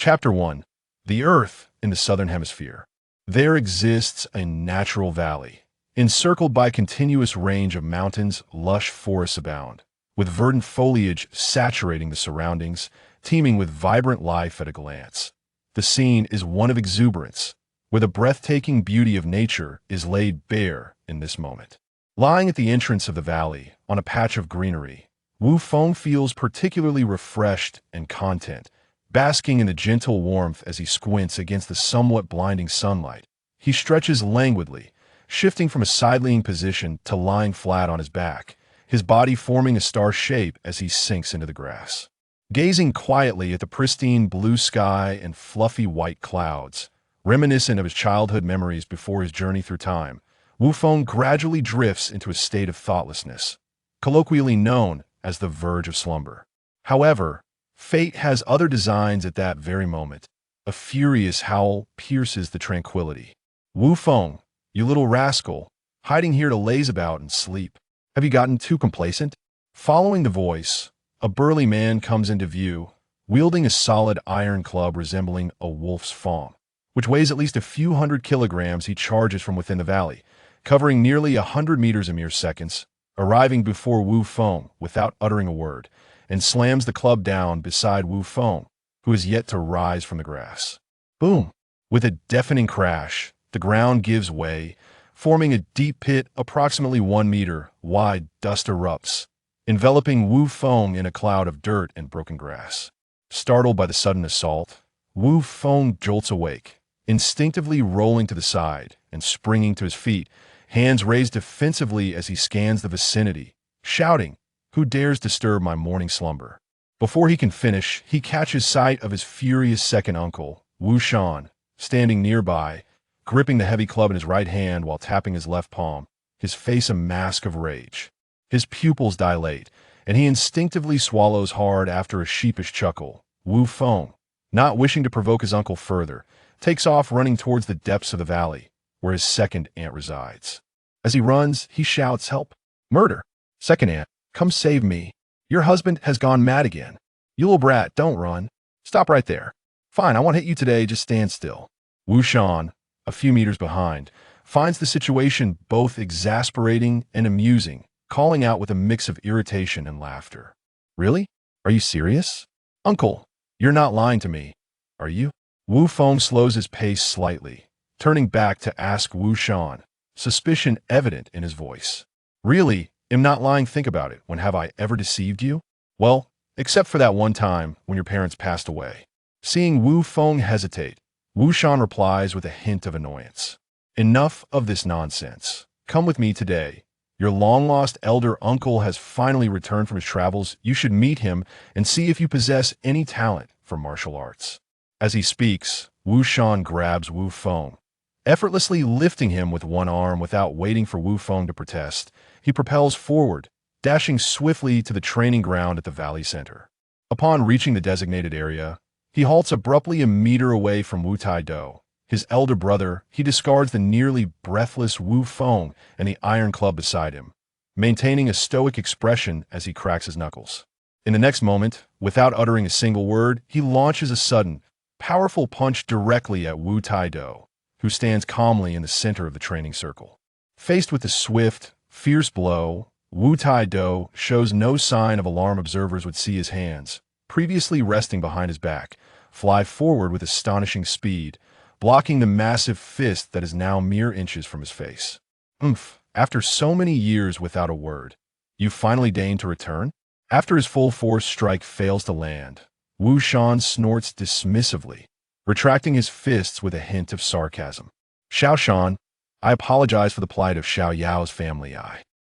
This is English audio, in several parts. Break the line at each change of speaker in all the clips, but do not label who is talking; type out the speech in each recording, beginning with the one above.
Chapter 1. The Earth in the Southern Hemisphere. There exists a natural valley, encircled by a continuous range of mountains. Lush forests abound, with verdant foliage saturating the surroundings, teeming with vibrant life at a glance. The scene is one of exuberance, where the breathtaking beauty of nature is laid bare in this moment. Lying at the entrance of the valley, on a patch of greenery, Wu Feng feels particularly refreshed and content, basking in the gentle warmth as he squints against the somewhat blinding sunlight. He stretches languidly, shifting from a side-leaning position to lying flat on his back, his body forming a star shape as he sinks into the grass. Gazing quietly at the pristine blue sky and fluffy white clouds, reminiscent of his childhood memories before his journey through time, Wu Feng gradually drifts into a state of thoughtlessness, colloquially known as the verge of slumber. However, fate has other designs at that very moment. A furious howl pierces the tranquility. Wu Feng, you little rascal, hiding here to laze about and sleep. Have you gotten too complacent? Following the voice, a burly man comes into view, wielding a solid iron club resembling a wolf's fawn, which weighs at least a few hundred kilograms. He charges from within the valley, covering nearly 100 meters in mere seconds, arriving before Wu Feng without uttering a word, and slams the club down beside Wu Feng, who is yet to rise from the grass. Boom! With a deafening crash, the ground gives way, forming a deep pit approximately 1 meter wide. Dust erupts, enveloping Wu Feng in a cloud of dirt and broken grass. Startled by the sudden assault, Wu Feng jolts awake, instinctively rolling to the side and springing to his feet, hands raised defensively as he scans the vicinity, shouting, "Who dares disturb my morning slumber?" Before he can finish, he catches sight of his furious second uncle, Wu Shan, standing nearby, gripping the heavy club in his right hand while tapping his left palm, his face a mask of rage. His pupils dilate, and he instinctively swallows hard after a sheepish chuckle. Wu Feng, not wishing to provoke his uncle further, takes off running towards the depths of the valley, where his second aunt resides. As he runs, he shouts, "Help! Murder! Second aunt, come save me. Your husband has gone mad again. You little brat, don't run. Stop right there. Fine, I won't hit you today, just stand still." Wu Shan, a few meters behind, finds the situation both exasperating and amusing, calling out with a mix of irritation and laughter. "Really? Are you serious? Uncle, you're not lying to me, are you?" Wu Feng slows his pace slightly, turning back to ask Wu Shan, suspicion evident in his voice. "Really, am not lying. Think about it. When have I ever deceived you?" "Well, except for that one time when your parents passed away." Seeing Wu Feng hesitate, Wu Shan replies with a hint of annoyance. "Enough of this nonsense. Come with me today. Your long-lost elder uncle has finally returned from his travels. You should meet him and see if you possess any talent for martial arts." As he speaks, Wu Shan grabs Wu Feng, effortlessly lifting him with one arm without waiting for Wu Feng to protest. He propels forward, dashing swiftly to the training ground at the valley center. Upon reaching the designated area, he halts abruptly a meter away from Wu Tai-do, his elder brother. He discards the nearly breathless Wu Feng and the iron club beside him, maintaining a stoic expression as he cracks his knuckles. In the next moment, without uttering a single word, he launches a sudden, powerful punch directly at Wu Tai-do, who stands calmly in the center of the training circle. Faced with the swift, fierce blow, Wu Tai-do shows no sign of alarm. Observers would see his hands, previously resting behind his back, fly forward with astonishing speed, blocking the massive fist that is now mere inches from his face. "Oomph, after so many years without a word, you finally deign to return?" After his full force strike fails to land, Wu Shan snorts dismissively, retracting his fists with a hint of sarcasm. "Xiao Shan, I apologize for the plight of Xiao Yao's family."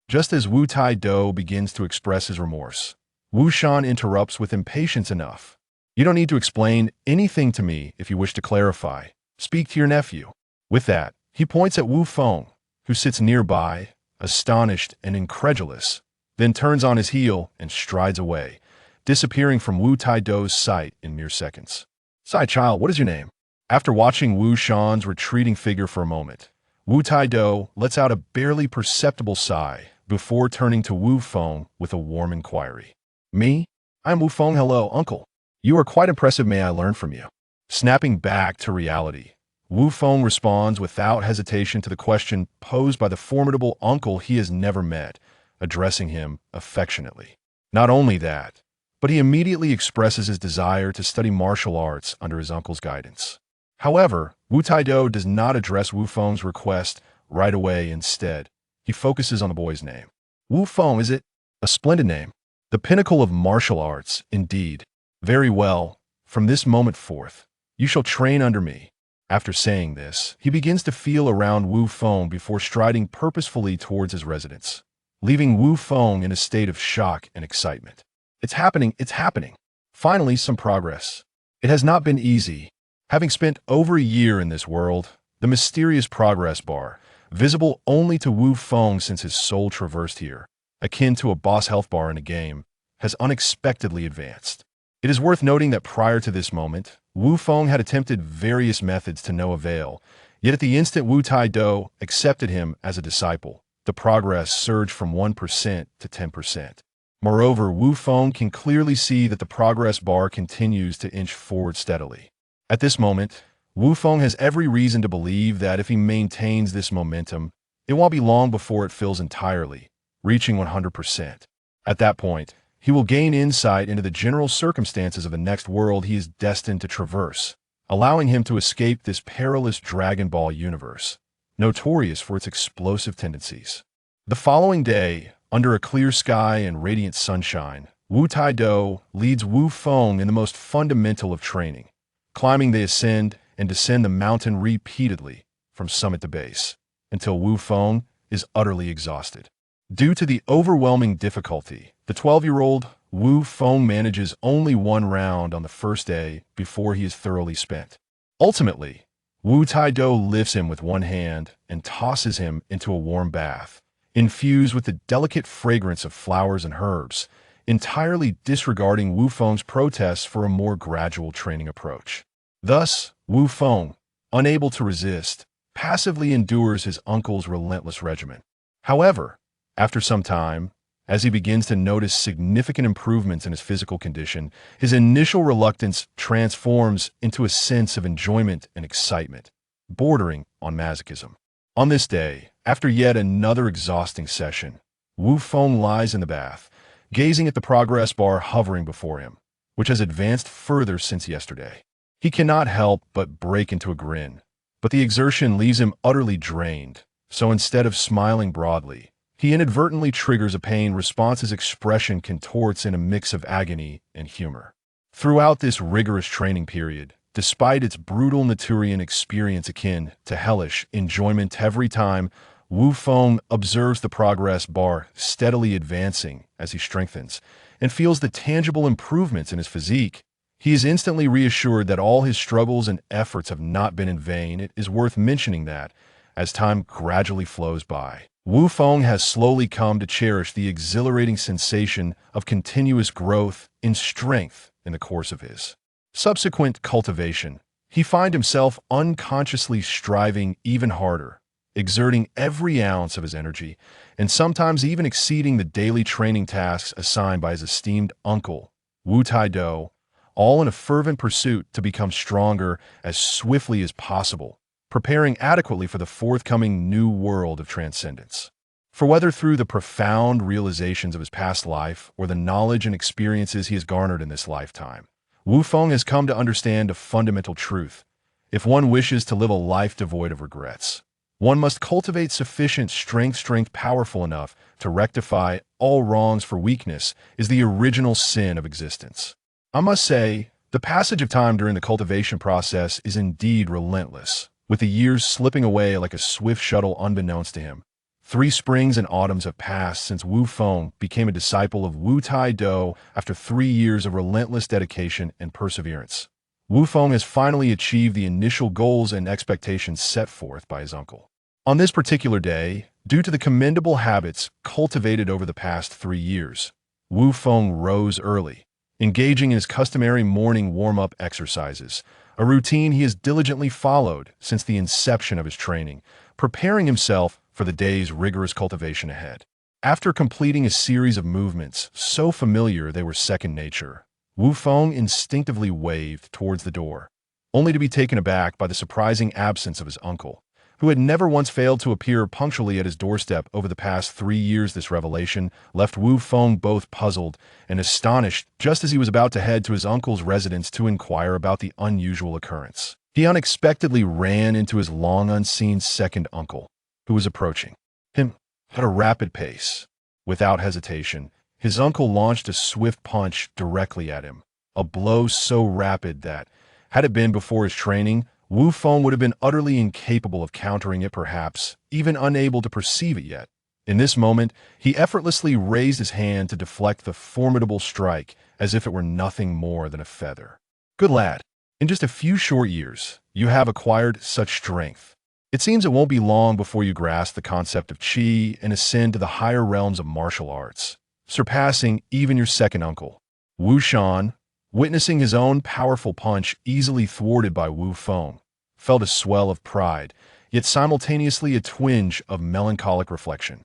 Just as Wu Tai-do begins to express his remorse, Wu Shan interrupts with impatience enough. "You don't need to explain anything to me. If you wish to clarify, speak to your nephew." With that, he points at Wu Feng, who sits nearby, astonished and incredulous, then turns on his heel and strides away, disappearing from Wu Tai-do's sight in mere seconds. "Sai child, what is your name?" After watching Wu Shan's retreating figure for a moment, Wu Tai-do lets out a barely perceptible sigh before turning to Wu Feng with a warm inquiry. "Me? I'm Wu Feng. Hello, uncle. You are quite impressive. May I learn from you?" Snapping back to reality, Wu Feng responds without hesitation to the question posed by the formidable uncle he has never met, addressing him affectionately. Not only that, but he immediately expresses his desire to study martial arts under his uncle's guidance. However, Wu Taido does not address Wu Feng's request right away. Instead, he focuses on the boy's name. Wu Feng, is it? A splendid name. The pinnacle of martial arts, indeed. Very well. From this moment forth, you shall train under me. After saying this, he begins to feel around Wu Feng before striding purposefully towards his residence, leaving Wu Feng in a state of shock and excitement. It's happening, it's happening. Finally, some progress. It has not been easy. Having spent over a year in this world, the mysterious progress bar, visible only to Wu Feng since his soul traversed here, akin to a boss health bar in a game, has unexpectedly advanced. It is worth noting that prior to this moment, Wu Feng had attempted various methods to no avail, yet at the instant Wu Taido accepted him as a disciple, the progress surged from 1% to 10%. Moreover, Wu Feng can clearly see that the progress bar continues to inch forward steadily. At this moment, Wu Feng has every reason to believe that if he maintains this momentum, it won't be long before it fills entirely, reaching 100%. At that point, he will gain insight into the general circumstances of the next world he is destined to traverse, allowing him to escape this perilous Dragon Ball universe, notorious for its explosive tendencies. The following day, under a clear sky and radiant sunshine, Wu Taido leads Wu Feng in the most fundamental of training. Climbing, they ascend and descend the mountain repeatedly, from summit to base, until Wu Feng is utterly exhausted. Due to the overwhelming difficulty, the 12-year-old Wu Feng manages only one round on the first day before he is thoroughly spent. Ultimately, Wu Taido lifts him with one hand and tosses him into a warm bath, infused with the delicate fragrance of flowers and herbs, entirely disregarding Wu Feng's protests for a more gradual training approach. Thus, Wu Feng, unable to resist, passively endures his uncle's relentless regimen. However, after some time, as he begins to notice significant improvements in his physical condition, his initial reluctance transforms into a sense of enjoyment and excitement, bordering on masochism. On this day, after yet another exhausting session, Wu Feng lies in the bath, gazing at the progress bar hovering before him, which has advanced further since yesterday. He cannot help but break into a grin, but the exertion leaves him utterly drained, so instead of smiling broadly, he inadvertently triggers a pain response. His expression contorts in a mix of agony and humor. Throughout this rigorous training period, despite its brutal Naturian experience akin to hellish enjoyment every time, Wu Feng observes the progress bar steadily advancing as he strengthens, and feels the tangible improvements in his physique. He is instantly reassured that all his struggles and efforts have not been in vain. It is worth mentioning that, as time gradually flows by, Wu Feng has slowly come to cherish the exhilarating sensation of continuous growth in strength in the course of his subsequent cultivation. He finds himself unconsciously striving even harder, exerting every ounce of his energy, and sometimes even exceeding the daily training tasks assigned by his esteemed uncle, Wu Taido, all in a fervent pursuit to become stronger as swiftly as possible, preparing adequately for the forthcoming new world of transcendence. For whether through the profound realizations of his past life or the knowledge and experiences he has garnered in this lifetime, Wu Feng has come to understand a fundamental truth. If one wishes to live a life devoid of regrets, one must cultivate sufficient strength powerful enough to rectify all wrongs, for weakness is the original sin of existence. I must say, the passage of time during the cultivation process is indeed relentless, with the years slipping away like a swift shuttle unbeknownst to him. 3 springs and autumns have passed since Wu Feng became a disciple of Wu Taido after 3 years of relentless dedication and perseverance. Wu Feng has finally achieved the initial goals and expectations set forth by his uncle. On this particular day, due to the commendable habits cultivated over the past 3 years, Wu Feng rose early, engaging in his customary morning warm-up exercises, a routine he has diligently followed since the inception of his training, preparing himself for the day's rigorous cultivation ahead. After completing a series of movements so familiar they were second nature, Wu Feng instinctively waved towards the door, only to be taken aback by the surprising absence of his uncle, who had never once failed to appear punctually at his doorstep over the past 3 years. This revelation left Wu Feng both puzzled and astonished just as he was about to head to his uncle's residence to inquire about the unusual occurrence. He unexpectedly ran into his long-unseen second uncle, who was approaching him at a rapid pace. Without hesitation, his uncle launched a swift punch directly at him, a blow so rapid that, had it been before his training, Wu Feng would have been utterly incapable of countering it, perhaps even unable to perceive it yet. In this moment, he effortlessly raised his hand to deflect the formidable strike as if it were nothing more than a feather. Good lad. In just a few short years, you have acquired such strength. It seems it won't be long before you grasp the concept of qi and ascend to the higher realms of martial arts, surpassing even your second uncle. Wu Shan, witnessing his own powerful punch easily thwarted by Wu Feng, felt a swell of pride, yet simultaneously a twinge of melancholic reflection.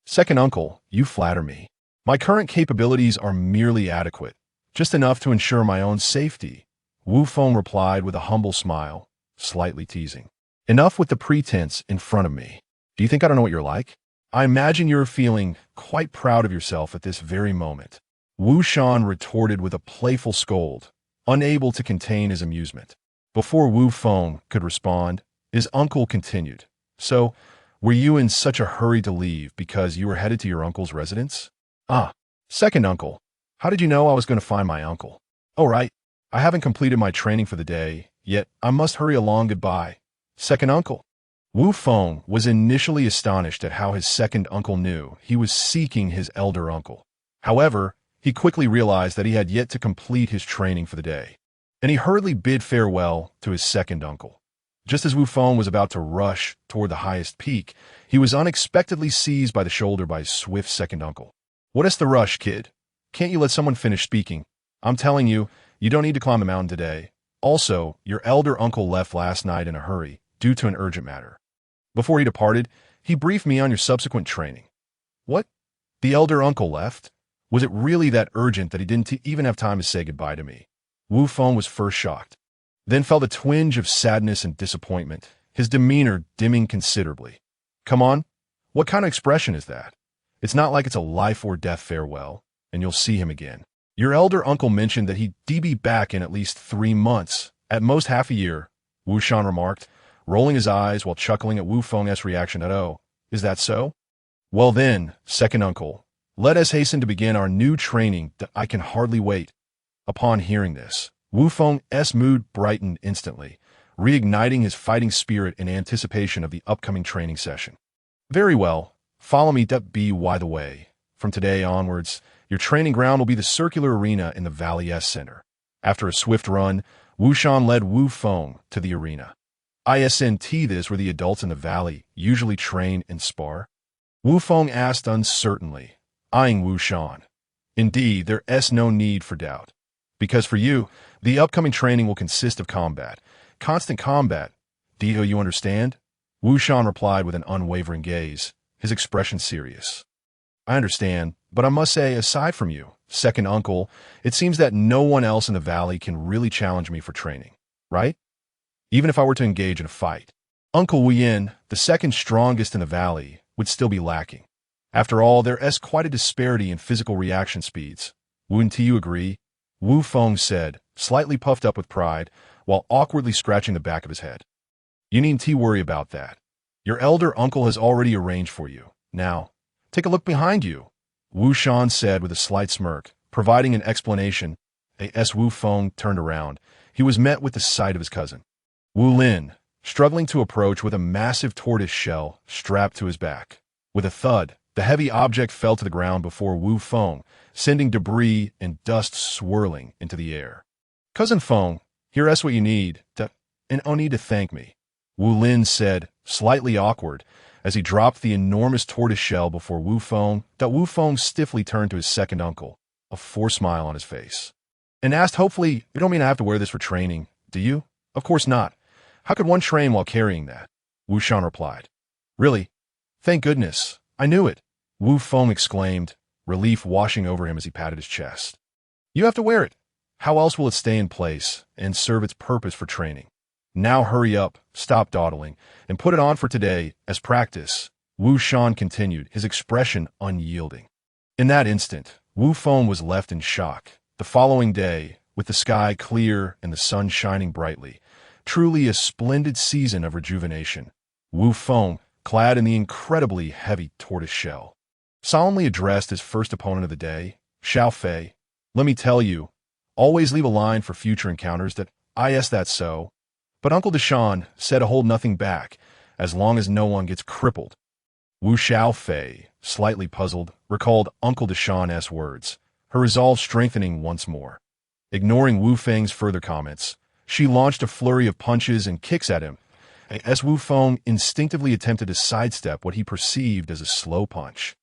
Second uncle, you flatter me. My current capabilities are merely adequate, just enough to ensure my own safety. Wu Feng replied with a humble smile, slightly teasing. Enough with the pretense in front of me. Do you think I don't know what you're like? I imagine you're feeling quite proud of yourself at this very moment. Wu Shan retorted with a playful scold, unable to contain his amusement. Before Wu Feng could respond, his uncle continued. So, were you in such a hurry to leave because you were headed to your uncle's residence? Second uncle. How did you know I was going to find my uncle? Oh, right. I haven't completed my training for the day, yet I must hurry along. Goodbye. Second uncle. Wu Feng was initially astonished at how his second uncle knew he was seeking his elder uncle. However, he quickly realized that he had yet to complete his training for the day, and he hurriedly bid farewell to his second uncle. Just as Wu Feng was about to rush toward the highest peak, he was unexpectedly seized by the shoulder by his swift second uncle. What's the rush, kid? Can't you let someone finish speaking? I'm telling you, you don't need to climb the mountain today. Also, your elder uncle left last night in a hurry, due to an urgent matter. Before he departed, he briefed me on your subsequent training. What? The elder uncle left? Was it really that urgent that he didn't even have time to say goodbye to me? Wu Feng was first shocked, then felt a twinge of sadness and disappointment, his demeanor dimming considerably. Come on, what kind of expression is that? It's not like it's a life or death farewell, and you'll see him again. Your elder uncle mentioned that he'd be back in at least 3 months, at most half a year, Wu Shan remarked, rolling his eyes while chuckling at Wu Feng's reaction at, oh, is that so? Well then, second uncle, let us hasten to begin our new training. I can hardly wait. Upon hearing this, Wu Feng's mood brightened instantly, reigniting his fighting spirit in anticipation of the upcoming training session. Very well, follow me. By the way, from today onwards, your training ground will be the circular arena in the Valley's center. After a swift run, Wu Shan led Wu Feng to the arena. Isn't this where the adults in the valley usually train and spar? Wu Feng asked uncertainly, eyeing Wu Shan. Indeed, there's no need for doubt. Because for you, the upcoming training will consist of combat. Constant combat. Do you understand? Wu Shan replied with an unwavering gaze, his expression serious. I understand, but I must say, aside from you, second uncle, it seems that no one else in the valley can really challenge me for training, right? Even if I were to engage in a fight. Uncle Wu Yin, the second strongest in the valley, would still be lacking. After all, there's quite a disparity in physical reaction speeds. Wouldn't you agree? Wu Feng said, slightly puffed up with pride, while awkwardly scratching the back of his head. You needn't worry about that. Your elder uncle has already arranged for you. Now, take a look behind you, Wu Shan said with a slight smirk, providing an explanation. As Wu Feng turned around, he was met with the sight of his cousin, Wu Lin, struggling to approach with a massive tortoise shell strapped to his back. With a thud, the heavy object fell to the ground before Wu Feng, sending debris and dust swirling into the air. Cousin Feng, here's what you need, and no need to thank me, Wu Lin said, slightly awkward, as he dropped the enormous tortoise shell before Wu Feng. Wu Feng stiffly turned to his second uncle, a forced smile on his face, and asked, hopefully, you don't mean I have to wear this for training, do you? Of course not. How could one train while carrying that? Wu Shan replied. Really? Thank goodness. I knew it, Wu Feng exclaimed, relief washing over him as he patted his chest. You have to wear it. How else will it stay in place and serve its purpose for training? Now hurry up, stop dawdling, and put it on for today as practice. Wu Shan continued, his expression unyielding. In that instant, Wu Feng was left in shock. The following day, with the sky clear and the sun shining brightly, truly a splendid season of rejuvenation, Wu Feng, clad in the incredibly heavy tortoise shell, solemnly addressed his first opponent of the day, Xiao Fei. Let me tell you, always leave a line for future encounters that, yes, that's so. But Uncle Deshaun said to hold nothing back, as long as no one gets crippled. Wu Xiaofei, slightly puzzled, recalled Uncle Deshaun's words, her resolve strengthening once more. Ignoring Wu Feng's further comments, she launched a flurry of punches and kicks at him, as Wu Feng instinctively attempted to sidestep what he perceived as a slow punch.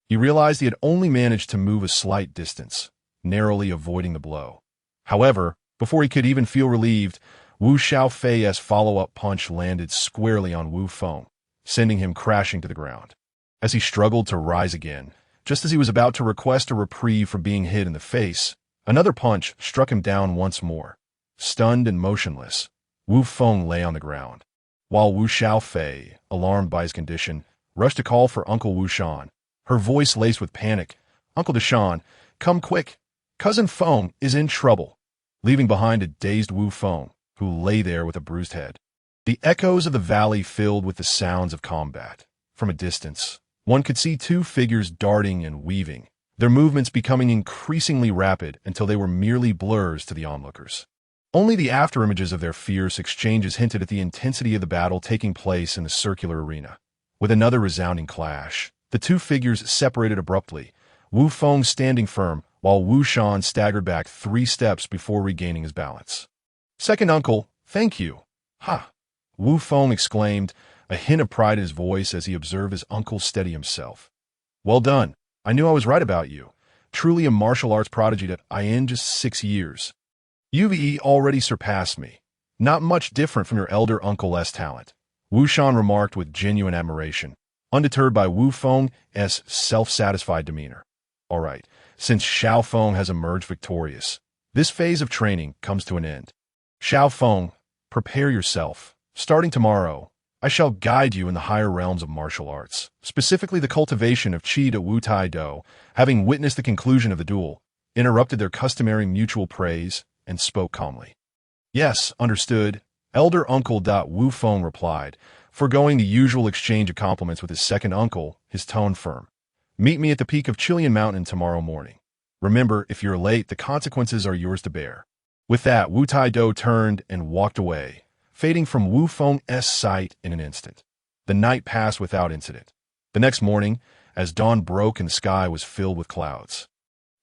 He realized he had only managed to move a slight distance, narrowly avoiding the blow. However, before he could even feel relieved, Wu Xiaofei's follow-up punch landed squarely on Wu Feng, sending him crashing to the ground. As he struggled to rise again, just as he was about to request a reprieve from being hit in the face, another punch struck him down once more. Stunned and motionless, Wu Feng lay on the ground, while Wu Xiaofei, alarmed by his condition, rushed to call for Uncle Wu Shan, her voice laced with panic. "Uncle Deshaun, come quick! Cousin Feng is in trouble!" Leaving behind a dazed Wu Feng, who lay there with a bruised head. The echoes of the valley filled with the sounds of combat. From a distance, one could see two figures darting and weaving, their movements becoming increasingly rapid until they were merely blurs to the onlookers. Only the afterimages of their fierce exchanges hinted at the intensity of the battle taking place in the circular arena. With another resounding clash, the two figures separated abruptly, Wu Feng standing firm, while Wu Shan staggered back 3 steps before regaining his balance. "Second uncle, thank you." "Ha!" Wu Feng exclaimed, a hint of pride in his voice as he observed his uncle steady himself. "Well done. I knew I was right about you. Truly a martial arts prodigy that I in just 6 years. You've already surpassed me. Not much different from your elder uncle's talent," Wu Shan remarked with genuine admiration, undeterred by Wu Feng's self-satisfied demeanor. "All right, since Xiao Feng has emerged victorious, this phase of training comes to an end. Xiao Feng, prepare yourself. Starting tomorrow, I shall guide you in the higher realms of martial arts, specifically the cultivation of Qi to Wu Tai Do." Having witnessed the conclusion of the duel, interrupted their customary mutual praise, and spoke calmly. "Yes, understood, Elder Uncle." Wu Feng replied, foregoing the usual exchange of compliments with his second uncle, his tone firm. "Meet me at the peak of Chilean Mountain tomorrow morning. Remember, if you're late, the consequences are yours to bear." With that, Wu Tai Do turned and walked away, fading from Wu Feng's sight in an instant. The night passed without incident. The next morning, as dawn broke and the sky was filled with clouds,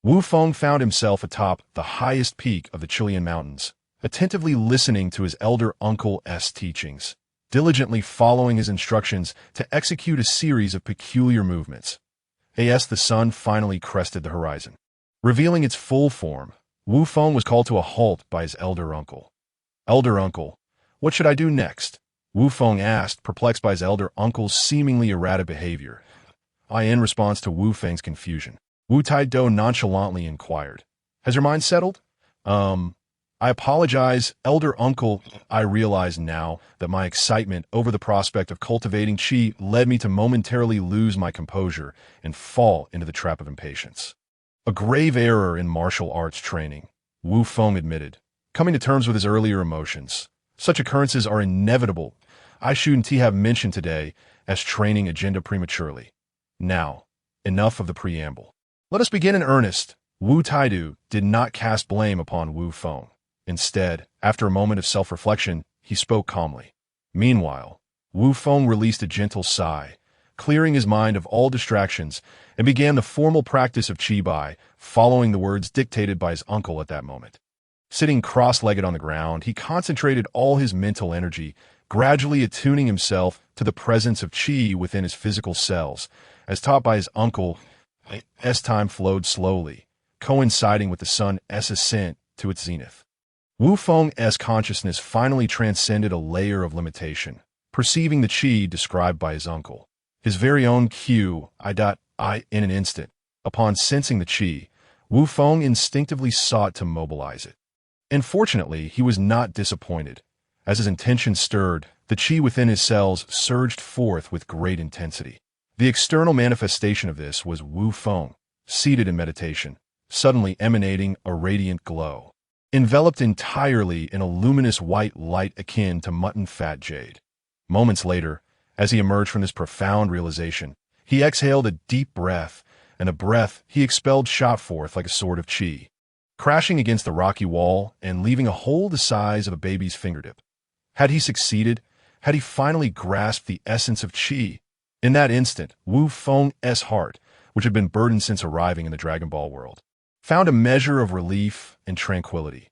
Wu Feng found himself atop the highest peak of the Chilean Mountains, attentively listening to his elder uncle's teachings, diligently following his instructions to execute a series of peculiar movements. As the sun finally crested the horizon, revealing its full form, Wu Feng was called to a halt by his elder uncle. "Elder uncle, what should I do next?" Wu Feng asked, perplexed by his elder uncle's seemingly erratic behavior. In response to Wu Feng's confusion, Wu Tai Do nonchalantly inquired, "Has your mind settled?" I apologize, elder uncle. I realize now that my excitement over the prospect of cultivating Qi led me to momentarily lose my composure and fall into the trap of impatience. A grave error in martial arts training, Wu Feng admitted, coming to terms with his earlier emotions. Such occurrences are inevitable. I shouldn't have mentioned today as training agenda prematurely. Now, enough of the preamble. Let us begin in earnest. Wu Taidu did not cast blame upon Wu Feng. Instead, after a moment of self-reflection, he spoke calmly. Meanwhile, Wu Feng released a gentle sigh, clearing his mind of all distractions, and began the formal practice of Qi Bai, following the words dictated by his uncle at that moment. Sitting cross-legged on the ground, he concentrated all his mental energy, gradually attuning himself to the presence of Qi within his physical cells. As taught by his uncle, as time flowed slowly, coinciding with the sun's ascent to its zenith. Wu Feng's consciousness finally transcended a layer of limitation, perceiving the Qi described by his uncle, his very own Qi in an instant. Upon sensing the Qi, Wu Feng instinctively sought to mobilize it. And fortunately, he was not disappointed. As his intention stirred, the qi within his cells surged forth with great intensity. The external manifestation of this was Wu Feng, seated in meditation, suddenly emanating a radiant glow, enveloped entirely in a luminous white light akin to mutton fat jade. Moments later, as he emerged from this profound realization, he exhaled a deep breath, and a breath he expelled shot forth like a sword of qi, crashing against the rocky wall and leaving a hole the size of a baby's fingertip. Had he succeeded? Had he finally grasped the essence of qi? In that instant, Wu Feng's heart, which had been burdened since arriving in the Dragon Ball world, found a measure of relief and tranquility.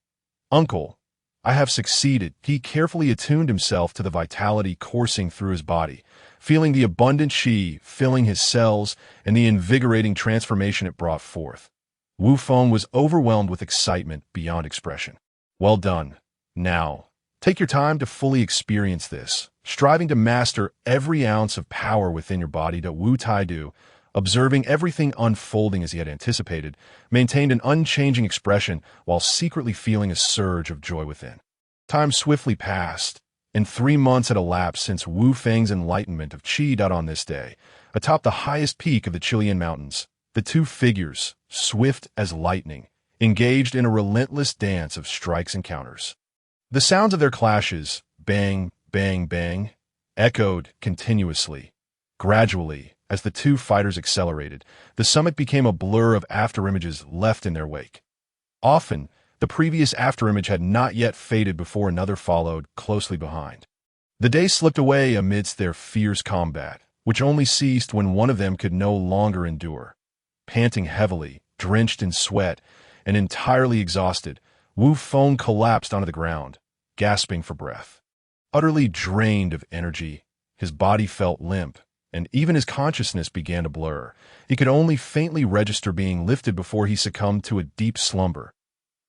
"Uncle, I have succeeded." He carefully attuned himself to the vitality coursing through his body, feeling the abundant qi filling his cells and the invigorating transformation it brought forth. Wu Feng was overwhelmed with excitement beyond expression. "Well done. Now, take your time to fully experience this, striving to master every ounce of power within your body." To Wu Taidu, observing everything unfolding as he had anticipated, maintained an unchanging expression while secretly feeling a surge of joy within. Time swiftly passed, and 3 months had elapsed since Wu Feng's enlightenment of qi. On this day, atop the highest peak of the Chilean mountains, the two figures, swift as lightning, engaged in a relentless dance of strikes and counters. The sounds of their clashes, bang, bang, bang, echoed continuously. Gradually, as the two fighters accelerated, the summit became a blur of afterimages left in their wake. Often, the previous afterimage had not yet faded before another followed closely behind. The day slipped away amidst their fierce combat, which only ceased when one of them could no longer endure. Panting heavily, drenched in sweat, and entirely exhausted, Wu Feng collapsed onto the ground, gasping for breath. Utterly drained of energy, his body felt limp, and even his consciousness began to blur. He could only faintly register being lifted before he succumbed to a deep slumber.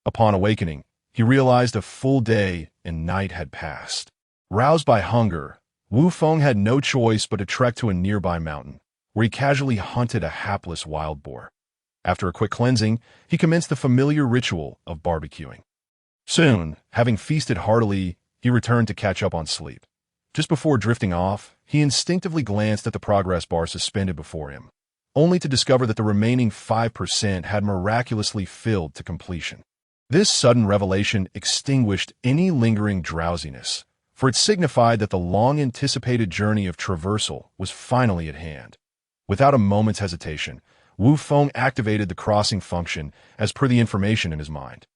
Upon awakening, he realized a full day and night had passed. Roused by hunger, Wu Feng had no choice but to trek to a nearby mountain, where he casually hunted a hapless wild boar. After a quick cleansing, he commenced the familiar ritual of barbecuing. Soon, having feasted heartily, he returned to catch up on sleep. Just before drifting off, he instinctively glanced at the progress bar suspended before him, only to discover that the remaining 5% had miraculously filled to completion. This sudden revelation extinguished any lingering drowsiness, for it signified that the long-anticipated journey of traversal was finally at hand. Without a moment's hesitation, Wu Feng activated the crossing function as per the information in his mind.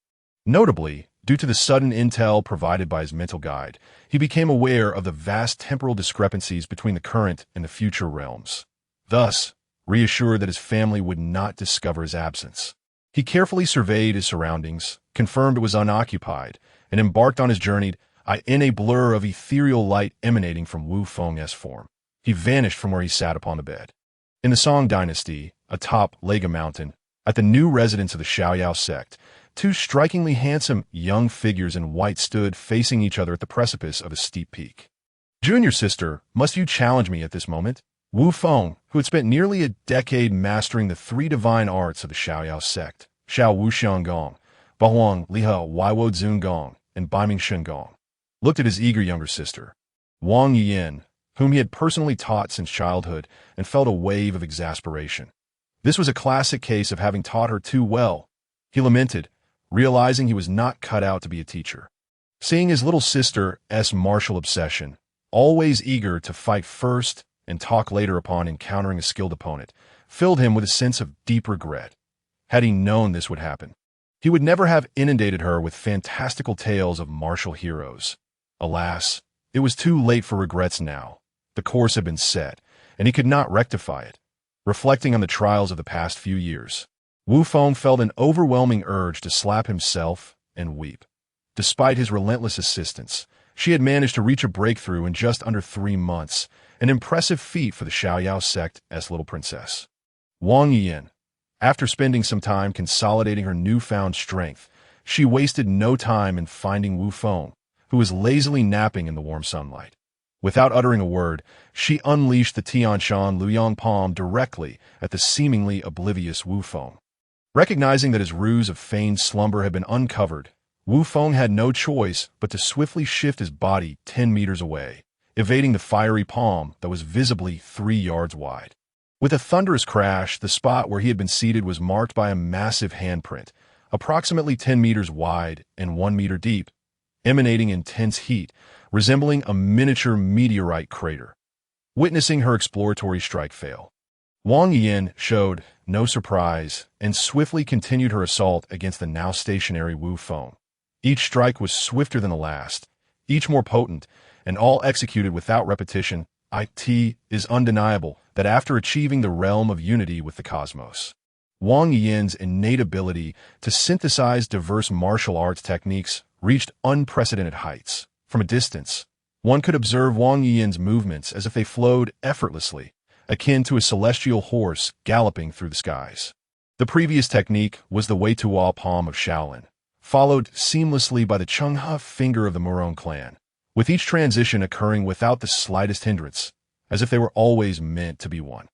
Notably, due to the sudden intel provided by his mental guide, he became aware of the vast temporal discrepancies between the current and the future realms. Thus, reassured that his family would not discover his absence, he carefully surveyed his surroundings, confirmed it was unoccupied, and embarked on his journey in a blur of ethereal light emanating from Wu Feng's form. He vanished from where he sat upon the bed. In the Song dynasty, atop Lega Mountain, at the new residence of the Xiaoyao sect, two strikingly handsome young figures in white stood facing each other at the precipice of a steep peak. "Junior sister, must you challenge me at this moment?" Wu Feng, who had spent nearly a decade mastering the 3 divine arts of the Xiaoyao sect, Xiao Wu Xiang Gong, Bahuang Liha Waiwo Zun Gong, and Baiming Shen Gong, looked at his eager younger sister, Wang Yin, whom he had personally taught since childhood, and felt a wave of exasperation. This was a classic case of having taught her too well. He lamented, realizing he was not cut out to be a teacher. Seeing his little sister's martial obsession, always eager to fight first and talk later upon encountering a skilled opponent, filled him with a sense of deep regret. Had he known this would happen, he would never have inundated her with fantastical tales of martial heroes. Alas, it was too late for regrets now. The course had been set, and he could not rectify it. Reflecting on the trials of the past few years, Wu Feng felt an overwhelming urge to slap himself and weep. Despite his relentless assistance, she had managed to reach a breakthrough in just under 3 months, an impressive feat for the Xiaoyao sect's little princess. Wang Yin, after spending some time consolidating her newfound strength, she wasted no time in finding Wu Feng, who was lazily napping in the warm sunlight. Without uttering a word, she unleashed the Tianshan Luyang palm directly at the seemingly oblivious Wu Feng. Recognizing that his ruse of feigned slumber had been uncovered, Wu Feng had no choice but to swiftly shift his body 10 meters away, evading the fiery palm that was visibly 3 yards wide. With a thunderous crash, the spot where he had been seated was marked by a massive handprint, approximately 10 meters wide and 1 meter deep, emanating intense heat, resembling a miniature meteorite crater. Witnessing her exploratory strike fail, Wang Yin showed no surprise and swiftly continued her assault against the now stationary Wu Feng. Each strike was swifter than the last, each more potent, and all executed without repetition. It is undeniable that after achieving the realm of unity with the cosmos, Wang Yin's innate ability to synthesize diverse martial arts techniques reached unprecedented heights. From a distance, one could observe Wang Yin's movements as if they flowed effortlessly, akin to a celestial horse galloping through the skies. The previous technique was the Wei Tuo palm of Shaolin, followed seamlessly by the Chenghe finger of the Murong clan, with each transition occurring without the slightest hindrance, as if they were always meant to be one.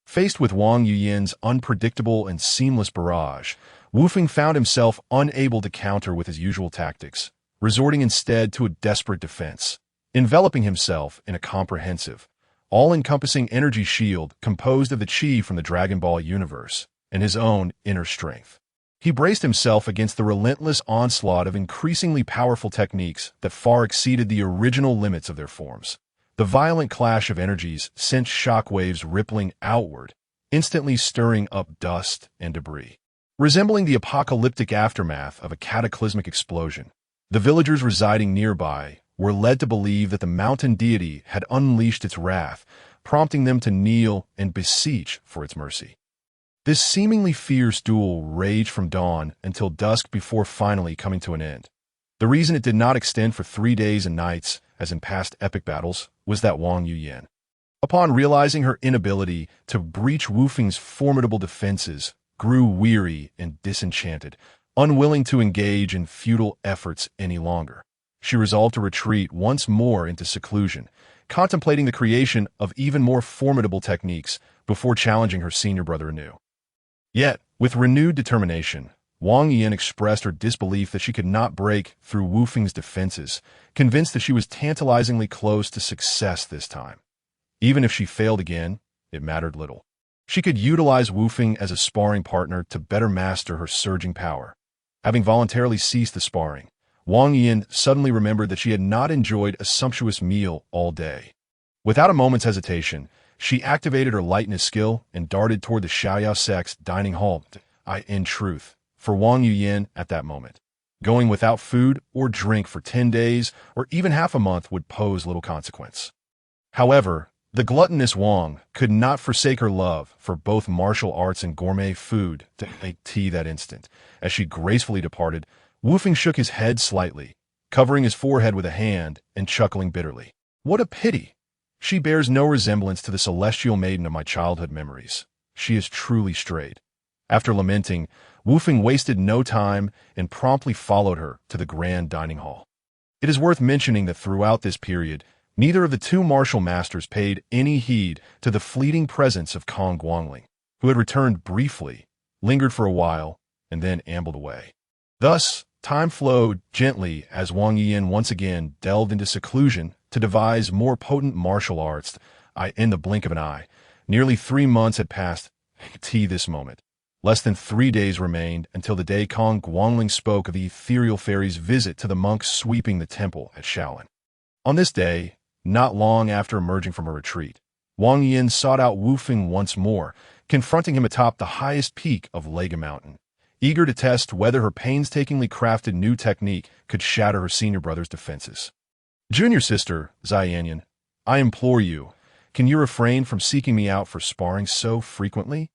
Faced with Wang Yin's unpredictable and seamless barrage, Wu Feng found himself unable to counter with his usual tactics, resorting instead to a desperate defense, enveloping himself in a comprehensive, all-encompassing energy shield composed of the chi from the Dragon Ball universe and his own inner strength. He braced himself against the relentless onslaught of increasingly powerful techniques that far exceeded the original limits of their forms. The violent clash of energies sent shockwaves rippling outward, instantly stirring up dust and debris. Resembling the apocalyptic aftermath of a cataclysmic explosion, the villagers residing nearby were led to believe that the mountain deity had unleashed its wrath, prompting them to kneel and beseech for its mercy. This seemingly fierce duel raged from dawn until dusk before finally coming to an end. The reason it did not extend for 3 days and nights, as in past epic battles, was that Wang Yin, upon realizing her inability to breach Wu Feng's formidable defenses, grew weary and disenchanted, unwilling to engage in futile efforts any longer. She resolved to retreat once more into seclusion, contemplating the creation of even more formidable techniques before challenging her senior brother anew. Yet, with renewed determination, Wang Yin expressed her disbelief that she could not break through Wu Feng's defenses, convinced that she was tantalizingly close to success this time. Even if she failed again, it mattered little. She could utilize Wu Feng as a sparring partner to better master her surging power. Having voluntarily ceased the sparring, Wang Yin suddenly remembered that she had not enjoyed a sumptuous meal all day. Without a moment's hesitation, she activated her lightness skill and darted toward the Xiaoyao sect's dining hall. In truth, for Wang Yin at that moment, going without food or drink for 10 days or even half a month would pose little consequence. However, the gluttonous Wang could not forsake her love for both martial arts and gourmet food to make tea that instant. As she gracefully departed, Wu Feng shook his head slightly, covering his forehead with a hand and chuckling bitterly. What a pity! She bears no resemblance to the celestial maiden of my childhood memories. She is truly strayed. After lamenting, Wu Feng wasted no time and promptly followed her to the grand dining hall. It is worth mentioning that throughout this period, neither of the two martial masters paid any heed to the fleeting presence of Kong Guangling, who had returned briefly, lingered for a while, and then ambled away. Thus, time flowed gently as Wang Yin once again delved into seclusion to devise more potent martial arts. In the blink of an eye, nearly 3 months had passed to this moment. Less than 3 days remained until the day Kong Guangling spoke of the ethereal fairy's visit to the monks sweeping the temple at Shaolin. On this day, not long after emerging from a retreat, Wang Yin sought out Wu Feng once more, confronting him atop the highest peak of Lega Mountain, eager to test whether her painstakingly crafted new technique could shatter her senior brother's defenses. Junior sister, Xianyan, I implore you, can you refrain from seeking me out for sparring so frequently?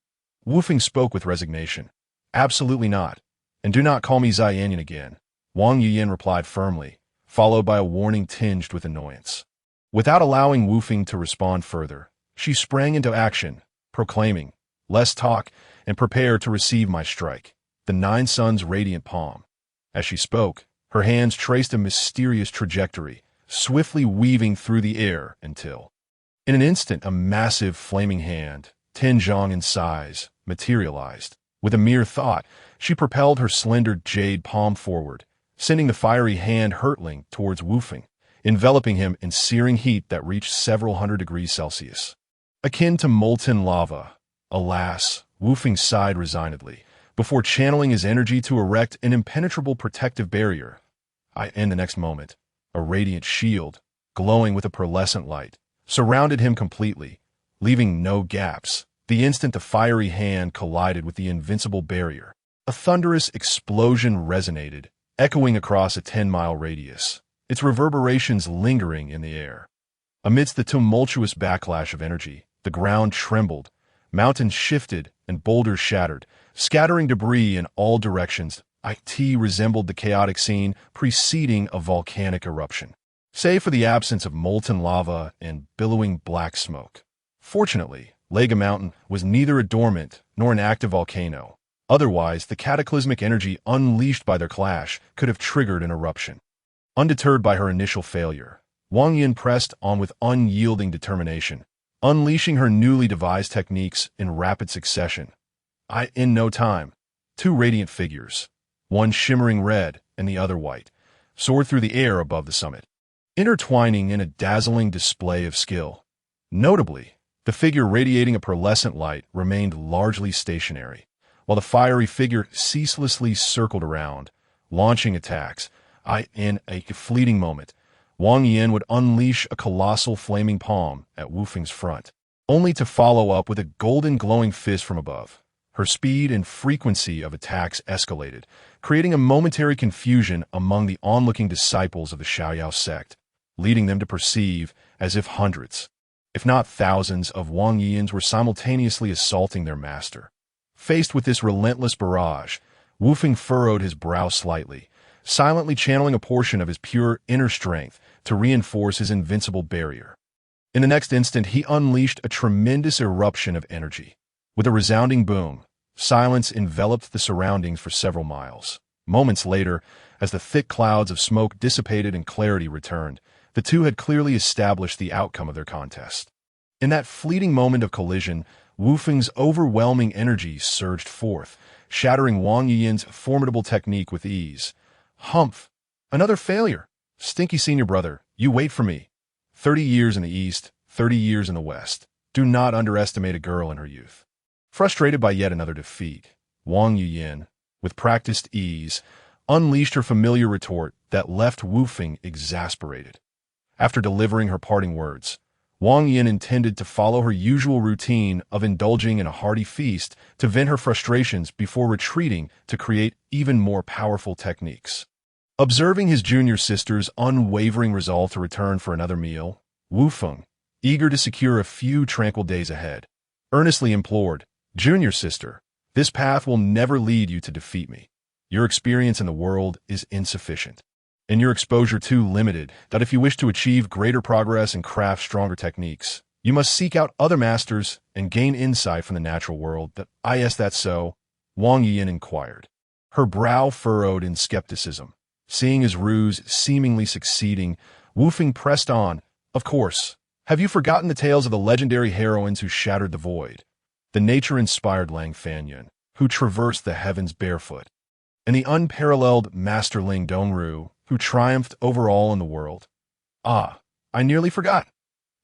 Wu Feng spoke with resignation. Absolutely not. And do not call me Xianyan again, Wang Yin replied firmly, followed by a warning tinged with annoyance. Without allowing Wu Feng to respond further, she sprang into action, proclaiming, less talk, and prepare to receive my strike, the 9 suns radiant palm. As she spoke, her hands traced a mysterious trajectory, swiftly weaving through the air until, in an instant, a massive flaming hand, 10 zhang in size, materialized. With a mere thought, she propelled her slender jade palm forward, sending the fiery hand hurtling towards Wu Feng, enveloping him in searing heat that reached several hundred degrees Celsius. Akin to molten lava, alas, Wu Feng sighed resignedly, before channeling his energy to erect an impenetrable protective barrier. In the next moment, a radiant shield, glowing with a pearlescent light, surrounded him completely, leaving no gaps. The instant the fiery hand collided with the invincible barrier, a thunderous explosion resonated, echoing across a 10-mile radius, its reverberations lingering in the air. Amidst the tumultuous backlash of energy, the ground trembled, mountains shifted, and boulders shattered, scattering debris in all directions. It resembled the chaotic scene preceding a volcanic eruption, save for the absence of molten lava and billowing black smoke. Fortunately, Lega Mountain was neither a dormant nor an active volcano. Otherwise, the cataclysmic energy unleashed by their clash could have triggered an eruption. Undeterred by her initial failure, Wang Yin pressed on with unyielding determination, unleashing her newly devised techniques in rapid succession. In no time, two radiant figures, one shimmering red and the other white, soared through the air above the summit, intertwining in a dazzling display of skill. Notably, the figure radiating a pearlescent light remained largely stationary, while the fiery figure ceaselessly circled around, launching attacks. In a fleeting moment, Wang Yin would unleash a colossal flaming palm at Wu Feng's front, only to follow up with a golden glowing fist from above. Her speed and frequency of attacks escalated, creating a momentary confusion among the onlooking disciples of the Xiaoyao sect, leading them to perceive as if hundreds, if not thousands, of Wang Yins were simultaneously assaulting their master. Faced with this relentless barrage, Wu Feng furrowed his brow slightly, silently channeling a portion of his pure inner strength to reinforce his invincible barrier. In the next instant, he unleashed a tremendous eruption of energy. With a resounding boom, silence enveloped the surroundings for several miles. Moments later, as the thick clouds of smoke dissipated and clarity returned, the two had clearly established the outcome of their contest. In that fleeting moment of collision, Wu Feng's overwhelming energy surged forth, shattering Wang Yin's formidable technique with ease. Humph! Another failure! Stinky senior brother, you wait for me. 30 years in the east, 30 years in the west. Do not underestimate a girl in her youth. Frustrated by yet another defeat, Wang Yin, with practiced ease, unleashed her familiar retort that left Wu Feng exasperated. After delivering her parting words, Wang Yin intended to follow her usual routine of indulging in a hearty feast to vent her frustrations before retreating to create even more powerful techniques. Observing his junior sister's unwavering resolve to return for another meal, Wu Feng, eager to secure a few tranquil days ahead, earnestly implored, "Junior sister, this path will never lead you to defeat me. Your experience in the world is insufficient, and your exposure too limited that if you wish to achieve greater progress and craft stronger techniques, you must seek out other masters and gain insight from the natural world." That so? Wang Yin inquired, her brow furrowed in skepticism. Seeing his ruse seemingly succeeding, Wu Feng pressed on, "Of course. Have you forgotten the tales of the legendary heroines who shattered the void? The nature-inspired Lang Fanyun, who traversed the heavens barefoot, and the unparalleled Master Ling Dongru, who triumphed over all in the world? I nearly forgot.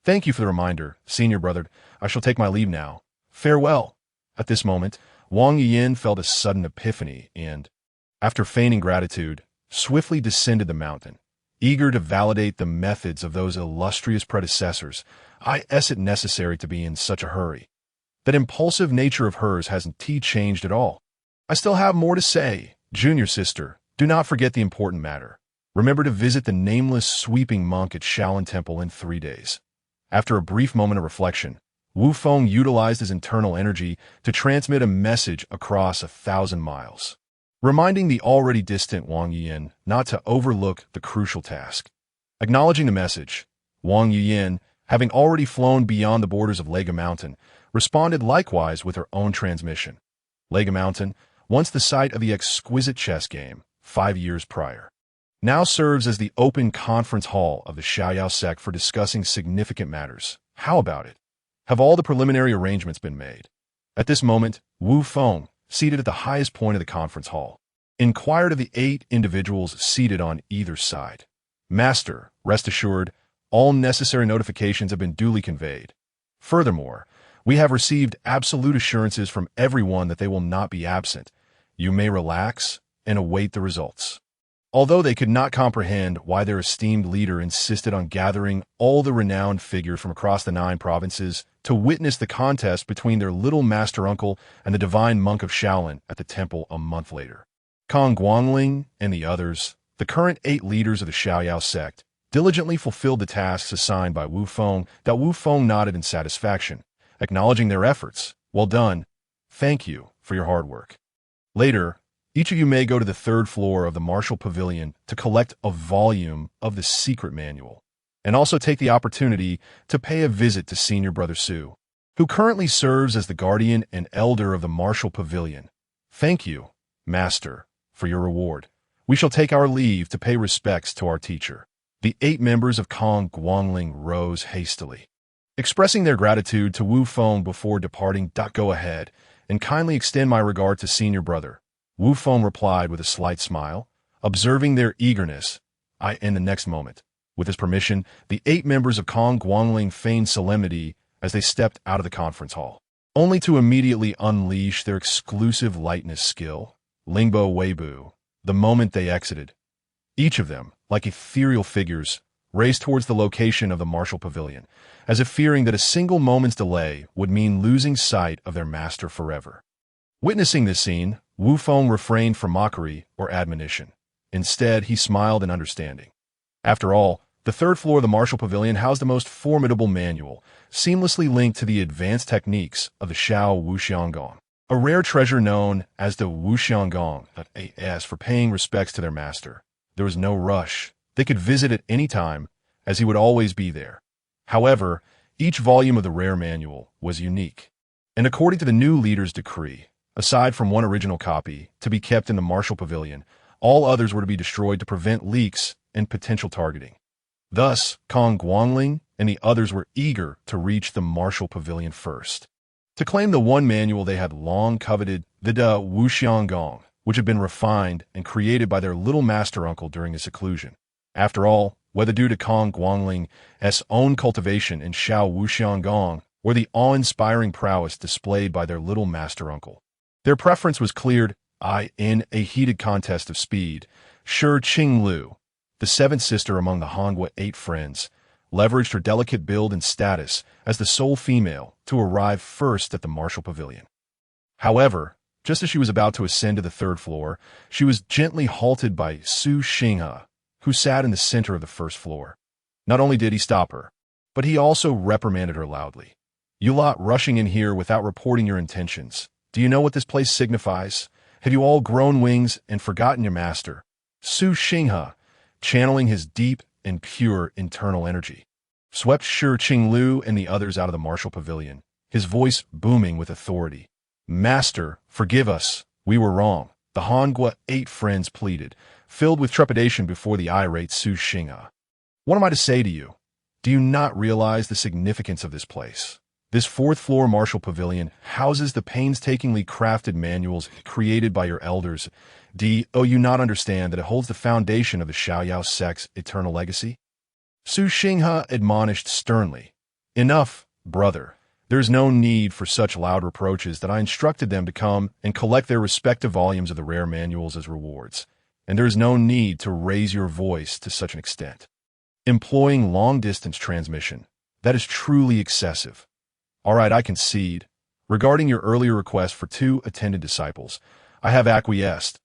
Thank you for the reminder, senior brother. I shall take my leave now. Farewell." At this moment, Wang Yin felt a sudden epiphany and, after feigning gratitude, swiftly descended the mountain, eager to validate the methods of those illustrious predecessors. Is it necessary to be in such a hurry? That impulsive nature of hers hasn't changed at all. I still have more to say. Junior sister, do not forget the important matter. Remember to visit the nameless sweeping monk at Shaolin Temple in 3 days. After a brief moment of reflection, Wu Feng utilized his internal energy to transmit a message across 1,000 miles, reminding the already distant Wang Yin not to overlook the crucial task. Acknowledging the message, Wang Yin, having already flown beyond the borders of Lega Mountain, responded likewise with her own transmission. Lega Mountain, once the site of the exquisite chess game 5 years prior, now serves as the open conference hall of the Xiaoyao sect for discussing significant matters. How about it? Have all the preliminary arrangements been made? At this moment, Wu Feng, seated at the highest point of the conference hall, inquired of the 8 individuals seated on either side. Master, rest assured, all necessary notifications have been duly conveyed. Furthermore, we have received absolute assurances from everyone that they will not be absent. You may relax and await the results. Although they could not comprehend why their esteemed leader insisted on gathering all the renowned figures from across the 9 provinces to witness the contest between their little master uncle and the divine monk of Shaolin at the temple a month later. Kong Guangling and the others, the current 8 leaders of the Xiaoyao sect, diligently fulfilled the tasks assigned by Wu Feng. That Wu Feng nodded in satisfaction, acknowledging their efforts. Well done. Thank you for your hard work. Later, each of you may go to the 3rd floor of the Martial Pavilion to collect a volume of the secret manual, and also take the opportunity to pay a visit to Senior Brother Su, who currently serves as the guardian and elder of the Martial Pavilion. Thank you, Master, for your reward. We shall take our leave to pay respects to our teacher. The 8 members of Kong Guangling rose hastily, expressing their gratitude to Wu Feng before departing. Go ahead and kindly extend my regard to Senior Brother. Wu Feng replied with a slight smile, observing their eagerness. In the next moment, with his permission, the 8 members of Kong Guangling feigned solemnity as they stepped out of the conference hall, only to immediately unleash their exclusive lightness skill, Lingbo Weibu, the moment they exited. Each of them, like ethereal figures, raced towards the location of the Martial Pavilion, as if fearing that a single moment's delay would mean losing sight of their master forever. Witnessing this scene, Wu Feng refrained from mockery or admonition. Instead, he smiled in understanding. After all, the 3rd floor of the Martial Pavilion housed the most formidable manual, seamlessly linked to the advanced techniques of the Xiao Wuxianggong, a rare treasure known as the Wuxianggong, as for paying respects to their master. There was no rush. They could visit at any time, as he would always be there. However, each volume of the rare manual was unique, and according to the new leader's decree, aside from one original copy to be kept in the Martial Pavilion, all others were to be destroyed to prevent leaks and potential targeting. Thus, Kong Guangling and the others were eager to reach the Martial Pavilion first, to claim the one manual they had long coveted, the De Wuxianggong, which had been refined and created by their little master uncle during his seclusion. After all, whether due to Kong Guangling's own cultivation in Xiao Wuxianggong or the awe-inspiring prowess displayed by their little master uncle, their preference was cleared. In a heated contest of speed, Shi Qinglu, the 7th sister among the Hongwa 8 friends, leveraged her delicate build and status as the sole female to arrive first at the Martial Pavilion. However, just as she was about to ascend to the 3rd floor, she was gently halted by Su Xinghe, who sat in the center of the 1st floor. Not only did he stop her, but he also reprimanded her loudly. "You lot rushing in here without reporting your intentions. Do you know what this place signifies? Have you all grown wings and forgotten your master?" Su Xinghe, channeling his deep and pure internal energy, swept Shi Qinglu and the others out of the Martial Pavilion, his voice booming with authority. "Master, forgive us. We were wrong," the Hongwa 8 friends pleaded, filled with trepidation before the irate Su Xinghe. "What am I to say to you? Do you not realize the significance of this place? This 4th floor Martial Pavilion houses the painstakingly crafted manuals created by your elders. Do you not understand that it holds the foundation of the Xiaoyao sect's eternal legacy?" Su Xinghe admonished sternly. "Enough, brother. There is no need for such loud reproaches that I instructed them to come and collect their respective volumes of the rare manuals as rewards, and there is no need to raise your voice to such an extent. Employing long-distance transmission, that is truly excessive. All right, I concede. Regarding your earlier request for 2 attendant disciples, I have acquiesced.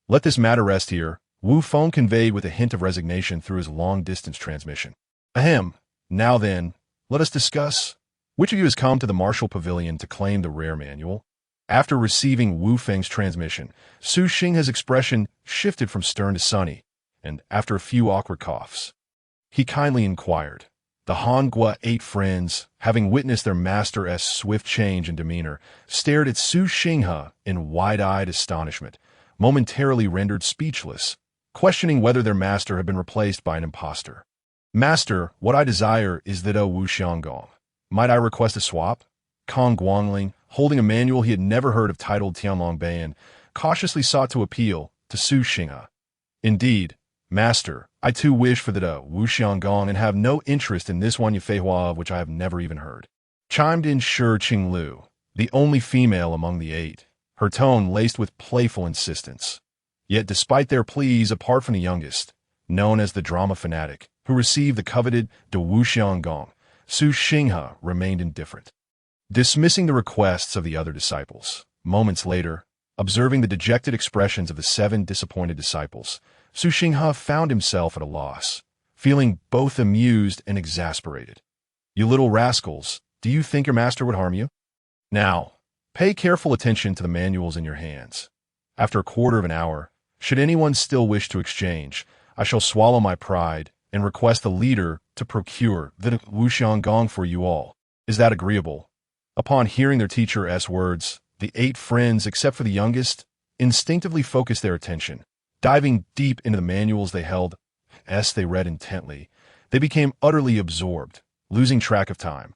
Let this matter rest here," Wu Feng conveyed with a hint of resignation through his long-distance transmission. "Ahem. Now then, let us discuss. Which of you has come to the Martial Pavilion to claim the rare manual?" After receiving Wu Feng's transmission, Su Xinghe's expression shifted from stern to sunny, and after a few awkward coughs, he kindly inquired. The Hongwa 8 friends, having witnessed their master's swift change in demeanor, stared at Su Xinghe in wide-eyed astonishment, momentarily rendered speechless, questioning whether their master had been replaced by an impostor. "Master, what I desire is the De Wuxianggong. Might I request a swap?" Kong Guangling, holding a manual he had never heard of titled Tianlong Bayan, cautiously sought to appeal to Su Xinghe. Indeed, Master, I too wish for the Wu Xianggong and have no interest in this one Yufeihua of which I have never even heard. Chimed in Shi Qinglu, the only female among the eight, her tone laced with playful insistence. Yet despite their pleas, apart from the youngest, known as the drama fanatic, who received the coveted De Wu Xianggong, Su Xinghe remained indifferent. Dismissing the requests of the other disciples, moments later, observing the dejected expressions of the 7 disappointed disciples, Su Xinghe found himself at a loss, feeling both amused and exasperated. You little rascals, do you think your master would harm you? Now, pay careful attention to the manuals in your hands. After a quarter of an hour, should anyone still wish to exchange, I shall swallow my pride and request the leader to procure the Wu Xianggong for you all. Is that agreeable? Upon hearing their teacher's words, the 8 friends, except for the youngest, instinctively focused their attention. Diving deep into the manuals they held, as they read intently, they became utterly absorbed, losing track of time.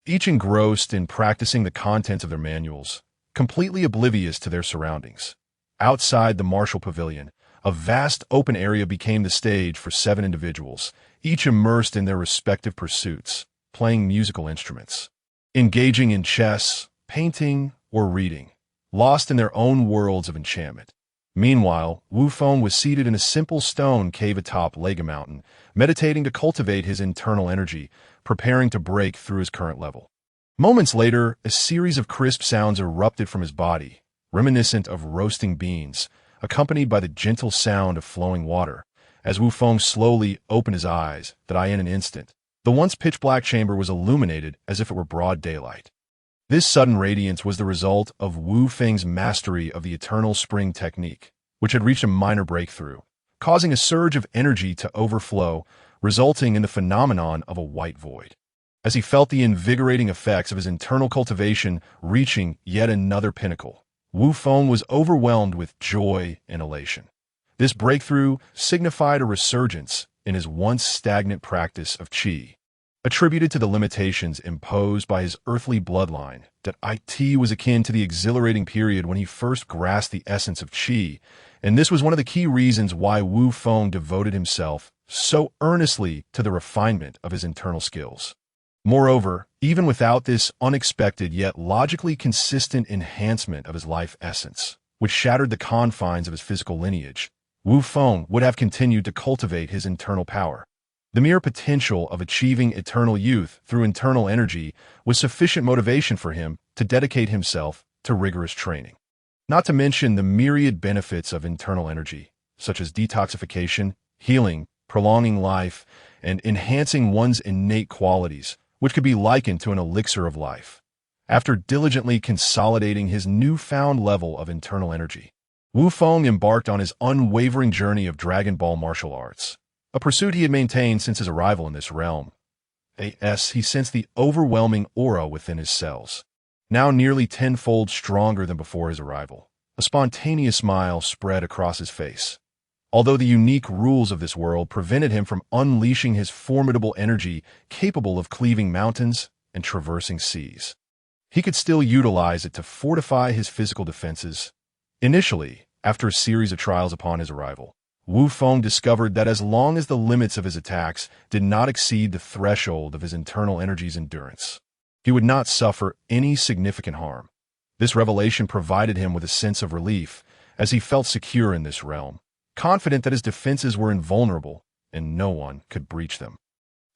Each engrossed in practicing the contents of their manuals, completely oblivious to their surroundings. Outside the martial pavilion, a vast open area became the stage for 7 individuals, each immersed in their respective pursuits, playing musical instruments, engaging in chess, painting, or reading, lost in their own worlds of enchantment. Meanwhile, Wu Feng was seated in a simple stone cave atop Lega Mountain, meditating to cultivate his internal energy, preparing to break through his current level. Moments later, a series of crisp sounds erupted from his body, reminiscent of roasting beans, accompanied by the gentle sound of flowing water. As Wu Feng slowly opened his eyes, in an instant, the once pitch-black chamber was illuminated as if it were broad daylight. This sudden radiance was the result of Wu Feng's mastery of the eternal spring technique, which had reached a minor breakthrough, causing a surge of energy to overflow, resulting in the phenomenon of a white void. As he felt the invigorating effects of his internal cultivation reaching yet another pinnacle, Wu Feng was overwhelmed with joy and elation. This breakthrough signified a resurgence in his once stagnant practice of qi. Attributed to the limitations imposed by his earthly bloodline, that it was akin to the exhilarating period when he first grasped the essence of qi, and this was one of the key reasons why Wu Feng devoted himself so earnestly to the refinement of his internal skills. Moreover, even without this unexpected yet logically consistent enhancement of his life essence, which shattered the confines of his physical lineage, Wu Feng would have continued to cultivate his internal power. The mere potential of achieving eternal youth through internal energy was sufficient motivation for him to dedicate himself to rigorous training. Not to mention the myriad benefits of internal energy, such as detoxification, healing, prolonging life, and enhancing one's innate qualities, which could be likened to an elixir of life. After diligently consolidating his newfound level of internal energy, Wu Feng embarked on his unwavering journey of Dragon Ball martial arts, a pursuit he had maintained since his arrival in this realm. He sensed the overwhelming aura within his cells, now nearly tenfold stronger than before his arrival. A spontaneous smile spread across his face. Although the unique rules of this world prevented him from unleashing his formidable energy capable of cleaving mountains and traversing seas, he could still utilize it to fortify his physical defenses. Initially, after a series of trials upon his arrival, Wu Feng discovered that as long as the limits of his attacks did not exceed the threshold of his internal energy's endurance, he would not suffer any significant harm. This revelation provided him with a sense of relief, as he felt secure in this realm, confident that his defenses were invulnerable and no one could breach them.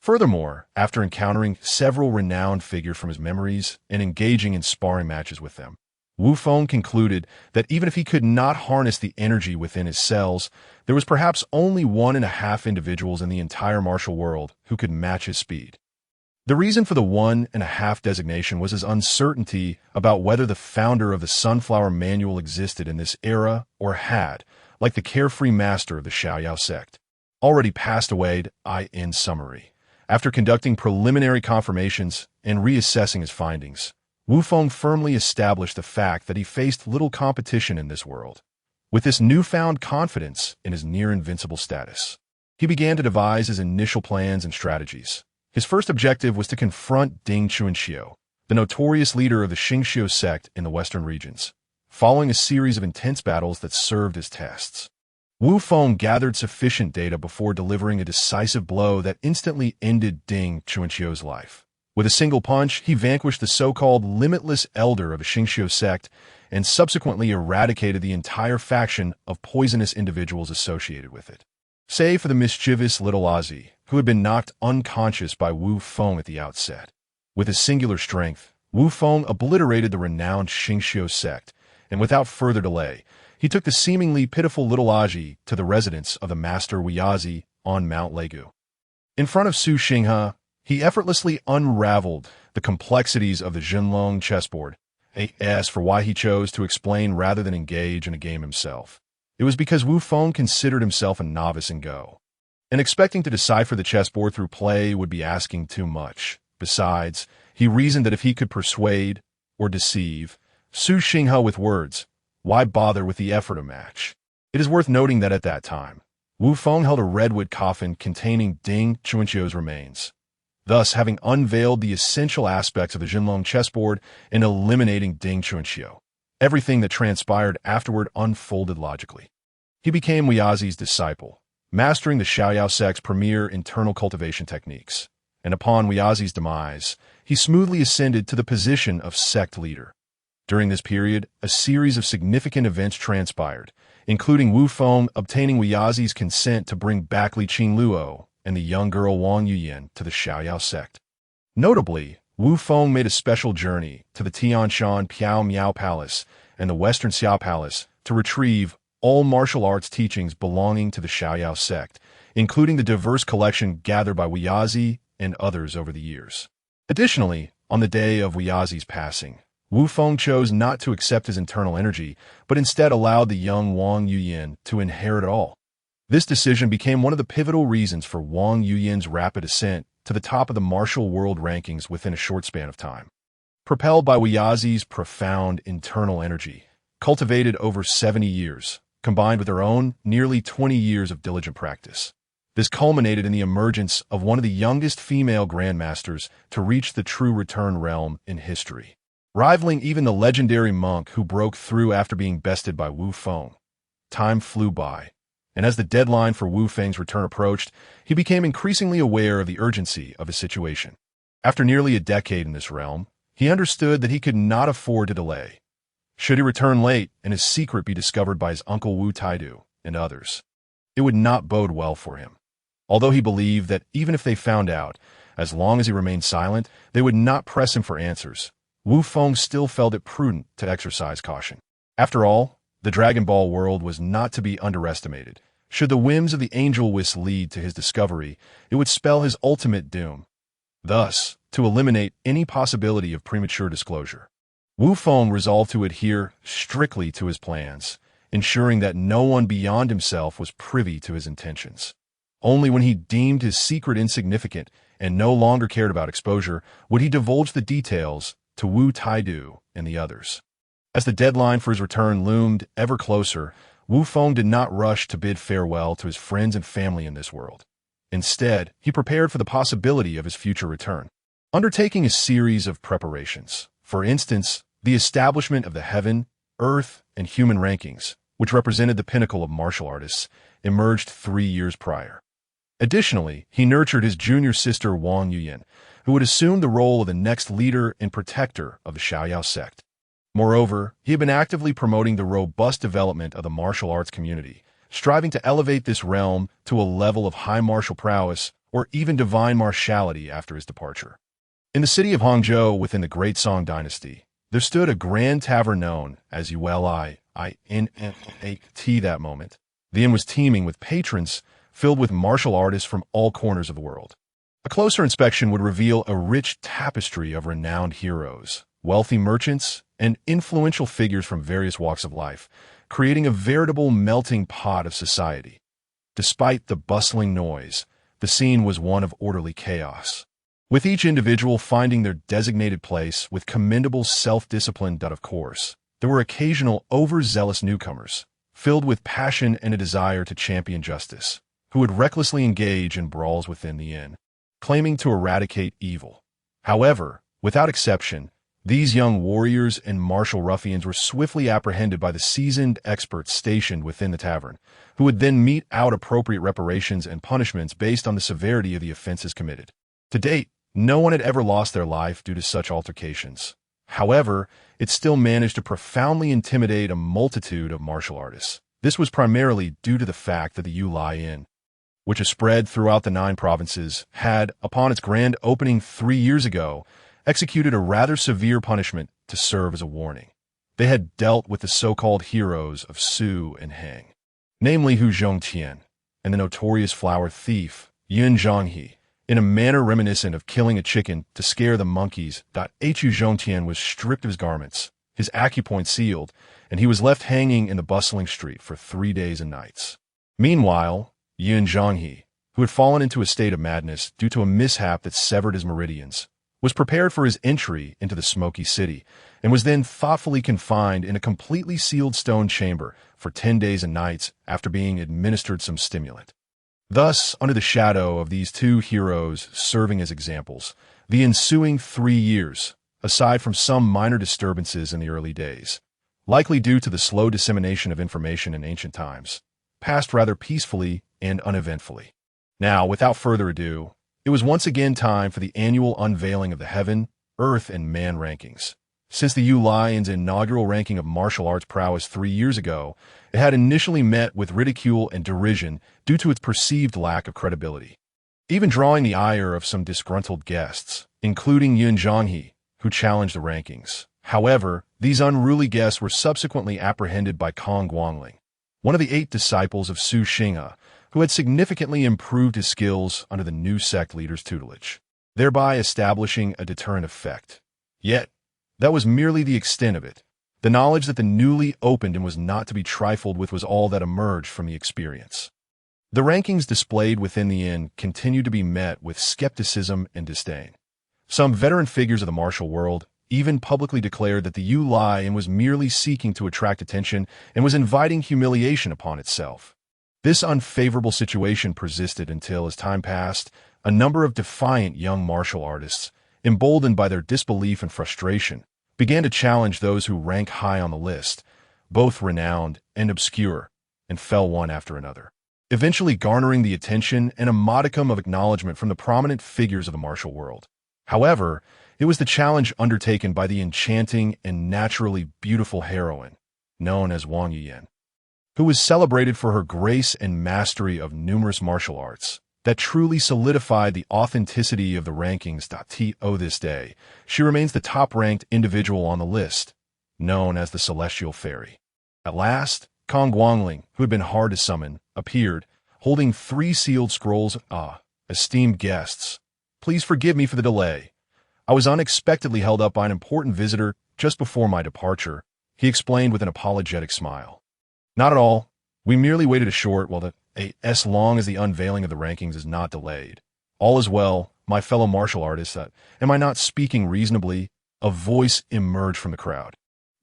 Furthermore, after encountering several renowned figures from his memories and engaging in sparring matches with them, Wu Feng concluded that even if he could not harness the energy within his cells, there was perhaps only 1.5 individuals in the entire martial world who could match his speed. The reason for the 1.5 designation was his uncertainty about whether the founder of the Sunflower Manual existed in this era or had, like the carefree master of the Xiaoyao sect, already passed away. In summary, after conducting preliminary confirmations and reassessing his findings, Wu Feng firmly established the fact that he faced little competition in this world. With this newfound confidence in his near-invincible status, he began to devise his initial plans and strategies. His first objective was to confront Ding Chuanxiu, the notorious leader of the Xingqiu sect in the western regions, following a series of intense battles that served as tests. Wu Feng gathered sufficient data before delivering a decisive blow that instantly ended Ding Chuanqiu's life. With a single punch, he vanquished the so-called limitless elder of the Xingqiu sect and subsequently eradicated the entire faction of poisonous individuals associated with it. Save for the mischievous little Ozzy, who had been knocked unconscious by Wu Feng at the outset. With his singular strength, Wu Feng obliterated the renowned Xingqiu sect, and without further delay, he took the seemingly pitiful little Aji to the residence of the master Wuyazi on Mount Legu. In front of Su Xinghe, he effortlessly unraveled the complexities of the Zhenlong chessboard, as for why he chose to explain rather than engage in a game himself. It was because Wu Feng considered himself a novice in Go, and expecting to decipher the chessboard through play would be asking too much. Besides, he reasoned that if he could persuade or deceive Su Xinghe with words, why bother with the effort of match? It is worth noting that at that time, Wu Feng held a redwood coffin containing Ding Chuanqiu's remains, thus having unveiled the essential aspects of the Zhenlong chessboard and eliminating Ding Chuanqiu. Everything that transpired afterward unfolded logically. He became Wuyazi's disciple, mastering the Xiaoyao sect's premier internal cultivation techniques, and upon Wuyazi's demise, he smoothly ascended to the position of sect leader. During this period, a series of significant events transpired, including Wu Feng obtaining Wuyazi's consent to bring back Li Qingluo and the young girl Wang Yuyan to the Xiaoyao sect. Notably, Wu Feng made a special journey to the Tianshan Piao Miao Palace and the Western Xiao Palace to retrieve all martial arts teachings belonging to the Xiaoyao sect, including the diverse collection gathered by Wuyazi and others over the years. Additionally, on the day of Wuyazi's passing, Wu Feng chose not to accept his internal energy, but instead allowed the young Wang Yuyan to inherit it all. This decision became one of the pivotal reasons for Wang Yuyan's rapid ascent to the top of the martial world rankings within a short span of time. Propelled by Wuyazi's profound internal energy, cultivated over 70 years, combined with her own nearly 20 years of diligent practice, this culminated in the emergence of one of the youngest female grandmasters to reach the true return realm in history, rivaling even the legendary monk who broke through after being bested by Wu Feng. Time flew by, and as the deadline for Wu Feng's return approached, he became increasingly aware of the urgency of his situation. After nearly a decade in this realm, he understood that he could not afford to delay. Should he return late and his secret be discovered by his uncle Wu Taidu and others, it would not bode well for him. Although he believed that even if they found out, as long as he remained silent, they would not press him for answers, Wu Feng still felt it prudent to exercise caution. After all, the Dragon Ball world was not to be underestimated. Should the whims of the Angel Wisp lead to his discovery, it would spell his ultimate doom. Thus, to eliminate any possibility of premature disclosure, Wu Feng resolved to adhere strictly to his plans, ensuring that no one beyond himself was privy to his intentions. Only when he deemed his secret insignificant and no longer cared about exposure would he divulge the details to Wu Taidu and the others. As the deadline for his return loomed ever closer, Wu Feng did not rush to bid farewell to his friends and family in this world. Instead, he prepared for the possibility of his future return, undertaking a series of preparations. For instance, the establishment of the heaven, earth, and human rankings, which represented the pinnacle of martial artists, emerged 3 years prior. Additionally, he nurtured his junior sister Wang Yuyan, who would assume the role of the next leader and protector of the Xiaoyao sect. Moreover, he had been actively promoting the robust development of the martial arts community, striving to elevate this realm to a level of high martial prowess or even divine martiality after his departure. In the city of Hangzhou within the Great Song dynasty, there stood a grand tavern known as Yueli Inat that moment. The inn was teeming with patrons filled with martial artists from all corners of the world. A closer inspection would reveal a rich tapestry of renowned heroes, wealthy merchants, and influential figures from various walks of life, creating a veritable melting pot of society. Despite the bustling noise, the scene was one of orderly chaos, with each individual finding their designated place with commendable self-discipline. Of course, there were occasional overzealous newcomers, filled with passion and a desire to champion justice, who would recklessly engage in brawls within the inn, claiming to eradicate evil. However, without exception, These young warriors and martial ruffians were swiftly apprehended by the seasoned experts stationed within the tavern, who would then mete out appropriate reparations and punishments based on the severity of the offenses committed. To date, no one had ever lost their life due to such altercations. However, it still managed to profoundly intimidate a multitude of martial artists. This was primarily due to the fact that the Yulai Inn, which is spread throughout the 9 provinces, had, upon its grand opening 3 years ago, executed a rather severe punishment to serve as a warning. They had dealt with the so-called heroes of Su and Heng, namely Hu Zhongtian and the notorious flower thief Yun Zhonghe, in a manner reminiscent of killing a chicken to scare the monkeys. Hu Zhongtian was stripped of his garments, his acupoint sealed, and he was left hanging in the bustling street for 3 days and nights. Meanwhile, Yun Zhonghe, who had fallen into a state of madness due to a mishap that severed his meridians, was prepared for his entry into the smoky city, and was then thoughtfully confined in a completely sealed stone chamber for 10 days and nights after being administered some stimulant. Thus, under the shadow of these 2 heroes serving as examples, the ensuing 3 years, aside from some minor disturbances in the early days, likely due to the slow dissemination of information in ancient times, passed rather peacefully and uneventfully. Now, without further ado, it was once again time for the annual unveiling of the Heaven, Earth, and Man rankings. Since the Yulai's inaugural ranking of martial arts prowess 3 years ago, it had initially met with ridicule and derision due to its perceived lack of credibility, even drawing the ire of some disgruntled guests, including Yun Zhonghe, who challenged the rankings. However, these unruly guests were subsequently apprehended by Kong Guangling, one of the 8 disciples of Su Xinghe, who had significantly improved his skills under the new sect leader's tutelage, thereby establishing a deterrent effect. Yet, that was merely the extent of it. The knowledge that the newly opened and was not to be trifled with was all that emerged from the experience. The rankings displayed within the inn continued to be met with skepticism and disdain. Some veteran figures of the martial world even publicly declared that the Yulai Inn was merely seeking to attract attention and was inviting humiliation upon itself. This unfavorable situation persisted until, as time passed, a number of defiant young martial artists, emboldened by their disbelief and frustration, began to challenge those who rank high on the list, both renowned and obscure, and fell one after another, eventually garnering the attention and a modicum of acknowledgement from the prominent figures of the martial world. However, it was the challenge undertaken by the enchanting and naturally beautiful heroine, known as Wang Yuyan, who was celebrated for her grace and mastery of numerous martial arts, that truly solidified the authenticity of the rankings. To this day, she remains the top-ranked individual on the list, known as the Celestial Fairy. At last, Kong Guangling, who had been hard to summon, appeared, holding 3 sealed scrolls. Esteemed guests, please forgive me for the delay. I was unexpectedly held up by an important visitor just before my departure, he explained with an apologetic smile. Not at all. We merely waited as long as the unveiling of the rankings is not delayed. All is well, my fellow martial artists. Am I not speaking reasonably? A voice emerged from the crowd.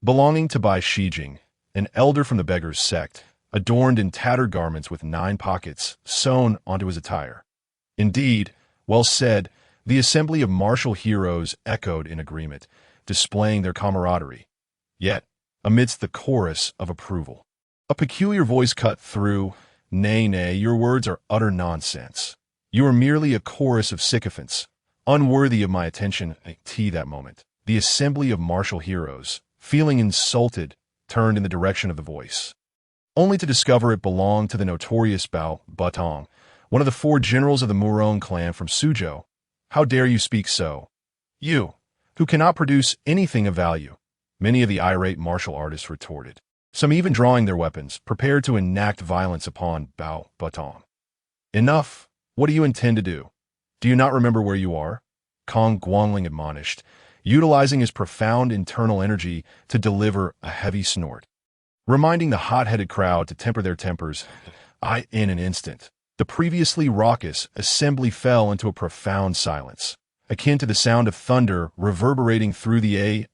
Belonging to Bai Shijing, an elder from the beggar's sect, adorned in tattered garments with 9 pockets sewn onto his attire. Indeed, well said, the assembly of martial heroes echoed in agreement, displaying their camaraderie. Yet, amidst the chorus of approval, a peculiar voice cut through. Nay, nay, your words are utter nonsense. You are merely a chorus of sycophants, unworthy of my attention. That moment, the assembly of martial heroes, feeling insulted, turned in the direction of the voice, only to discover it belonged to the notorious Bao Butong, one of the 4 generals of the Murong clan from Suzhou. How dare you speak so? You, who cannot produce anything of value, many of the irate martial artists retorted, some even drawing their weapons, prepared to enact violence upon Bao Butong. Enough! What do you intend to do? Do you not remember where you are? Kong Guangling admonished, utilizing his profound internal energy to deliver a heavy snort, reminding the hot-headed crowd to temper their tempers. In an instant, the previously raucous assembly fell into a profound silence, akin to the sound of thunder reverberating through the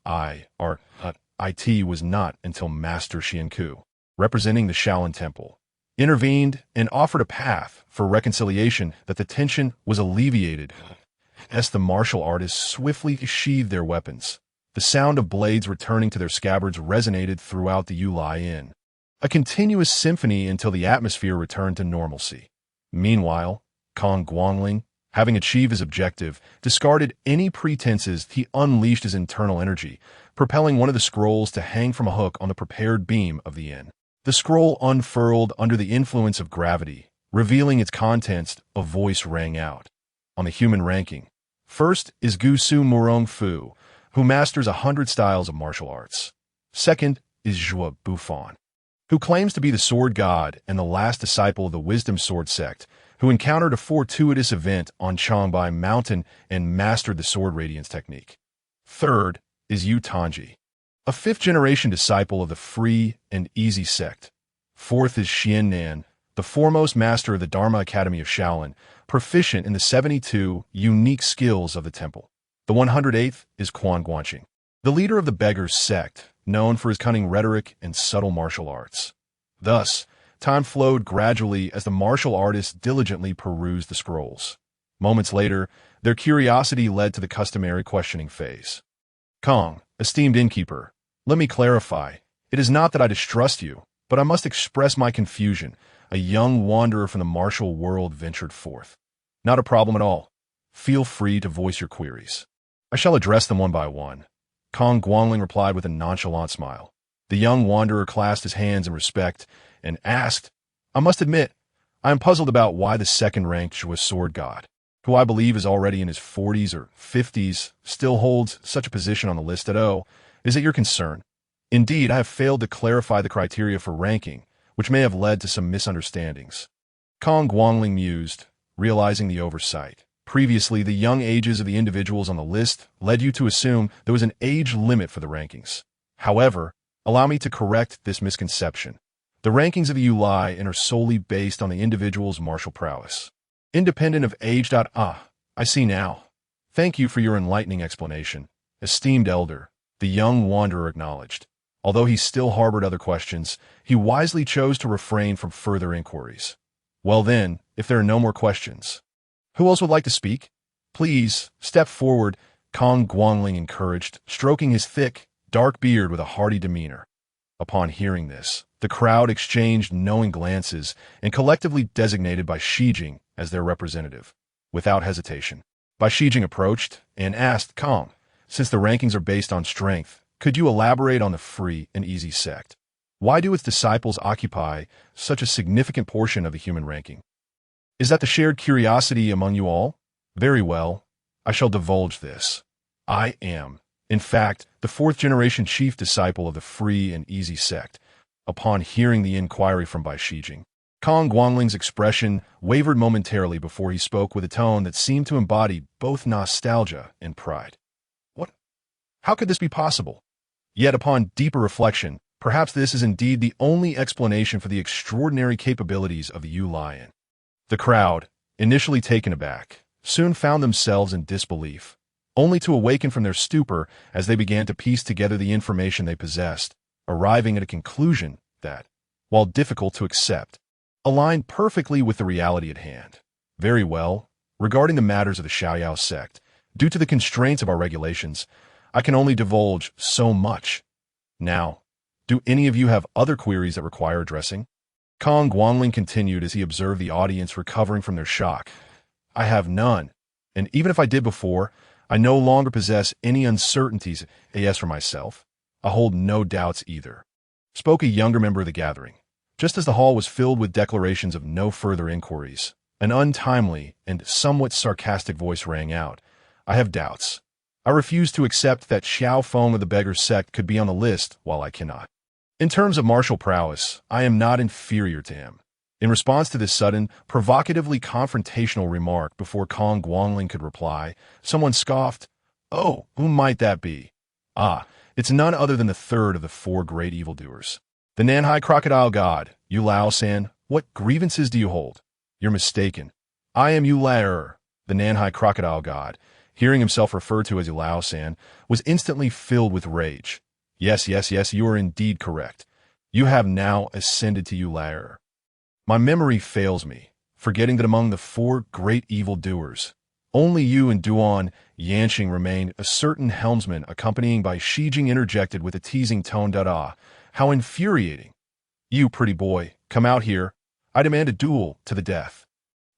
It was not until Master Xianku, representing the Shaolin Temple, intervened and offered a path for reconciliation that the tension was alleviated as the martial artists swiftly sheathed their weapons, The sound of blades returning to their scabbards resonated throughout the Yulai Inn, a continuous symphony until the atmosphere returned to normalcy. Meanwhile, Kong Guangling, having achieved his objective, discarded any pretenses. He unleashed his internal energy, propelling one of the scrolls to hang from a hook on the prepared beam of the inn. The scroll unfurled under the influence of gravity, revealing its contents. A voice rang out. On the human ranking, first is Gu Su Murong Fu, who masters 100 styles of martial arts. Second is Zhua Bufan, who claims to be the sword god and the last disciple of the Wisdom Sword sect, who encountered a fortuitous event on Changbai Mountain and mastered the sword radiance technique. Third is Yu Tanji, a fifth-generation disciple of the Free and Easy sect. Fourth is Xian Nan, the foremost master of the Dharma Academy of Shaolin, proficient in the 72 unique skills of the temple. The 108th is Quan Guanqing, the leader of the Beggars sect, known for his cunning rhetoric and subtle martial arts. Thus, time flowed gradually as the martial artists diligently perused the scrolls. Moments later, their curiosity led to the customary questioning phase. Kong, esteemed innkeeper, let me clarify. It is not that I distrust you, but I must express my confusion. A young wanderer from the martial world ventured forth. Not a problem at all. Feel free to voice your queries. I shall address them one by one. Kong Guangling replied with a nonchalant smile. The young wanderer clasped his hands in respect and asked, I must admit, I am puzzled about why the second-ranked Zhua sword god, who I believe is already in his 40s or 50s, still holds such a position on the list at O. Is it your concern? Indeed, I have failed to clarify the criteria for ranking, which may have led to some misunderstandings. Kong Guangling mused, realizing the oversight. Previously, the young ages of the individuals on the list led you to assume there was an age limit for the rankings. However, allow me to correct this misconception. The rankings of the Yulai are solely based on the individual's martial prowess, independent of age. I see now. Thank you for your enlightening explanation, esteemed elder, the young wanderer acknowledged. Although he still harbored other questions, he wisely chose to refrain from further inquiries. Well then, if there are no more questions, who else would like to speak? Please, step forward, Kong Guangling encouraged, stroking his thick, dark beard with a hearty demeanor. Upon hearing this, the crowd exchanged knowing glances and collectively designated Bai Shijing as their representative. Without hesitation, Bai Shijing approached and asked Kong, since the rankings are based on strength, could you elaborate on the Free and Easy sect? Why do its disciples occupy such a significant portion of the human ranking? Is that the shared curiosity among you all? Very well, I shall divulge this. I am, in fact, the fourth-generation chief disciple of the Free and Easy sect. Upon hearing the inquiry from Bai Shijing, Kong Guangling's expression wavered momentarily before he spoke with a tone that seemed to embody both nostalgia and pride. What? How could this be possible? Yet upon deeper reflection, perhaps this is indeed the only explanation for the extraordinary capabilities of the Yulai. The crowd, initially taken aback, soon found themselves in disbelief, only to awaken from their stupor as they began to piece together the information they possessed, arriving at a conclusion that, while difficult to accept, aligned perfectly with the reality at hand. Very well, regarding the matters of the Xiaoyao sect, due to the constraints of our regulations, I can only divulge so much. Now, do any of you have other queries that require addressing? Kong Guangling continued as he observed the audience recovering from their shock. I have none, and even if I did before, I no longer possess any uncertainties. As for myself, I hold no doubts either, spoke a younger member of the gathering. Just as the hall was filled with declarations of no further inquiries, an untimely and somewhat sarcastic voice rang out. I have doubts. I refuse to accept that Xiao Feng of the Beggars sect could be on the list while I cannot. In terms of martial prowess, I am not inferior to him. In response to this sudden, provocatively confrontational remark before Kong Guangling could reply, someone scoffed, Oh, who might that be? It's none other than the third of the four great evildoers. The Nanhai Crocodile God, Yu Lao-san, what grievances do you hold? You're mistaken. I am Yu Lao, the Nanhai Crocodile God. Hearing himself referred to as Yu Lao-san, was instantly filled with rage. Yes, you are indeed correct. You have now ascended to Yu Lao. My memory fails me, forgetting that among the four great evildoers, Only you and Duan Yanqing remain, a certain helmsman accompanying by Shijing interjected with a teasing tone. Da-da. How infuriating. You, pretty boy, come out here. I demand a duel to the death.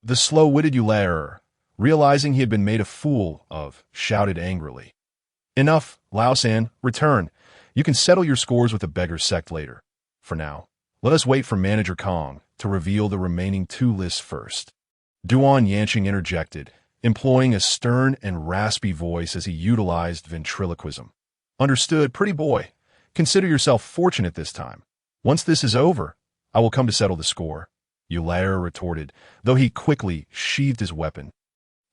The slow-witted Eularer, realizing he had been made a fool of, shouted angrily. Enough, Lao-san, return. You can settle your scores with the beggar's sect later. For now, let us wait for Manager Kong to reveal the remaining 2 lists first. Duan Yanqing interjected, employing a stern and raspy voice as he utilized ventriloquism. Understood, pretty boy. Consider yourself fortunate this time. Once this is over, I will come to settle the score, Eularer retorted, though he quickly sheathed his weapon.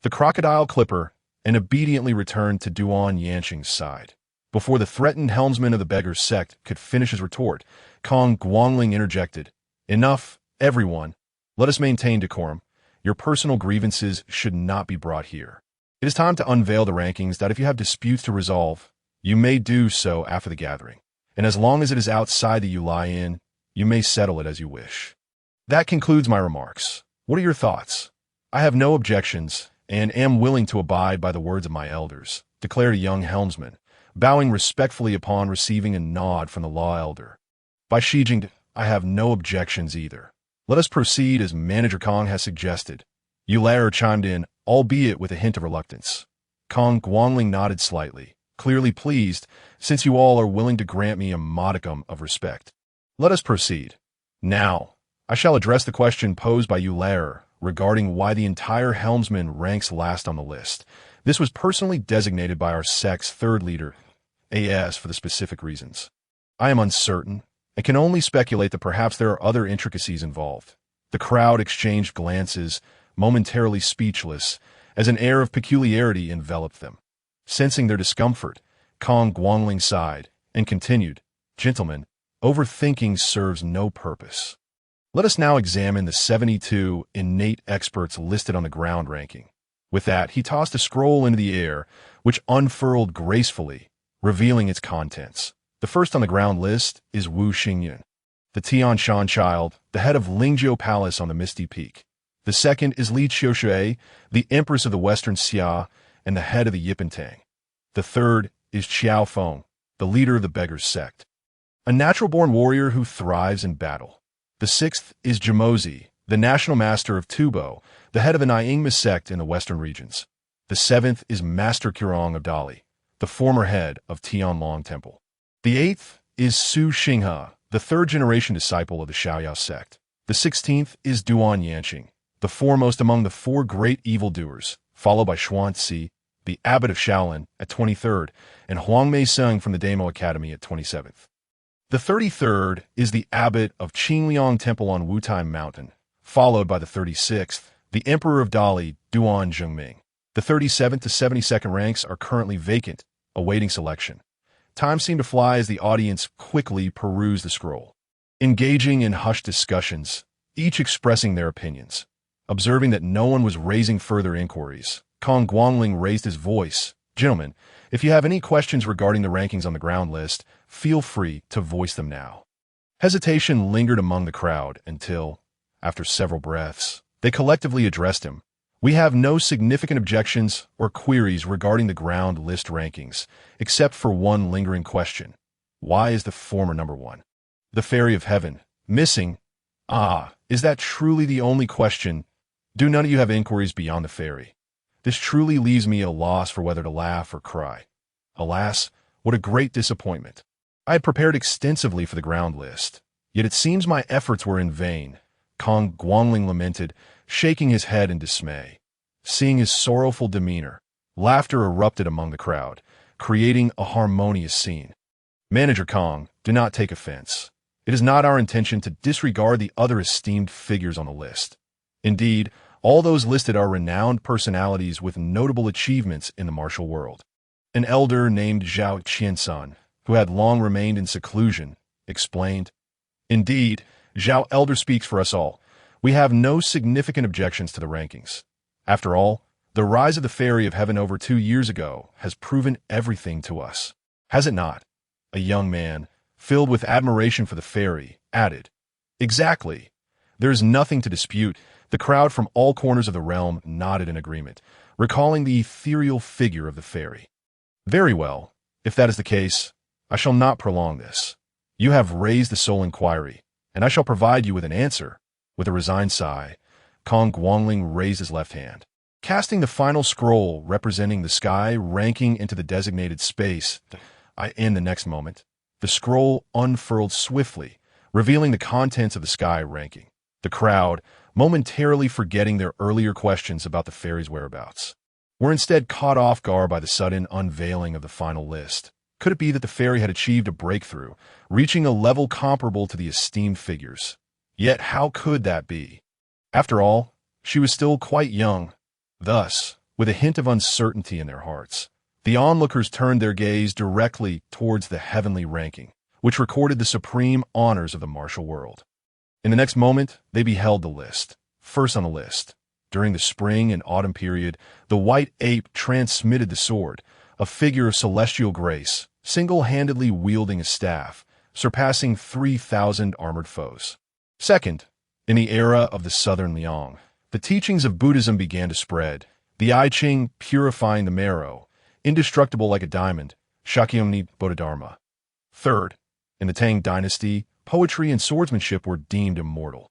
The crocodile clipper and obediently returned to Duan Yanqing's side. Before the threatened helmsman of the beggar's sect could finish his retort, Kong Guangling interjected, Enough, everyone. Let us maintain decorum. Your personal grievances should not be brought here. It is time to unveil the rankings that if you have disputes to resolve, you may do so after the gathering. And as long as it is outside the Yulai Inn, you may settle it as you wish. That concludes my remarks. What are your thoughts? I have no objections, and am willing to abide by the words of my elders, declared a young helmsman, bowing respectfully upon receiving a nod from the law elder. By Shijing, I have no objections either. Let us proceed as Manager Kong has suggested. Eularer chimed in, albeit with a hint of reluctance. Kong Guangling nodded slightly, clearly pleased, since you all are willing to grant me a modicum of respect. Let us proceed. Now, I shall address the question posed by Eularer regarding why the entire helmsman ranks last on the list. This was personally designated by our sect's third leader, AS, for the specific reasons. I am uncertain, and can only speculate that perhaps there are other intricacies involved. The crowd exchanged glances, momentarily speechless, as an air of peculiarity enveloped them. Sensing their discomfort, Kong Guangling sighed and continued, Gentlemen, overthinking serves no purpose. Let us now examine the 72 innate experts listed on the ground ranking. With that, he tossed a scroll into the air, which unfurled gracefully, revealing its contents. The first on the ground list is Wu Xingyun, the Tian Shan child, the head of Lingjiu Palace on the Misty Peak. The second is Li Qiushui, the Empress of the Western Xia and the head of the Yipentang. The third is Qiao Feng, the leader of the Beggar's Sect, a natural-born warrior who thrives in battle. The sixth is Jimozi, the National Master of Tubo, the head of the Nyingma sect in the western regions. The seventh is Master Qurong of Dali, the former head of Tianlong Temple. The eighth is Su Xinghe, the third-generation disciple of the Xiaoyao sect. The 16th is Duan Yanqing, the foremost among the 4 great evildoers, followed by Xuanzi, the abbot of Shaolin, at 23rd, and Huang Meiseng from the Damo Academy at 27th. The 33rd is the abbot of Qingliang Temple on Wutai Mountain, followed by the 36th, the Emperor of Dali, Duan Zhengming. The 37th to 72nd ranks are currently vacant, awaiting selection. Time seemed to fly as the audience quickly perused the scroll, engaging in hushed discussions, each expressing their opinions. Observing that no one was raising further inquiries, Kong Guangling raised his voice. Gentlemen, if you have any questions regarding the rankings on the ground list, feel free to voice them now. Hesitation lingered among the crowd until, after several breaths, they collectively addressed him. We have no significant objections or queries regarding the ground list rankings, except for one lingering question. Why is the former number 1? The Fairy of Heaven, missing? Is that truly the only question? Do none of you have inquiries beyond the fairy? This truly leaves me at a loss for whether to laugh or cry. Alas, what a great disappointment. I had prepared extensively for the ground list, yet it seems my efforts were in vain. Kong Guangling lamented, shaking his head in dismay. Seeing his sorrowful demeanor, laughter erupted among the crowd, creating a harmonious scene. Manager Kong, do not take offense. It is not our intention to disregard the other esteemed figures on the list. Indeed, all those listed are renowned personalities with notable achievements in the martial world. An elder named Zhao Qiansan, who had long remained in seclusion, explained, Indeed, Zhao Elder speaks for us all. We have no significant objections to the rankings. After all, the rise of the Fairy of Heaven over 2 years ago has proven everything to us. Has it not? A young man, filled with admiration for the fairy, added, Exactly. There is nothing to dispute. The crowd from all corners of the realm nodded in agreement, recalling the ethereal figure of the fairy. Very well, if that is the case, I shall not prolong this. You have raised the soul inquiry, and I shall provide you with an answer. With a resigned sigh, Kong Guangling raised his left hand. Casting the final scroll representing the sky ranking into the designated space, in the next moment, the scroll unfurled swiftly, revealing the contents of the sky ranking. The crowd, momentarily forgetting their earlier questions about the fairy's whereabouts, were instead caught off guard by the sudden unveiling of the final list. Could it be that the fairy had achieved a breakthrough, reaching a level comparable to the esteemed figures? Yet how could that be? After all, she was still quite young. Thus, with a hint of uncertainty in their hearts, the onlookers turned their gaze directly towards the heavenly ranking, which recorded the supreme honors of the martial world. In the next moment, they beheld the list. First on the list, during the spring and autumn period, the white ape transmitted the sword, a figure of celestial grace, single-handedly wielding a staff, surpassing 3,000 armored foes. Second, in the era of the Southern Liang, the teachings of Buddhism began to spread, the I Ching purifying the marrow, indestructible like a diamond, Shakyamuni Bodhidharma. Third, in the Tang dynasty, poetry and swordsmanship were deemed immortal.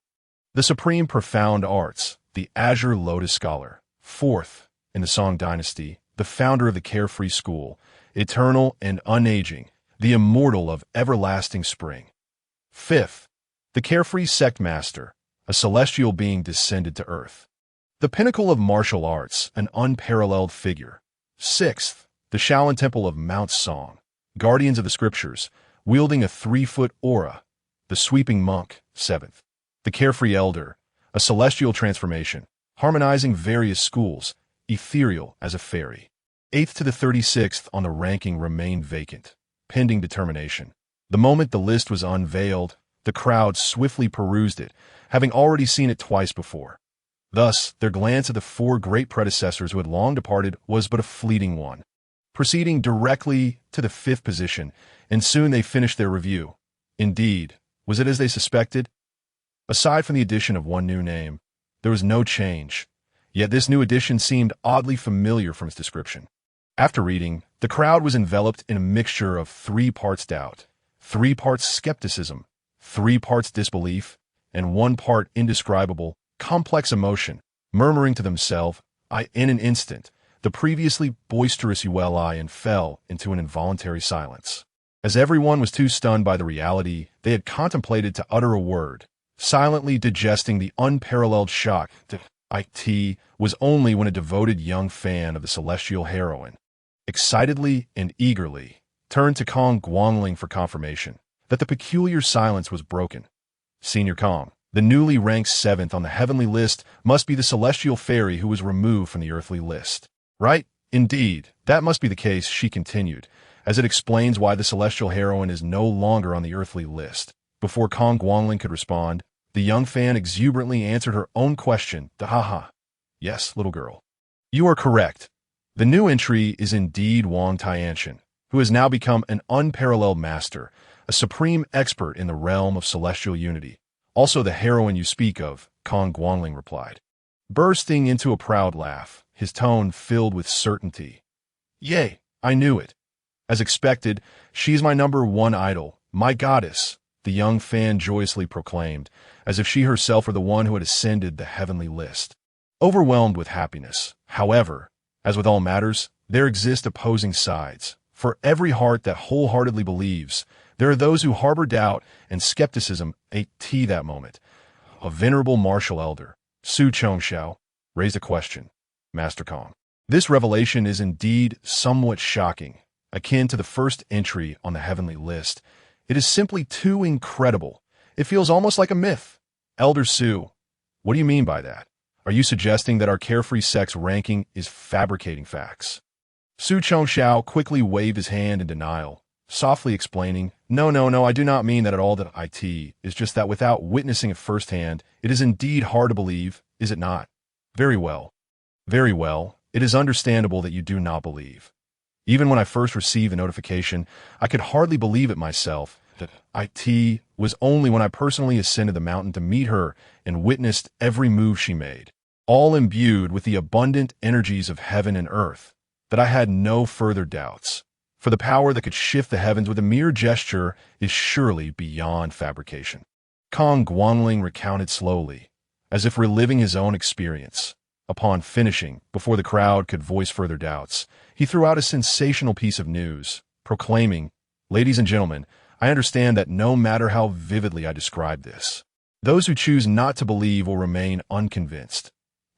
The supreme profound arts, the Azure Lotus Scholar. Fourth, in the Song dynasty, the founder of the carefree school, eternal and unaging, the immortal of everlasting spring. Fifth, the carefree sect master, a celestial being descended to earth. The pinnacle of martial arts, an unparalleled figure. Sixth, the Shaolin Temple of Mount Song, guardians of the scriptures, wielding a 3-foot aura. The sweeping monk. Seventh, the carefree elder, a celestial transformation, harmonizing various schools, ethereal as a fairy. Eighth to the 36th on the ranking remained vacant, pending determination. The moment the list was unveiled, the crowd swiftly perused it, having already seen it twice before. Thus, their glance at the 4 great predecessors who had long departed was but a fleeting one. Proceeding directly to the 5th position, and soon they finished their review. Indeed, was it as they suspected? Aside from the addition of one new name, there was no change, yet this new addition seemed oddly familiar from its description. After reading, the crowd was enveloped in a mixture of 3 parts doubt, 3 parts skepticism, 3 parts disbelief, and 1 part indescribable, complex emotion, murmuring to themselves, in an instant, the previously boisterous Yueli fell into an involuntary silence. As everyone was too stunned by the reality, they had contemplated to utter a word, silently digesting the unparalleled shock that it was only when a devoted young fan of the celestial heroine, excitedly and eagerly, turned to Kong Guangling for confirmation that the peculiar silence was broken. Senior Kong, the newly ranked 7th on the heavenly list, must be the celestial fairy who was removed from the earthly list. Right? Indeed, that must be the case, she continued, as it explains why the celestial heroine is no longer on the earthly list. Before Kong Guangling could respond, the young fan exuberantly answered her own question, "Ha. Yes, little girl. You are correct. The new entry is indeed Wang Tianshan, who has now become an unparalleled master, a supreme expert in the realm of celestial unity. Also the heroine you speak of," Kong Guangling replied, bursting into a proud laugh, his tone filled with certainty. "Yea, I knew it. As expected, she is my number 1 idol, my goddess," the young fan joyously proclaimed, as if she herself were the one who had ascended the heavenly list. Overwhelmed with happiness, however, as with all matters, there exist opposing sides. For every heart that wholeheartedly believes, there are those who harbor doubt and skepticism. That moment, a venerable martial elder, Su Chongxiao, raised a question. Master Kong, this revelation is indeed somewhat shocking, akin to the first entry on the heavenly list. It is simply too incredible. It feels almost like a myth. Elder Su, what do you mean by that? Are you suggesting that our carefree sect's ranking is fabricating facts? Su Chongxiao quickly waved his hand in denial, softly explaining, No, I do not mean that at all. That it is just that without witnessing it firsthand, it is indeed hard to believe, is it not? Very well. Very well, it is understandable that you do not believe. Even when I first received the notification, I could hardly believe it myself. That it was only when I personally ascended the mountain to meet her and witnessed every move she made. all imbued with the abundant energies of heaven and earth, that I had no further doubts. For the power that could shift the heavens with a mere gesture is surely beyond fabrication. Kong Guangling recounted slowly, as if reliving his own experience. Upon finishing, before the crowd could voice further doubts, he threw out a sensational piece of news, proclaiming, "Ladies and gentlemen, I understand that no matter how vividly I describe this, those who choose not to believe will remain unconvinced.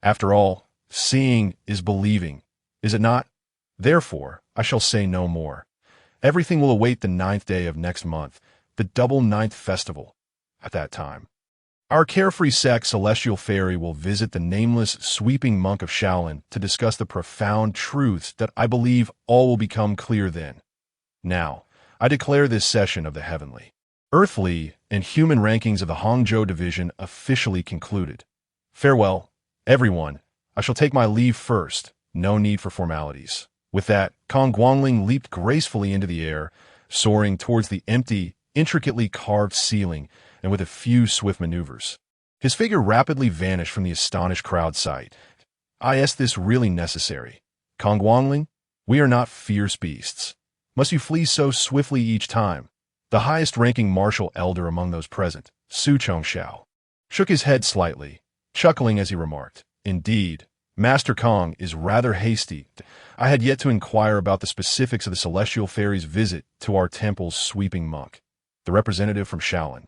After all, seeing is believing, is it not? Therefore, I shall say no more. Everything will await the 9th day of next month, the double 9th festival. At that time, our carefree sect Celestial Fairy will visit the nameless sweeping monk of Shaolin to discuss the profound truths that I believe all will become clear then. Now, I declare this session of the heavenly, earthly, and human rankings of the Hangzhou Division officially concluded. Farewell, everyone. I shall take my leave first. No need for formalities." With that, Kong Guangling leaped gracefully into the air, soaring towards the empty, intricately carved ceiling, and with a few swift maneuvers, his figure rapidly vanished from the astonished crowd's sight. Is this really necessary? Kong Guangling, we are not fierce beasts. Must you flee so swiftly each time? The highest-ranking martial elder among those present, Su Chongxiao, shook his head slightly, chuckling as he remarked, "Indeed, Master Kong is rather hasty. I had yet to inquire about the specifics of the Celestial Fairy's visit to our temple's sweeping monk." The representative from Shaolin,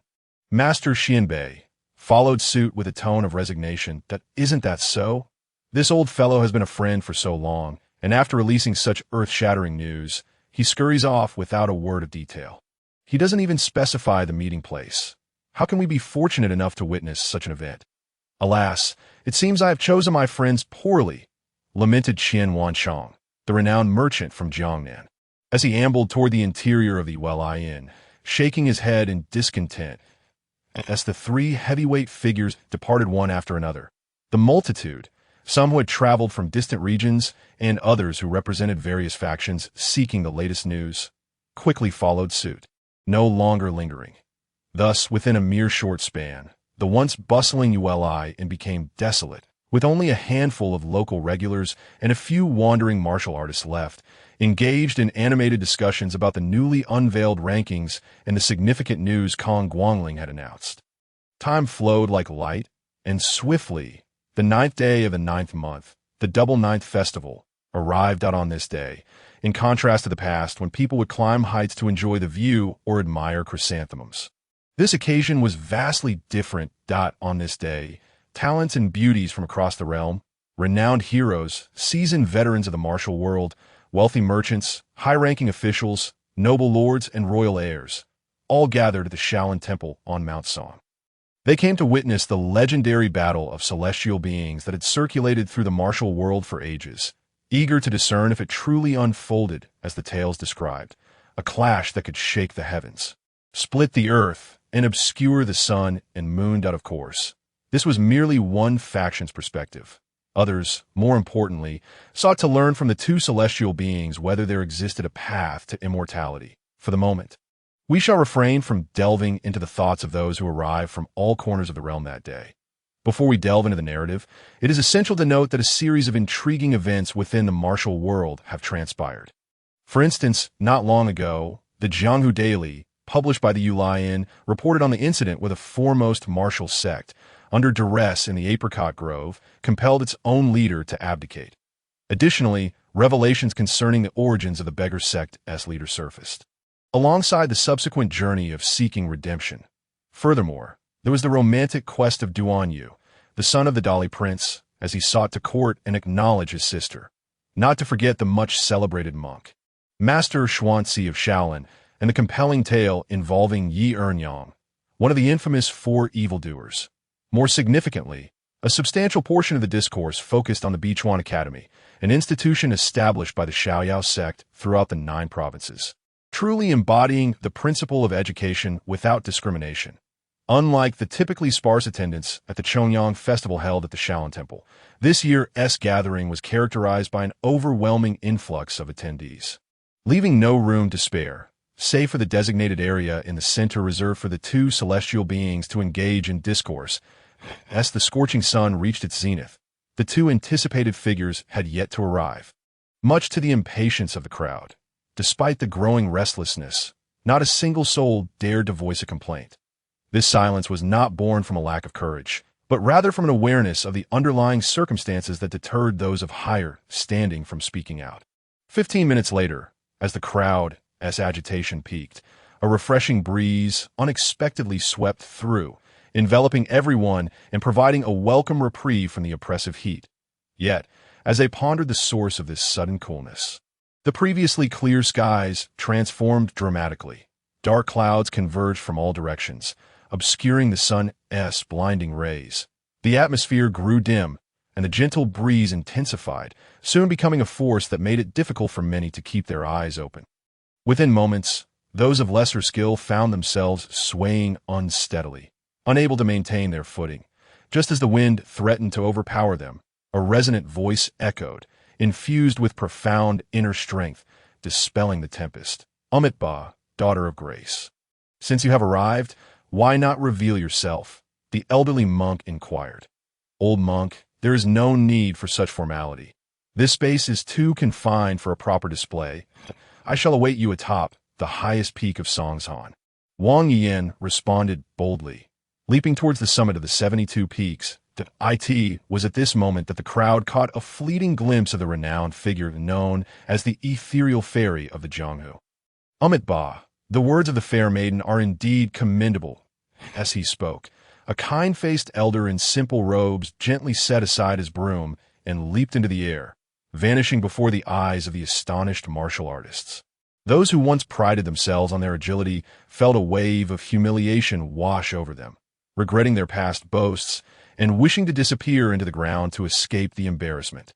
Master Xianbei, followed suit with a tone of resignation. "Isn't that so? This old fellow has been a friend for so long, and after releasing such earth-shattering news, he scurries off without a word of detail. He doesn't even specify the meeting place. How can we be fortunate enough to witness such an event? Alas, it seems I have chosen my friends poorly," lamented Qian Wanchong, the renowned merchant from Jiangnan, as he ambled toward the interior of the Wellai Inn, shaking his head in discontent. As the three heavyweight figures departed one after another, the multitude, some who had traveled from distant regions and others who represented various factions seeking the latest news, quickly followed suit, no longer lingering. Thus, within a mere short span, the once bustling Yueli Inn became desolate, with only a handful of local regulars and a few wandering martial artists left, engaged in animated discussions about the newly unveiled rankings and the significant news Kong Guangling had announced. Time flowed like light, and swiftly, the 9th day of the 9th month, the double 9th festival, arrived out on this day, in contrast to the past when people would climb heights to enjoy the view or admire chrysanthemums. This occasion was vastly different. On this day, talents and beauties from across the realm, renowned heroes, seasoned veterans of the martial world, wealthy merchants, high-ranking officials, noble lords, and royal heirs, all gathered at the Shaolin Temple on Mount Song. They came to witness the legendary battle of celestial beings that had circulated through the martial world for ages, eager to discern if it truly unfolded as the tales described, a clash that could shake the heavens, split the earth, and obscure the sun and moon. Of course, this was merely one faction's perspective. Others, more importantly, sought to learn from the two celestial beings whether there existed a path to immortality. For the moment, we shall refrain from delving into the thoughts of those who arrived from all corners of the realm that day. Before we delve into the narrative, it is essential to note that a series of intriguing events within the martial world have transpired. For instance, not long ago, the Jianghu Daily, published by the Wellai Inn, reported on the incident where the foremost martial sect, under duress in the Apricot Grove, compelled its own leader to abdicate. Additionally, revelations concerning the origins of the beggar sect's leader surfaced, alongside the subsequent journey of seeking redemption. Furthermore, there was the romantic quest of Duan Yu, the son of the Dali Prince, as he sought to court and acknowledge his sister. Not to forget the much-celebrated monk, Master Xuanzi of Shaolin, and the compelling tale involving Yi Ernyang, one of the infamous four evildoers. More significantly, a substantial portion of the discourse focused on the Bichuan Academy, an institution established by the Shaoyao sect throughout the 9 provinces, truly embodying the principle of education without discrimination. Unlike the typically sparse attendance at the Chongyang festival held at the Shaolin Temple, this year's gathering was characterized by an overwhelming influx of attendees, leaving no room to spare, save for the designated area in the center reserved for the two celestial beings to engage in discourse. As the scorching sun reached its zenith, The two anticipated figures had yet to arrive. Much to the impatience of the crowd, despite the growing restlessness, not a single soul dared to voice a complaint. This silence was not born from a lack of courage, but rather from an awareness of the underlying circumstances that deterred those of higher standing from speaking out. 15 minutes later, as the crowd's agitation peaked, a refreshing breeze unexpectedly swept through, enveloping everyone and providing a welcome reprieve from the oppressive heat. Yet, as they pondered the source of this sudden coolness, the previously clear skies transformed dramatically. Dark clouds converged from all directions, obscuring the sun's blinding rays. The atmosphere grew dim, and the gentle breeze intensified, soon becoming a force that made it difficult for many to keep their eyes open. Within moments, those of lesser skill found themselves swaying unsteadily, unable to maintain their footing. Just as the wind threatened to overpower them, a resonant voice echoed, infused with profound inner strength, dispelling the tempest. Amitabha, daughter of grace. Since you have arrived, why not reveal yourself? The elderly monk inquired. Old monk, there is no need for such formality. This space is too confined for a proper display. I shall await you atop the highest peak of Songshan. Wang Yin responded boldly. Leaping towards the summit of the 72 peaks, it was at this moment that the crowd caught a fleeting glimpse of the renowned figure known as the ethereal fairy of the Jianghu. Amitabha, the words of the fair maiden are indeed commendable. As he spoke, a kind-faced elder in simple robes gently set aside his broom and leaped into the air, vanishing before the eyes of the astonished martial artists. Those who once prided themselves on their agility felt a wave of humiliation wash over them, regretting their past boasts and wishing to disappear into the ground to escape the embarrassment.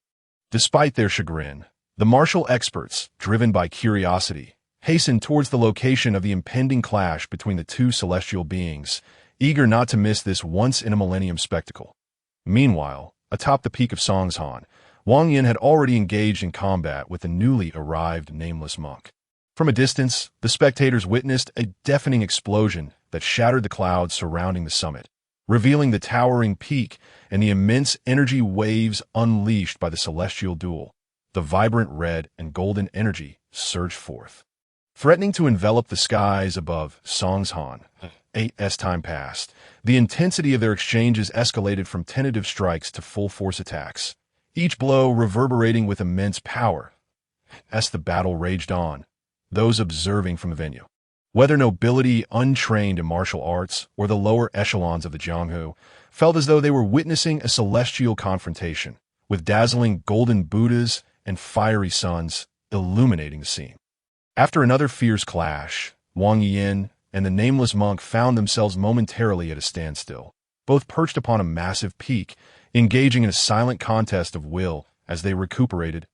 Despite their chagrin, the martial experts, driven by curiosity, hastened towards the location of the impending clash between the two celestial beings, eager not to miss this once-in-a-millennium spectacle. Meanwhile, atop the peak of Songshan, Wang Yin had already engaged in combat with the newly arrived nameless monk. From a distance, the spectators witnessed a deafening explosion that shattered the clouds surrounding the summit, revealing the towering peak and the immense energy waves unleashed by the celestial duel. The vibrant red and golden energy surged forth, threatening to envelop the skies above Songshan. As time passed, the intensity of their exchanges escalated from tentative strikes to full-force attacks, each blow reverberating with immense power. As the battle raged on, those observing from the venue, whether nobility untrained in martial arts or the lower echelons of the Jianghu, felt as though they were witnessing a celestial confrontation, with dazzling golden Buddhas and fiery suns illuminating the scene. After another fierce clash, Wang Yin and the nameless monk found themselves momentarily at a standstill, both perched upon a massive peak, engaging in a silent contest of will as they recuperated.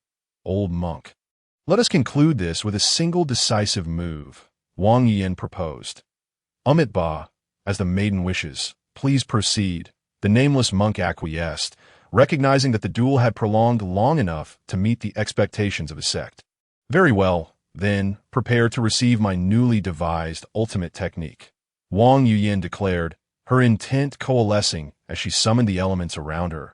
Old monk. Let us conclude this with a single decisive move, Wang Yin proposed. Amitabha, as the maiden wishes, please proceed. The nameless monk acquiesced, recognizing that the duel had prolonged long enough to meet the expectations of his sect. Very well, then, prepare to receive my newly devised ultimate technique, Wang Yin declared, her intent coalescing as she summoned the elements around her.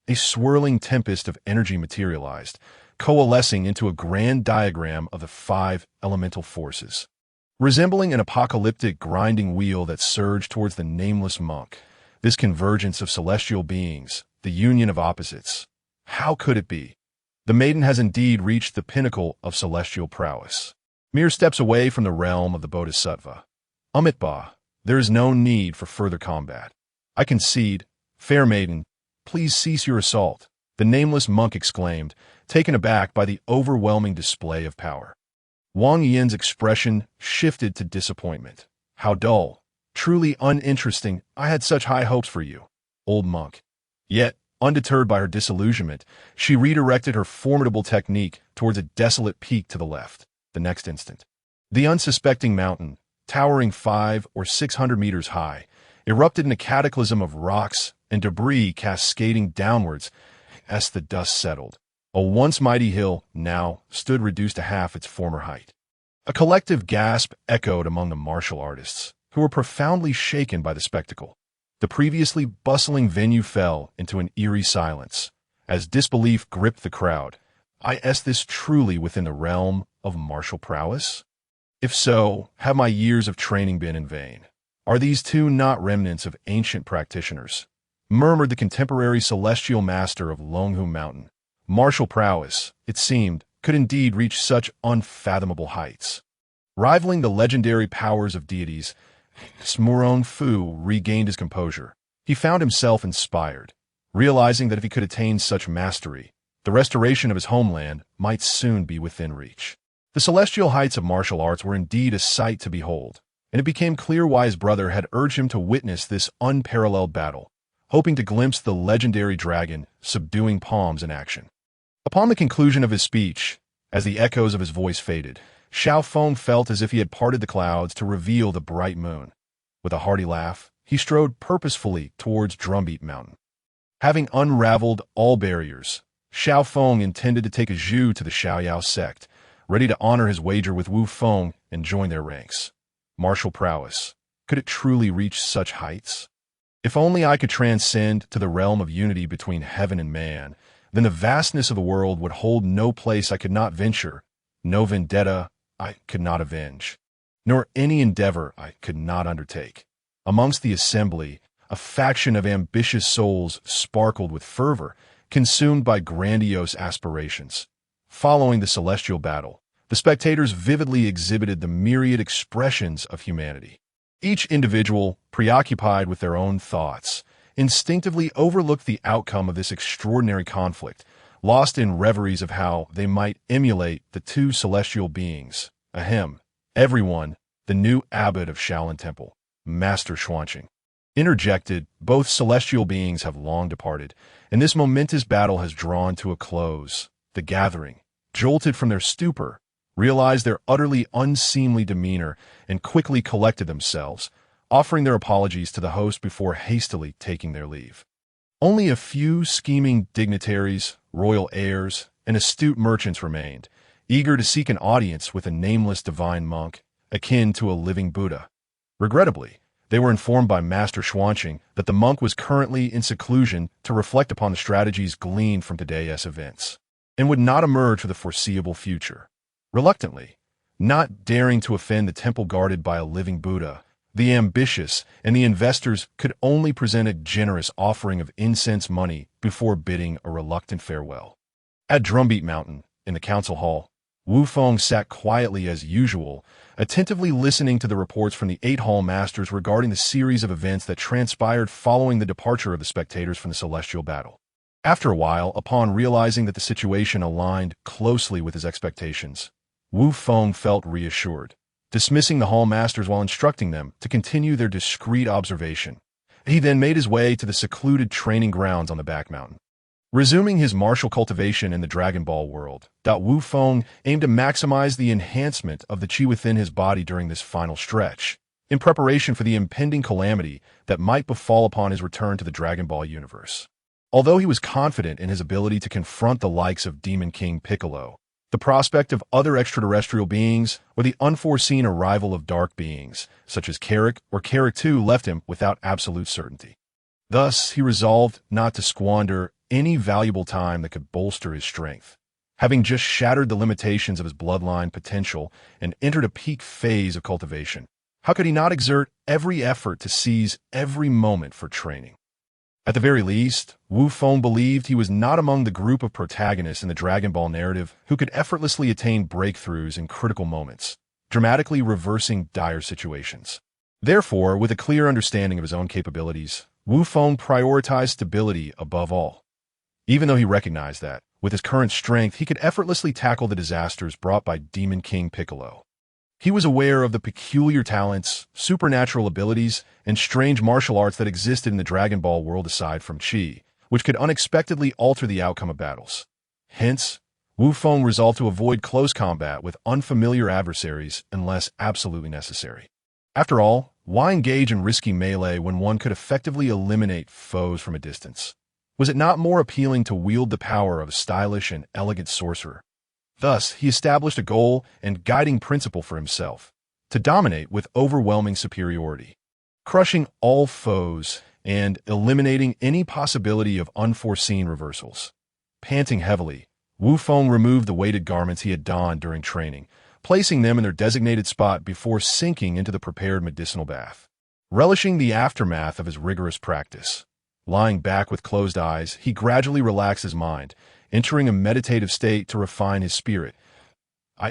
A swirling tempest of energy materialized, coalescing into a grand diagram of the 5 elemental forces. Resembling an apocalyptic grinding wheel that surged towards the nameless monk, this convergence of celestial beings, the union of opposites. How could it be? The maiden has indeed reached the pinnacle of celestial prowess, mere steps away from the realm of the Bodhisattva. Amitabha, there is no need for further combat. I concede. Fair maiden, please cease your assault, the nameless monk exclaimed, taken aback by the overwhelming display of power. Wang Yin's expression shifted to disappointment. How dull. Truly uninteresting. I had such high hopes for you, old monk. Yet, undeterred by her disillusionment, she redirected her formidable technique towards a desolate peak to the left. The next instant, the unsuspecting mountain, towering 500 or 600 meters high, erupted in a cataclysm of rocks and debris cascading downwards as the dust settled. A once mighty hill now stood reduced to half its former height. A collective gasp echoed among the martial artists, who were profoundly shaken by the spectacle. The previously bustling venue fell into an eerie silence, As disbelief gripped the crowd, is this truly within the realm of martial prowess? If so, have my years of training been in vain? Are these two not remnants of ancient practitioners? Murmured the contemporary celestial master of Longhu Mountain. Martial prowess, it seemed, could indeed reach such unfathomable heights. Rivaling the legendary powers of deities, Smurong Fu regained his composure. He found himself inspired, realizing that if he could attain such mastery, the restoration of his homeland might soon be within reach. The celestial heights of martial arts were indeed a sight to behold, and it became clear why his brother had urged him to witness this unparalleled battle, hoping to glimpse the legendary dragon subduing palms in action. Upon the conclusion of his speech, as the echoes of his voice faded, Xiao Feng felt as if he had parted the clouds to reveal the bright moon. With a hearty laugh, he strode purposefully towards Drumbeat Mountain. Having unraveled all barriers, Xiao Feng intended to take a Zhu to the Xiaoyao sect, ready to honor his wager with Wu Feng and join their ranks. Martial prowess, could it truly reach such heights? If only I could transcend to the realm of unity between heaven and man, then the vastness of the world would hold no place I could not venture, no vendetta I could not avenge, nor any endeavor I could not undertake. Amongst the assembly, a faction of ambitious souls sparkled with fervor, consumed by grandiose aspirations. Following the celestial battle, the spectators vividly exhibited the myriad expressions of humanity. Each individual, preoccupied with their own thoughts, instinctively overlooked the outcome of this extraordinary conflict, lost in reveries of how they might emulate the two celestial beings. Ahem. Everyone, the new abbot of Shaolin Temple, Master Xuanqing, interjected. Both celestial beings have long departed, and this momentous battle has drawn to a close. The gathering, jolted from their stupor, realized their utterly unseemly demeanor and quickly collected themselves, offering their apologies to the host before hastily taking their leave. Only a few scheming dignitaries, royal heirs, and astute merchants remained, eager to seek an audience with a nameless divine monk, akin to a living Buddha. Regrettably, they were informed by Master Xuanqing that the monk was currently in seclusion to reflect upon the strategies gleaned from today's events, and would not emerge for the foreseeable future. Reluctantly, not daring to offend the temple guarded by a living Buddha, the ambitious and the investors could only present a generous offering of incense money before bidding a reluctant farewell. At Drumbeat Mountain, in the council hall, Wu Feng sat quietly as usual, attentively listening to the reports from the 8 hall masters regarding the series of events that transpired following the departure of the spectators from the celestial battle. After a while, upon realizing that the situation aligned closely with his expectations, Wu Feng felt reassured. Dismissing the hall masters while instructing them to continue their discreet observation, he then made his way to the secluded training grounds on the back mountain. Resuming his martial cultivation in the Dragon Ball world, Wu Feng aimed to maximize the enhancement of the qi within his body during this final stretch, in preparation for the impending calamity that might befall upon his return to the Dragon Ball universe. Although he was confident in his ability to confront the likes of Demon King Piccolo, the prospect of other extraterrestrial beings or the unforeseen arrival of dark beings, such as Carrick or Carrick II, left him without absolute certainty. Thus, he resolved not to squander any valuable time that could bolster his strength. Having just shattered the limitations of his bloodline potential and entered a peak phase of cultivation, how could he not exert every effort to seize every moment for training? At the very least, Wu Feng believed he was not among the group of protagonists in the Dragon Ball narrative who could effortlessly attain breakthroughs in critical moments, dramatically reversing dire situations. Therefore, with a clear understanding of his own capabilities, Wu Feng prioritized stability above all. Even though he recognized that, with his current strength, he could effortlessly tackle the disasters brought by Demon King Piccolo. He was aware of the peculiar talents, supernatural abilities, and strange martial arts that existed in the Dragon Ball world aside from Qi, which could unexpectedly alter the outcome of battles. Hence, Wu Feng resolved to avoid close combat with unfamiliar adversaries unless absolutely necessary. After all, why engage in risky melee when one could effectively eliminate foes from a distance? Was it not more appealing to wield the power of a stylish and elegant sorcerer? Thus, he established a goal and guiding principle for himself: to dominate with overwhelming superiority, crushing all foes and eliminating any possibility of unforeseen reversals. Panting heavily, Wu Feng removed the weighted garments he had donned during training, placing them in their designated spot before sinking into the prepared medicinal bath. Relishing the aftermath of his rigorous practice, lying back with closed eyes, he gradually relaxed his mind, entering a meditative state to refine his spirit.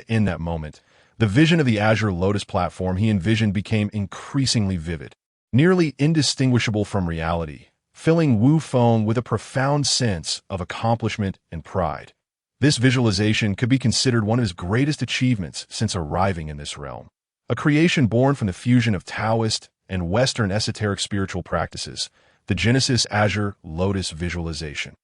In that moment, the vision of the azure lotus platform he envisioned became increasingly vivid, nearly indistinguishable from reality, filling Wu Feng with a profound sense of accomplishment and pride. This visualization could be considered one of his greatest achievements since arriving in this realm. A creation born from the fusion of Taoist and Western esoteric spiritual practices, the Genesis Azure Lotus Visualization.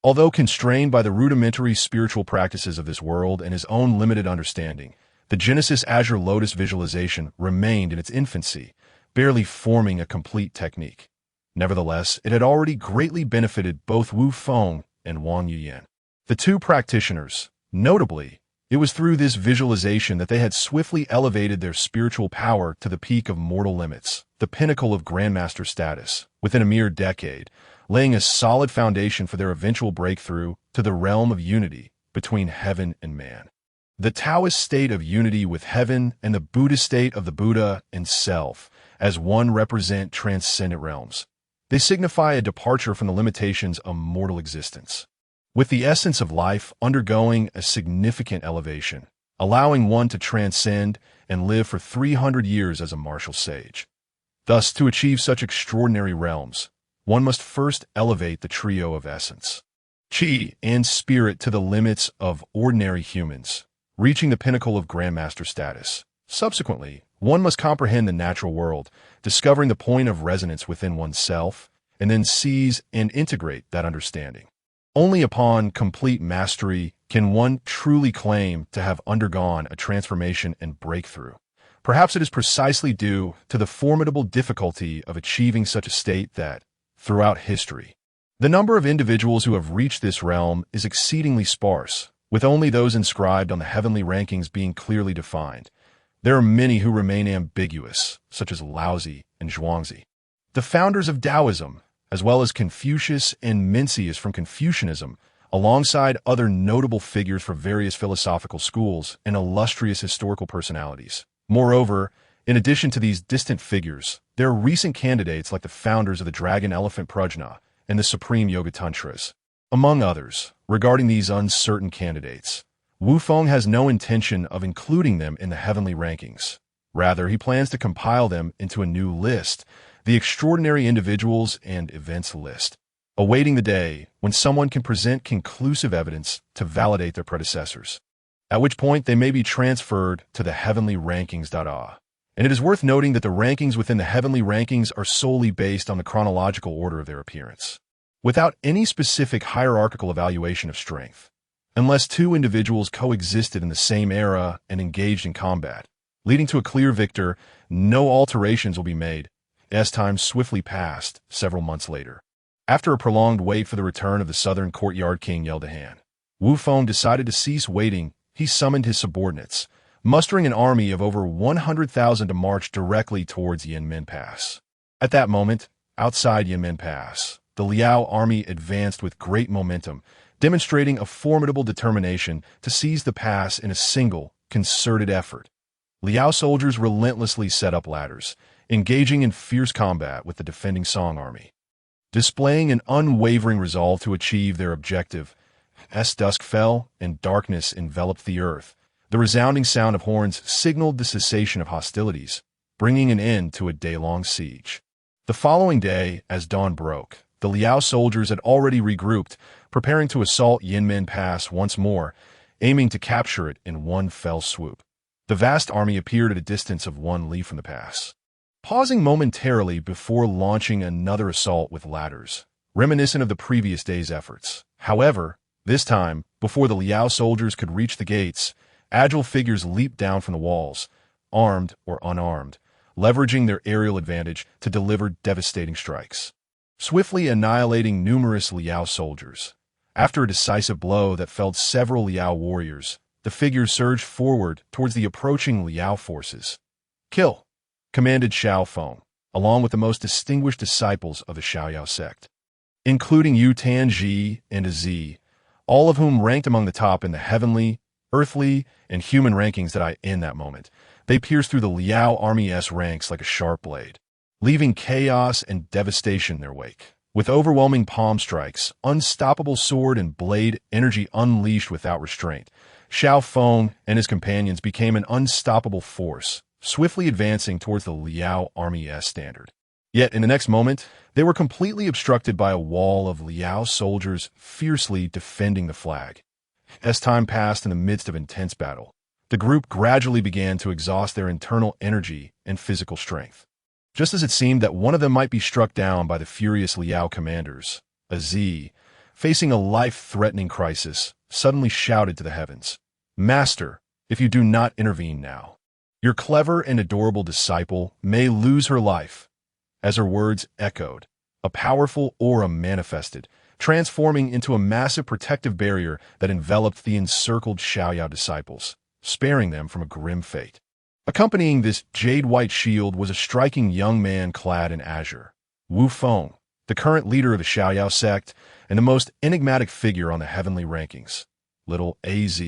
Although constrained by the rudimentary spiritual practices of this world and his own limited understanding, the Genesis Azure Lotus Visualization remained in its infancy, barely forming a complete technique. Nevertheless, it had already greatly benefited both Wu Feng and Wang Yuyan. The two practitioners, notably, it was through this visualization that they had swiftly elevated their spiritual power to the peak of mortal limits, the pinnacle of Grandmaster status, within a mere decade, laying a solid foundation for their eventual breakthrough to the realm of unity between heaven and man. The Taoist state of unity with heaven and the Buddhist state of the Buddha and self, as one, represent transcendent realms. They signify a departure from the limitations of mortal existence, with the essence of life undergoing a significant elevation, allowing one to transcend and live for 300 years as a martial sage. Thus, to achieve such extraordinary realms, one must first elevate the trio of essence, chi, and spirit to the limits of ordinary humans, reaching the pinnacle of Grandmaster status. Subsequently, one must comprehend the natural world, discovering the point of resonance within oneself, and then seize and integrate that understanding. Only upon complete mastery can one truly claim to have undergone a transformation and breakthrough. Perhaps it is precisely due to the formidable difficulty of achieving such a state that, throughout history, the number of individuals who have reached this realm is exceedingly sparse, with only those inscribed on the heavenly rankings being clearly defined. There are many who remain ambiguous, such as Laozi and Zhuangzi, the founders of Taoism, as well as Confucius and Mencius from Confucianism, alongside other notable figures for various philosophical schools and illustrious historical personalities. Moreover, in addition to these distant figures, there are recent candidates like the founders of the Dragon Elephant Prajna and the Supreme Yoga Tantras. Among others, regarding these uncertain candidates, Wu Feng has no intention of including them in the heavenly rankings. Rather, he plans to compile them into a new list, the Extraordinary Individuals and Events List, awaiting the day when someone can present conclusive evidence to validate their predecessors, at which point they may be transferred to the heavenly rankings. And it is worth noting that the rankings within the heavenly rankings are solely based on the chronological order of their appearance, without any specific hierarchical evaluation of strength, unless two individuals coexisted in the same era and engaged in combat, leading to a clear victor. No alterations will be made, as time swiftly passed several months later. After a prolonged wait for the return of the southern courtyard king Yeldahan, Wu Feng decided to cease waiting. He summoned his subordinates, mustering an army of over 100,000 to march directly towards Yanmen Pass. At that moment, outside Yanmen Pass, the Liao army advanced with great momentum, demonstrating a formidable determination to seize the pass in a single, concerted effort. Liao soldiers relentlessly set up ladders, engaging in fierce combat with the defending Song army. Displaying an unwavering resolve to achieve their objective, as dusk fell and darkness enveloped the earth, the resounding sound of horns signaled the cessation of hostilities, bringing an end to a day-long siege. The following day, as dawn broke, the Liao soldiers had already regrouped, preparing to assault Yanmen Pass once more, aiming to capture it in one fell swoop. The vast army appeared at a distance of 1 li from the pass, pausing momentarily before launching another assault with ladders, reminiscent of the previous day's efforts. However, this time, before the Liao soldiers could reach the gates, agile figures leaped down from the walls, armed or unarmed, leveraging their aerial advantage to deliver devastating strikes, swiftly annihilating numerous Liao soldiers. After a decisive blow that felled several Liao warriors, the figures surged forward towards the approaching Liao forces. "Kill!" commanded Xiao Feng, along with the most distinguished disciples of the Xiaoyao sect, including Yu Tanji and Azi. all of whom ranked among the top in the heavenly, earthly, and human rankings that I in that moment. They pierced through the Liao Army's ranks like a sharp blade, leaving chaos and devastation in their wake. With overwhelming palm strikes, unstoppable sword and blade energy unleashed without restraint, Xiao Feng and his companions became an unstoppable force, swiftly advancing towards the Liao Army's standard. Yet in the next moment, they were completely obstructed by a wall of Liao soldiers fiercely defending the flag. As time passed in the midst of intense battle, the group gradually began to exhaust their internal energy and physical strength. Just as it seemed that one of them might be struck down by the furious Liao commanders, a Z, facing a life-threatening crisis, suddenly shouted to the heavens, "Master, if you do not intervene now, your clever and adorable disciple may lose her life." As her words echoed, a powerful aura manifested, transforming into a massive protective barrier that enveloped the encircled Xiaoyao disciples, sparing them from a grim fate. Accompanying this jade-white shield was a striking young man clad in azure, Wu Feng, the current leader of the Xiaoyao sect and the most enigmatic figure on the heavenly rankings. Little AZ,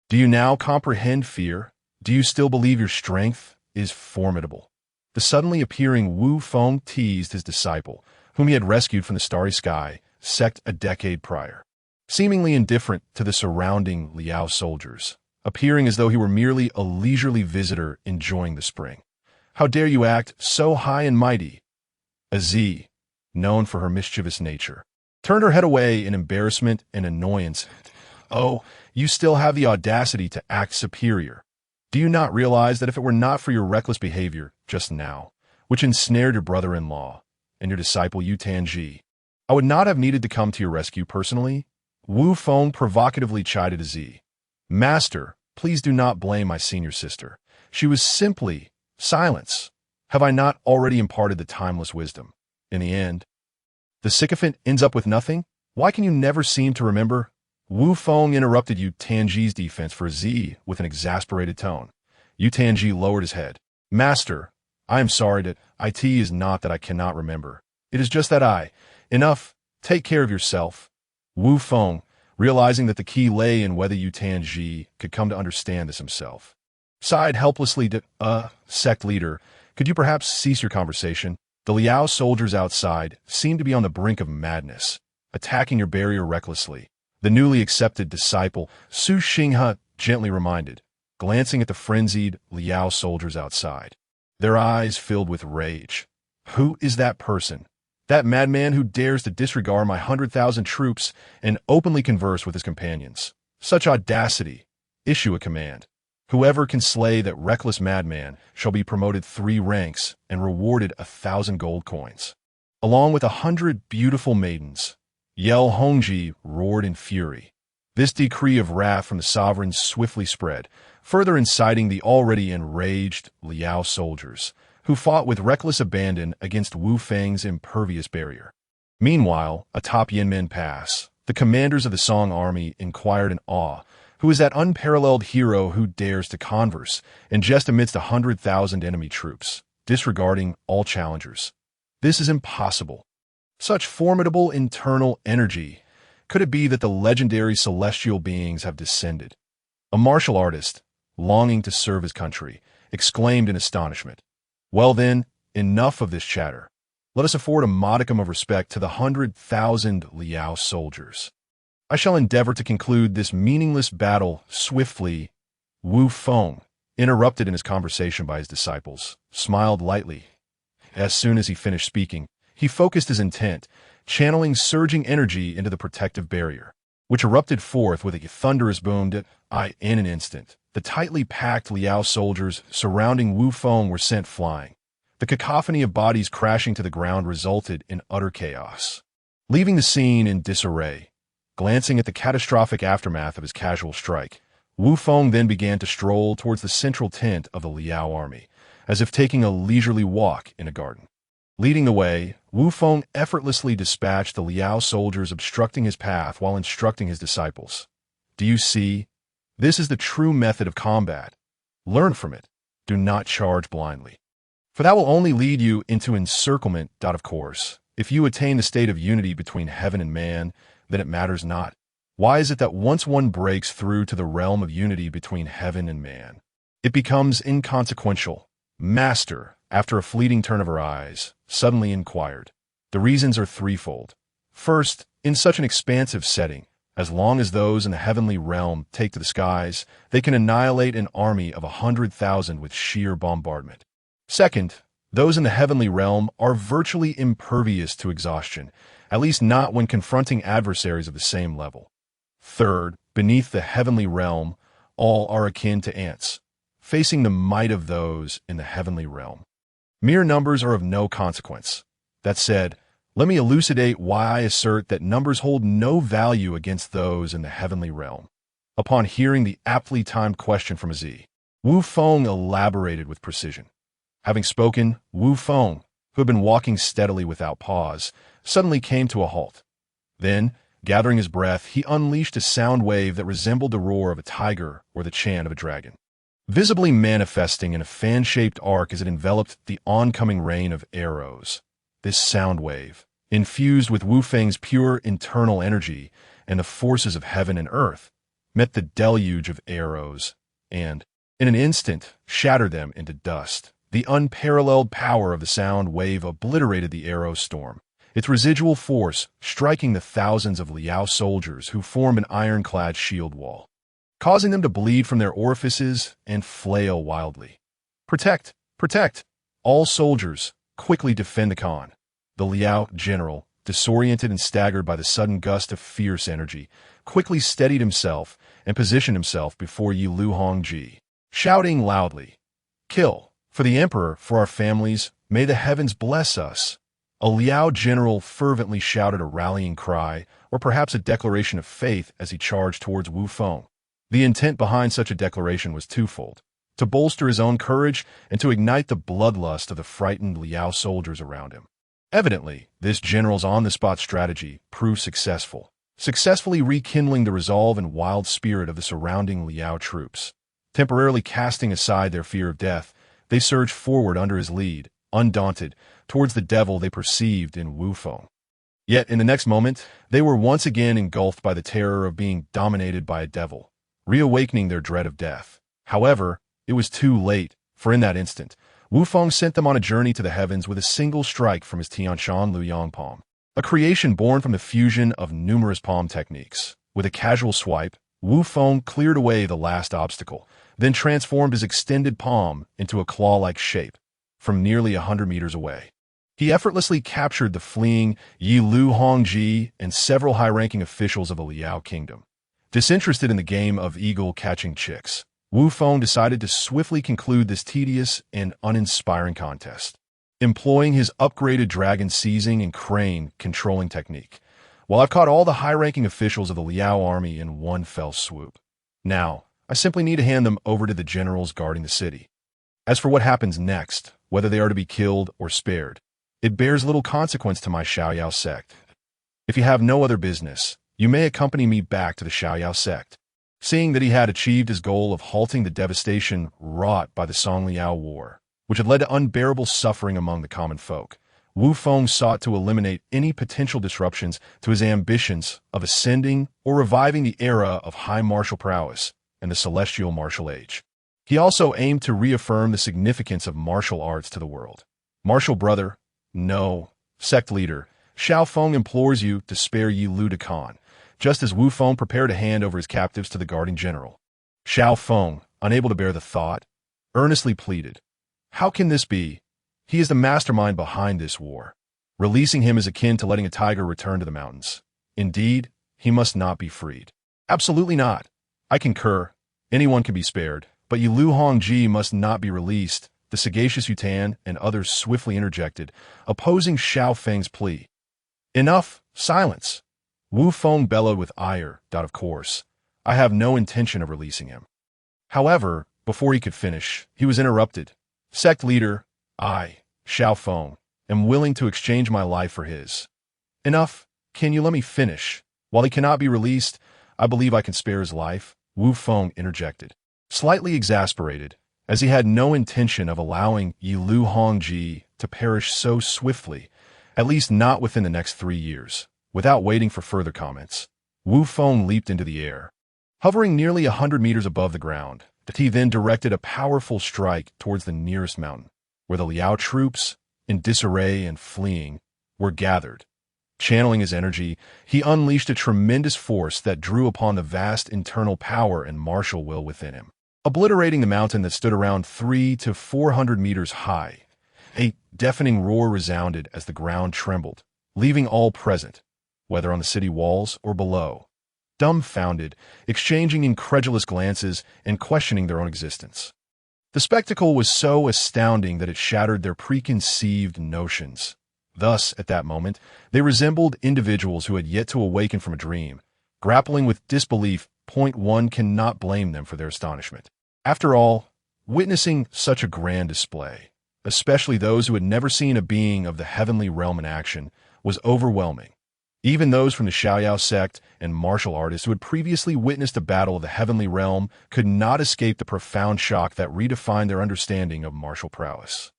do you now comprehend fear? Do you still believe your strength is formidable? The suddenly appearing Wu Feng teased his disciple, whom he had rescued from the starry sky sect a decade prior, seemingly indifferent to the surrounding Liao soldiers, appearing as though he were merely a leisurely visitor enjoying the spring. How dare you act so high and mighty? Aziz, known for her mischievous nature, turned her head away in embarrassment and annoyance. Oh, you still have the audacity to act superior. Do you not realize that if it were not for your reckless behavior just now, which ensnared your brother-in-law and your disciple Yu Tanji, I would not have needed to come to your rescue personally? Wu Feng provocatively chided Aziz. Master, please do not blame my senior sister. She was simply silence. Have I not already imparted the timeless wisdom? In the end, the sycophant ends up with nothing? Why can you never seem to remember? Wu Feng interrupted Yu Tanji's defense for Z with an exasperated tone. Yu Tanji lowered his head. Master, I am sorry that it is not that I cannot remember. It is just that Enough. Take care of yourself. Wu Feng, realizing that the key lay in whether Yu Tanji could come to understand this himself, sighed helplessly to, sect leader, could you perhaps cease your conversation? The Liao soldiers outside seemed to be on the brink of madness, attacking your barrier recklessly. The newly accepted disciple, Su Xinghe, gently reminded, glancing at the frenzied Liao soldiers outside. Their eyes filled with rage. Who is that person? That madman who dares to disregard my 100,000 troops and openly converse with his companions. Such audacity! Issue a command. Whoever can slay that reckless madman shall be promoted 3 ranks and rewarded 1,000 gold coins, along with 100 beautiful maidens. Yell Hongji roared in fury. This decree of wrath from the sovereign swiftly spread, further inciting the already enraged Liao soldiers, who fought with reckless abandon against Wu Feng's impervious barrier. Meanwhile, atop Yinmen Pass, the commanders of the Song army inquired in awe, who is that unparalleled hero who dares to converse and jest amidst 100,000 enemy troops, disregarding all challengers? This is impossible. Such formidable internal energy. Could it be that the legendary celestial beings have descended? A martial artist, longing to serve his country, exclaimed in astonishment. Well then, enough of this chatter. Let us afford a modicum of respect to the 100,000 Liao soldiers. I shall endeavor to conclude this meaningless battle swiftly. Wu Feng, interrupted in his conversation by his disciples, smiled lightly. As soon as he finished speaking, he focused his intent, channeling surging energy into the protective barrier, which erupted forth with a thunderous boom in an instant. The tightly packed Liao soldiers surrounding Wu Feng were sent flying. The cacophony of bodies crashing to the ground resulted in utter chaos, leaving the scene in disarray. Glancing at the catastrophic aftermath of his casual strike, Wu Feng then began to stroll towards the central tent of the Liao army, as if taking a leisurely walk in a garden. Leading the way, Wu Feng effortlessly dispatched the Liao soldiers obstructing his path while instructing his disciples. Do you see? This is the true method of combat. Learn from it. Do not charge blindly, for that will only lead you into encirclement. Of course, if you attain the state of unity between heaven and man, then it matters not. Why is it that once one breaks through to the realm of unity between heaven and man, it becomes inconsequential? Master, after a fleeting turn of her eyes, suddenly inquired. The reasons are threefold. First, in such an expansive setting, as long as those in the heavenly realm take to the skies, they can annihilate an army of 100,000 with sheer bombardment. Second, those in the heavenly realm are virtually impervious to exhaustion, at least not when confronting adversaries of the same level. Third, beneath the heavenly realm, all are akin to ants, facing the might of those in the heavenly realm. Mere numbers are of no consequence. That said, let me elucidate why I assert that numbers hold no value against those in the heavenly realm. Upon hearing the aptly timed question from Z, Wu Feng elaborated with precision. Having spoken, Wu Feng, who had been walking steadily without pause, suddenly came to a halt. Then, gathering his breath, he unleashed a sound wave that resembled the roar of a tiger or the chant of a dragon, visibly manifesting in a fan-shaped arc as it enveloped the oncoming rain of arrows. This sound wave, infused with Wu Feng's pure internal energy and the forces of heaven and earth, met the deluge of arrows and, in an instant, shattered them into dust. The unparalleled power of the sound wave obliterated the arrow storm, its residual force striking the thousands of Liao soldiers who formed an ironclad shield wall, causing them to bleed from their orifices and flail wildly. Protect! Protect! All soldiers, quickly defend the Khan. The Liao general, disoriented and staggered by the sudden gust of fierce energy, quickly steadied himself and positioned himself before Yi Lu Hongji, shouting loudly, "Kill! For the emperor, for our families, may the heavens bless us." A Liao general fervently shouted a rallying cry, or perhaps a declaration of faith as he charged towards Wu Feng. The intent behind such a declaration was twofold: to bolster his own courage and to ignite the bloodlust of the frightened Liao soldiers around him. Evidently, this general's on-the-spot strategy proved successfully rekindling the resolve and wild spirit of the surrounding Liao troops. Temporarily casting aside their fear of death, they surged forward under his lead, undaunted, towards the devil they perceived in Wu Feng. Yet in the next moment, they were once again engulfed by the terror of being dominated by a devil, reawakening their dread of death. However, it was too late, for in that instant, Wu Feng sent them on a journey to the heavens with a single strike from his Tianshan Luyang palm, a creation born from the fusion of numerous palm techniques. With a casual swipe, Wu Feng cleared away the last obstacle, then transformed his extended palm into a claw-like shape from nearly 100 meters away. He effortlessly captured the fleeing Yi Lu Hongji and several high-ranking officials of the Liao kingdom. Disinterested in the game of eagle-catching chicks, Wu Feng decided to swiftly conclude this tedious and uninspiring contest, employing his upgraded dragon seizing and crane controlling technique. Well, I've caught all the high-ranking officials of the Liao army in one fell swoop. Now, I simply need to hand them over to the generals guarding the city. As for what happens next, whether they are to be killed or spared, it bears little consequence to my Xiaoyao sect. If you have no other business, you may accompany me back to the Xiaoyao sect. Seeing that he had achieved his goal of halting the devastation wrought by the Songliao War, which had led to unbearable suffering among the common folk, Wu Feng sought to eliminate any potential disruptions to his ambitions of ascending or reviving the era of high martial prowess and the celestial martial age. He also aimed to reaffirm the significance of martial arts to the world. Martial brother, no. Sect leader, Xiao Feng implores you to spare Yi Lu de Khan, just as Wu Feng prepared to hand over his captives to the guarding general. Xiao Feng, unable to bear the thought, earnestly pleaded, "How can this be? He is the mastermind behind this war. Releasing him is akin to letting a tiger return to the mountains. Indeed, he must not be freed." "Absolutely not. I concur. Anyone can be spared, but Yi Lu Hongji must not be released," the sagacious Yutan and others swiftly interjected, opposing Xiao Feng's plea. "Enough! Silence!" Wu Feng bellowed with ire. "Of course, I have no intention of releasing him." However, before he could finish, he was interrupted. "Sect leader, I, Xiao Feng, am willing to exchange my life for his." "Enough! Can you let me finish? While he cannot be released, I believe I can spare his life," Wu Feng interjected, slightly exasperated, as he had no intention of allowing Yi Lu Hongji to perish so swiftly, at least not within the next 3 years. Without waiting for further comments, Wu Feng leaped into the air. Hovering nearly 100 meters above the ground, he then directed a powerful strike towards the nearest mountain, where the Liao troops, in disarray and fleeing, were gathered. Channeling his energy, he unleashed a tremendous force that drew upon the vast internal power and martial will within him. Obliterating the mountain that stood around 300 to 400 meters high, a deafening roar resounded as the ground trembled, leaving all present, whether on the city walls or below, dumbfounded, exchanging incredulous glances and questioning their own existence. The spectacle was so astounding that it shattered their preconceived notions. Thus, at that moment, they resembled individuals who had yet to awaken from a dream, grappling with disbelief. One cannot blame them for their astonishment. After all, witnessing such a grand display, especially those who had never seen a being of the heavenly realm in action, was overwhelming. Even those from the Xiaoyao sect and martial artists who had previously witnessed a battle of the heavenly realm could not escape the profound shock that redefined their understanding of martial prowess.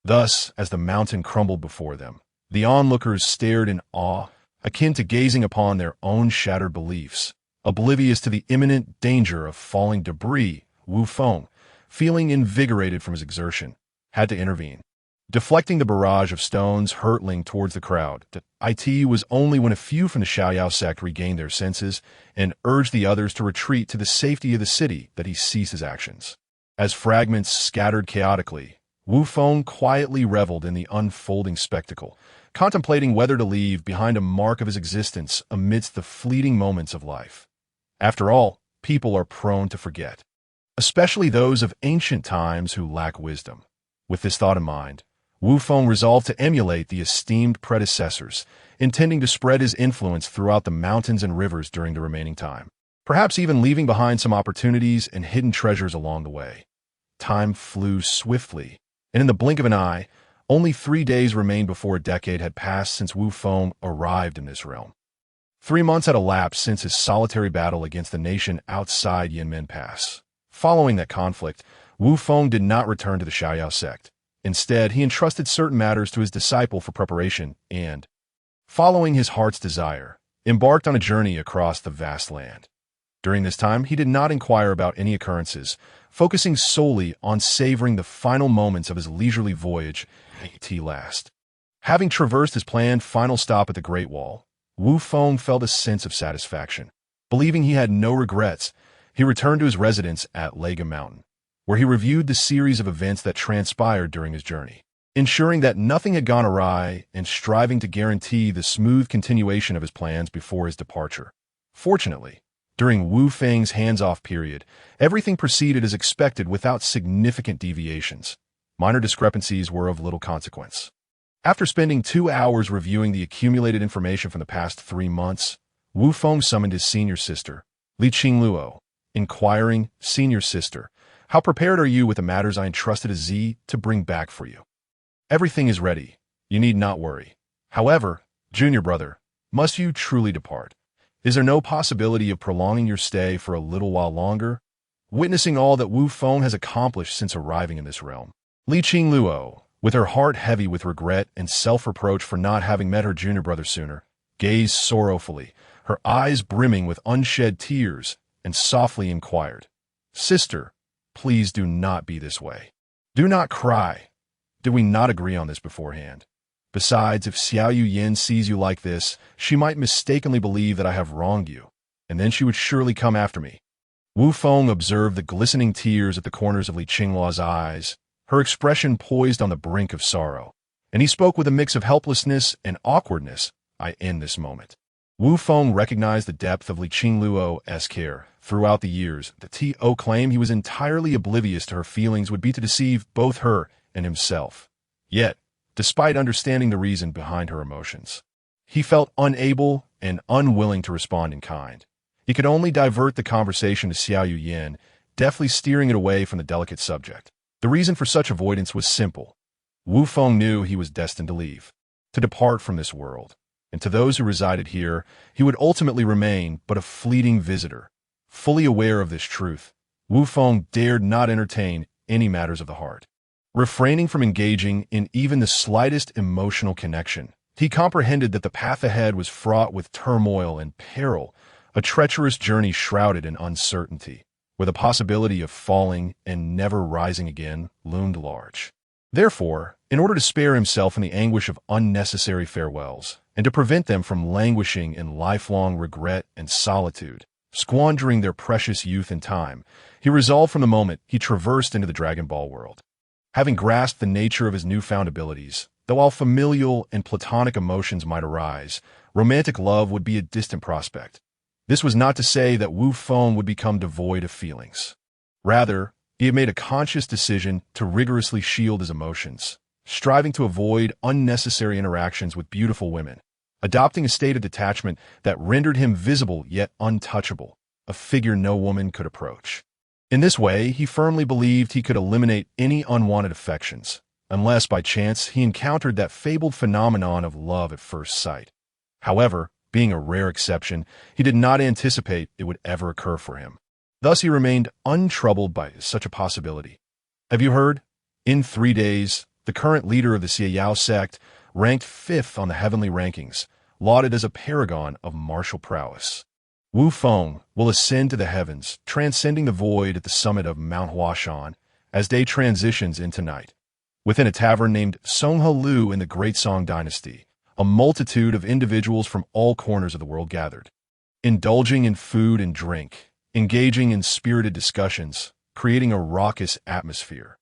Thus, as the mountain crumbled before them, the onlookers stared in awe, akin to gazing upon their own shattered beliefs. Oblivious to the imminent danger of falling debris, Wu Feng, feeling invigorated from his exertion, had to intervene. Deflecting the barrage of stones hurtling towards the crowd, it was only when a few from the Xiaoyao sect regained their senses and urged the others to retreat to the safety of the city that he ceased his actions. As fragments scattered chaotically, Wu Feng quietly reveled in the unfolding spectacle, contemplating whether to leave behind a mark of his existence amidst the fleeting moments of life. After all, people are prone to forget, especially those of ancient times who lack wisdom. With this thought in mind, Wu Feng resolved to emulate the esteemed predecessors, intending to spread his influence throughout the mountains and rivers during the remaining time, perhaps even leaving behind some opportunities and hidden treasures along the way. Time flew swiftly, and in the blink of an eye, only 3 days remained before a decade had passed since Wu Feng arrived in this realm. 3 months had elapsed since his solitary battle against the nation outside Yinmen Pass. Following that conflict, Wu Feng did not return to the Xiaoyao sect. Instead, he entrusted certain matters to his disciple for preparation and, following his heart's desire, embarked on a journey across the vast land. During this time, he did not inquire about any occurrences, focusing solely on savoring the final moments of his leisurely voyage at last. Having traversed his planned final stop at the Great Wall, Wu Feng felt a sense of satisfaction. Believing he had no regrets, he returned to his residence at Lega Mountain, where he reviewed the series of events that transpired during his journey, ensuring that nothing had gone awry and striving to guarantee the smooth continuation of his plans before his departure. Fortunately, during Wu Feng's hands-off period, everything proceeded as expected without significant deviations. Minor discrepancies were of little consequence. After spending 2 hours reviewing the accumulated information from the past 3 months, Wu Feng summoned his senior sister, Li Qingluo. Inquiring, senior sister, how prepared are you with the matters I entrusted to Z to bring back for you? Everything is ready. You need not worry. However, junior brother, must you truly depart? Is there no possibility of prolonging your stay for a little while longer? Witnessing all that Wu Feng has accomplished since arriving in this realm, Li Qingluo, with her heart heavy with regret and self-reproach for not having met her junior brother sooner, gazed sorrowfully, her eyes brimming with unshed tears, and softly inquired, "Sister, please do not be this way. Do not cry. Did we not agree on this beforehand? Besides, if Xiao Yin sees you like this, she might mistakenly believe that I have wronged you, and then she would surely come after me." Wu Feng observed the glistening tears at the corners of Li Qingluo's eyes, her expression poised on the brink of sorrow, and he spoke with a mix of helplessness and awkwardness. "I end this moment." Wu Feng recognized the depth of Li Qingluo's care. Throughout the years, the T.O. claimed he was entirely oblivious to her feelings would be to deceive both her and himself. Yet, despite understanding the reason behind her emotions, he felt unable and unwilling to respond in kind. He could only divert the conversation to Xiao Yin, deftly steering it away from the delicate subject. The reason for such avoidance was simple. Wu Feng knew he was destined to leave, to depart from this world, and to those who resided here, he would ultimately remain but a fleeting visitor. Fully aware of this truth, Wu Feng dared not entertain any matters of the heart. Refraining from engaging in even the slightest emotional connection, he comprehended that the path ahead was fraught with turmoil and peril, a treacherous journey shrouded in uncertainty, where the possibility of falling and never rising again loomed large. Therefore, in order to spare himself from the anguish of unnecessary farewells, and to prevent them from languishing in lifelong regret and solitude, squandering their precious youth and time, he resolved from the moment he traversed into the Dragon Ball world. Having grasped the nature of his newfound abilities, though all familial and platonic emotions might arise, romantic love would be a distant prospect. This was not to say that Wu Feng would become devoid of feelings. Rather, he had made a conscious decision to rigorously shield his emotions, striving to avoid unnecessary interactions with beautiful women, adopting a state of detachment that rendered him visible yet untouchable, a figure no woman could approach. In this way, he firmly believed he could eliminate any unwanted affections, unless by chance he encountered that fabled phenomenon of love at first sight. However, being a rare exception, he did not anticipate it would ever occur for him. Thus he remained untroubled by such a possibility. Have you heard? In 3 days, the current leader of the Xiao sect, ranked 5th on the heavenly rankings, lauded as a paragon of martial prowess. Wu Feng will ascend to the heavens, transcending the void at the summit of Mount Huashan, as day transitions into night. Within a tavern named Songhe Lu in the Great Song Dynasty, a multitude of individuals from all corners of the world gathered, indulging in food and drink, engaging in spirited discussions, creating a raucous atmosphere.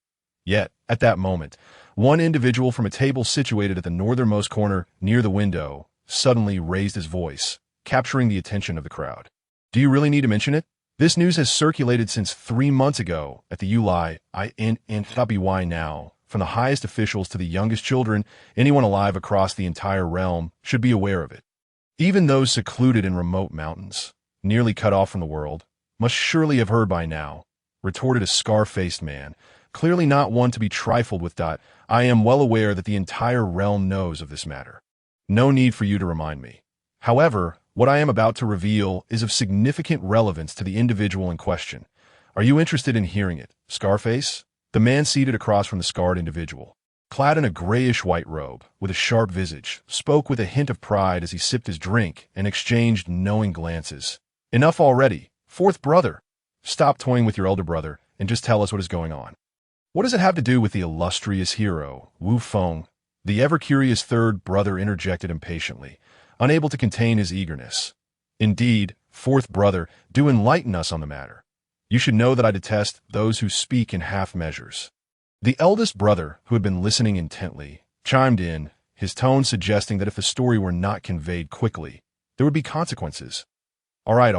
Yet, at that moment, one individual from a table situated at the northernmost corner near the window suddenly raised his voice, capturing the attention of the crowd. Do you really need to mention it? This news has circulated since 3 months ago at the Yulai INNWY now. From the highest officials to the youngest children, anyone alive across the entire realm should be aware of it. Even those secluded in remote mountains, nearly cut off from the world, must surely have heard by now, retorted a scar-faced man, clearly not one to be trifled with. I am well aware that the entire realm knows of this matter. No need for you to remind me. However, what I am about to reveal is of significant relevance to the individual in question. Are you interested in hearing it, Scarface? The man seated across from the scarred individual, clad in a grayish-white robe, with a sharp visage, spoke with a hint of pride as he sipped his drink and exchanged knowing glances. Enough already, 4th brother. Stop toying with your elder brother and just tell us what is going on. What does it have to do with the illustrious hero, Wu Feng? The ever-curious 3rd brother interjected impatiently, unable to contain his eagerness. Indeed, 4th brother, do enlighten us on the matter. You should know that I detest those who speak in half measures. The eldest brother, who had been listening intently, chimed in, his tone suggesting that if the story were not conveyed quickly, there would be consequences. All right,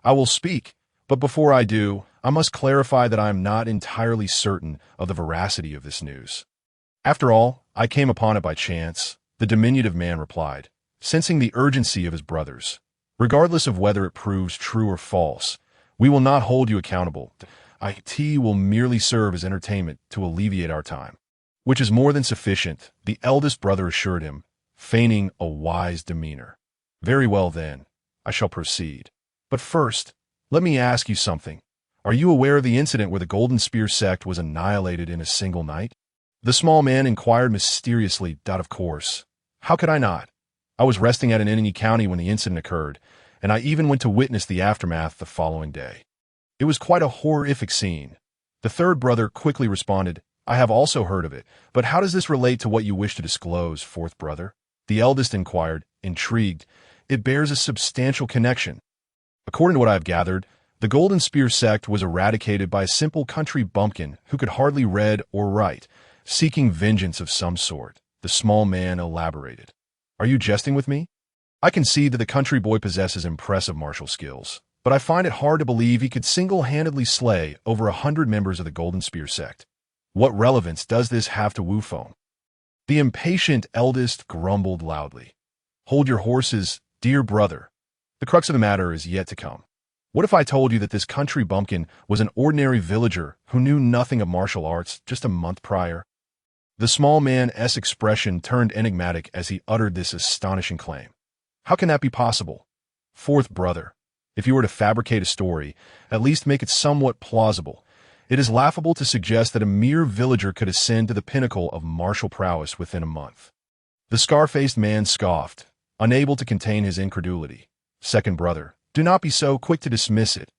I will speak, but before I do, I must clarify that I am not entirely certain of the veracity of this news. After all, I came upon it by chance, the diminutive man replied, sensing the urgency of his brothers. Regardless of whether it proves true or false, we will not hold you accountable. IT will merely serve as entertainment to alleviate our time. Which is more than sufficient, the eldest brother assured him, feigning a wise demeanor. Very well then, I shall proceed. But first, let me ask you something. Are you aware of the incident where the Golden Spear sect was annihilated in a single night? The small man inquired mysteriously. Of course. How could I not? I was resting at an inn in county when the incident occurred, and I even went to witness the aftermath the following day. It was quite a horrific scene. The 3rd brother quickly responded, I have also heard of it, but how does this relate to what you wish to disclose, 4th brother? The eldest inquired, intrigued. It bears a substantial connection. According to what I have gathered, the Golden Spear sect was eradicated by a simple country bumpkin who could hardly read or write, seeking vengeance of some sort. The small man elaborated. Are you jesting with me? I can see that the country boy possesses impressive martial skills, but I find it hard to believe he could single-handedly slay over 100 members of the Golden Spear sect. What relevance does this have to Wu Feng? The impatient eldest grumbled loudly. Hold your horses, dear brother. The crux of the matter is yet to come. What if I told you that this country bumpkin was an ordinary villager who knew nothing of martial arts just a month prior? The small man's expression turned enigmatic as he uttered this astonishing claim. How can that be possible? 4th brother, if you were to fabricate a story, at least make it somewhat plausible. It is laughable to suggest that a mere villager could ascend to the pinnacle of martial prowess within a month. The scar-faced man scoffed, unable to contain his incredulity. 2nd brother, Do not be so quick to dismiss it.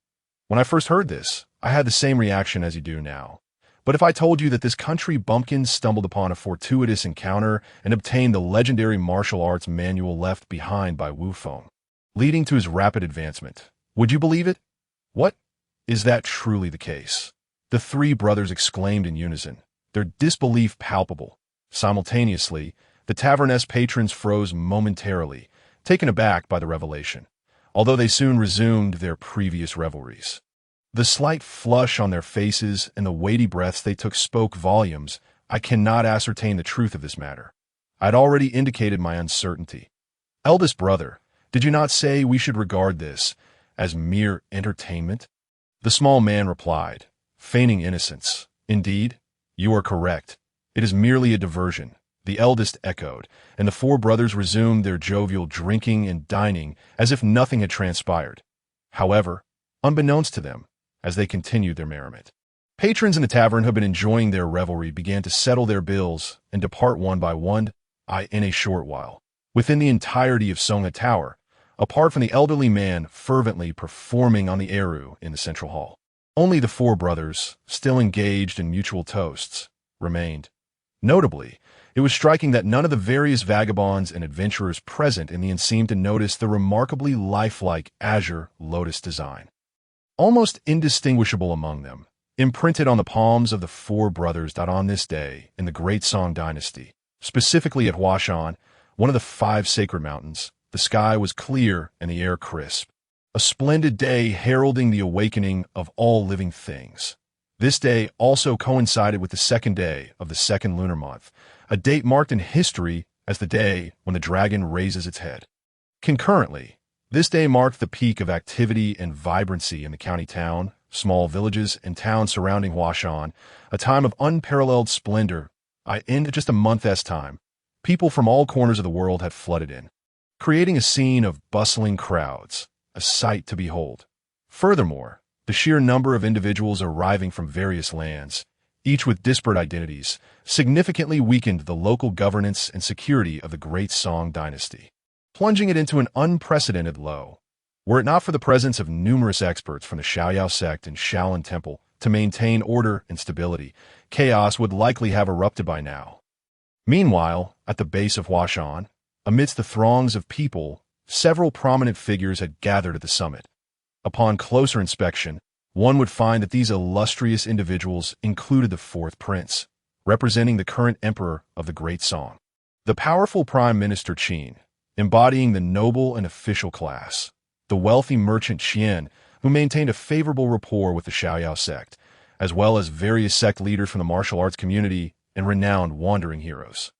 When I first heard this, I had the same reaction as you do now. But if I told you that this country bumpkin stumbled upon a fortuitous encounter and obtained the legendary martial arts manual left behind by Wu Feng, leading to his rapid advancement, would you believe it? What? Is that truly the case? The three brothers exclaimed in unison, their disbelief palpable. Simultaneously, the taverness patrons froze momentarily, taken aback by the revelation, although they soon resumed their previous revelries. The slight flush on their faces and the weighty breaths they took spoke volumes. I cannot ascertain the truth of this matter. I had already indicated my uncertainty. Eldest brother, did you not say we should regard this as mere entertainment? The small man replied, feigning innocence. Indeed, you are correct. It is merely a diversion. The eldest echoed, and the four brothers resumed their jovial drinking and dining as if nothing had transpired. However, unbeknownst to them, as they continued their merriment, patrons in the tavern who had been enjoying their revelry began to settle their bills and depart one by one. In a short while, within the entirety of Songha Tower, apart from the elderly man fervently performing on the eru in the central hall, only the four brothers, still engaged in mutual toasts, remained. Notably, it was striking that none of the various vagabonds and adventurers present in the inn seemed to notice the remarkably lifelike azure lotus design, almost indistinguishable among them, imprinted on the palms of the four brothers. On this day, in the Great Song Dynasty, specifically at Huashan, one of the 5 sacred mountains, the sky was clear and the air crisp, a splendid day heralding the awakening of all living things. This day also coincided with the 2nd day of the 2nd lunar month, a date marked in history as the day when the dragon raises its head. Concurrently, this day marked the peak of activity and vibrancy in the county town, small villages, and towns surrounding Huashan, a time of unparalleled splendor. In just a month's time, people from all corners of the world had flooded in, creating a scene of bustling crowds, a sight to behold. Furthermore, the sheer number of individuals arriving from various lands, each with disparate identities, significantly weakened the local governance and security of the Great Song Dynasty, plunging it into an unprecedented low. Were it not for the presence of numerous experts from the Xiaoyao sect and Shaolin Temple to maintain order and stability, chaos would likely have erupted by now. Meanwhile, at the base of Huashan, amidst the throngs of people, several prominent figures had gathered at the summit. Upon closer inspection, one would find that these illustrious individuals included the 4th prince, representing the current emperor of the Great Song, the powerful Prime Minister Qin, embodying the noble and official class, the wealthy merchant Qian, who maintained a favorable rapport with the Xiaoyao sect, as well as various sect leaders from the martial arts community and renowned wandering heroes.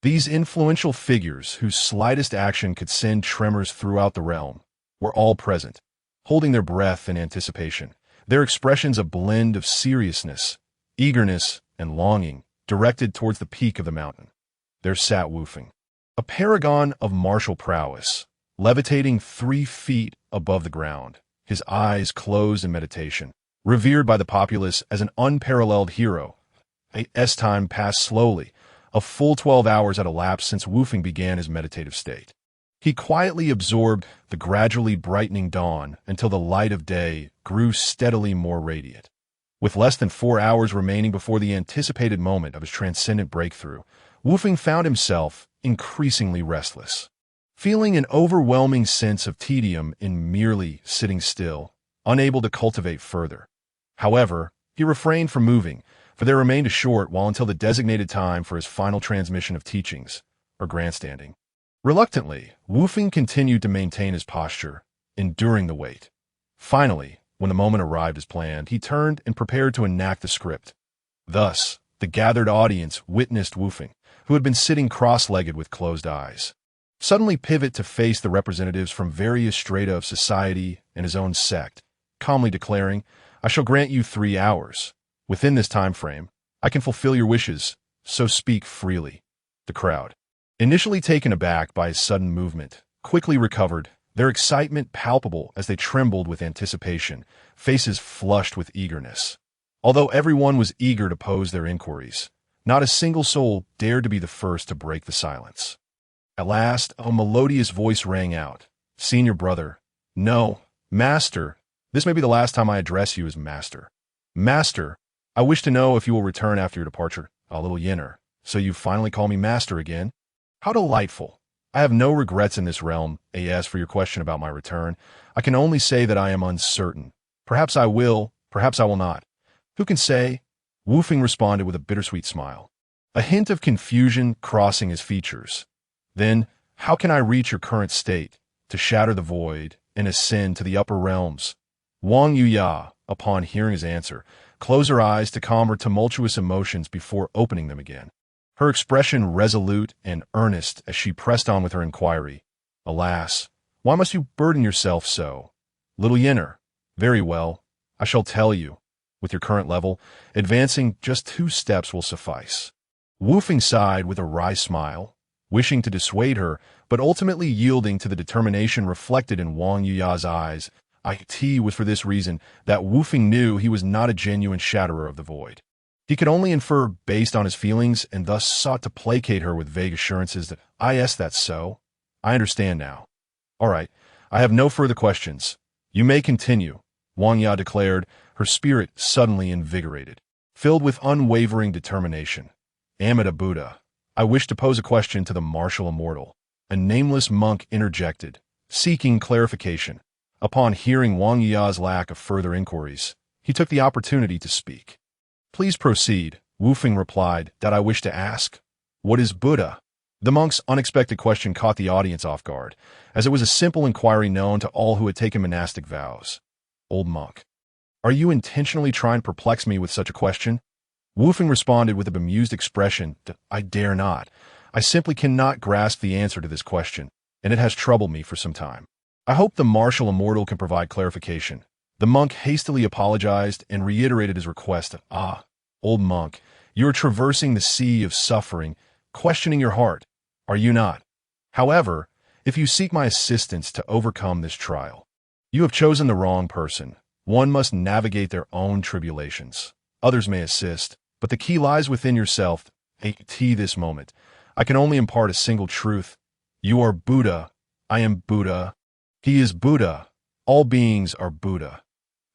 These influential figures, whose slightest action could send tremors throughout the realm, were all present, holding their breath in anticipation, their expressions a blend of seriousness, eagerness, and longing, directed towards the peak of the mountain. There sat Wu Feng, a paragon of martial prowess, levitating 3 feet above the ground, his eyes closed in meditation, revered by the populace as an unparalleled hero. As time passed slowly, a full 12 hours had elapsed since Wu Feng began his meditative state. He quietly absorbed the gradually brightening dawn until the light of day grew steadily more radiant. With less than 4 hours remaining before the anticipated moment of his transcendent breakthrough, Wu Feng found himself increasingly restless, feeling an overwhelming sense of tedium in merely sitting still, unable to cultivate further. However, he refrained from moving, for there remained a short while until the designated time for his final transmission of teachings, or grandstanding. Reluctantly, Wu Feng continued to maintain his posture, enduring the wait. Finally, when the moment arrived as planned, he turned and prepared to enact the script. Thus, the gathered audience witnessed Wu Feng, who had been sitting cross-legged with closed eyes, suddenly pivot to face the representatives from various strata of society and his own sect, calmly declaring, "I shall grant you 3 hours. Within this time frame, I can fulfill your wishes, so speak freely." The crowd, initially taken aback by his sudden movement, quickly recovered, their excitement palpable as they trembled with anticipation, faces flushed with eagerness. Although everyone was eager to pose their inquiries, not a single soul dared to be the first to break the silence. At last, a melodious voice rang out, "Senior brother, no, Master, this may be the last time I address you as Master. Master, I wish to know if you will return after your departure, a little yinner. So you finally call me Master again? How delightful. I have no regrets in this realm. As for your question about my return, I can only say that I am uncertain. Perhaps I will, perhaps I will not. Who can say? Wu Feng responded with a bittersweet smile, a hint of confusion crossing his features. Then, how can I reach your current state, to shatter the void and ascend to the upper realms? Wang Yuya, upon hearing his answer, closed her eyes to calm her tumultuous emotions before opening them again, her expression resolute and earnest as she pressed on with her inquiry. Alas, why must you burden yourself so? Little yinner, very well, I shall tell you. With your current level, advancing just 2 steps will suffice. Wu Feng sighed with a wry smile, wishing to dissuade her, but ultimately yielding to the determination reflected in Wang Yuya's eyes. It was for this reason that Wu Feng knew he was not a genuine shatterer of the void. He could only infer based on his feelings and thus sought to placate her with vague assurances that, that's so. I understand now. All right, I have no further questions. You may continue, Wang Ya declared, her spirit suddenly invigorated, filled with unwavering determination. Amida Buddha, I wish to pose a question to the martial immortal. A nameless monk interjected, seeking clarification. Upon hearing Wang Ya's lack of further inquiries, he took the opportunity to speak. Please proceed, Wu Feng replied, that I wish to ask. What is Buddha? The monk's unexpected question caught the audience off guard, as it was a simple inquiry known to all who had taken monastic vows. Old monk, are you intentionally trying to perplex me with such a question? Wu Feng responded with a bemused expression. I dare not. I simply cannot grasp the answer to this question, and it has troubled me for some time. I hope the martial immortal can provide clarification. The monk hastily apologized and reiterated his request. Old monk, you are traversing the sea of suffering, questioning your heart, are you not? However, if you seek my assistance to overcome this trial, you have chosen the wrong person. One must navigate their own tribulations. Others may assist, but the key lies within yourself. This moment, I can only impart a single truth. You are Buddha. I am Buddha. He is Buddha. All beings are Buddha.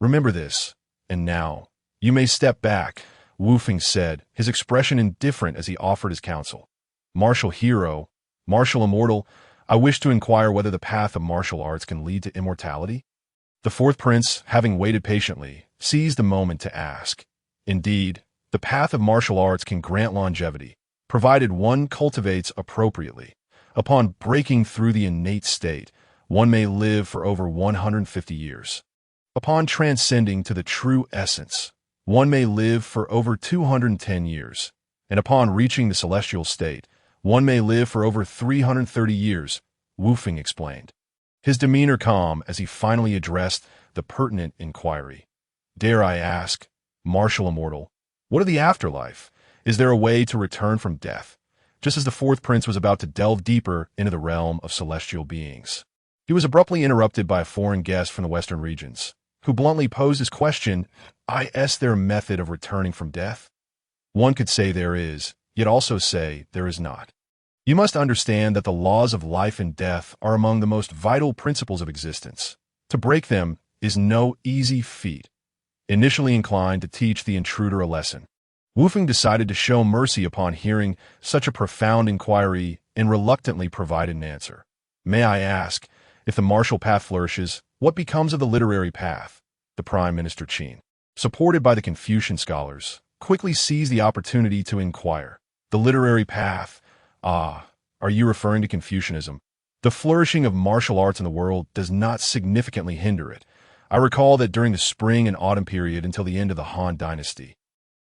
Remember this. And now, you may step back, Wu Feng said, his expression indifferent as he offered his counsel. Martial hero, martial immortal, I wish to inquire whether the path of martial arts can lead to immortality? The 4th prince, having waited patiently, seized the moment to ask. Indeed, the path of martial arts can grant longevity, provided one cultivates appropriately. Upon breaking through the innate state, one may live for over 150 years. Upon transcending to the true essence, one may live for over 210 years. And upon reaching the celestial state, one may live for over 330 years, Wu Feng explained, his demeanor calm as he finally addressed the pertinent inquiry. Dare I ask, martial immortal, what of the afterlife? Is there a way to return from death? Just as the 4th prince was about to delve deeper into the realm of celestial beings, he was abruptly interrupted by a foreign guest from the western regions, who bluntly posed his question, is there a method of returning from death? One could say there is, yet also say there is not. You must understand that the laws of life and death are among the most vital principles of existence. To break them is no easy feat. Initially inclined to teach the intruder a lesson, Wu Feng decided to show mercy upon hearing such a profound inquiry and reluctantly provided an answer. May I ask, if the martial path flourishes, what becomes of the literary path? The Prime Minister Qin, supported by the Confucian scholars, quickly seized the opportunity to inquire. The literary path? Are you referring to Confucianism? The flourishing of martial arts in the world does not significantly hinder it. I recall that during the spring and autumn period until the end of the Han Dynasty,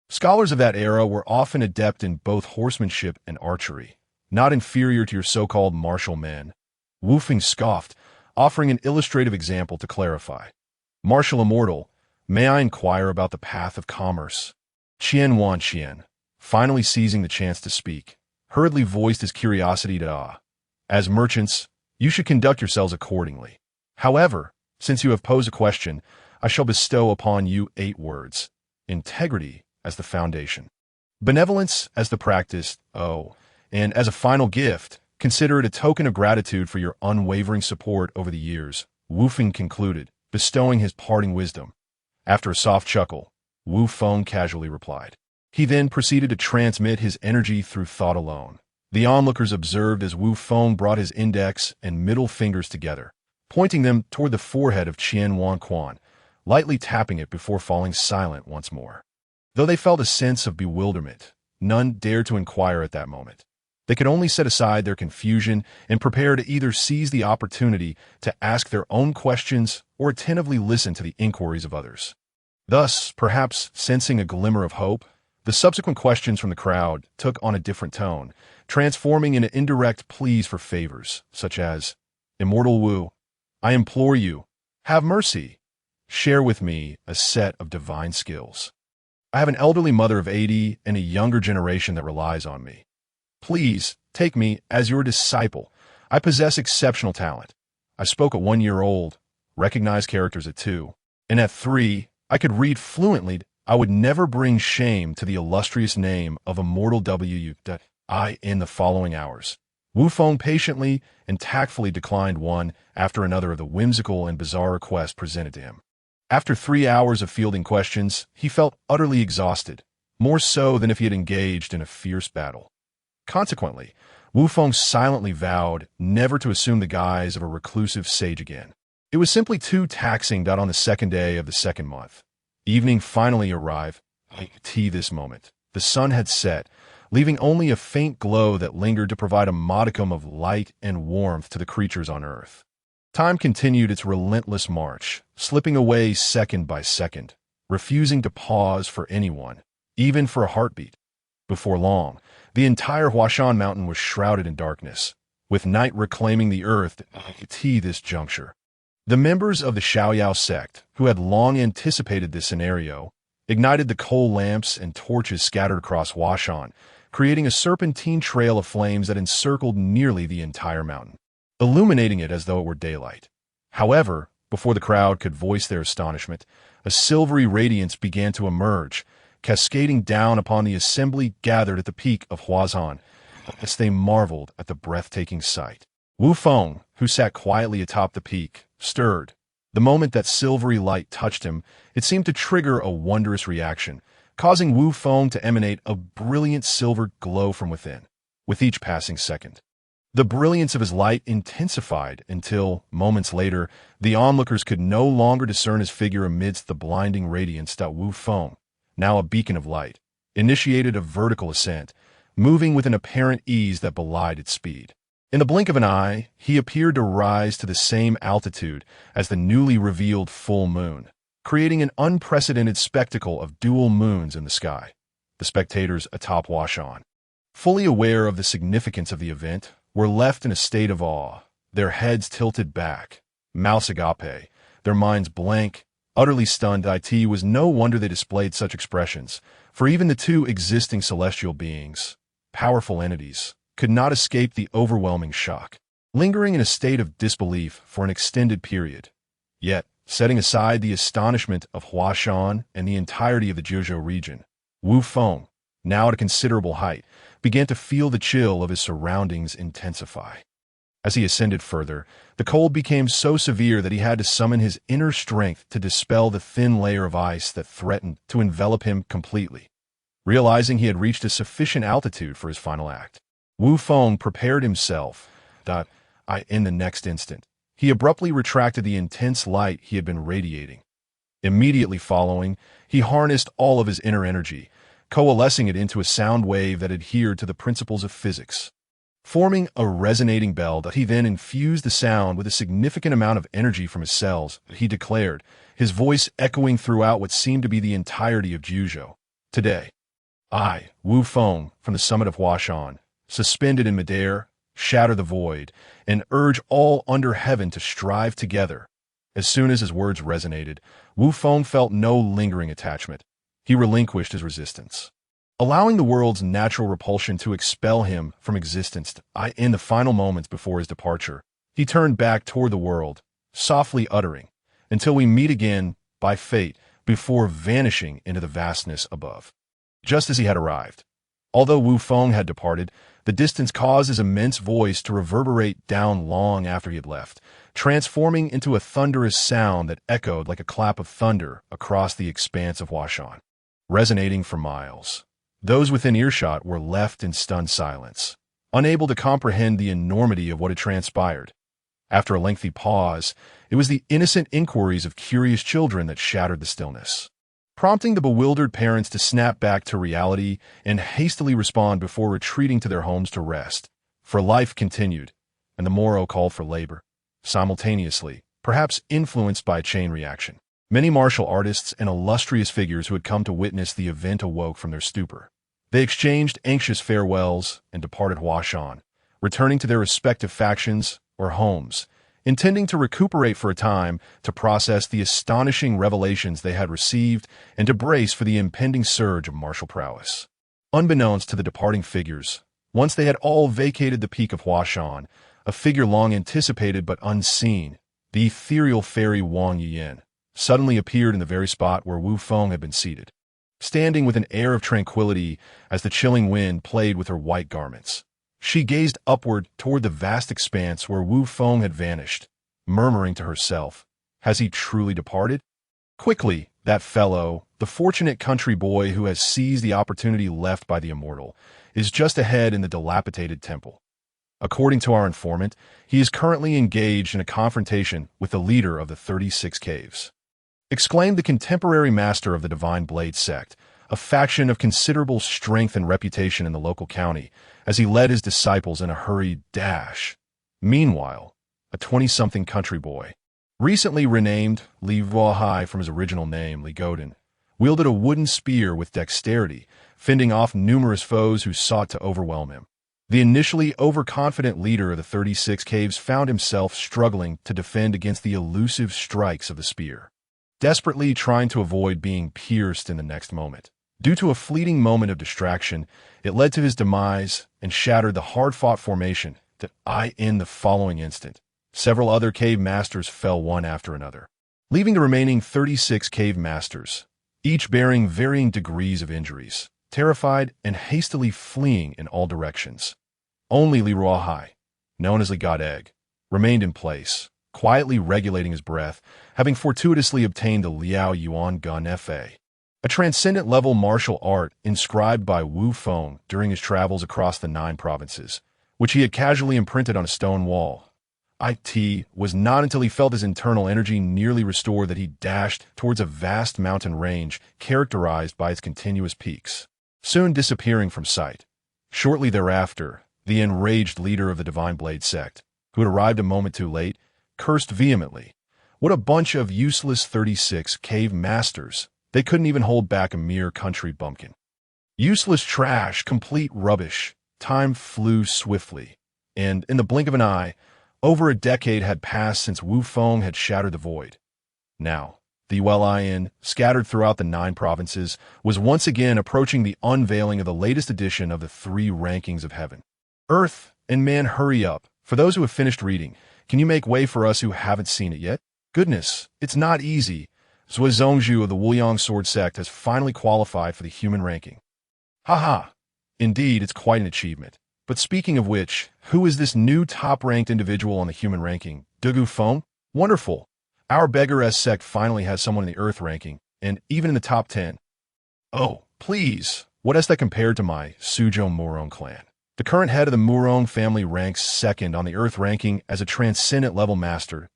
scholars of that era were often adept in both horsemanship and archery, not inferior to your so-called martial men. Wu Feng scoffed, offering an illustrative example to clarify. Martial immortal, may I inquire about the path of commerce? Qian Wanqian, finally seizing the chance to speak, hurriedly voiced his curiosity to As merchants, you should conduct yourselves accordingly. However, since you have posed a question, I shall bestow upon you 8 words. Integrity as the foundation, benevolence as the practice, and as a final gift, consider it a token of gratitude for your unwavering support over the years, Wu Feng concluded, bestowing his parting wisdom. After a soft chuckle, Wu Feng casually replied. He then proceeded to transmit his energy through thought alone. The onlookers observed as Wu Feng brought his index and middle fingers together, pointing them toward the forehead of Qian Wan Quan, lightly tapping it before falling silent once more. Though they felt a sense of bewilderment, none dared to inquire at that moment. They could only set aside their confusion and prepare to either seize the opportunity to ask their own questions or attentively listen to the inquiries of others. Thus, perhaps sensing a glimmer of hope, the subsequent questions from the crowd took on a different tone, transforming into indirect pleas for favors, such as, Immortal Wu, I implore you, have mercy. Share with me a set of divine skills. I have an elderly mother of 80 and a younger generation that relies on me. Please take me as your disciple. I possess exceptional talent. I spoke at 1 year old, recognized characters at 2, and at 3, I could read fluently. I would never bring shame to the illustrious name of Immortal W.I. in the following hours. Wu Feng patiently and tactfully declined one after another of the whimsical and bizarre requests presented to him. After 3 hours of fielding questions, he felt utterly exhausted, more so than if he had engaged in a fierce battle. Consequently, Wu Feng silently vowed never to assume the guise of a reclusive sage again. It was simply too taxing that on the second day of the second month, evening finally arrived. This moment, the sun had set, leaving only a faint glow that lingered to provide a modicum of light and warmth to the creatures on earth. Time continued its relentless march, slipping away second by second, refusing to pause for anyone, even for a heartbeat. Before long, the entire Huashan mountain was shrouded in darkness, with night reclaiming the earth at this juncture. The members of the Xiaoyao sect, who had long anticipated this scenario, ignited the coal lamps and torches scattered across Huashan, creating a serpentine trail of flames that encircled nearly the entire mountain, illuminating it as though it were daylight. However, before the crowd could voice their astonishment, a silvery radiance began to emerge, cascading down upon the assembly gathered at the peak of Huashan, as they marveled at the breathtaking sight. Wu Feng, who sat quietly atop the peak, stirred. The moment that silvery light touched him, it seemed to trigger a wondrous reaction, causing Wu Feng to emanate a brilliant silver glow from within, with each passing second. The brilliance of his light intensified until, moments later, the onlookers could no longer discern his figure amidst the blinding radiance that Wu Feng, now a beacon of light, initiated a vertical ascent, moving with an apparent ease that belied its speed. In the blink of an eye, he appeared to rise to the same altitude as the newly revealed full moon, creating an unprecedented spectacle of dual moons in the sky. The spectators atop Huashan, fully aware of the significance of the event, were left in a state of awe, their heads tilted back, mouths agape, their minds blank, utterly stunned. It was no wonder they displayed such expressions, for even the two existing celestial beings, powerful entities, could not escape the overwhelming shock, lingering in a state of disbelief for an extended period. Yet, setting aside the astonishment of Huashan and the entirety of the Jiuzhou region, Wu Feng, now at a considerable height, began to feel the chill of his surroundings intensify. As he ascended further, the cold became so severe that he had to summon his inner strength to dispel the thin layer of ice that threatened to envelop him completely. Realizing he had reached a sufficient altitude for his final act, Wu Feng prepared himself. In the next instant, he abruptly retracted the intense light he had been radiating. Immediately following, he harnessed all of his inner energy, coalescing it into a sound wave that adhered to the principles of physics. Forming a resonating bell that he then infused the sound with a significant amount of energy from his cells, he declared, his voice echoing throughout what seemed to be the entirety of Jiuzhou. Today, I, Wu Feng, from the summit of Huashan, suspended in midair, shatter the void, and urge all under heaven to strive together. As soon as his words resonated, Wu Feng felt no lingering attachment. He relinquished his resistance, allowing the world's natural repulsion to expel him from existence. In the final moments before his departure, he turned back toward the world, softly uttering, "Until we meet again, by fate," before vanishing into the vastness above. Just as he had arrived. Although Wu Feng had departed, the distance caused his immense voice to reverberate down long after he had left, transforming into a thunderous sound that echoed like a clap of thunder across the expanse of Washan, resonating for miles. Those within earshot were left in stunned silence, unable to comprehend the enormity of what had transpired. After a lengthy pause, it was the innocent inquiries of curious children that shattered the stillness, prompting the bewildered parents to snap back to reality and hastily respond before retreating to their homes to rest. For life continued, and the Moro called for labor. Simultaneously, perhaps influenced by a chain reaction, many martial artists and illustrious figures who had come to witness the event awoke from their stupor. They exchanged anxious farewells and departed Huashan, returning to their respective factions or homes, intending to recuperate for a time to process the astonishing revelations they had received and to brace for the impending surge of martial prowess. Unbeknownst to the departing figures, once they had all vacated the peak of Huashan, a figure long anticipated but unseen, the ethereal fairy Wang Yiyan, suddenly appeared in the very spot where Wu Feng had been seated, standing with an air of tranquility as the chilling wind played with her white garments. She gazed upward toward the vast expanse where Wu Feng had vanished, murmuring to herself, "Has he truly departed?" Quickly, that fellow, the fortunate country boy who has seized the opportunity left by the immortal, is just ahead in the dilapidated temple. According to our informant, he is currently engaged in a confrontation with the leader of the 36 Caves, exclaimed the contemporary master of the Divine Blade sect, a faction of considerable strength and reputation in the local county, as he led his disciples in a hurried dash. Meanwhile, a 20-something country boy, recently renamed Li Vuahai from his original name, Li Godin, wielded a wooden spear with dexterity, fending off numerous foes who sought to overwhelm him. The initially overconfident leader of the 36 Caves found himself struggling to defend against the elusive strikes of the spear, desperately trying to avoid being pierced in the next moment. Due to a fleeting moment of distraction, it led to his demise and shattered the hard-fought formation that in the following instant. Several other cave masters fell one after another, leaving the remaining 36 cave masters, each bearing varying degrees of injuries, terrified and hastily fleeing in all directions. Only Li Ruahai, known as Li God Egg, remained in place, quietly regulating his breath, having fortuitously obtained the Liao Yuan Gun Fa, a transcendent-level martial art inscribed by Wu Feng during his travels across the 9 provinces, which he had casually imprinted on a stone wall. It was not until he felt his internal energy nearly restored that he dashed towards a vast mountain range characterized by its continuous peaks, soon disappearing from sight. Shortly thereafter, the enraged leader of the Divine Blade sect, who had arrived a moment too late, cursed vehemently. What a bunch of useless 36 cave masters! They couldn't even hold back a mere country bumpkin. Useless trash, complete rubbish. Time flew swiftly, and in the blink of an eye, over a decade had passed since Wu Feng had shattered the void. Now, the Yuan, scattered throughout the 9 provinces, was once again approaching the unveiling of the latest edition of the 3 rankings of heaven. Earth and man, hurry up. For those who have finished reading, can you make way for us who haven't seen it yet? Goodness, it's not easy. Zui Zhongzhu of the Wuyang Sword Sect has finally qualified for the human ranking. Haha. Indeed, it's quite an achievement. But speaking of which, who is this new top-ranked individual on the human ranking? Dugu Feng? Wonderful. Our beggar-esque sect finally has someone in the Earth ranking, and even in the top 10. Oh, please. What is that compared to my Suzhou Murong clan? The current head of the Murong family ranks 2nd on the Earth ranking as a transcendent-level master.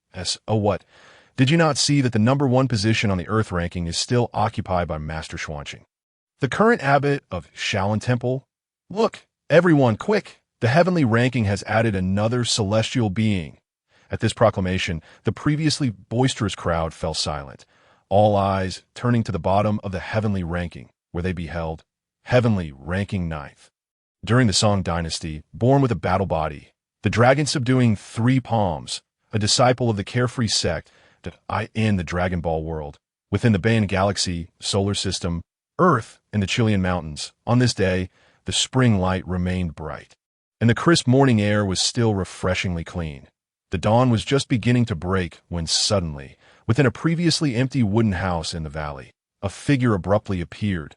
Oh what? Did you not see that the number 1 position on the Earth ranking is still occupied by Master Xuanqing, the current abbot of Shaolin Temple? Look, everyone, quick! The heavenly ranking has added another celestial being. At this proclamation, the previously boisterous crowd fell silent, all eyes turning to the bottom of the heavenly ranking, where they beheld heavenly ranking 9th. During the Song dynasty, born with a battle body, the dragon subduing 3 palms, a disciple of the carefree sect that in the Dragon Ball world, within the Bayan Galaxy, solar system, Earth, and the Chilean mountains, on this day, the spring light remained bright, and the crisp morning air was still refreshingly clean. The dawn was just beginning to break when suddenly, within a previously empty wooden house in the valley, a figure abruptly appeared.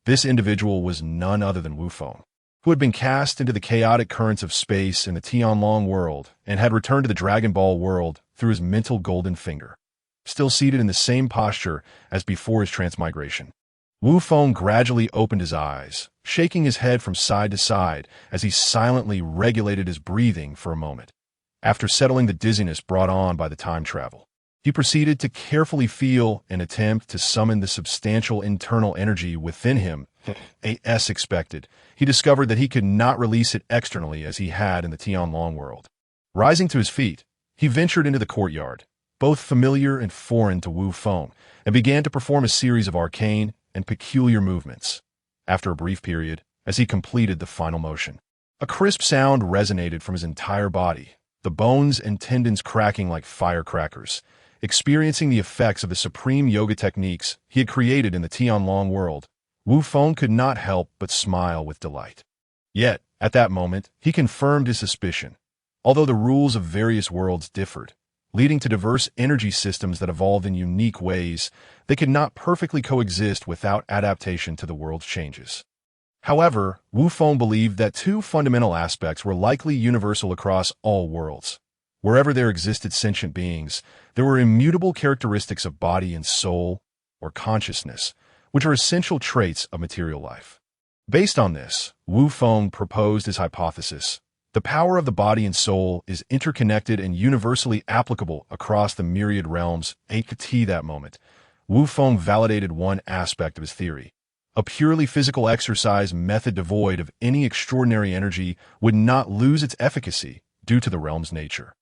This individual was none other than Wu Feng, who had been cast into the chaotic currents of space in the Tianlong world and had returned to the Dragon Ball world through his mental golden finger. Still seated in the same posture as before his transmigration, Wu Feng gradually opened his eyes, shaking his head from side to side as he silently regulated his breathing for a moment. After settling the dizziness brought on by the time travel, he proceeded to carefully feel and attempt to summon the substantial internal energy within him. As expected, he discovered that he could not release it externally as he had in the Tianlong world. Rising to his feet, he ventured into the courtyard, both familiar and foreign to Wu Feng, and began to perform a series of arcane and peculiar movements. After a brief period, as he completed the final motion, a crisp sound resonated from his entire body, the bones and tendons cracking like firecrackers. Experiencing the effects of the supreme yoga techniques he had created in the Tianlong world, Wu Feng could not help but smile with delight. Yet, at that moment, he confirmed his suspicion. Although the rules of various worlds differed, leading to diverse energy systems that evolved in unique ways, they could not perfectly coexist without adaptation to the world's changes. However, Wu Feng believed that two fundamental aspects were likely universal across all worlds. Wherever there existed sentient beings, there were immutable characteristics of body and soul, or consciousness, which are essential traits of material life. Based on this, Wu Feng proposed his hypothesis. The power of the body and soul is interconnected and universally applicable across the myriad realms. At that moment, Wu Feng validated one aspect of his theory. A purely physical exercise method devoid of any extraordinary energy would not lose its efficacy due to the realm's nature.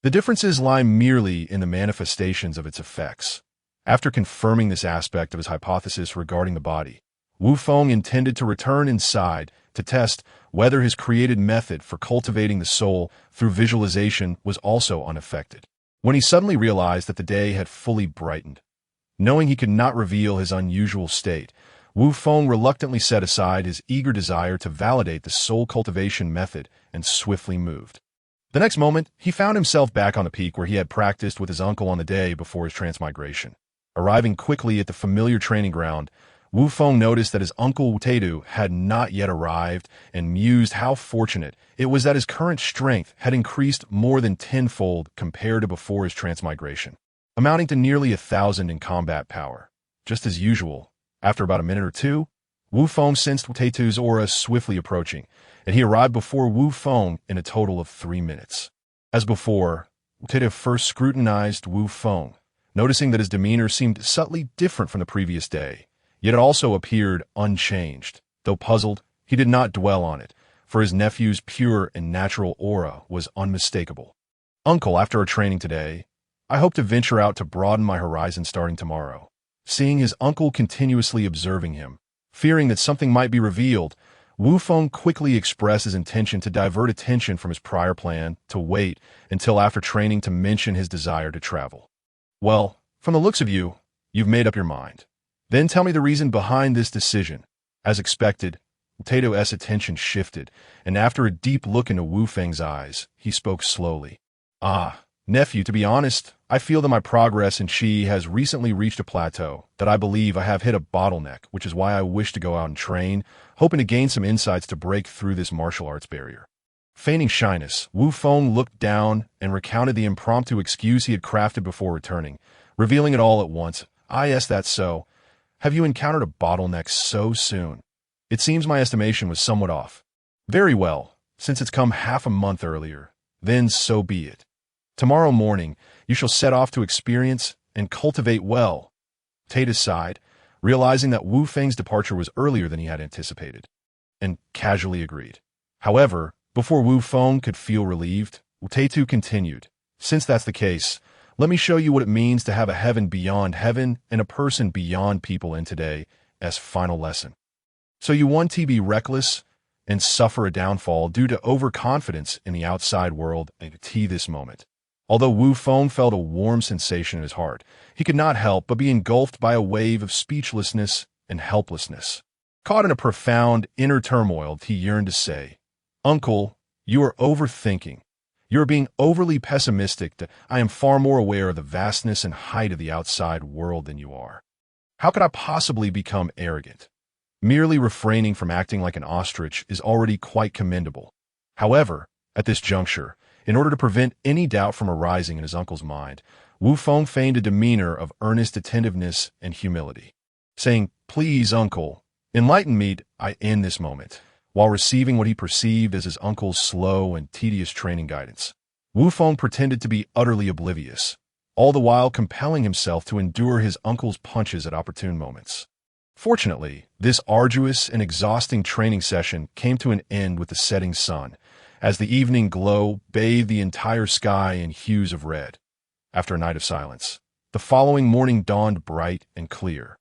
The differences lie merely in the manifestations of its effects. After confirming this aspect of his hypothesis regarding the body, Wu Feng intended to return inside to test whether his created method for cultivating the soul through visualization was also unaffected. When he suddenly realized that the day had fully brightened, knowing he could not reveal his unusual state, Wu Feng reluctantly set aside his eager desire to validate the soul cultivation method and swiftly moved. The next moment, he found himself back on the peak where he had practiced with his uncle on the day before his transmigration. Arriving quickly at the familiar training ground, Wu Feng noticed that his uncle Taidu had not yet arrived and mused how fortunate it was that his current strength had increased more than tenfold compared to before his transmigration, amounting to nearly 1,000 in combat power. Just as usual, after about a minute or two, Wu Feng sensed Taidu's aura swiftly approaching, and he arrived before Wu Feng in a total of 3 minutes. As before, Taidu first scrutinized Wu Feng, noticing that his demeanor seemed subtly different from the previous day. Yet it also appeared unchanged. Though puzzled, he did not dwell on it, for his nephew's pure and natural aura was unmistakable. "Uncle, after our training today, I hope to venture out to broaden my horizon starting tomorrow." Seeing his uncle continuously observing him, fearing that something might be revealed, Wu Feng quickly expressed his intention to divert attention from his prior plan to wait until after training to mention his desire to travel. "Well, from the looks of you, you've made up your mind. Then tell me the reason behind this decision." As expected, Taidu's attention shifted, and after a deep look into Wu Feng's eyes, he spoke slowly. Nephew, to be honest, I feel that my progress in Qi has recently reached a plateau, that I believe I have hit a bottleneck, which is why I wish to go out and train, hoping to gain some insights to break through this martial arts barrier." Feigning shyness, Wu Feng looked down and recounted the impromptu excuse he had crafted before returning, revealing it all at once. "Yes, that's so. Have you encountered a bottleneck so soon? It seems my estimation was somewhat off." "Very well, since it's come half a month earlier, then so be it. Tomorrow morning, you shall set off to experience and cultivate well." Taidu sighed, realizing that Wu Feng's departure was earlier than he had anticipated, and casually agreed. However, before Wu Feng could feel relieved, Taidu continued, "Since that's the case, let me show you what it means to have a heaven beyond heaven and a person beyond people in today's final lesson. So you want to be reckless and suffer a downfall due to overconfidence in the outside world at this moment." Although Wu Feng felt a warm sensation in his heart, he could not help but be engulfed by a wave of speechlessness and helplessness. Caught in a profound inner turmoil, he yearned to say, "Uncle, you are overthinking. You are being overly pessimistic. I am far more aware of the vastness and height of the outside world than you are. How could I possibly become arrogant? Merely refraining from acting like an ostrich is already quite commendable. However, at this juncture, In order to prevent any doubt from arising in his uncle's mind, Wu Feng feigned a demeanor of earnest attentiveness and humility, saying, "Please, uncle, enlighten me in this moment," while receiving what he perceived as his uncle's slow and tedious training guidance. Wu Feng pretended to be utterly oblivious, all the while compelling himself to endure his uncle's punches at opportune moments. Fortunately, this arduous and exhausting training session came to an end with the setting sun, as the evening glow bathed the entire sky in hues of red. After a night of silence, the following morning dawned bright and clear.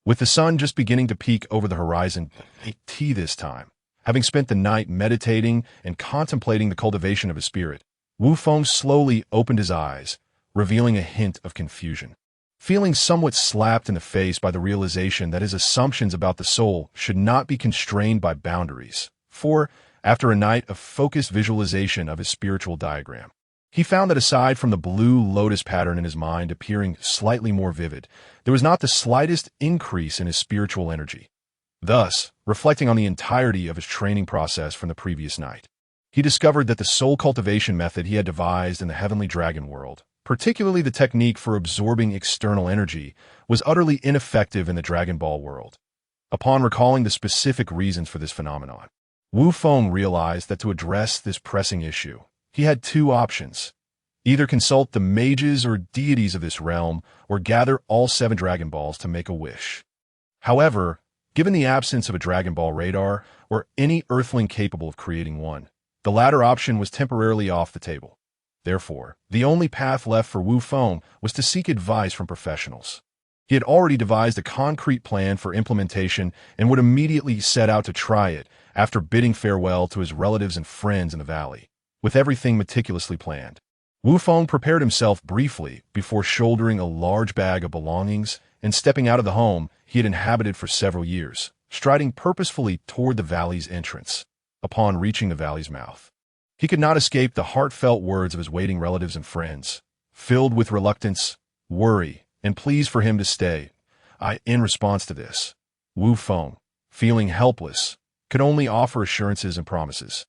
With the sun just beginning to peek over the horizon, tea this time. Having spent the night meditating and contemplating the cultivation of his spirit, Wu Feng slowly opened his eyes, revealing a hint of confusion. Feeling somewhat slapped in the face by the realization that his assumptions about the soul should not be constrained by boundaries. For, after a night of focused visualization of his spiritual diagram, he found that aside from the blue lotus pattern in his mind appearing slightly more vivid, there was not the slightest increase in his spiritual energy. Thus, reflecting on the entirety of his training process from the previous night, he discovered that the soul cultivation method he had devised in the heavenly dragon world, particularly the technique for absorbing external energy, was utterly ineffective in the Dragon Ball world. Upon recalling the specific reasons for this phenomenon, Wu Feng realized that to address this pressing issue, he had two options: either consult the mages or deities of this realm, or gather all 7 Dragon Balls to make a wish. However, given the absence of a Dragon Ball radar, or any earthling capable of creating one, the latter option was temporarily off the table. Therefore, the only path left for Wu Feng was to seek advice from professionals. He had already devised a concrete plan for implementation and would immediately set out to try it after bidding farewell to his relatives and friends in the valley. With everything meticulously planned, Wu Feng prepared himself briefly before shouldering a large bag of belongings and stepping out of the home he had inhabited for several years, striding purposefully toward the valley's entrance. Upon reaching the valley's mouth, he could not escape the heartfelt words of his waiting relatives and friends, filled with reluctance, worry, and pleas for him to stay. In response to this, Wu Feng, feeling helpless, could only offer assurances and promises,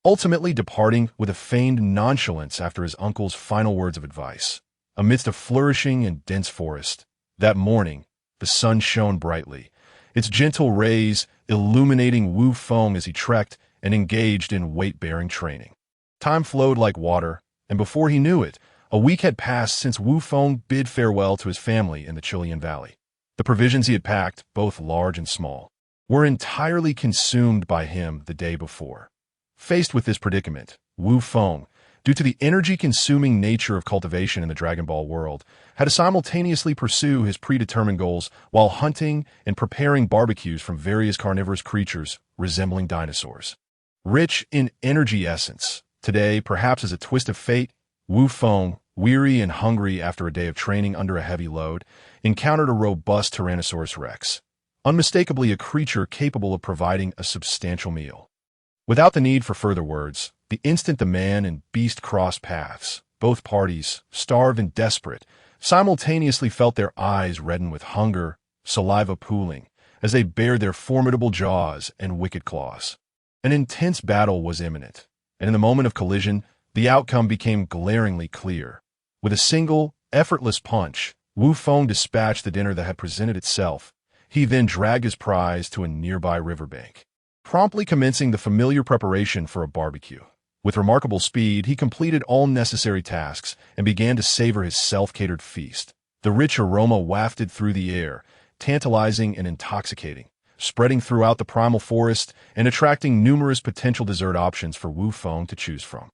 ultimately departing with a feigned nonchalance after his uncle's final words of advice. Amidst a flourishing and dense forest, that morning, the sun shone brightly, its gentle rays illuminating Wu Feng as he trekked and engaged in weight-bearing training. Time flowed like water, and before he knew it, a week had passed since Wu Feng bid farewell to his family in the Chilean Valley. The provisions he had packed, both large and small, were entirely consumed by him the day before. Faced with this predicament, Wu Feng, due to the energy-consuming nature of cultivation in the Dragon Ball world, had to simultaneously pursue his predetermined goals while hunting and preparing barbecues from various carnivorous creatures resembling dinosaurs. Rich in energy essence, today, perhaps as a twist of fate, Wu Feng, weary and hungry after a day of training under a heavy load, encountered a robust Tyrannosaurus Rex, unmistakably a creature capable of providing a substantial meal. Without the need for further words, the instant the man and beast crossed paths, both parties, starved and desperate, simultaneously felt their eyes redden with hunger, saliva pooling, as they bared their formidable jaws and wicked claws. An intense battle was imminent, and in the moment of collision, the outcome became glaringly clear. With a single, effortless punch, Wu Feng dispatched the dinner that had presented itself. He then dragged his prize to a nearby riverbank, promptly commencing the familiar preparation for a barbecue. With remarkable speed, he completed all necessary tasks and began to savor his self-catered feast. The rich aroma wafted through the air, tantalizing and intoxicating, spreading throughout the primal forest and attracting numerous potential dessert options for Wu Feng to choose from.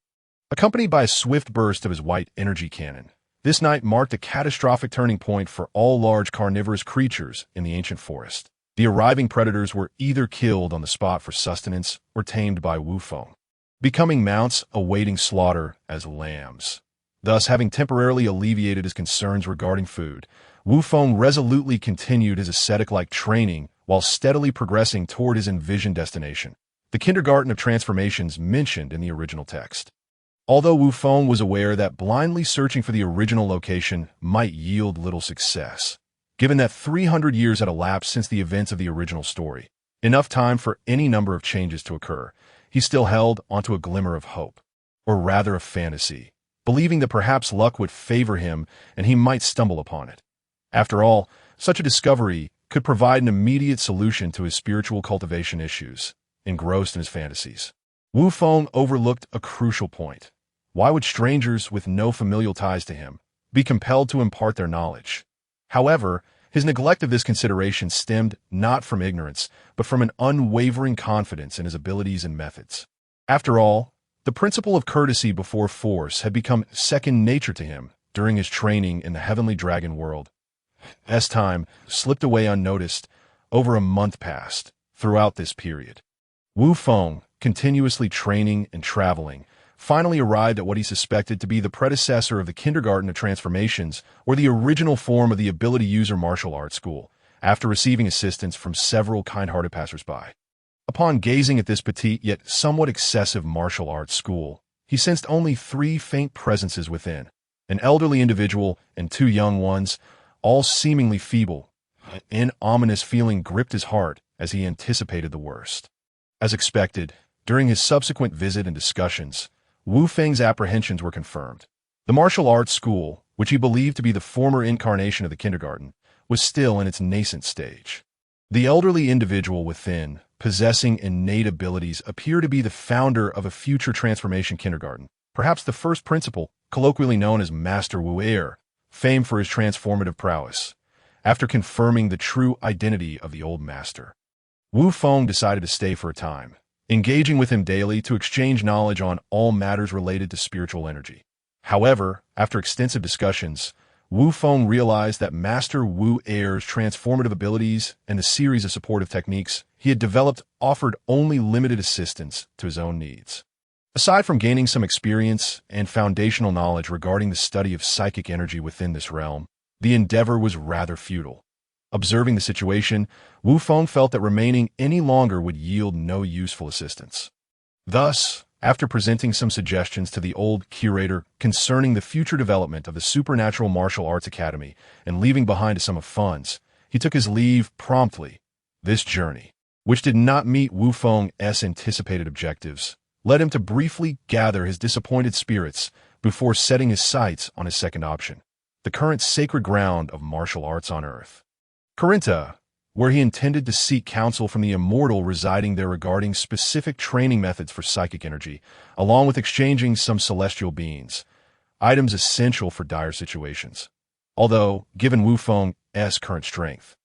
Accompanied by a swift burst of his white energy cannon, this night marked a catastrophic turning point for all large carnivorous creatures in the ancient forest. The arriving predators were either killed on the spot for sustenance or tamed by Wu Feng, becoming mounts awaiting slaughter as lambs. Thus, having temporarily alleviated his concerns regarding food, Wu Feng resolutely continued his ascetic-like training while steadily progressing toward his envisioned destination, the Kindergarten of Transformations mentioned in the original text. Although Wu Feng was aware that blindly searching for the original location might yield little success, given that 300 years had elapsed since the events of the original story, enough time for any number of changes to occur, he still held onto a glimmer of hope. or rather a fantasy, believing that perhaps luck would favor him and he might stumble upon it. After all, such a discovery could provide an immediate solution to his spiritual cultivation issues, engrossed in his fantasies. Wu Feng overlooked a crucial point. Why would strangers with no familial ties to him be compelled to impart their knowledge? However, his neglect of this consideration stemmed not from ignorance, but from an unwavering confidence in his abilities and methods. After all, the principle of courtesy before force had become second nature to him during his training in the heavenly dragon world. As time slipped away unnoticed, over a month passed throughout this period. Wu Feng, continuously training and traveling, finally arrived at what he suspected to be the predecessor of the Kindergarten of Transformations, or the original form of the Ability User Martial Arts School, after receiving assistance from several kind-hearted passersby. Upon gazing at this petite yet somewhat excessive martial arts school, he sensed only 3 faint presences within, an elderly individual and 2 young ones, all seemingly feeble. An ominous feeling gripped his heart as he anticipated the worst. As expected, during his subsequent visit and discussions, Wu Feng's apprehensions were confirmed. The martial arts school, which he believed to be the former incarnation of the kindergarten, was still in its nascent stage. The elderly individual within, possessing innate abilities, appeared to be the founder of a future transformation kindergarten, perhaps the first principal, colloquially known as Master Wu Er, famed for his transformative prowess. After confirming the true identity of the old master, Wu Feng decided to stay for a time, engaging with him daily to exchange knowledge on all matters related to spiritual energy. However, after extensive discussions, Wu Feng realized that Master Wu Er's transformative abilities and the series of supportive techniques he had developed offered only limited assistance to his own needs. Aside from gaining some experience and foundational knowledge regarding the study of psychic energy within this realm, the endeavor was rather futile. Observing the situation, Wu Feng felt that remaining any longer would yield no useful assistance. Thus, after presenting some suggestions to the old curator concerning the future development of the Supernatural Martial Arts Academy and leaving behind a sum of funds, he took his leave promptly. This journey, which did not meet Wu Feng's anticipated objectives, led him to briefly gather his disappointed spirits before setting his sights on his second option, the current sacred ground of martial arts on Earth. Corinta, where he intended to seek counsel from the immortal residing there regarding specific training methods for psychic energy, along with exchanging some celestial beings, items essential for dire situations. Although, given Wu Feng's current strength,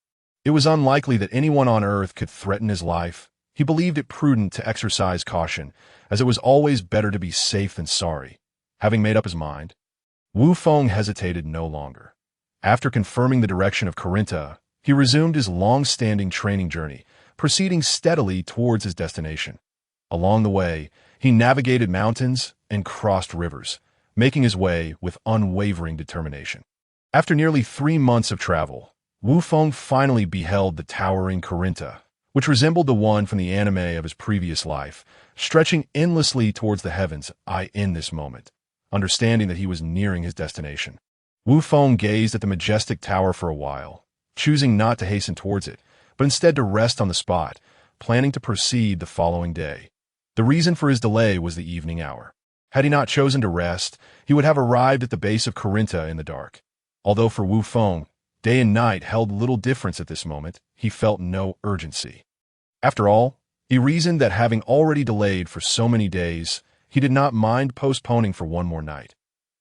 it was unlikely that anyone on Earth could threaten his life, he believed it prudent to exercise caution, as it was always better to be safe than sorry. Having made up his mind, Wu Feng hesitated no longer. After confirming the direction of Corinta, he resumed his long-standing training journey, proceeding steadily towards his destination. Along the way, he navigated mountains and crossed rivers, making his way with unwavering determination. After nearly 3 months of travel, Wu Feng finally beheld the towering Corinta, which resembled the one from the anime of his previous life, stretching endlessly towards the heavens. In this moment, understanding that he was nearing his destination, Wu Feng gazed at the majestic tower for a while, choosing not to hasten towards it, but instead to rest on the spot, planning to proceed the following day. The reason for his delay was the evening hour. Had he not chosen to rest, he would have arrived at the base of Corinta in the dark. Although for Wu Feng, day and night held little difference at this moment, he felt no urgency. After all, he reasoned that having already delayed for so many days, he did not mind postponing for one more night.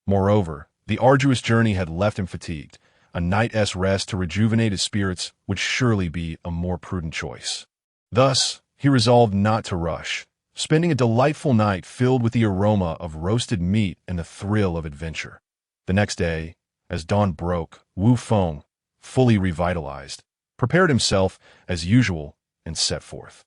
Moreover, the arduous journey had left him fatigued. A night's rest to rejuvenate his spirits would surely be a more prudent choice. Thus, he resolved not to rush, spending a delightful night filled with the aroma of roasted meat and the thrill of adventure. The next day, as dawn broke, Wu Feng, fully revitalized, prepared himself as usual and set forth.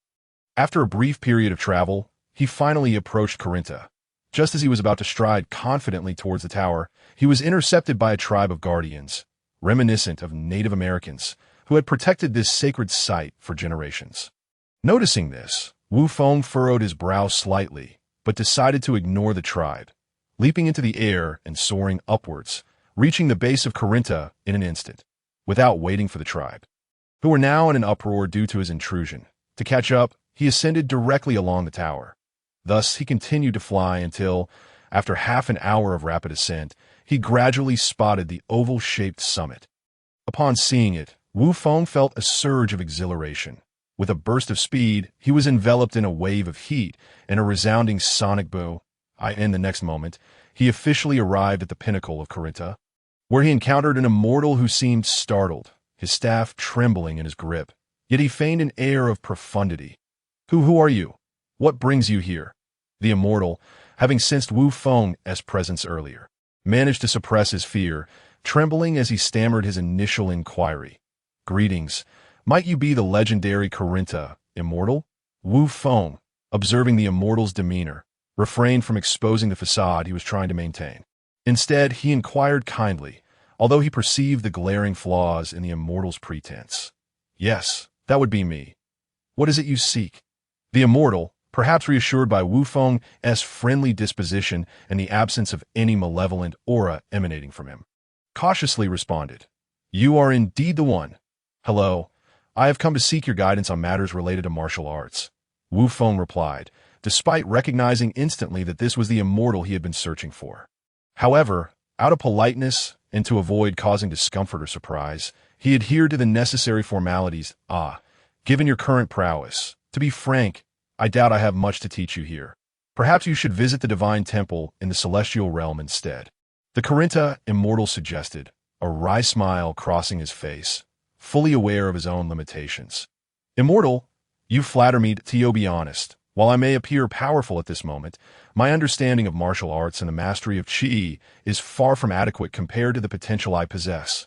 After a brief period of travel, he finally approached Corinta. Just as he was about to stride confidently towards the tower, he was intercepted by a tribe of guardians, reminiscent of Native Americans, who had protected this sacred site for generations. Noticing this, Wu Feng furrowed his brow slightly, but decided to ignore the tribe, leaping into the air and soaring upwards, reaching the base of Corinta in an instant, without waiting for the tribe, who were now in an uproar due to his intrusion. To catch up, he ascended directly along the tower. Thus he continued to fly until, After half an hour of rapid ascent, he gradually spotted the oval-shaped summit. Upon seeing it, Wu Feng felt a surge of exhilaration. With a burst of speed, he was enveloped in a wave of heat and a resounding sonic boom. In the next moment, he officially arrived at the pinnacle of Corinta, where he encountered an immortal who seemed startled, his staff trembling in his grip. Yet he feigned an air of profundity. Who are you? What brings you here? The immortal, having sensed Wu Feng's presence earlier, managed to suppress his fear, trembling as he stammered his initial inquiry. Greetings. Might you be the legendary Corinta, immortal? Wu Feng, observing the immortal's demeanor, refrained from exposing the facade he was trying to maintain. Instead, he inquired kindly, although he perceived the glaring flaws in the immortal's pretense. Yes, that would be me. What is it you seek? The immortal, perhaps reassured by Wu Feng's friendly disposition and the absence of any malevolent aura emanating from him, cautiously responded, You are indeed the one. Hello, I have come to seek your guidance on matters related to martial arts. Wu Feng replied, despite recognizing instantly that this was the immortal he had been searching for. However, out of politeness and to avoid causing discomfort or surprise, he adhered to the necessary formalities. Given your current prowess, to be frank, I doubt I have much to teach you here. Perhaps you should visit the divine temple in the celestial realm instead. The Corinta immortal suggested, a wry smile crossing his face, fully aware of his own limitations. Immortal, you flatter me, to be honest. While I may appear powerful at this moment, my understanding of martial arts and the mastery of Qi is far from adequate compared to the potential I possess.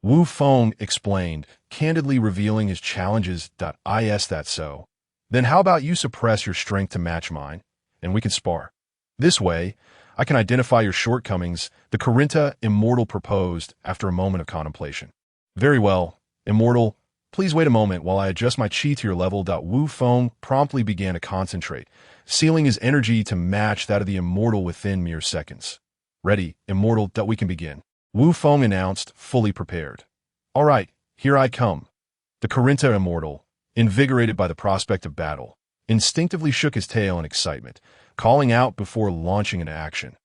Wu Feng explained, candidly revealing his challenges. Is that so? Then how about you suppress your strength to match mine, and we can spar. This way, I can identify your shortcomings, the Corinta immortal proposed after a moment of contemplation. Very well, immortal. Please wait a moment while I adjust my Qi to your level. Wu Feng promptly began to concentrate, sealing his energy to match that of the immortal within mere seconds. Ready, immortal. We can begin. Wu Feng announced, fully prepared. All right, here I come. The Corinta immortal, invigorated by the prospect of battle, instinctively shook his tail in excitement, calling out before launching into action.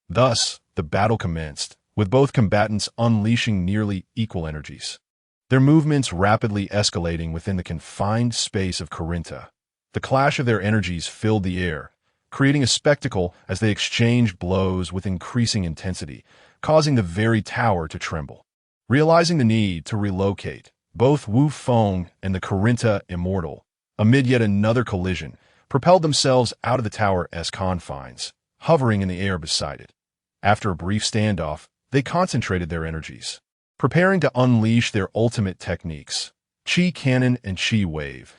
Thus, the battle commenced, with both combatants unleashing nearly equal energies. Their movements rapidly escalating within the confined space of Corinta. The clash of their energies filled the air, creating a spectacle as they exchanged blows with increasing intensity, causing the very tower to tremble. Realizing the need to relocate, both Wu Feng and the Corinta immortal, amid yet another collision, propelled themselves out of the tower's confines, hovering in the air beside it. After a brief standoff, they concentrated their energies, preparing to unleash their ultimate techniques, Qi Cannon and Qi Wave.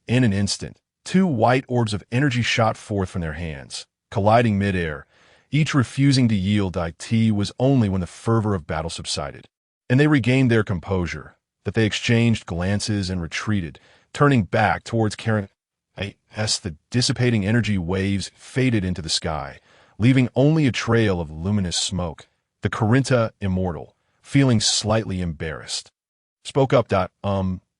In an instant, two white orbs of energy shot forth from their hands, colliding midair, each refusing to yield. It was only when the fervor of battle subsided, and they regained their composure, that they exchanged glances and retreated, turning back towards Karen. The dissipating energy waves faded into the sky, leaving only a trail of luminous smoke. The Corinta immortal, feeling slightly embarrassed, spoke up.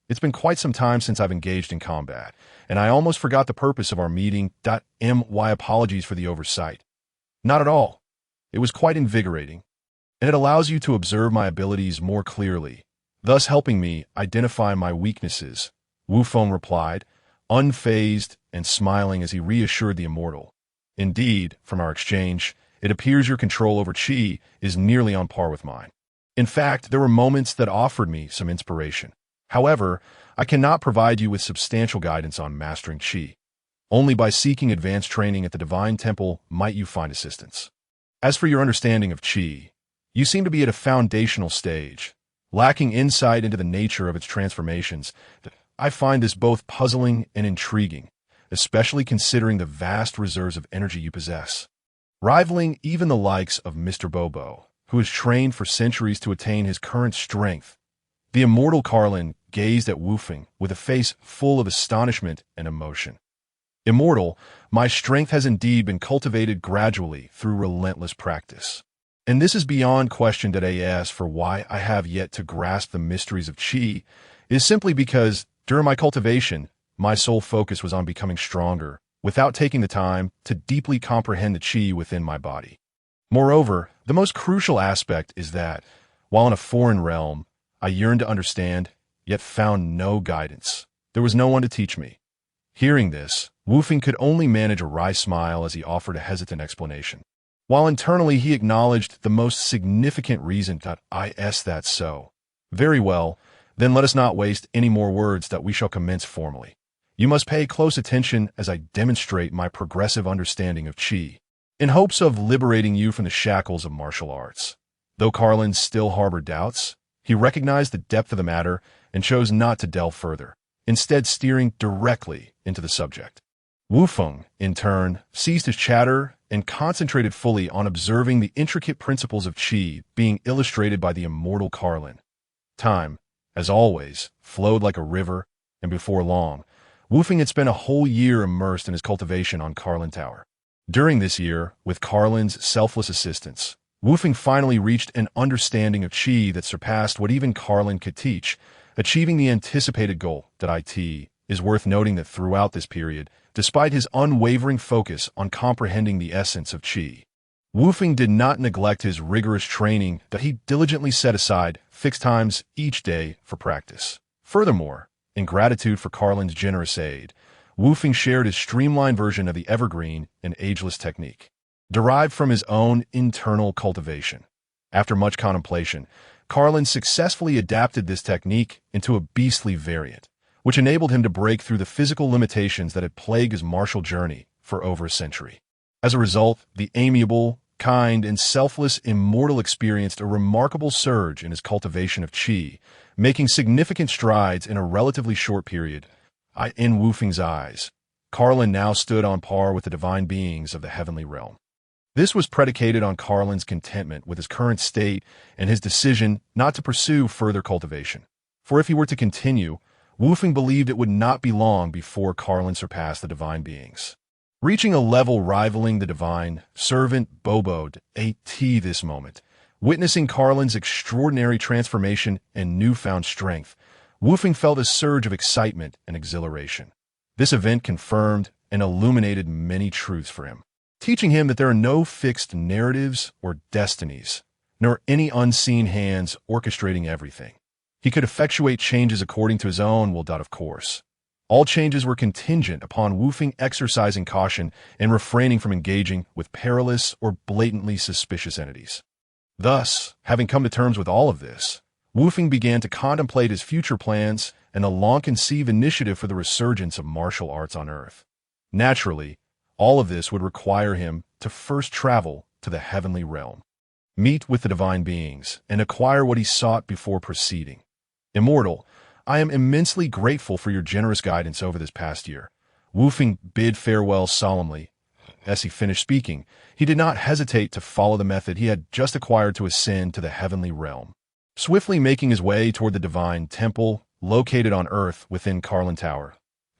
It's been quite some time since I've engaged in combat, and I almost forgot the purpose of our meeting. My apologies for the oversight. Not at all. It was quite invigorating, and it allows you to observe my abilities more clearly, thus helping me identify my weaknesses, Wu Feng replied, unfazed and smiling as he reassured the immortal. Indeed, from our exchange, it appears your control over Qi is nearly on par with mine. In fact, there were moments that offered me some inspiration. However, I cannot provide you with substantial guidance on mastering Qi. Only by seeking advanced training at the Divine Temple might you find assistance. As for your understanding of Qi, you seem to be at a foundational stage, lacking insight into the nature of its transformations. I find this both puzzling and intriguing, especially considering the vast reserves of energy you possess, rivaling even the likes of Mr. Bobo, who has trained for centuries to attain his current strength. The immortal Carlin gazed at Wu Feng with a face full of astonishment and emotion. Immortal, my strength has indeed been cultivated gradually through relentless practice. And this is beyond question. As for why I have yet to grasp the mysteries of Qi, is simply because, during my cultivation, my sole focus was on becoming stronger, without taking the time to deeply comprehend the qi within my body. Moreover, the most crucial aspect is that, while in a foreign realm, I yearned to understand, yet found no guidance. There was no one to teach me. Hearing this, Wufeng could only manage a wry smile as he offered a hesitant explanation. While internally he acknowledged the most significant reason that that's so. Very well, then let us not waste any more words that we shall commence formally. You must pay close attention as I demonstrate my progressive understanding of qi, in hopes of liberating you from the shackles of martial arts. Though Carlin still harbored doubts, he recognized the depth of the matter and chose not to delve further, instead steering directly into the subject. Wufeng, in turn, ceased his chatter and concentrated fully on observing the intricate principles of qi being illustrated by the immortal Carlin. Time, as always, flowed like a river, and before long, Wufeng had spent a whole year immersed in his cultivation on Carlin Tower. During this year, with Carlin's selfless assistance, Wufeng finally reached an understanding of qi that surpassed what even Carlin could teach, achieving the anticipated goal. It is worth noting that throughout this period, despite his unwavering focus on comprehending the essence of qi, Wufeng did not neglect his rigorous training that he diligently set aside fixed times each day for practice. Furthermore, in gratitude for Carlin's generous aid, Wufeng shared his streamlined version of the evergreen and ageless technique, derived from his own internal cultivation. After much contemplation, Carlin successfully adapted this technique into a beastly variant, which enabled him to break through the physical limitations that had plagued his martial journey for over a century. As a result, the amiable, kind, and selfless immortal experienced a remarkable surge in his cultivation of qi, making significant strides in a relatively short period. In Wufeng's eyes, Carlin now stood on par with the divine beings of the heavenly realm. This was predicated on Carlin's contentment with his current state and his decision not to pursue further cultivation. For if he were to continue, Wufeng believed it would not be long before Carlin surpassed the divine beings, reaching a level rivaling the divine servant Boboed at this moment. Witnessing Carlin's extraordinary transformation and newfound strength, Wufeng felt a surge of excitement and exhilaration. This event confirmed and illuminated many truths for him, teaching him that there are no fixed narratives or destinies, nor any unseen hands orchestrating everything. He could effectuate changes according to his own will. Of course, all changes were contingent upon Wufeng exercising caution and refraining from engaging with perilous or blatantly suspicious entities. Thus, having come to terms with all of this, Wufeng began to contemplate his future plans and a long-conceived initiative for the resurgence of martial arts on Earth. Naturally, all of this would require him to first travel to the heavenly realm, meet with the divine beings, and acquire what he sought before proceeding. Immortal, I am immensely grateful for your generous guidance over this past year. Wufeng bid farewell solemnly. As he finished speaking, he did not hesitate to follow the method he had just acquired to ascend to the heavenly realm. Swiftly making his way toward the divine temple located on Earth within Carlin Tower.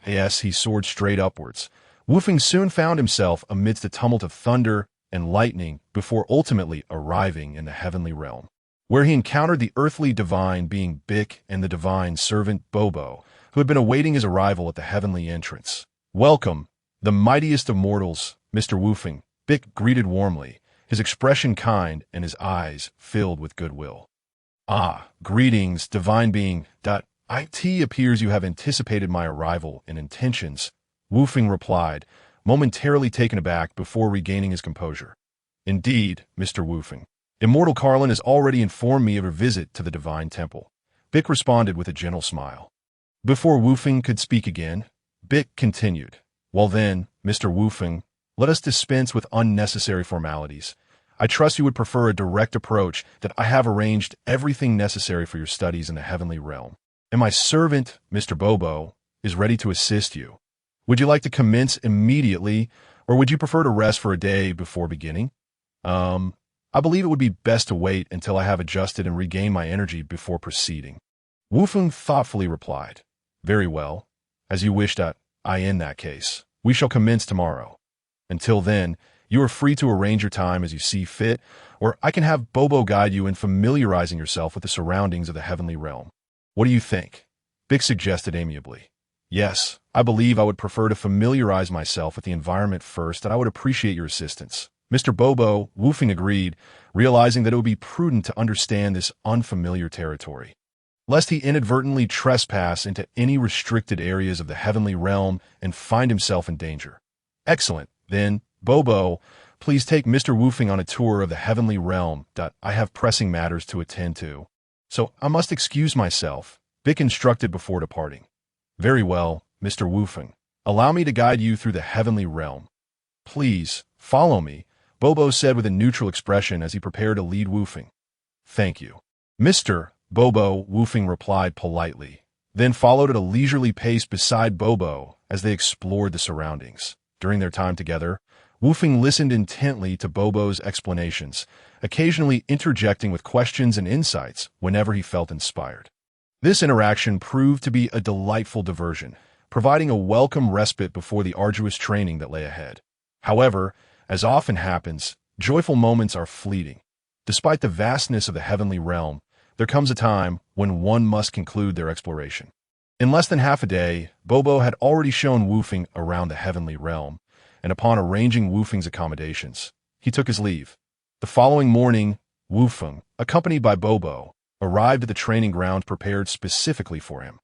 As he soared straight upwards, Wufeng soon found himself amidst a tumult of thunder and lightning before ultimately arriving in the heavenly realm, where he encountered the earthly divine being Bic and the divine servant Bobo, who had been awaiting his arrival at the heavenly entrance. "Welcome, the mightiest of mortals, Mr. Wufeng," Bic greeted warmly, his expression kind and his eyes filled with goodwill. Greetings, divine being. It appears you have anticipated my arrival and intentions," Wufeng replied, momentarily taken aback before regaining his composure. "Indeed, Mr. Wufeng. Immortal Carlin has already informed me of your visit to the divine temple," Bic responded with a gentle smile. Before Wufeng could speak again, Bic continued, "Well then, Mr. Wufeng, let us dispense with unnecessary formalities. I trust you would prefer a direct approach, that I have arranged everything necessary for your studies in the heavenly realm, and my servant, Mr. Bobo, is ready to assist you. Would you like to commence immediately, or would you prefer to rest for a day before beginning?" I believe it would be best to wait until I have adjusted and regained my energy before proceeding," Wufeng thoughtfully replied. "Very well. As you wish. In that case, we shall commence tomorrow. Until then, you are free to arrange your time as you see fit, or I can have Bobo guide you in familiarizing yourself with the surroundings of the heavenly realm. What do you think?" Bic suggested amiably. Yes, I believe I would prefer to familiarize myself with the environment first, and I would appreciate your assistance. Mr. Bobo, Woofing agreed, realizing that it would be prudent to understand this unfamiliar territory, lest he inadvertently trespass into any restricted areas of the heavenly realm and find himself in danger. Excellent. Then, Bobo, please take Mr. Woofing on a tour of the heavenly realm. I have pressing matters to attend to, so I must excuse myself, Vic instructed before departing. Very well, Mr. Woofing. Allow me to guide you through the heavenly realm. Please, follow me, Bobo said with a neutral expression as he prepared to lead Woofing. Thank you. Mr. Bobo, Woofing replied politely, then followed at a leisurely pace beside Bobo as they explored the surroundings. During their time together, Woofing listened intently to Bobo's explanations, occasionally interjecting with questions and insights whenever he felt inspired. This interaction proved to be a delightful diversion, providing a welcome respite before the arduous training that lay ahead. However, as often happens, joyful moments are fleeting. Despite the vastness of the heavenly realm, there comes a time when one must conclude their exploration. In less than half a day, Bobo had already shown Woofing around the heavenly realm, and upon arranging Woofing's accommodations, he took his leave. The following morning, Woofing, accompanied by Bobo, arrived at the training ground prepared specifically for him.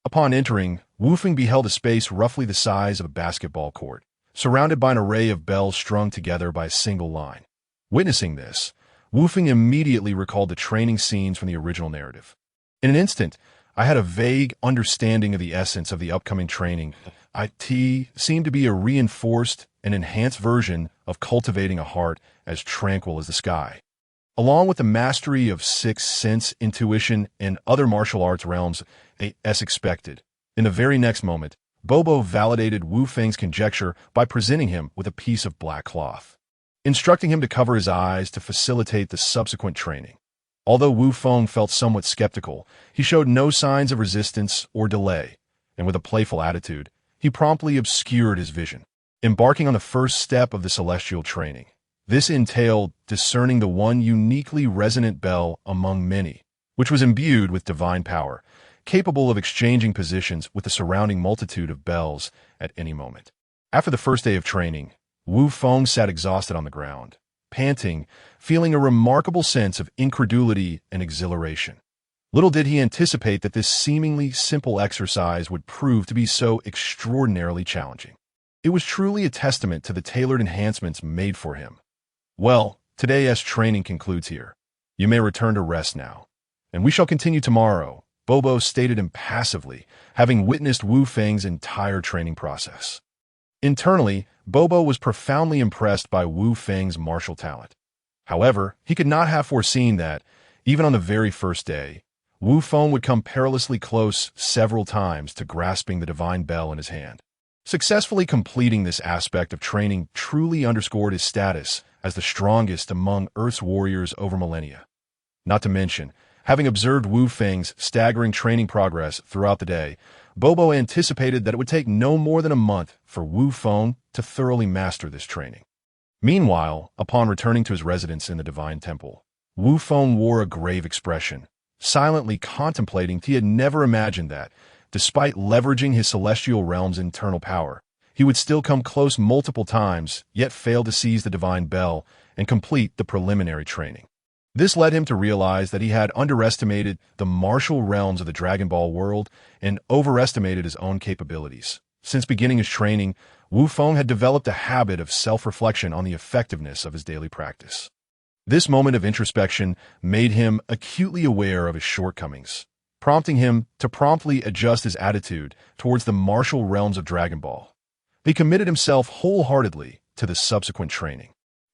Upon entering, Woofing beheld a space roughly the size of a basketball court, surrounded by an array of bells strung together by a single line. Witnessing this, Woofing immediately recalled the training scenes from the original narrative. In an instant, I had a vague understanding of the essence of the upcoming training. It seemed to be a reinforced and enhanced version of cultivating a heart as tranquil as the sky. Along with the mastery of sixth sense, intuition, and other martial arts realms, as expected. In the very next moment, Bobo validated Woofing's conjecture by presenting him with a piece of black cloth, instructing him to cover his eyes to facilitate the subsequent training. Although Woofing felt somewhat skeptical, he showed no signs of resistance or delay, and with a playful attitude, he promptly obscured his vision, embarking on the first step of the celestial training. This entailed discerning the one uniquely resonant bell among many, which was imbued with divine power, capable of exchanging positions with the surrounding multitude of bells at any moment. After the first day of training, Woofing sat exhausted on the ground, panting, feeling a remarkable sense of incredulity and exhilaration. Little did he anticipate that this seemingly simple exercise would prove to be so extraordinarily challenging. It was truly a testament to the tailored enhancements made for him. Well, today's training concludes here. You may return to rest now, and we shall continue tomorrow, Bobo stated impassively, having witnessed Woofing's entire training process. Internally, Bobo was profoundly impressed by Woofing's martial talent. However, he could not have foreseen that, even on the very first day, Woofing would come perilously close several times to grasping the divine bell in his hand. Successfully completing this aspect of training truly underscored his status as the strongest among Earth's warriors over millennia. Not to mention, having observed Woofing's staggering training progress throughout the day, Bobo anticipated that it would take no more than a month for Woofing to thoroughly master this training. Meanwhile, upon returning to his residence in the Divine Temple, Woofing wore a grave expression, silently contemplating he had never imagined that, despite leveraging his celestial realm's internal power, he would still come close multiple times, yet fail to seize the divine bell and complete the preliminary training. This led him to realize that he had underestimated the martial realms of the Dragon Ball world and overestimated his own capabilities. Since beginning his training, Woofing had developed a habit of self-reflection on the effectiveness of his daily practice. This moment of introspection made him acutely aware of his shortcomings, prompting him to promptly adjust his attitude towards the martial realms of Dragon Ball. He committed himself wholeheartedly to the subsequent training,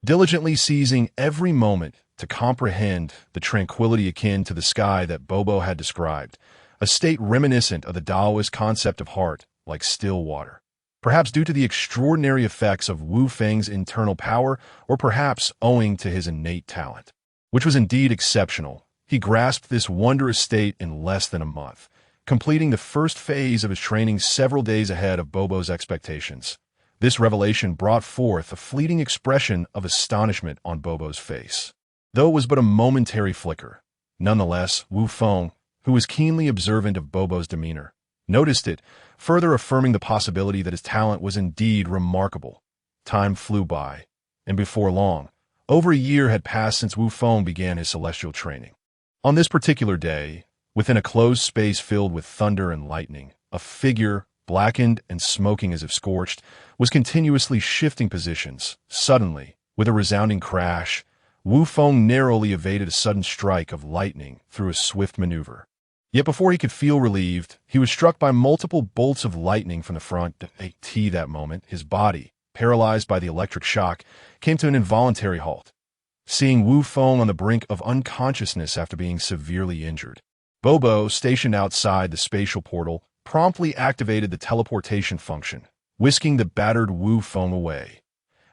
diligently seizing every moment to comprehend the tranquility akin to the sky that Bobo had described, a state reminiscent of the Taoist concept of heart, like still water. Perhaps due to the extraordinary effects of Woofing's internal power, or perhaps owing to his innate talent, which was indeed exceptional, he grasped this wondrous state in less than a month, completing the first phase of his training several days ahead of Bobo's expectations. This revelation brought forth a fleeting expression of astonishment on Bobo's face, though it was but a momentary flicker. Nonetheless, Woofing, who was keenly observant of Bobo's demeanor, noticed it, further affirming the possibility that his talent was indeed remarkable. Time flew by, and before long, over a year had passed since Wu Feng began his celestial training. On this particular day, within a closed space filled with thunder and lightning, a figure, blackened and smoking as if scorched, was continuously shifting positions. Suddenly, with a resounding crash, Wu Feng narrowly evaded a sudden strike of lightning through a swift maneuver. Yet before he could feel relieved, he was struck by multiple bolts of lightning from the front. That moment, his body, paralyzed by the electric shock, came to an involuntary halt. Seeing Wu Feng on the brink of unconsciousness after being severely injured, Bobo, stationed outside the spatial portal, promptly activated the teleportation function, whisking the battered Wu Feng away.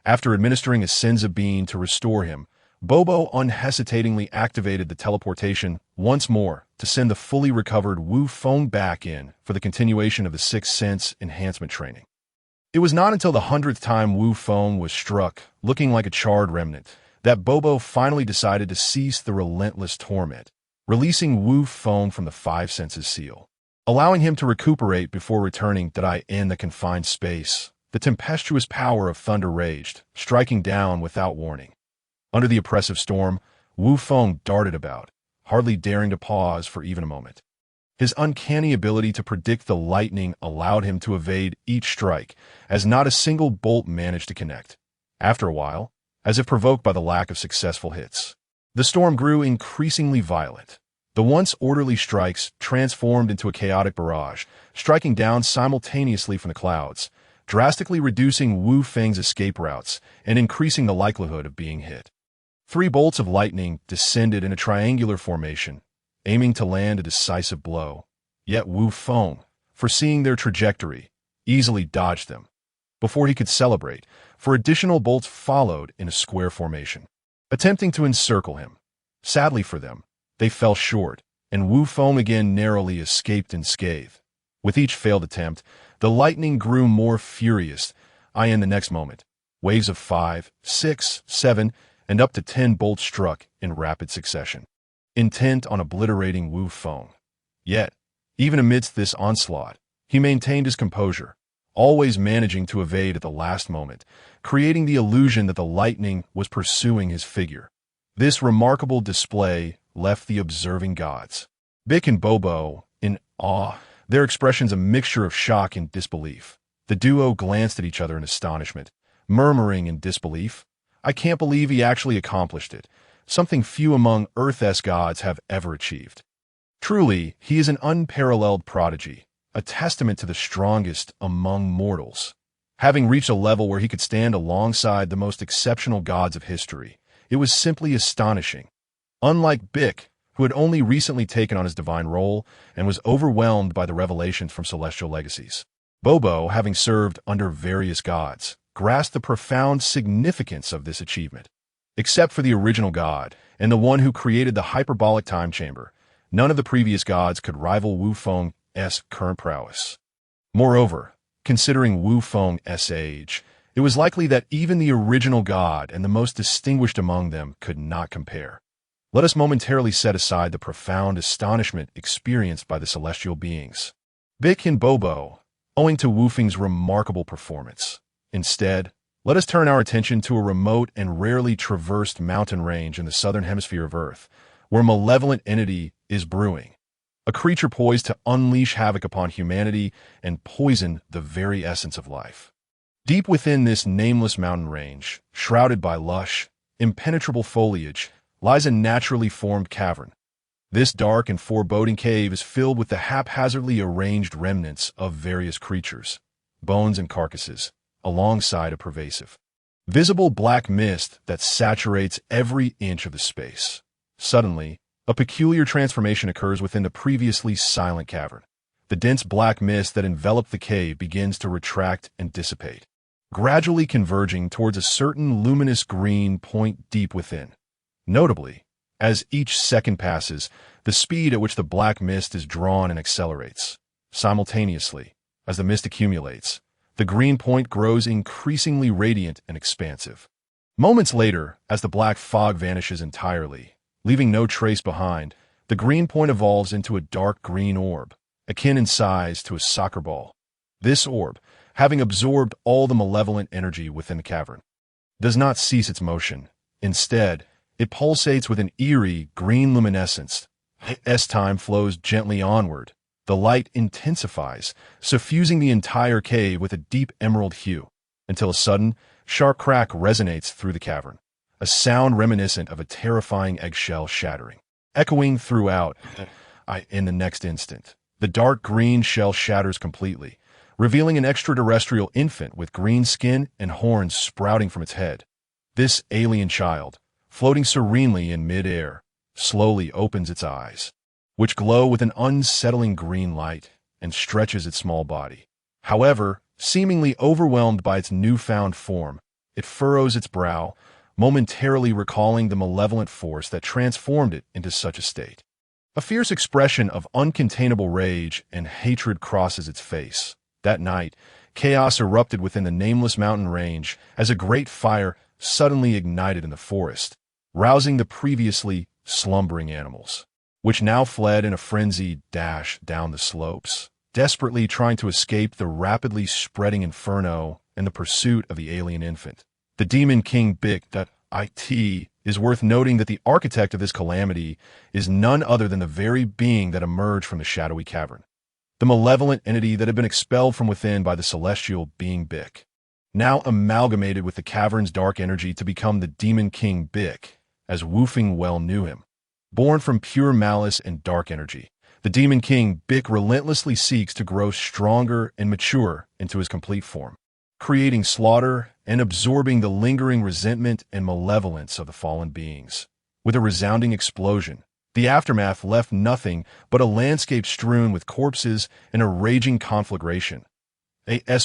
After administering a senza bean to restore him, Bobo unhesitatingly activated the teleportation once more to send the fully recovered Wu Feng back in for the continuation of the Sixth Sense enhancement training. It was not until the 100th time Wu Feng was struck, looking like a charred remnant, that Bobo finally decided to cease the relentless torment, releasing Wu Feng from the Five Senses seal. Allowing him to recuperate before returning in the confined space, the tempestuous power of thunder raged, striking down without warning. Under the oppressive storm, Wu Feng darted about, hardly daring to pause for even a moment. His uncanny ability to predict the lightning allowed him to evade each strike, as not a single bolt managed to connect. After a while, as if provoked by the lack of successful hits, the storm grew increasingly violent. The once orderly strikes transformed into a chaotic barrage, striking down simultaneously from the clouds, drastically reducing Wu Feng's escape routes and increasing the likelihood of being hit. 3 bolts of lightning descended in a triangular formation, aiming to land a decisive blow. Yet Wu Feng, foreseeing their trajectory, easily dodged them. Before he could celebrate, for additional bolts followed in a square formation, attempting to encircle him. Sadly for them, they fell short, and Wu Feng again narrowly escaped unscathed. With each failed attempt, the lightning grew more furious. In the next moment, waves of 5, 6, 7, and up to 10 bolts struck in rapid succession, intent on obliterating Wu Feng. Yet, even amidst this onslaught, he maintained his composure, always managing to evade at the last moment, creating the illusion that the lightning was pursuing his figure. This remarkable display left the observing gods, Bick and Bobo, in awe, their expressions a mixture of shock and disbelief. The duo glanced at each other in astonishment, murmuring in disbelief, "I can't believe he actually accomplished it, something few among Earth's gods have ever achieved. Truly, he is an unparalleled prodigy, a testament to the strongest among mortals." Having reached a level where he could stand alongside the most exceptional gods of history, it was simply astonishing. Unlike Bick, who had only recently taken on his divine role and was overwhelmed by the revelations from celestial legacies, Bobo, having served under various gods, grasped the profound significance of this achievement. Except for the original god and the one who created the hyperbolic time chamber, none of the previous gods could rival Wu Feng's current prowess. Moreover, considering Wu Feng's age, it was likely that even the original god and the most distinguished among them could not compare. Let us momentarily set aside the profound astonishment experienced by the celestial beings, Bick and Bobo, owing to Wu Feng's remarkable performance. Instead, let us turn our attention to a remote and rarely traversed mountain range in the southern hemisphere of Earth, where a malevolent entity is brewing, a creature poised to unleash havoc upon humanity and poison the very essence of life. Deep within this nameless mountain range, shrouded by lush, impenetrable foliage, lies a naturally formed cavern. This dark and foreboding cave is filled with the haphazardly arranged remnants of various creatures, bones and carcasses, alongside a pervasive, visible black mist that saturates every inch of the space. Suddenly, a peculiar transformation occurs within the previously silent cavern. The dense black mist that enveloped the cave begins to retract and dissipate, gradually converging towards a certain luminous green point deep within. Notably, as each second passes, the speed at which the black mist is drawn and accelerates. Simultaneously, as the mist accumulates, the green point grows increasingly radiant and expansive. Moments later, as the black fog vanishes entirely, leaving no trace behind, the green point evolves into a dark green orb, akin in size to a soccer ball. This orb, having absorbed all the malevolent energy within the cavern, does not cease its motion. Instead, it pulsates with an eerie green luminescence. As time flows gently onward, the light intensifies, suffusing the entire cave with a deep emerald hue, until a sudden, sharp crack resonates through the cavern, a sound reminiscent of a terrifying eggshell shattering. Echoing throughout, in the next instant, the dark green shell shatters completely, revealing an extraterrestrial infant with green skin and horns sprouting from its head. This alien child, floating serenely in mid-air, slowly opens its eyes, which glow with an unsettling green light, and stretches its small body. However, seemingly overwhelmed by its newfound form, it furrows its brow, momentarily recalling the malevolent force that transformed it into such a state. A fierce expression of uncontainable rage and hatred crosses its face. That night, chaos erupted within the nameless mountain range as a great fire suddenly ignited in the forest, rousing the previously slumbering animals, which now fled in a frenzied dash down the slopes, desperately trying to escape the rapidly spreading inferno in the pursuit of the alien infant. The Demon King It is worth noting that the architect of this calamity is none other than the very being that emerged from the shadowy cavern, the malevolent entity that had been expelled from within by the celestial being Bic, now amalgamated with the cavern's dark energy to become the Demon King Bic, as Woofing well knew him. Born from pure malice and dark energy, the Demon King Bic relentlessly seeks to grow stronger and mature into his complete form, creating slaughter and absorbing the lingering resentment and malevolence of the fallen beings. With a resounding explosion, the aftermath left nothing but a landscape strewn with corpses and a raging conflagration.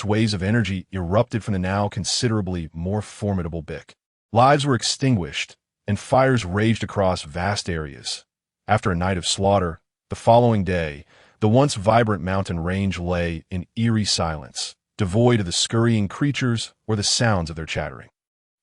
Waves of energy erupted from the now considerably more formidable Bic. Lives were extinguished, and fires raged across vast areas. After a night of slaughter, the following day, the once vibrant mountain range lay in eerie silence, devoid of the scurrying creatures or the sounds of their chattering.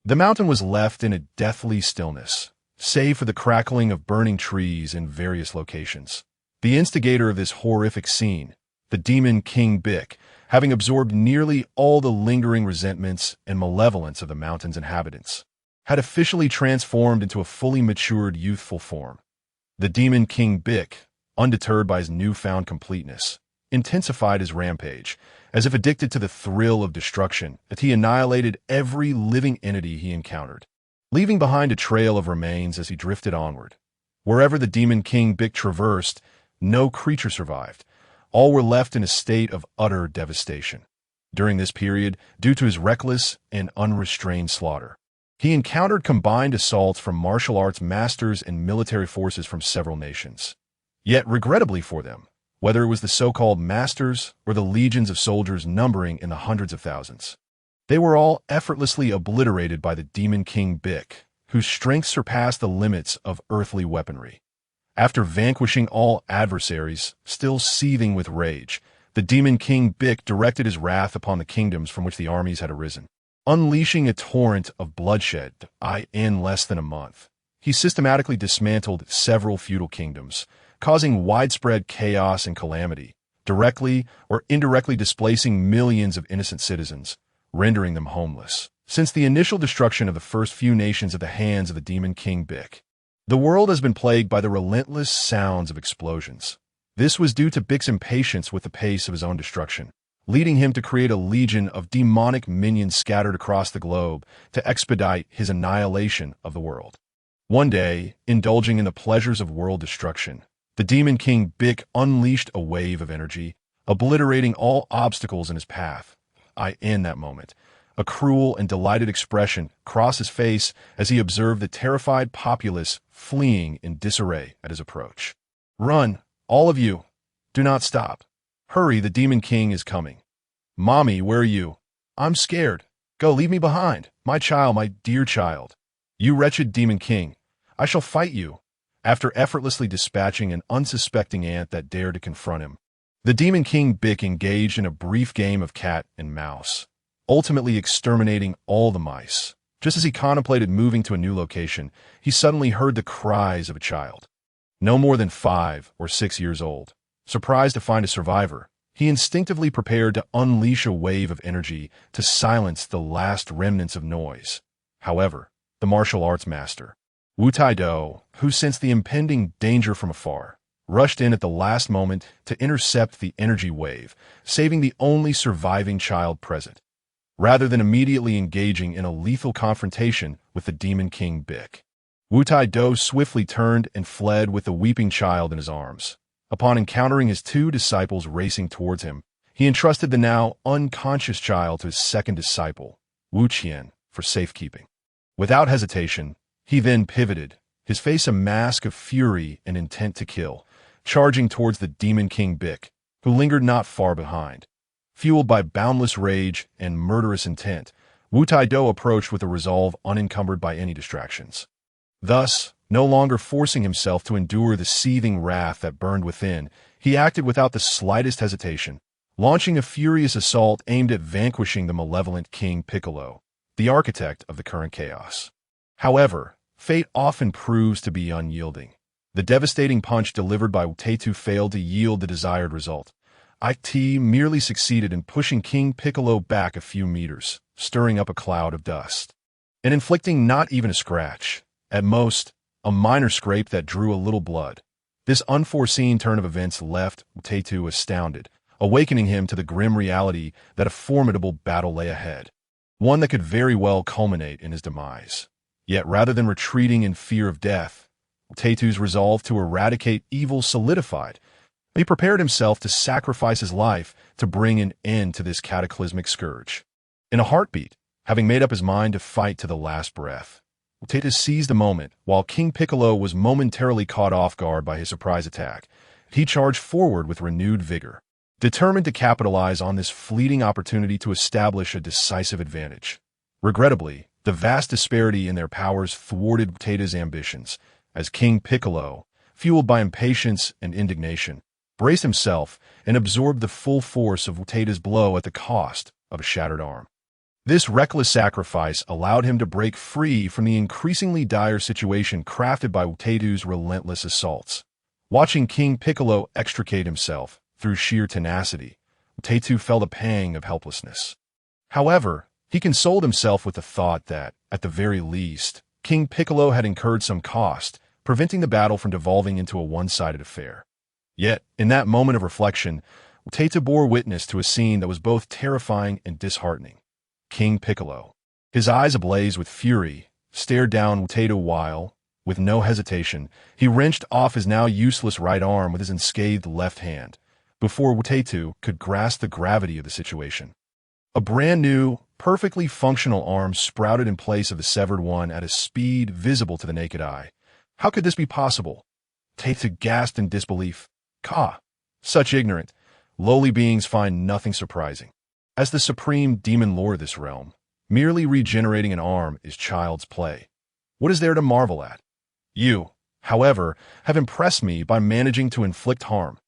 The mountain was left in a deathly stillness, save for the crackling of burning trees in various locations. The instigator of this horrific scene, the Demon King Bic, having absorbed nearly all the lingering resentments and malevolence of the mountain's inhabitants, had officially transformed into a fully matured youthful form. The Demon King Bic, undeterred by his newfound completeness, intensified his rampage, as if addicted to the thrill of destruction, that he annihilated every living entity he encountered, leaving behind a trail of remains as he drifted onward. Wherever the Demon King Bic traversed, no creature survived. All were left in a state of utter devastation. During this period, due to his reckless and unrestrained slaughter, he encountered combined assaults from martial arts masters and military forces from several nations. Yet, regrettably for them, whether it was the so-called masters or the legions of soldiers numbering in the hundreds of thousands, they were all effortlessly obliterated by the Demon King Bic, whose strength surpassed the limits of earthly weaponry. After vanquishing all adversaries, still seething with rage, the Demon King Bic directed his wrath upon the kingdoms from which the armies had arisen. Unleashing a torrent of bloodshed in less than a month, he systematically dismantled several feudal kingdoms, causing widespread chaos and calamity, directly or indirectly displacing millions of innocent citizens, rendering them homeless. Since the initial destruction of the first few nations at the hands of the Demon King Bic, the world has been plagued by the relentless sounds of explosions. This was due to Bic's impatience with the pace of his own destruction, leading him to create a legion of demonic minions scattered across the globe to expedite his annihilation of the world. One day, indulging in the pleasures of world destruction, the Demon King Bic unleashed a wave of energy, obliterating all obstacles in his path. In that moment, a cruel and delighted expression crossed his face as he observed the terrified populace fleeing in disarray at his approach. "Run, all of you! Do not stop! Hurry, the Demon King is coming! Mommy, where are you? I'm scared! Go, leave me behind! My child, my dear child! You wretched Demon King! I shall fight you!" After effortlessly dispatching an unsuspecting ant that dared to confront him, the Demon King Bic engaged in a brief game of cat and mouse, ultimately exterminating all the mice. Just as he contemplated moving to a new location, he suddenly heard the cries of a child, no more than 5 or 6 years old, Surprised to find a survivor, he instinctively prepared to unleash a wave of energy to silence the last remnants of noise. However, the martial arts master, Wu Tai-do, who sensed the impending danger from afar, rushed in at the last moment to intercept the energy wave, saving the only surviving child present. Rather than immediately engaging in a lethal confrontation with the Demon King Bick, Wu Tai-do swiftly turned and fled with the weeping child in his arms. Upon encountering his two disciples racing towards him, he entrusted the now unconscious child to his second disciple, Wu Qian, for safekeeping. Without hesitation, he then pivoted, his face a mask of fury and intent to kill, charging towards the Demon King Bick, who lingered not far behind. Fueled by boundless rage and murderous intent, Wu Tai-do approached with a resolve unencumbered by any distractions. Thus, no longer forcing himself to endure the seething wrath that burned within, he acted without the slightest hesitation, launching a furious assault aimed at vanquishing the malevolent King Piccolo, the architect of the current chaos. However, fate often proves to be unyielding. The devastating punch delivered by Wu-Tai-do failed to yield the desired result. It merely succeeded in pushing King Piccolo back a few meters, stirring up a cloud of dust, and inflicting not even a scratch. At most, a minor scrape that drew a little blood. This unforeseen turn of events left Wu-Tai-do astounded, awakening him to the grim reality that a formidable battle lay ahead, one that could very well culminate in his demise. Yet rather than retreating in fear of death, Wu-Tai-do's resolve to eradicate evil solidified. He prepared himself to sacrifice his life to bring an end to this cataclysmic scourge. In a heartbeat, having made up his mind to fight to the last breath, Wu-Tai-do seized the moment. While King Piccolo was momentarily caught off guard by his surprise attack, he charged forward with renewed vigor, determined to capitalize on this fleeting opportunity to establish a decisive advantage. Regrettably, the vast disparity in their powers thwarted Wu-Tai-do's ambitions, as King Piccolo, fueled by impatience and indignation, braced himself and absorbed the full force of Wu-Tai-do's blow at the cost of a shattered arm. This reckless sacrifice allowed him to break free from the increasingly dire situation crafted by Wu-Tai-do's relentless assaults. Watching King Piccolo extricate himself through sheer tenacity, Wu-Tai-do felt a pang of helplessness. However, he consoled himself with the thought that, at the very least, King Piccolo had incurred some cost, preventing the battle from devolving into a one-sided affair. Yet, in that moment of reflection, Wu-Tai-do bore witness to a scene that was both terrifying and disheartening. King Piccolo, his eyes ablaze with fury, stared down Wu-Tai-do while, with no hesitation, he wrenched off his now useless right arm with his unscathed left hand, before Wu-Tai-do could grasp the gravity of the situation. A brand new, perfectly functional arm sprouted in place of the severed one at a speed visible to the naked eye. How could this be possible? Wu-Tai-do gasped in disbelief. Such ignorant, lowly beings find nothing surprising. As the supreme demon lord of this realm, merely regenerating an arm is child's play. What is there to marvel at? You, however, have impressed me by managing to inflict harm.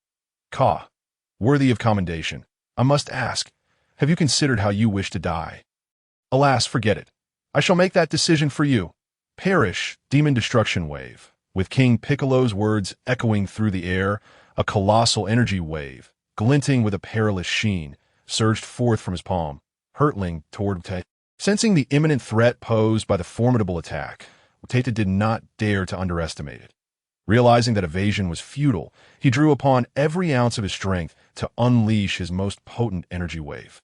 Worthy of commendation. I must ask, have you considered how you wish to die? Alas, forget it. I shall make that decision for you. Perish, demon destruction wave. With King Piccolo's words echoing through the air, a colossal energy wave, glinting with a perilous sheen, surged forth from his palm, hurtling toward Wu-Tai-do. Sensing the imminent threat posed by the formidable attack, Wu-Tai-do did not dare to underestimate it. Realizing that evasion was futile, he drew upon every ounce of his strength to unleash his most potent energy wave.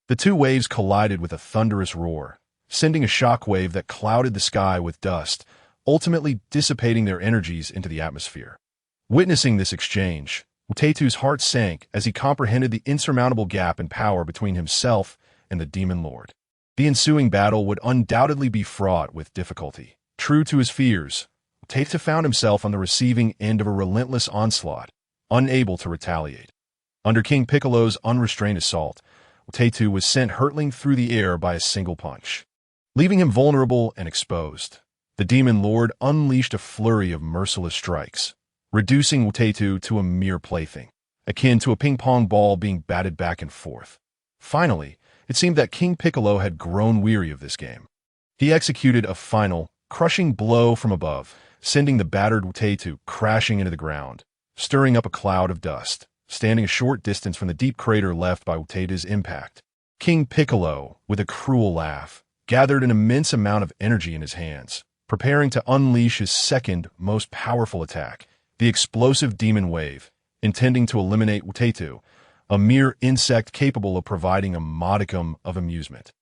The two waves collided with a thunderous roar, sending a shock wave that clouded the sky with dust, ultimately dissipating their energies into the atmosphere. Witnessing this exchange, Wu-Tai-do's heart sank as he comprehended the insurmountable gap in power between himself and the Demon Lord. The ensuing battle would undoubtedly be fraught with difficulty. True to his fears, Wu-Tai-do found himself on the receiving end of a relentless onslaught, unable to retaliate. Under King Piccolo's unrestrained assault, Wu-Tai-do was sent hurtling through the air by a single punch, leaving him vulnerable and exposed. The Demon Lord unleashed a flurry of merciless strikes, reducing Wu-Tai-do to a mere plaything, akin to a ping-pong ball being batted back and forth. Finally, it seemed that King Piccolo had grown weary of this game. He executed a final, crushing blow from above, sending the battered Wu-Tai-do crashing into the ground, stirring up a cloud of dust, standing a short distance from the deep crater left by Wu-Taidu's impact. King Piccolo, with a cruel laugh, gathered an immense amount of energy in his hands, preparing to unleash his second most powerful attack, the explosive demon wave, intending to eliminate Wu-Taidu, a mere insect capable of providing a modicum of amusement.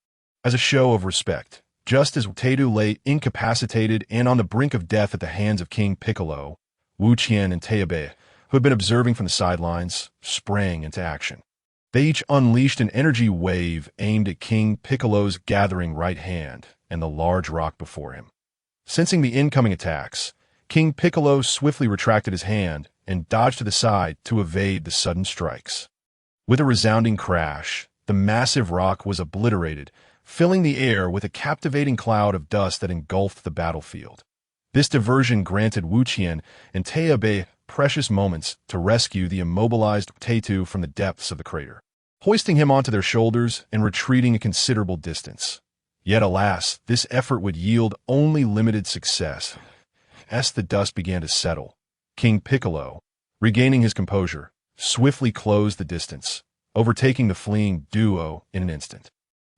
As a show of respect, just as Wu-Taidu lay incapacitated and on the brink of death at the hands of King Piccolo, Wu Qian and Taobei, who had been observing from the sidelines, sprang into action. They each unleashed an energy wave aimed at King Piccolo's gathering right hand and the large rock before him. Sensing the incoming attacks, King Piccolo swiftly retracted his hand and dodged to the side to evade the sudden strikes. With a resounding crash, the massive rock was obliterated, filling the air with a captivating cloud of dust that engulfed the battlefield. This diversion granted Wu Qian and Taobei precious moments to rescue the immobilized Wu-Taidu from the depths of the crater, hoisting him onto their shoulders and retreating a considerable distance. Yet alas, this effort would yield only limited success. As the dust began to settle, King Piccolo, regaining his composure, swiftly closed the distance, overtaking the fleeing duo in an instant.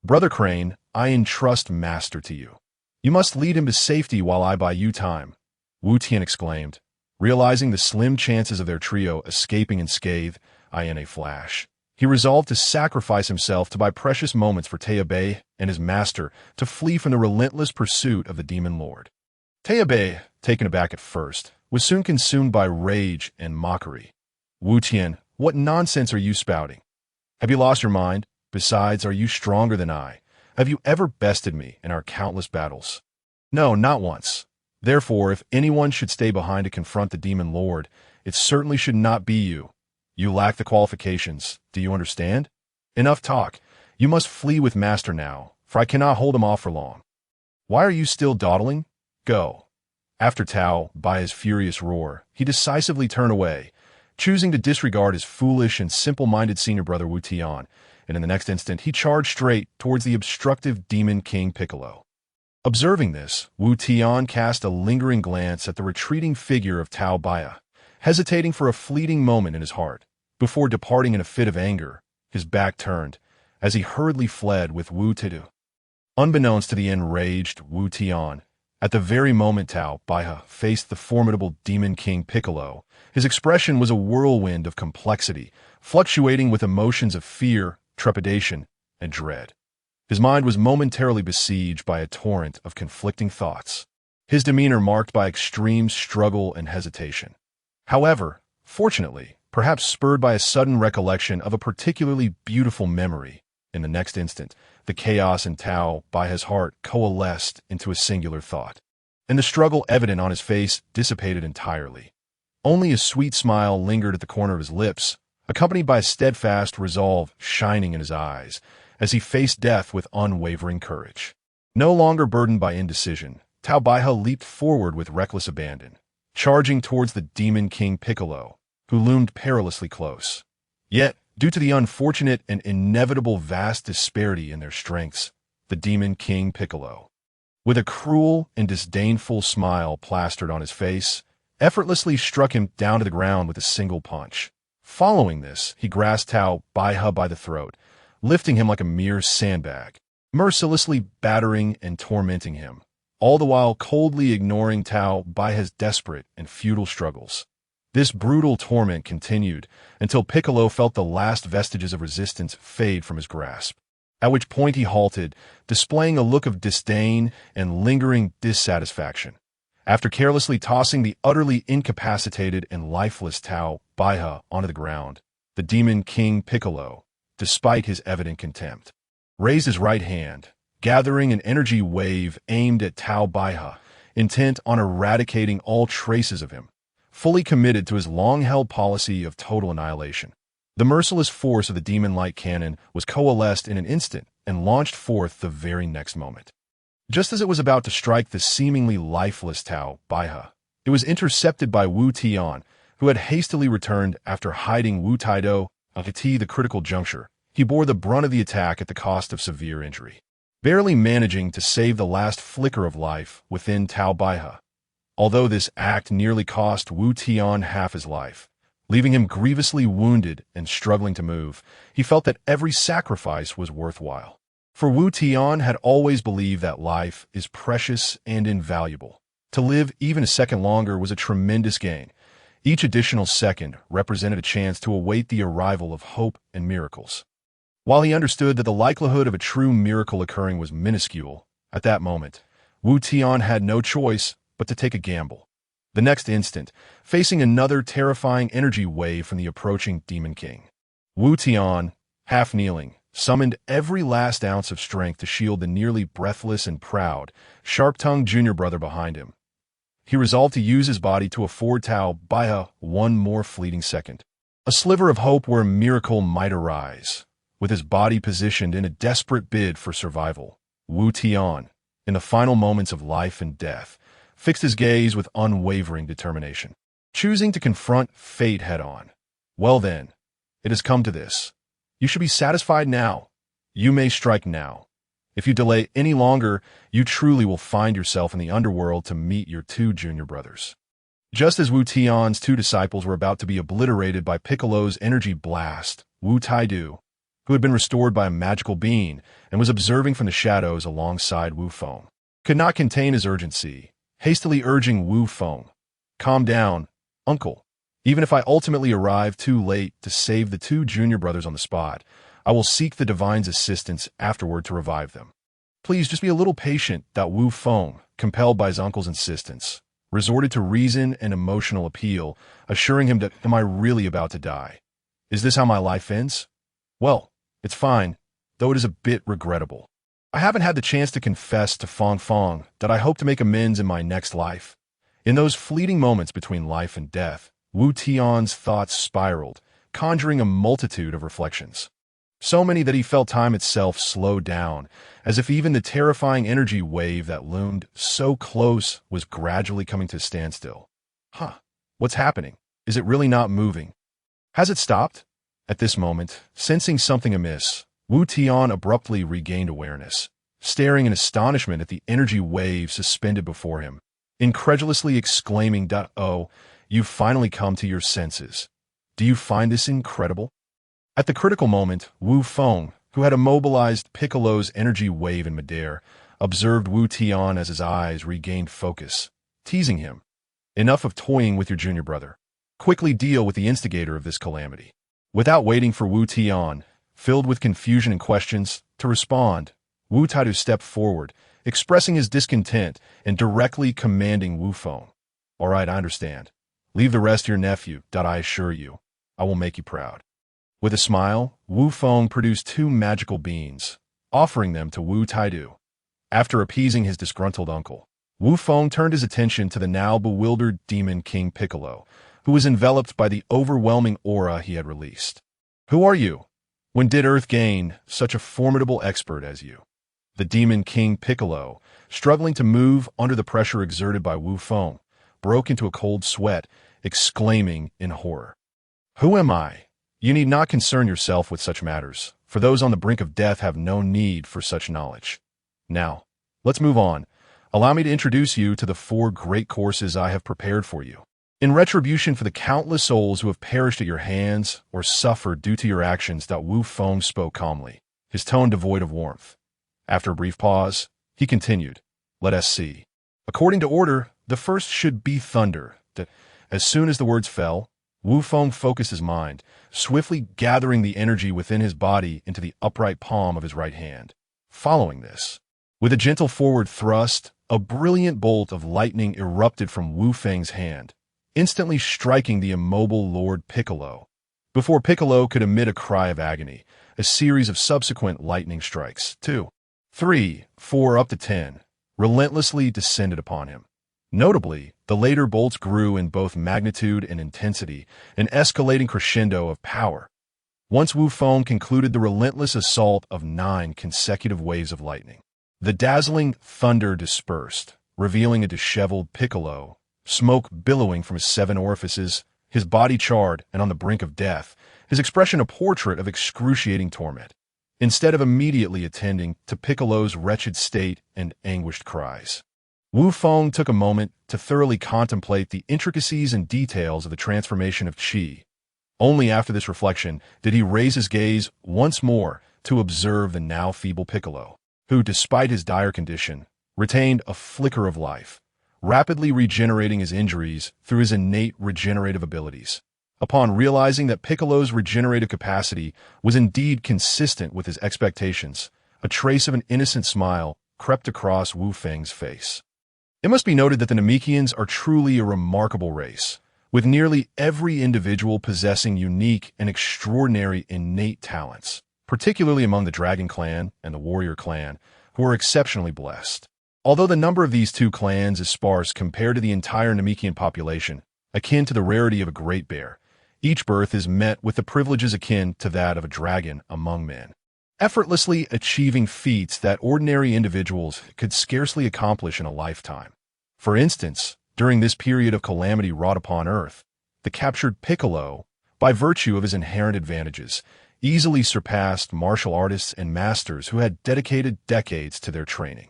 "Brother Crane, I entrust Master to you. You must lead him to safety while I buy you time," Wu Tian exclaimed, realizing the slim chances of their trio escaping unscathed in a flash. He resolved to sacrifice himself to buy precious moments for Taobei and his master to flee from the relentless pursuit of the demon lord. Taobei, taken aback at first, was soon consumed by rage and mockery. "Wu Tian, what nonsense are you spouting? Have you lost your mind? Besides, are you stronger than I? Have you ever bested me in our countless battles?" "No, not once. Therefore, if anyone should stay behind to confront the demon lord, it certainly should not be you. You lack the qualifications. Do you understand? Enough talk. You must flee with Master now, for I cannot hold him off for long. Why are you still dawdling? Go." After Tao, by his furious roar, he decisively turned away, choosing to disregard his foolish and simple-minded senior brother Wu Tian, and in the next instant he charged straight towards the obstructive demon King Piccolo. Observing this, Wu Tian cast a lingering glance at the retreating figure of Tao Baihe, hesitating for a fleeting moment in his heart, before departing in a fit of anger, his back turned, as he hurriedly fled with Wu Taidu. Unbeknownst to the enraged Wu Tian, at the very moment Tao Baihe faced the formidable demon King Piccolo, his expression was a whirlwind of complexity, fluctuating with emotions of fear, trepidation, and dread. His mind was momentarily besieged by a torrent of conflicting thoughts, his demeanor marked by extreme struggle and hesitation. However, fortunately, perhaps spurred by a sudden recollection of a particularly beautiful memory, in the next instant, the chaos in Tao Baihe's heart coalesced into a singular thought, and the struggle evident on his face dissipated entirely. Only a sweet smile lingered at the corner of his lips, accompanied by a steadfast resolve shining in his eyes, as he faced death with unwavering courage. No longer burdened by indecision, Tao Baihe leaped forward with reckless abandon, charging towards the demon King Piccolo, who loomed perilously close. Yet, due to the unfortunate and inevitable vast disparity in their strengths, the demon King Piccolo, with a cruel and disdainful smile plastered on his face, effortlessly struck him down to the ground with a single punch. Following this, he grasped Tao Baihe by the throat, lifting him like a mere sandbag, mercilessly battering and tormenting him, all the while coldly ignoring Tao Baihe's desperate and futile struggles. This brutal torment continued until Piccolo felt the last vestiges of resistance fade from his grasp, at which point he halted, displaying a look of disdain and lingering dissatisfaction. After carelessly tossing the utterly incapacitated and lifeless Tao Baihe onto the ground, the demon King Piccolo, despite his evident contempt, raised his right hand, gathering an energy wave aimed at Tao Baihe, intent on eradicating all traces of him, fully committed to his long-held policy of total annihilation. The merciless force of the demon-like cannon was coalesced in an instant and launched forth the very next moment. Just as it was about to strike the seemingly lifeless Tao Baihe, it was intercepted by Wu Tian, who had hastily returned after hiding Wu Taidu. At the critical juncture, he bore the brunt of the attack at the cost of severe injury, barely managing to save the last flicker of life within Tao Baihe. Although this act nearly cost Wu Tian half his life, leaving him grievously wounded and struggling to move. He felt that every sacrifice was worthwhile. For Wu Tian had always believed that life is precious and invaluable. To live even a second longer was a tremendous gain. Each additional second represented a chance to await the arrival of hope and miracles. While he understood that the likelihood of a true miracle occurring was minuscule, at that moment, Wu Tian had no choice but to take a gamble. The next instant, facing another terrifying energy wave from the approaching Demon King, Wu Tian, half kneeling, summoned every last ounce of strength to shield the nearly breathless and proud, sharp-tongued junior brother behind him. He resolved to use his body to afford Tao Baihe one more fleeting second. A sliver of hope where a miracle might arise. With his body positioned in a desperate bid for survival, Wu Tian, in the final moments of life and death, fixed his gaze with unwavering determination, choosing to confront fate head-on. Well then, it has come to this. You should be satisfied now. You may strike now. If you delay any longer, you truly will find yourself in the underworld to meet your two junior brothers. Just as Wu Tian's two disciples were about to be obliterated by Piccolo's energy blast, Wu Taidu, who had been restored by a magical being and was observing from the shadows alongside Wu Feng, could not contain his urgency, hastily urging Wu Feng, "Calm down, uncle. Even if I ultimately arrive too late to save the two junior brothers on the spot, I will seek the divine's assistance afterward to revive them. Please just be a little patient." Wu Feng, compelled by his uncle's insistence, resorted to reason and emotional appeal, assuring him that, "Am I really about to die? Is this how my life ends? Well, it's fine, though it is a bit regrettable. I haven't had the chance to confess to Fong Fong that I hope to make amends in my next life." In those fleeting moments between life and death, Wu Tian's thoughts spiraled, conjuring a multitude of reflections. So many that he felt time itself slow down, as if even the terrifying energy wave that loomed so close was gradually coming to a standstill. What's happening? Is it really not moving? Has it stopped? At this moment, sensing something amiss, Wu Tian abruptly regained awareness, staring in astonishment at the energy wave suspended before him, incredulously exclaiming, "Oh, you've finally come to your senses. Do you find this incredible?" At the critical moment, Wu Feng, who had immobilized Piccolo's energy wave in midair, observed Wu Tian as his eyes regained focus, teasing him. "Enough of toying with your junior brother. Quickly deal with the instigator of this calamity." Without waiting for Wu Tian, filled with confusion and questions, to respond, Wu Taidu stepped forward, expressing his discontent and directly commanding Wu Feng, "All right, I understand. Leave the rest to your nephew. I assure you, I will make you proud." With a smile, Wu Feng produced two magical beans, offering them to Wu Taidu. After appeasing his disgruntled uncle, Wu Feng turned his attention to the now bewildered Demon King Piccolo, who was enveloped by the overwhelming aura he had released. "Who are you? When did Earth gain such a formidable expert as you?" The Demon King Piccolo, struggling to move under the pressure exerted by Wu Feng, broke into a cold sweat, exclaiming in horror, "Who am I? You need not concern yourself with such matters, for those on the brink of death have no need for such knowledge. Now, let's move on. Allow me to introduce you to the 4 great courses I have prepared for you. In retribution for the countless souls who have perished at your hands or suffered due to your actions." Wu Feng spoke calmly, his tone devoid of warmth. After a brief pause, he continued, "Let us see. According to order, the first should be thunder." As soon as the words fell, Wu Feng focused his mind, swiftly gathering the energy within his body into the upright palm of his right hand. Following this, with a gentle forward thrust, a brilliant bolt of lightning erupted from Wu Feng's hand, instantly striking the immobile Lord Piccolo. Before Piccolo could emit a cry of agony, a series of subsequent lightning strikes, 2, 3, 4, up to 10, relentlessly descended upon him. Notably, the later bolts grew in both magnitude and intensity, an escalating crescendo of power. Once Wu Feng concluded the relentless assault of 9 consecutive waves of lightning, the dazzling thunder dispersed, revealing a disheveled Piccolo, smoke billowing from his 7 orifices, his body charred and on the brink of death, his expression a portrait of excruciating torment. Instead of immediately attending to Piccolo's wretched state and anguished cries, Wu Feng took a moment to thoroughly contemplate the intricacies and details of the transformation of qi, Only after this reflection did he raise his gaze once more to observe the now feeble Piccolo, who, despite his dire condition, retained a flicker of life, rapidly regenerating his injuries through his innate regenerative abilities. Upon realizing that Piccolo's regenerative capacity was indeed consistent with his expectations, a trace of an innocent smile crept across Wu Feng's face. It must be noted that the Namekians are truly a remarkable race, with nearly every individual possessing unique and extraordinary innate talents, particularly among the Dragon Clan and the Warrior Clan, who are exceptionally blessed. Although the number of these two clans is sparse compared to the entire Namekian population, akin to the rarity of a great bear, each birth is met with the privileges akin to that of a dragon among men, effortlessly achieving feats that ordinary individuals could scarcely accomplish in a lifetime. For instance, during this period of calamity wrought upon Earth, the captured Piccolo, by virtue of his inherent advantages, easily surpassed martial artists and masters who had dedicated decades to their training.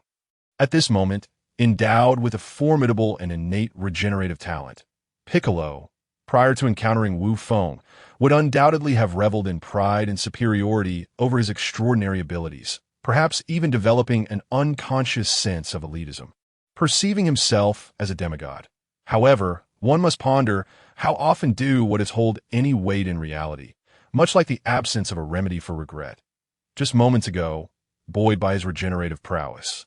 At this moment, endowed with a formidable and innate regenerative talent, Piccolo, prior to encountering Wu Feng, would undoubtedly have reveled in pride and superiority over his extraordinary abilities, perhaps even developing an unconscious sense of elitism, perceiving himself as a demigod. However, one must ponder how often do what is hold any weight in reality, much like the absence of a remedy for regret. Just moments ago, buoyed by his regenerative prowess,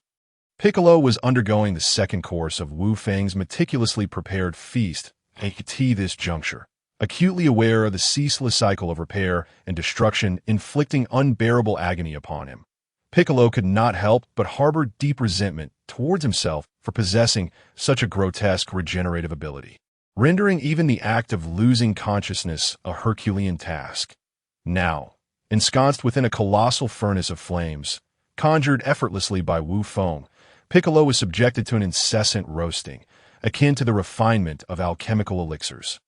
Piccolo was undergoing the second course of Wu Feng's meticulously prepared feast at this juncture, acutely aware of the ceaseless cycle of repair and destruction inflicting unbearable agony upon him. Piccolo could not help but harbor deep resentment towards himself for possessing such a grotesque regenerative ability, rendering even the act of losing consciousness a Herculean task. Now, ensconced within a colossal furnace of flames, conjured effortlessly by Wu Feng, Piccolo was subjected to an incessant roasting, akin to the refinement of alchemical elixirs.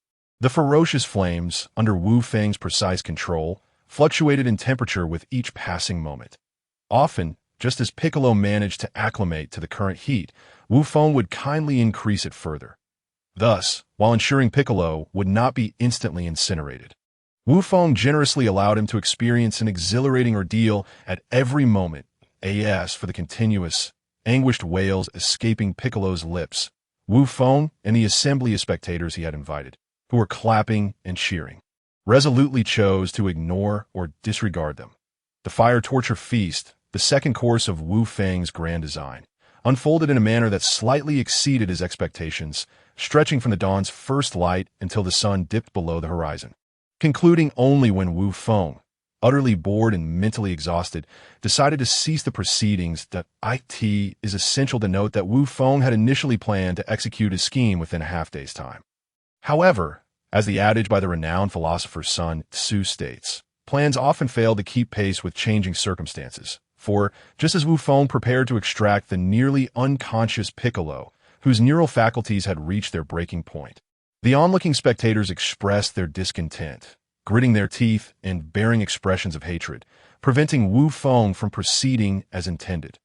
The ferocious flames, under Wu Feng's precise control, fluctuated in temperature with each passing moment. Often, just as Piccolo managed to acclimate to the current heat, Wu Feng would kindly increase it further. Thus, while ensuring Piccolo would not be instantly incinerated, Wu Feng generously allowed him to experience an exhilarating ordeal at every moment. As for the continuous, anguished wails escaping Piccolo's lips, Wu Feng and the assembly of spectators he had invited, who were clapping and cheering, resolutely chose to ignore or disregard them. The fire torture feast, the second course of Wu Feng's grand design, unfolded in a manner that slightly exceeded his expectations, stretching from the dawn's first light until the sun dipped below the horizon, concluding only when Wu Feng, utterly bored and mentally exhausted, decided to cease the proceedings. It is essential to note that Wu Feng had initially planned to execute his scheme within a half-day's time. However, as the adage by the renowned philosopher Sun Tzu states, plans often fail to keep pace with changing circumstances, for, just as Wu Feng prepared to extract the nearly unconscious Piccolo, whose neural faculties had reached their breaking point, the onlooking spectators expressed their discontent, gritting their teeth and bearing expressions of hatred, preventing Wu Feng from proceeding as intended.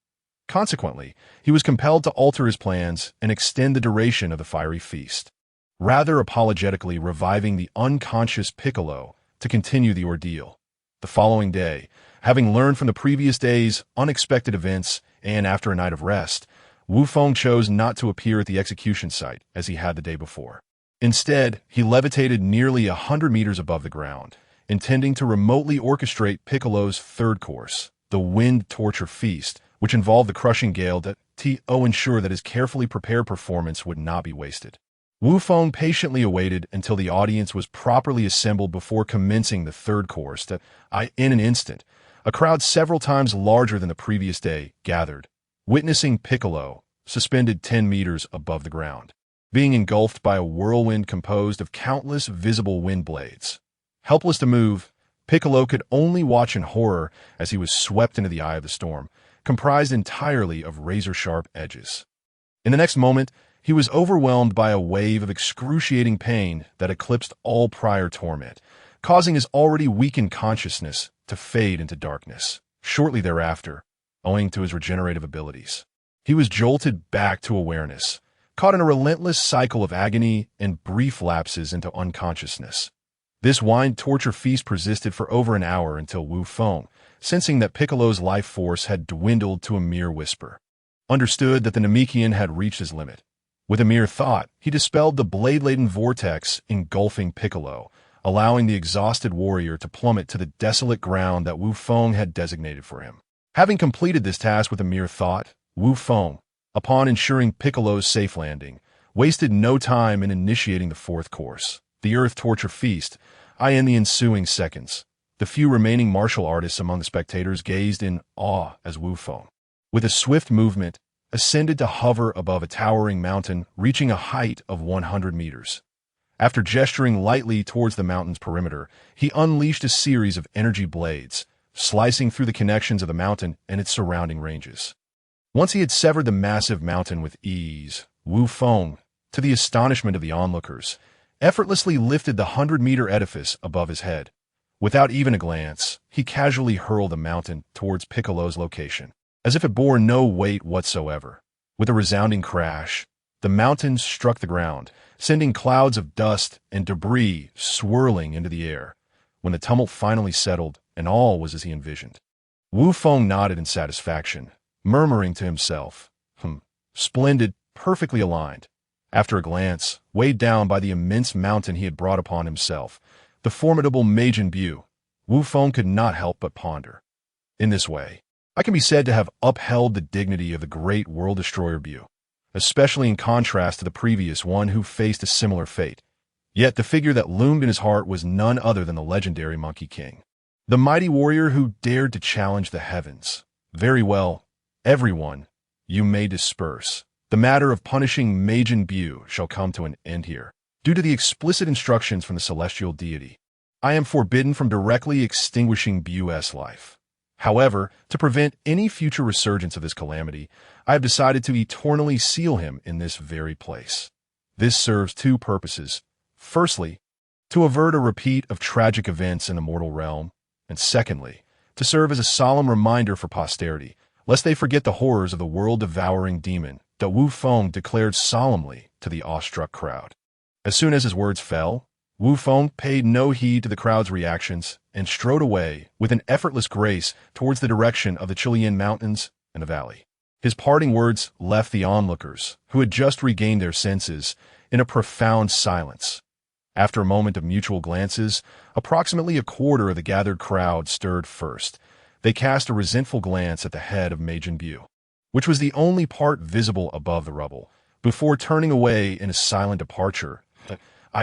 Consequently, he was compelled to alter his plans and extend the duration of the fiery feast, rather apologetically reviving the unconscious Piccolo to continue the ordeal. The following day, having learned from the previous day's unexpected events and after a night of rest, Wu Feng chose not to appear at the execution site as he had the day before. Instead, he levitated nearly 100 meters above the ground, intending to remotely orchestrate Piccolo's third course, the Wind Torture Feast, which involved the crushing gale to ensure that his carefully prepared performance would not be wasted. Wu Feng patiently awaited until the audience was properly assembled before commencing the third course. In an instant, a crowd several times larger than the previous day gathered, witnessing Piccolo, suspended 10 meters above the ground, being engulfed by a whirlwind composed of countless visible wind blades. Helpless to move, Piccolo could only watch in horror as he was swept into the eye of the storm, comprised entirely of razor-sharp edges. In the next moment, he was overwhelmed by a wave of excruciating pain that eclipsed all prior torment, causing his already weakened consciousness to fade into darkness. Shortly thereafter, owing to his regenerative abilities, he was jolted back to awareness, caught in a relentless cycle of agony and brief lapses into unconsciousness. This wine torture feast persisted for over an hour until Wu Feng, sensing that Piccolo's life force had dwindled to a mere whisper, understood that the Namekian had reached his limit. With a mere thought, he dispelled the blade-laden vortex engulfing Piccolo, allowing the exhausted warrior to plummet to the desolate ground that Wu Feng had designated for him. Having completed this task with a mere thought, Wu Feng, upon ensuring Piccolo's safe landing, wasted no time in initiating the fourth course, the Earth Torture Feast. In the ensuing seconds, the few remaining martial artists among the spectators gazed in awe as Wu Feng, with a swift movement, ascended to hover above a towering mountain reaching a height of 100 meters. After gesturing lightly towards the mountain's perimeter, he unleashed a series of energy blades, slicing through the connections of the mountain and its surrounding ranges. Once he had severed the massive mountain with ease, Wu Feng, to the astonishment of the onlookers, effortlessly lifted the 100-meter edifice above his head. Without even a glance, he casually hurled the mountain towards Piccolo's location, as if it bore no weight whatsoever. With a resounding crash, the mountain struck the ground, sending clouds of dust and debris swirling into the air. When the tumult finally settled, and all was as he envisioned, Wu Feng nodded in satisfaction, murmuring to himself, splendid, perfectly aligned. After a glance, weighed down by the immense mountain he had brought upon himself, the formidable Majin Bu, Wu Feng could not help but ponder. In this way, I can be said to have upheld the dignity of the great world destroyer Bu, especially in contrast to the previous one who faced a similar fate. Yet the figure that loomed in his heart was none other than the legendary Monkey King, the mighty warrior who dared to challenge the heavens. Very well, everyone, you may disperse. The matter of punishing Majin Bu shall come to an end here. Due to the explicit instructions from the celestial deity, I am forbidden from directly extinguishing Bu's life. However, to prevent any future resurgence of this calamity, I have decided to eternally seal him in this very place. This serves two purposes. Firstly, to avert a repeat of tragic events in the mortal realm, and secondly, to serve as a solemn reminder for posterity, lest they forget the horrors of the world-devouring demon that Wu Feng declared solemnly to the awestruck crowd. As soon as his words fell, Wu Feng paid no heed to the crowd's reactions and strode away with an effortless grace towards the direction of the Chilean mountains and the valley. His parting words left the onlookers, who had just regained their senses, in a profound silence. After a moment of mutual glances, approximately a quarter of the gathered crowd stirred first. They cast a resentful glance at the head of Majin Bu, which was the only part visible above the rubble, before turning away in a silent departure.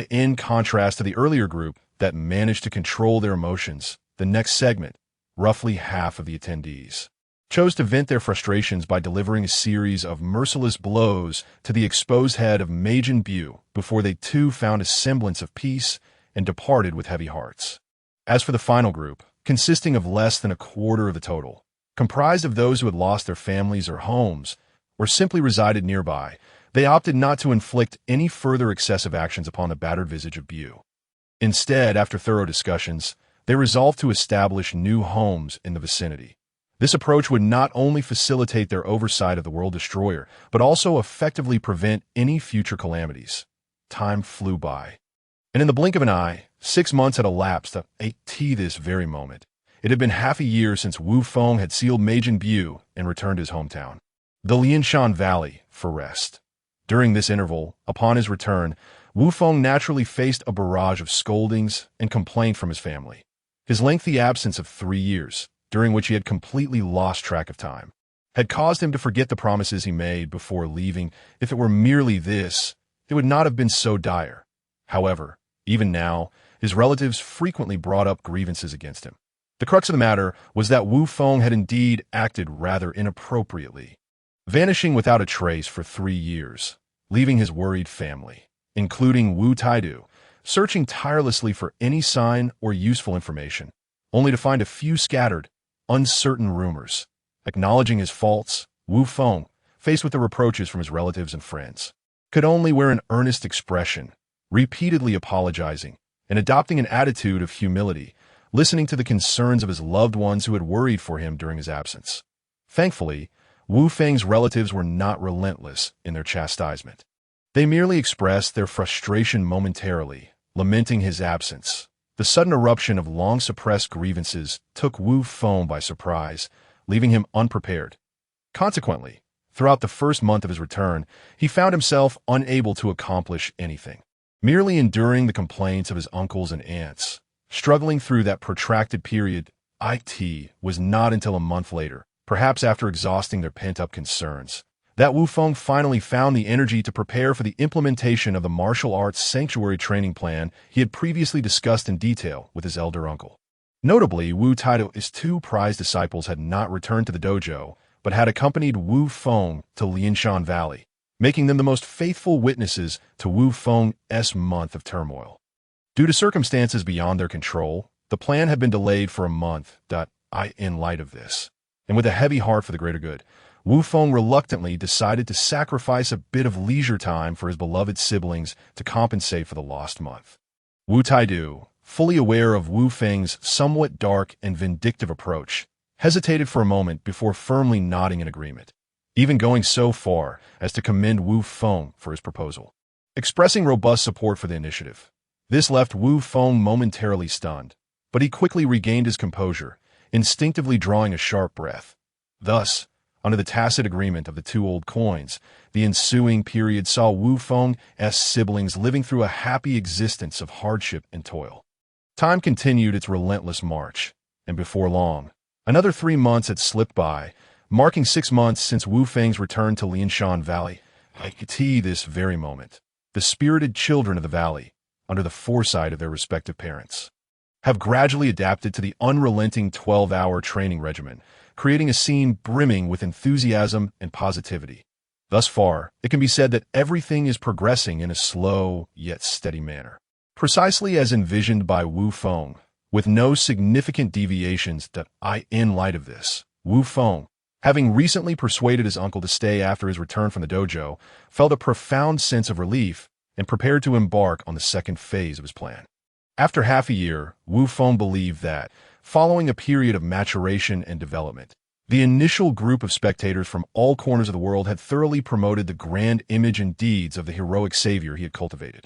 In contrast to the earlier group that managed to control their emotions, the next segment, roughly half of the attendees, chose to vent their frustrations by delivering a series of merciless blows to the exposed head of Majin Bu before they too found a semblance of peace and departed with heavy hearts. As for the final group, consisting of less than a quarter of the total, comprised of those who had lost their families or homes, or simply resided nearby, they opted not to inflict any further excessive actions upon the battered visage of Bu. Instead, after thorough discussions, they resolved to establish new homes in the vicinity. This approach would not only facilitate their oversight of the world destroyer, but also effectively prevent any future calamities. Time flew by, and in the blink of an eye, 6 months had elapsed at this very moment. It had been half a year since Wu Feng had sealed Majin Bu and returned to his hometown, the Lianshan Valley, for rest. During this interval, upon his return, Wu Feng naturally faced a barrage of scoldings and complaint from his family. His lengthy absence of 3 years, during which he had completely lost track of time, had caused him to forget the promises he made before leaving. If it were merely this, it would not have been so dire. However, even now, his relatives frequently brought up grievances against him. The crux of the matter was that Wu Feng had indeed acted rather inappropriately, vanishing without a trace for 3 years, leaving his worried family, including Wu Taidu, searching tirelessly for any sign or useful information, only to find a few scattered, uncertain rumors. Acknowledging his faults, Wu Feng, faced with the reproaches from his relatives and friends, could only wear an earnest expression, repeatedly apologizing and adopting an attitude of humility, listening to the concerns of his loved ones who had worried for him during his absence. Thankfully, Wu Feng's relatives were not relentless in their chastisement. They merely expressed their frustration momentarily, lamenting his absence, The sudden eruption of long-suppressed grievances took Wu Feng by surprise, leaving him unprepared. Consequently, throughout the first month of his return, he found himself unable to accomplish anything, merely enduring the complaints of his uncles and aunts. Struggling through that protracted period, it was not until a month later, perhaps after exhausting their pent-up concerns, that Wu Feng finally found the energy to prepare for the implementation of the martial arts sanctuary training plan he had previously discussed in detail with his elder uncle. Notably, Wu Taido's two prized disciples had not returned to the dojo, but had accompanied Wu Feng to Lianshan Valley, making them the most faithful witnesses to Wu Feng's month of turmoil. Due to circumstances beyond their control, the plan had been delayed for a month. In light of this, and with a heavy heart for the greater good, Wu Feng reluctantly decided to sacrifice a bit of leisure time for his beloved siblings to compensate for the lost month. Wu Taidu, fully aware of Wu Feng's somewhat dark and vindictive approach, hesitated for a moment before firmly nodding in agreement, even going so far as to commend Wu Feng for his proposal, expressing robust support for the initiative. This left Wu Feng momentarily stunned, but he quickly regained his composure, instinctively drawing a sharp breath. Thus, under the tacit agreement of the two old coins, the ensuing period saw Wu Feng's siblings living through a happy existence of hardship and toil. Time continued its relentless march, and before long, another 3 months had slipped by, marking 6 months since Wu Feng's return to Lianshan Valley. This very moment, the spirited children of the valley, under the foresight of their respective parents, have gradually adapted to the unrelenting 12-hour training regimen, creating a scene brimming with enthusiasm and positivity. Thus far, it can be said that everything is progressing in a slow yet steady manner, precisely as envisioned by Wu Feng, with no significant deviations. In light of this, Wu Feng, having recently persuaded his uncle to stay after his return from the dojo, felt a profound sense of relief and prepared to embark on the second phase of his plan. After half a year, Wu Feng believed that, following a period of maturation and development, the initial group of spectators from all corners of the world had thoroughly promoted the grand image and deeds of the heroic savior he had cultivated.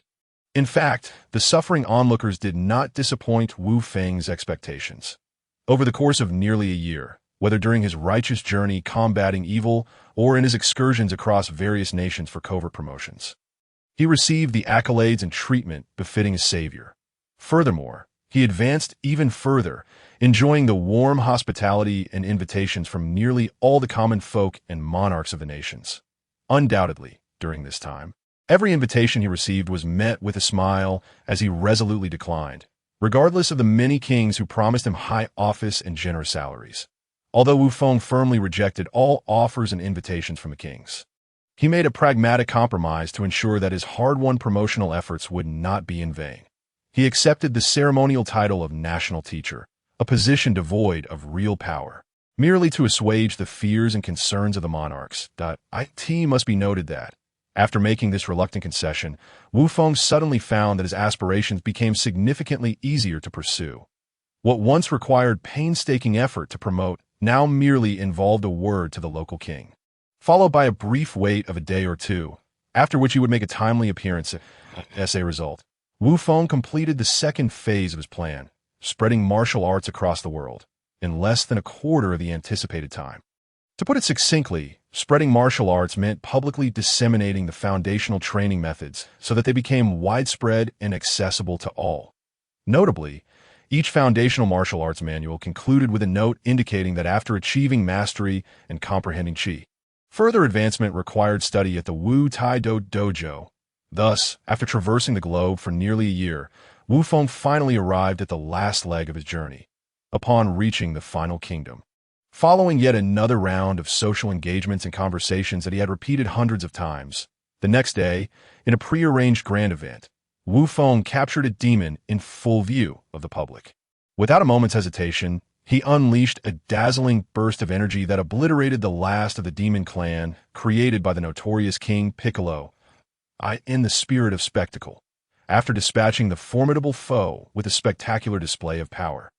In fact, the suffering onlookers did not disappoint Wu Feng's expectations. Over the course of nearly a year, whether during his righteous journey combating evil or in his excursions across various nations for covert promotions, he received the accolades and treatment befitting a savior. Furthermore, he advanced even further, enjoying the warm hospitality and invitations from nearly all the common folk and monarchs of the nations. Undoubtedly, during this time, every invitation he received was met with a smile as he resolutely declined, regardless of the many kings who promised him high office and generous salaries. Although Wu Feng firmly rejected all offers and invitations from the kings, he made a pragmatic compromise to ensure that his hard-won promotional efforts would not be in vain. He accepted the ceremonial title of national teacher, a position devoid of real power, merely to assuage the fears and concerns of the monarchs. It must be noted that, after making this reluctant concession, Wu Feng suddenly found that his aspirations became significantly easier to pursue. What once required painstaking effort to promote now merely involved a word to the local king, followed by a brief wait of a day or two, after which he would make a timely appearance. As a result, Wu Feng completed the second phase of his plan, spreading martial arts across the world, in less than a quarter of the anticipated time. To put it succinctly, spreading martial arts meant publicly disseminating the foundational training methods so that they became widespread and accessible to all. Notably, each foundational martial arts manual concluded with a note indicating that after achieving mastery and comprehending Qi, further advancement required study at the Wu Taido Dojo. Thus, after traversing the globe for nearly a year, Wu Feng finally arrived at the last leg of his journey, upon reaching the final kingdom. Following yet another round of social engagements and conversations that he had repeated hundreds of times, the next day, in a prearranged grand event, Wu Feng captured a demon in full view of the public. Without a moment's hesitation, he unleashed a dazzling burst of energy that obliterated the last of the demon clan created by the notorious King Piccolo. In the spirit of spectacle, after dispatching the formidable foe with a spectacular display of power,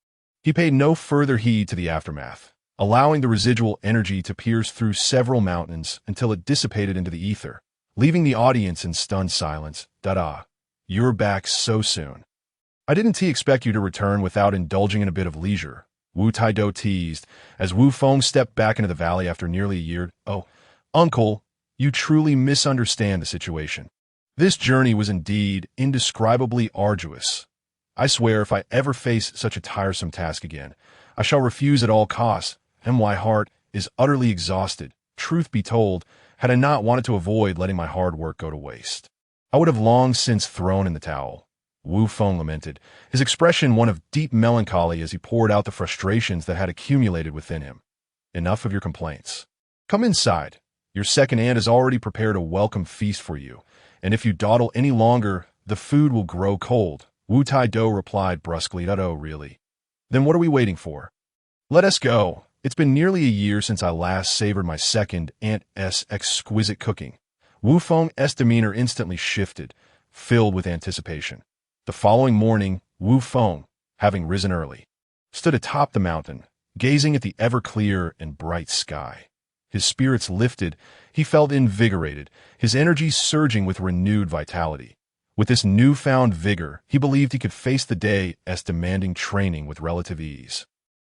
he paid no further heed to the aftermath, allowing the residual energy to pierce through several mountains until it dissipated into the ether, leaving the audience in stunned silence. You're back so soon. I didn't expect you to return without indulging in a bit of leisure, Wu Taido teased, as Wu Feng stepped back into the valley after nearly a year. Oh, uncle, you truly misunderstand the situation. This journey was indeed indescribably arduous. I swear if I ever face such a tiresome task again, I shall refuse at all costs, and my heart is utterly exhausted. Truth be told, had I not wanted to avoid letting my hard work go to waste, I would have long since thrown in the towel. Wu Feng lamented, his expression one of deep melancholy as he poured out the frustrations that had accumulated within him. Enough of your complaints. Come inside. Your second aunt has already prepared a welcome feast for you, and if you dawdle any longer, the food will grow cold. Wu Taido replied brusquely, "Oh, really? Then what are we waiting for? Let us go. It's been nearly a year since I last savored my second aunt's exquisite cooking." Wu Feng's demeanor instantly shifted, filled with anticipation. The following morning, Wu Feng, having risen early, stood atop the mountain, gazing at the ever-clear and bright sky. His spirits lifted, he felt invigorated, his energy surging with renewed vitality. With this newfound vigor, he believed he could face the day as demanding training with relative ease.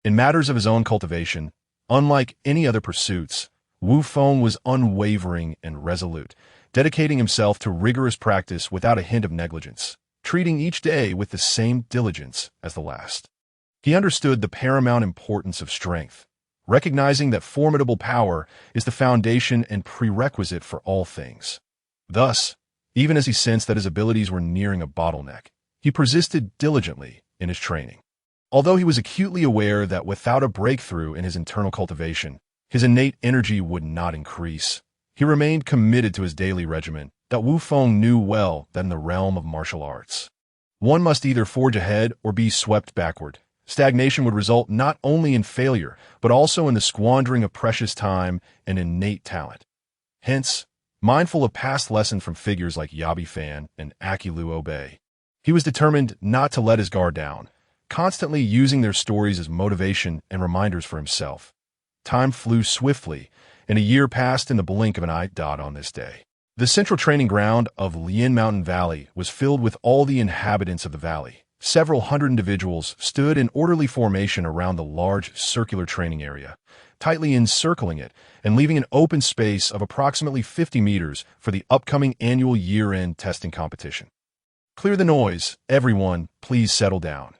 In matters of his own cultivation, unlike any other pursuits, Wu Feng was unwavering and resolute, dedicating himself to rigorous practice without a hint of negligence, treating each day with the same diligence as the last. He understood the paramount importance of strength, recognizing that formidable power is the foundation and prerequisite for all things. Thus, even as he sensed that his abilities were nearing a bottleneck, he persisted diligently in his training. Although he was acutely aware that without a breakthrough in his internal cultivation, his innate energy would not increase, he remained committed to his daily regimen that Wu Feng knew well that in the realm of martial arts, one must either forge ahead or be swept backward. Stagnation would result not only in failure, but also in the squandering of precious time and innate talent. Hence, mindful of past lessons from figures like Yabi Fan and Akilu Obey, he was determined not to let his guard down, constantly using their stories as motivation and reminders for himself. Time flew swiftly, and a year passed in the blink of an eye. On this day, the central training ground of Lian Mountain Valley was filled with all the inhabitants of the valley. Several hundred individuals stood in orderly formation around the large circular training area, tightly encircling it and leaving an open space of approximately 50 meters for the upcoming annual year-end testing competition. Clear the noise, everyone, please settle down.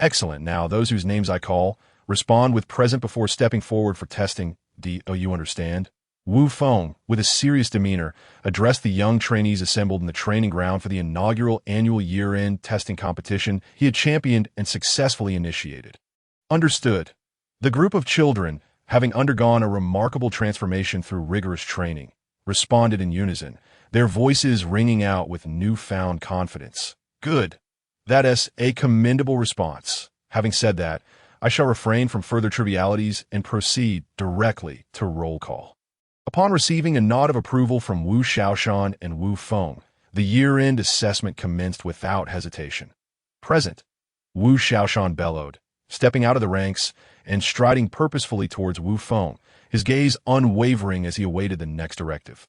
Excellent. Now, those whose names I call, respond with present before stepping forward for testing. Do you understand? Wu Feng, with a serious demeanor, addressed the young trainees assembled in the training ground for the inaugural annual year-end testing competition he had championed and successfully initiated. Understood. The group of children, having undergone a remarkable transformation through rigorous training, responded in unison, their voices ringing out with newfound confidence. Good. That is a commendable response. Having said that, I shall refrain from further trivialities and proceed directly to roll call. Upon receiving a nod of approval from Wu Xiaoshan and Wu Feng, the year-end assessment commenced without hesitation. Present, Wu Xiaoshan bellowed, stepping out of the ranks and striding purposefully towards Wu Feng, his gaze unwavering as he awaited the next directive.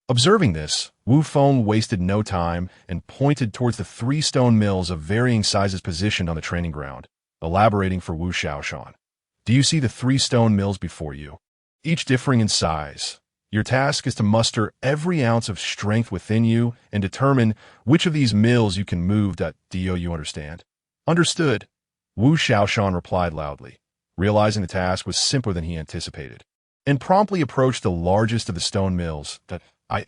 Observing this, Wu Feng wasted no time and pointed towards the 3 stone mills of varying sizes positioned on the training ground, elaborating for Wu Xiaoshan. Do you see the 3 stone mills before you? Each differing in size. Your task is to muster every ounce of strength within you and determine which of these mills you can move. Do you understand? Understood. Wu Xiaoshan replied loudly, realizing the task was simpler than he anticipated, and promptly approached the largest of the stone mills.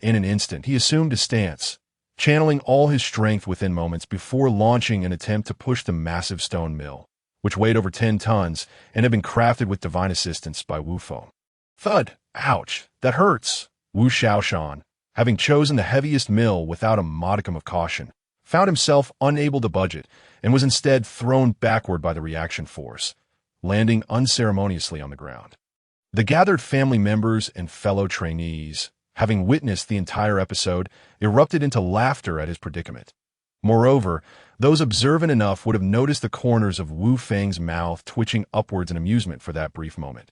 In an instant, he assumed a stance, channeling all his strength within moments before launching an attempt to push the massive stone mill, which weighed over 10 tons and had been crafted with divine assistance by Wu Feng. Thud! Ouch! That hurts! Wu Xiaoshan, having chosen the heaviest mill without a modicum of caution, found himself unable to budge it and was instead thrown backward by the reaction force, landing unceremoniously on the ground. The gathered family members and fellow trainees, having witnessed the entire episode, erupted into laughter at his predicament. Moreover, those observant enough would have noticed the corners of Wu Feng's mouth twitching upwards in amusement for that brief moment.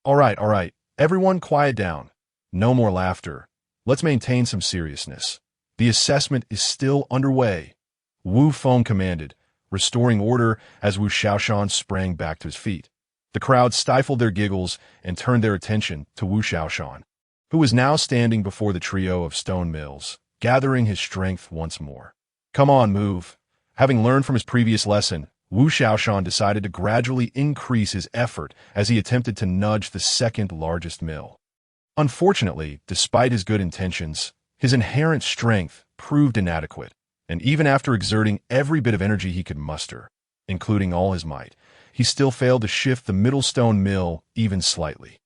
All right, everyone quiet down. No more laughter. Let's maintain some seriousness. The assessment is still underway. Wu Feng commanded, restoring order as Wu Xiaoshan sprang back to his feet. The crowd stifled their giggles and turned their attention to Wu Xiaoshan, who was now standing before the trio of stone mills, gathering his strength once more. Come on, move. Having learned from his previous lesson, Wu Xiaoshan decided to gradually increase his effort as he attempted to nudge the second largest mill. Unfortunately, despite his good intentions, his inherent strength proved inadequate, and even after exerting every bit of energy he could muster, including all his might, he still failed to shift the middle stone mill even slightly.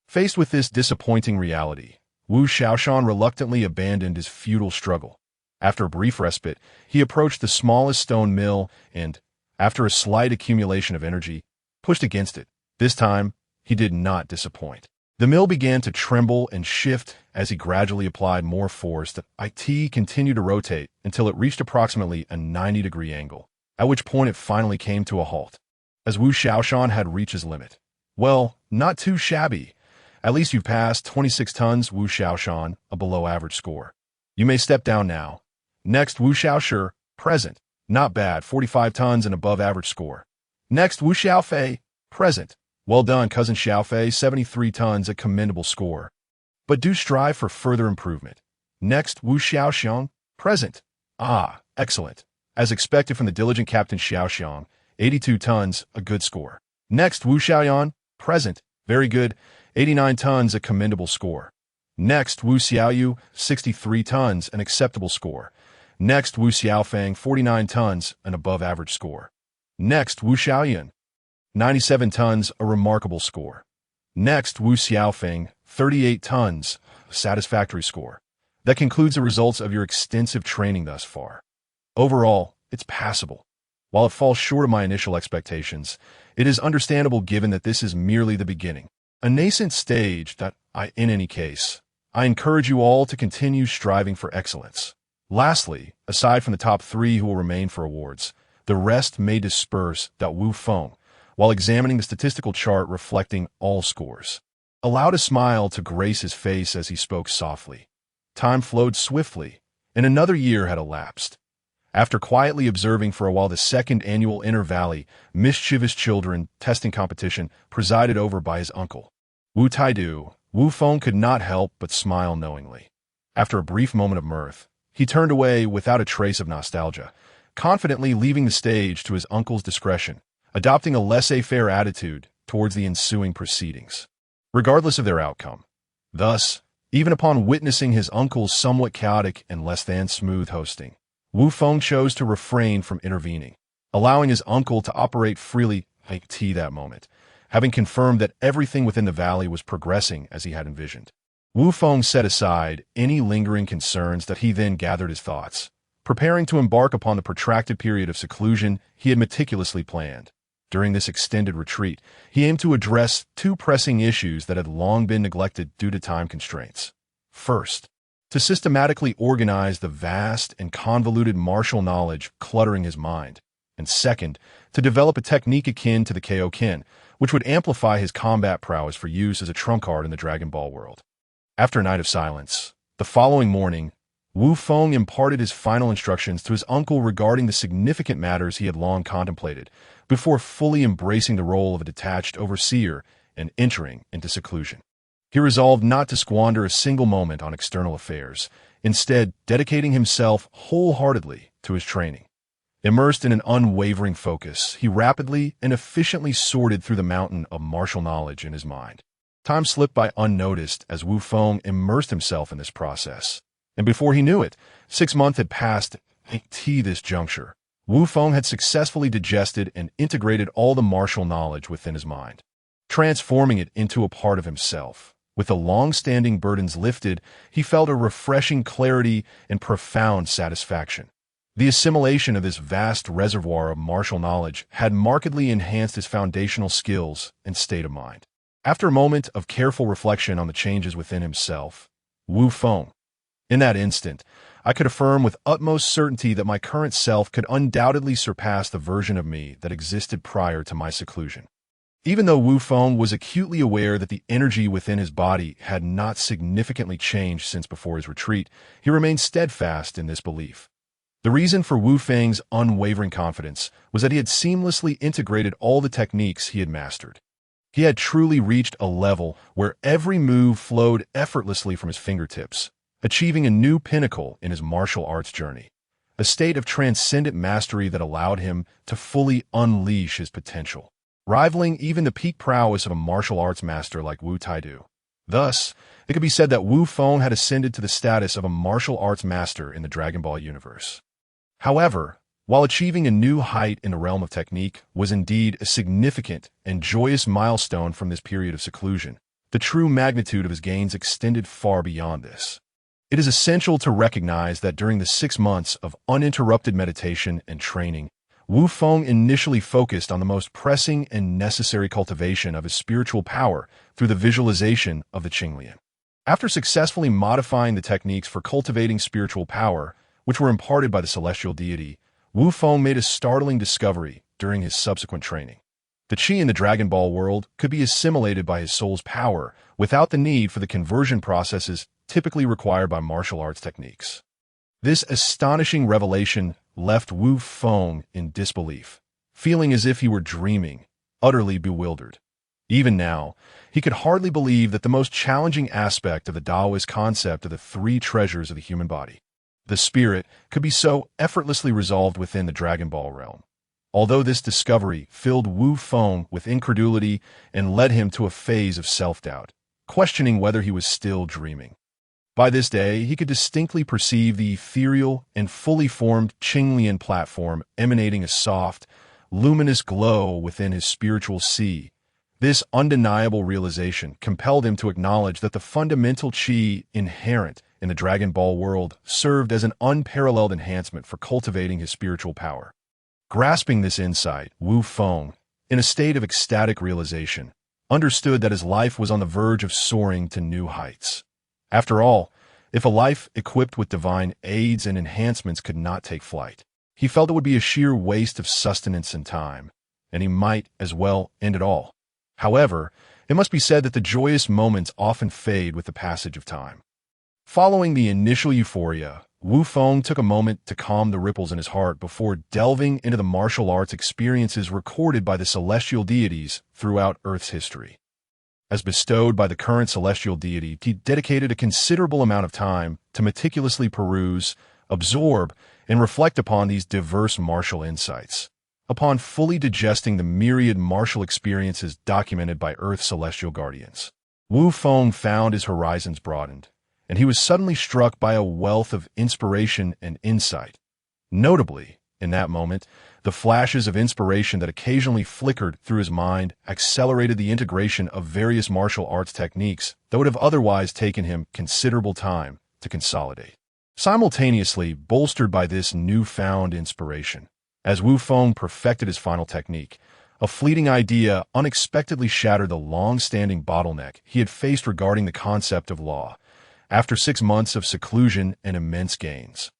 Faced with this disappointing reality, Wu Xiaoshan reluctantly abandoned his futile struggle. After a brief respite, he approached the smallest stone mill and, after a slight accumulation of energy, pushed against it. This time, he did not disappoint. The mill began to tremble and shift as he gradually applied more force. The IT continued to rotate until it reached approximately a 90-degree angle, at which point it finally came to a halt, as Wu Xiaoshan had reached his limit. Well, not too shabby. At least you've passed 26 tons, Wu Xiaoshan, a below-average score. You may step down now. Next, Wu Xiaoshi, present. Not bad, 45 tons and above-average score. Next, Wu Xiaofei, present. Well done, cousin Xiaofei, 73 tons, a commendable score. But do strive for further improvement. Next, Wu Xiaoxiang, present. Ah, excellent. As expected from the diligent Captain Xiaoxiang, 82 tons, a good score. Next, Wu Xiaoyan, present. Very good, 89 tons, a commendable score. Next, Wu Xiaoyu, 63 tons, an acceptable score. Next, Wu Xiaofeng, 49 tons, an above-average score. Next, Wu Xiaoyan, 97 tons, a remarkable score. Next, Wu Xiaofeng, 38 tons, a satisfactory score. That concludes the results of your extensive training thus far. Overall, it's passable. While it falls short of my initial expectations, it is understandable given that this is merely the beginning, a nascent stage that in any case, I encourage you all to continue striving for excellence. Lastly, aside from the top 3 who will remain for awards, the rest may disperse. Wu Feng, while examining the statistical chart reflecting all scores, allowed a smile to grace his face as he spoke softly. Time flowed swiftly, and another year had elapsed. After quietly observing for a while the second annual Inter-Valley Mischievous Children testing competition presided over by his uncle, Wu Taidu, Wu Feng could not help but smile knowingly. After a brief moment of mirth, he turned away without a trace of nostalgia, confidently leaving the stage to his uncle's discretion, adopting a laissez-faire attitude towards the ensuing proceedings, regardless of their outcome. Thus, even upon witnessing his uncle's somewhat chaotic and less than smooth hosting, Wu Feng chose to refrain from intervening, allowing his uncle to operate freely that moment, having confirmed that everything within the valley was progressing as he had envisioned. Wu Feng set aside any lingering concerns that he then gathered his thoughts, preparing to embark upon the protracted period of seclusion he had meticulously planned. During this extended retreat, he aimed to address 2 pressing issues that had long been neglected due to time constraints. First, to systematically organize the vast and convoluted martial knowledge cluttering his mind, and second, to develop a technique akin to the Kaioken, which would amplify his combat prowess for use as a trump card in the Dragon Ball world. After a night of silence, the following morning, Wu Feng imparted his final instructions to his uncle regarding the significant matters he had long contemplated, before fully embracing the role of a detached overseer and entering into seclusion. He resolved not to squander a single moment on external affairs, instead dedicating himself wholeheartedly to his training. Immersed in an unwavering focus, he rapidly and efficiently sorted through the mountain of martial knowledge in his mind. Time slipped by unnoticed as Wu Feng immersed himself in this process, and before he knew it, 6 months had passed. At this juncture, Wu Feng had successfully digested and integrated all the martial knowledge within his mind, transforming it into a part of himself. With the long-standing burdens lifted, he felt a refreshing clarity and profound satisfaction. The assimilation of this vast reservoir of martial knowledge had markedly enhanced his foundational skills and state of mind. After a moment of careful reflection on the changes within himself, Wu Feng, in that instant, I could affirm with utmost certainty that my current self could undoubtedly surpass the version of me that existed prior to my seclusion. Even though Wu Feng was acutely aware that the energy within his body had not significantly changed since before his retreat, he remained steadfast in this belief. The reason for Wu Feng's unwavering confidence was that he had seamlessly integrated all the techniques he had mastered. He had truly reached a level where every move flowed effortlessly from his fingertips, achieving a new pinnacle in his martial arts journey, a state of transcendent mastery that allowed him to fully unleash his potential, rivaling even the peak prowess of a martial arts master like Wu Taidu. Thus, it could be said that Wu Feng had ascended to the status of a martial arts master in the Dragon Ball universe. However, while achieving a new height in the realm of technique was indeed a significant and joyous milestone from this period of seclusion, the true magnitude of his gains extended far beyond this. It is essential to recognize that during the 6 months of uninterrupted meditation and training, Wu Feng initially focused on the most pressing and necessary cultivation of his spiritual power through the visualization of the Qinglian. After successfully modifying the techniques for cultivating spiritual power, which were imparted by the celestial deity, Wu Feng made a startling discovery during his subsequent training. The qi in the Dragon Ball world could be assimilated by his soul's power without the need for the conversion processes typically required by martial arts techniques. This astonishing revelation left Wu Feng in disbelief, feeling as if he were dreaming, utterly bewildered. Even now, he could hardly believe that the most challenging aspect of the Taoist concept of the 3 treasures of the human body, the spirit, could be so effortlessly resolved within the Dragon Ball realm. Although this discovery filled Wu Feng with incredulity and led him to a phase of self-doubt, questioning whether he was still dreaming. By this day, he could distinctly perceive the ethereal and fully formed Qinglian platform emanating a soft, luminous glow within his spiritual sea. This undeniable realization compelled him to acknowledge that the fundamental qi inherent in the Dragon Ball world served as an unparalleled enhancement for cultivating his spiritual power. Grasping this insight, Wu Feng, in a state of ecstatic realization, understood that his life was on the verge of soaring to new heights. After all, if a life equipped with divine aids and enhancements could not take flight, he felt it would be a sheer waste of sustenance and time, and he might as well end it all. However, it must be said that the joyous moments often fade with the passage of time. Following the initial euphoria, Wu Feng took a moment to calm the ripples in his heart before delving into the martial arts experiences recorded by the celestial deities throughout Earth's history. As bestowed by the current celestial deity, he dedicated a considerable amount of time to meticulously peruse, absorb, and reflect upon these diverse martial insights. Upon fully digesting the myriad martial experiences documented by Earth's celestial guardians, Wu Feng found his horizons broadened, and he was suddenly struck by a wealth of inspiration and insight. Notably, in that moment, the flashes of inspiration that occasionally flickered through his mind accelerated the integration of various martial arts techniques that would have otherwise taken him considerable time to consolidate. Simultaneously, bolstered by this newfound inspiration, as Wu Feng perfected his final technique, a fleeting idea unexpectedly shattered the long-standing bottleneck he had faced regarding the concept of law. After 6 months of seclusion and immense gains,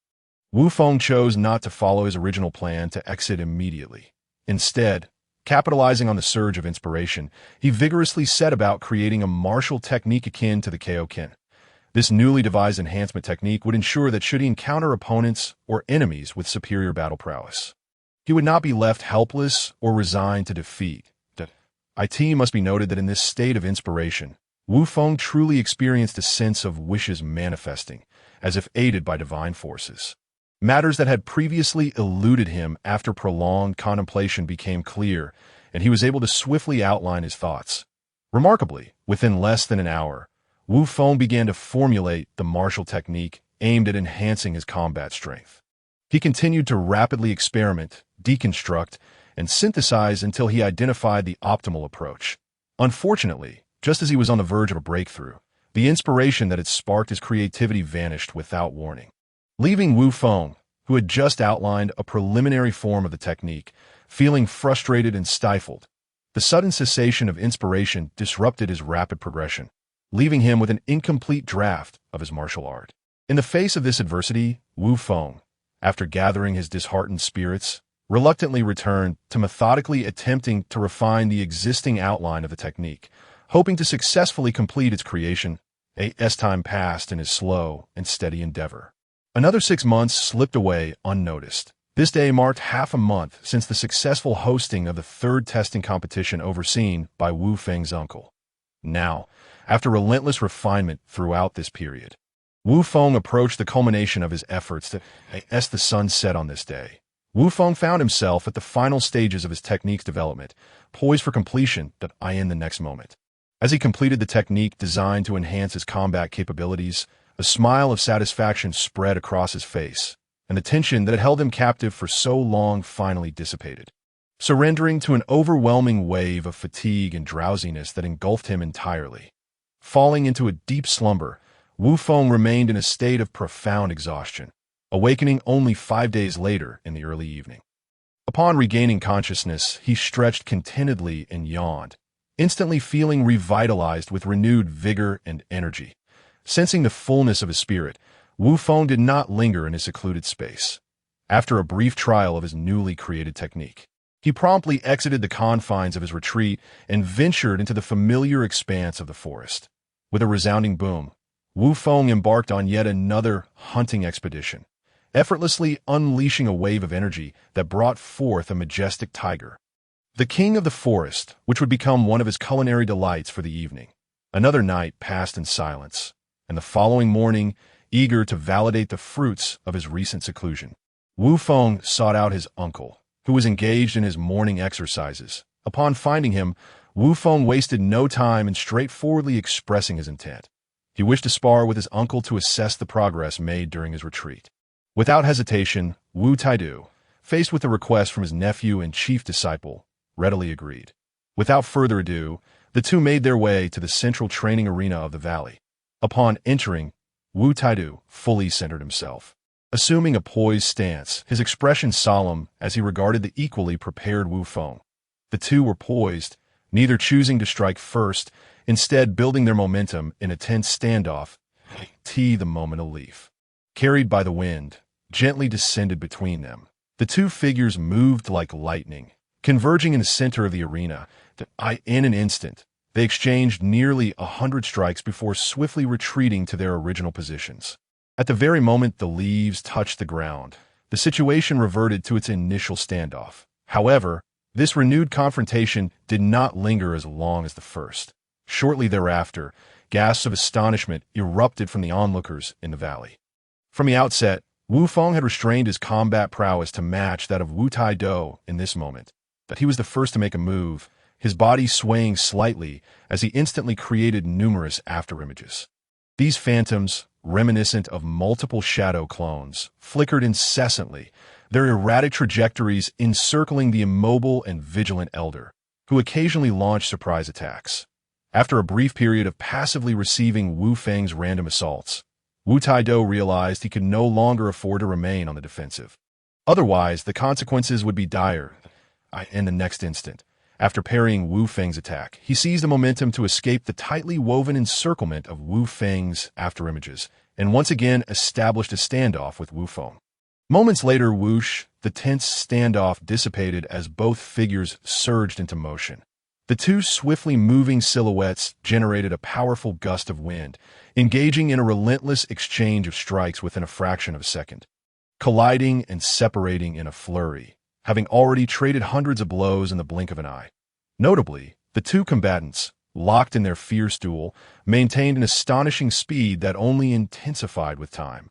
Wu Feng chose not to follow his original plan to exit immediately. Instead, capitalizing on the surge of inspiration, he vigorously set about creating a martial technique akin to the Kaioken. This newly devised enhancement technique would ensure that should he encounter opponents or enemies with superior battle prowess, he would not be left helpless or resigned to defeat. It must be noted that in this state of inspiration, Wu Feng truly experienced a sense of wishes manifesting, as if aided by divine forces. Matters that had previously eluded him after prolonged contemplation became clear, and he was able to swiftly outline his thoughts. Remarkably, within less than an hour, Wu Feng began to formulate the martial technique aimed at enhancing his combat strength. He continued to rapidly experiment, deconstruct, and synthesize until he identified the optimal approach. Unfortunately, just as he was on the verge of a breakthrough, the inspiration that had sparked his creativity vanished without warning, leaving Wu Feng, who had just outlined a preliminary form of the technique, feeling frustrated and stifled. The sudden cessation of inspiration disrupted his rapid progression, leaving him with an incomplete draft of his martial art. In the face of this adversity, Wu Feng, after gathering his disheartened spirits, reluctantly returned to methodically attempting to refine the existing outline of the technique, hoping to successfully complete its creation. As time passed in his slow and steady endeavor, Another 6 months slipped away unnoticed. This day marked half a month since the successful hosting of the third testing competition overseen by Wu Feng's uncle. Now, after relentless refinement throughout this period, Wu Feng approached the culmination of his efforts as the sun set on this day. Wu Feng found himself at the final stages of his technique's development, poised for completion in the next moment. As he completed the technique designed to enhance his combat capabilities, a smile of satisfaction spread across his face, and the tension that had held him captive for so long finally dissipated. Surrendering to an overwhelming wave of fatigue and drowsiness that engulfed him entirely. Falling into a deep slumber, Wu Feng remained in a state of profound exhaustion, awakening only 5 days later in the early evening. Upon regaining consciousness, he stretched contentedly and yawned, instantly feeling revitalized with renewed vigor and energy. Sensing the fullness of his spirit, Wu Feng did not linger in his secluded space. After a brief trial of his newly created technique, he promptly exited the confines of his retreat and ventured into the familiar expanse of the forest. With a resounding boom, Wu Feng embarked on yet another hunting expedition, effortlessly unleashing a wave of energy that brought forth a majestic tiger, the king of the forest, which would become one of his culinary delights for the evening. Another night passed in silence, and the following morning, eager to validate the fruits of his recent seclusion, Wu Feng sought out his uncle, who was engaged in his morning exercises. Upon finding him, Wu Feng wasted no time in straightforwardly expressing his intent. He wished to spar with his uncle to assess the progress made during his retreat. Without hesitation, Wu Taidu, faced with the request from his nephew and chief disciple, readily agreed. Without further ado, the two made their way to the central training arena of the valley. Upon entering, Wu Taidu fully centered himself. Assuming a poised stance, his expression solemn as he regarded the equally prepared Wu Feng. The two were poised, neither choosing to strike first, instead building their momentum in a tense standoff. The moment a leaf, carried by the wind, gently descended between them. The two figures moved like lightning, converging in the center of the arena. In an instant, they exchanged nearly 100 strikes before swiftly retreating to their original positions. At the very moment the leaves touched the ground, the situation reverted to its initial standoff. However, this renewed confrontation did not linger as long as the first. Shortly thereafter, gasps of astonishment erupted from the onlookers in the valley. From the outset, Wu Feng had restrained his combat prowess to match that of Wu Taidu in this moment. That he was the first to make a move, his body swaying slightly as he instantly created numerous afterimages. These phantoms, reminiscent of multiple shadow clones, flickered incessantly, their erratic trajectories encircling the immobile and vigilant elder, who occasionally launched surprise attacks. After a brief period of passively receiving Wu Feng's random assaults, Wu Taidu realized he could no longer afford to remain on the defensive. Otherwise, the consequences would be dire. In the next instant, after parrying Wu Feng's attack, he seized the momentum to escape the tightly woven encirclement of Wu Feng's afterimages, and once again established a standoff with Wu Feng. Moments later, whoosh, the tense standoff dissipated as both figures surged into motion. The two swiftly moving silhouettes generated a powerful gust of wind, engaging in a relentless exchange of strikes within a fraction of a second, colliding and separating in a flurry, having already traded hundreds of blows in the blink of an eye. Notably, the two combatants, locked in their fierce duel, maintained an astonishing speed that only intensified with time,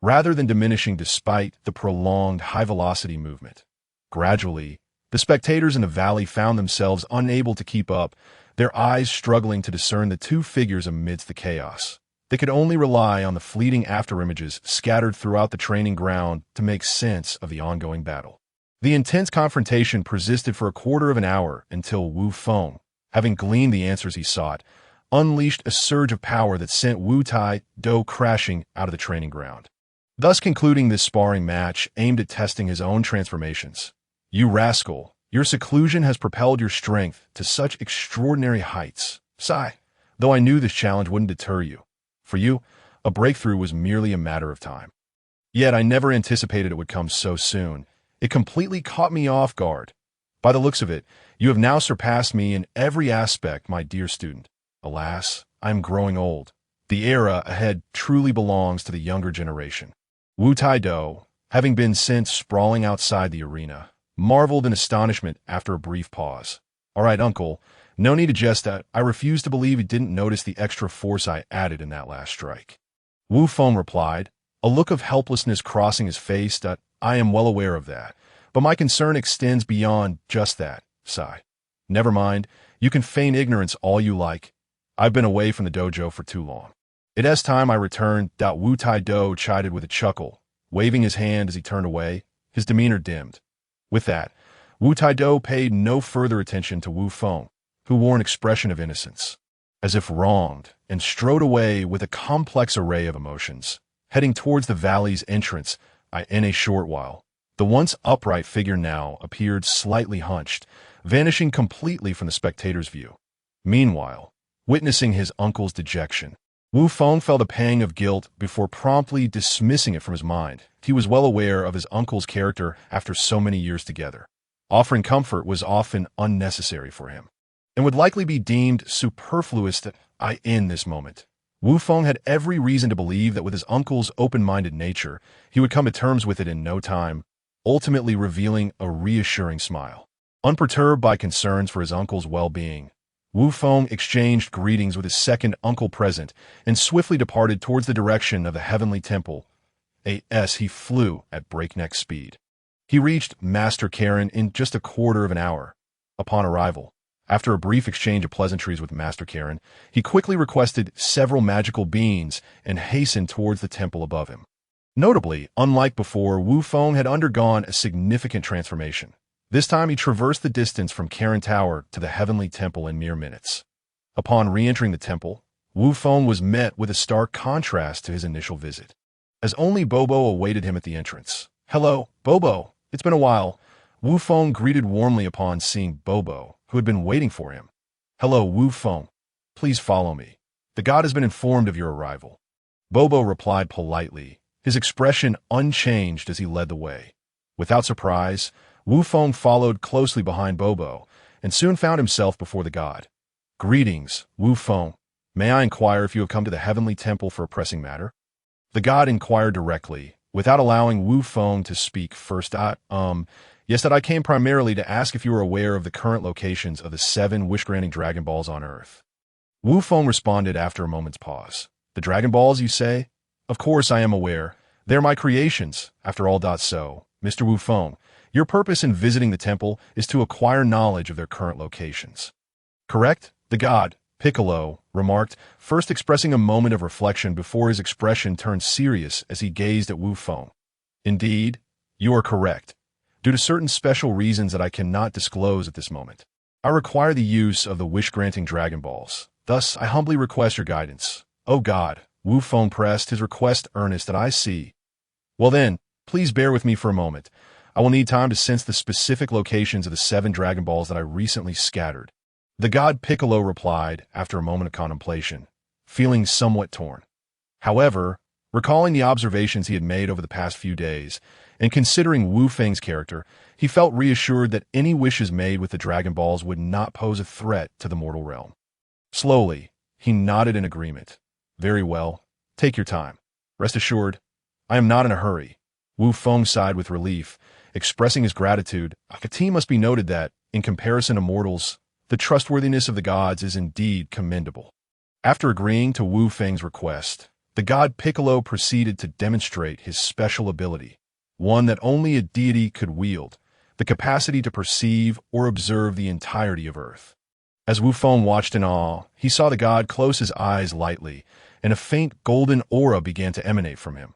rather than diminishing despite the prolonged high-velocity movement. Gradually, the spectators in the valley found themselves unable to keep up, their eyes struggling to discern the two figures amidst the chaos. They could only rely on the fleeting afterimages scattered throughout the training ground to make sense of the ongoing battle. The intense confrontation persisted for a quarter of an hour until Wu Feng, having gleaned the answers he sought, unleashed a surge of power that sent Wu Taidu crashing out of the training ground, thus concluding this sparring match aimed at testing his own transformations. "You rascal, your seclusion has propelled your strength to such extraordinary heights. Sigh, though I knew this challenge wouldn't deter you. For you, a breakthrough was merely a matter of time. Yet I never anticipated it would come so soon. It completely caught me off guard. By the looks of it, you have now surpassed me in every aspect, my dear student. Alas, I am growing old. The era ahead truly belongs to the younger generation." Wu Tai-do, having been sent sprawling outside the arena, marveled in astonishment after a brief pause. "All right, uncle, no need to jest that. I refuse to believe he didn't notice the extra force I added in that last strike." Wu Feng replied, a look of helplessness crossing his face. "That I am well aware of that, but my concern extends beyond just that." Sigh. "Never mind, you can feign ignorance all you like. I've been away from the dojo for too long. It is time I returned." Wu Tai-do chided with a chuckle, waving his hand as he turned away. His demeanor dimmed. With that, Wu Tai-do paid no further attention to Wu Feng, who wore an expression of innocence, as if wronged, and strode away with a complex array of emotions, heading towards the valley's entrance. In a short while, the once upright figure now appeared slightly hunched, vanishing completely from the spectator's view. Meanwhile, witnessing his uncle's dejection, Wu Feng felt a pang of guilt before promptly dismissing it from his mind. He was well aware of his uncle's character after so many years together. Offering comfort was often unnecessary for him, and would likely be deemed superfluous in this moment. Wu Feng had every reason to believe that with his uncle's open-minded nature, he would come to terms with it in no time, ultimately revealing a reassuring smile. Unperturbed by concerns for his uncle's well-being, Wu Feng exchanged greetings with his second uncle present and swiftly departed towards the direction of the heavenly temple. He flew at breakneck speed. He reached Master Karen in just a quarter of an hour. Upon arrival, after a brief exchange of pleasantries with Master Karen, he quickly requested several magical beans and hastened towards the temple above him. Notably, unlike before, Wu Feng had undergone a significant transformation. This time he traversed the distance from Karen Tower to the heavenly temple in mere minutes. Upon re-entering the temple, Wu Feng was met with a stark contrast to his initial visit, as only Bobo awaited him at the entrance. "Hello, Bobo. It's been a while." Wu Feng greeted warmly upon seeing Bobo, who had been waiting for him. "Hello, Wu Feng. Please follow me. The god has been informed of your arrival." Bobo replied politely, his expression unchanged as he led the way. Without surprise, Wu Feng followed closely behind Bobo, and soon found himself before the god. "Greetings, Wu Feng. May I inquire if you have come to the heavenly temple for a pressing matter?" The god inquired directly, without allowing Wu Feng to speak first. Yes, that I came primarily to ask if you were aware of the current locations of the 7 wish-granting Dragon Balls on Earth." Wu Feng responded after a moment's pause. "The Dragon Balls, you say? Of course I am aware. They're my creations, after all. So, Mr. Wu Feng, your purpose in visiting the temple is to acquire knowledge of their current locations. Correct?" The god, Piccolo, remarked, first expressing a moment of reflection before his expression turned serious as he gazed at Wu Feng. "Indeed, you are correct. Due to certain special reasons that I cannot disclose at this moment, I require the use of the wish-granting Dragon Balls. Thus, I humbly request your guidance." "Oh God," Wu Feng pressed, his request earnest. "That I see. Well then, please bear with me for a moment. I will need time to sense the specific locations of the 7 Dragon Balls that I recently scattered." The god Piccolo replied after a moment of contemplation, feeling somewhat torn. However, recalling the observations he had made over the past few days, and considering Wu Feng's character, he felt reassured that any wishes made with the Dragon Balls would not pose a threat to the mortal realm. Slowly, he nodded in agreement. "Very well. Take your time. Rest assured, I am not in a hurry." Wu Feng sighed with relief, expressing his gratitude. It must be noted that, in comparison to mortals, the trustworthiness of the gods is indeed commendable. After agreeing to Wu Feng's request, the god Piccolo proceeded to demonstrate his special ability, one that only a deity could wield, the capacity to perceive or observe the entirety of Earth. As Wu Feng watched in awe, he saw the god close his eyes lightly, and a faint golden aura began to emanate from him.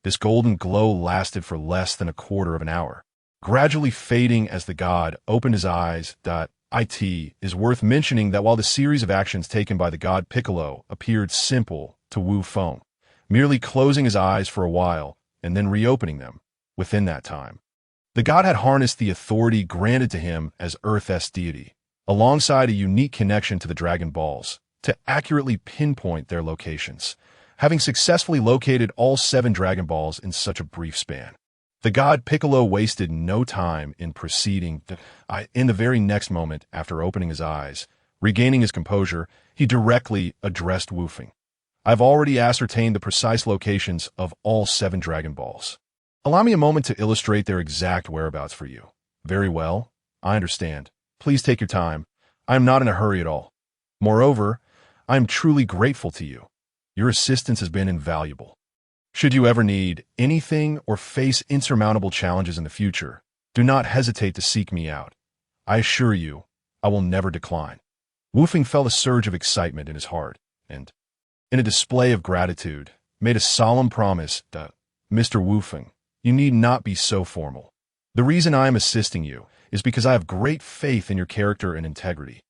This golden glow lasted for less than a quarter of an hour, gradually fading as the god opened his eyes. It is worth mentioning that while the series of actions taken by the god Piccolo appeared simple to Wu Feng, merely closing his eyes for a while and then reopening them, within that time, the god had harnessed the authority granted to him as Earth's deity, alongside a unique connection to the Dragon Balls, to accurately pinpoint their locations, having successfully located all 7 Dragon Balls in such a brief span. The god Piccolo wasted no time in proceeding. In the very next moment, after opening his eyes, regaining his composure, he directly addressed Wu Feng. I've already ascertained the precise locations of all 7 Dragon Balls. Allow me a moment to illustrate their exact whereabouts for you. Very well. I understand. Please take your time. I am not in a hurry at all. Moreover, I am truly grateful to you. Your assistance has been invaluable. Should you ever need anything or face insurmountable challenges in the future, do not hesitate to seek me out. I assure you, I will never decline. Wu-Feng felt a surge of excitement in his heart, and, in a display of gratitude, made a solemn promise that, Mr. Wu-Feng, you need not be so formal. The reason I am assisting you is because I have great faith in your character and integrity.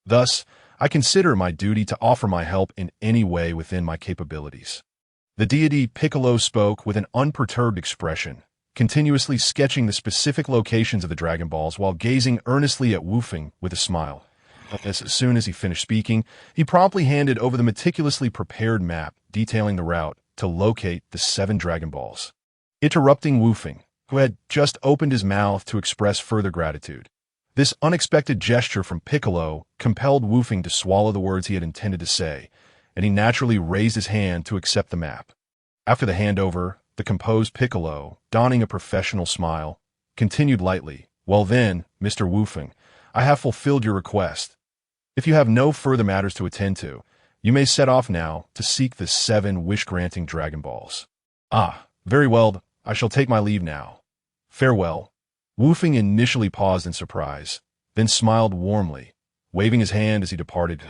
Thus, I consider my duty to offer my help in any way within my capabilities. The deity Piccolo spoke with an unperturbed expression, continuously sketching the specific locations of the Dragon Balls while gazing earnestly at Wu-Feng with a smile. As soon as he finished speaking, he promptly handed over the meticulously prepared map detailing the route to locate the 7 Dragon Balls. Interrupting Wu-Feng, who had just opened his mouth to express further gratitude. This unexpected gesture from Piccolo compelled Wu-Feng to swallow the words he had intended to say, and he naturally raised his hand to accept the map. After the handover, the composed Piccolo, donning a professional smile, continued lightly, "Well then, Mr. Wu-Feng, I have fulfilled your request. If you have no further matters to attend to, you may set off now to seek the 7 wish-granting Dragon Balls." "Ah, very well, I shall take my leave now. Farewell." Wu-Feng initially paused in surprise, then smiled warmly, waving his hand as he departed.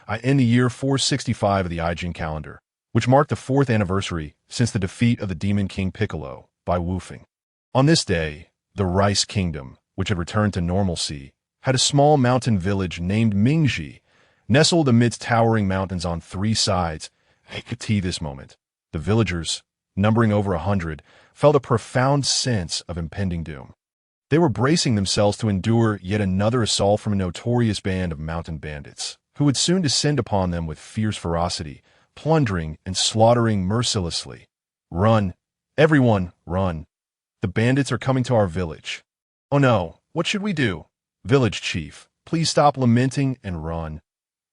I end the year 465 of the Aijin calendar, which marked the 4th anniversary since the defeat of the Demon King Piccolo by Wu-Feng. On this day, the Rice Kingdom, which had returned to normalcy, had a small mountain village named Mingji, nestled amidst towering mountains on 3 sides. At this moment, the villagers, numbering over 100, felt a profound sense of impending doom. They were bracing themselves to endure yet another assault from a notorious band of mountain bandits, who would soon descend upon them with fierce ferocity, plundering and slaughtering mercilessly. "Run! Everyone, run! The bandits are coming to our village. Oh no, what should we do? Village chief, please stop lamenting and run.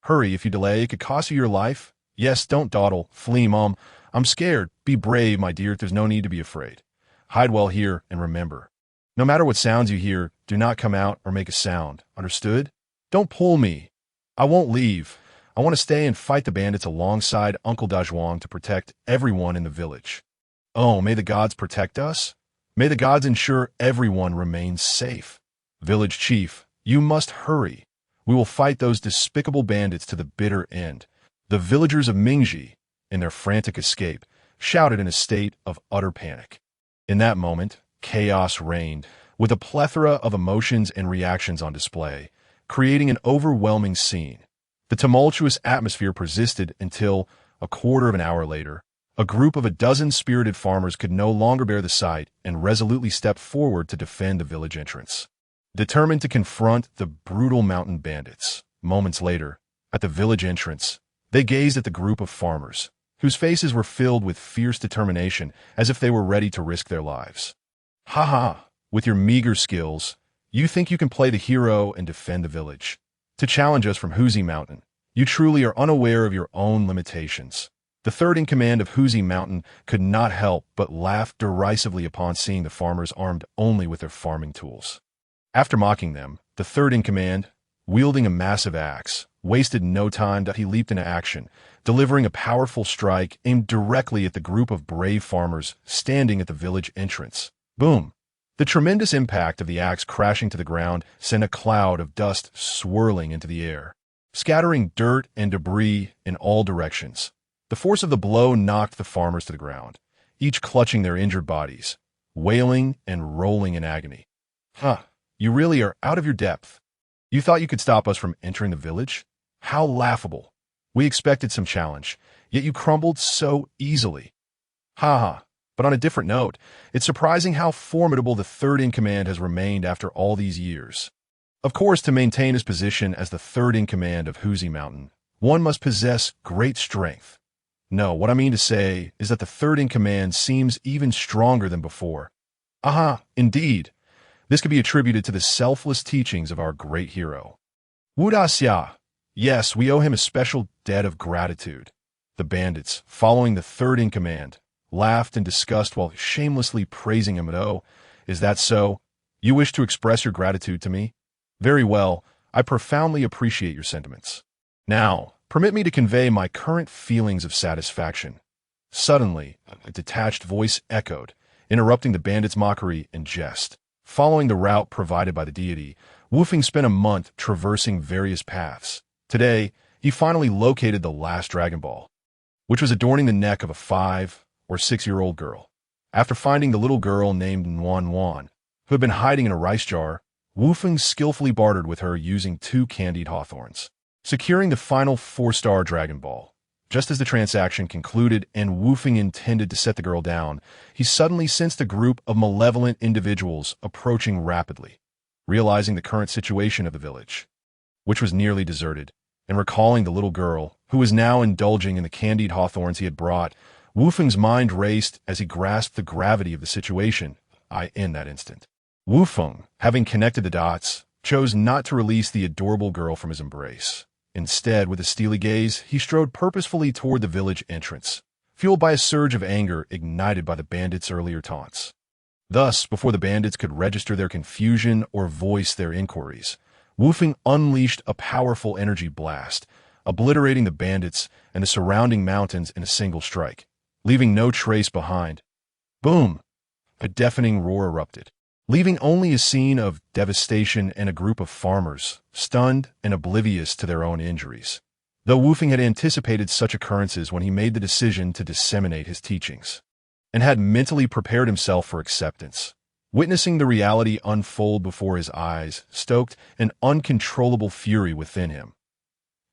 Hurry, if you delay, it could cost you your life. Yes, don't dawdle, flee, Mom. I'm scared. Be brave, my dear, there's no need to be afraid. Hide well here, and remember, no matter what sounds you hear, do not come out or make a sound. Understood? Don't pull me. I won't leave. I want to stay and fight the bandits alongside Uncle Dazhuang to protect everyone in the village. Oh, may the gods protect us. May the gods ensure everyone remains safe. Village chief, you must hurry. We will fight those despicable bandits to the bitter end." The villagers of Mingji, in their frantic escape, shouted in a state of utter panic. In that moment, chaos reigned, with a plethora of emotions and reactions on display, creating an overwhelming scene. The tumultuous atmosphere persisted until, a quarter of an hour later, a group of a dozen spirited farmers could no longer bear the sight and resolutely stepped forward to defend the village entrance. Determined to confront the brutal mountain bandits, moments later, at the village entrance, they gazed at the group of farmers, whose faces were filled with fierce determination as if they were ready to risk their lives. "Ha ha! With your meager skills, you think you can play the hero and defend the village. To challenge us from Huzi Mountain, you truly are unaware of your own limitations." The third in command of Huzi Mountain could not help but laugh derisively upon seeing the farmers armed only with their farming tools. After mocking them, the third in command, wielding a massive axe, wasted no time that he leaped into action, delivering a powerful strike aimed directly at the group of brave farmers standing at the village entrance. Boom! The tremendous impact of the axe crashing to the ground sent a cloud of dust swirling into the air, scattering dirt and debris in all directions. The force of the blow knocked the farmers to the ground, each clutching their injured bodies, wailing and rolling in agony. "Huh, you really are out of your depth. You thought you could stop us from entering the village? How laughable. We expected some challenge, yet you crumbled so easily. Ha ha. But on a different note, it's surprising how formidable the third in command has remained after all these years. Of course, to maintain his position as the third in command of Huzi Mountain, one must possess great strength. No, what I mean to say is that the third in command seems even stronger than before. Aha, indeed. This could be attributed to the selfless teachings of our great hero. Wu Da Xia. Yes, we owe him a special debt of gratitude. The bandits, following the third in command, laughed in disgust while shamelessly praising him. Oh, is that so? You wish to express your gratitude to me? Very well, I profoundly appreciate your sentiments. Now, permit me to convey my current feelings of satisfaction. Suddenly, a detached voice echoed, interrupting the bandits' mockery and jest. Following the route provided by the deity, Wufeng spent a month traversing various paths. Today, he finally located the last Dragon Ball, which was adorning the neck of a 5 or 6-year-old girl. After finding the little girl named Wan, who had been hiding in a rice jar, Wufeng skillfully bartered with her using 2 candied hawthorns, securing the final 4-star Dragon Ball. Just as the transaction concluded and Wufeng intended to set the girl down, he suddenly sensed a group of malevolent individuals approaching rapidly. Realizing the current situation of the village, which was nearly deserted, and recalling the little girl, who was now indulging in the candied hawthorns he had brought, Wufeng's mind raced as he grasped the gravity of the situation. In that instant, Wufeng, having connected the dots, chose not to release the adorable girl from his embrace. Instead, with a steely gaze, he strode purposefully toward the village entrance, fueled by a surge of anger ignited by the bandits' earlier taunts. Thus, before the bandits could register their confusion or voice their inquiries, Wufeng unleashed a powerful energy blast, obliterating the bandits and the surrounding mountains in a single strike, leaving no trace behind. Boom! A deafening roar erupted, leaving only a scene of devastation and a group of farmers, stunned and oblivious to their own injuries. Though Wufeng had anticipated such occurrences when he made the decision to disseminate his teachings, and had mentally prepared himself for acceptance, witnessing the reality unfold before his eyes stoked an uncontrollable fury within him.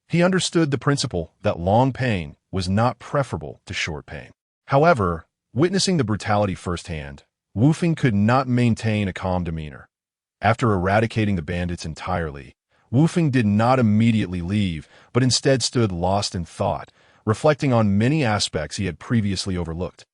He understood the principle that long pain was not preferable to short pain. However, witnessing the brutality firsthand, Wufeng could not maintain a calm demeanor. After eradicating the bandits entirely, Wufeng did not immediately leave, but instead stood lost in thought, reflecting on many aspects he had previously overlooked,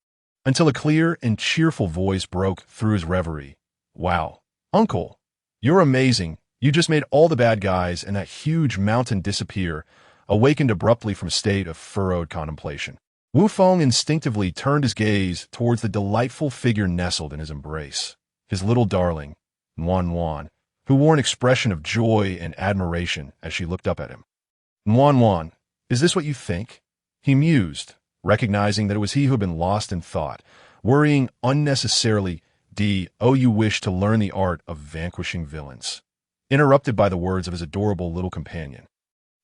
until a clear and cheerful voice broke through his reverie. Wow, Uncle, you're amazing. You just made all the bad guys and that huge mountain disappear, awakened abruptly from a state of furrowed contemplation. Wufeng instinctively turned his gaze towards the delightful figure nestled in his embrace, his little darling, Wan, who wore an expression of joy and admiration as she looked up at him. Wan, is this what you think? He mused, recognizing that it was he who had been lost in thought, worrying unnecessarily. You wish to learn the art of vanquishing villains. Interrupted by the words of his adorable little companion.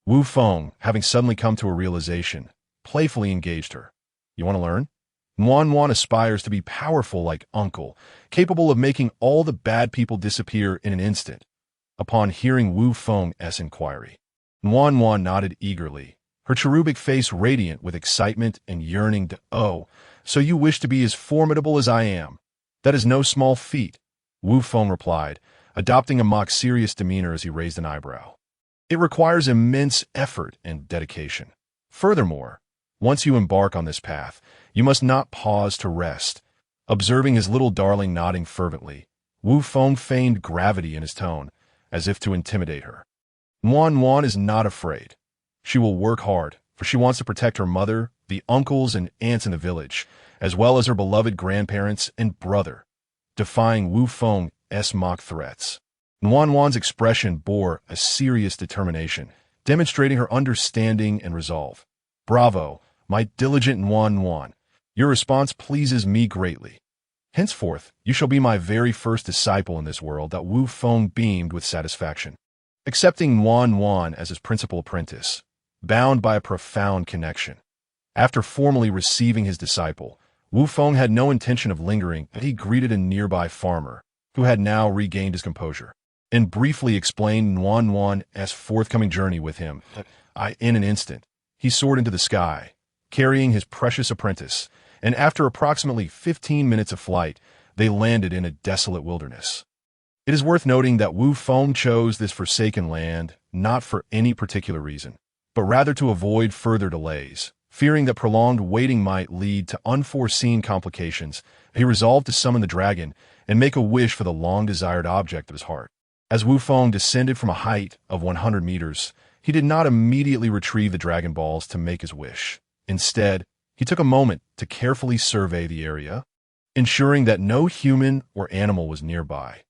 Wufeng, having suddenly come to a realization, playfully engaged her. You want to learn? Wan aspires to be powerful like Uncle, capable of making all the bad people disappear in an instant. Upon hearing Wufeng's inquiry, Wan nodded eagerly, her cherubic face radiant with excitement and yearning. So you wish to be as formidable as I am? That is no small feat, Wufeng replied, adopting a mock-serious demeanor as he raised an eyebrow. It requires immense effort and dedication. Furthermore, once you embark on this path, you must not pause to rest. Observing his little darling nodding fervently, Wufeng feigned gravity in his tone, as if to intimidate her. Wan is not afraid. She will work hard, for she wants to protect her mother, the uncles and aunts in the village, as well as her beloved grandparents and brother, defying Wufeng's mock threats. Wan's expression bore a serious determination, demonstrating her understanding and resolve. Bravo, my diligent Wan. Your response pleases me greatly. Henceforth, you shall be my very first disciple in this world. That Wufeng beamed with satisfaction, accepting Wan as his principal apprentice, bound by a profound connection. After formally receiving his disciple, Wufeng had no intention of lingering, but he greeted a nearby farmer, who had now regained his composure, and briefly explained Wan's forthcoming journey with him. In an instant, he soared into the sky, carrying his precious apprentice, and after approximately 15 minutes of flight, they landed in a desolate wilderness. It is worth noting that Wufeng chose this forsaken land not for any particular reason, but rather to avoid further delays. Fearing that prolonged waiting might lead to unforeseen complications, he resolved to summon the dragon and make a wish for the long-desired object of his heart. As Wufeng descended from a height of 100 meters, he did not immediately retrieve the Dragon Balls to make his wish. Instead, he took a moment to carefully survey the area, ensuring that no human or animal was nearby.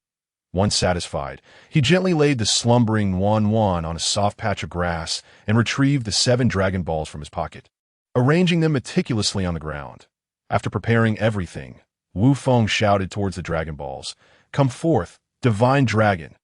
Once satisfied, he gently laid the slumbering Wan on a soft patch of grass and retrieved the 7 Dragon Balls from his pocket, arranging them meticulously on the ground. After preparing everything, Wu Feng shouted towards the Dragon Balls, "Come forth, divine dragon!"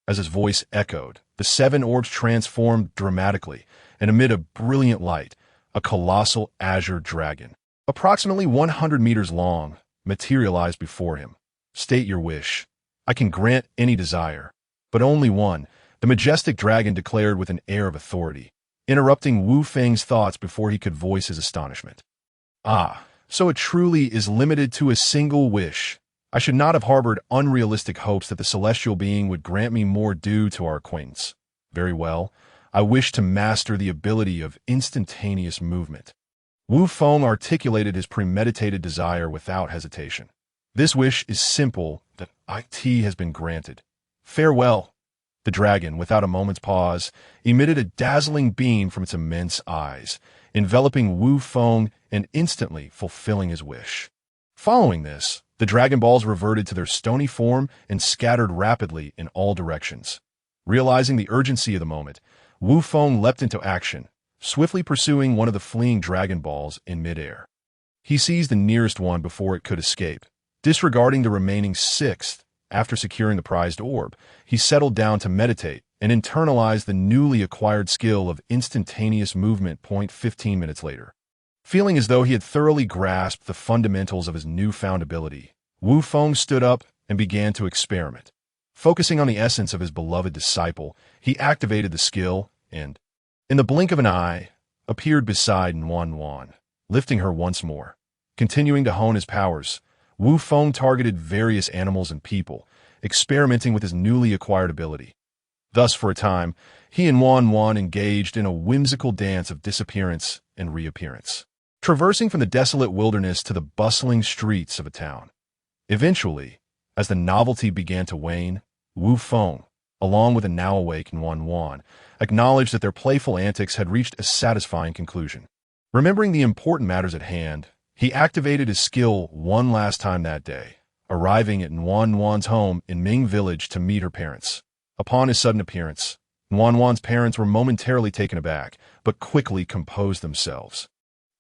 As his voice echoed, the 7 orbs transformed dramatically, and amid a brilliant light, a colossal azure dragon, approximately 100 meters long, materialized before him. "State your wish. I can grant any desire, but only one," the majestic dragon declared with an air of authority, interrupting Wu Feng's thoughts before he could voice his astonishment. "Ah, so it truly is limited to a single wish. I should not have harbored unrealistic hopes that the celestial being would grant me more due to our acquaintance. Very well, I wish to master the ability of instantaneous movement." Wu Feng articulated his premeditated desire without hesitation. "This wish is simple, that it has been granted. Farewell." The dragon, without a moment's pause, emitted a dazzling beam from its immense eyes, enveloping Wu Feng and instantly fulfilling his wish. Following this, the Dragon Balls reverted to their stony form and scattered rapidly in all directions. Realizing the urgency of the moment, Wu Feng leapt into action, swiftly pursuing one of the fleeing Dragon Balls in midair. He seized the nearest one before it could escape. Disregarding the remaining 6th, after securing the prized orb, he settled down to meditate and internalize the newly acquired skill of instantaneous movement. 15 minutes later, feeling as though he had thoroughly grasped the fundamentals of his newfound ability, Wu Feng stood up and began to experiment. Focusing on the essence of his beloved disciple, he activated the skill and, in the blink of an eye, appeared beside Wan, lifting her once more. Continuing to hone his powers, Wu Feng targeted various animals and people, experimenting with his newly acquired ability. Thus, for a time, he and Wan engaged in a whimsical dance of disappearance and reappearance, traversing from the desolate wilderness to the bustling streets of a town. Eventually, as the novelty began to wane, Wu Feng, along with the now awake Wan, acknowledged that their playful antics had reached a satisfying conclusion. Remembering the important matters at hand, he activated his skill one last time that day, arriving at Wan's home in Ming Village to meet her parents. Upon his sudden appearance, Wan's parents were momentarily taken aback, but quickly composed themselves,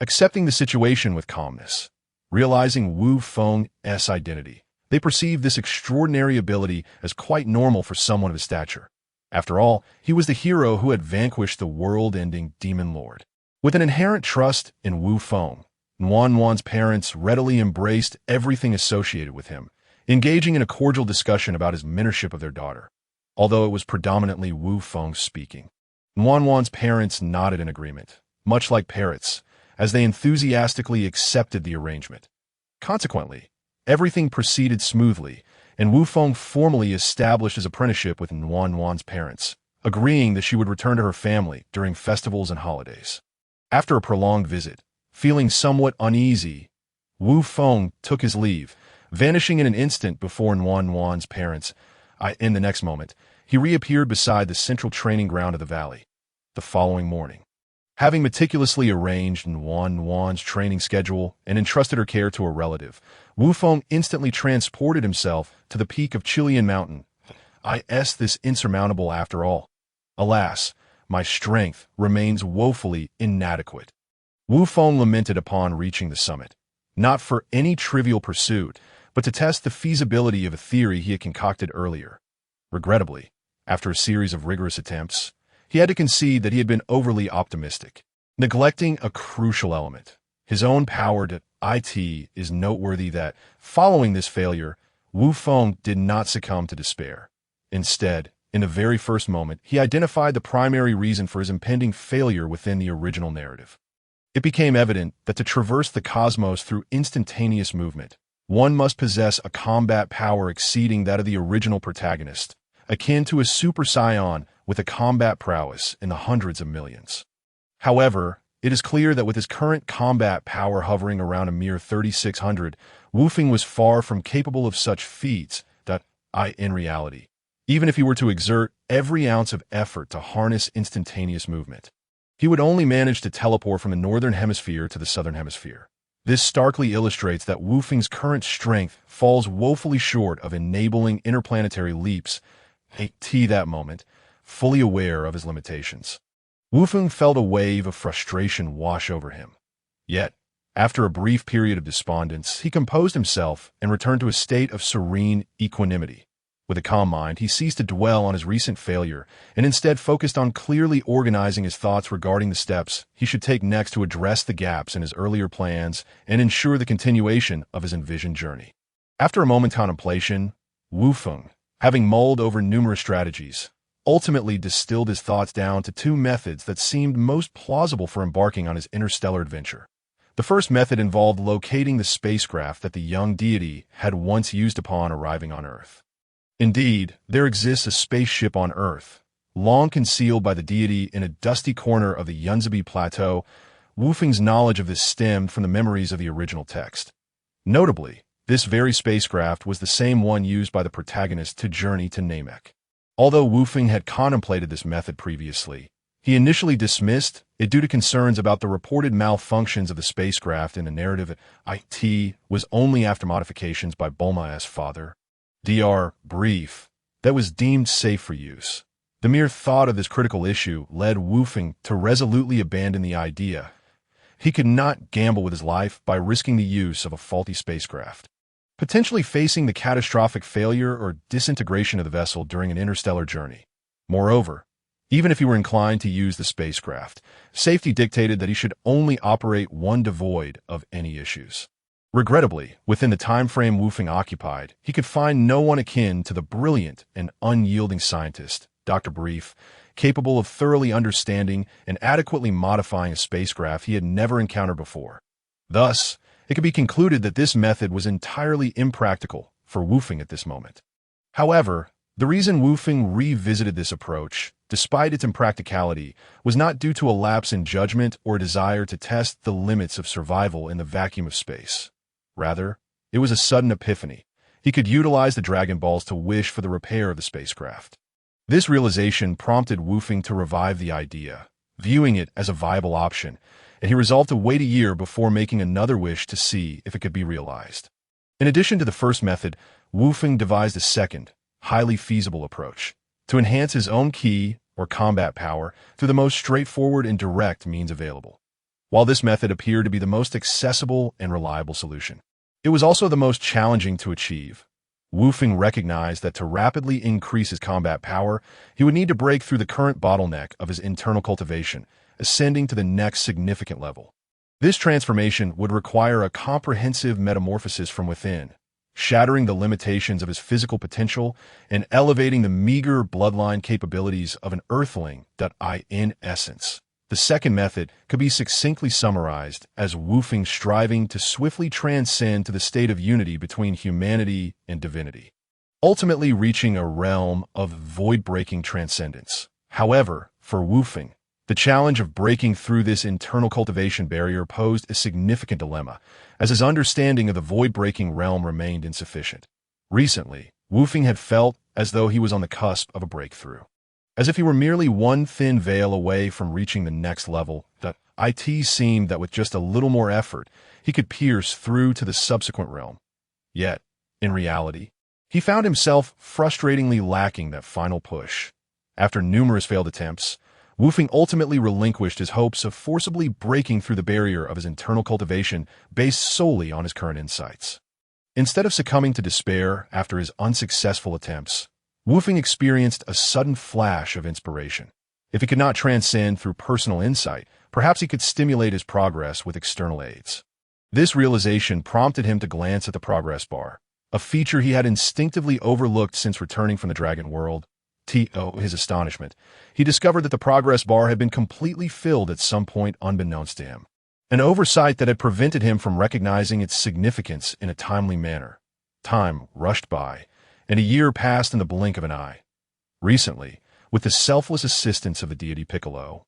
accepting the situation with calmness. Realizing Wu Feng's identity, they perceived this extraordinary ability as quite normal for someone of his stature. After all, he was the hero who had vanquished the world-ending demon lord. With an inherent trust in Wu Feng, Wan's parents readily embraced everything associated with him, engaging in a cordial discussion about his mentorship of their daughter. Although it was predominantly Wu Feng speaking, Wan's parents nodded in agreement, much like parrots, as they enthusiastically accepted the arrangement. Consequently, everything proceeded smoothly, and Wu Feng formally established his apprenticeship with Wan's parents, agreeing that she would return to her family during festivals and holidays. After a prolonged visit, feeling somewhat uneasy, Wu Feng took his leave, vanishing in an instant before Wan's parents. In the next moment, he reappeared beside the central training ground of the valley. The following morning, having meticulously arranged Wan's training schedule and entrusted her care to a relative, Wu Feng instantly transported himself to the peak of Chilean Mountain. This insurmountable after all. Alas, my strength remains woefully inadequate. Wu Feng lamented upon reaching the summit, not for any trivial pursuit, but to test the feasibility of a theory he had concocted earlier. Regrettably, after a series of rigorous attempts, he had to concede that he had been overly optimistic, neglecting a crucial element. His own power to it is noteworthy that, following this failure, Wu Feng did not succumb to despair. Instead, in the very first moment, he identified the primary reason for his impending failure within the original narrative. It became evident that to traverse the cosmos through instantaneous movement, one must possess a combat power exceeding that of the original protagonist, akin to a super scion with a combat prowess in the hundreds of millions. However, it is clear that with his current combat power hovering around a mere 3,600, Wu Feng was far from capable of such feats in reality, even if he were to exert every ounce of effort to harness instantaneous movement. He would only manage to teleport from the northern hemisphere to the southern hemisphere. This starkly illustrates that Wu Feng's current strength falls woefully short of enabling interplanetary leaps at that moment, fully aware of his limitations. Wu Feng felt a wave of frustration wash over him. Yet, after a brief period of despondence, he composed himself and returned to a state of serene equanimity. With a calm mind, he ceased to dwell on his recent failure and instead focused on clearly organizing his thoughts regarding the steps he should take next to address the gaps in his earlier plans and ensure the continuation of his envisioned journey. After a moment's contemplation, Wu Feng, having mulled over numerous strategies, ultimately distilled his thoughts down to two methods that seemed most plausible for embarking on his interstellar adventure. The first method involved locating the spacecraft that the young deity had once used upon arriving on Earth. Indeed, there exists a spaceship on Earth, long concealed by the deity in a dusty corner of the Yunzabi Plateau. Wu Feng's knowledge of this stemmed from the memories of the original text. Notably, this very spacecraft was the same one used by the protagonist to journey to Namek. Although Wu Feng had contemplated this method previously, he initially dismissed it due to concerns about the reported malfunctions of the spacecraft in the narrative. It was only after modifications by Bulma's father, Dr. Brief, that was deemed safe for use. The mere thought of this critical issue led Wu Feng to resolutely abandon the idea. He could not gamble with his life by risking the use of a faulty spacecraft, potentially facing the catastrophic failure or disintegration of the vessel during an interstellar journey. Moreover, even if he were inclined to use the spacecraft, safety dictated that he should only operate one devoid of any issues. Regrettably, within the time frame Wu Feng occupied, he could find no one akin to the brilliant and unyielding scientist, Dr. Brief, capable of thoroughly understanding and adequately modifying a spacecraft he had never encountered before. Thus, it could be concluded that this method was entirely impractical for Wu Feng at this moment. However, the reason Wu Feng revisited this approach, despite its impracticality, was not due to a lapse in judgment or a desire to test the limits of survival in the vacuum of space. Rather, it was a sudden epiphany. He could utilize the Dragon Balls to wish for the repair of the spacecraft. This realization prompted Wu Feng to revive the idea, viewing it as a viable option, and he resolved to wait a year before making another wish to see if it could be realized. In addition to the first method, Wu Feng devised a second, highly feasible approach to enhance his own ki, or combat power, through the most straightforward and direct means available. While this method appeared to be the most accessible and reliable solution, it was also the most challenging to achieve. Wu Feng recognized that to rapidly increase his combat power, he would need to break through the current bottleneck of his internal cultivation, ascending to the next significant level. This transformation would require a comprehensive metamorphosis from within, shattering the limitations of his physical potential and elevating the meager bloodline capabilities of an earthling. In essence, the second method could be succinctly summarized as Wu Feng striving to swiftly transcend to the state of unity between humanity and divinity, ultimately reaching a realm of void-breaking transcendence. However, for Wu Feng, the challenge of breaking through this internal cultivation barrier posed a significant dilemma, as his understanding of the void-breaking realm remained insufficient. Recently, Wu Feng had felt as though he was on the cusp of a breakthrough, as if he were merely one thin veil away from reaching the next level. It seemed that with just a little more effort, he could pierce through to the subsequent realm. Yet, in reality, he found himself frustratingly lacking that final push. After numerous failed attempts, Wu Feng ultimately relinquished his hopes of forcibly breaking through the barrier of his internal cultivation based solely on his current insights. Instead of succumbing to despair after his unsuccessful attempts, Wu Feng experienced a sudden flash of inspiration. If he could not transcend through personal insight, perhaps he could stimulate his progress with external aids. This realization prompted him to glance at the progress bar, a feature he had instinctively overlooked since returning from the Dragon World. To his astonishment, he discovered that the progress bar had been completely filled at some point unbeknownst to him, an oversight that had prevented him from recognizing its significance in a timely manner. Time rushed by, and a year passed in the blink of an eye. Recently, with the selfless assistance of the deity Piccolo,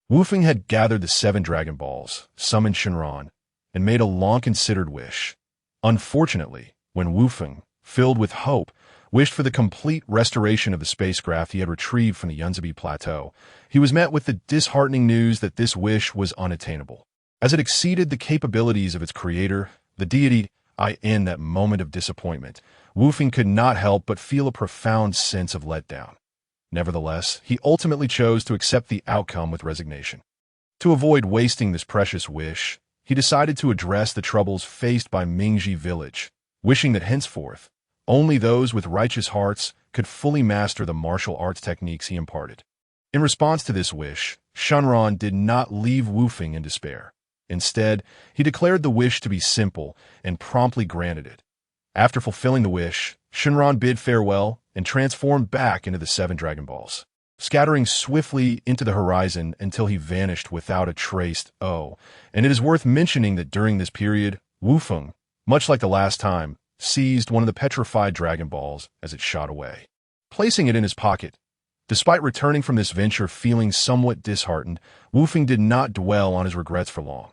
Wu Feng had gathered the 7 Dragon Balls, summoned Shenron, and made a long-considered wish. Unfortunately, when Wu Feng, filled with hope, wished for the complete restoration of the spacecraft he had retrieved from the Yunzabi Plateau, he was met with the disheartening news that this wish was unattainable, as it exceeded the capabilities of its creator, the deity. In that moment of disappointment, Wufeng could not help but feel a profound sense of letdown. Nevertheless, he ultimately chose to accept the outcome with resignation. To avoid wasting this precious wish, he decided to address the troubles faced by Mingji village, wishing that henceforth, only those with righteous hearts could fully master the martial arts techniques he imparted. In response to this wish, Shunran did not leave Wufeng in despair. Instead, he declared the wish to be simple and promptly granted it. After fulfilling the wish, Shunran bid farewell and transformed back into the 7 Dragon Balls, scattering swiftly into the horizon until he vanished without a trace. And it is worth mentioning that during this period, Wufeng, much like the last time, seized one of the petrified Dragon Balls as it shot away, placing it in his pocket. Despite returning from this venture feeling somewhat disheartened, Wufeng did not dwell on his regrets for long.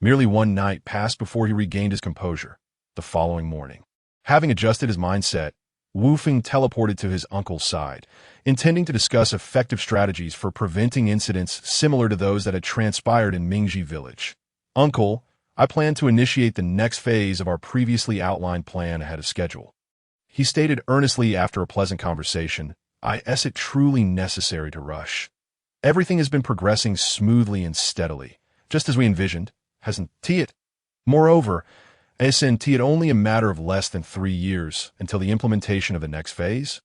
Merely one night passed before he regained his composure. The following morning, having adjusted his mindset, Wufeng teleported to his uncle's side, intending to discuss effective strategies for preventing incidents similar to those that had transpired in Mingji village. "Uncle, I plan to initiate the next phase of our previously outlined plan ahead of schedule," he stated earnestly after a pleasant conversation. Is it truly necessary to rush? Everything has been progressing smoothly and steadily, just as we envisioned, hasn't it? Moreover, isn't it only a matter of less than 3 years until the implementation of the next phase?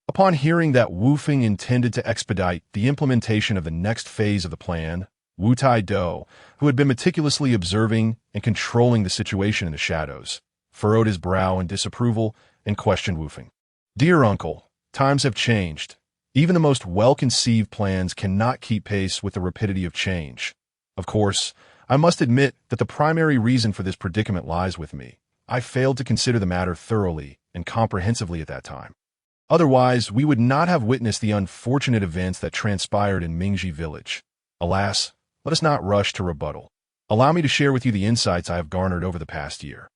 Upon hearing that Wufeng intended to expedite the implementation of the next phase of the plan, Wu Tai Do, who had been meticulously observing and controlling the situation in the shadows, furrowed his brow in disapproval and questioned Wufeng. "Dear uncle, times have changed. Even the most well-conceived plans cannot keep pace with the rapidity of change. Of course, I must admit that the primary reason for this predicament lies with me. I failed to consider the matter thoroughly and comprehensively at that time. Otherwise, we would not have witnessed the unfortunate events that transpired in Mingji village. Alas, let us not rush to rebuttal. Allow me to share with you the insights I have garnered over the past year.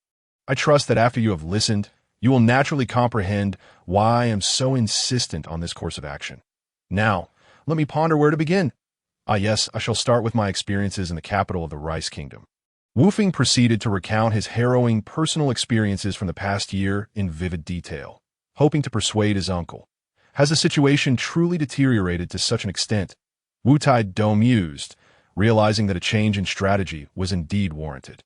I trust that after you have listened, you will naturally comprehend why I am so insistent on this course of action. Now, let me ponder where to begin. Yes, I shall start with my experiences in the capital of the Rice Kingdom." Wufeng proceeded to recount his harrowing personal experiences from the past year in vivid detail, hoping to persuade his uncle. Has the situation truly deteriorated to such an extent? Wu Tai Do mused, realizing that a change in strategy was indeed warranted.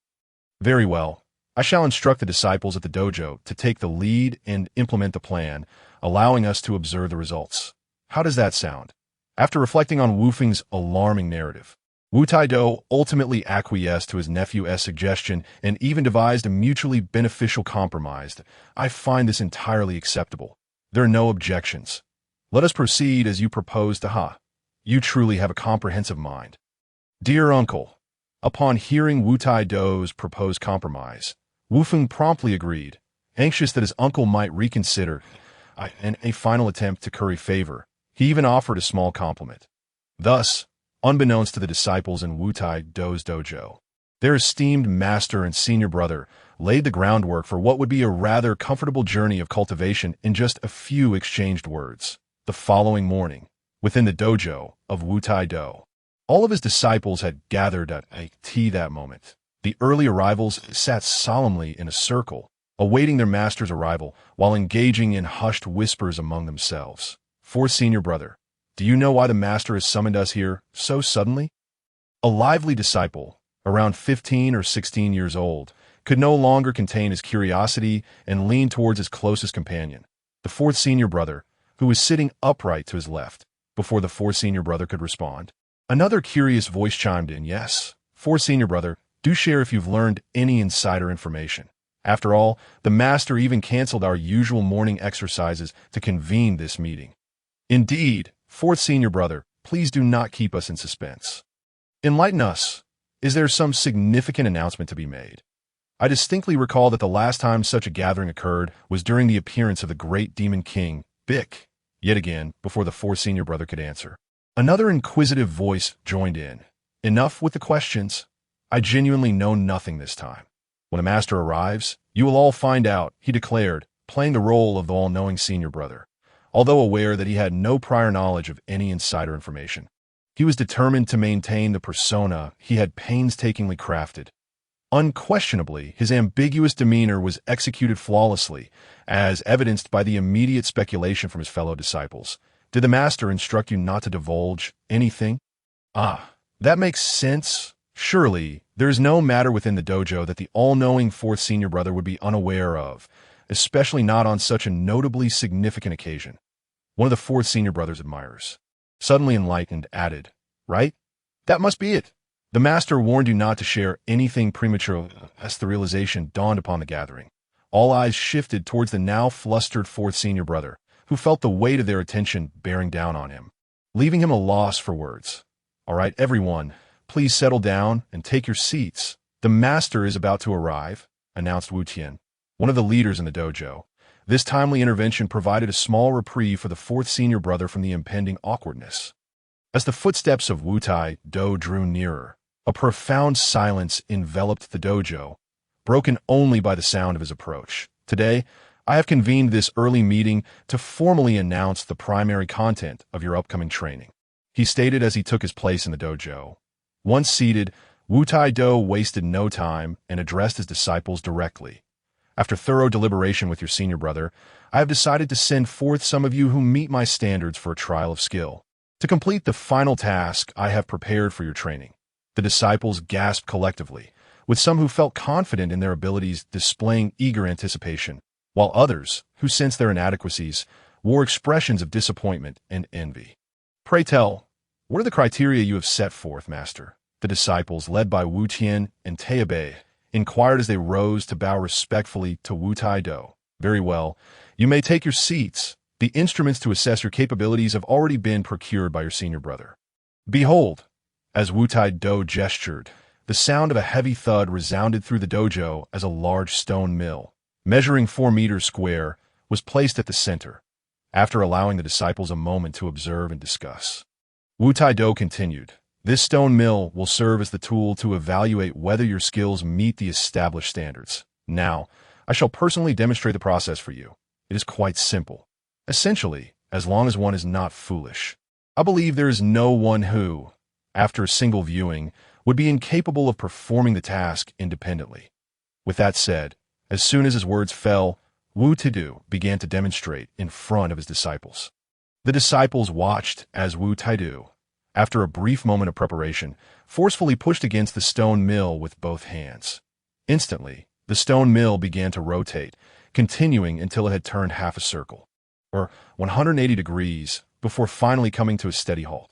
"Very well. I shall instruct the disciples at the dojo to take the lead and implement the plan, allowing us to observe the results. How does that sound?" After reflecting on Wufeng's alarming narrative, Wu Tai Do ultimately acquiesced to his nephew's suggestion and even devised a mutually beneficial compromise. "I find this entirely acceptable. There are no objections. Let us proceed as you proposed. You truly have a comprehensive mind." "Dear uncle," upon hearing Wu Tai Do's proposed compromise, Wufeng promptly agreed, anxious that his uncle might reconsider. In a final attempt to curry favor, he even offered a small compliment. Thus, unbeknownst to the disciples in Wu Tai Do's dojo, their esteemed master and senior brother laid the groundwork for what would be a rather comfortable journey of cultivation in just a few exchanged words. The following morning, within the dojo of Wu Tai Do, all of his disciples had gathered at a tea that moment. The early arrivals sat solemnly in a circle, awaiting their master's arrival while engaging in hushed whispers among themselves. "Fourth senior brother, do you know why the master has summoned us here so suddenly?" A lively disciple, around 15 or 16 years old, could no longer contain his curiosity and leaned towards his closest companion, the fourth senior brother, who was sitting upright to his left. Before the fourth senior brother could respond, another curious voice chimed in. "Yes, fourth senior brother, do share if you've learned any insider information. After all, the master even canceled our usual morning exercises to convene this meeting." "Indeed, fourth senior brother, please do not keep us in suspense. Enlighten us. Is there some significant announcement to be made? I distinctly recall that the last time such a gathering occurred was during the appearance of the great demon king, Bick." Yet again, before the fourth senior brother could answer, another inquisitive voice joined in. "Enough with the questions. I genuinely know nothing this time. When the master arrives, you will all find out," he declared, playing the role of the all-knowing senior brother, although aware that he had no prior knowledge of any insider information. He was determined to maintain the persona he had painstakingly crafted. Unquestionably, his ambiguous demeanor was executed flawlessly, as evidenced by the immediate speculation from his fellow disciples. Did the master instruct you not to divulge anything? Ah, that makes sense. Surely, there is no matter within the dojo that the all-knowing fourth senior brother would be unaware of, especially not on such a notably significant occasion. One of the fourth senior brother's admirers, suddenly enlightened, added, "Right? That must be it. The master warned you not to share anything premature." As the realization dawned upon the gathering, all eyes shifted towards the now flustered fourth senior brother, who felt the weight of their attention bearing down on him, leaving him a loss for words. "All right, everyone, please settle down and take your seats. The master is about to arrive," announced Wu Tian, one of the leaders in the dojo. This timely intervention provided a small reprieve for the fourth senior brother from the impending awkwardness. As the footsteps of Wu Tai Do drew nearer, a profound silence enveloped the dojo, broken only by the sound of his approach. "Today, I have convened this early meeting to formally announce the primary content of your upcoming training," he stated as he took his place in the dojo. Once seated, Wu Tai Do wasted no time and addressed his disciples directly. "After thorough deliberation with your senior brother, I have decided to send forth some of you who meet my standards for a trial of skill, to complete the final task I have prepared for your training." The disciples gasped collectively, with some who felt confident in their abilities displaying eager anticipation, while others, who sensed their inadequacies, wore expressions of disappointment and envy. "Pray tell, what are the criteria you have set forth, Master?" The disciples, led by Wu Tian and Taibei, inquired as they rose to bow respectfully to Wu Tai Do. "Very well. You may take your seats. The instruments to assess your capabilities have already been procured by your senior brother." Behold! As Wu Tai Do gestured, the sound of a heavy thud resounded through the dojo as a large stone mill, measuring 4 meters square, was placed at the center. After allowing the disciples a moment to observe and discuss, Wu Tai Do continued, "This stone mill will serve as the tool to evaluate whether your skills meet the established standards. Now, I shall personally demonstrate the process for you. It is quite simple. Essentially, as long as one is not foolish. I believe there is no one who, after a single viewing, would be incapable of performing the task independently." With that said, as soon as his words fell, Wu Tai-do began to demonstrate in front of his disciples. The disciples watched as Wu Tai-do, after a brief moment of preparation, forcefully pushed against the stone mill with both hands. Instantly, the stone mill began to rotate, continuing until it had turned half a circle, or 180 degrees, before finally coming to a steady halt.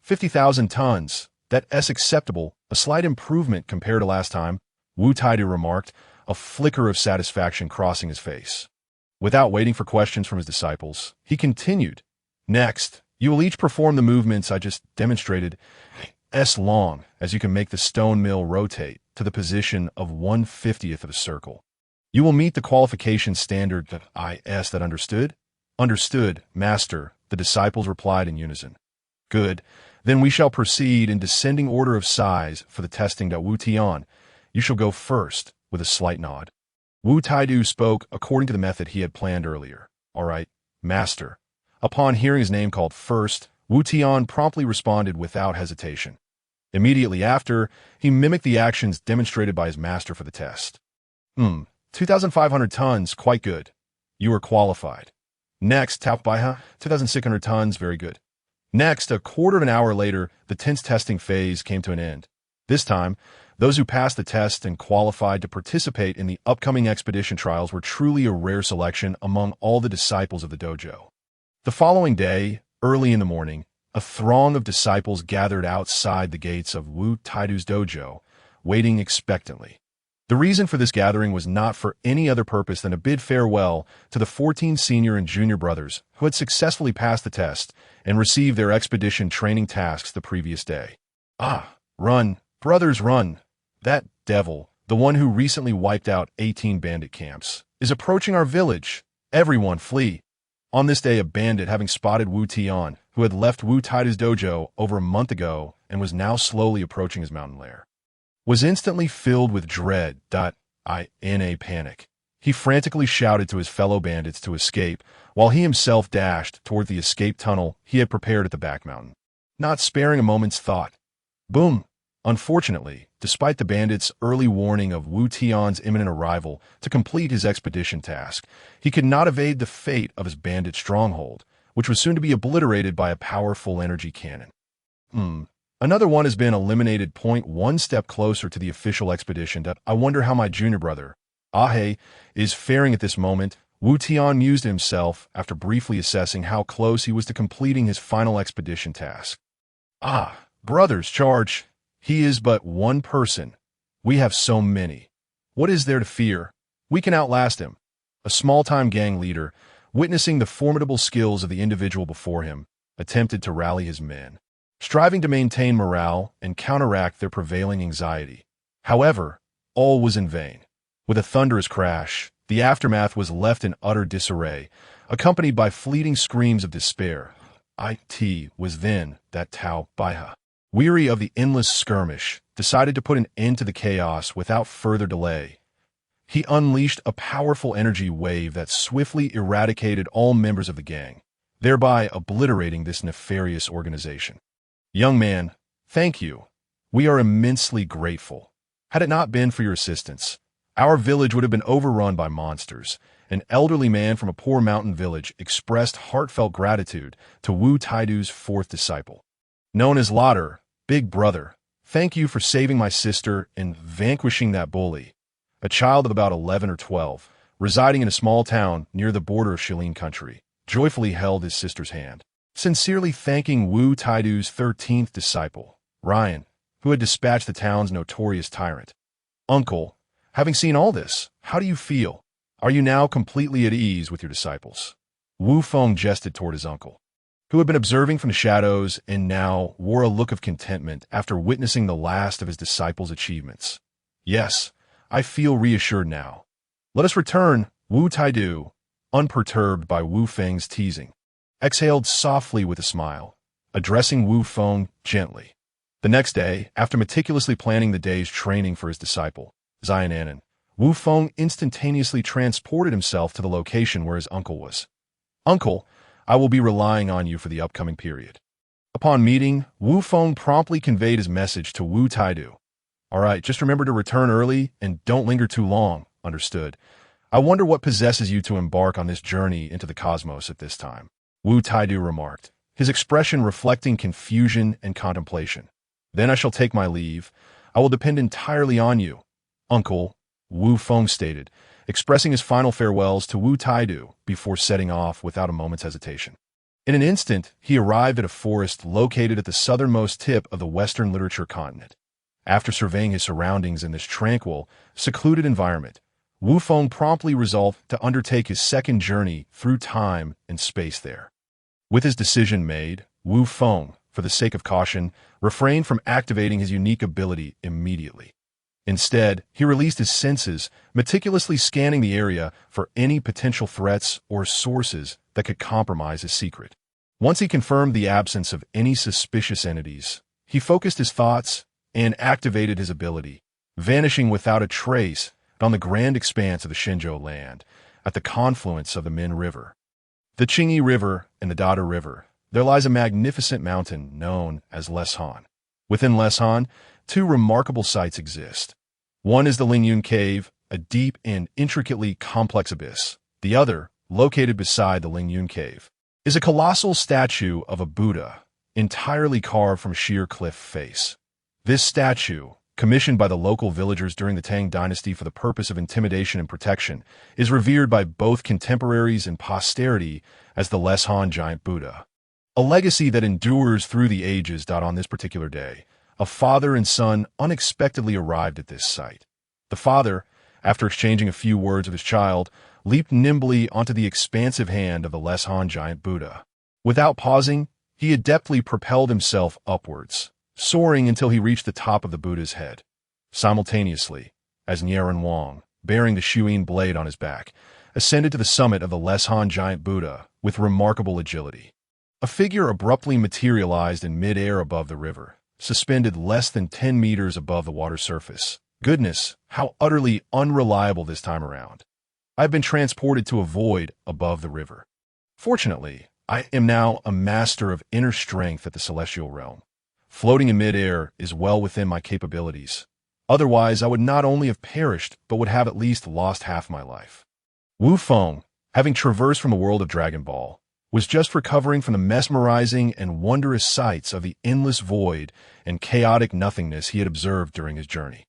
50,000 tons. That's acceptable. A slight improvement compared to last time," Wu Tai-do remarked, a flicker of satisfaction crossing his face. Without waiting for questions from his disciples, he continued, "Next, you will each perform the movements I just demonstrated, as long as you can make the stone mill rotate to the position of 1/50th of a circle. You will meet the qualification standard that understood?" "Understood, Master," the disciples replied in unison. "Good. Then we shall proceed in descending order of size for the testing. Wu Tian, you shall go first," with a slight nod. Wu Tai-do spoke according to the method he had planned earlier. "All right, Master." Upon hearing his name called first, Wu Tian promptly responded without hesitation. Immediately after, he mimicked the actions demonstrated by his master for the test. 2,500 tons, quite good. You are qualified. Next, Taopaiha, 2,600 tons, very good. Next, a quarter of an hour later, the tense testing phase came to an end. This time, those who passed the test and qualified to participate in the upcoming expedition trials were truly a rare selection among all the disciples of the dojo. The following day, early in the morning, a throng of disciples gathered outside the gates of Wu Tai-do's dojo, waiting expectantly. The reason for this gathering was not for any other purpose than to bid farewell to the 14 senior and junior brothers who had successfully passed the test and received their expedition training tasks the previous day. Run, brothers, run! That devil, the one who recently wiped out 18 bandit camps, is approaching our village. Everyone flee. On this day, a bandit, having spotted Wu Tian, who had left Wu Tai-do's dojo over a month ago and was now slowly approaching his mountain lair, was instantly filled with dread. In a panic, He frantically shouted to his fellow bandits to escape, while he himself dashed toward the escape tunnel he had prepared at the back mountain, not sparing a moment's thought. Boom! Unfortunately, despite the bandits' early warning of Wu Tian's imminent arrival to complete his expedition task, he could not evade the fate of his bandit stronghold, which was soon to be obliterated by a powerful energy cannon. Another one has been eliminated. One step closer to the official expedition. I wonder how my junior brother, Ahe, is faring at this moment. Wu Tian mused to himself after briefly assessing how close he was to completing his final expedition task. Brothers, charge! He is but one person. We have so many. What is there to fear? We can outlast him. A small-time gang leader, witnessing the formidable skills of the individual before him, attempted to rally his men, striving to maintain morale and counteract their prevailing anxiety. However, all was in vain. With a thunderous crash, the aftermath was left in utter disarray, accompanied by fleeting screams of despair. It was then that Tao Baiha, weary of the endless skirmish, decided to put an end to the chaos without further delay. He unleashed a powerful energy wave that swiftly eradicated all members of the gang, thereby obliterating this nefarious organization. Young man, thank you. We are immensely grateful. Had it not been for your assistance, our village would have been overrun by monsters. An elderly man from a poor mountain village expressed heartfelt gratitude to Wu Taidu's fourth disciple. Known as Lauder, Big Brother, thank you for saving my sister and vanquishing that bully. A child of about 11 or 12, residing in a small town near the border of Shilin country, joyfully held his sister's hand, sincerely thanking Wu Taidu's 13th disciple, Ryan, who had dispatched the town's notorious tyrant. Uncle, having seen all this, how do you feel? Are you now completely at ease with your disciples? Wu Feng gestured toward his uncle, who had been observing from the shadows and now wore a look of contentment after witnessing the last of his disciples' achievements. Yes, I feel reassured now. Let us return. Wu Taidu, unperturbed by Wu Feng's teasing, exhaled softly with a smile, addressing Wu Feng gently. The next day, after meticulously planning the day's training for his disciple, Xianan, Wu Feng instantaneously transported himself to the location where his uncle was. Uncle, I will be relying on you for the upcoming period. Upon meeting, Wu Feng promptly conveyed his message to Wu Taidu. All right, just remember to return early and don't linger too long. Understood. I wonder what possesses you to embark on this journey into the cosmos at this time, Wu Taidu remarked, his expression reflecting confusion and contemplation. Then I shall take my leave. I will depend entirely on you, Uncle, Wu Feng stated, expressing his final farewells to Wu Taidu before setting off without a moment's hesitation. In an instant, he arrived at a forest located at the southernmost tip of the Western literature continent. After surveying his surroundings in this tranquil, secluded environment, Wu Feng promptly resolved to undertake his second journey through time and space there. With his decision made, Wu Feng, for the sake of caution, refrained from activating his unique ability immediately. Instead, he released his senses, meticulously scanning the area for any potential threats or sources that could compromise his secret. Once he confirmed the absence of any suspicious entities, he focused his thoughts and activated his ability, vanishing without a trace on the grand expanse of the Shenzhou land, at the confluence of the Min River. The Qingyi River and the Dada River, there lies a magnificent mountain known as Leshan. Within Leshan, two remarkable sites exist. One is the Lingyun Cave, a deep and intricately complex abyss. The other, located beside the Lingyun Cave, is a colossal statue of a Buddha, entirely carved from sheer cliff face. This statue, commissioned by the local villagers during the Tang dynasty for the purpose of intimidation and protection, is revered by both contemporaries and posterity as the Leshan Giant Buddha. A legacy that endures through the ages. On this particular day, a father and son unexpectedly arrived at this site. The father, after exchanging a few words with his child, leaped nimbly onto the expansive hand of the Leshan Giant Buddha. Without pausing, he adeptly propelled himself upwards, soaring until he reached the top of the Buddha's head. Simultaneously, as Nieren Wang, bearing the Shuyin blade on his back, ascended to the summit of the Leshan Giant Buddha with remarkable agility. A figure abruptly materialized in mid-air above the river, suspended less than 10 meters above the water surface. Goodness, how utterly unreliable this time around. I have been transported to a void above the river. Fortunately, I am now a master of inner strength at the celestial realm. Floating in midair is well within my capabilities. Otherwise, I would not only have perished, but would have at least lost half my life. Wu Feng, having traversed from the world of Dragon Ball, was just recovering from the mesmerizing and wondrous sights of the endless void and chaotic nothingness he had observed during his journey.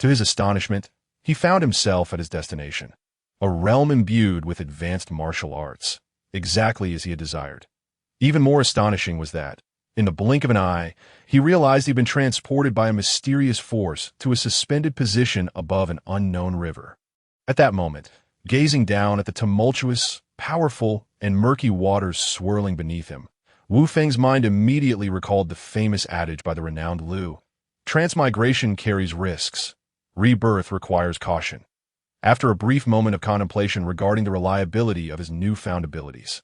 To his astonishment, he found himself at his destination, a realm imbued with advanced martial arts, exactly as he had desired. Even more astonishing was that, in the blink of an eye, he realized he'd been transported by a mysterious force to a suspended position above an unknown river. At that moment, gazing down at the tumultuous, powerful, and murky waters swirling beneath him, Wu Feng's mind immediately recalled the famous adage by the renowned Lu: "Transmigration carries risks. Rebirth requires caution." After a brief moment of contemplation regarding the reliability of his newfound abilities,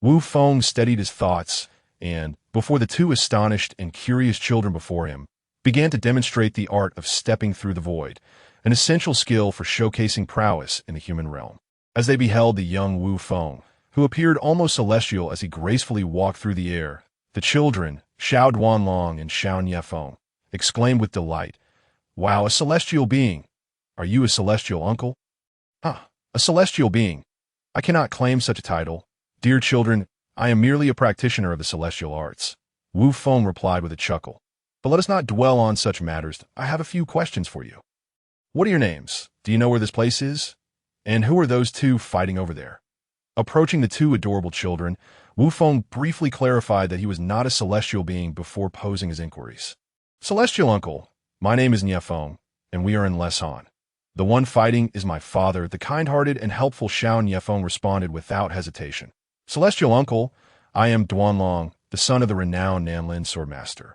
Wu Feng steadied his thoughts and, before the two astonished and curious children before him, began to demonstrate the art of stepping through the void, an essential skill for showcasing prowess in the human realm. As they beheld the young Wu Feng, who appeared almost celestial as he gracefully walked through the air, the children, Xiao Duanlong and Xiao Niefeng, exclaimed with delight, "Wow, a celestial being! Are you a celestial uncle?" "Huh, a celestial being. I cannot claim such a title. Dear children, I am merely a practitioner of the celestial arts," Wu Feng replied with a chuckle. "But let us not dwell on such matters. I have a few questions for you. What are your names? Do you know where this place is? And who are those two fighting over there?" Approaching the two adorable children, Wu Feng briefly clarified that he was not a celestial being before posing his inquiries. "Celestial uncle, my name is Niefeng, and we are in Lesan. The one fighting is my father," the kind-hearted and helpful Xiao Niefeng responded without hesitation. "Celestial uncle, I am Duanlong, the son of the renowned Nanlin Swordmaster.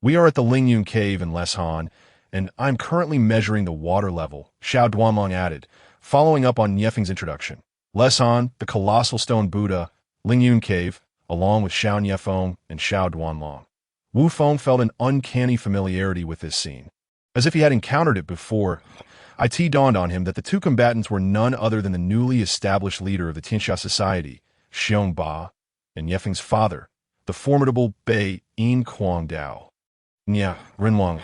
We are at the Lingyun Cave in Lesan, and I'm currently measuring the water level," Xiao Duanlong added, following up on Niefeng's introduction. Lesan, the colossal stone Buddha, Lingyun Cave, along with Xiao Niefeng and Xiao Duanlong. Wu Feng felt an uncanny familiarity with this scene. As if he had encountered it before, it dawned on him that the two combatants were none other than the newly established leader of the Tianxia Society, Xiong Ba, and Niefeng's father, the formidable Bei Yin Kuang Dao. Nya, Rinwang.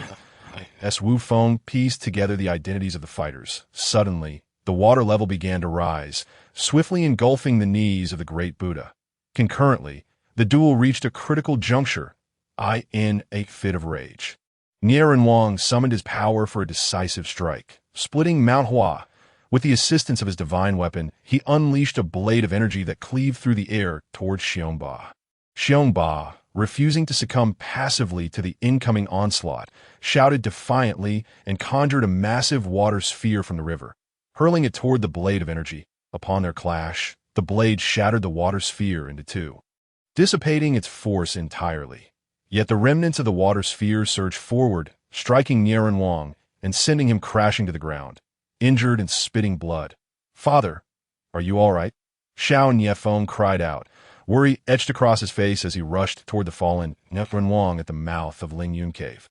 As Wu Feng pieced together the identities of the fighters, suddenly, the water level began to rise, swiftly engulfing the knees of the great Buddha. Concurrently, the duel reached a critical juncture, in a fit of rage. Nieren Wang summoned his power for a decisive strike. Splitting Mount Hua, with the assistance of his divine weapon, he unleashed a blade of energy that cleaved through the air towards Xiongba. Xiongba, refusing to succumb passively to the incoming onslaught, shouted defiantly and conjured a massive water sphere from the river, hurling it toward the blade of energy. Upon their clash, the blade shattered the water sphere into two, dissipating its force entirely. Yet the remnants of the water sphere surged forward, striking Nieren Wang and sending him crashing to the ground, injured and spitting blood. "Father, are you all right?" Xiao Niefeng cried out. Worry etched across his face as he rushed toward the fallen Nieren Wang at the mouth of Lingyun Cave.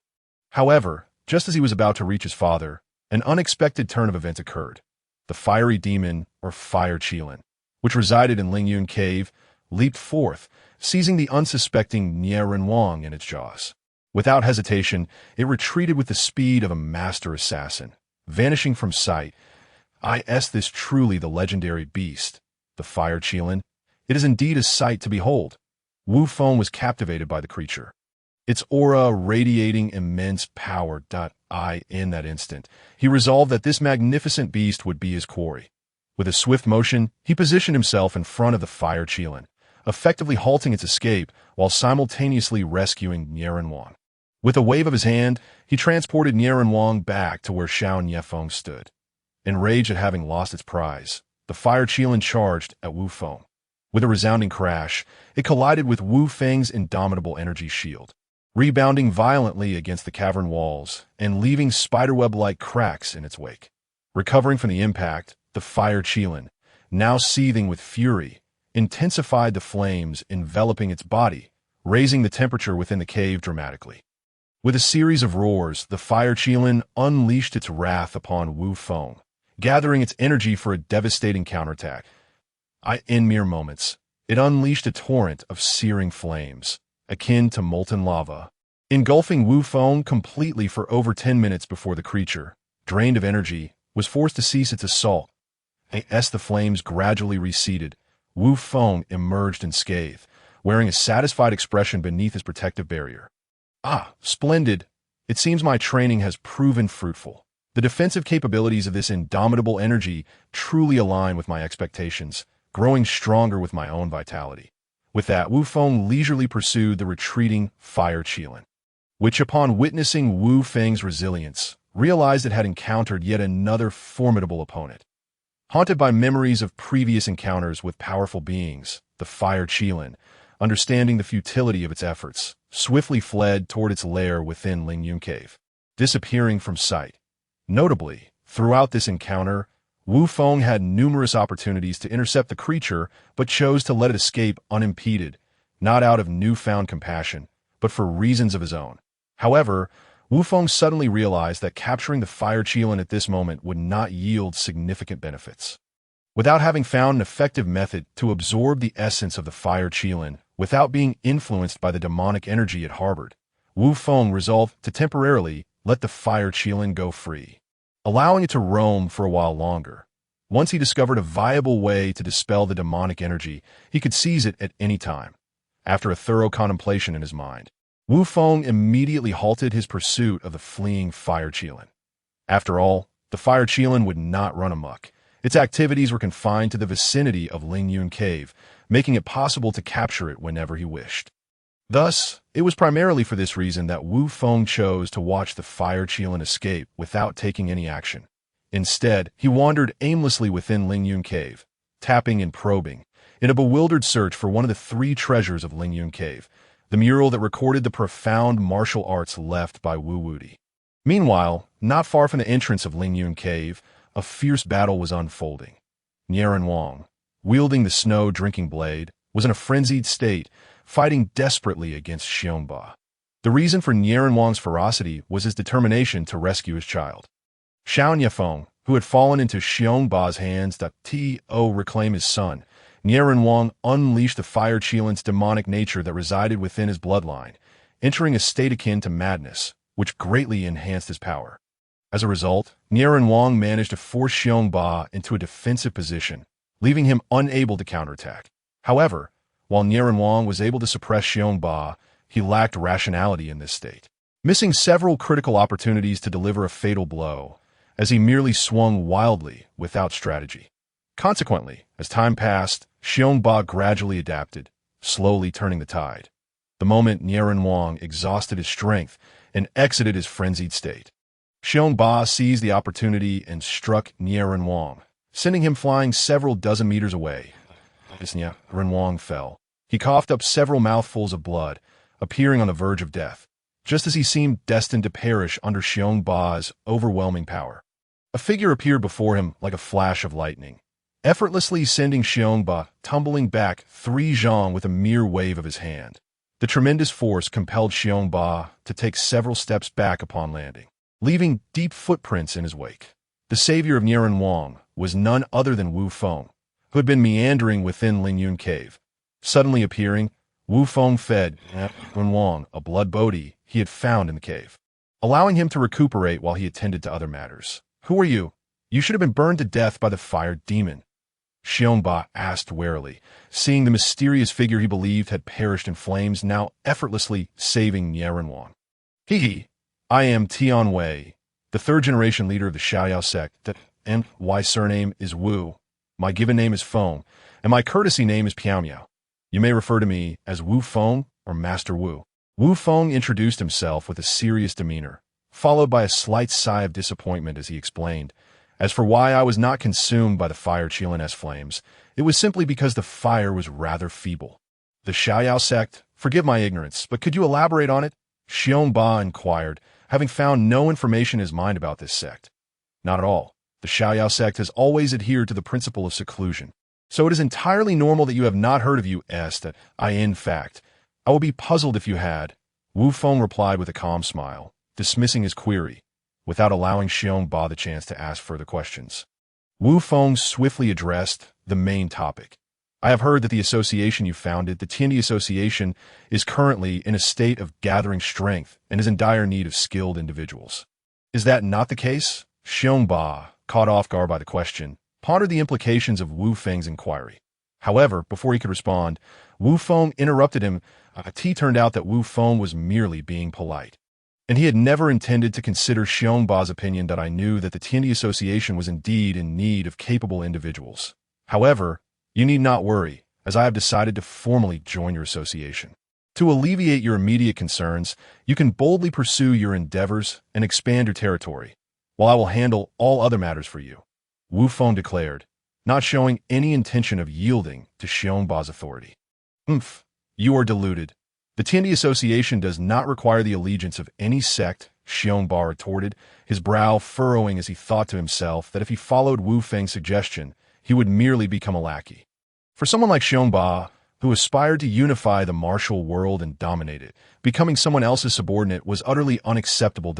However, just as he was about to reach his father, an unexpected turn of events occurred. The fiery demon, or fire Qilin, which resided in Lingyun Cave, leaped forth, seizing the unsuspecting Nieren Wang in its jaws. Without hesitation, it retreated with the speed of a master assassin, vanishing from sight. This truly the legendary beast, the fire Qilin. It is indeed a sight to behold. Wu Feng was captivated by the creature, its aura radiating immense power. In that instant, he resolved that this magnificent beast would be his quarry. With a swift motion, he positioned himself in front of the fire Qilin, effectively halting its escape while simultaneously rescuing Nieren Wang. With a wave of his hand, he transported Nieren Wang back to where Xiao Niefeng stood. Enraged at having lost its prize, the fire Qilin charged at Wu Feng. With a resounding crash, it collided with Wu Feng's indomitable energy shield, rebounding violently against the cavern walls and leaving spiderweb-like cracks in its wake. Recovering from the impact, the fire Qilin, now seething with fury, intensified the flames enveloping its body, raising the temperature within the cave dramatically. With a series of roars, the fire Qilin unleashed its wrath upon Wu Feng, gathering its energy for a devastating counterattack. In mere moments, it unleashed a torrent of searing flames, akin to molten lava, engulfing Wu Feng completely for over 10 minutes before the creature, drained of energy, was forced to cease its assault. As the flames gradually receded, Wu Feng emerged unscathed, wearing a satisfied expression beneath his protective barrier. Splendid. It seems my training has proven fruitful. The defensive capabilities of this indomitable energy truly align with my expectations, growing stronger with my own vitality. With that, Wu Feng leisurely pursued the retreating fire Qilin, which upon witnessing Wu Feng's resilience, realized it had encountered yet another formidable opponent. Haunted by memories of previous encounters with powerful beings, the fire Qilin, understanding the futility of its efforts, swiftly fled toward its lair within Lingyun Cave, disappearing from sight. Notably, throughout this encounter, Wu Feng had numerous opportunities to intercept the creature but chose to let it escape unimpeded, not out of newfound compassion, but for reasons of his own. However, Wu Feng suddenly realized that capturing the fire Qilin at this moment would not yield significant benefits. Without having found an effective method to absorb the essence of the fire Qilin without being influenced by the demonic energy it harbored, Wu Feng resolved to temporarily let the fire Qilin go free, allowing it to roam for a while longer. Once he discovered a viable way to dispel the demonic energy, he could seize it at any time. After a thorough contemplation in his mind, Wu Feng immediately halted his pursuit of the fleeing fire Qilin. After all, the fire Qilin would not run amok. Its activities were confined to the vicinity of Lingyun Cave, making it possible to capture it whenever he wished. Thus, it was primarily for this reason that Wu Feng chose to watch the fire Qilin escape without taking any action. Instead, he wandered aimlessly within Lingyun Cave, tapping and probing, in a bewildered search for one of the 3 treasures of Lingyun Cave, the mural that recorded the profound martial arts left by Wu Wudi. Meanwhile, not far from the entrance of Lingyun Cave, a fierce battle was unfolding. Nieren Wang, wielding the snow drinking blade, was in a frenzied state, fighting desperately against Xiongba. The reason for Nieren Wang's ferocity was his determination to rescue his child. Xiao Yafeng, who had fallen into Xiongba's hands to reclaim his son, Nieren Wang unleashed the fire Qilin's demonic nature that resided within his bloodline, entering a state akin to madness, which greatly enhanced his power. As a result, Nieren Wang managed to force Xiongba into a defensive position, leaving him unable to counterattack. However, while Nieren Wang was able to suppress Xiongba, he lacked rationality in this state, missing several critical opportunities to deliver a fatal blow, as he merely swung wildly without strategy. Consequently, as time passed, Xiongba gradually adapted, slowly turning the tide. The moment Nieren Wang exhausted his strength and exited his frenzied state, Xiongba seized the opportunity and struck Nieren Wang, sending him flying several dozen meters away. As Nieren Wang fell, he coughed up several mouthfuls of blood, appearing on the verge of death, just as he seemed destined to perish under Xiongba's overwhelming power. A figure appeared before him like a flash of lightning, effortlessly sending Xiongba tumbling back 3 zhang with a mere wave of his hand. The tremendous force compelled Xiongba to take several steps back upon landing, leaving deep footprints in his wake. The savior of Nieren Wang was none other than Wu Feng, who had been meandering within Lingyun Cave. Suddenly appearing, Wu Feng fed Nieren Wang a blood bodhi he had found in the cave, allowing him to recuperate while he attended to other matters. "Who are you? You should have been burned to death by the fire demon," Xiongba asked warily, seeing the mysterious figure he believed had perished in flames now effortlessly saving Nieren Wang. I am Tian Wei, the 3rd-generation leader of the Xiaoyao sect, and my surname is Wu. My given name is Feng, and my courtesy name is Piaomiao. You may refer to me as Wu Feng or Master Wu. Wu Feng introduced himself with a serious demeanor, followed by a slight sigh of disappointment as he explained, "As for why I was not consumed by the fire Qilin's flames, it was simply because the fire was rather feeble." "The Xiaoyao sect? Forgive my ignorance, but could you elaborate on it?" Xiongba inquired, having found no information in his mind about this sect. "Not at all. The Xiaoyao sect has always adhered to the principle of seclusion, so it is entirely normal that you have not heard of that in fact. I will be puzzled if you had," Wu Feng replied with a calm smile, dismissing his query, without allowing Xiongba the chance to ask further questions. Wu Feng swiftly addressed the main topic. I have heard that the association you founded, the Tiandi Association, is currently in a state of gathering strength and is in dire need of skilled individuals. Is that not the case? Xiongba, caught off guard by the question, pondered the implications of Wu Feng's inquiry. However, before he could respond, Wu Feng interrupted him. It turned out that Wu Feng was merely being polite, and he had never intended to consider Xiongba's opinion that I knew that the Tiandi Association was indeed in need of capable individuals. However, you need not worry, as I have decided to formally join your association. To alleviate your immediate concerns, you can boldly pursue your endeavors and expand your territory, while I will handle all other matters for you, Wu Feng declared, not showing any intention of yielding to Xiongba's authority. You are deluded. The Tiandi Association does not require the allegiance of any sect, Xiongba retorted, his brow furrowing as he thought to himself that if he followed Wu Feng's suggestion, he would merely become a lackey. For someone like Xiongba, who aspired to unify the martial world and dominate it, becoming someone else's subordinate was utterly unacceptable.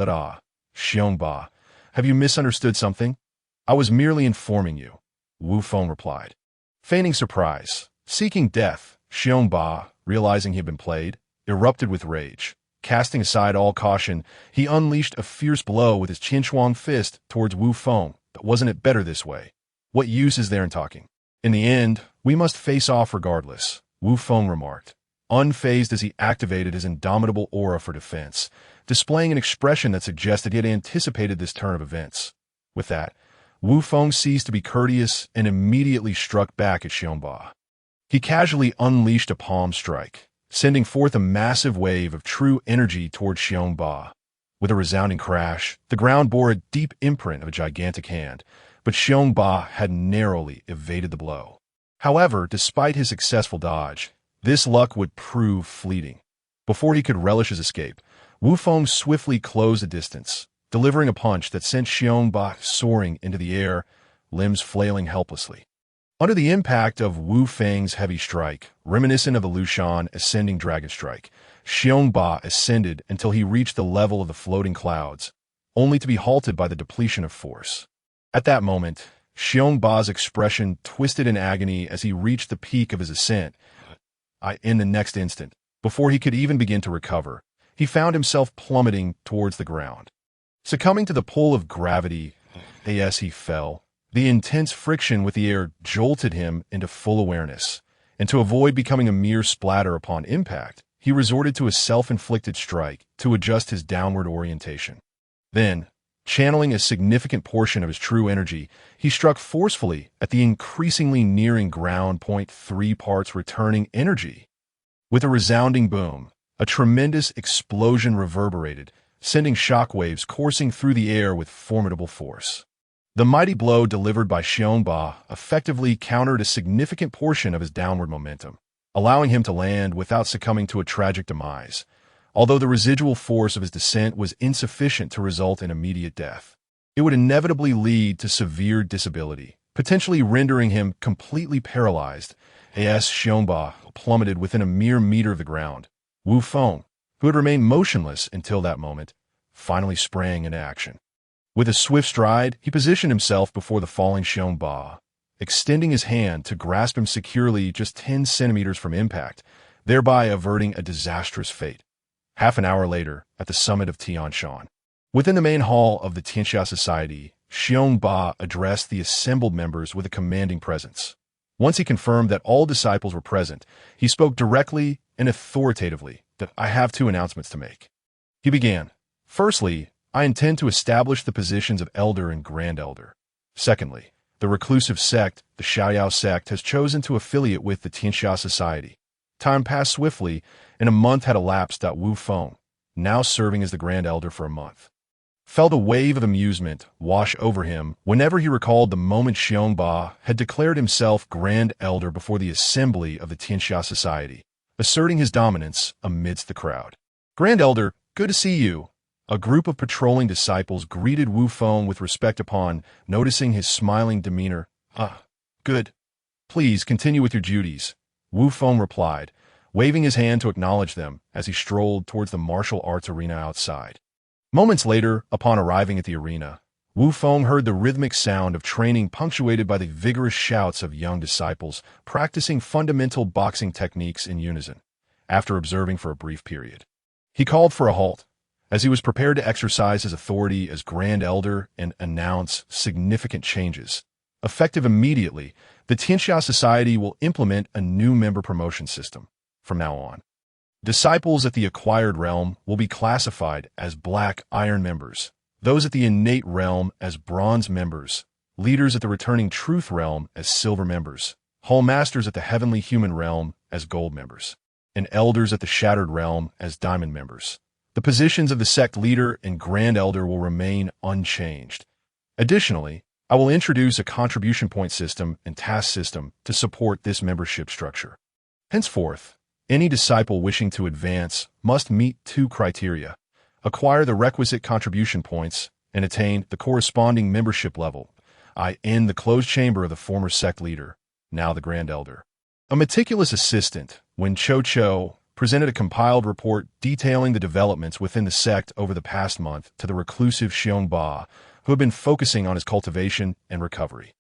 Xiongba, have you misunderstood something? I was merely informing you, Wu Feng replied. Feigning surprise, seeking death, Xiongba, realizing he had been played, erupted with rage. Casting aside all caution, he unleashed a fierce blow with his Qinchuang fist towards Wu Feng. But wasn't it better this way? What use is there in talking? In the end, we must face off regardless, Wu Feng remarked, unfazed as he activated his indomitable aura for defense, displaying an expression that suggested he had anticipated this turn of events. With that, Wu Feng ceased to be courteous and immediately struck back at Xiongba. He casually unleashed a palm strike, sending forth a massive wave of true energy toward Xiongba. With a resounding crash, the ground bore a deep imprint of a gigantic hand, but Xiongba had narrowly evaded the blow. However, despite his successful dodge, this luck would prove fleeting. Before he could relish his escape, Wu Feng swiftly closed the distance, delivering a punch that sent Xiongba soaring into the air, limbs flailing helplessly. Under the impact of Wu Feng's heavy strike, reminiscent of the Lushan ascending dragon strike, Xiongba ascended until he reached the level of the floating clouds, only to be halted by the depletion of force. At that moment, Xiongba's expression twisted in agony as he reached the peak of his ascent. In the next instant, before he could even begin to recover, he found himself plummeting towards the ground. Succumbing to the pull of gravity, as he fell, the intense friction with the air jolted him into full awareness, and to avoid becoming a mere splatter upon impact, he resorted to a self-inflicted strike to adjust his downward orientation. Then, channeling a significant portion of his true energy, he struck forcefully at the increasingly nearing ground. 3 parts returning energy. With a resounding boom, a tremendous explosion reverberated, sending shockwaves coursing through the air with formidable force. The mighty blow delivered by Xiongba effectively countered a significant portion of his downward momentum, allowing him to land without succumbing to a tragic demise, although the residual force of his descent was insufficient to result in immediate death. It would inevitably lead to severe disability, potentially rendering him completely paralyzed. Xiongba plummeted within a mere meter of the ground. Wu Feng, who had remained motionless until that moment, finally sprang into action. With a swift stride, he positioned himself before the falling Xiongba, extending his hand to grasp him securely just 10 centimeters from impact, thereby averting a disastrous fate. Half an hour later, at the summit of Tianshan, within the main hall of the Tianxia Society, Xiongba addressed the assembled members with a commanding presence. Once he confirmed that all disciples were present, he spoke directly and authoritatively that I have 2 announcements to make. He began, firstly, I intend to establish the positions of elder and grand elder. Secondly, the reclusive sect, the Xiaoyao sect, has chosen to affiliate with the Tianxia Society. Time passed swiftly, and a month had elapsed. Wu Feng, now serving as the grand elder for a month, felt a wave of amusement wash over him whenever he recalled the moment Xiongba had declared himself grand elder before the assembly of the Tianxia Society, asserting his dominance amidst the crowd. Grand elder, good to see you. A group of patrolling disciples greeted Wu Feng with respect upon noticing his smiling demeanor. Good. Please continue with your duties, Wu Feng replied, waving his hand to acknowledge them as he strolled towards the martial arts arena outside. Moments later, upon arriving at the arena, Wu Feng heard the rhythmic sound of training punctuated by the vigorous shouts of young disciples practicing fundamental boxing techniques in unison. After observing for a brief period, he called for a halt, as he was prepared to exercise his authority as Grand Elder and announce significant changes. Effective immediately, the Tianxia Society will implement a new member promotion system. From now on, disciples at the acquired realm will be classified as Black Iron members, those at the innate realm as Bronze members, leaders at the returning Truth realm as Silver members, Hall Masters at the Heavenly Human realm as Gold members, and Elders at the Shattered realm as Diamond members. The positions of the sect leader and Grand Elder will remain unchanged. Additionally, I will introduce a contribution point system and task system to support this membership structure. Henceforth, any disciple wishing to advance must meet two criteria: acquire the requisite contribution points and attain the corresponding membership level, in the closed chamber of the former sect leader, now the Grand Elder. A meticulous assistant, Wen Cho, presented a compiled report detailing the developments within the sect over the past month to the reclusive Xiongba, who had been focusing on his cultivation and recovery.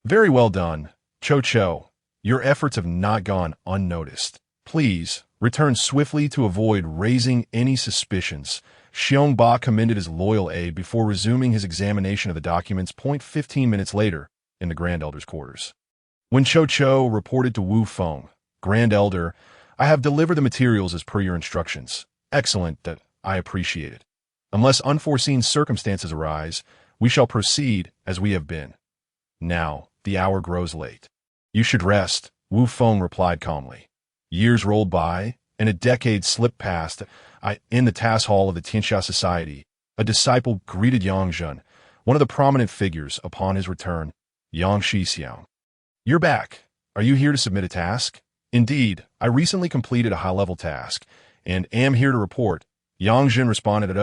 Very well done, Cho. Your efforts have not gone unnoticed. Please, return swiftly to avoid raising any suspicions. Xiongba commended his loyal aide before resuming his examination of the documents. 15 minutes later, in the Grand Elder's quarters. When Cho reported to Wu Feng, Grand Elder, I have delivered the materials as per your instructions. Excellent, that I appreciate it. Unless unforeseen circumstances arise, we shall proceed as we have been. Now, the hour grows late. You should rest, Wu Feng replied calmly. Years rolled by, and a decade slipped past. In the task hall of the Tianxia Society, a disciple greeted Yang Zhen, one of the prominent figures, upon his return. Yang Shixiang. You're back. Are you here to submit a task? Indeed, I recently completed a high-level task, and am here to report. Yang Zhen responded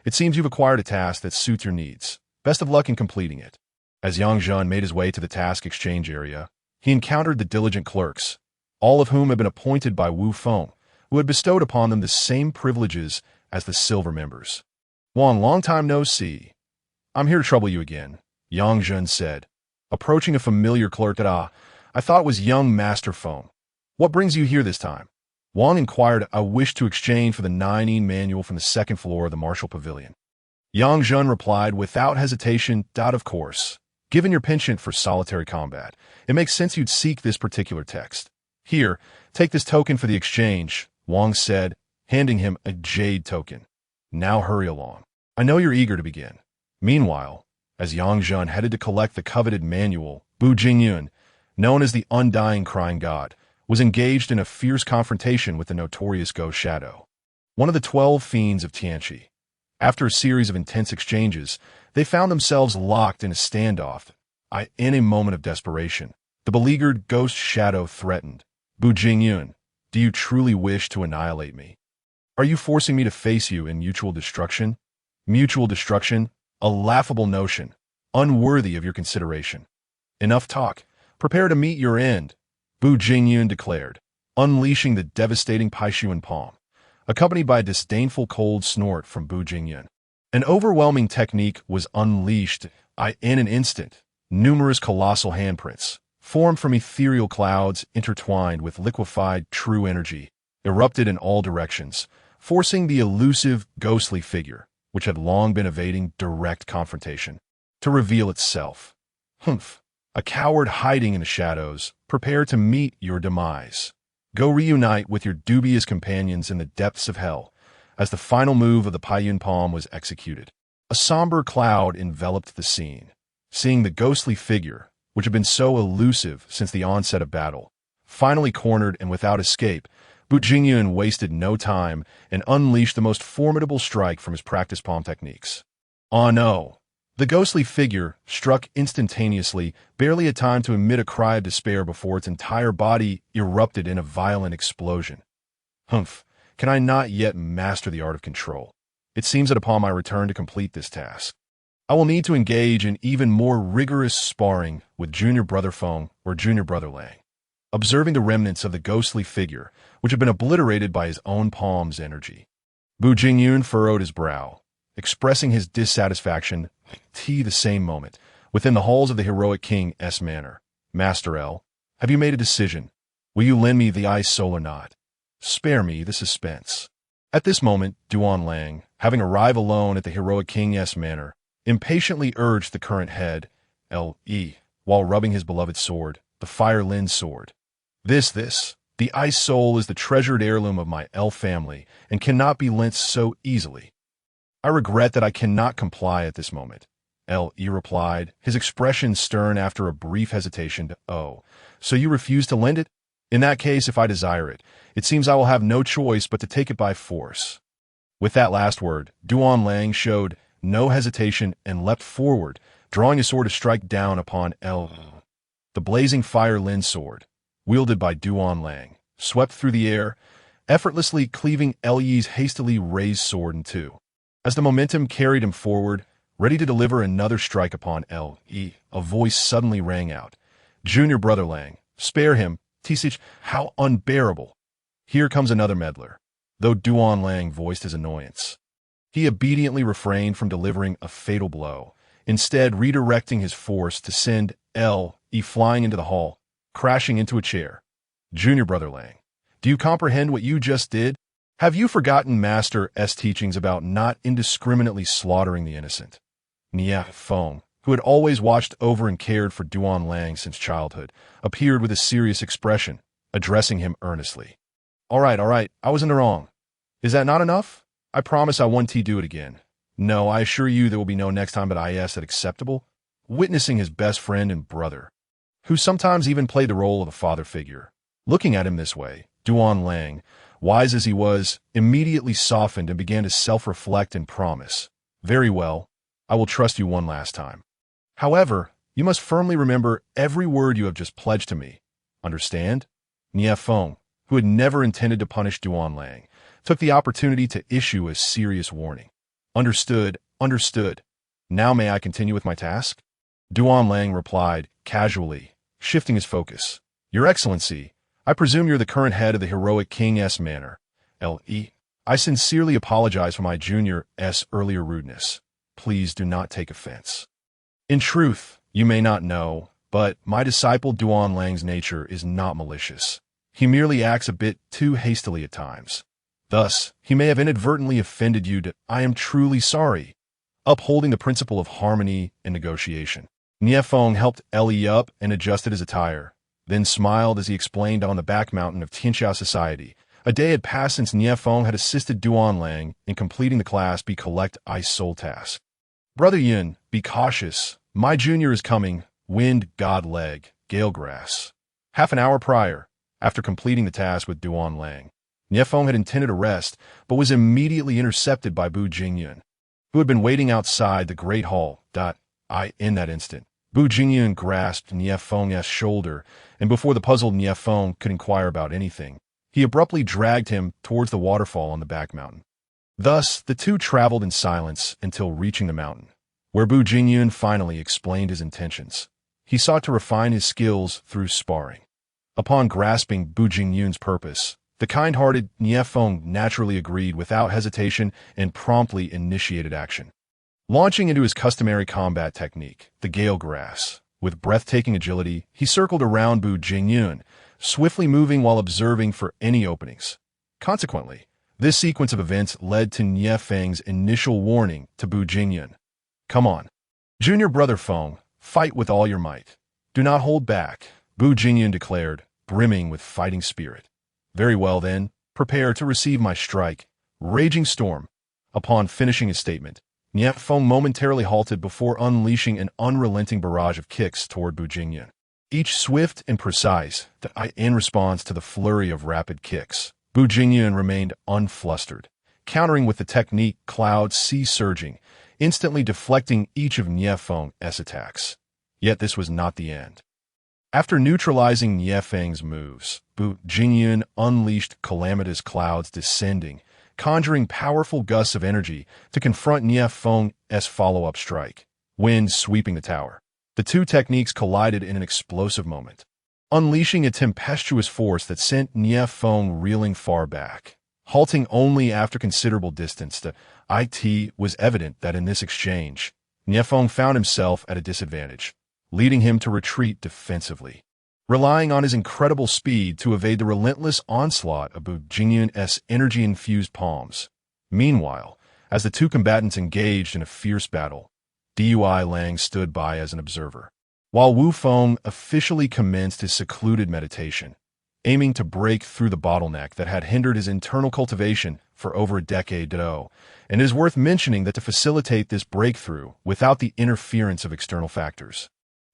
it seems you've acquired a task that suits your needs. Best of luck in completing it. As Yang Zhen made his way to the task exchange area, he encountered the diligent clerks, all of whom had been appointed by Wu Feng, who had bestowed upon them the same privileges as the Silver members. Wang, long time no see. I'm here to trouble you again, Yang Zhen said, approaching a familiar clerk that I thought was young Master Feng. What brings you here this time? Wang inquired. I wish to exchange for the 9 manual from the second floor of the Martial Pavilion. Yang Zhen replied without hesitation, of course. Given your penchant for solitary combat, it makes sense you'd seek this particular text. Here, take this token for the exchange, Wang said, handing him a jade token. Now hurry along. I know you're eager to begin. Meanwhile, as Yang Zhen headed to collect the coveted manual, Bu Jingyun, known as the Undying Crying God, was engaged in a fierce confrontation with the notorious Ghost Shadow, one of the 12 fiends of Tianqi. After a series of intense exchanges, they found themselves locked in a standoff. In a moment of desperation, the beleaguered Ghost Shadow threatened. Bu Jingyun, do you truly wish to annihilate me? Are you forcing me to face you in mutual destruction? Mutual destruction? A laughable notion, unworthy of your consideration. Enough talk. Prepare to meet your end, Bu Jingyun declared, unleashing the devastating Paishuan palm, accompanied by a disdainful cold snort from Bu Jingyun. An overwhelming technique was unleashed. In an instant, numerous colossal handprints, formed from ethereal clouds intertwined with liquefied true energy, erupted in all directions, forcing the elusive, ghostly figure, which had long been evading direct confrontation, to reveal itself. Humph! A coward hiding in the shadows, prepare to meet your demise. Go reunite with your dubious companions in the depths of hell. As the final move of the Paiyun palm was executed, a somber cloud enveloped the scene. Seeing the ghostly figure, which had been so elusive since the onset of battle, finally cornered and without escape, Bu Jingyun wasted no time and unleashed the most formidable strike from his practice palm techniques. Oh no! The ghostly figure struck instantaneously, barely had time to emit a cry of despair before its entire body erupted in a violent explosion. Humph! Can I not yet master the art of control? It seems that upon my return to complete this task, I will need to engage in even more rigorous sparring with Junior Brother Feng or Junior Brother Lang. Observing the remnants of the ghostly figure, which had been obliterated by his own palm's energy, Bu Jingyun furrowed his brow. expressing his dissatisfaction the same moment, within the halls of the heroic king's manor. Master L, have you made a decision? Will you lend me the ice soul or not? Spare me the suspense. At this moment, Duan Lang, having arrived alone at the heroic king's manor, impatiently urged the current head, L.E., while rubbing his beloved sword, the Fire Lin sword. The ice soul is the treasured heirloom of my L family and cannot be lent so easily. I regret that I cannot comply at this moment, L.E. replied, his expression stern after a brief hesitation. Oh, so you refuse to lend it? In that case, if I desire it, it seems I will have no choice but to take it by force. With that last word, Duan Lang showed no hesitation and leapt forward, drawing his sword to strike down upon L. The blazing Fire Lin sword, wielded by Duan Lang, swept through the air, effortlessly cleaving L.E.'s hastily raised sword in two. As the momentum carried him forward, ready to deliver another strike upon L.E., a voice suddenly rang out. Junior brother Lang, spare him, Tisich, how unbearable. Here comes another meddler. Though Duan Lang voiced his annoyance, he obediently refrained from delivering a fatal blow, instead redirecting his force to send L.E. flying into the hall, crashing into a chair. Junior brother Lang, do you comprehend what you just did? Have you forgotten Master S teachings about not indiscriminately slaughtering the innocent? Nia Feng, who had always watched over and cared for Duan Lang since childhood, appeared with a serious expression, addressing him earnestly. All right, I was in the wrong. Is that not enough? I promise I won't do it again. No, I assure you there will be no next time but is that acceptable? Witnessing his best friend and brother, who sometimes even played the role of a father figure. Looking at him this way, Duan Lang, wise as he was, immediately softened and began to self-reflect and promise. Very well, I will trust you one last time. However, you must firmly remember every word you have just pledged to me. Understand? Nia Feng, who had never intended to punish Duan Lang, took the opportunity to issue a serious warning. Understood. Now may I continue with my task? Duan Lang replied, casually, shifting his focus. Your Excellency, I presume you're the current head of the heroic king's manor. L.E. I sincerely apologize for my junior's earlier rudeness. Please do not take offense. In truth, you may not know, but my disciple Duan Lang's nature is not malicious. He merely acts a bit too hastily at times. Thus, he may have inadvertently offended you. I am truly sorry. Upholding the principle of harmony and negotiation, Nia Feng helped L.E. up and adjusted his attire, then smiled as he explained on the back mountain of Tianxia society. A day had passed since Nia Feng had assisted Duan Lang in completing the Class B Collect Ice Soul task. Brother Yun, be cautious. My junior is coming. Wind, God leg, gale grass. Half an hour prior, after completing the task with Duan Lang, Nia Feng had intended a rest, but was immediately intercepted by Bu Jingyun, who had been waiting outside the Great Hall. In that instant, Bu Jingyun grasped Nia Feng's shoulder, and before the puzzled Nia Feng could inquire about anything, he abruptly dragged him towards the waterfall on the back mountain. Thus, the two traveled in silence until reaching the mountain, where Bu Jingyun finally explained his intentions. He sought to refine his skills through sparring. Upon grasping Bu Jingyun's purpose, the kind-hearted Nia Feng naturally agreed without hesitation and promptly initiated action. Launching into his customary combat technique, the Gale Grass, with breathtaking agility, he circled around Bu Jingyun, swiftly moving while observing for any openings. Consequently, this sequence of events led to Nia Feng's initial warning to Bu Jingyun. Come on. Junior brother Feng, fight with all your might. Do not hold back, Bu Jingyun declared, brimming with fighting spirit. Very well then, prepare to receive my strike. Raging storm. Upon finishing his statement, Nia Feng momentarily halted before unleashing an unrelenting barrage of kicks toward Bu Jingyun, each swift and precise, in response to the flurry of rapid kicks. Bu Jingyun remained unflustered, countering with the technique Cloud Sea Surging, instantly deflecting each of Nia Feng's attacks. Yet this was not the end. After neutralizing Nia Feng's moves, Bu Jingyun unleashed calamitous clouds descending, conjuring powerful gusts of energy to confront Nia Feng's follow-up strike, wind sweeping the tower. The two techniques collided in an explosive moment, unleashing a tempestuous force that sent Nia Feng reeling far back. halting only after considerable distance. It was evident that in this exchange, Niefeng found himself at a disadvantage, leading him to retreat defensively, relying on his incredible speed to evade the relentless onslaught of Bu Jingyun's energy-infused palms. Meanwhile, as the two combatants engaged in a fierce battle, Dui Lang stood by as an observer, while Wu Feng officially commenced his secluded meditation, aiming to break through the bottleneck that had hindered his internal cultivation for over a decade. And it is worth mentioning that to facilitate this breakthrough without the interference of external factors,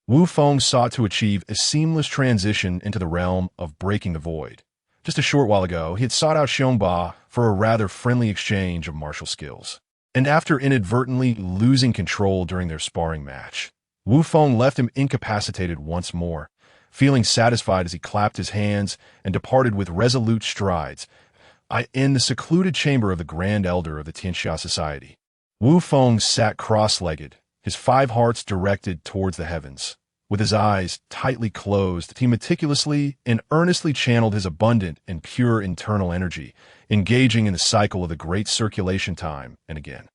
Wu Feng sought to achieve a seamless transition into the realm of breaking the void. Just a short while ago, he had sought out Xiongba for a rather friendly exchange of martial skills. And after inadvertently losing control during their sparring match, Wu Feng left him incapacitated once more, feeling satisfied as he clapped his hands and departed with resolute strides. In the secluded chamber of the Grand Elder of the Tianxia Society, Wu Feng sat cross-legged, his 5 hearts directed towards the heavens. With his eyes tightly closed, he meticulously and earnestly channeled his abundant and pure internal energy, engaging in the cycle of the great circulation time and again.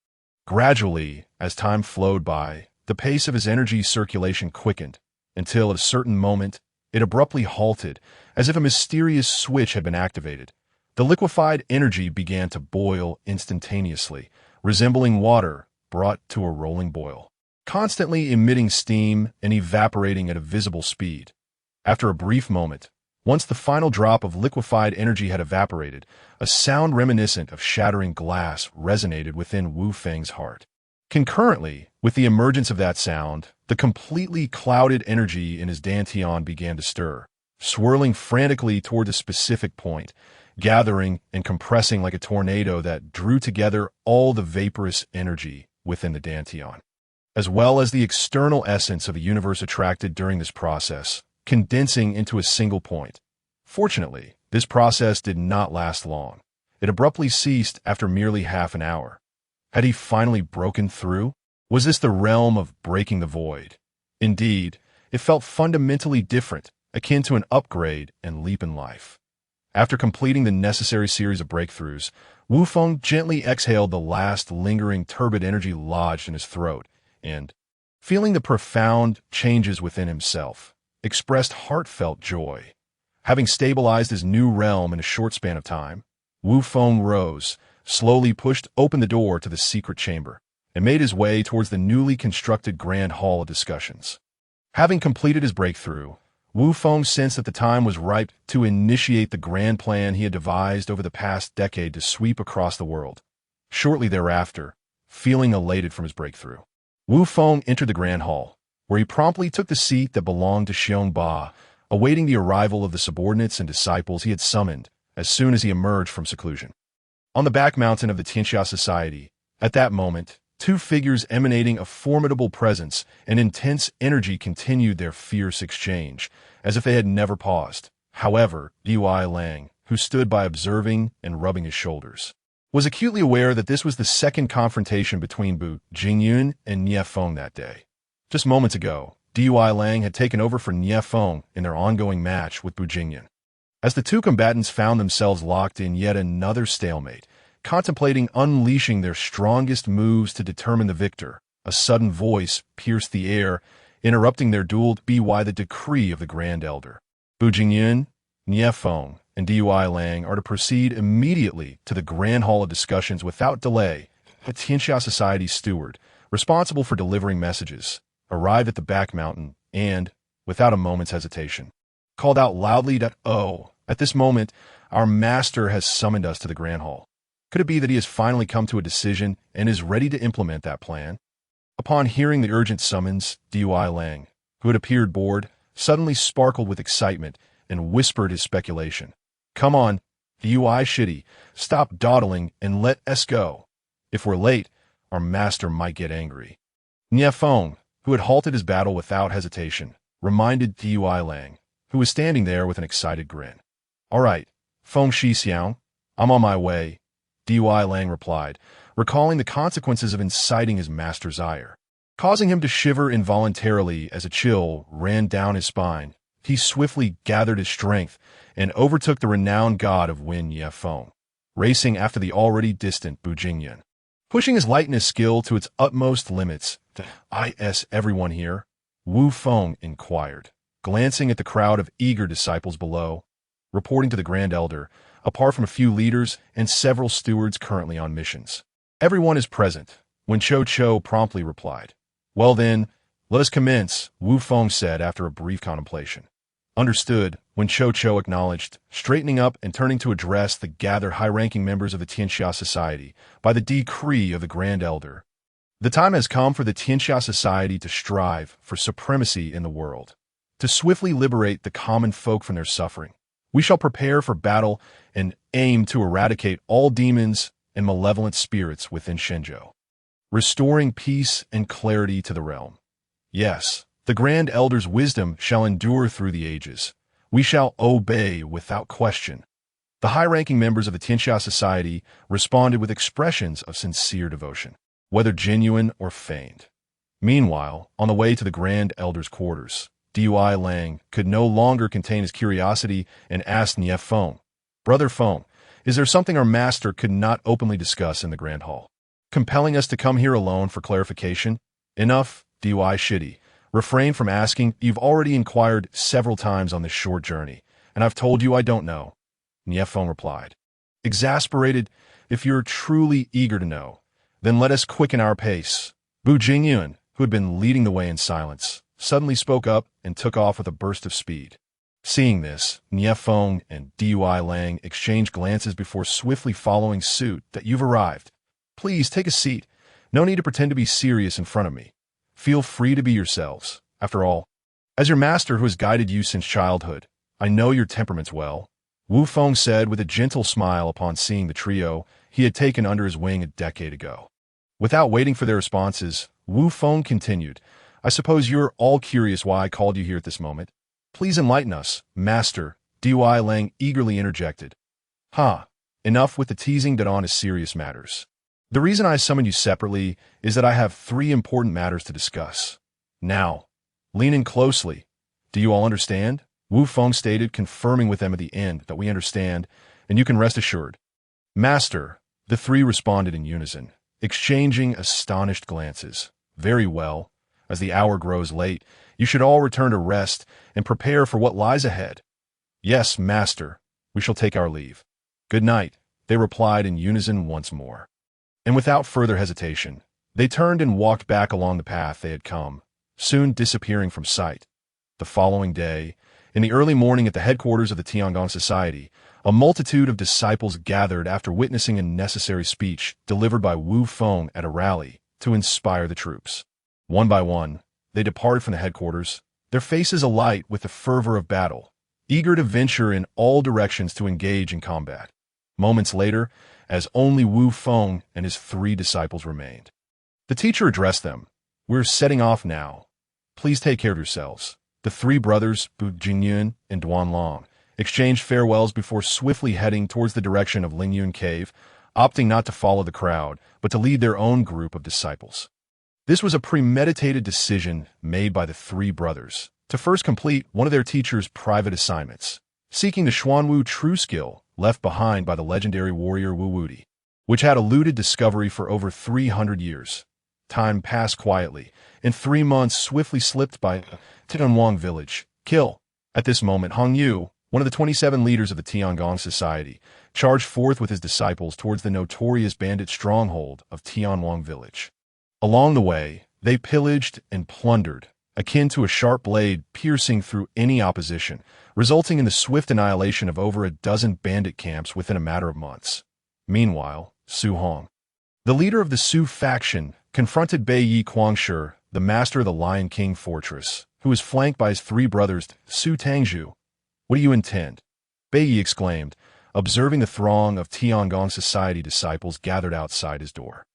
Gradually, as time flowed by, the pace of his energy circulation quickened, until at a certain moment, it abruptly halted, as if a mysterious switch had been activated. The liquefied energy began to boil instantaneously, resembling water brought to a rolling boil, constantly emitting steam and evaporating at a visible speed. After a brief moment, once the final drop of liquefied energy had evaporated, a sound reminiscent of shattering glass resonated within Wu Feng's heart. Concurrently, with the emergence of that sound, the completely clouded energy in his dantian began to stir, swirling frantically toward a specific point, gathering and compressing like a tornado that drew together all the vaporous energy within the dantian, as well as the external essence of the universe attracted during this process, condensing into a single point. Fortunately, this process did not last long. It abruptly ceased after merely half an hour. Had he finally broken through? Was this the realm of breaking the void? Indeed, it felt fundamentally different, akin to an upgrade and leap in life. After completing the necessary series of breakthroughs, Wu Feng gently exhaled the last lingering turbid energy lodged in his throat and, feeling the profound changes within himself, expressed heartfelt joy. Having stabilized his new realm in a short span of time, Wu Feng rose, slowly pushed open the door to the secret chamber, and made his way towards the newly constructed Grand Hall of Discussions. Having completed his breakthrough, Wu Feng sensed that the time was ripe to initiate the grand plan he had devised over the past decade to sweep across the world. Shortly thereafter, feeling elated from his breakthrough, Wu Feng entered the Grand Hall, where he promptly took the seat that belonged to Xiongba, awaiting the arrival of the subordinates and disciples he had summoned as soon as he emerged from seclusion. On the back mountain of the Tianxia Society, at that moment, 2 figures emanating a formidable presence and intense energy continued their fierce exchange, as if they had never paused. However, Dui Lang, who stood by observing and rubbing his shoulders, was acutely aware that this was the second confrontation between Bu Jingyun and Niefeng that day. Just moments ago, Dui Lang had taken over for Niefeng in their ongoing match with Bu Jingyun. As the two combatants found themselves locked in yet another stalemate, contemplating unleashing their strongest moves to determine the victor, a sudden voice pierced the air, interrupting their duel by the decree of the Grand Elder. Bu Jingyun, Niefeng, and Dui Lang are to proceed immediately to the Grand Hall of Discussions without delay. The Tianxia Society's steward, responsible for delivering messages, arrived at the back mountain and, without a moment's hesitation, called out loudly that, "Oh, at this moment, our master has summoned us to the Grand Hall." Could it be that he has finally come to a decision and is ready to implement that plan? Upon hearing the urgent summons, Dui Lang, who had appeared bored, suddenly sparkled with excitement and whispered his speculation. "Come on, Dui Shitty, stop dawdling and let us go. If we're late, our master might get angry." Niefeng, who had halted his battle without hesitation, reminded Dui Lang, who was standing there with an excited grin. "All right, Feng Shixiang, I'm on my way," Dui Lang replied, recalling the consequences of inciting his master's ire. Causing him to shiver involuntarily as a chill ran down his spine, he swiftly gathered his strength and overtook the renowned god of wind Niefeng. racing after the already distant Bu Jingyan. Pushing his lightness skill to its utmost limits, everyone here? Wu Feng inquired, glancing at the crowd of eager disciples below, reporting to the Grand Elder, apart from a few leaders and several stewards currently on missions. Everyone is present, Wen Cho promptly replied. Well then, let us commence, Wu Feng said after a brief contemplation. Understood, Wen Cho acknowledged, straightening up and turning to address the gathered high-ranking members of the Tianxia Society by the decree of the Grand Elder. The time has come for the Tianxia Society to strive for supremacy in the world, to swiftly liberate the common folk from their suffering. We shall prepare for battle and aim to eradicate all demons and malevolent spirits within Shenzhou, restoring peace and clarity to the realm. Yes, the Grand Elder's wisdom shall endure through the ages. We shall obey without question. The high-ranking members of the Tianxia Society responded with expressions of sincere devotion, whether genuine or feigned. Meanwhile, on the way to the Grand Elder's quarters, Dui Lang could no longer contain his curiosity and asked Nie Feng, Brother Feng, is there something our master could not openly discuss in the Grand Hall, compelling us to come here alone for clarification? Enough, Dui Shitty. Refrain from asking. You've already inquired several times on this short journey, and I've told you I don't know. Nie Feng replied. Exasperated, if you're truly eager to know, then let us quicken our pace. Bu Jingyun, who had been leading the way in silence, suddenly spoke up and took off with a burst of speed. Seeing this, Nie Feng and Dui Lang exchanged glances before swiftly following suit. That you've arrived. Please take a seat. No need to pretend to be serious in front of me. Feel free to be yourselves. After all, as your master who has guided you since childhood, I know your temperaments well, Wu Feng said with a gentle smile upon seeing the trio he had taken under his wing a decade ago. Without waiting for their responses, Wu Feng continued, I suppose you're all curious why I called you here at this moment. Please enlighten us, Master, Dui Lang eagerly interjected. Enough with the teasing that on to serious matters. The reason I summoned you separately is that I have 3 important matters to discuss. Now, lean in closely. Do you all understand? Wu Feng stated, confirming with them at the end that we understand, and you can rest assured. Master, the 3 responded in unison, exchanging astonished glances. Very well. As the hour grows late, you should all return to rest and prepare for what lies ahead. Yes, Master, we shall take our leave. Good night, they replied in unison once more. And without further hesitation, they turned and walked back along the path they had come, soon disappearing from sight. The following day, in the early morning at the headquarters of the Tiangong Society, a multitude of disciples gathered after witnessing a necessary speech delivered by Wu Feng at a rally to inspire the troops. One by one, they departed from the headquarters, their faces alight with the fervor of battle, eager to venture in all directions to engage in combat. Moments later, as only Wu Feng and his 3 disciples remained, the teacher addressed them. We're setting off now. Please take care of yourselves. The 3 brothers, Bu Jingyun and Duan Long, exchanged farewells before swiftly heading towards the direction of Lingyun Cave, opting not to follow the crowd, but to lead their own group of disciples. This was a premeditated decision made by the 3 brothers to first complete one of their teacher's private assignments, seeking the Xuanwu true skill left behind by the legendary warrior Wu Wudi, which had eluded discovery for over 300 years. Time passed quietly, and 3 months swiftly slipped by Tianwang village. Kill. At this moment, Hong Yu, one of the 27 leaders of the Tiangong Society, charged forth with his disciples towards the notorious bandit stronghold of Tianwang village. Along the way, they pillaged and plundered, akin to a sharp blade piercing through any opposition, resulting in the swift annihilation of over a dozen bandit camps within a matter of months. Meanwhile, Su Hong, the leader of the Su faction, confronted Bai Yi Quangshi, the master of the Lion King fortress, who was flanked by his 3 brothers, Su Tangzhu. What do you intend? Bai Yi exclaimed, observing the throng of Tiangong Society disciples gathered outside his door.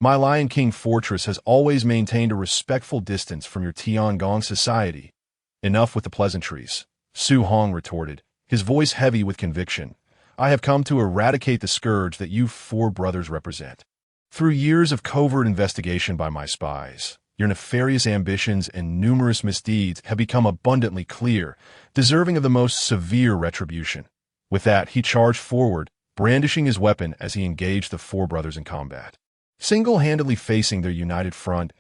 My Lion King fortress has always maintained a respectful distance from your Tiangong Society. Enough with the pleasantries, Su Hong retorted, his voice heavy with conviction. I have come to eradicate the scourge that you 4 brothers represent. Through years of covert investigation by my spies, your nefarious ambitions and numerous misdeeds have become abundantly clear, deserving of the most severe retribution. With that, he charged forward, brandishing his weapon as he engaged the four brothers in combat. Single-handedly facing their united front,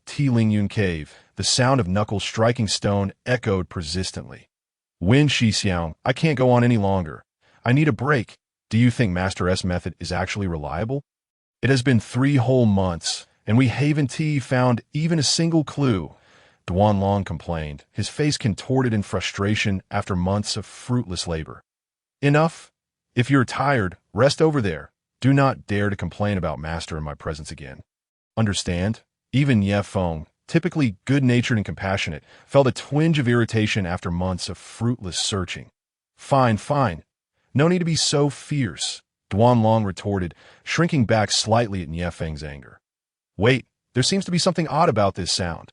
Lingyun Cave, the sound of knuckles striking stone echoed persistently. Wen Shixiang, I can't go on any longer. I need a break. Do you think Master S method is actually reliable? It has been 3 whole months, and we haven't found even a single clue. Duanlong complained, his face contorted in frustration after months of fruitless labor. Enough. If you're tired, rest over there. Do not dare to complain about Master in my presence again. Understand? Even Ye Feng, typically good-natured and compassionate, felt a twinge of irritation after months of fruitless searching. Fine, fine. No need to be so fierce, Duanlong retorted, shrinking back slightly at Ye Feng's anger. Wait, there seems to be something odd about this sound.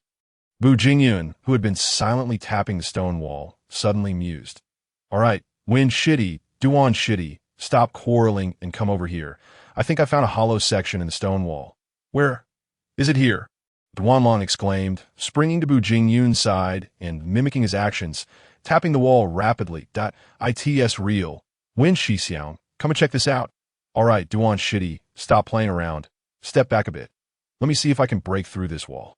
Bu Jingyun, who had been silently tapping the stone wall, suddenly mused. All right, Wen Shitty, Duan Shitty, stop quarreling and come over here. I think I found a hollow section in the stone wall. Where? Is it here? Duanlong exclaimed, springing to Bu Jingyun's side and, mimicking his actions, tapping the wall rapidly. It's real. Wen Shixiang, come and check this out. All right, Duan Shitty, stop playing around. Step back a bit. Let me see if I can break through this wall.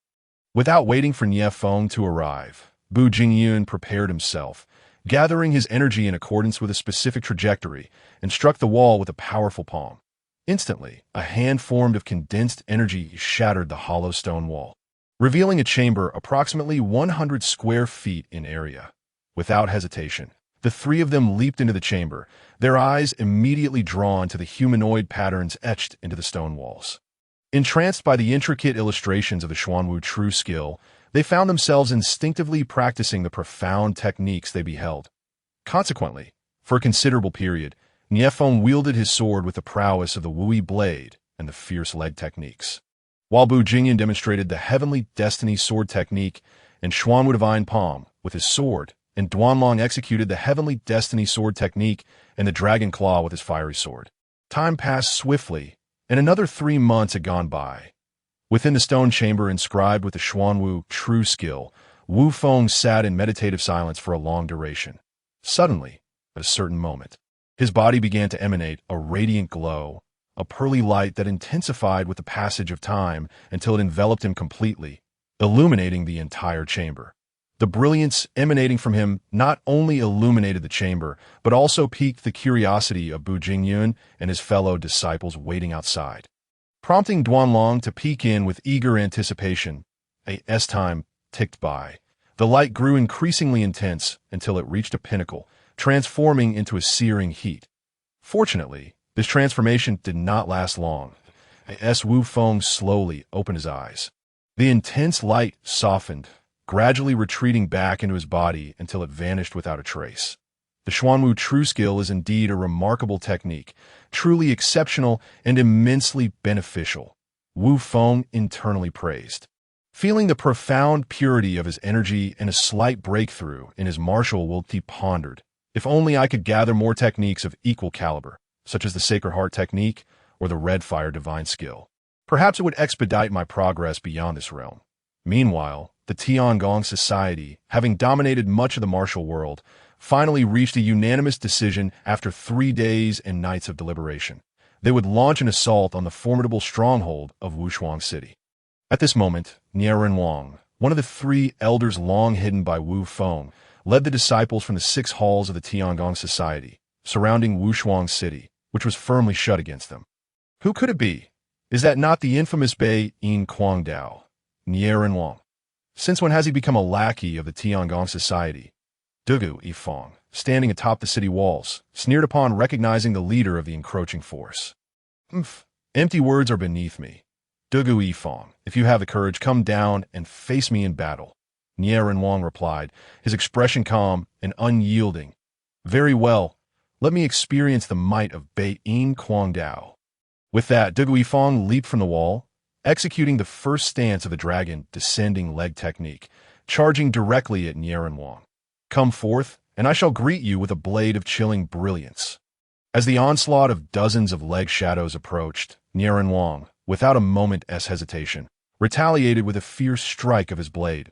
Without waiting for Ye Feng to arrive, Bu Jingyun prepared himself, gathering his energy in accordance with a specific trajectory, and struck the wall with a powerful palm. Instantly, a hand formed of condensed energy shattered the hollow stone wall, revealing a chamber approximately 100 square feet in area. Without hesitation, the three of them leaped into the chamber, their eyes immediately drawn to the humanoid patterns etched into the stone walls. Entranced by the intricate illustrations of the Xuanwu true skill, they found themselves instinctively practicing the profound techniques they beheld. Consequently, for a considerable period, Ye Feng wielded his sword with the prowess of the Wui blade and the fierce leg techniques, while Bu Jingyun demonstrated the heavenly destiny sword technique and Xuanwu divine palm with his sword, and Duanlong executed the heavenly destiny sword technique and the dragon claw with his fiery sword. Time passed swiftly, and another 3 months had gone by. Within the stone chamber inscribed with the Xuanwu true skill, Wu Feng sat in meditative silence for a long duration. Suddenly, at a certain moment, his body began to emanate a radiant glow, a pearly light that intensified with the passage of time until it enveloped him completely, illuminating the entire chamber. The brilliance emanating from him not only illuminated the chamber, but also piqued the curiosity of Bu Jingyun and his fellow disciples waiting outside. Prompting Duanlong to peek in with eager anticipation, as time ticked by. The light grew increasingly intense until it reached a pinnacle, transforming into a searing heat. Fortunately, this transformation did not last long, as Wu Feng slowly opened his eyes. The intense light softened, gradually retreating back into his body until it vanished without a trace. The Xuanwu true skill is indeed a remarkable technique, truly exceptional and immensely beneficial, Wu Feng internally praised. Feeling the profound purity of his energy and a slight breakthrough in his martial will, he pondered, if only I could gather more techniques of equal caliber, such as the Sacred Heart technique or the Red Fire divine skill. Perhaps it would expedite my progress beyond this realm. Meanwhile, the Tiangong Society, having dominated much of the martial world, finally reached a unanimous decision after 3 days and nights of deliberation. They would launch an assault on the formidable stronghold of Wushuang City. At this moment, Nieren Wang, one of the 3 elders long hidden by Wu Feng, led the disciples from the 6 halls of the Tiangong Society, surrounding Wushuang City, which was firmly shut against them. Who could it be? Is that not the infamous Bei Yin Kuangdao, Nieren Wang? Since when has he become a lackey of the Tiangong Society? Dugu Yifeng, standing atop the city walls, sneered upon recognizing the leader of the encroaching force. Empty words are beneath me. Dugu Yifeng, if you have the courage, come down and face me in battle. Nieren Wang replied, his expression calm and unyielding. Very well, let me experience the might of Bei Yin Kuangdao. With that, Dugu Yifeng leaped from the wall, executing the first stance of the dragon descending leg technique, charging directly at Nieren Wang. Come forth, and I shall greet you with a blade of chilling brilliance. As the onslaught of dozens of leg shadows approached, Nieren Wang, without a moment's hesitation, retaliated with a fierce strike of his blade.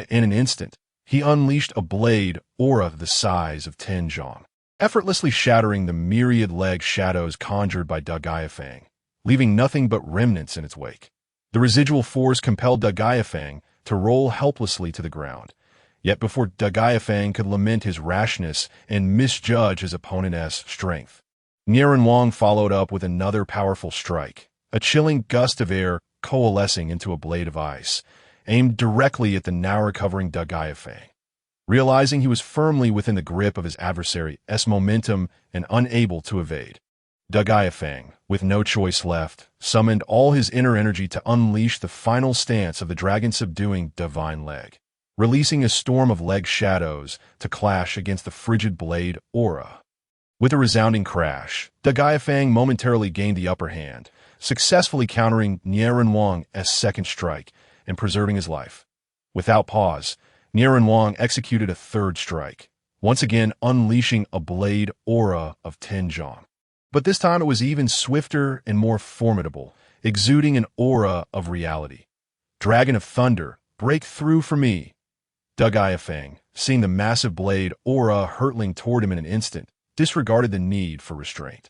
In an instant, he unleashed a blade aura the size of 10 zhong. effortlessly shattering the myriad leg shadows conjured by Dagaiafang, leaving nothing but remnants in its wake. The residual force compelled Dagaiafang to roll helplessly to the ground. Yet before Dagaiafang could lament his rashness and misjudge his opponent's strength, Nieren Wang followed up with another powerful strike, a chilling gust of air coalescing into a blade of ice, aimed directly at the now-recovering Dagaiafang. Realizing he was firmly within the grip of his adversary's momentum and unable to evade, Dagaiafang, with no choice left, summoned all his inner energy to unleash the final stance of the dragon-subduing divine leg, releasing a storm of leg shadows to clash against the frigid blade aura. With a resounding crash, Dagaiafang momentarily gained the upper hand, successfully countering Nieren Wang's second strike and preserving his life. Without pause, Nieren Wang executed a third strike, once again unleashing a blade aura of Tenjong. But this time it was even swifter and more formidable, exuding an aura of reality. Dragon of Thunder, break through for me! Dagaiafang, seeing the massive blade aura hurtling toward him in an instant, disregarded the need for restraint.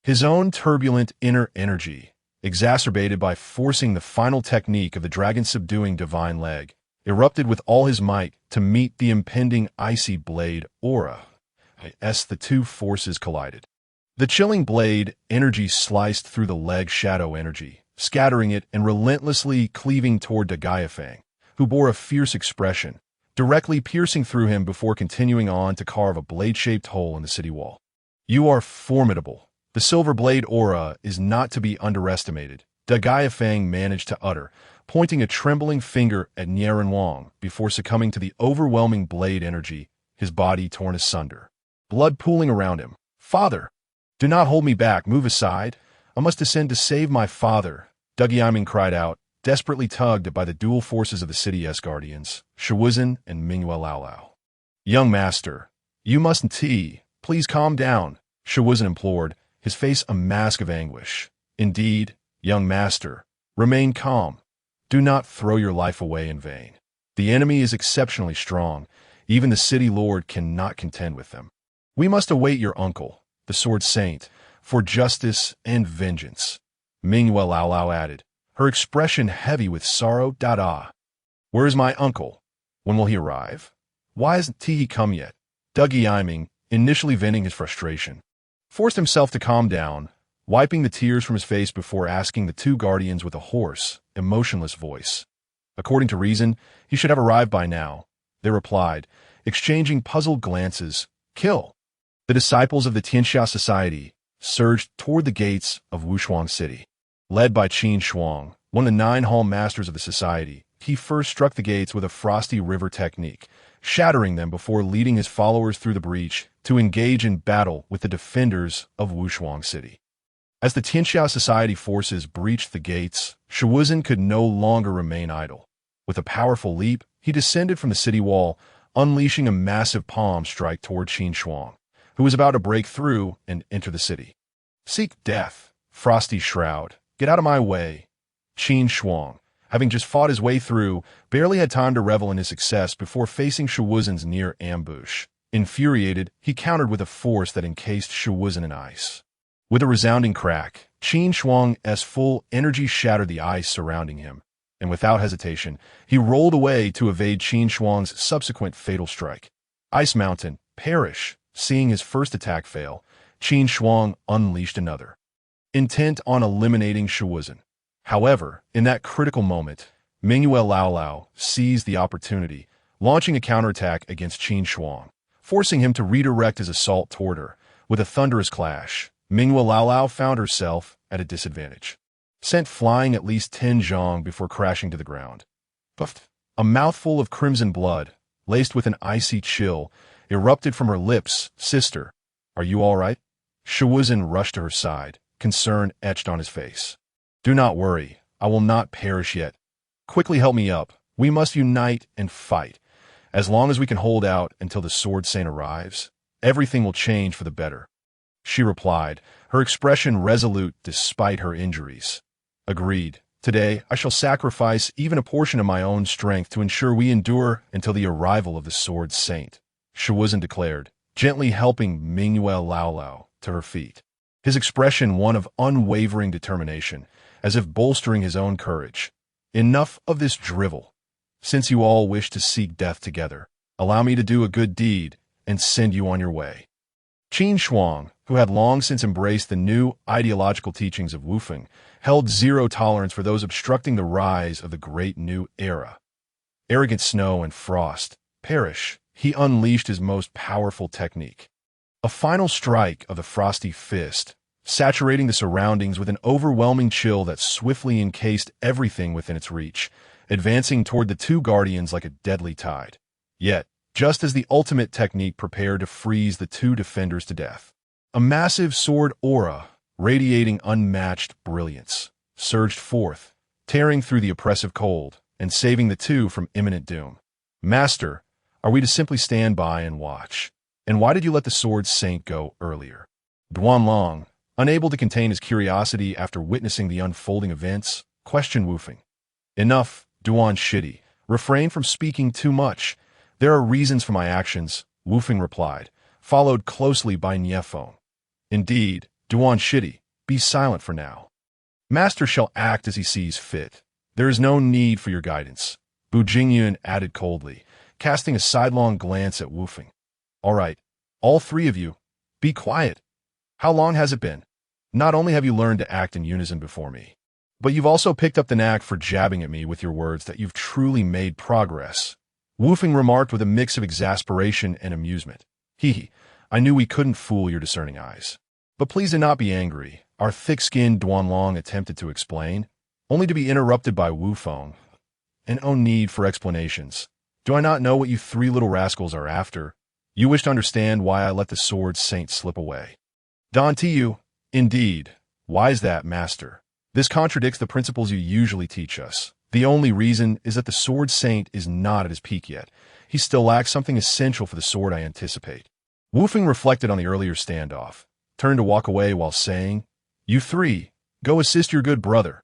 His own turbulent inner energy, exacerbated by forcing the final technique of the dragon-subduing divine leg, erupted with all his might to meet the impending icy blade aura. As the two forces collided, the chilling blade energy sliced through the leg shadow energy, scattering it and relentlessly cleaving toward Dagaiafang, who bore a fierce expression, directly piercing through him before continuing on to carve a blade-shaped hole in the city wall. You are formidable. The silver blade aura is not to be underestimated, Dagaiafang managed to utter, pointing a trembling finger at Nieren Wang before succumbing to the overwhelming blade energy, his body torn asunder, blood pooling around him. Father! Do not hold me back, move aside. I must descend to save my father, Dagaiaming cried out, desperately tugged by the dual forces of the city's guardians, Shiwuzhen and Mingwei Laolao. Young master, you mustn't please calm down, Shiwuzhen implored, his face a mask of anguish. Indeed, young master, remain calm. Do not throw your life away in vain. The enemy is exceptionally strong. Even the city lord cannot contend with them. We must await your uncle, the sword saint, for justice and vengeance, Mingwei Laolao added, her expression heavy with sorrow. Where is my uncle? When will he arrive? Why hasn't he come yet? Dagaiaming, initially venting his frustration, forced himself to calm down, wiping the tears from his face before asking the two guardians with a hoarse, emotionless voice. According to reason, he should have arrived by now, they replied, exchanging puzzled glances. Kill! The disciples of the Tianxia Society surged toward the gates of Wushuang City. Led by Qin Shuang, one of the 9 hall masters of the society, he first struck the gates with a frosty river technique, shattering them before leading his followers through the breach to engage in battle with the defenders of Wushuang City. As the Tianxia Society forces breached the gates, Shiwuzhen could no longer remain idle. With a powerful leap, he descended from the city wall, unleashing a massive palm strike toward Qin Shuang, who was about to break through and enter the city. Seek death, Frosty Shroud. Get out of my way. Qin Shuang, having just fought his way through, barely had time to revel in his success before facing Shiwuzhen's near ambush. Infuriated, he countered with a force that encased Shiwuzhen in ice. With a resounding crack, Qin Shuang's full energy shattered the ice surrounding him, and without hesitation, he rolled away to evade Qin Shuang's subsequent fatal strike. Ice Mountain, perish! Seeing his first attack fail, Qin Shuang unleashed another, intent on eliminating Shiwuzhen. However, in that critical moment, Mingwei Laolao seized the opportunity, launching a counterattack against Qin Shuang, forcing him to redirect his assault toward her. With a thunderous clash, Mingwei Laolao found herself at a disadvantage, sent flying at least 10 zhong before crashing to the ground. Puff! A mouthful of crimson blood, laced with an icy chill, erupted from her lips. Sister, are you all right? Shiwuzhen rushed to her side, concern etched on his face. Do not worry, I will not perish yet. Quickly help me up. We must unite and fight. As long as we can hold out until the Sword Saint arrives, everything will change for the better. She replied, her expression resolute despite her injuries. Agreed. Today, I shall sacrifice even a portion of my own strength to ensure we endure until the arrival of the Sword Saint, Shiwuzhen declared, gently helping Mingwell Lao to her feet. His expression one of unwavering determination, as if bolstering his own courage. Enough of this drivel. Since you all wish to seek death together, allow me to do a good deed and send you on your way. Qin Shuang, who had long since embraced the new ideological teachings of Wufeng, held zero tolerance for those obstructing the rise of the great new era. Arrogant snow and frost, perish, he unleashed his most powerful technique. A final strike of the frosty fist, saturating the surroundings with an overwhelming chill that swiftly encased everything within its reach, advancing toward the two guardians like a deadly tide. Yet, just as the ultimate technique prepared to freeze the two defenders to death, a massive sword aura, radiating unmatched brilliance, surged forth, tearing through the oppressive cold and saving the two from imminent doom. Master, are we to simply stand by and watch? And why did you let the sword saint go earlier? Duanlong, unable to contain his curiosity after witnessing the unfolding events, questioned Wufeng. Enough, Duan Shidi. Refrain from speaking too much. There are reasons for my actions, Wufeng replied, followed closely by Niefeng. Indeed, Duan Shidi, be silent for now. Master shall act as he sees fit. There is no need for your guidance, Bu Jingyun added coldly, casting a sidelong glance at Wufeng. All right, all three of you, be quiet. How long has it been? Not only have you learned to act in unison before me, but you've also picked up the knack for jabbing at me with your words that you've truly made progress. Wufeng remarked with a mix of exasperation and amusement. Hee, I knew we couldn't fool your discerning eyes. But please do not be angry, our thick-skinned Duanlong attempted to explain, only to be interrupted by Wufeng. And no need for explanations. Do I not know what you three little rascals are after? You wish to understand why I let the sword saint slip away. Don Tiu, indeed. Why is that, master? This contradicts the principles you usually teach us. The only reason is that the sword saint is not at his peak yet. He still lacks something essential for the sword I anticipate. Wufeng reflected on the earlier standoff, turned to walk away while saying, You three, go assist your good brother.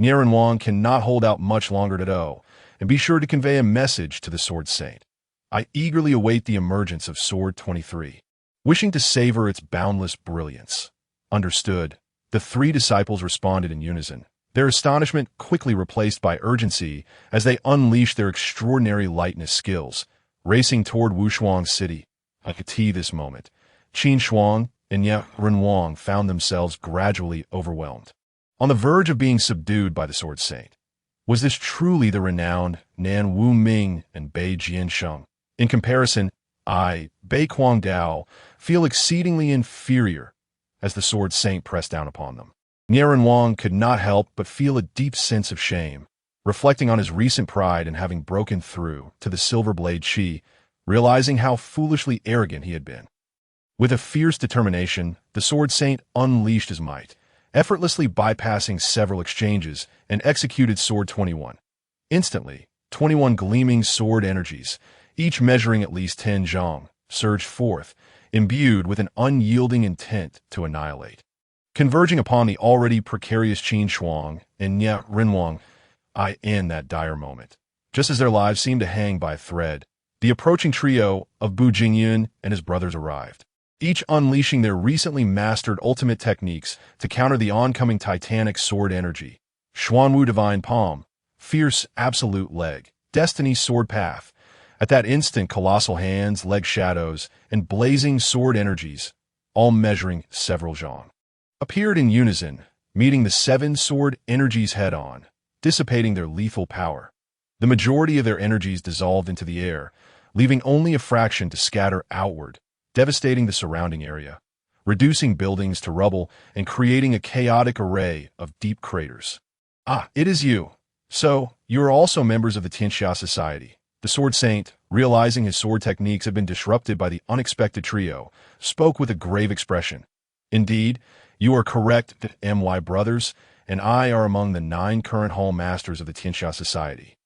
Nieren Wang cannot hold out much longer to do, and be sure to convey a message to the sword saint. I eagerly await the emergence of Sword 23, wishing to savor its boundless brilliance. Understood. The three disciples responded in unison, their astonishment quickly replaced by urgency as they unleashed their extraordinary lightness skills, racing toward Wushuang City. I could see this moment. Qin Shuang and Nieren Wang found themselves gradually overwhelmed, on the verge of being subdued by the sword saint. Was this truly the renowned Nan Wu Ming and Bei Jiansheng? In comparison, I, Bei Kuang Dao, feel exceedingly inferior as the sword saint pressed down upon them. Nieren Wang could not help but feel a deep sense of shame, reflecting on his recent pride in having broken through to the silver blade Qi, realizing how foolishly arrogant he had been. With a fierce determination, the sword saint unleashed his might, effortlessly bypassing several exchanges, and executed Sword 21. Instantly, 21 gleaming sword energies, each measuring at least 10 zhong, surged forth, imbued with an unyielding intent to annihilate. Converging upon the already precarious Qin Shuang and Nie Rinwang, I end that dire moment. Just as their lives seemed to hang by a thread, the approaching trio of Bu Jingyun and his brothers arrived, each unleashing their recently mastered ultimate techniques to counter the oncoming titanic sword energy. Xuanwu Divine Palm, Fierce Absolute Leg, Destiny Sword Path. At that instant, colossal hands, leg shadows, and blazing sword energies, all measuring several zhong, appeared in unison, meeting the 7 sword energies head-on, dissipating their lethal power. The majority of their energies dissolved into the air, leaving only a fraction to scatter outward, devastating the surrounding area, reducing buildings to rubble and creating a chaotic array of deep craters. Ah, it is you. So, you are also members of the Tianxia Society. The sword saint, realizing his sword techniques had been disrupted by the unexpected trio, spoke with a grave expression. Indeed, you are correct that MY brothers and I are among the 9 current hall masters of the Tianxia Society.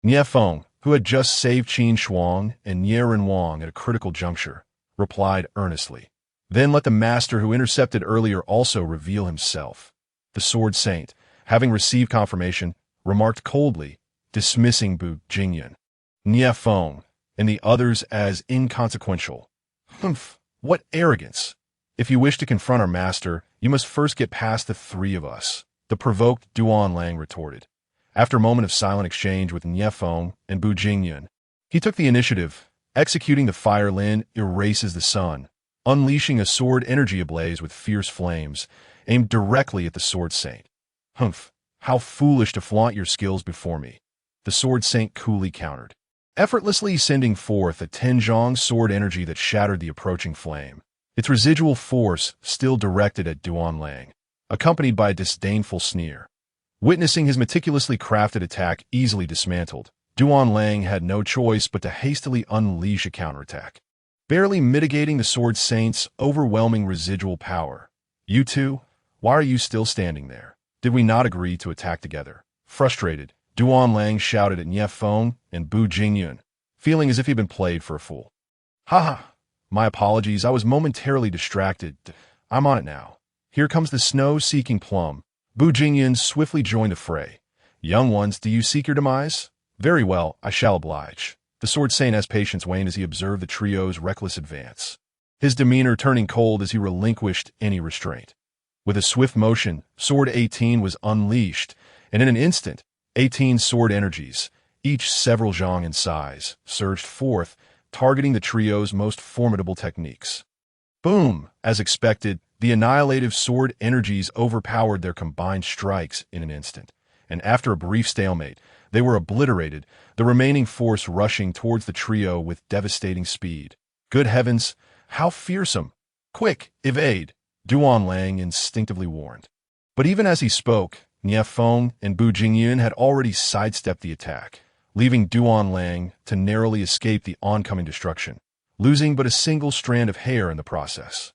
Niefeng, who had just saved Qin Shuang and Nieren Wang at a critical juncture, replied earnestly. Then let the master who intercepted earlier also reveal himself. The sword saint, having received confirmation, remarked coldly, dismissing Bu Jingyun, Niefeng, and the others as inconsequential. Humph, What arrogance! If you wish to confront our master, you must first get past the three of us, the provoked Duan Lang retorted. After a moment of silent exchange with Nie Feng and Bu Jingyun, he took the initiative. Executing the Fire Lin erases the sun, unleashing a sword energy ablaze with fierce flames, aimed directly at the Sword Saint. Humph, how foolish to flaunt your skills before me, the Sword Saint coolly countered, effortlessly sending forth a Tenjong sword energy that shattered the approaching flame, its residual force still directed at Duan Lang, accompanied by a disdainful sneer. Witnessing his meticulously crafted attack easily dismantled, Duan Lang had no choice but to hastily unleash a counterattack, barely mitigating the Sword Saint's overwhelming residual power. You two, why are you still standing there? Did we not agree to attack together? Frustrated, Duan Lang shouted at Nie Feng and Bu Jingyun, feeling as if he'd been played for a fool. Haha, my apologies, I was momentarily distracted. I'm on it now. Here comes the snow-seeking plum. Bu Jingyun swiftly joined the fray. Young ones, do you seek your demise? Very well, I shall oblige. The Sword Saint's patience waned as he observed the trio's reckless advance, his demeanor turning cold as he relinquished any restraint. With a swift motion, Sword 18 was unleashed, and in an instant, 18 sword energies, each several zhang in size, surged forth, targeting the trio's most formidable techniques. Boom! As expected, the annihilative sword energies overpowered their combined strikes in an instant, and after a brief stalemate, they were obliterated, the remaining force rushing towards the trio with devastating speed. Good heavens, how fearsome! Quick, evade! Duan Lang instinctively warned. But even as he spoke, Nie Feng and Bu Jingyun had already sidestepped the attack, leaving Duan Lang to narrowly escape the oncoming destruction, losing but a single strand of hair in the process.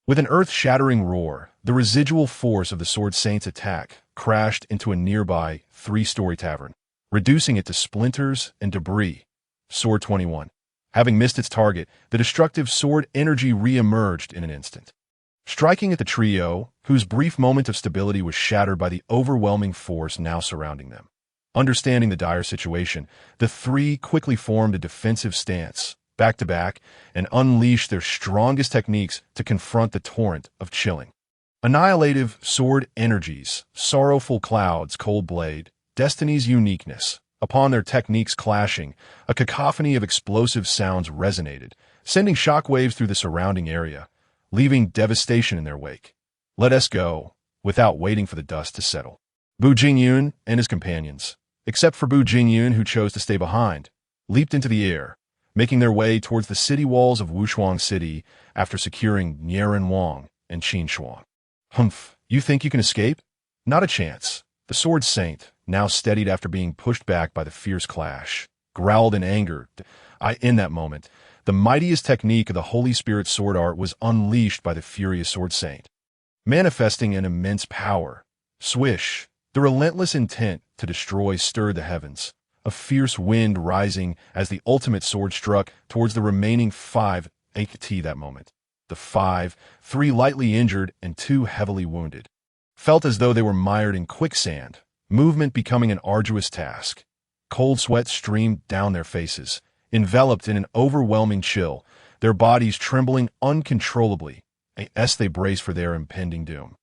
With an earth-shattering roar, the residual force of the Sword Saint's attack crashed into a nearby three-story tavern, reducing it to splinters and debris. Sword 21. Having missed its target, the destructive sword energy re-emerged in an instant, striking at the trio, whose brief moment of stability was shattered by the overwhelming force now surrounding them. Understanding the dire situation, the three quickly formed a defensive stance, back to back, and unleashed their strongest techniques to confront the torrent of chilling, annihilative sword energies, sorrowful clouds, cold blade, Destiny's uniqueness. Upon their techniques clashing, a cacophony of explosive sounds resonated, sending shockwaves through the surrounding area, leaving devastation in their wake. Let us go, without waiting for the dust to settle. Bu Jingyun and his companions, except for Bu Jingyun who chose to stay behind, leaped into the air, making their way towards the city walls of Wushuang City after securing Nieran Wang and Qin Shuang. Humph, you think you can escape? Not a chance. The Sword Saint, now steadied after being pushed back by the fierce clash, growled in anger. In that moment, the mightiest technique of the Holy Spirit sword art was unleashed by the furious Sword Saint, manifesting an immense power. Swish! The relentless intent to destroy stirred the heavens, a fierce wind rising as the ultimate sword struck towards the remaining five at that moment. The five, three lightly injured and two heavily wounded, felt as though they were mired in quicksand, movement becoming an arduous task. Cold sweat streamed down their faces, enveloped in an overwhelming chill, their bodies trembling uncontrollably as they braced for their impending doom.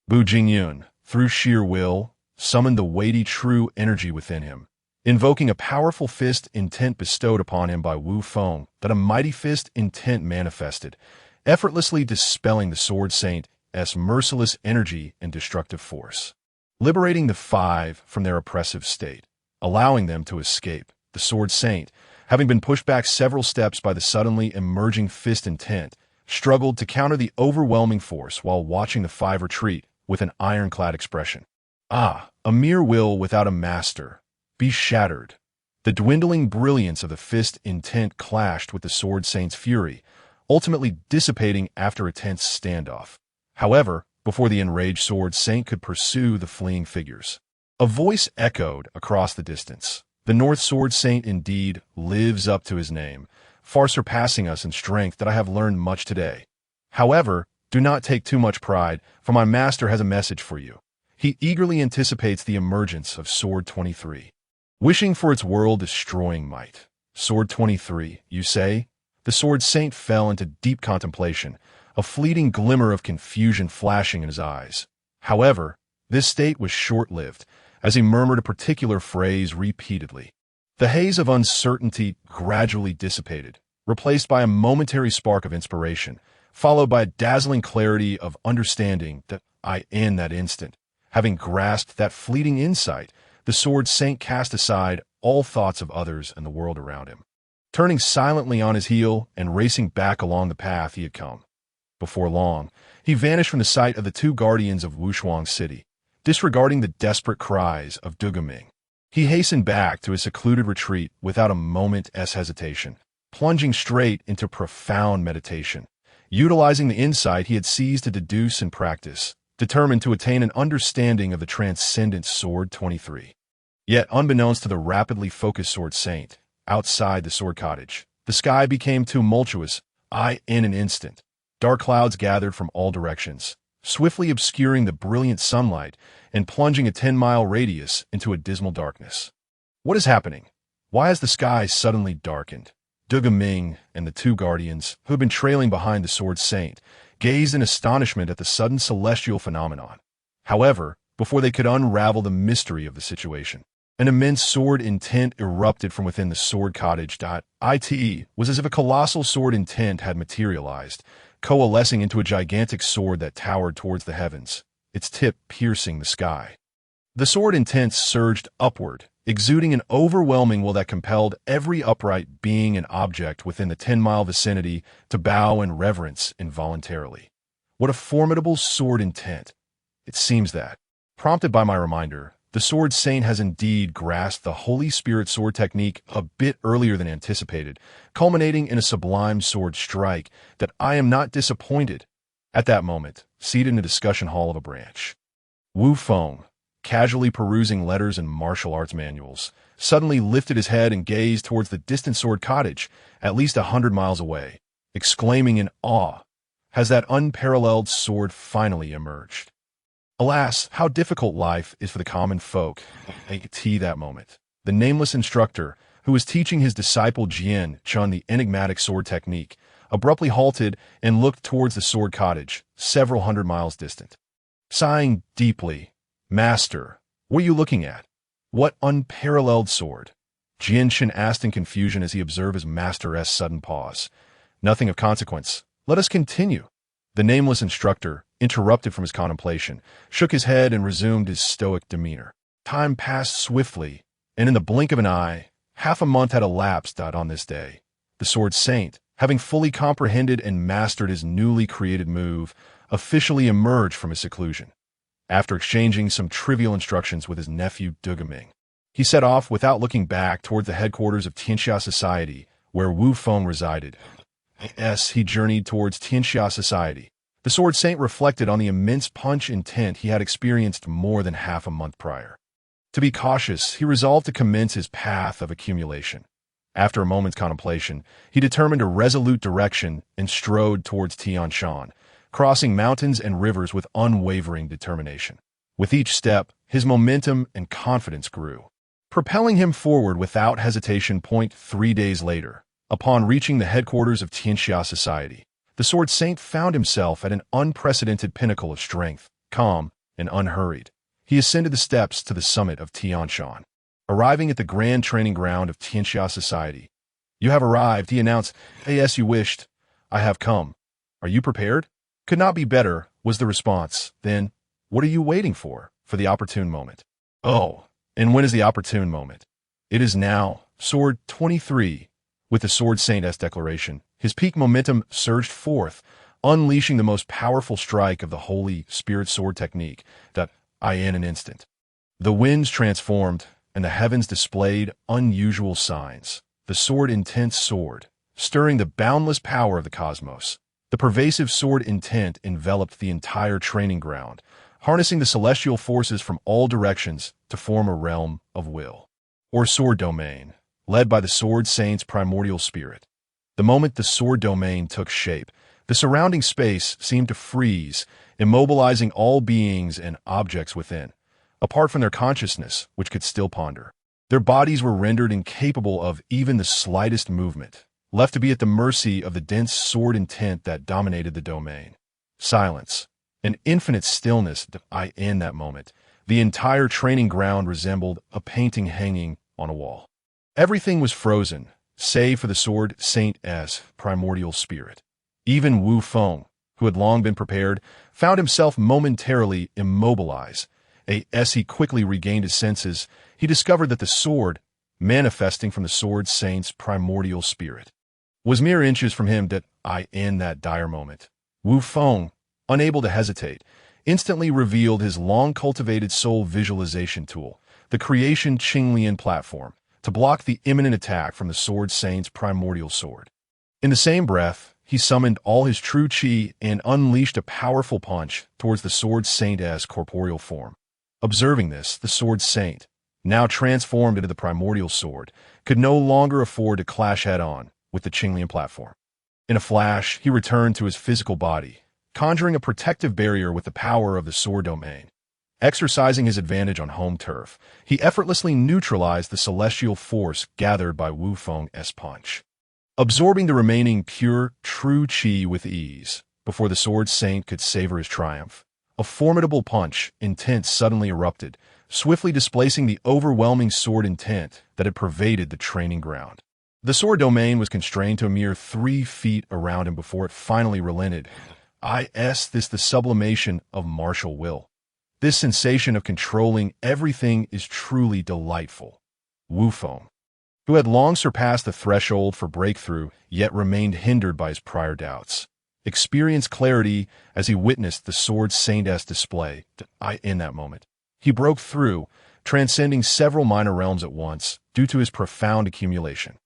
Bu Jingyun, through sheer will, summoned the weighty true energy within him, invoking a powerful fist intent bestowed upon him by Wu Feng that a mighty fist intent manifested, effortlessly dispelling the Sword Saint's merciless energy and destructive force, liberating the five from their oppressive state, allowing them to escape. The Sword Saint, having been pushed back several steps by the suddenly emerging fist intent, struggled to counter the overwhelming force while watching the five retreat with an ironclad expression. Ah, a mere will without a master. Be shattered. The dwindling brilliance of the fist intent clashed with the Sword Saint's fury, ultimately dissipating after a tense standoff. However, before the enraged Sword Saint could pursue the fleeing figures, a voice echoed across the distance. The North Sword Saint indeed lives up to his name, far surpassing us in strength that I have learned much today. However, do not take too much pride, for my master has a message for you. He eagerly anticipates the emergence of Sword 23, wishing for its world-destroying might. Sword 23, you say? The The Sword Saint fell into deep contemplation, a fleeting glimmer of confusion flashing in his eyes. However, this state was short-lived, as he murmured a particular phrase repeatedly. The haze of uncertainty gradually dissipated, replaced by a momentary spark of inspiration, followed by a dazzling clarity of understanding that in that instant, having grasped that fleeting insight, the Sword Saint cast aside all thoughts of others and the world around him, turning silently on his heel and racing back along the path he had come. Before long, he vanished from the sight of the two guardians of Wushuang City, disregarding the desperate cries of Dugaming. He hastened back to his secluded retreat without a moment's hesitation, plunging straight into profound meditation, utilizing the insight he had seized to deduce and practice, determined to attain an understanding of the transcendent Sword 23. Yet, unbeknownst to the rapidly focused Sword Saint, outside the Sword Cottage, the sky became tumultuous, in an instant. Dark clouds gathered from all directions, swiftly obscuring the brilliant sunlight and plunging a 10-mile radius into a dismal darkness. What is happening? Why has the sky suddenly darkened? Dugaming and the two guardians, who had been trailing behind the Sword Saint, gazed in astonishment at the sudden celestial phenomenon. However, before they could unravel the mystery of the situation, an immense sword intent erupted from within the Sword Cottage. It was as if a colossal sword intent had materialized, coalescing into a gigantic sword that towered towards the heavens, its tip piercing the sky. The sword intent surged upward, exuding an overwhelming will that compelled every upright being and object within the 10-mile vicinity to bow in reverence involuntarily. What a formidable sword intent! It seems that, prompted by my reminder, the Sword Saint has indeed grasped the Holy Spirit sword technique a bit earlier than anticipated, culminating in a sublime sword strike that I am not disappointed. At that moment, seated in the discussion hall of a branch, Wu Feng, casually perusing letters and martial arts manuals, suddenly lifted his head and gazed towards the distant Sword Cottage, at least 100 miles away, exclaiming in awe, "Has that unparalleled sword finally emerged?" Alas, how difficult life is for the common folk. That moment, the nameless instructor, who was teaching his disciple Jian Chun the enigmatic sword technique, abruptly halted and looked towards the Sword Cottage, several hundred miles distant. Sighing deeply, "Master, what are you looking at? What unparalleled sword?" Jian Chun asked in confusion as he observed his master's sudden pause. "Nothing of consequence. Let us continue." The nameless instructor, interrupted from his contemplation, shook his head and resumed his stoic demeanor. Time passed swiftly, and in the blink of an eye, half a month had elapsed on this day. The Sword Saint, having fully comprehended and mastered his newly created move, officially emerged from his seclusion. After exchanging some trivial instructions with his nephew Dugaming, he set off without looking back toward the headquarters of Tianxia Society, where Wu Feng resided. He journeyed towards Tianxia Society. The Sword Saint reflected on the immense punch intent he had experienced more than half a month prior. To be cautious, he resolved to commence his path of accumulation. After a moment's contemplation, he determined a resolute direction and strode towards Tianshan, crossing mountains and rivers with unwavering determination. With each step, his momentum and confidence grew, propelling him forward without hesitation. 3 days later, upon reaching the headquarters of Tianxia Society, the Sword Saint found himself at an unprecedented pinnacle of strength, calm and unhurried. He ascended the steps to the summit of Tianshan. Arriving at the grand training ground of Tianxia Society, "You have arrived," he announced. "As you wished. I have come. Are you prepared?" "Could not be better," was the response. "Then, what are you waiting for?" "For the opportune moment." "Oh, and when is the opportune moment?" "It is now." Sword 23. With the Sword Saint's declaration, his peak momentum surged forth, unleashing the most powerful strike of the Holy Spirit sword technique, in an instant. The winds transformed, and the heavens displayed unusual signs. The sword intent soared, stirring the boundless power of the cosmos. The pervasive sword intent enveloped the entire training ground, harnessing the celestial forces from all directions to form a realm of will, or sword domain, led by the Sword Saint's primordial spirit. The moment the sword domain took shape, the surrounding space seemed to freeze, immobilizing all beings and objects within, apart from their consciousness, which could still ponder. Their bodies were rendered incapable of even the slightest movement, left to be at the mercy of the dense sword intent that dominated the domain. Silence. An infinite stillness in that moment. The entire training ground resembled a painting hanging on a wall. Everything was frozen, save for the sword Saint's primordial spirit. Even Wu Feng, who had long been prepared, found himself momentarily immobilized. As he quickly regained his senses, he discovered that the sword, manifesting from the sword saint's primordial spirit, was mere inches from him. In that dire moment, Wu Feng, unable to hesitate, instantly revealed his long-cultivated soul visualization tool, the creation Qinglian platform, to block the imminent attack from the sword saint's primordial sword. In the same breath, he summoned all his true qi and unleashed a powerful punch towards the sword saint's corporeal form. Observing this, the sword saint, now transformed into the primordial sword, could no longer afford to clash head-on with the Qinglian platform. In a flash, he returned to his physical body, conjuring a protective barrier with the power of the sword domain. Exercising his advantage on home turf, he effortlessly neutralized the celestial force gathered by Wu Feng's punch, absorbing the remaining pure, true qi with ease. Before the sword saint could savor his triumph, a formidable punch intent suddenly erupted, swiftly displacing the overwhelming sword intent that had pervaded the training ground. The sword domain was constrained to a mere 3 feet around him before it finally relented. The sublimation of martial will. This sensation of controlling everything is truly delightful. Wu Feng, who had long surpassed the threshold for breakthrough, yet remained hindered by his prior doubts, experienced clarity as he witnessed the sword saint's display. In that moment, he broke through, transcending several minor realms at once due to his profound accumulation.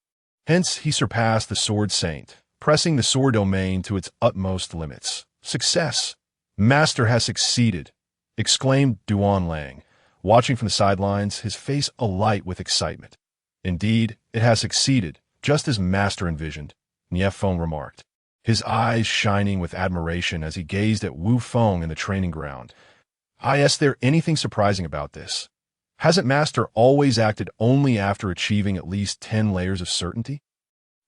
Hence, he surpassed the sword saint, pressing the sword domain to its utmost limits. Success! Master has succeeded, exclaimed Duan Lang, watching from the sidelines, his face alight with excitement. Indeed, it has succeeded, just as Master envisioned, Nie Feng remarked, his eyes shining with admiration as he gazed at Wu Feng in the training ground. Is there anything surprising about this? Hasn't Master always acted only after achieving at least 10 layers of certainty?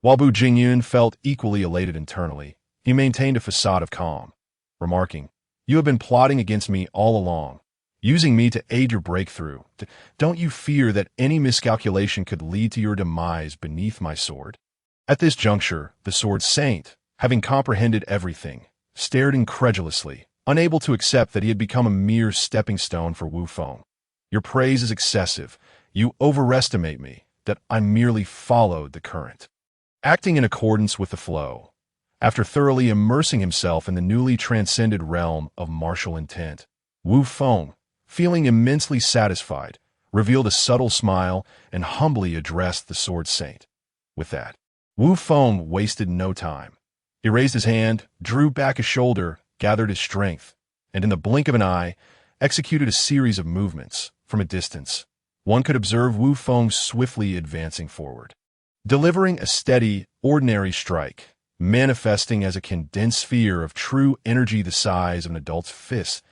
While Bu Jingyun felt equally elated internally, he maintained a facade of calm, remarking, "You have been plotting against me all along, using me to aid your breakthrough. Don't you fear that any miscalculation could lead to your demise beneath my sword?" At this juncture, the sword saint, having comprehended everything, stared incredulously, unable to accept that he had become a mere stepping stone for Wu Feng. "Your praise is excessive. You overestimate me, that I merely followed the current." Acting in accordance with the flow, after thoroughly immersing himself in the newly transcended realm of martial intent, Wu Feng, feeling immensely satisfied, revealed a subtle smile and humbly addressed the sword saint. With that, Wu Feng wasted no time. He raised his hand, drew back a shoulder, gathered his strength, and in the blink of an eye, executed a series of movements. From a distance, one could observe Wu Feng swiftly advancing forward, delivering a steady, ordinary strike, manifesting as a condensed sphere of true energy the size of an adult's fist.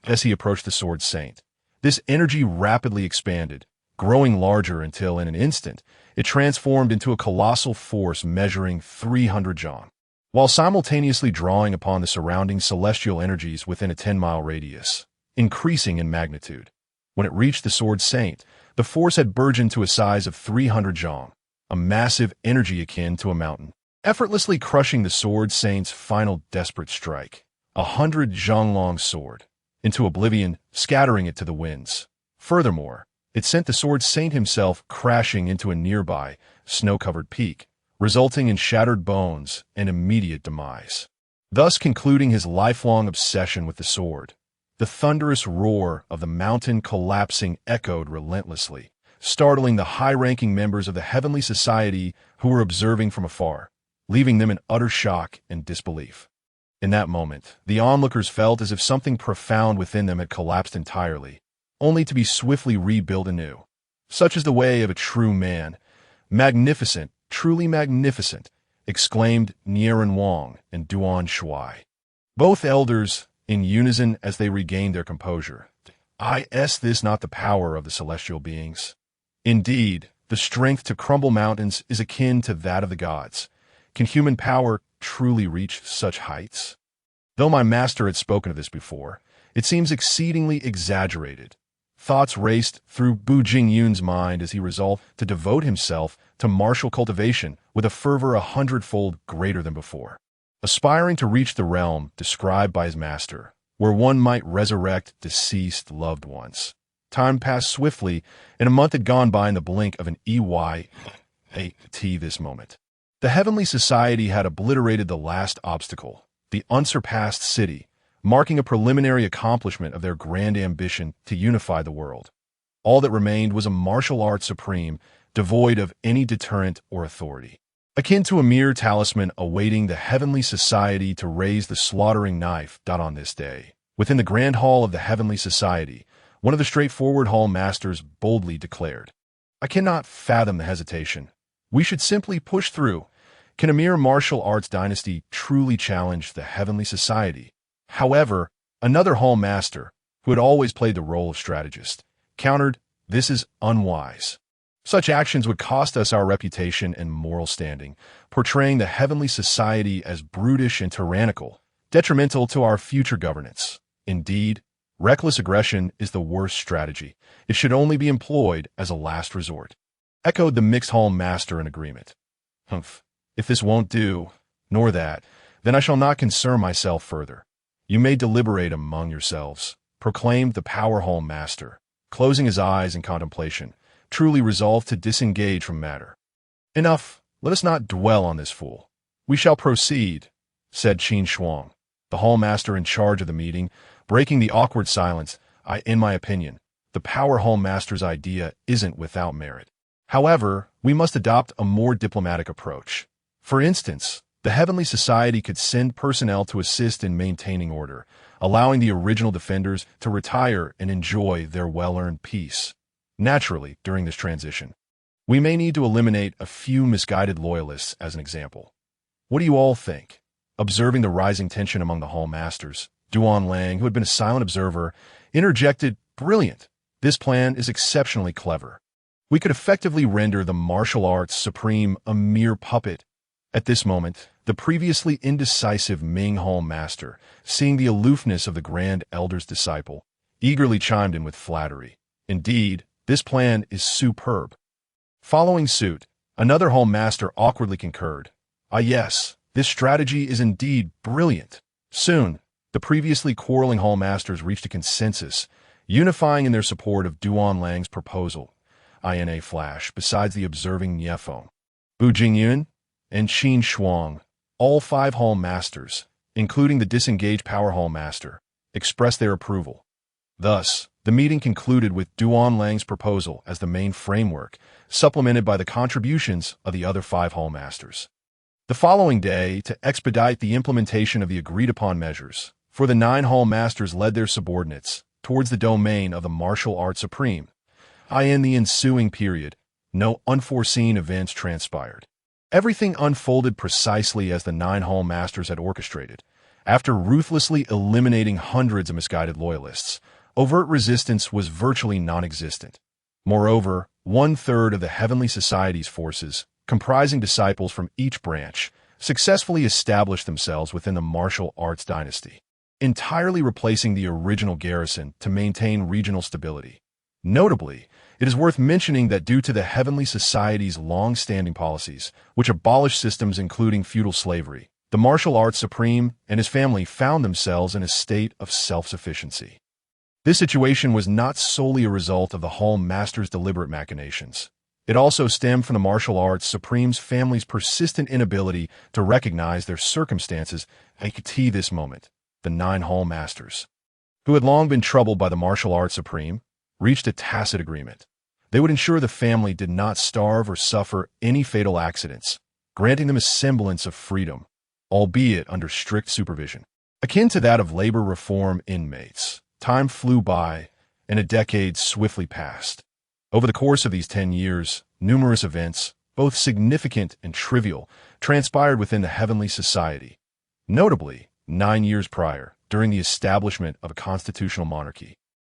As he approached the sword saint, this energy rapidly expanded, growing larger until, in an instant, it transformed into a colossal force measuring 300 zhang, while simultaneously drawing upon the surrounding celestial energies within a 10-mile radius, increasing in magnitude. When it reached the sword saint, the force had burgeoned to a size of 300 zhang, a massive energy akin to a mountain, effortlessly crushing the sword saint's final desperate strike, 100 zhang-long sword, into oblivion, scattering it to the winds. Furthermore, it sent the sword saint himself crashing into a nearby, snow-covered peak, resulting in shattered bones and immediate demise, thus concluding his lifelong obsession with the sword. The thunderous roar of the mountain collapsing echoed relentlessly, startling the high-ranking members of the Heavenly Society who were observing from afar, leaving them in utter shock and disbelief. In that moment, the onlookers felt as if something profound within them had collapsed entirely, only to be swiftly rebuilt anew. Such is the way of a true man. Magnificent, truly magnificent, exclaimed Nieran Wang and Duan Shuai, both elders in unison as they regained their composure. Is this not the power of the celestial beings? Indeed, the strength to crumble mountains is akin to that of the gods. Can human power truly reach such heights? Though my master had spoken of this before, it seems exceedingly exaggerated. Thoughts raced through Bu Jingyun's mind as he resolved to devote himself to martial cultivation with a fervor 100-fold greater than before. Aspiring to reach the realm described by his master, where one might resurrect deceased loved ones. Time passed swiftly, and a month had gone by in the blink of an EYAT this moment. The Heavenly Society had obliterated the last obstacle, the unsurpassed city, marking a preliminary accomplishment of their grand ambition to unify the world. All that remained was a martial art supreme, devoid of any deterrent or authority. Akin to a mere talisman awaiting the Heavenly Society to raise the slaughtering knife. On this day, within the Grand Hall of the Heavenly Society, one of the straightforward hall masters boldly declared, "I cannot fathom the hesitation. We should simply push through. Can a mere martial arts dynasty truly challenge the Heavenly Society?" However, another hall master, who had always played the role of strategist, countered, "This is unwise. Such actions would cost us our reputation and moral standing, portraying the Heavenly Society as brutish and tyrannical, detrimental to our future governance. Indeed, reckless aggression is the worst strategy. It should only be employed as a last resort," echoed the mixed hall master in agreement. "Humph, if this won't do, nor that, then I shall not concern myself further. You may deliberate among yourselves," proclaimed the power hall master, closing his eyes in contemplation, truly resolved to disengage from matter. "Enough, let us not dwell on this fool. We shall proceed," said Qin Shuang, the hall master in charge of the meeting, breaking the awkward silence. In my opinion, the power hall master's idea isn't without merit. However, we must adopt a more diplomatic approach. For instance, the Heavenly Society could send personnel to assist in maintaining order, allowing the original defenders to retire and enjoy their well-earned peace. Naturally, during this transition, we may need to eliminate a few misguided loyalists as an example. What do you all think? Observing the rising tension among the hall masters, Duan Lang, who had been a silent observer, interjected, "Brilliant. This plan is exceptionally clever. We could effectively render the martial arts supreme a mere puppet." At this moment, the previously indecisive Ming hall master, seeing the aloofness of the Grand Elder's disciple, eagerly chimed in with flattery. "Indeed, this plan is superb." Following suit, another hall master awkwardly concurred, Yes, this strategy is indeed brilliant." Soon, the previously quarreling hall masters reached a consensus, unifying in their support of Duan Lang's proposal. Besides the observing Niefeng, Bu Jingyun, and Qin Shuang, all 5 hall masters, including the disengaged power hall master, expressed their approval. Thus, the meeting concluded with Duan Lang's proposal as the main framework, supplemented by the contributions of the other 5 hall masters. The following day, to expedite the implementation of the agreed-upon measures, for the 9 hall masters led their subordinates towards the domain of the martial art supreme. In the ensuing period, no unforeseen events transpired. Everything unfolded precisely as the 9 hall masters had orchestrated. After ruthlessly eliminating hundreds of misguided loyalists, overt resistance was virtually non-existent. Moreover, 1/3 of the Heavenly Society's forces, comprising disciples from each branch, successfully established themselves within the martial arts dynasty, entirely replacing the original garrison to maintain regional stability. Notably, it is worth mentioning that due to the Heavenly Society's long-standing policies, which abolished systems including feudal slavery, the martial arts supreme and his family found themselves in a state of self-sufficiency. This situation was not solely a result of the hall master's deliberate machinations. It also stemmed from the martial arts supreme's family's persistent inability to recognize their circumstances. At this moment, the 9 hall masters, who had long been troubled by the martial arts supreme, reached a tacit agreement. They would ensure the family did not starve or suffer any fatal accidents, granting them a semblance of freedom, albeit under strict supervision. Akin to that of labor reform inmates, time flew by, and a decade swiftly passed. Over the course of these 10 years, numerous events, both significant and trivial, transpired within the Heavenly Society. Notably, 9 years prior, during the establishment of a constitutional monarchy,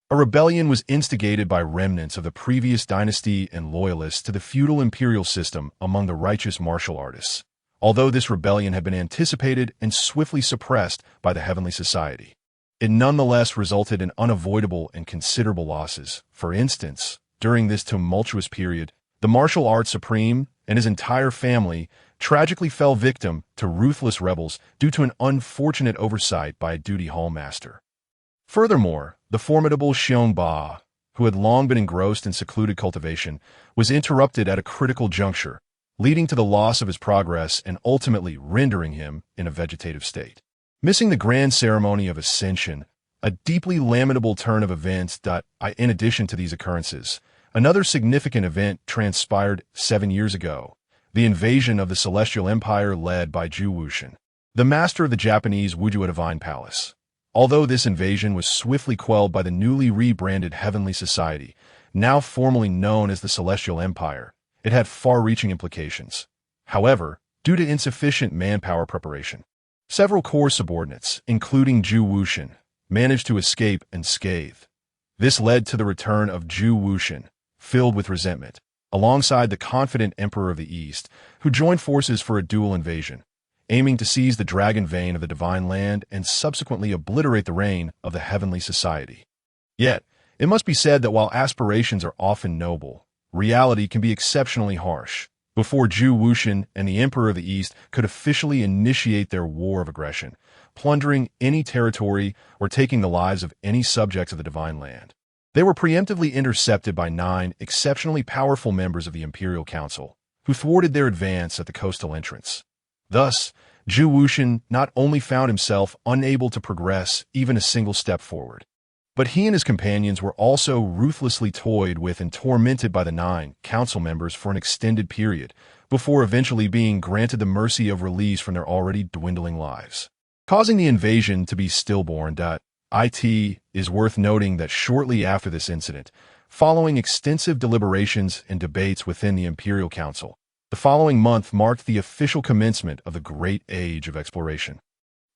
a rebellion was instigated by remnants of the previous dynasty and loyalists to the feudal imperial system among the righteous martial artists. although this rebellion had been anticipated and swiftly suppressed by the Heavenly Society. It nonetheless resulted in unavoidable and considerable losses. For instance, during this tumultuous period, the martial arts supreme and his entire family tragically fell victim to ruthless rebels due to an unfortunate oversight by a duty hall master. Furthermore, the formidable Xiong Ba, who had long been engrossed in secluded cultivation, was interrupted at a critical juncture, leading to the loss of his progress and ultimately rendering him in a vegetative state. Missing the grand ceremony of ascension, a deeply lamentable turn of events. In addition to these occurrences, another significant event transpired 7 years ago, the invasion of the Celestial Empire led by Zhu Wuxin, the master of the Japanese Wujua Divine Palace. Although this invasion was swiftly quelled by the newly rebranded Heavenly Society, now formally known as the Celestial Empire, it had far-reaching implications. However, due to insufficient manpower preparation, several core subordinates, including Zhu Wuxin, managed to escape unscathed. This led to the return of Zhu Wuxin, filled with resentment, alongside the confident Emperor of the East, who joined forces for a dual invasion, aiming to seize the dragon vein of the Divine Land and subsequently obliterate the reign of the Heavenly Society. Yet, it must be said that while aspirations are often noble, reality can be exceptionally harsh. Before Zhu Wuxin and the Emperor of the East could officially initiate their war of aggression, plundering any territory or taking the lives of any subjects of the Divine Land, they were preemptively intercepted by 9 exceptionally powerful members of the Imperial Council, who thwarted their advance at the coastal entrance. Thus, Zhu Wuxin not only found himself unable to progress even a single step forward, but he and his companions were also ruthlessly toyed with and tormented by the 9 council members for an extended period, before eventually being granted the mercy of release from their already dwindling lives, causing the invasion to be stillborn. It is worth noting that shortly after this incident, following extensive deliberations and debates within the Imperial Council, the following month marked the official commencement of the Great Age of Exploration,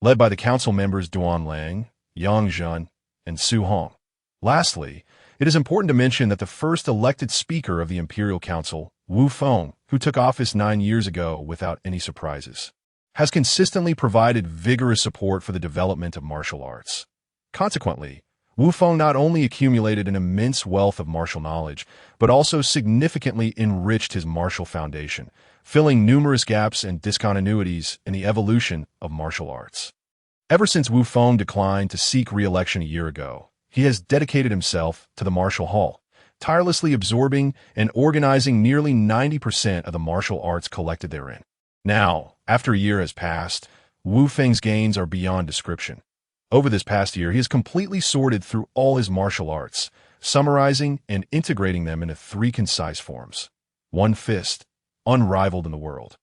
led by the council members Duan Lang, Yang Zhen, and Su Hong. Lastly, it is important to mention that the first elected speaker of the Imperial Council, Wu Feng, who took office 9 years ago without any surprises, has consistently provided vigorous support for the development of martial arts. Consequently, Wu Feng not only accumulated an immense wealth of martial knowledge, but also significantly enriched his martial foundation, filling numerous gaps and discontinuities in the evolution of martial arts. Ever since Wu Feng declined to seek re-election a year ago, he has dedicated himself to the martial hall, tirelessly absorbing and organizing nearly 90% of the martial arts collected therein. Now, after a year has passed, Wu Feng's gains are beyond description. Over this past year, he has completely sorted through all his martial arts, summarizing and integrating them into 3 concise forms. 1 fist, unrivaled in the world.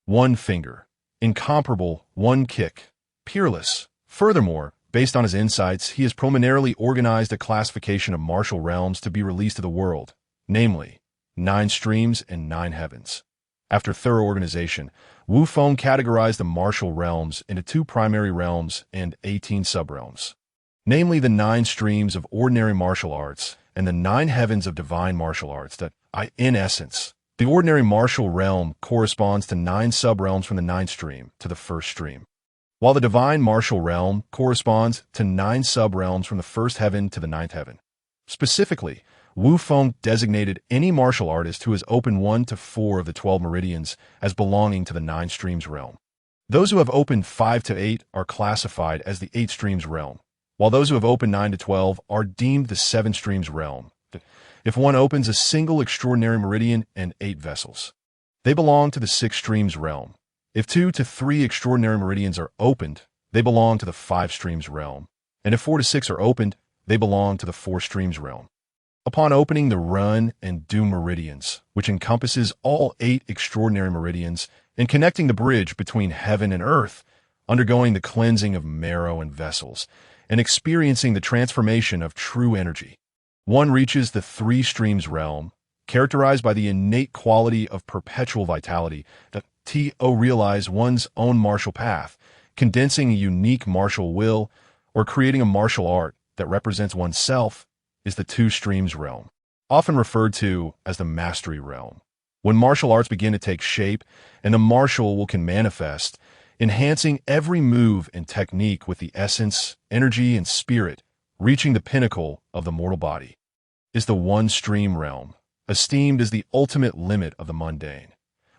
1 finger, incomparable. 1 kick, peerless. Furthermore, based on his insights, he has preliminarily organized a classification of martial realms to be released to the world, namely, 9 streams and 9 heavens. After thorough organization, Wu Feng categorized the martial realms into 2 primary realms and 18 subrealms, namely the 9 streams of ordinary martial arts and the 9 heavens of divine martial arts. In essence, the ordinary martial realm corresponds to 9 subrealms from the 9th stream to the 1st stream, while the divine martial realm corresponds to 9 subrealms from the 1st heaven to the 9th heaven. Specifically, Wu Feng designated any martial artist who has opened 1 to 4 of the 12 meridians as belonging to the 9 streams realm. Those who have opened 5 to 8 are classified as the 8 streams realm, while those who have opened 9 to 12 are deemed the 7 streams realm. If one opens a single extraordinary meridian and 8 vessels, they belong to the 6 streams realm. If 2 to 3 extraordinary meridians are opened, they belong to the 5 streams realm, and if 4 to 6 are opened, they belong to the 4 streams realm. Upon opening the Run and Du meridians, which encompasses all 8 extraordinary meridians, and connecting the bridge between heaven and earth, undergoing the cleansing of marrow and vessels, and experiencing the transformation of true energy, one reaches the 3 streams realm, characterized by the innate quality of perpetual vitality that realize one's own martial path, condensing a unique martial will, or creating a martial art that represents oneself, is the 2 streams realm, often referred to as the mastery realm. when martial arts begin to take shape and the martial will can manifest, enhancing every move and technique with the essence, energy, and spirit, reaching the pinnacle of the mortal body, is the one-stream realm, esteemed as the ultimate limit of the mundane.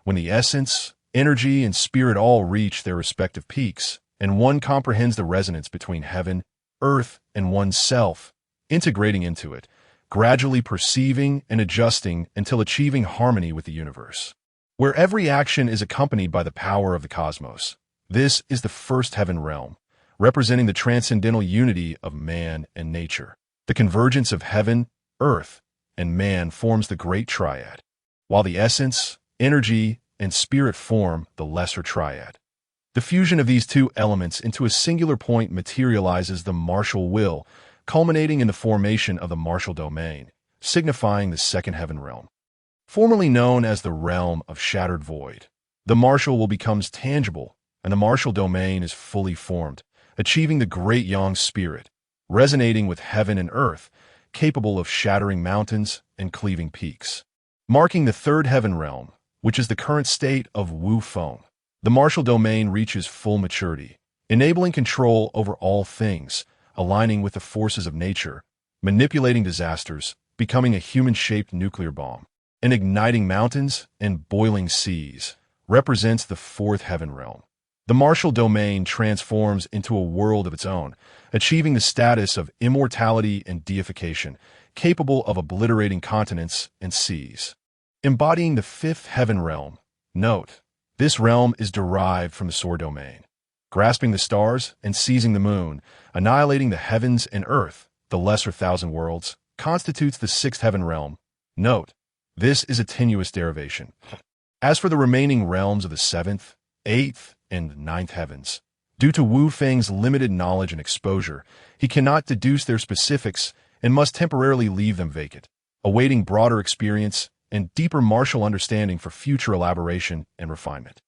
When the essence, energy, and spirit all reach their respective peaks, and one comprehends the resonance between heaven, earth, and oneself, integrating into it, gradually perceiving and adjusting until achieving harmony with the universe, where every action is accompanied by the power of the cosmos. This is the first heaven realm, representing the transcendental unity of man and nature. The convergence of heaven, earth, and man forms the great triad, while the essence, energy, and spirit form the lesser triad. The fusion of these two elements into a singular point materializes the martial will, culminating in the formation of the martial domain, signifying the second heaven realm. Formerly known as the realm of shattered void, the martial will becomes tangible, and the martial domain is fully formed, achieving the great yang spirit, resonating with heaven and earth, capable of shattering mountains and cleaving peaks. Marking the third heaven realm, which is the current state of Wu Feng, the martial domain reaches full maturity, enabling control over all things, aligning with the forces of nature, manipulating disasters, becoming a human-shaped nuclear bomb, and igniting mountains and boiling seas, represents the fourth heaven realm. The martial domain transforms into a world of its own, achieving the status of immortality and deification, capable of obliterating continents and seas. Embodying the fifth heaven realm. Note, this realm is derived from the sword domain. Grasping the stars and seizing the moon, annihilating the heavens and earth, the lesser thousand worlds, constitutes the sixth heaven realm. Note, this is a tenuous derivation. As for the remaining realms of the seventh, eighth, and ninth heavens, due to Wu Feng's limited knowledge and exposure, he cannot deduce their specifics and must temporarily leave them vacant, awaiting broader experience and deeper martial understanding for future elaboration and refinement.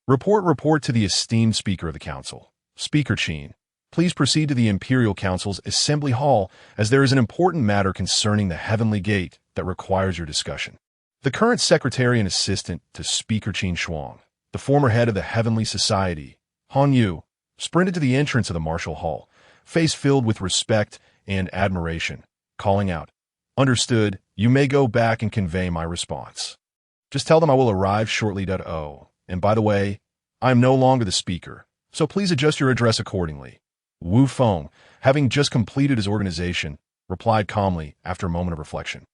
Report to the esteemed Speaker of the Council. Speaker Qin, please proceed to the Imperial Council's Assembly Hall, as there is an important matter concerning the Heavenly Gate that requires your discussion. The current Secretary and Assistant to Speaker Qin Shuang, the former head of the Heavenly Society, Han Yu, sprinted to the entrance of the Martial Hall, face filled with respect and admiration, calling out, "Understood, you may go back and convey my response. Just tell them I will arrive shortly. Oh, and by the way, I am no longer the speaker, so please adjust your address accordingly." Wu Feng, having just completed his organization, replied calmly after a moment of reflection.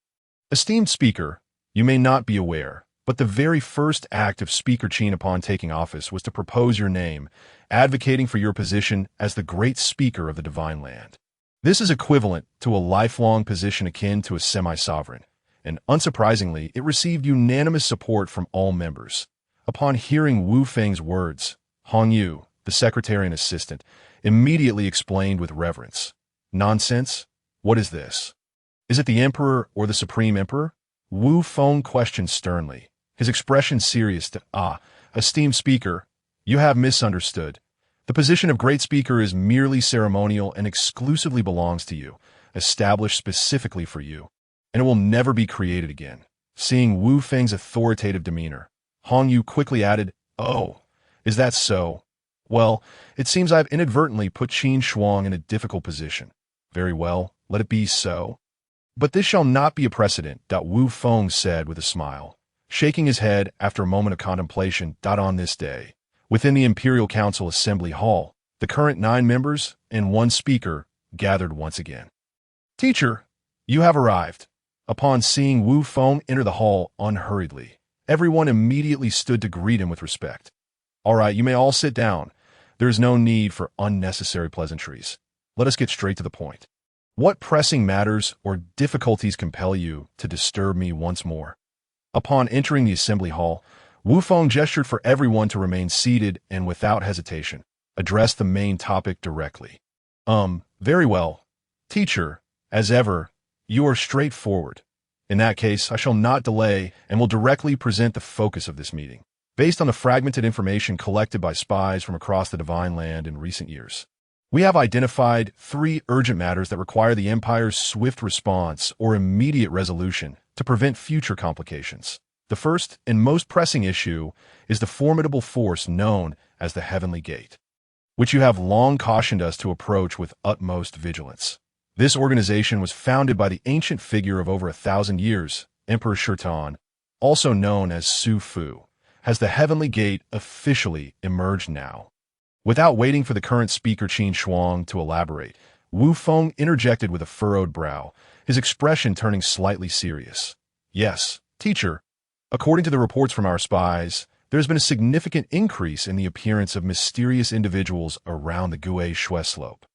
"Esteemed Speaker, you may not be aware, but the very first act of Speaker Qin upon taking office was to propose your name, advocating for your position as the great speaker of the divine land. This is equivalent to a lifelong position akin to a semi-sovereign, and unsurprisingly, it received unanimous support from all members. Upon hearing Wu Feng's words, Han Yu, the secretary and assistant, immediately explained with reverence, "Nonsense? What is this? Is it the emperor or the supreme emperor?" Wu Feng questioned sternly, his expression serious. Esteemed speaker, you have misunderstood. The position of great speaker is merely ceremonial and exclusively belongs to you, established specifically for you, and it will never be created again." Seeing Wu Feng's authoritative demeanor, Han Yu quickly added, "Oh, is that so? Well, it seems I've inadvertently put Qin Shuang in a difficult position. Very well, let it be so. But this shall not be a precedent," Wu Feng said with a smile, shaking his head after a moment of contemplation. On this day, within the Imperial Council Assembly Hall, the current 9 members and 1 speaker gathered once again. "Teacher, you have arrived." Upon seeing Wu Feng enter the hall unhurriedly, everyone immediately stood to greet him with respect. "All right, you may all sit down. There is no need for unnecessary pleasantries. Let us get straight to the point. What pressing matters or difficulties compel you to disturb me once more?" Upon entering the assembly hall, Wu Feng gestured for everyone to remain seated and without hesitation, addressed the main topic directly. Very well. Teacher, as ever, you are straightforward. In that case, I shall not delay and will directly present the focus of this meeting, based on the fragmented information collected by spies from across the Divine Land in recent years. We have identified 3 urgent matters that require the Empire's swift response or immediate resolution to prevent future complications. The first and most pressing issue is the formidable force known as the Heavenly Gate, which you have long cautioned us to approach with utmost vigilance. This organization was founded by the ancient figure of over 1,000 years, Emperor Shurtan, also known as Su Fu. Has the Heavenly Gate officially emerged now? Without waiting for the current speaker Qin Shuang to elaborate, Wu Feng interjected with a furrowed brow, his expression turning slightly serious. Yes, teacher. According to the reports from our spies, there has been a significant increase in the appearance of mysterious individuals around the Gue Shui slope.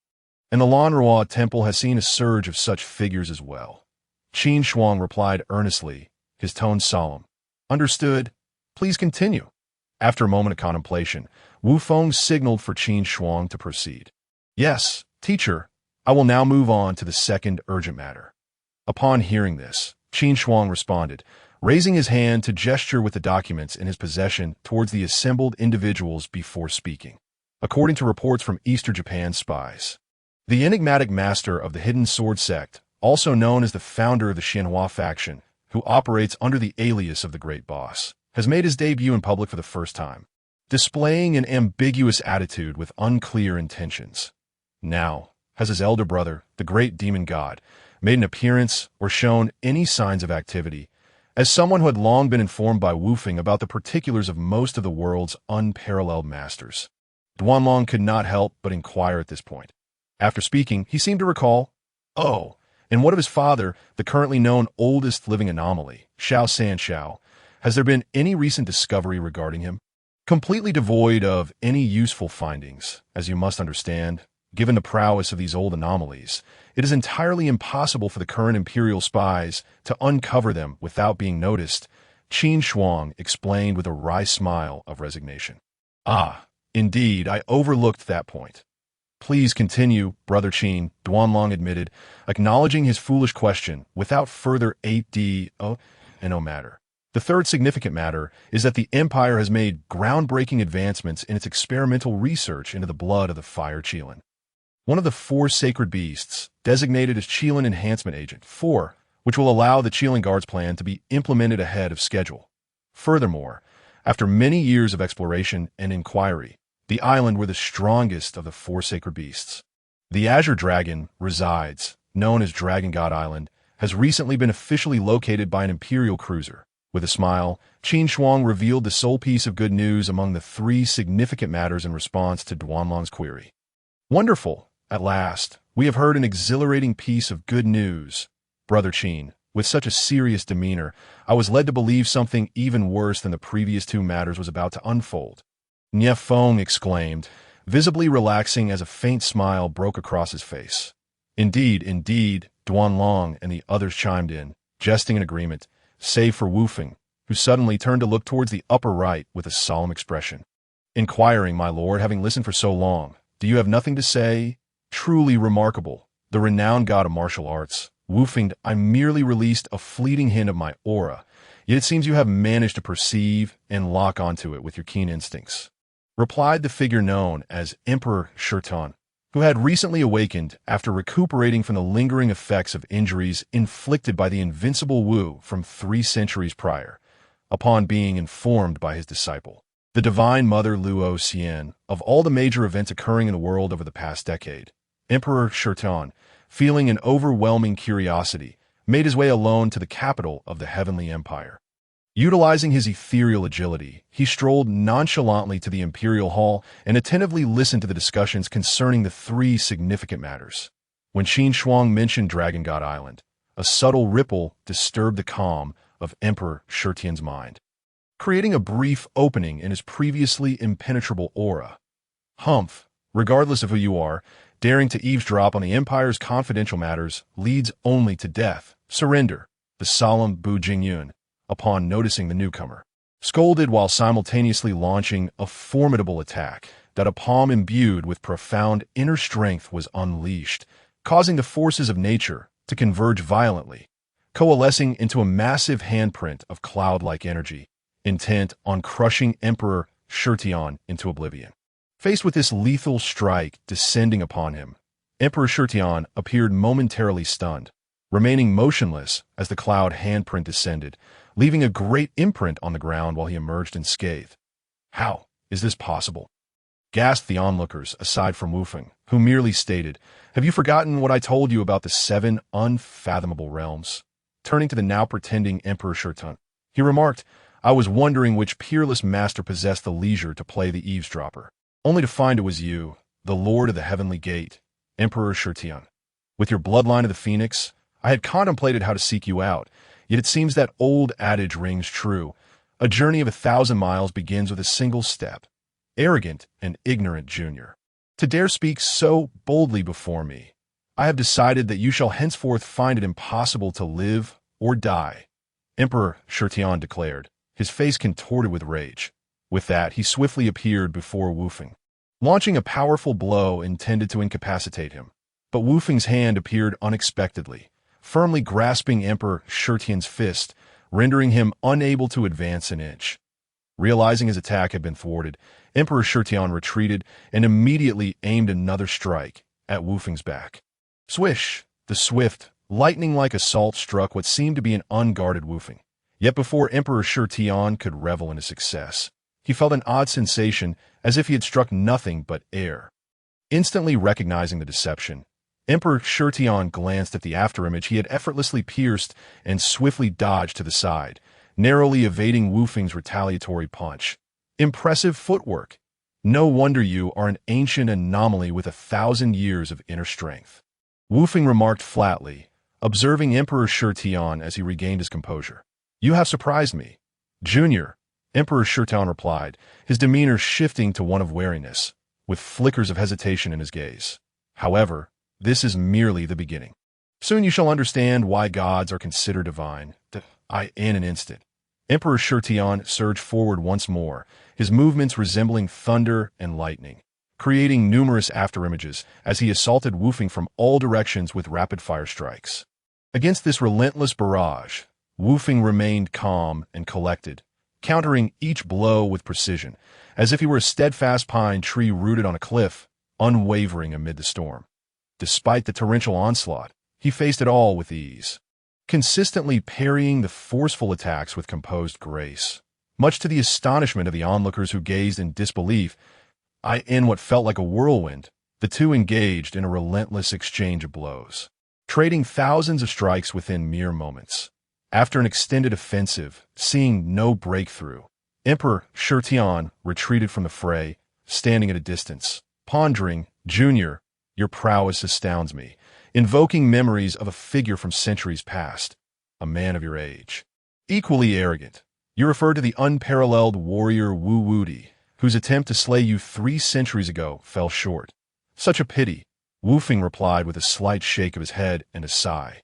And the Lanrua temple has seen a surge of such figures as well. Qin Shuang replied earnestly, his tone solemn. Understood. Please continue. After a moment of contemplation, Wu Feng signaled for Qin Shuang to proceed. Yes, teacher. I will now move on to the second urgent matter. Upon hearing this, Qin Shuang responded, raising his hand to gesture with the documents in his possession towards the assembled individuals before speaking. According to reports from Eastern Japan spies, the enigmatic master of the Hidden Sword Sect, also known as the founder of the Xianhua faction, who operates under the alias of the Great Boss, has made his debut in public for the first time, displaying an ambiguous attitude with unclear intentions. Now, has his elder brother, the great demon god, made an appearance or shown any signs of activity? As someone who had long been informed by Wu Feng about the particulars of most of the world's unparalleled masters, Duanlong could not help but inquire at this point. After speaking, he seemed to recall, oh, and what of his father, the currently known oldest living anomaly, Xiao San Xiao? Has there been any recent discovery regarding him? Completely devoid of any useful findings, as you must understand, given the prowess of these old anomalies, it is entirely impossible for the current imperial spies to uncover them without being noticed, Qin Shuang explained with a wry smile of resignation. Ah, indeed, I overlooked that point. Please continue, Brother Qin, Duanlong admitted, acknowledging his foolish question without further 8D matter. The third significant matter is that the Empire has made groundbreaking advancements in its experimental research into the blood of the Fire Qilin, one of the 4 sacred beasts, designated as Qilin Enhancement Agent 4, which will allow the Qilin Guards plan to be implemented ahead of schedule. Furthermore, after many years of exploration and inquiry, the island where the strongest of the 4 sacred beasts, the Azure Dragon, resides, known as Dragon God Island, has recently been officially located by an Imperial cruiser. With a smile, Qin Shuang revealed the sole piece of good news among the 3 significant matters in response to Duanlong's query. Wonderful! At last, we have heard an exhilarating piece of good news. Brother Qin, with such a serious demeanor, I was led to believe something even worse than the previous 2 matters was about to unfold. Nie Feng exclaimed, visibly relaxing as a faint smile broke across his face. Indeed, indeed, Duanlong and the others chimed in, jesting in agreement, save for Wu Feng, who suddenly turned to look towards the upper right with a solemn expression. Inquiring, my lord, having listened for so long, do you have nothing to say? Truly remarkable. The renowned god of martial arts, Wu Feng, I merely released a fleeting hint of my aura, yet it seems you have managed to perceive and lock onto it with your keen instincts. Replied the figure known as Emperor Shurtan, who had recently awakened after recuperating from the lingering effects of injuries inflicted by the invincible Wu from 3 centuries prior, upon being informed by his disciple, the Divine Mother Luo Xian, of all the major events occurring in the world over the past decade. Emperor Shurtan, feeling an overwhelming curiosity, made his way alone to the capital of the Heavenly Empire. Utilizing his ethereal agility, he strolled nonchalantly to the Imperial Hall and attentively listened to the discussions concerning the 3 significant matters. When Qin Shuang mentioned Dragon God Island, a subtle ripple disturbed the calm of Emperor Shurtian's mind, creating a brief opening in his previously impenetrable aura. Humph, regardless of who you are, daring to eavesdrop on the Empire's confidential matters leads only to death. Surrender, the solemn Bu Jingyun, upon noticing the newcomer, scolded while simultaneously launching a formidable attack that a palm imbued with profound inner strength was unleashed, causing the forces of nature to converge violently, coalescing into a massive handprint of cloud-like energy, intent on crushing Emperor Shurtian into oblivion. Faced with this lethal strike descending upon him, Emperor Shurtian appeared momentarily stunned, remaining motionless as the cloud handprint descended, leaving a great imprint on the ground while he emerged unscathed. "How is this possible?" gasped the onlookers, aside from Wufeng, who merely stated, "Have you forgotten what I told you about the 7 unfathomable realms?" Turning to the now pretending Emperor Shirtan, he remarked, "I was wondering which peerless master possessed the leisure to play the eavesdropper, only to find it was you, the Lord of the Heavenly Gate, Emperor Shirtian. With your bloodline of the Phoenix, I had contemplated how to seek you out, yet it seems that old adage rings true. A journey of 1,000 miles begins with a single step. Arrogant and ignorant junior, to dare speak so boldly before me, I have decided that you shall henceforth find it impossible to live or die," Emperor Shirtian declared, his face contorted with rage. With that, he swiftly appeared before Wufeng, launching a powerful blow intended to incapacitate him. But Wufeng's hand appeared unexpectedly, firmly grasping Emperor Shirtian's fist, rendering him unable to advance an inch. Realizing his attack had been thwarted, Emperor Shirtian retreated and immediately aimed another strike at Wufeng's back. Swish! The swift, lightning-like assault struck what seemed to be an unguarded Wufeng. Yet before Emperor Shirtian could revel in his success, he felt an odd sensation as if he had struck nothing but air. Instantly recognizing the deception, Emperor Shirtian glanced at the afterimage he had effortlessly pierced and swiftly dodged to the side, narrowly evading Wufeng's retaliatory punch. Impressive footwork. No wonder you are an ancient anomaly with 1,000 years of inner strength, Wufeng remarked flatly, observing Emperor Shirtian as he regained his composure. "You have surprised me, Junior," Emperor Shirtian replied, his demeanor shifting to one of wariness, with flickers of hesitation in his gaze. "However, this is merely the beginning. Soon you shall understand why gods are considered divine." In an instant, Emperor Shirtian surged forward once more, his movements resembling thunder and lightning, creating numerous afterimages as he assaulted Wufeng from all directions with rapid-fire strikes. Against this relentless barrage, Wufeng remained calm and collected, countering each blow with precision, as if he were a steadfast pine tree rooted on a cliff, unwavering amid the storm. Despite the torrential onslaught, he faced it all with ease, consistently parrying the forceful attacks with composed grace. Much to the astonishment of the onlookers who gazed in disbelief, in what felt like a whirlwind, the two engaged in a relentless exchange of blows, trading thousands of strikes within mere moments. After an extended offensive, seeing no breakthrough, Emperor Shirtian retreated from the fray, standing at a distance, pondering, "Junior, your prowess astounds me, invoking memories of a figure from centuries past, a man of your age. Equally arrogant, you refer to the unparalleled warrior Wu Wudi, whose attempt to slay you 3 centuries ago fell short. Such a pity," Wufeng replied with a slight shake of his head and a sigh,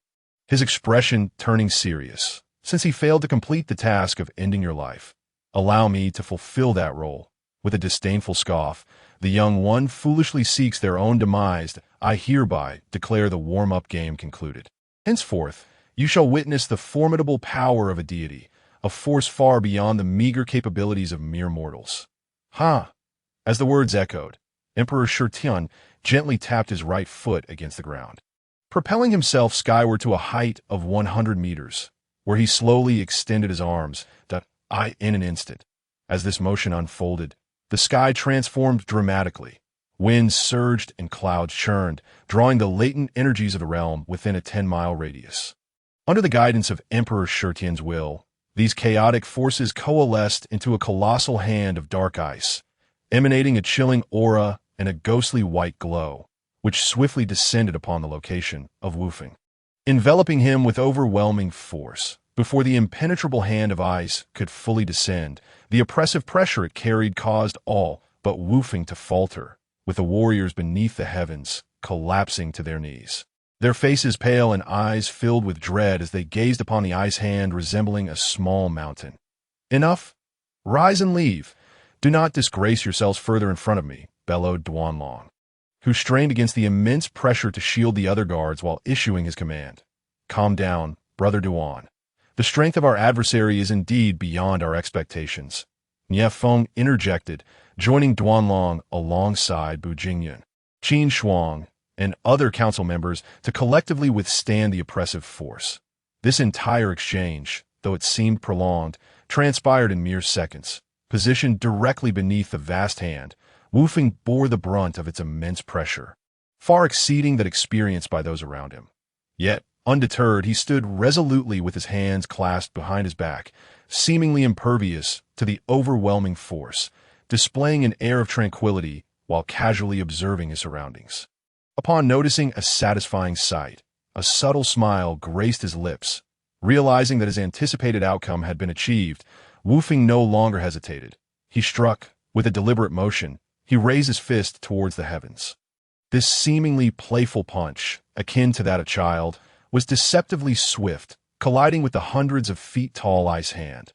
his expression turning serious, "since he failed to complete the task of ending your life. Allow me to fulfill that role." With a disdainful scoff, the young one foolishly seeks their own demise. I hereby declare the warm-up game concluded. Henceforth, you shall witness the formidable power of a deity, a force far beyond the meager capabilities of mere mortals. "Ha!" As the words echoed, Emperor Shirtian gently tapped his right foot against the ground, propelling himself skyward to a height of 100 meters, where he slowly extended his arms. In an instant, as this motion unfolded, the sky transformed dramatically. Winds surged and clouds churned, drawing the latent energies of the realm within a 10-mile radius. Under the guidance of Emperor Shirtian's will, these chaotic forces coalesced into a colossal hand of dark ice, emanating a chilling aura and a ghostly white glow, which swiftly descended upon the location of Wufeng, enveloping him with overwhelming force. Before the impenetrable hand of ice could fully descend, the oppressive pressure it carried caused all but Wufeng to falter, with the warriors beneath the heavens collapsing to their knees, their faces pale and eyes filled with dread as they gazed upon the ice hand resembling a small mountain. "Enough! Rise and leave! Do not disgrace yourselves further in front of me," bellowed Duanlong, who strained against the immense pressure to shield the other guards while issuing his command. "Calm down, Brother Duan. The strength of our adversary is indeed beyond our expectations," Nie Feng interjected, joining Duanlong alongside Bu Jingyun, Qin Shuang, and other council members to collectively withstand the oppressive force. This entire exchange, though it seemed prolonged, transpired in mere seconds. Positioned directly beneath the vast hand, Wufeng bore the brunt of its immense pressure, far exceeding that experienced by those around him. Yet, undeterred, he stood resolutely with his hands clasped behind his back, seemingly impervious to the overwhelming force, displaying an air of tranquility while casually observing his surroundings. Upon noticing a satisfying sight, a subtle smile graced his lips. Realizing that his anticipated outcome had been achieved, Wufeng no longer hesitated. He struck, with a deliberate motion. He raised his fist towards the heavens. This seemingly playful punch, akin to that of a child, was deceptively swift, colliding with the hundreds of feet tall ice hand.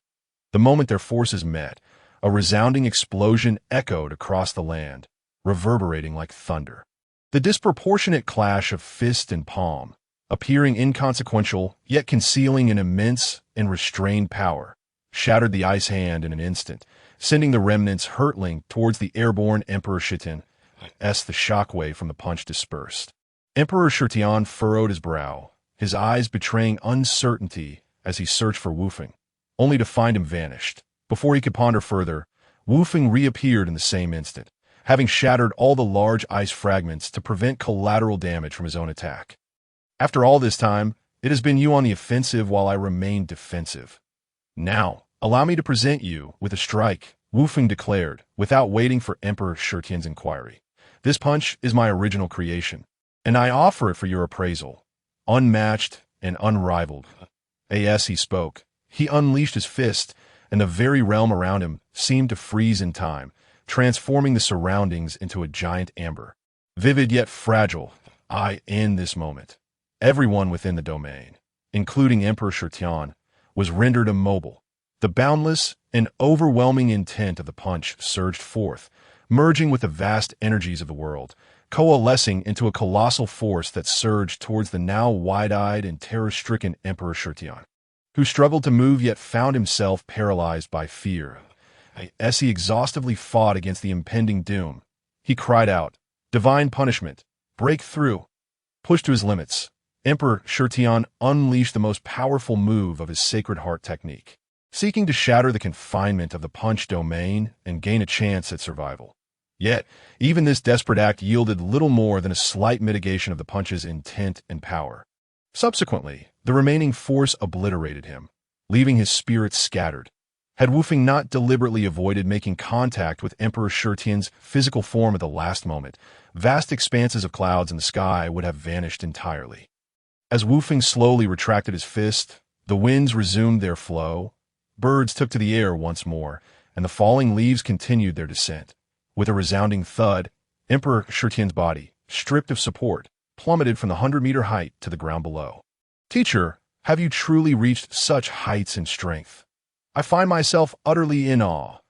The moment their forces met, a resounding explosion echoed across the land, reverberating like thunder. The disproportionate clash of fist and palm, appearing inconsequential yet concealing an immense and restrained power, shattered the ice hand in an instant, sending the remnants hurtling towards the airborne Emperor Shitian as the shockwave from the punch dispersed. Emperor Shitian furrowed his brow, his eyes betraying uncertainty as he searched for Wufeng, only to find him vanished. Before he could ponder further, Wufeng reappeared in the same instant, having shattered all the large ice fragments to prevent collateral damage from his own attack. After all this time, it has been you on the offensive while I remain defensive. Now, allow me to present you with a strike, Wufeng declared, without waiting for Emperor Shitian's inquiry. This punch is my original creation, and I offer it for your appraisal. Unmatched and unrivaled. As he spoke, he unleashed his fist, and the very realm around him seemed to freeze in time, transforming the surroundings into a giant amber. Vivid yet fragile, in this moment, everyone within the domain, including Emperor Shitian, was rendered immobile. The boundless and overwhelming intent of the punch surged forth, merging with the vast energies of the world, coalescing into a colossal force that surged towards the now wide-eyed and terror-stricken Emperor Shitian, who struggled to move yet found himself paralyzed by fear. As he exhaustively fought against the impending doom, he cried out, "Divine punishment! Break through!" Pushed to his limits, Emperor Shitian unleashed the most powerful move of his Sacred Heart technique, seeking to shatter the confinement of the punch domain and gain a chance at survival. Yet, even this desperate act yielded little more than a slight mitigation of the punch's intent and power. Subsequently, the remaining force obliterated him, leaving his spirit scattered. Had Wufeng not deliberately avoided making contact with Emperor Shitian's physical form at the last moment, vast expanses of clouds in the sky would have vanished entirely. As Wufeng slowly retracted his fist, the winds resumed their flow, birds took to the air once more, and the falling leaves continued their descent. With a resounding thud, Emperor Shitian's body, stripped of support, plummeted from the 100-meter height to the ground below. "Teacher, have you truly reached such heights in strength? I find myself utterly in awe,"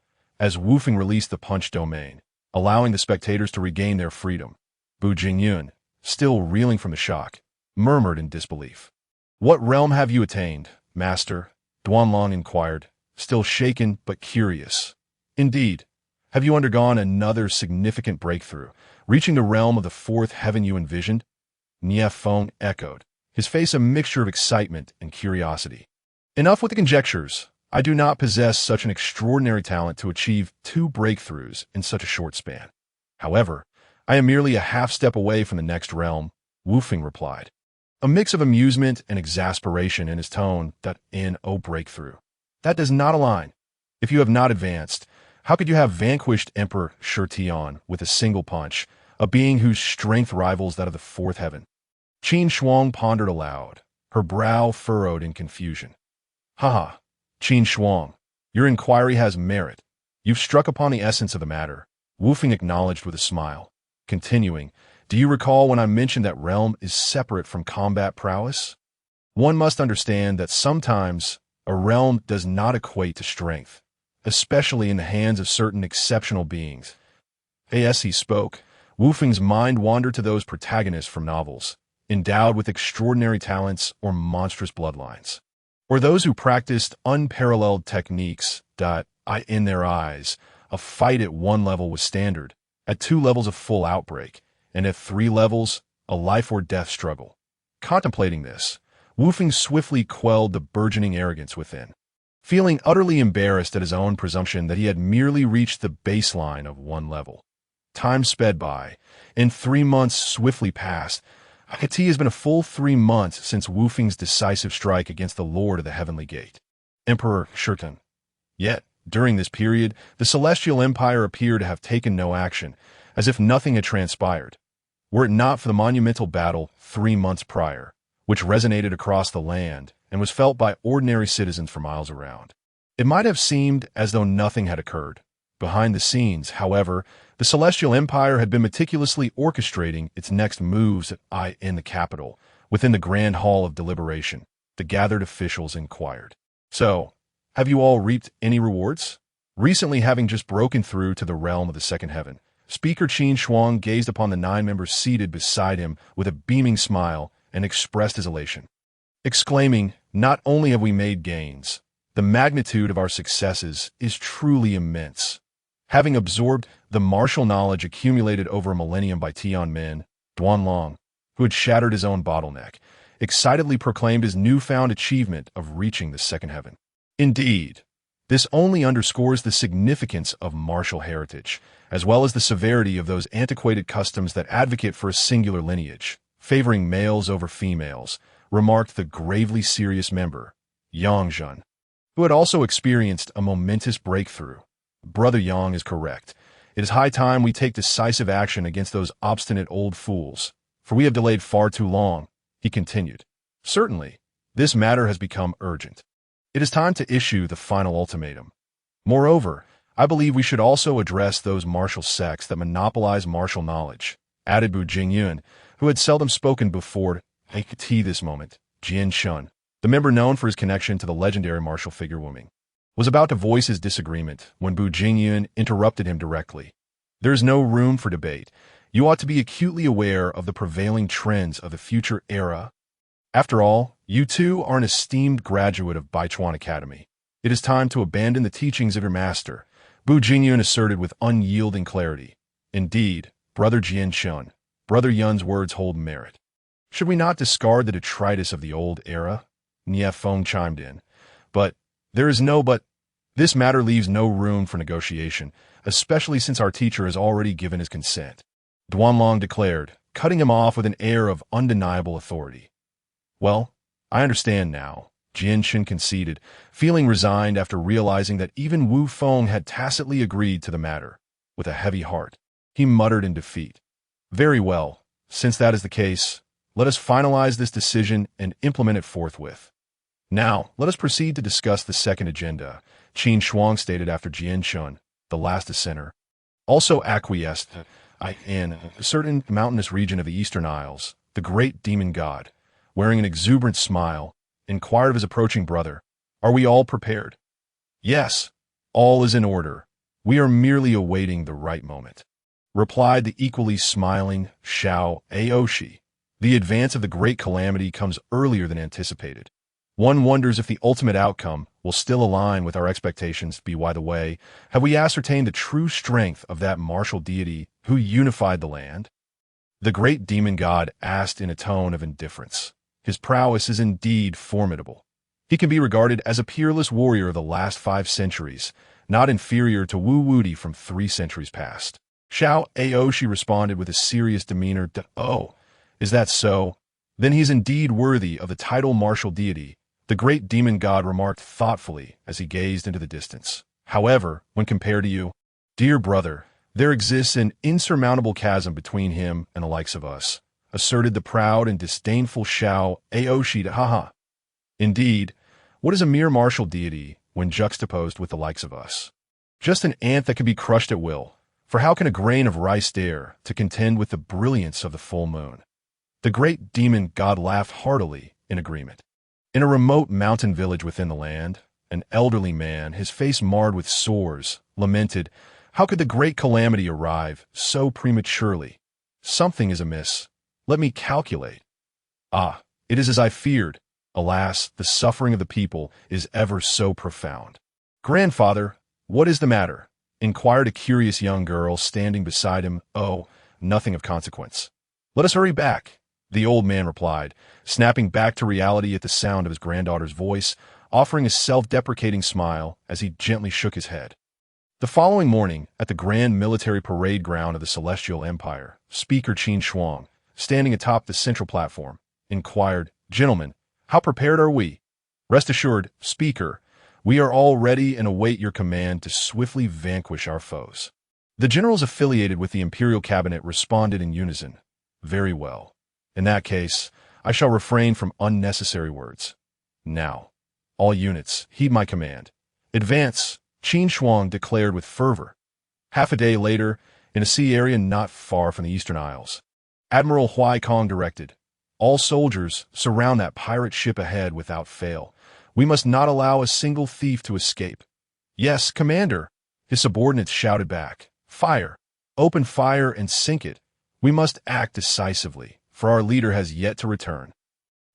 as Wufeng released the punch domain, allowing the spectators to regain their freedom. Bu Jingyun, still reeling from the shock, murmured in disbelief. "What realm have you attained, Master?" Duanlong inquired, still shaken but curious. "Indeed, have you undergone another significant breakthrough, reaching the realm of the fourth heaven you envisioned?" Nie Feng echoed, his face a mixture of excitement and curiosity. "Enough with the conjectures. I do not possess such an extraordinary talent to achieve 2 breakthroughs in such a short span. However, I am merely a half-step away from the next realm," Wufeng replied, a mix of amusement and exasperation in his tone. Breakthrough. That does not align. If you have not advanced, how could you have vanquished Emperor Shitian with a single punch, a being whose strength rivals that of the fourth heaven? Qin Shuang pondered aloud, her brow furrowed in confusion. "Haha, Qin Shuang, your inquiry has merit. You've struck upon the essence of the matter," Wufeng acknowledged with a smile. Continuing, "Do you recall when I mentioned that realm is separate from combat prowess? One must understand that sometimes a realm does not equate to strength, especially in the hands of certain exceptional beings." As he spoke, Wufeng's mind wandered to those protagonists from novels, endowed with extraordinary talents or monstrous bloodlines, or those who practiced unparalleled techniques. In their eyes, a fight at 1 level was standard, at 2 levels a full outbreak, and at 3 levels, a life-or-death struggle. Contemplating this, Wu swiftly quelled the burgeoning arrogance within. Feeling utterly embarrassed at his own presumption that he had merely reached the baseline of one level. Time sped by, and 3 months swiftly passed. It has been a full 3 months since Wu decisive strike against the Lord of the Heavenly Gate, Emperor Shurten. Yet, during this period, the Celestial Empire appeared to have taken no action, as if nothing had transpired. Were it not for the monumental battle 3 months prior, which resonated across the land and was felt by ordinary citizens for miles around, it might have seemed as though nothing had occurred. Behind the scenes, however, the Celestial Empire had been meticulously orchestrating its next moves in the capital. Within the Grand Hall of Deliberation, the gathered officials inquired. So, have you all reaped any rewards? Recently having just broken through to the realm of the second heaven, Speaker Qin Shuang gazed upon the 9 members seated beside him with a beaming smile and expressed his elation, exclaiming, "Not only have we made gains, the magnitude of our successes is truly immense." Having absorbed the martial knowledge accumulated over a millennium by Tianmin, Duanlong, who had shattered his own bottleneck, excitedly proclaimed his newfound achievement of reaching the second heaven. Indeed, this only underscores the significance of martial heritage, as well as the severity of those antiquated customs that advocate for a singular lineage, favoring males over females, remarked the gravely serious member, Yang Zhen, who had also experienced a momentous breakthrough. Brother Yang is correct. It is high time we take decisive action against those obstinate old fools, for we have delayed far too long, he continued. Certainly, this matter has become urgent. It is time to issue the final ultimatum. Moreover, I believe we should also address those martial sects that monopolize martial knowledge, added Bu Jingyun, who had seldom spoken before this moment. Jian Shun, the member known for his connection to the legendary martial figure Wu Ming, was about to voice his disagreement when Bu Jingyun interrupted him directly. There is no room for debate. You ought to be acutely aware of the prevailing trends of the future era. After all, you too are an esteemed graduate of Baichuan Academy. It is time to abandon the teachings of your master, Bu Jingyun asserted with unyielding clarity. Indeed, Brother Jian Shun, Brother Yun's words hold merit. Should we not discard the detritus of the old era? Nie Feng chimed in. But this matter leaves no room for negotiation, especially since our teacher has already given his consent, Duanlong declared, cutting him off with an air of undeniable authority. Well, I understand now, Jian Shin conceded, feeling resigned after realizing that even Wu Feng had tacitly agreed to the matter. With a heavy heart, he muttered in defeat. Very well, since that is the case, let us finalize this decision and implement it forthwith. Now, let us proceed to discuss the second agenda, Qin Shuang stated after Jian Shun, the last dissenter, also acquiesced in a certain mountainous region of the Eastern Isles, the great demon god, wearing an exuberant smile, inquired of his approaching brother, "Are we all prepared?" "Yes, all is in order. We are merely awaiting the right moment," replied the equally smiling Xiao Aoshi. The advance of the great calamity comes earlier than anticipated. One wonders if the ultimate outcome will still align with our expectations. By the way, have we ascertained the true strength of that martial deity who unified the land? The great demon god asked in a tone of indifference. His prowess is indeed formidable. He can be regarded as a peerless warrior of the last 5 centuries, not inferior to Wu Wudi from 3 centuries past. Xiao Aoshi responded with a serious demeanor. "Oh, is that so? Then he's indeed worthy of the title martial deity," the great demon god remarked thoughtfully as he gazed into the distance. "However, when compared to you, dear brother, there exists an insurmountable chasm between him and the likes of us," asserted the proud and disdainful Xiao Aoshi. Haha. Indeed, what is a mere martial deity when juxtaposed with the likes of us? Just an ant that can be crushed at will, for how can a grain of rice dare to contend with the brilliance of the full moon? The great demon god laughed heartily in agreement. In a remote mountain village within the land, an elderly man, his face marred with sores, lamented, "How could the great calamity arrive so prematurely? Something is amiss. Let me calculate. Ah, it is as I feared. Alas, the suffering of the people is ever so profound." "Grandfather, what is the matter?" inquired a curious young girl standing beside him. "Oh, nothing of consequence. Let us hurry back." The old man replied, snapping back to reality at the sound of his granddaughter's voice, offering a self-deprecating smile as he gently shook his head. The following morning, at the grand military parade ground of the Celestial Empire, Speaker Qin Shuang, standing atop the central platform, inquired, "Gentlemen, how prepared are we?" "Rest assured, Speaker, we are all ready and await your command to swiftly vanquish our foes." The generals affiliated with the Imperial Cabinet responded in unison, "Very well. In that case, I shall refrain from unnecessary words. Now, all units, heed my command. Advance," Qin Shuang declared with fervor. Half a day later, in a sea area not far from the Eastern Isles, Admiral Huai Kong directed, "All soldiers, surround that pirate ship ahead without fail. We must not allow a single thief to escape." "Yes, Commander," his subordinates shouted back. "Fire! Open fire and sink it. We must act decisively, for our leader has yet to return."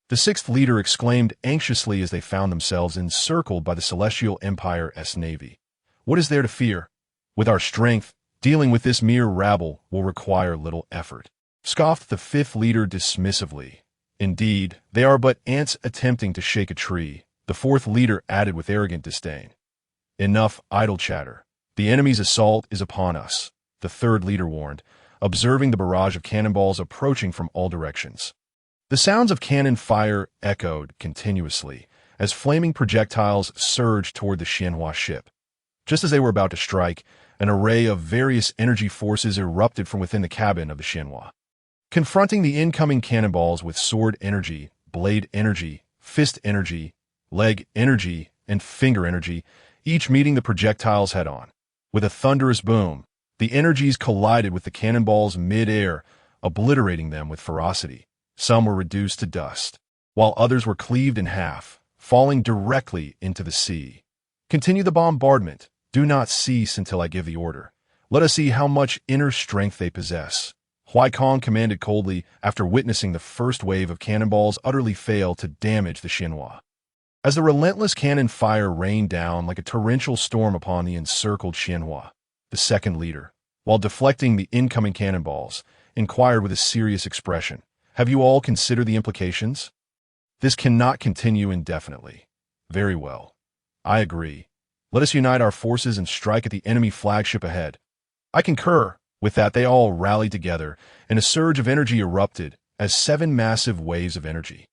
The sixth leader exclaimed anxiously as they found themselves encircled by the Celestial Empire's navy. "What is there to fear? With our strength, dealing with this mere rabble will require little effort," scoffed the fifth leader dismissively. "Indeed, they are but ants attempting to shake a tree," the fourth leader added with arrogant disdain. "Enough idle chatter. The enemy's assault is upon us," the third leader warned, observing the barrage of cannonballs approaching from all directions. The sounds of cannon fire echoed continuously as flaming projectiles surged toward the Xianhua ship. Just as they were about to strike, an array of various energy forces erupted from within the cabin of the Xianhua, confronting the incoming cannonballs with sword energy, blade energy, fist energy, leg energy, and finger energy, each meeting the projectiles head-on. With a thunderous boom, the energies collided with the cannonballs mid-air, obliterating them with ferocity. Some were reduced to dust, while others were cleaved in half, falling directly into the sea. "Continue the bombardment. Do not cease until I give the order. Let us see how much inner strength they possess," Huai Kong commanded coldly after witnessing the first wave of cannonballs utterly fail to damage the Xianhua. As the relentless cannon fire rained down like a torrential storm upon the encircled Xianhua, the second leader, while deflecting the incoming cannonballs, inquired with a serious expression, "Have you all considered the implications? This cannot continue indefinitely." "Very well. I agree. Let us unite our forces and strike at the enemy flagship ahead." "I concur." With that, they all rallied together, and a surge of energy erupted as 7 massive waves of energy,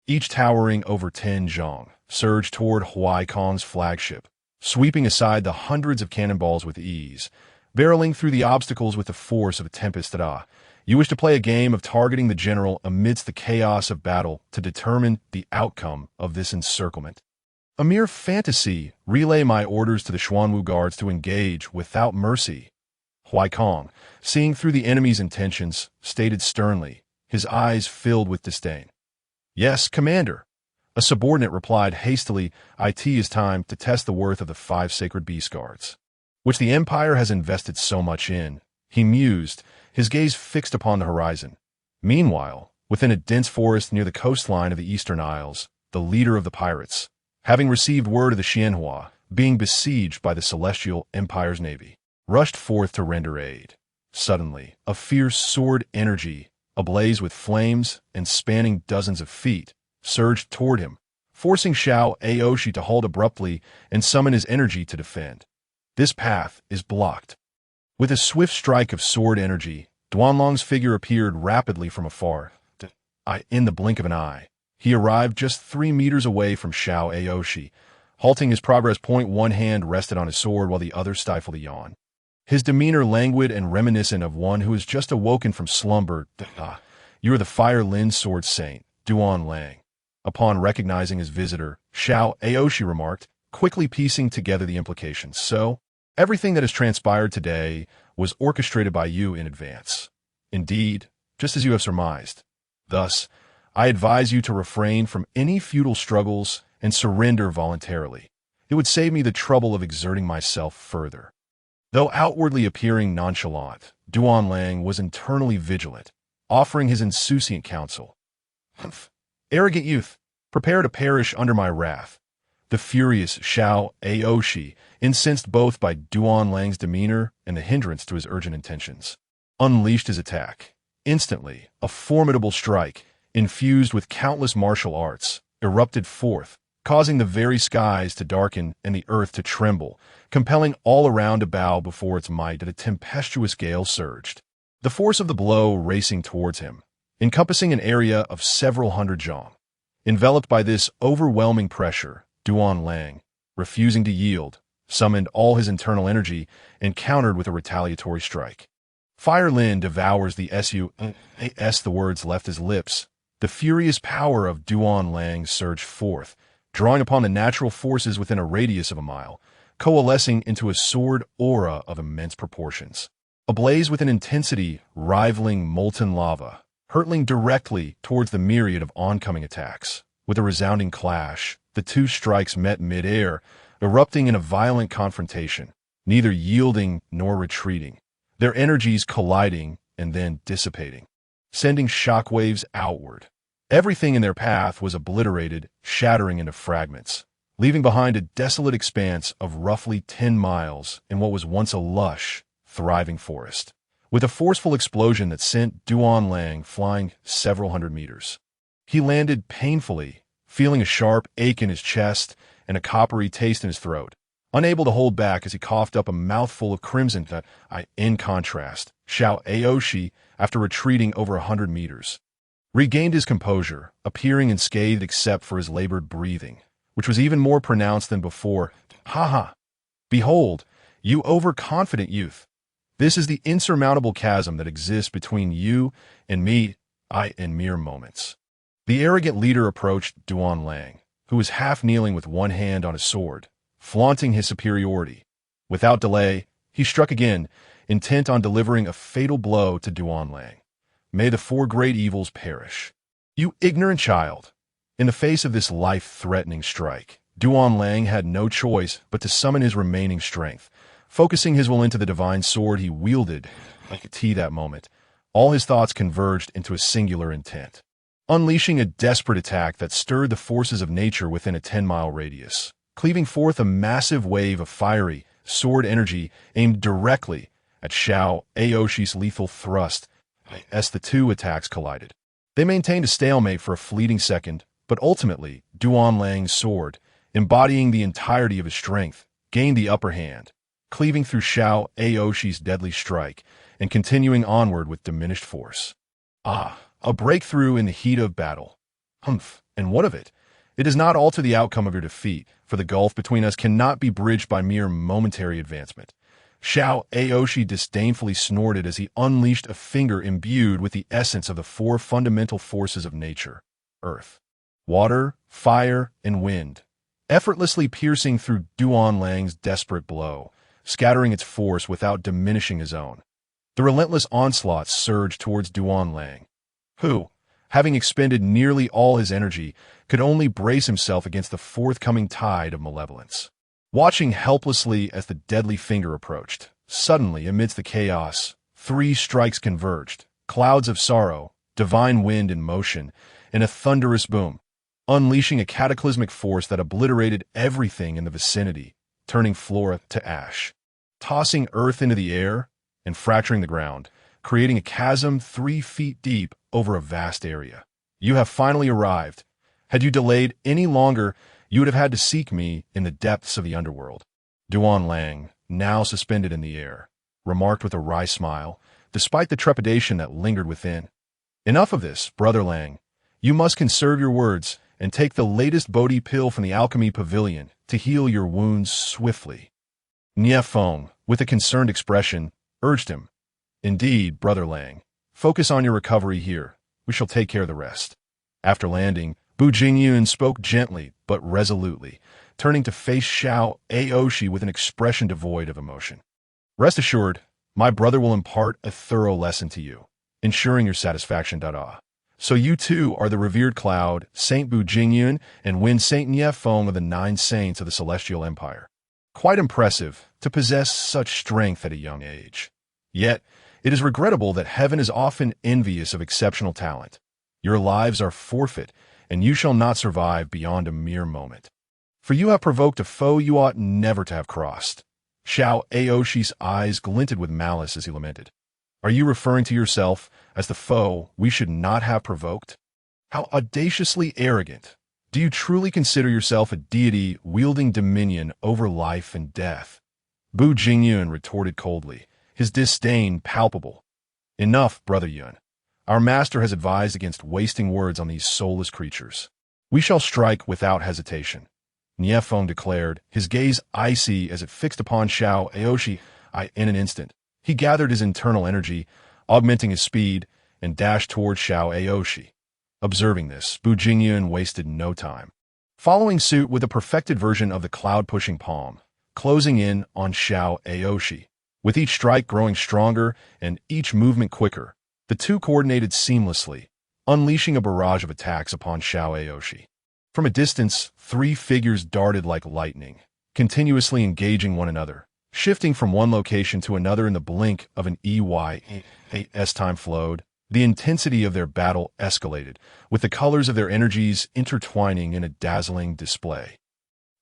each towering over 10 zhong, surged toward Huai Kong's flagship, sweeping aside the hundreds of cannonballs with ease, barreling through the obstacles with the force of a tempest. You wish to play a game of targeting the general amidst the chaos of battle to determine the outcome of this encirclement. A mere fantasy. Relay my orders to the Xuanwu guards to engage without mercy. Huai Kong, seeing through the enemy's intentions, stated sternly, his eyes filled with disdain. "Yes, Commander." A subordinate replied hastily, "It is time to test the worth of the 5 sacred beast guards, which the Empire has invested so much in." He mused, his gaze fixed upon the horizon. Meanwhile, within a dense forest near the coastline of the Eastern Isles, the leader of the pirates, having received word of the Xianhua being besieged by the Celestial Empire's navy, rushed forth to render aid. Suddenly, a fierce sword energy, ablaze with flames and spanning dozens of feet, surged toward him, forcing Xiao Aoshi to halt abruptly and summon his energy to defend. "This path is blocked." With a swift strike of sword energy, Duanlong's figure appeared rapidly from afar. In the blink of an eye, he arrived just 3 meters away from Xiao Aoshi, halting his progress point. One hand rested on his sword while the other stifled a yawn. His demeanor languid and reminiscent of one who has just awoken from slumber. "You are the Fire Lin Sword Saint, Duanlang." Upon recognizing his visitor, Xiao Aoshi remarked, quickly piecing together the implications. "So, everything that has transpired today was orchestrated by you in advance." "Indeed, just as you have surmised. Thus, I advise you to refrain from any futile struggles and surrender voluntarily. It would save me the trouble of exerting myself further." Though outwardly appearing nonchalant, Duanlang was internally vigilant, offering his insouciant counsel. "Humph! Arrogant youth, prepare to perish under my wrath." The furious Xiao Aoshi, incensed both by Duanlang's demeanor and the hindrance to his urgent intentions, unleashed his attack. Instantly, a formidable strike, infused with countless martial arts, erupted forth, causing the very skies to darken and the earth to tremble, compelling all around to bow before its might as a tempestuous gale surged. The force of the blow racing towards him, encompassing an area of several hundred jong. Enveloped by this overwhelming pressure, Duan Lang, refusing to yield, summoned all his internal energy and countered with a retaliatory strike. Fire Lin devours the S the words left his lips. The furious power of Duan Lang surged forth, drawing upon the natural forces within a radius of a mile, coalescing into a sword aura of immense proportions. Ablaze with an intensity rivaling molten lava, hurtling directly towards the myriad of oncoming attacks. With a resounding clash, the two strikes met mid-air, erupting in a violent confrontation, neither yielding nor retreating, their energies colliding and then dissipating, sending shockwaves outward. Everything in their path was obliterated, shattering into fragments, leaving behind a desolate expanse of roughly 10 miles in what was once a lush, thriving forest, with a forceful explosion that sent Duan Lang flying several hundred meters. He landed painfully, feeling a sharp ache in his chest and a coppery taste in his throat, unable to hold back as he coughed up a mouthful of crimson. In contrast, Xiao Aoshi, after retreating over 100 meters, regained his composure, appearing unscathed except for his labored breathing, which was even more pronounced than before. Ha ha! Behold, you overconfident youth! This is the insurmountable chasm that exists between you and me, in mere moments. The arrogant leader approached Duan Lang, who was half kneeling with one hand on his sword, flaunting his superiority. Without delay, he struck again, intent on delivering a fatal blow to Duan Lang. May the four great evils perish. You ignorant child! In the face of this life-threatening strike, Duan Lang had no choice but to summon his remaining strength, focusing his will into the divine sword he wielded. Like a tea that moment, all his thoughts converged into a singular intent, unleashing a desperate attack that stirred the forces of nature within a 10-mile radius, cleaving forth a massive wave of fiery, sword energy aimed directly at Xiao Aoshi's lethal thrust. As the two attacks collided, they maintained a stalemate for a fleeting second, but ultimately, Duan Lang's sword, embodying the entirety of his strength, gained the upper hand, cleaving through Xiao Aoshi's deadly strike and continuing onward with diminished force. Ah, a breakthrough in the heat of battle. Humph, and what of it? It does not alter the outcome of your defeat, for the gulf between us cannot be bridged by mere momentary advancement. Xiao Aoshi disdainfully snorted as he unleashed a finger imbued with the essence of the four fundamental forces of nature: earth, water, fire, and wind, effortlessly piercing through Duan Lang's desperate blow, scattering its force without diminishing his own. The relentless onslaught surged towards Duan Lang, who, having expended nearly all his energy, could only brace himself against the forthcoming tide of malevolence. Watching helplessly as the deadly finger approached, suddenly, amidst the chaos, three strikes converged: clouds of sorrow, divine wind in motion, and a thunderous boom, unleashing a cataclysmic force that obliterated everything in the vicinity, turning flora to ash, tossing earth into the air, and fracturing the ground, creating a chasm 3 feet deep over a vast area. You have finally arrived. Had you delayed any longer, you would have had to seek me in the depths of the underworld. Duan Lang, now suspended in the air, remarked with a wry smile, despite the trepidation that lingered within. Enough of this, Brother Lang. You must conserve your words and take the latest Bodhi pill from the alchemy pavilion to heal your wounds swiftly. Nie Fong, with a concerned expression, urged him. Indeed, Brother Lang. Focus on your recovery here. We shall take care of the rest. After landing, Bu Jingyun spoke gently but resolutely, turning to face Xiao Aoshi with an expression devoid of emotion. Rest assured, my brother will impart a thorough lesson to you, ensuring your satisfaction. So you too are the revered cloud, Saint Bu Jingyun, and Wen Saint Nie Fong of the 9 saints of the Celestial Empire. Quite impressive to possess such strength at a young age. Yet, it is regrettable that heaven is often envious of exceptional talent. Your lives are forfeit, and you shall not survive beyond a mere moment. For you have provoked a foe you ought never to have crossed. Xiao Aoshi's eyes glinted with malice as he lamented. Are you referring to yourself as the foe we should not have provoked? How audaciously arrogant! Do you truly consider yourself a deity wielding dominion over life and death? Bu Jingyun retorted coldly, his disdain palpable. Enough, Brother Yun. Our master has advised against wasting words on these soulless creatures. We shall strike without hesitation. Niefeng declared, his gaze icy as it fixed upon Xiao Aoshi. In an instant, he gathered his internal energy, augmenting his speed, and dashed toward Xiao Aoshi. Observing this, Bu Jingyun wasted no time. Following suit with a perfected version of the cloud-pushing palm, closing in on Xiao Aoshi. With each strike growing stronger and each movement quicker, the two coordinated seamlessly, unleashing a barrage of attacks upon Xiao Aoshi. From a distance, three figures darted like lightning, continuously engaging one another, shifting from one location to another in the blink of an as time flowed. The intensity of their battle escalated, with the colors of their energies intertwining in a dazzling display.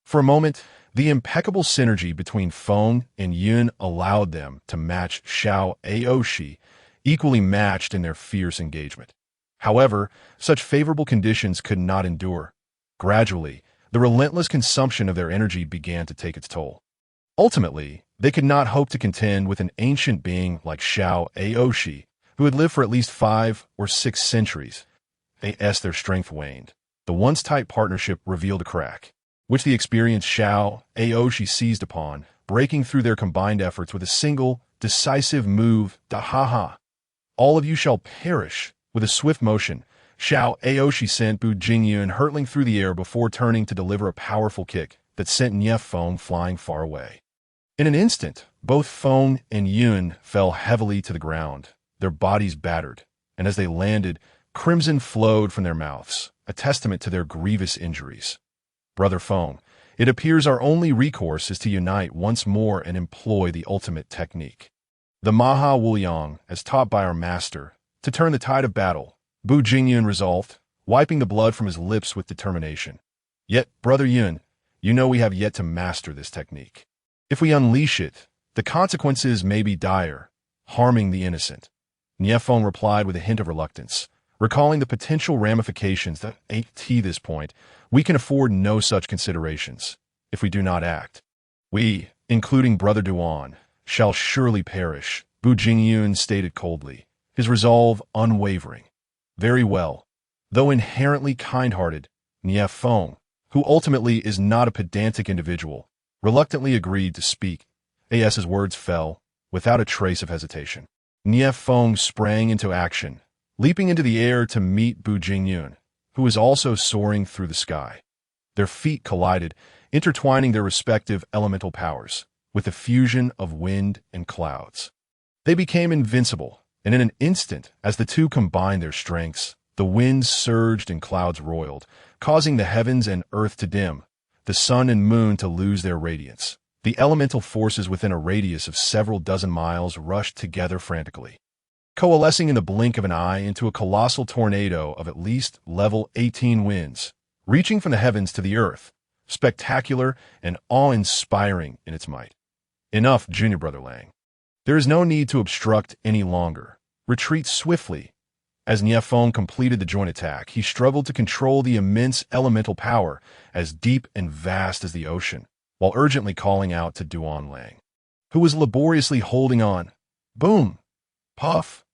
For a moment, the impeccable synergy between Feng and Yun allowed them to match Xiao Aoshi, equally matched in their fierce engagement. However, such favorable conditions could not endure. Gradually, the relentless consumption of their energy began to take its toll. Ultimately, they could not hope to contend with an ancient being like Xiao Aoshi, who had lived for at least 5 or 6 centuries. As their strength waned, the once tight partnership revealed a crack, which the experienced Xiao Aoshi seized upon, breaking through their combined efforts with a single, decisive move. Da-ha-ha! All of you shall perish. With a swift motion, Xiao Aoshi sent Bu Jingyun hurtling through the air before turning to deliver a powerful kick that sent Niefeng flying far away. In an instant, both Feng and Yun fell heavily to the ground, their bodies battered, and as they landed, crimson flowed from their mouths, a testament to their grievous injuries. Brother Feng, it appears our only recourse is to unite once more and employ the ultimate technique. The Maha Wuliang, as taught by our master, to turn the tide of battle, Bu Jingyun resolved, wiping the blood from his lips with determination. Yet, Brother Yun, you know we have yet to master this technique. If we unleash it, the consequences may be dire, harming the innocent. Niefeng replied with a hint of reluctance, recalling the potential ramifications that at this point, we can afford no such considerations. If we do not act, we, including Brother Duan, shall surely perish, Bu Jingyun stated coldly, his resolve unwavering. Very well. Though inherently kind-hearted, Niefeng, who ultimately is not a pedantic individual, reluctantly agreed to speak. As his words fell, without a trace of hesitation, Niefeng sprang into action, leaping into the air to meet Bu Jingyun, who was also soaring through the sky. Their feet collided, intertwining their respective elemental powers, with the fusion of wind and clouds. They became invincible, and in an instant, as the two combined their strengths, the winds surged and clouds roiled, causing the heavens and earth to dim, the sun and moon to lose their radiance. The elemental forces within a radius of several dozen miles rushed together frantically, coalescing in the blink of an eye into a colossal tornado of at least level 18 winds, reaching from the heavens to the earth, spectacular and awe-inspiring in its might. Enough, Junior Brother Lang. There is no need to obstruct any longer. Retreat swiftly. As Niefeng completed the joint attack, he struggled to control the immense elemental power, as deep and vast as the ocean, while urgently calling out to Duan Lang, who was laboriously holding on. Boom! Puff!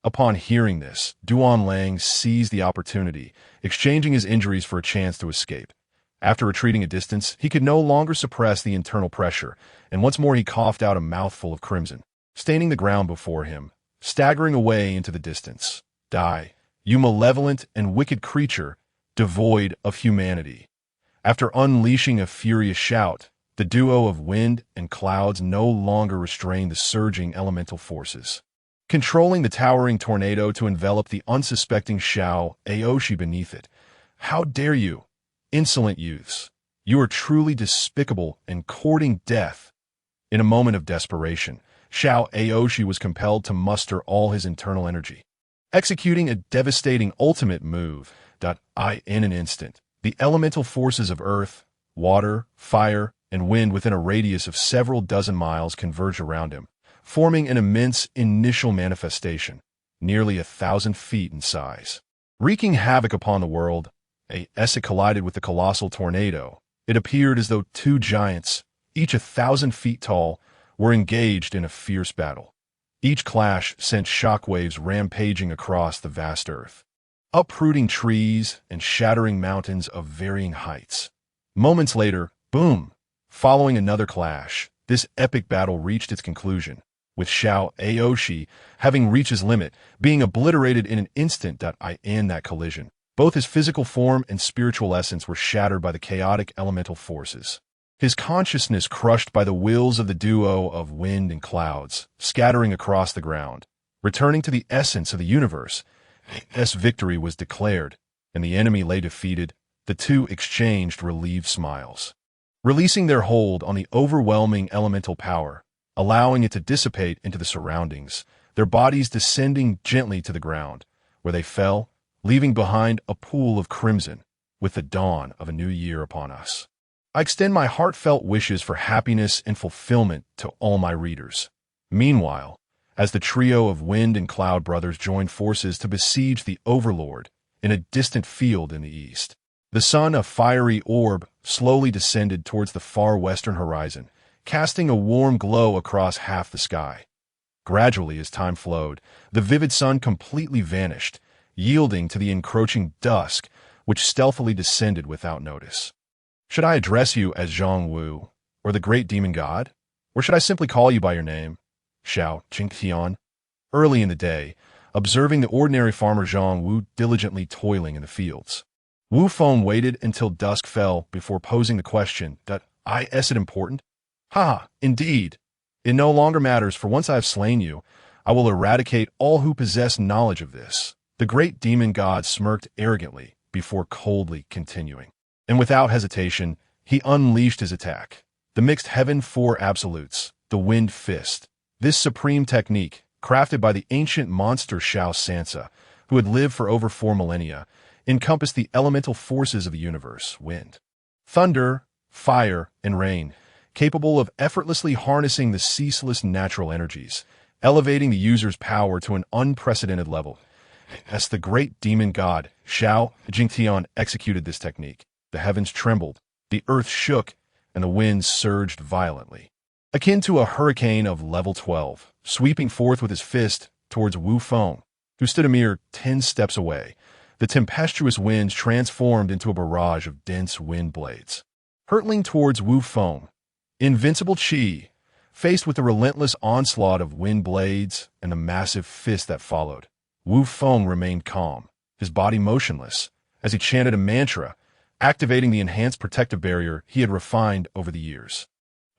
Upon hearing this, Duan Lang seized the opportunity, exchanging his injuries for a chance to escape. After retreating a distance, he could no longer suppress the internal pressure, and once more he coughed out a mouthful of crimson, staining the ground before him, staggering away into the distance. Die, you malevolent and wicked creature, devoid of humanity. After unleashing a furious shout, the duo of wind and clouds no longer restrained the surging elemental forces, controlling the towering tornado to envelop the unsuspecting Xiao Aoshi beneath it. How dare you, insolent youths! You are truly despicable and courting death. In a moment of desperation, Xiao Aoshi was compelled to muster all his internal energy, executing a devastating ultimate move. In an instant, the elemental forces of earth, water, fire, and wind within a radius of several dozen miles converged around him, forming an immense initial manifestation, nearly 1,000 feet in size. Wreaking havoc upon the world, as it collided with the colossal tornado, it appeared as though two giants, each 1,000 feet tall, were engaged in a fierce battle. Each clash sent shockwaves rampaging across the vast earth, uprooting trees and shattering mountains of varying heights. Moments later, boom! Following another clash, this epic battle reached its conclusion, with Xiao Aoshi having reached his limit, being obliterated in an instant. In that collision, both his physical form and spiritual essence were shattered by the chaotic elemental forces. His consciousness crushed by the wills of the duo of wind and clouds, scattering across the ground. Returning to the essence of the universe, as victory was declared, and the enemy lay defeated, the two exchanged relieved smiles, releasing their hold on the overwhelming elemental power, allowing it to dissipate into the surroundings, their bodies descending gently to the ground, where they fell, leaving behind a pool of crimson, with the dawn of a new year upon us. I extend my heartfelt wishes for happiness and fulfillment to all my readers. Meanwhile, as the trio of Wind and Cloud brothers joined forces to besiege the Overlord in a distant field in the east, the sun, a fiery orb, slowly descended towards the far western horizon, casting a warm glow across half the sky. Gradually, as time flowed, the vivid sun completely vanished, yielding to the encroaching dusk, which stealthily descended without notice. Should I address you as Zhang Wu, or the great demon god? Or should I simply call you by your name? Xiao Jingtian. Early in the day, observing the ordinary farmer Zhang Wu diligently toiling in the fields, Wu Feng waited until dusk fell before posing the question that, is it important? Ha, indeed. It no longer matters, for once I have slain you, I will eradicate all who possess knowledge of this. The great demon god smirked arrogantly before coldly continuing. And without hesitation, he unleashed his attack. The mixed heaven four absolutes, the wind fist. This supreme technique, crafted by the ancient monster Shao Sansa, who had lived for over 4 millennia, encompassed the elemental forces of the universe, wind, thunder, fire, and rain, capable of effortlessly harnessing the ceaseless natural energies, elevating the user's power to an unprecedented level. As the great demon god, Xiao Jingtian, executed this technique, the heavens trembled, the earth shook, and the winds surged violently. Akin to a hurricane of level 12, sweeping forth with his fist towards Wu Feng, who stood a mere 10 steps away, the tempestuous winds transformed into a barrage of dense wind blades. Hurtling towards Wu Feng, invincible Qi, faced with the relentless onslaught of wind blades and the massive fist that followed, Wu Feng remained calm, his body motionless, as he chanted a mantra, activating the enhanced protective barrier he had refined over the years.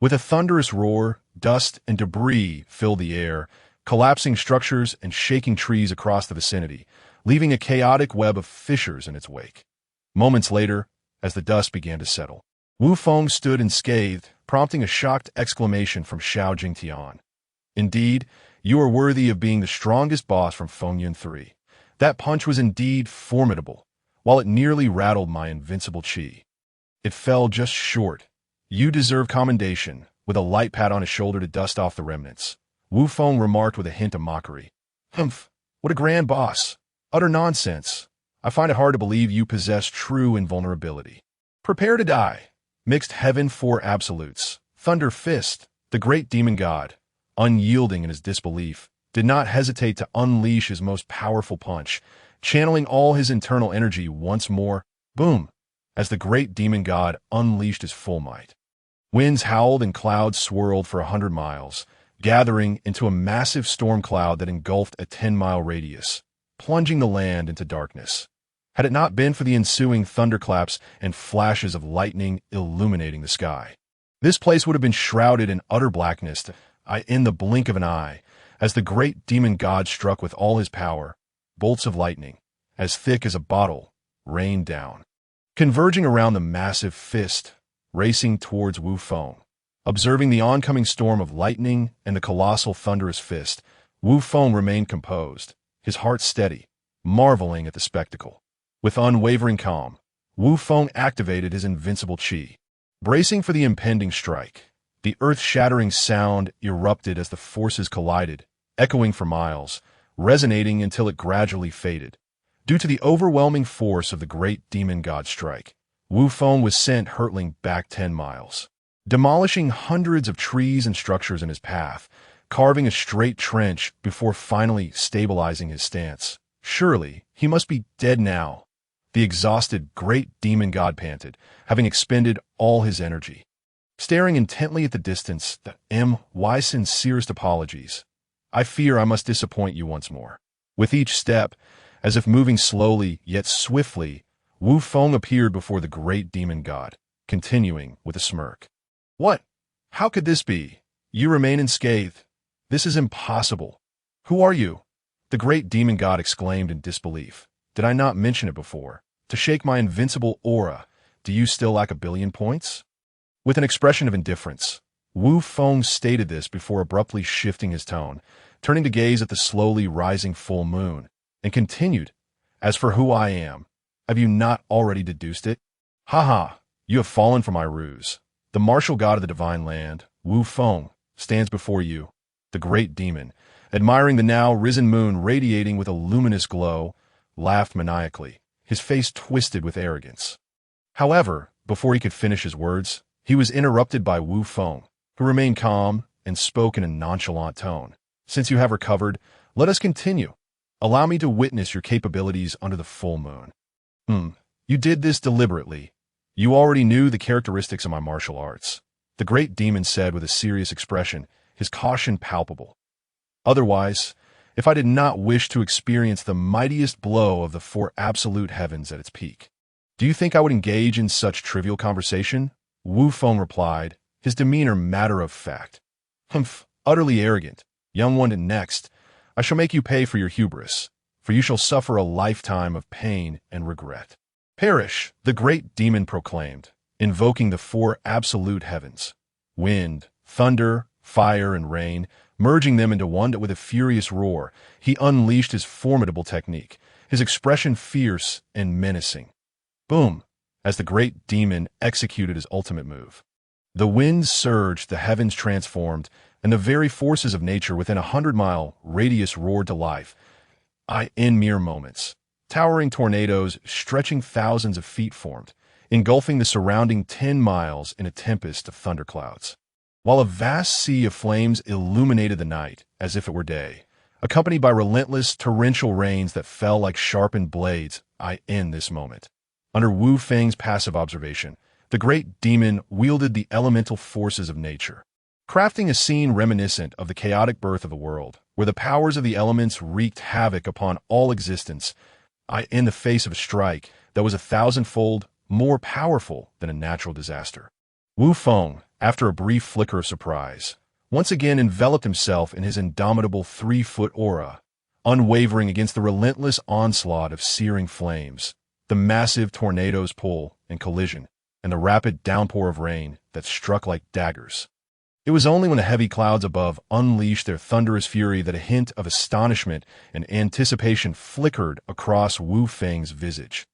With a thunderous roar, dust and debris filled the air, collapsing structures and shaking trees across the vicinity, leaving a chaotic web of fissures in its wake. Moments later, as the dust began to settle, Wu Feng stood unscathed, prompting a shocked exclamation from Xiao Jingtian. Indeed, you are worthy of being the strongest boss from Fengyun 3. That punch was indeed formidable, while it nearly rattled my invincible Qi. It fell just short. You deserve commendation. With a light pat on his shoulder to dust off the remnants, Wu Feng remarked with a hint of mockery. Humph, what a grand boss. Utter nonsense. I find it hard to believe you possess true invulnerability. Prepare to die. Mixed heaven four absolutes. Thunder Fist, the great demon god, unyielding in his disbelief, did not hesitate to unleash his most powerful punch, channeling all his internal energy once more. Boom! As the great demon god unleashed his full might. Winds howled and clouds swirled for 100 miles, gathering into a massive storm cloud that engulfed a 10-mile radius, plunging the land into darkness. Had it not been for the ensuing thunderclaps and flashes of lightning illuminating the sky, this place would have been shrouded in utter blackness in the blink of an eye, as the great demon god struck with all his power. Bolts of lightning, as thick as a bottle, rained down, converging around the massive fist, racing towards Wu Feng. Observing the oncoming storm of lightning and the colossal thunderous fist, Wu Feng remained composed, his heart steady, marveling at the spectacle. With unwavering calm, Wu Feng activated his invincible Qi. Bracing for the impending strike, the earth-shattering sound erupted as the forces collided, echoing for miles, resonating until it gradually faded. Due to the overwhelming force of the great demon god strike, Wu Feng was sent hurtling back 10 miles, demolishing hundreds of trees and structures in his path, carving a straight trench before finally stabilizing his stance. Surely, he must be dead now. The exhausted great demon god panted, having expended all his energy. Staring intently at the distance, my sincerest apologies. I fear I must disappoint you once more. With each step, as if moving slowly yet swiftly, Wu Feng appeared before the great demon god, continuing with a smirk. What? How could this be? You remain unscathed. This is impossible. Who are you? The great demon god exclaimed in disbelief. Did I not mention it before? To shake my invincible aura, do you still lack 1,000,000,000 points? With an expression of indifference, Wu Feng stated this before abruptly shifting his tone, turning to gaze at the slowly rising full moon, and continued, As for who I am, have you not already deduced it? Ha ha, you have fallen for my ruse. The martial god of the divine land, Wu Feng, stands before you. The great demon, admiring the now risen moon radiating with a luminous glow, laughed maniacally, his face twisted with arrogance. However, before he could finish his words, he was interrupted by Wu Feng, who remained calm and spoke in a nonchalant tone. Since you have recovered, let us continue. Allow me to witness your capabilities under the full moon. You did this deliberately. You already knew the characteristics of my martial arts, the great demon said with a serious expression, his caution palpable. Otherwise, if I did not wish to experience the mightiest blow of the 4 absolute heavens at its peak, do you think I would engage in such trivial conversation? Wu Feng replied, his demeanor matter of fact. Utterly arrogant. Young one, and next, I shall make you pay for your hubris, for you shall suffer a lifetime of pain and regret. Perish, the great demon proclaimed, invoking the 4 absolute heavens, wind, thunder, fire, and rain, merging them into one with a furious roar. He unleashed his formidable technique, his expression fierce and menacing. Boom, as the great demon executed his ultimate move. The winds surged, the heavens transformed, and the very forces of nature within 100-mile radius roared to life. In mere moments, towering tornadoes stretching thousands of feet formed, engulfing the surrounding 10 miles in a tempest of thunderclouds. While a vast sea of flames illuminated the night as if it were day, accompanied by relentless torrential rains that fell like sharpened blades. In this moment, under Wu Feng's passive observation, the great demon wielded the elemental forces of nature, crafting a scene reminiscent of the chaotic birth of the world, where the powers of the elements wreaked havoc upon all existence, in the face of a strike that was 1,000-fold more powerful than a natural disaster. Wu Feng, after a brief flicker of surprise, once again enveloped himself in his indomitable 3-foot aura, unwavering against the relentless onslaught of searing flames, the massive tornado's pull and collision, and the rapid downpour of rain that struck like daggers. It was only when the heavy clouds above unleashed their thunderous fury that a hint of astonishment and anticipation flickered across Wu Feng's visage.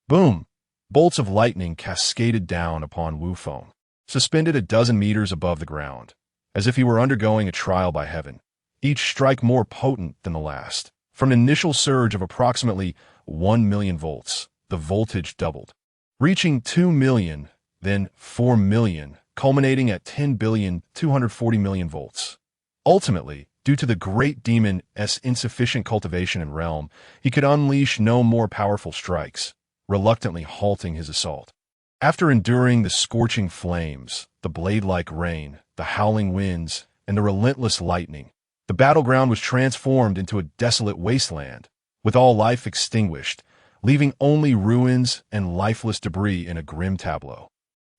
Boom! Bolts of lightning cascaded down upon Wu Feng, suspended a dozen meters above the ground, as if he were undergoing a trial by heaven, each strike more potent than the last. From an initial surge of approximately 1,000,000 volts, the voltage doubled, reaching 2,000,000, then 4,000,000, culminating at 10,240,000,000 volts. Ultimately, due to the great demon's insufficient cultivation and realm, he could unleash no more powerful strikes, reluctantly halting his assault. After enduring the scorching flames, the blade-like rain, the howling winds, and the relentless lightning, the battleground was transformed into a desolate wasteland, with all life extinguished, leaving only ruins and lifeless debris in a grim tableau.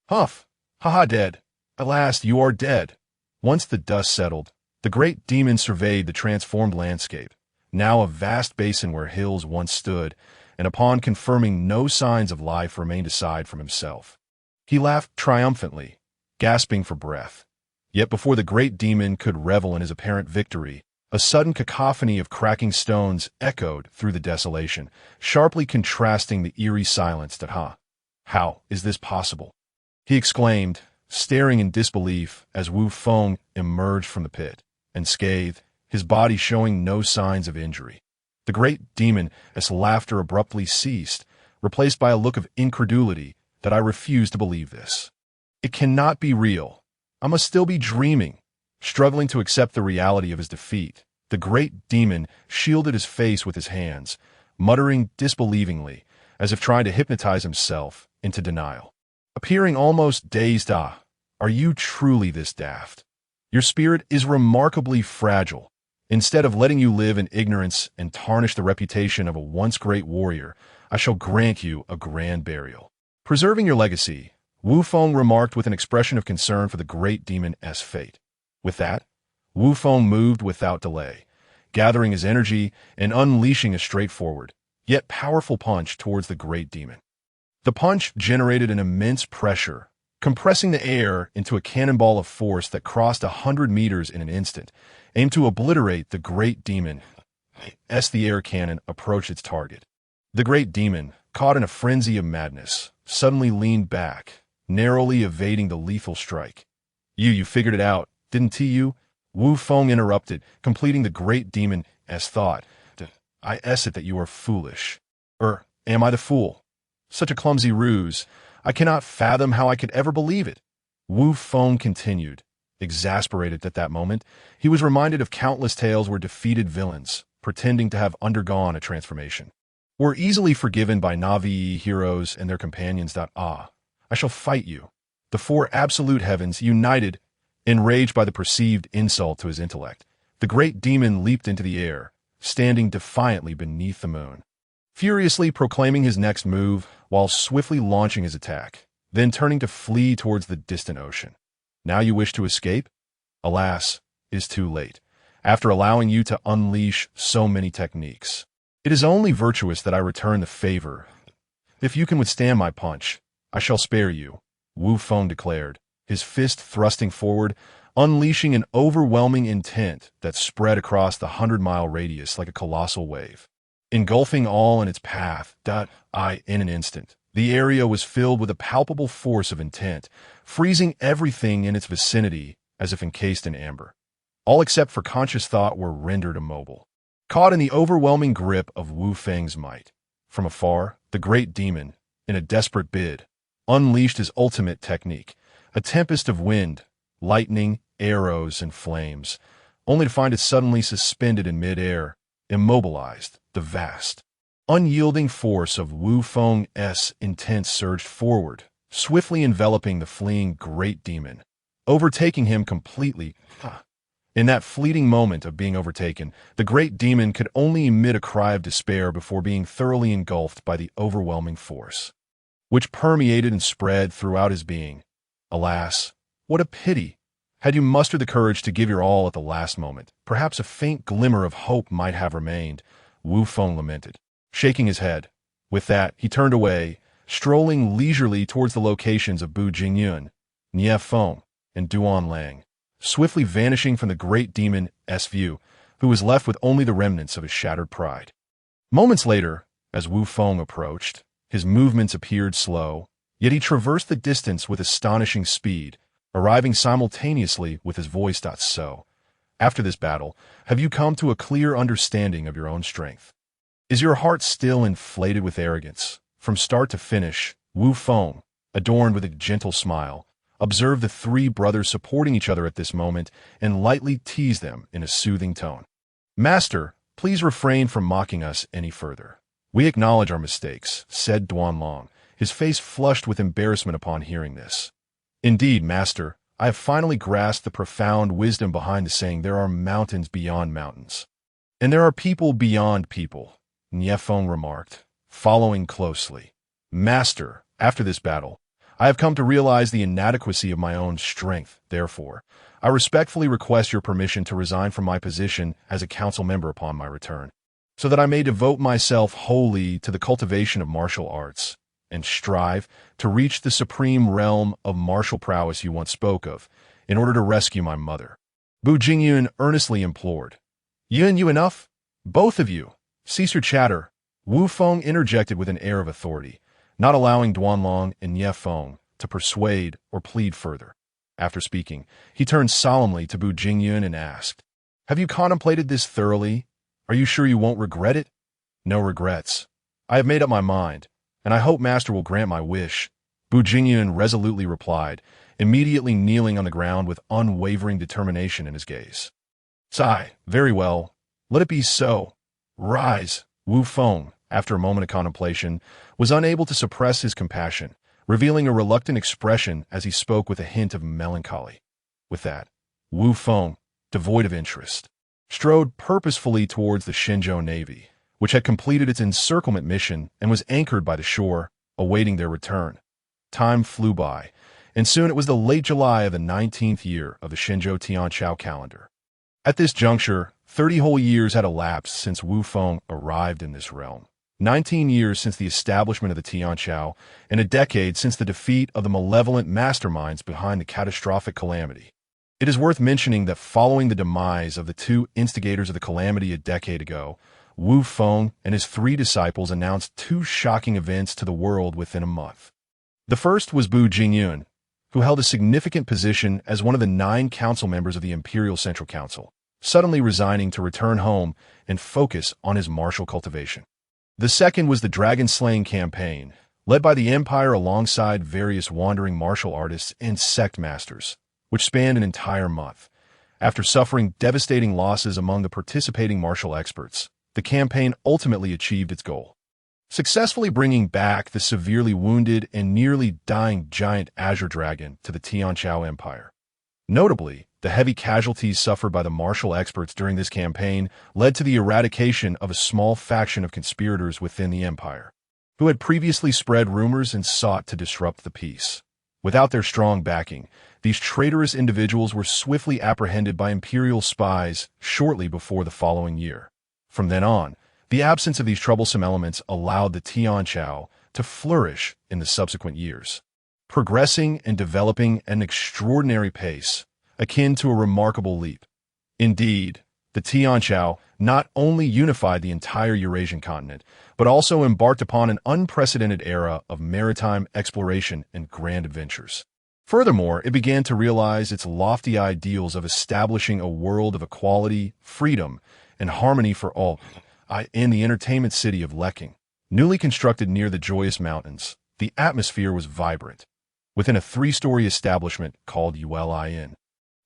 Huff! Ha-ha, dead. At last you are dead. Once the dust settled, the great demon surveyed the transformed landscape, now a vast basin where hills once stood, and upon confirming no signs of life remained aside from himself, he laughed triumphantly, gasping for breath. Yet before the great demon could revel in his apparent victory, a sudden cacophony of cracking stones echoed through the desolation, sharply contrasting the eerie silence that, How is this possible? He exclaimed, staring in disbelief as Wu Feng emerged from the pit, unscathed, his body showing no signs of injury. The great demon, as laughter abruptly ceased, replaced by a look of incredulity that I refused to believe this. It cannot be real. I must still be dreaming. Struggling to accept the reality of his defeat, the great demon shielded his face with his hands, muttering disbelievingly, as if trying to hypnotize himself into denial. Appearing almost dazed, are you truly this daft? Your spirit is remarkably fragile. Instead of letting you live in ignorance and tarnish the reputation of a once great warrior, I shall grant you a grand burial. Preserving your legacy, Wu Feng remarked with an expression of concern for the great demon's fate. With that, Wu Feng moved without delay, gathering his energy and unleashing a straightforward, yet powerful punch towards the great demon. The punch generated an immense pressure, compressing the air into a cannonball of force that crossed 100 meters in an instant, aimed to obliterate the great demon as the air cannon approached its target. The great demon, caught in a frenzy of madness, suddenly leaned back, narrowly evading the lethal strike. You figured it out, didn't you? Wu Feng interrupted, completing the great demon's thought. I it that you are foolish. Am I the fool? Such a clumsy ruse. I cannot fathom how I could ever believe it. Wu Feng continued, exasperated at that moment. He was reminded of countless tales where defeated villains, pretending to have undergone a transformation, were easily forgiven by Navi heroes and their companions. I shall fight you. The four absolute heavens united. Enraged by the perceived insult to his intellect, the great demon leaped into the air, standing defiantly beneath the moon, furiously proclaiming his next move while swiftly launching his attack, then turning to flee towards the distant ocean. Now you wish to escape? Alas, it is too late. After allowing you to unleash so many techniques, it is only virtuous that I return the favor. If you can withstand my punch, I shall spare you, Wu Feng declared, his fist thrusting forward, unleashing an overwhelming intent that spread across the 100-mile radius like a colossal wave, engulfing all in its path. In an instant, the area was filled with a palpable force of intent, freezing everything in its vicinity as if encased in amber. All except for conscious thought were rendered immobile, caught in the overwhelming grip of Wu Feng's might. From afar, the great demon, in a desperate bid, unleashed his ultimate technique, a tempest of wind, lightning, arrows, and flames, only to find it suddenly suspended in mid-air, immobilized. The vast, unyielding force of Wu Feng's intent surged forward, swiftly enveloping the fleeing great demon, overtaking him completely. In that fleeting moment of being overtaken, the great demon could only emit a cry of despair before being thoroughly engulfed by the overwhelming force, which permeated and spread throughout his being. Alas, what a pity! Had you mustered the courage to give your all at the last moment, perhaps a faint glimmer of hope might have remained, Wu Feng lamented, shaking his head. With that, he turned away, strolling leisurely towards the locations of Bu Jingyun, Nie Feng, and Duan Lang, swiftly vanishing from the great demon's view, who was left with only the remnants of his shattered pride. Moments later, as Wu Feng approached, his movements appeared slow, yet he traversed the distance with astonishing speed, arriving simultaneously with his voice. So, after this battle, have you come to a clear understanding of your own strength? Is your heart still inflated with arrogance? From start to finish, Wu Feng, adorned with a gentle smile, observed the three brothers supporting each other at this moment and lightly teased them in a soothing tone. Master, please refrain from mocking us any further. We acknowledge our mistakes, said Duan Long, his face flushed with embarrassment upon hearing this. Indeed, Master, I have finally grasped the profound wisdom behind the saying there are mountains beyond mountains. And there are people beyond people, Nie Feng remarked, following closely. Master, after this battle, I have come to realize the inadequacy of my own strength. Therefore, I respectfully request your permission to resign from my position as a council member upon my return, so that I may devote myself wholly to the cultivation of martial arts, and strive to reach the supreme realm of martial prowess you once spoke of, in order to rescue my mother. Bu Jingyun earnestly implored. You enough? Both of you. Cease your chatter. Wu Feng interjected with an air of authority, not allowing Duanlong and Nie Feng to persuade or plead further. After speaking, he turned solemnly to Bu Jingyun and asked, Have you contemplated this thoroughly? Are you sure you won't regret it? No regrets. I have made up my mind, and I hope Master will grant my wish, Bu Jingyun resolutely replied, immediately kneeling on the ground with unwavering determination in his gaze. Sigh, very well. Let it be so. Rise. Wu Feng, after a moment of contemplation, was unable to suppress his compassion, revealing a reluctant expression as he spoke with a hint of melancholy. With that, Wu Feng, devoid of interest, strode purposefully towards the Shenzhou Navy, which had completed its encirclement mission and was anchored by the shore, awaiting their return. Time flew by, and soon it was the late July of the 19th year of the Shenzhou Tianqiao calendar. At this juncture, 30 whole years had elapsed since Wu Feng arrived in this realm. 19 years since the establishment of the Tianqiao, and a decade since the defeat of the malevolent masterminds behind the catastrophic calamity. It is worth mentioning that following the demise of the two instigators of the calamity a decade ago, Wu Feng and his 3 disciples announced 2 shocking events to the world within a month. The first was Bu Jingyun, who held a significant position as one of the 9 council members of the Imperial Central Council, suddenly resigning to return home and focus on his martial cultivation. The second was the dragon-slaying campaign, led by the Empire alongside various wandering martial artists and sect masters, which spanned an entire month. After suffering devastating losses among the participating martial experts, the campaign ultimately achieved its goal, successfully bringing back the severely wounded and nearly dying giant Azure Dragon to the Tianqiao Empire. Notably, the heavy casualties suffered by the martial experts during this campaign led to the eradication of a small faction of conspirators within the empire, who had previously spread rumors and sought to disrupt the peace. Without their strong backing, these traitorous individuals were swiftly apprehended by imperial spies shortly before the following year. From then on, the absence of these troublesome elements allowed the Tianqiao to flourish in the subsequent years, progressing and developing at an extraordinary pace, akin to a remarkable leap. Indeed, the Tianqiao not only unified the entire Eurasian continent, but also embarked upon an unprecedented era of maritime exploration and grand adventures. Furthermore, it began to realize its lofty ideals of establishing a world of equality, freedom, and harmony for all in the entertainment city of Leking. Newly constructed near the Joyous Mountains, the atmosphere was vibrant, within a 3-story establishment called Inn.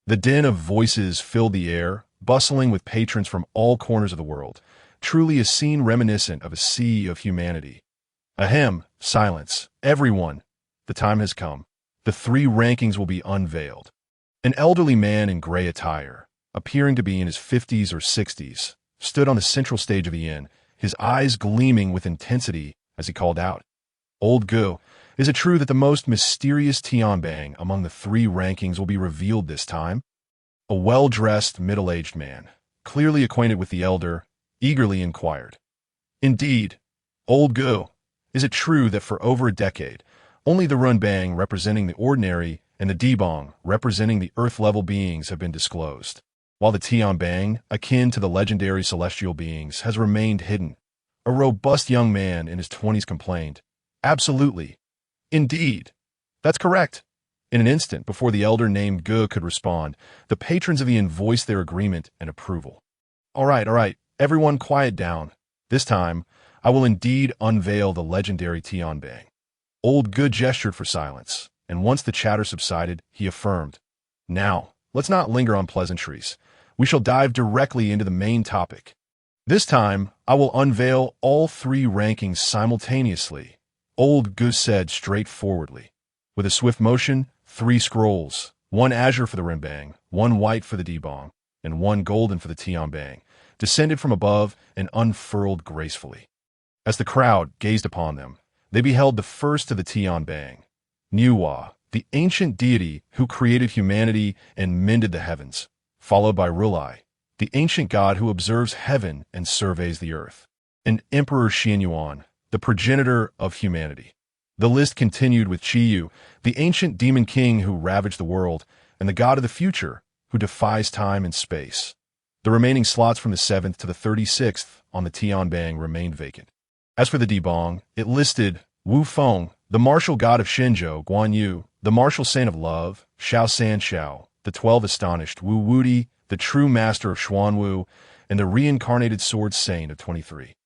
The din of voices filled the air, bustling with patrons from all corners of the world, truly a scene reminiscent of a sea of humanity. Ahem, silence, everyone. The time has come. The 3 rankings will be unveiled. An elderly man in gray attire, appearing to be in his 50s or 60s, stood on the central stage of the inn, his eyes gleaming with intensity as he called out, "Old Gu, is it true that the most mysterious Tianbang among the 3 rankings will be revealed this time?" A well-dressed, middle-aged man, clearly acquainted with the elder, eagerly inquired. "Indeed, Old Gu, is it true that for over a decade, only the Runbang representing the ordinary and the Dibong representing the earth-level beings have been disclosed, while the Tianbang, akin to the legendary celestial beings, has remained hidden?" A robust young man in his 20s complained. "Absolutely. Indeed. That's correct." In an instant, before the elder named Gu could respond, the patrons of the inn voiced their agreement and approval. All right, everyone quiet down. This time, I will indeed unveil the legendary Tianbang." Old Gu gestured for silence, and once the chatter subsided, he affirmed, "Now, let's not linger on pleasantries. We shall dive directly into the main topic. This time, I will unveil all 3 rankings simultaneously," Old Gu said straightforwardly. With a swift motion, 3 scrolls, 1 azure for the Renbang, 1 white for the Dibong, and 1 golden for the Tianbang, descended from above and unfurled gracefully. As the crowd gazed upon them, they beheld the first of the Tianbang, Niwa, the ancient deity who created humanity and mended the heavens, followed by Rulai, the ancient god who observes heaven and surveys the earth, and Emperor Xianyuan, the progenitor of humanity. The list continued with Qiyu, the ancient demon king who ravaged the world, and the god of the future, who defies time and space. The remaining slots from the 7th to the 36th on the Tianbang remained vacant. As for the Dibong, it listed Wu Feng, the martial god of Shenzhou, Guan Yu, the martial saint of love, Xiao San Xiao, the 12 astonished, Wu Wudi, the true master of Xuanwu, and the reincarnated sword saint of 23.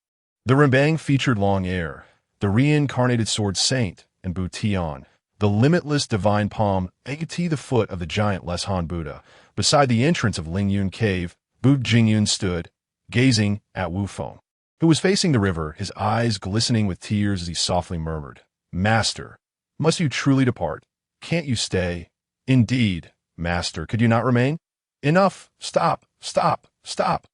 The Rembang featured Long Air, the reincarnated Sword Saint, and Bu Tian, the limitless divine palm, at the foot of the giant Leshan Buddha. Beside the entrance of Lingyun Cave, Bu Jingyun stood, gazing at Wu Feng, who was facing the river, his eyes glistening with tears as he softly murmured, "Master, must you truly depart? Can't you stay?" "Indeed, Master, could you not remain?" "Enough! Stop! Stop! Stop!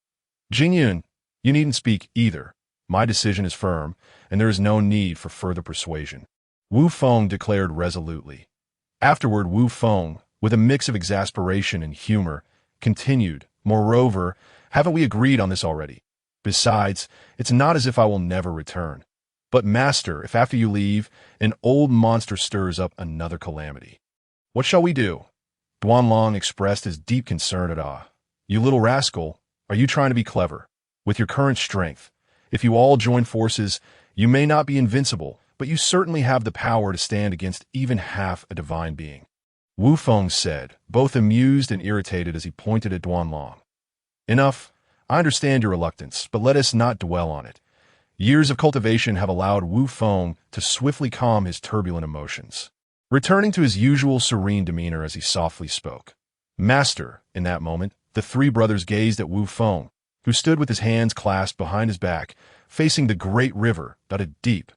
Jingyun, you needn't speak either. My decision is firm, and there is no need for further persuasion," Wu Feng declared resolutely. Afterward, Wu Feng, with a mix of exasperation and humor, continued, "Moreover, haven't we agreed on this already? Besides, it's not as if I will never return. But Master, if after you leave, an old monster stirs up another calamity, what shall we do?" Duanlong expressed his deep concern at "You little rascal, are you trying to be clever? With your current strength, if you all join forces, you may not be invincible, but you certainly have the power to stand against even half a divine being," Wu Feng said, both amused and irritated as he pointed at Duanlong. "Enough. I understand your reluctance, but let us not dwell on it." Years of cultivation have allowed Wu Feng to swiftly calm his turbulent emotions, returning to his usual serene demeanor as he softly spoke. "Master," in that moment, the three brothers gazed at Wu Feng, who stood with his hands clasped behind his back, facing the great river that a deep,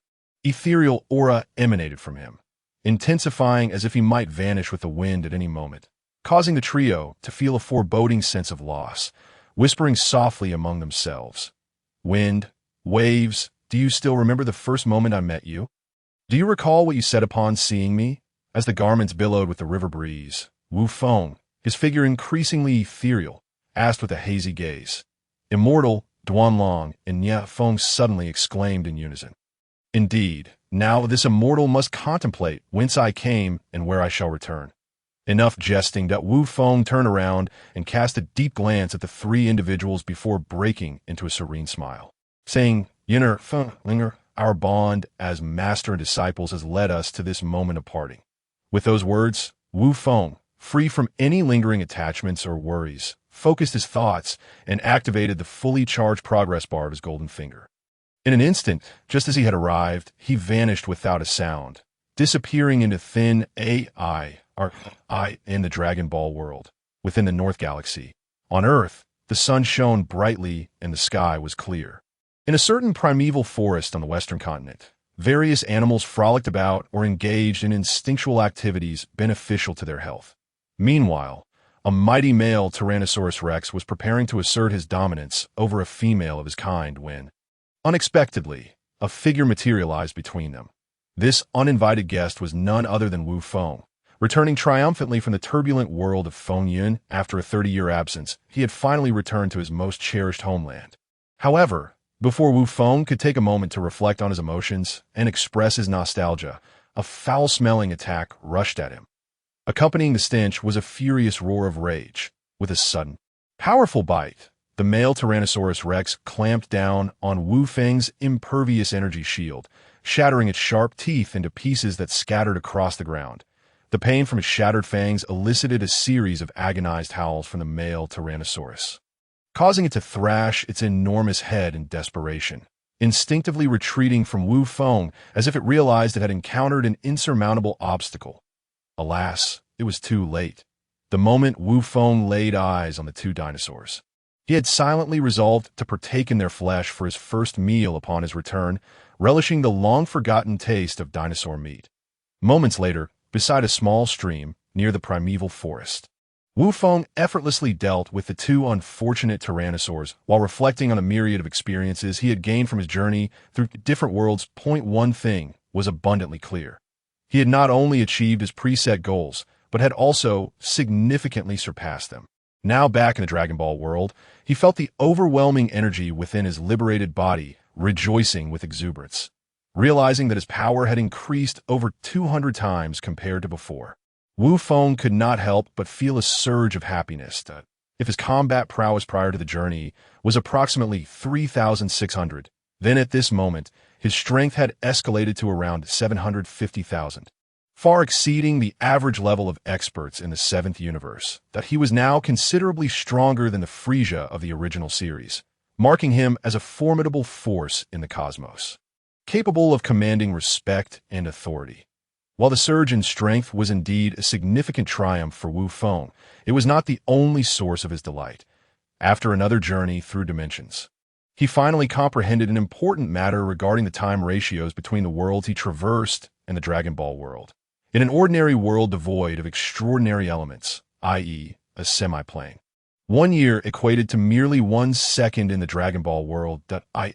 ethereal aura emanated from him, intensifying as if he might vanish with the wind at any moment, causing the trio to feel a foreboding sense of loss, whispering softly among themselves, "Wind, waves, do you still remember the first moment I met you? Do you recall what you said upon seeing me?" As the garments billowed with the river breeze, Wu Feng, his figure increasingly ethereal, asked with a hazy gaze. Immortal, Duanlong, and Nye Feng suddenly exclaimed in unison. "Indeed, now this immortal must contemplate whence I came and where I shall return." Enough jesting that Wu Feng turned around and cast a deep glance at the three individuals before breaking into a serene smile, saying, "Yinner Feng Linger, our bond as master and disciples has led us to this moment of parting." With those words, Wu Feng, free from any lingering attachments or worries, focused his thoughts and activated the fully charged progress bar of his golden finger. In an instant, just as he had arrived, he vanished without a sound, disappearing into thin AI in the Dragon Ball world, within the North Galaxy. On Earth, the sun shone brightly and the sky was clear. In a certain primeval forest on the western continent, various animals frolicked about or engaged in instinctual activities beneficial to their health. Meanwhile, a mighty male Tyrannosaurus Rex was preparing to assert his dominance over a female of his kind when, unexpectedly, a figure materialized between them. This uninvited guest was none other than Wu Feng. Returning triumphantly from the turbulent world of Fengyun after a 30-year absence, he had finally returned to his most cherished homeland. However, before Wu Feng could take a moment to reflect on his emotions and express his nostalgia, a foul-smelling attack rushed at him. Accompanying the stench was a furious roar of rage. With a sudden, powerful bite, the male Tyrannosaurus Rex clamped down on Wu Feng's impervious energy shield, shattering its sharp teeth into pieces that scattered across the ground. The pain from its shattered fangs elicited a series of agonized howls from the male Tyrannosaurus, causing it to thrash its enormous head in desperation, instinctively retreating from Wu Feng as if it realized it had encountered an insurmountable obstacle. Alas, it was too late. The moment Wu Feng laid eyes on the two dinosaurs, he had silently resolved to partake in their flesh for his first meal upon his return, relishing the long-forgotten taste of dinosaur meat. Moments later, beside a small stream near the primeval forest, Wu Feng effortlessly dealt with the two unfortunate tyrannosaurs while reflecting on a myriad of experiences he had gained from his journey through different worlds. One thing was abundantly clear. He had not only achieved his preset goals, but had also significantly surpassed them. Now back in the Dragon Ball world, he felt the overwhelming energy within his liberated body, rejoicing with exuberance, realizing that his power had increased over 200 times compared to before. Wu Feng could not help but feel a surge of happiness that, if his combat prowess prior to the journey was approximately 3,600, then at this moment, his strength had escalated to around 750,000, far exceeding the average level of experts in the 7th universe, that he was now considerably stronger than the Frisia of the original series. marking him as a formidable force in the cosmos, capable of commanding respect and authority. While the surge in strength was indeed a significant triumph for Wu Feng, it was not the only source of his delight. After another journey through dimensions, he finally comprehended an important matter regarding the time ratios between the worlds he traversed and the Dragon Ball world. In an ordinary world devoid of extraordinary elements, i.e., a semi-plane, 1 year equated to merely 1 second in the Dragon Ball world.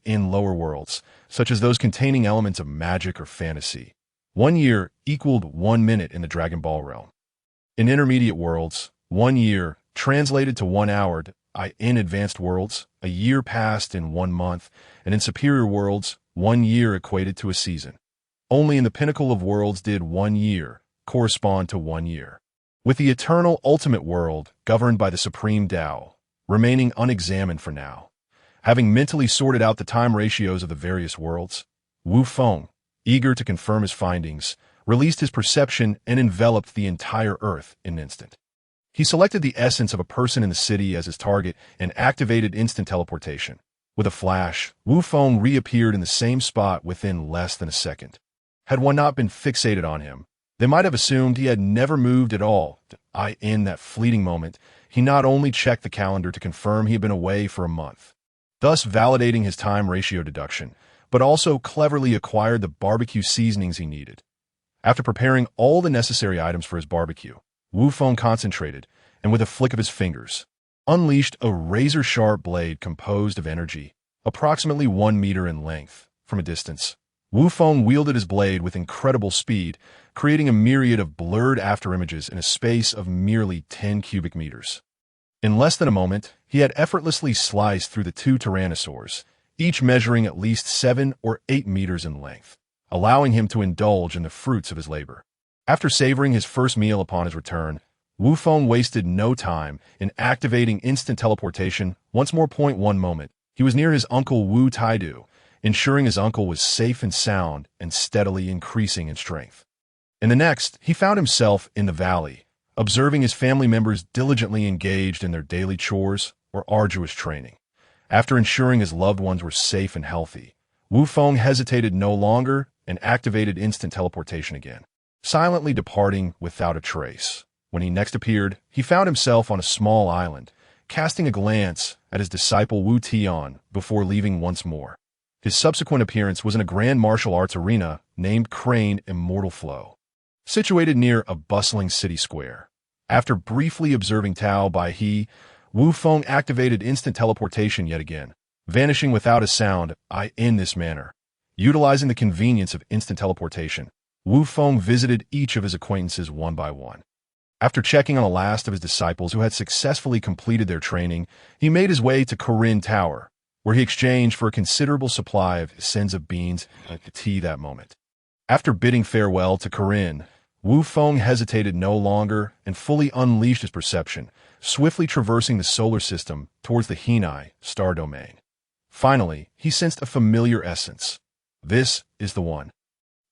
In lower worlds, such as those containing elements of magic or fantasy, 1 year equaled 1 minute in the Dragon Ball realm. In intermediate worlds, 1 year translated to 1 hour. In advanced worlds, a year passed in 1 month, and in superior worlds, 1 year equated to a season. Only in the pinnacle of worlds did 1 year correspond to 1 year. With the eternal ultimate world governed by the supreme Tao, remaining unexamined for now, having mentally sorted out the time ratios of the various worlds, Wu Feng, eager to confirm his findings, released his perception and enveloped the entire Earth in an instant. He selected the essence of a person in the city as his target and activated instant teleportation. With a flash, Wu Feng reappeared in the same spot within less than a second. Had one not been fixated on him, they might have assumed he had never moved at all. In that fleeting moment, he not only checked the calendar to confirm he had been away for a month, thus validating his time ratio deduction, but also cleverly acquired the barbecue seasonings he needed. After preparing all the necessary items for his barbecue, Wu Feng concentrated, and with a flick of his fingers, unleashed a razor-sharp blade composed of energy, approximately 1 meter in length. From a distance, Wu Feng wielded his blade with incredible speed, creating a myriad of blurred afterimages in a space of merely 10 cubic meters. In less than a moment, he had effortlessly sliced through the 2 tyrannosaurs, each measuring at least 7 or 8 meters in length, allowing him to indulge in the fruits of his labor. After savoring his first meal upon his return, Wu Feng wasted no time in activating instant teleportation. Once more. 1 moment, he was near his uncle Wu Taidu, ensuring his uncle was safe and sound and steadily increasing in strength. In the next, he found himself in the valley, observing his family members diligently engaged in their daily chores or arduous training. After ensuring his loved ones were safe and healthy, Wu Feng hesitated no longer and activated instant teleportation again, silently departing without a trace. When he next appeared, he found himself on a small island, casting a glance at his disciple Wu Tian before leaving once more. His subsequent appearance was in a grand martial arts arena named Crane Immortal Flow, situated near a bustling city square. After briefly observing Tao Bai He, Wu Feng activated instant teleportation yet again, vanishing without a sound. In this manner, utilizing the convenience of instant teleportation, Wu Feng visited each of his acquaintances one by one. After checking on the last of his disciples who had successfully completed their training, he made his way to Corinne Tower, where he exchanged for a considerable supply of sens of beans and tea that moment. After bidding farewell to Corinne, Wu Feng hesitated no longer and fully unleashed his perception, swiftly traversing the solar system towards the Hinai star domain. Finally, he sensed a familiar essence. This is the one,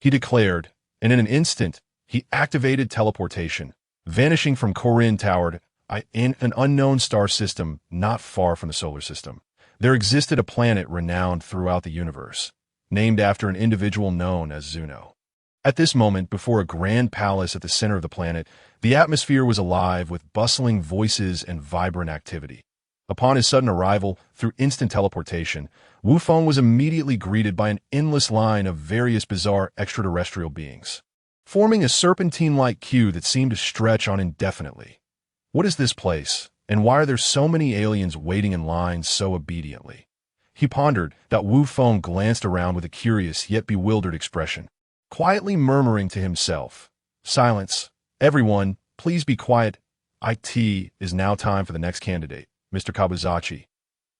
he declared, and in an instant, he activated teleportation, vanishing from Corinne Tower in an unknown star system not far from the solar system. There existed a planet renowned throughout the universe, named after an individual known as Zuno. At this moment, before a grand palace at the center of the planet, the atmosphere was alive with bustling voices and vibrant activity. Upon his sudden arrival, through instant teleportation, Wu Feng was immediately greeted by an endless line of various bizarre extraterrestrial beings, forming a serpentine-like queue that seemed to stretch on indefinitely. What is this place, and why are there so many aliens waiting in line so obediently? He pondered. Wu Feng glanced around with a curious yet bewildered expression, quietly murmuring to himself, "Silence. Everyone, please be quiet. It is now time for the next candidate, Mr. Kabuzachi.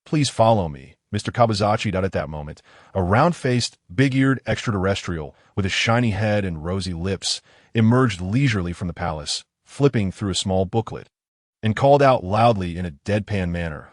Please follow me." Mr. Kabuzachi. At that moment, a round-faced, big-eared extraterrestrial with a shiny head and rosy lips emerged leisurely from the palace, flipping through a small booklet, and called out loudly in a deadpan manner.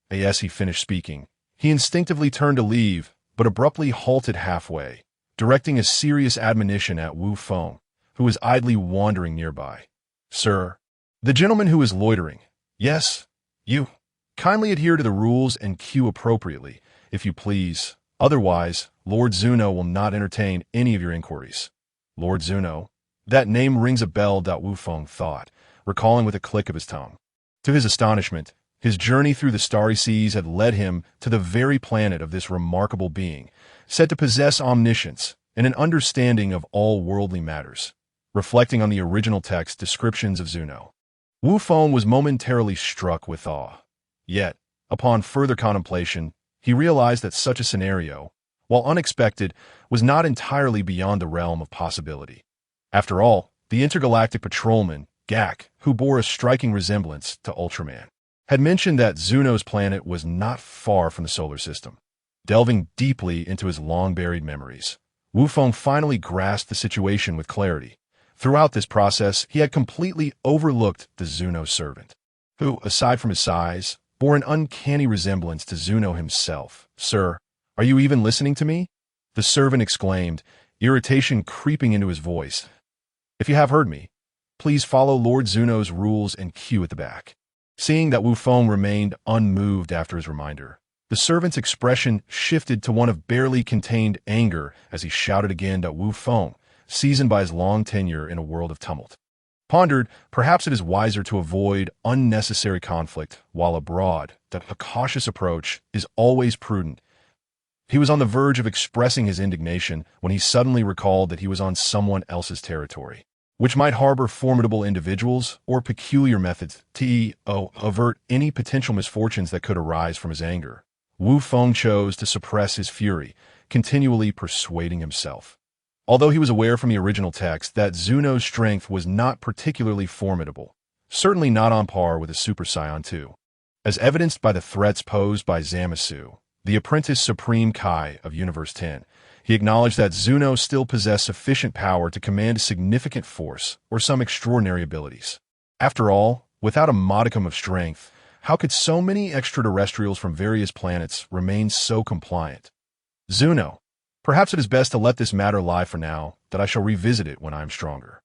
As he finished speaking, he instinctively turned to leave, but abruptly halted halfway, directing a serious admonition at Wu Feng, who was idly wandering nearby. "Sir, the gentleman who is loitering." "Yes, you. Kindly adhere to the rules and queue appropriately, if you please. Otherwise, Lord Zuno will not entertain any of your inquiries. Lord Zuno? That name rings a bell, Wu Feng thought, recalling with a click of his tongue. To his astonishment, his journey through the starry seas had led him to the very planet of this remarkable being, said to possess omniscience and an understanding of all worldly matters. Reflecting on the original text descriptions of Zuno, Wu Feng was momentarily struck with awe. Yet, upon further contemplation, he realized that such a scenario, while unexpected, was not entirely beyond the realm of possibility. After all, the intergalactic patrolman, Gak, who bore a striking resemblance to Ultraman, had mentioned that Zuno's planet was not far from the solar system. Delving deeply into his long-buried memories, Wu Feng finally grasped the situation with clarity. Throughout this process, he had completely overlooked the Zuno servant, who, aside from his size, bore an uncanny resemblance to Zuno himself. "Sir, are you even listening to me?" the servant exclaimed, irritation creeping into his voice. "If you have heard me, please follow Lord Zuno's rules and queue at the back." Seeing that Wu Feng remained unmoved after his reminder, the servant's expression shifted to one of barely contained anger as he shouted again to Wu Feng, seasoned by his long tenure in a world of tumult. Pondered, perhaps it is wiser to avoid unnecessary conflict while abroad, that a cautious approach is always prudent. He was on the verge of expressing his indignation when he suddenly recalled that he was on someone else's territory, which might harbor formidable individuals or peculiar methods to avert any potential misfortunes that could arise from his anger. Wu Feng chose to suppress his fury, continually persuading himself, although he was aware from the original text that Zuno's strength was not particularly formidable, certainly not on par with a Super Saiyan 2. As evidenced by the threats posed by Zamasu, the apprentice Supreme Kai of Universe 10, he acknowledged that Zuno still possessed sufficient power to command a significant force or some extraordinary abilities. After all, without a modicum of strength, how could so many extraterrestrials from various planets remain so compliant? Zuno, perhaps it is best to let this matter lie for now, that I shall revisit it when I am stronger.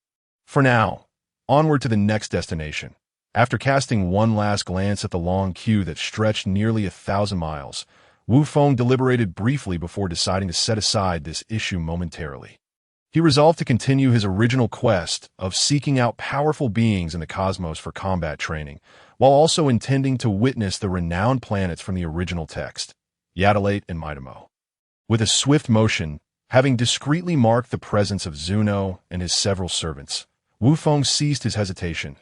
For now, onward to the next destination. After casting one last glance at the long queue that stretched nearly 1,000 miles, Wu Feng deliberated briefly before deciding to set aside this issue momentarily. He resolved to continue his original quest of seeking out powerful beings in the cosmos for combat training, while also intending to witness the renowned planets from the original text, Yadalate and Mitamo. With a swift motion, having discreetly marked the presence of Zuno and his several servants, Wu Feng ceased his hesitation.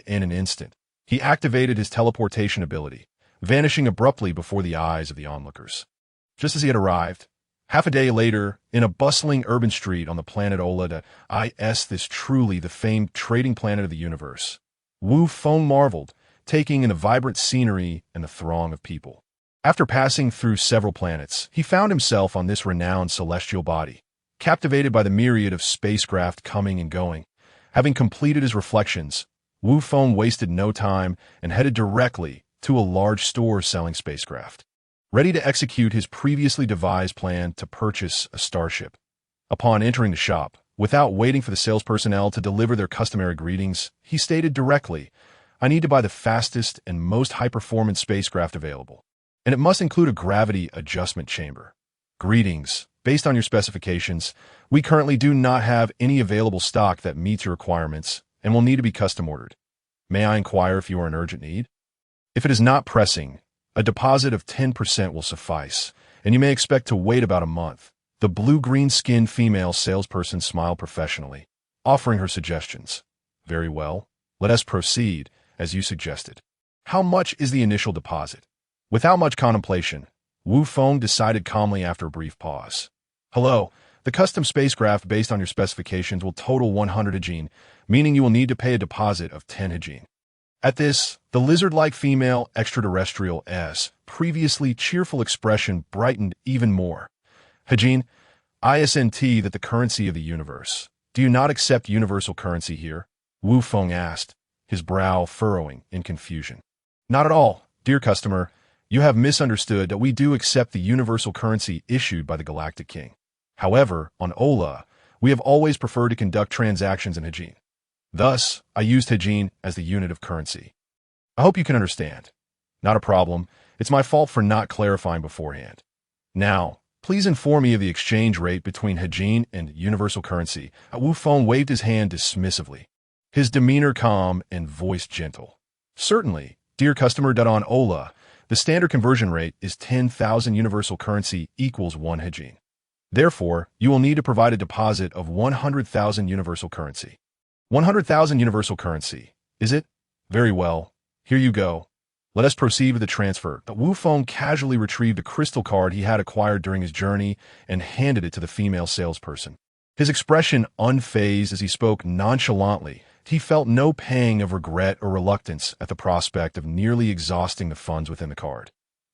In an instant, he activated his teleportation ability, vanishing abruptly before the eyes of the onlookers. Just as he had arrived, half a day later, in a bustling urban street on the planet Ola, this truly the famed trading planet of the universe, Wu Feng marveled, taking in the vibrant scenery and the throng of people. After passing through several planets, he found himself on this renowned celestial body, captivated by the myriad of spacecraft coming and going. Having completed his reflections, Wu Feng wasted no time and headed directly to a large store selling spacecraft, ready to execute his previously devised plan to purchase a starship. Upon entering the shop, without waiting for the sales personnel to deliver their customary greetings, he stated directly, "I need to buy the fastest and most high-performance spacecraft available, and it must include a gravity adjustment chamber. Greetings. Based on your specifications, we currently do not have any available stock that meets your requirements and will need to be custom ordered. May I inquire if you are in urgent need? If it is not pressing, a deposit of 10% will suffice, and you may expect to wait about a month." The blue-green-skinned female salesperson smiled professionally, offering her suggestions. "Very well. Let us proceed, as you suggested. How much is the initial deposit?" Without much contemplation, Wu Feng decided calmly after a brief pause. "Hello, the custom spacecraft based on your specifications will total 100 Hijin, meaning you will need to pay a deposit of 10 Hijin." At this, the lizard-like female extraterrestrial's previously cheerful expression brightened even more. "Hijin, isn't that the currency of the universe? Do you not accept universal currency here?" Wu Feng asked, his brow furrowing in confusion. "Not at all, dear customer. You have misunderstood that we do accept the universal currency issued by the Galactic King. However, on Ola, we have always preferred to conduct transactions in Hijin. Thus, I used Hijin as the unit of currency. I hope you can understand." Not a problem. It's my fault for not clarifying beforehand. Now, please inform me of the exchange rate between Hejin and universal currency. Wu Feng waved his hand dismissively, his demeanor calm and voice gentle. Certainly, dear customer. On Ola, the standard conversion rate is 10,000 universal currency equals 1 Hejin. Therefore, you will need to provide a deposit of 100,000 universal currency. 100,000 universal currency, is it? Very well. Here you go. Let us proceed with the transfer. Wu Feng casually retrieved a crystal card he had acquired during his journey and handed it to the female salesperson. His expression unfazed as he spoke nonchalantly. He felt no pang of regret or reluctance at the prospect of nearly exhausting the funds within the card.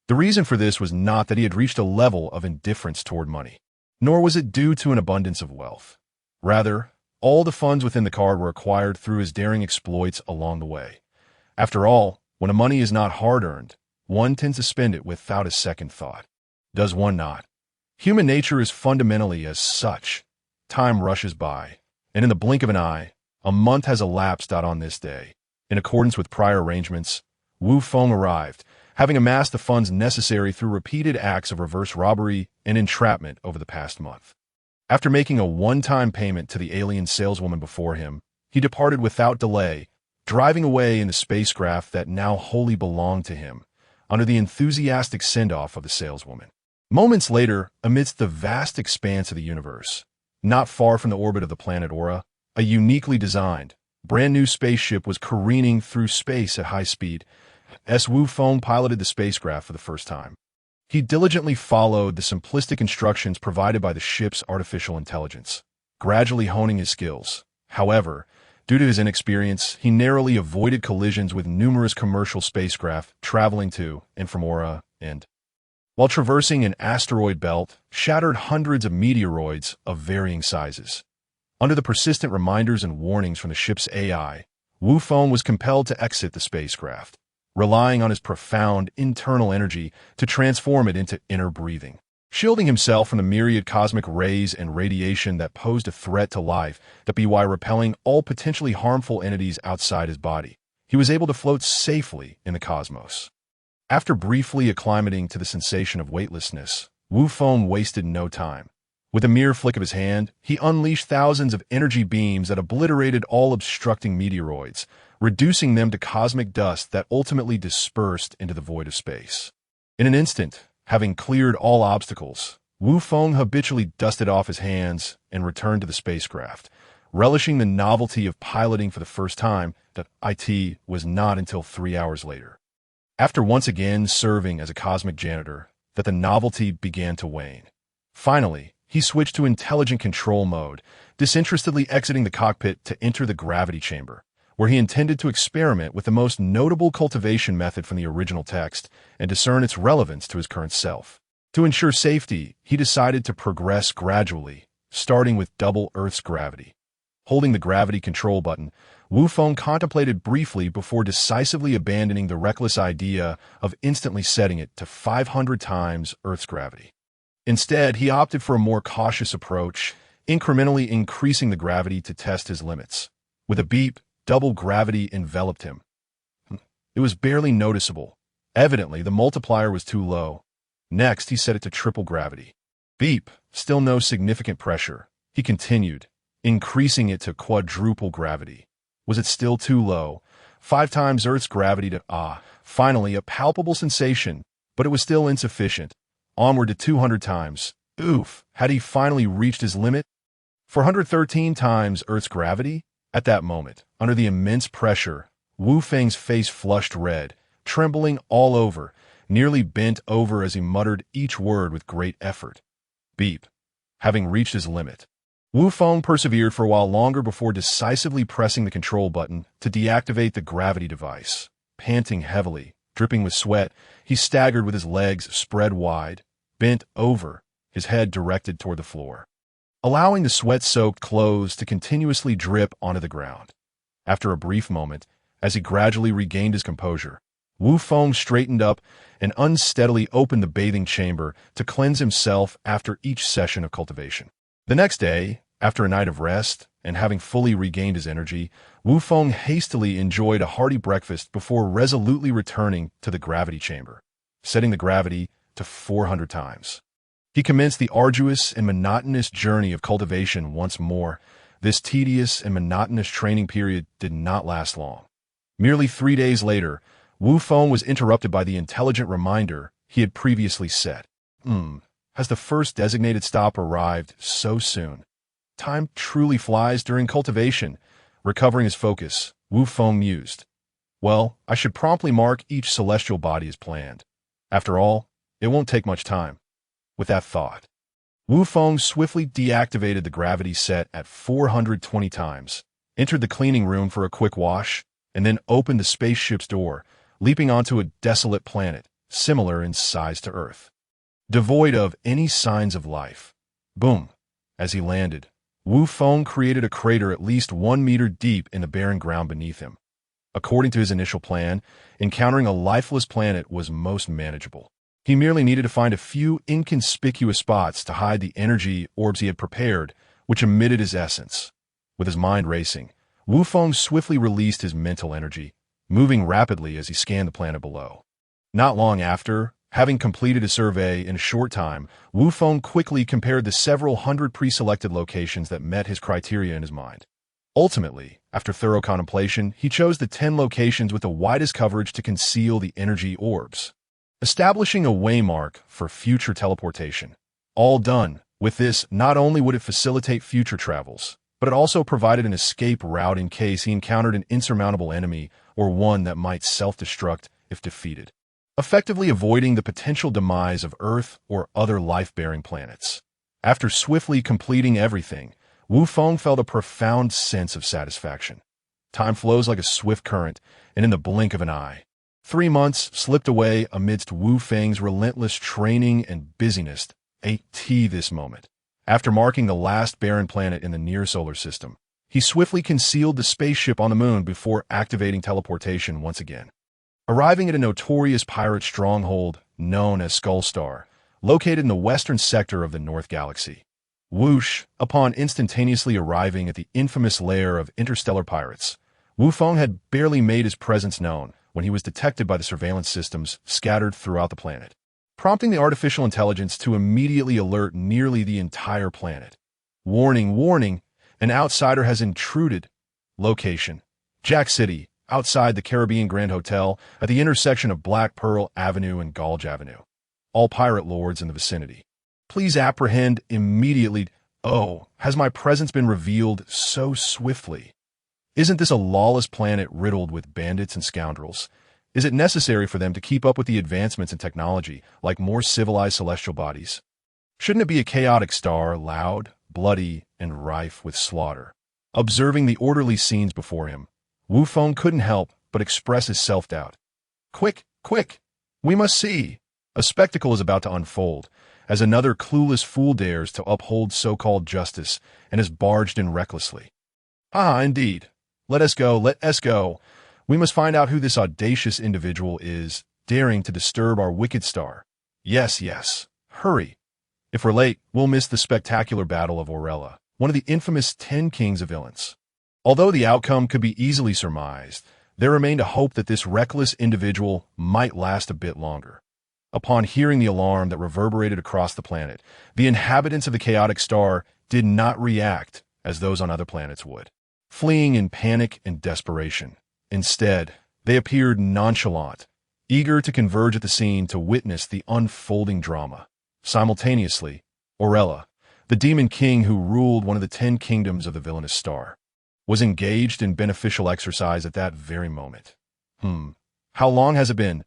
The reason for this was not that he had reached a level of indifference toward money, nor was it due to an abundance of wealth. Rather, all the funds within the card were acquired through his daring exploits along the way. After all, when money is not hard-earned, one tends to spend it without a second thought. Does one not? Human nature is fundamentally as such. Time rushes by, and in the blink of an eye, a month has elapsed out on this day. In accordance with prior arrangements, Wu Feng arrived, having amassed the funds necessary through repeated acts of reverse robbery and entrapment over the past month. After making a one-time payment to the alien saleswoman before him, he departed without delay, driving away in the spacecraft that now wholly belonged to him, under the enthusiastic send-off of the saleswoman. Moments later, amidst the vast expanse of the universe, not far from the orbit of the planet Aura, a uniquely designed, brand-new spaceship was careening through space at high speed. As Wu Feng piloted the spacecraft for the first time, he diligently followed the simplistic instructions provided by the ship's artificial intelligence, gradually honing his skills. However, due to his inexperience, he narrowly avoided collisions with numerous commercial spacecraft traveling to and from Aura, and, while traversing an asteroid belt, shattered hundreds of meteoroids of varying sizes. Under the persistent reminders and warnings from the ship's AI, Wu Feng was compelled to exit the spacecraft, relying on his profound internal energy to transform it into inner breathing. Shielding himself from the myriad cosmic rays and radiation that posed a threat to life, by repelling all potentially harmful entities outside his body, he was able to float safely in the cosmos. After briefly acclimating to the sensation of weightlessness, Wu Feng wasted no time. With a mere flick of his hand, he unleashed thousands of energy beams that obliterated all obstructing meteoroids, reducing them to cosmic dust that ultimately dispersed into the void of space. In an instant, having cleared all obstacles, Wu Feng habitually dusted off his hands and returned to the spacecraft, relishing the novelty of piloting for the first time. It was not until 3 hours later, after once again serving as a cosmic janitor, that the novelty began to wane. Finally, he switched to intelligent control mode, disinterestedly exiting the cockpit to enter the gravity chamber, where he intended to experiment with the most notable cultivation method from the original text and discern its relevance to his current self. To ensure safety, he decided to progress gradually, starting with double Earth's gravity. Holding the gravity control button, Wu Feng contemplated briefly before decisively abandoning the reckless idea of instantly setting it to 500 times Earth's gravity. Instead, he opted for a more cautious approach, incrementally increasing the gravity to test his limits. With a beep, double gravity enveloped him. It was barely noticeable. Evidently, the multiplier was too low. Next, he set it to triple gravity. Beep, still no significant pressure. He continued, increasing it to quadruple gravity. Was it still too low? 5 times Earth's gravity to finally a palpable sensation, but it was still insufficient. Onward to 200 times. Oof, had he finally reached his limit? 413 times Earth's gravity? At that moment, under the immense pressure, Wu Feng's face flushed red, trembling all over, nearly bent over as he muttered each word with great effort. Beep. Having reached his limit, Wu Feng persevered for a while longer before decisively pressing the control button to deactivate the gravity device. Panting heavily, dripping with sweat, he staggered with his legs spread wide, bent over, his head directed toward the floor, allowing the sweat-soaked clothes to continuously drip onto the ground. After a brief moment, as he gradually regained his composure, Wu Feng straightened up and unsteadily opened the bathing chamber to cleanse himself after each session of cultivation. The next day, After a night of rest, and having fully regained his energy, Wu Feng hastily enjoyed a hearty breakfast before resolutely returning to the gravity chamber, setting the gravity to 400 times. He commenced the arduous and monotonous journey of cultivation once more. This tedious and monotonous training period did not last long. Merely 3 days later, Wu Feng was interrupted by the intelligent reminder he had previously set. Has the first designated stop arrived so soon? Time truly flies during cultivation. Recovering his focus, Wu Feng mused. Well, I should promptly mark each celestial body as planned. After all, it won't take much time. With that thought, Wu Feng swiftly deactivated the gravity set at 420 times, entered the cleaning room for a quick wash, and then opened the spaceship's door, leaping onto a desolate planet, similar in size to Earth, devoid of any signs of life. Boom! As he landed, Wu Feng created a crater at least 1 meter deep in the barren ground beneath him. According to his initial plan, encountering a lifeless planet was most manageable. He merely needed to find a few inconspicuous spots to hide the energy orbs he had prepared, which emitted his essence. With his mind racing, Wu Feng swiftly released his mental energy, moving rapidly as he scanned the planet below. Not long after, having completed a survey in a short time, Wu Feng quickly compared the several hundred pre-selected locations that met his criteria in his mind. Ultimately, after thorough contemplation, he chose the 10 locations with the widest coverage to conceal the energy orbs, establishing a waymark for future teleportation. All done. With this, not only would it facilitate future travels, but it also provided an escape route in case he encountered an insurmountable enemy or one that might self-destruct if defeated, effectively avoiding the potential demise of Earth or other life-bearing planets. After swiftly completing everything, Wu Feng felt a profound sense of satisfaction. Time flows like a swift current, and in the blink of an eye, 3 months slipped away amidst Wu Feng's relentless training and busyness. This moment. After marking the last barren planet in the near solar system, he swiftly concealed the spaceship on the moon before activating teleportation once again. Arriving at a notorious pirate stronghold known as Skull Star, located in the western sector of the North Galaxy. Whoosh! Upon instantaneously arriving at the infamous lair of interstellar pirates, Wu Feng had barely made his presence known when he was detected by the surveillance systems scattered throughout the planet, prompting the artificial intelligence to immediately alert nearly the entire planet. Warning, warning, an outsider has intruded. Location: Jack City, outside the Caribbean Grand Hotel at the intersection of Black Pearl Avenue and Gulge Avenue. All pirate lords in the vicinity, please apprehend immediately. Oh, has my presence been revealed so swiftly? Isn't this a lawless planet riddled with bandits and scoundrels? Is it necessary for them to keep up with the advancements in technology like more civilized celestial bodies? Shouldn't it be a chaotic star, loud, bloody, and rife with slaughter? Observing the orderly scenes before him, Wu Feng couldn't help but express his self-doubt. Quick, quick! We must see! A spectacle is about to unfold, as another clueless fool dares to uphold so-called justice and is barged in recklessly. Ah, indeed. Let us go, let us go. We must find out who this audacious individual is, daring to disturb our wicked star. Yes, yes. Hurry. If we're late, we'll miss the spectacular battle of Orella, one of the infamous 10 kings of villains. Although the outcome could be easily surmised, there remained a hope that this reckless individual might last a bit longer. Upon hearing the alarm that reverberated across the planet, the inhabitants of the chaotic star did not react as those on other planets would, fleeing in panic and desperation. Instead, they appeared nonchalant, eager to converge at the scene to witness the unfolding drama. Simultaneously, Orella, the demon king who ruled one of the 10 kingdoms of the villainous star, was engaged in beneficial exercise at that very moment. How long has it been?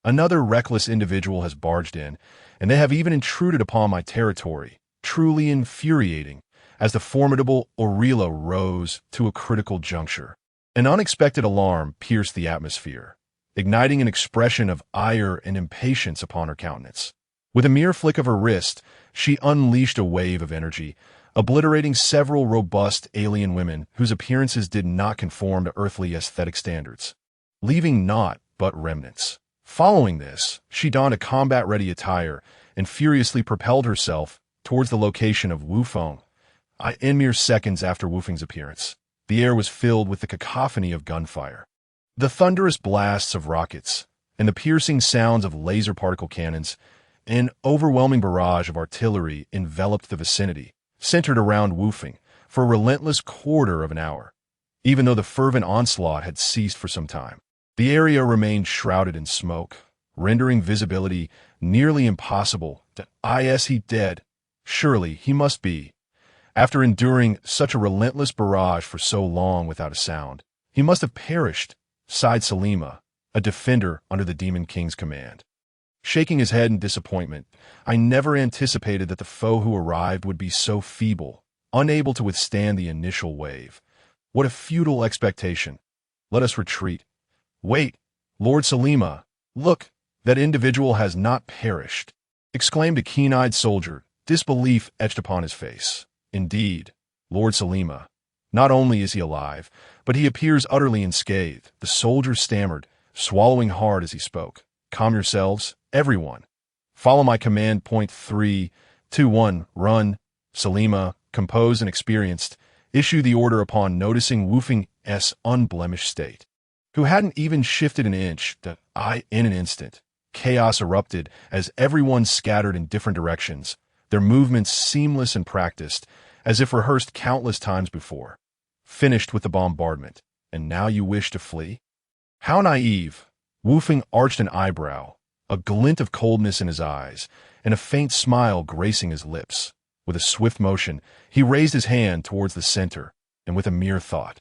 Another reckless individual has barged in, and they have even intruded upon my territory, truly infuriating, as the formidable Orella rose to a critical juncture. An unexpected alarm pierced the atmosphere, igniting an expression of ire and impatience upon her countenance. With a mere flick of her wrist, she unleashed a wave of energy, obliterating several robust alien women whose appearances did not conform to earthly aesthetic standards, leaving naught but remnants. Following this, she donned a combat-ready attire and furiously propelled herself towards the location of Wu Feng. In mere seconds after Wufeng's appearance, the air was filled with the cacophony of gunfire. The thunderous blasts of rockets, and the piercing sounds of laser particle cannons, an overwhelming barrage of artillery enveloped the vicinity, centered around Wufeng, for a relentless quarter of an hour. Even though the fervent onslaught had ceased for some time, the area remained shrouded in smoke, rendering visibility nearly impossible. Is he dead? Surely he must be. After enduring such a relentless barrage for so long without a sound, he must have perished, sighed Selima, a defender under the Demon King's command. Shaking his head in disappointment, I never anticipated that the foe who arrived would be so feeble, unable to withstand the initial wave. What a futile expectation. Let us retreat. Wait, Lord Selima, look, that individual has not perished, exclaimed a keen-eyed soldier, disbelief etched upon his face. Indeed, Lord Selima, not only is he alive, but he appears utterly unscathed, the soldier stammered, swallowing hard as he spoke. Calm yourselves, everyone. Follow my command. Point 3, 2, 1, run. Selima, composed and experienced, issue the order upon noticing Wufeng's unblemished state, who hadn't even shifted an inch. In an instant, chaos erupted as everyone scattered in different directions, their movements seamless and practiced, as if rehearsed countless times before. Finished with the bombardment, and now you wish to flee? How naive! Wufeng arched an eyebrow, a glint of coldness in his eyes, and a faint smile gracing his lips. With a swift motion, he raised his hand towards the center, and with a mere thought,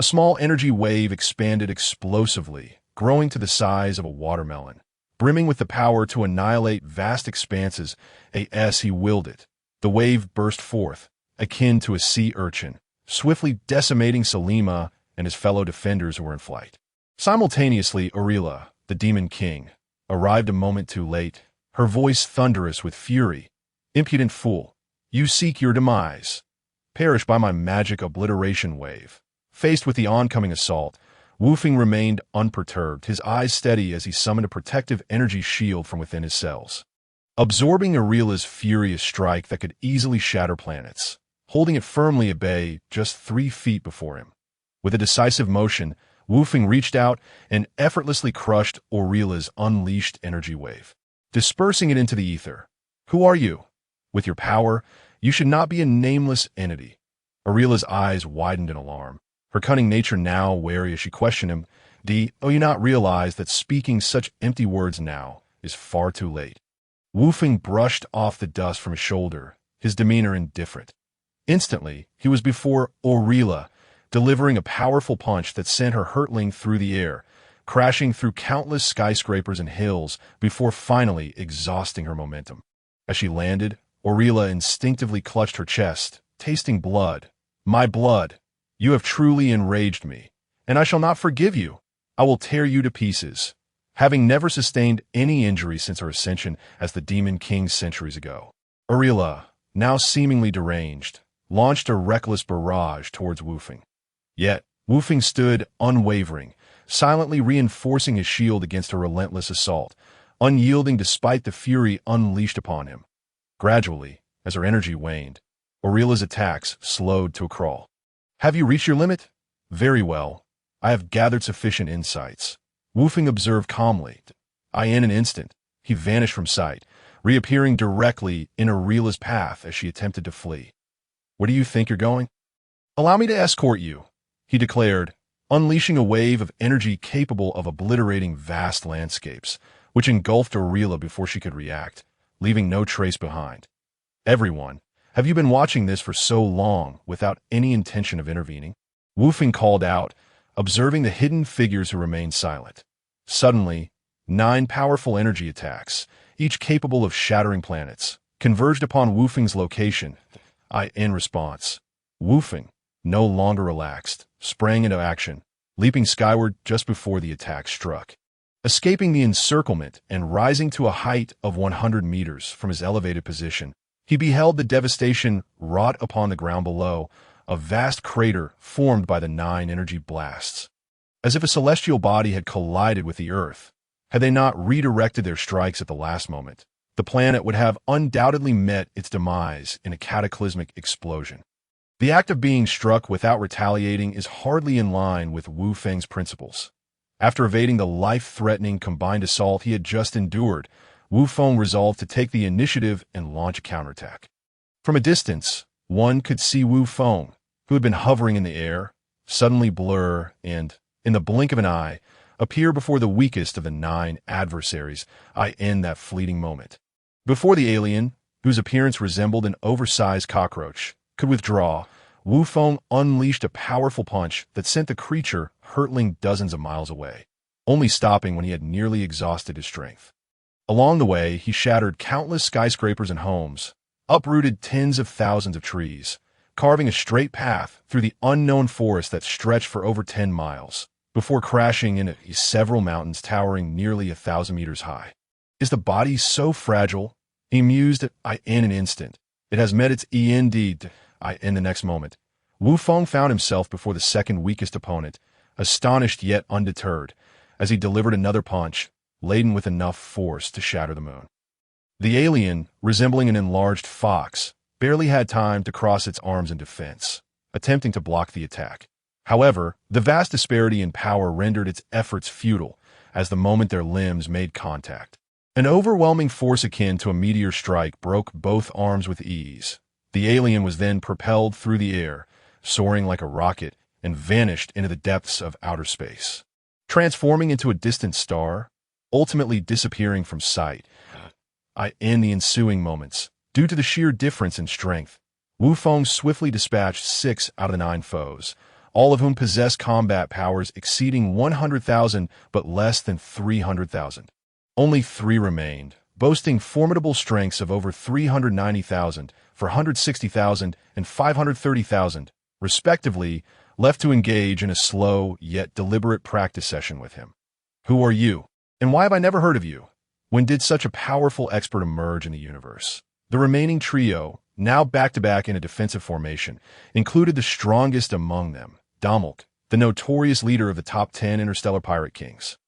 a small energy wave expanded explosively, growing to the size of a watermelon, brimming with the power to annihilate vast expanses. As he willed it, the wave burst forth, akin to a sea urchin, swiftly decimating Selima and his fellow defenders who were in flight. Simultaneously, Orilla, the Demon King, arrived a moment too late, her voice thunderous with fury. Impudent fool, you seek your demise. Perish by my magic obliteration wave. Faced with the oncoming assault, Wufeng remained unperturbed, his eyes steady as he summoned a protective energy shield from within his cells, absorbing Orilla's furious strike that could easily shatter planets, holding it firmly at bay just 3 feet before him. With a decisive motion, Wufeng reached out and effortlessly crushed Orilla's unleashed energy wave, dispersing it into the ether. Who are you? With your power, you should not be a nameless entity. Orilla's eyes widened in alarm, her cunning nature now wary as she questioned him. Do you not realize that speaking such empty words now is far too late? Wufeng brushed off the dust from his shoulder, his demeanor indifferent. Instantly, he was before Orilla, delivering a powerful punch that sent her hurtling through the air, crashing through countless skyscrapers and hills before finally exhausting her momentum. As she landed, Orilla instinctively clutched her chest, tasting blood. My blood! You have truly enraged me, and I shall not forgive you. I will tear you to pieces. Having never sustained any injury since her ascension as the Demon King centuries ago, Orilla, now seemingly deranged, launched a reckless barrage towards Wufeng. Yet, Wufeng stood unwavering, silently reinforcing his shield against her relentless assault, unyielding despite the fury unleashed upon him. Gradually, as her energy waned, Orilla's attacks slowed to a crawl. Have you reached your limit? Very well. I have gathered sufficient insights. Wufeng observed calmly. In an instant, he vanished from sight, reappearing directly in Orilla's path as she attempted to flee. Where do you think you're going? Allow me to escort you, he declared, unleashing a wave of energy capable of obliterating vast landscapes, which engulfed Orilla before she could react, leaving no trace behind. Everyone, have you been watching this for so long without any intention of intervening? Wufeng called out, observing the hidden figures who remained silent. Suddenly, 9 powerful energy attacks, each capable of shattering planets, converged upon Wufeng's location. In response, Wufeng, no longer relaxed, sprang into action, leaping skyward just before the attack struck. Escaping the encirclement and rising to a height of 100 meters from his elevated position, he beheld the devastation wrought upon the ground below, a vast crater formed by the 9 energy blasts. As if a celestial body had collided with the Earth, had they not redirected their strikes at the last moment, the planet would have undoubtedly met its demise in a cataclysmic explosion. The act of being struck without retaliating is hardly in line with Wu Feng's principles. After evading the life-threatening combined assault he had just endured, Wu Feng resolved to take the initiative and launch a counterattack. From a distance, one could see Wu Feng, who had been hovering in the air, suddenly blur and, in the blink of an eye, appear before the weakest of the 9 adversaries in that fleeting moment. Before the alien, whose appearance resembled an oversized cockroach, could withdraw, Wu Feng unleashed a powerful punch that sent the creature hurtling dozens of miles away, only stopping when he had nearly exhausted his strength. Along the way, he shattered countless skyscrapers and homes, uprooted tens of thousands of trees, carving a straight path through the unknown forest that stretched for over 10 miles, before crashing into several mountains towering nearly 1,000 meters high. Is the body so fragile? He mused in an instant. It has met its end in the next moment. Wu Feng found himself before the second weakest opponent, astonished yet undeterred, as he delivered another punch, laden with enough force to shatter the moon. The alien, resembling an enlarged fox, barely had time to cross its arms in defense, attempting to block the attack. However, the vast disparity in power rendered its efforts futile as the moment their limbs made contact. An overwhelming force akin to a meteor strike broke both arms with ease. The alien was then propelled through the air, soaring like a rocket, and vanished into the depths of outer space, transforming into a distant star, ultimately disappearing from sight. In the ensuing moments, due to the sheer difference in strength, Wu Feng swiftly dispatched 6 out of the 9 foes, all of whom possessed combat powers exceeding 100,000 but less than 300,000. Only 3 remained, boasting formidable strengths of over 390,000, 460,000, and 530,000, respectively, left to engage in a slow yet deliberate practice session with him. Who are you? And why have I never heard of you? When did such a powerful expert emerge in the universe? The remaining trio, now back-to-back in a defensive formation, included the strongest among them, Damok, the notorious leader of the top 10 interstellar pirate kings,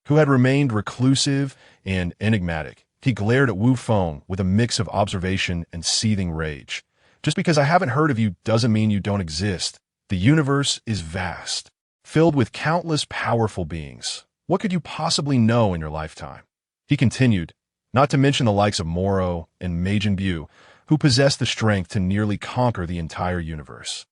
who had remained reclusive and enigmatic. He glared at Wu Feng with a mix of observation and seething rage. Just because I haven't heard of you doesn't mean you don't exist. The universe is vast, filled with countless powerful beings. What could you possibly know in your lifetime? He continued, not to mention the likes of Moro and Majin Buu, who possess the strength to nearly conquer the entire universe.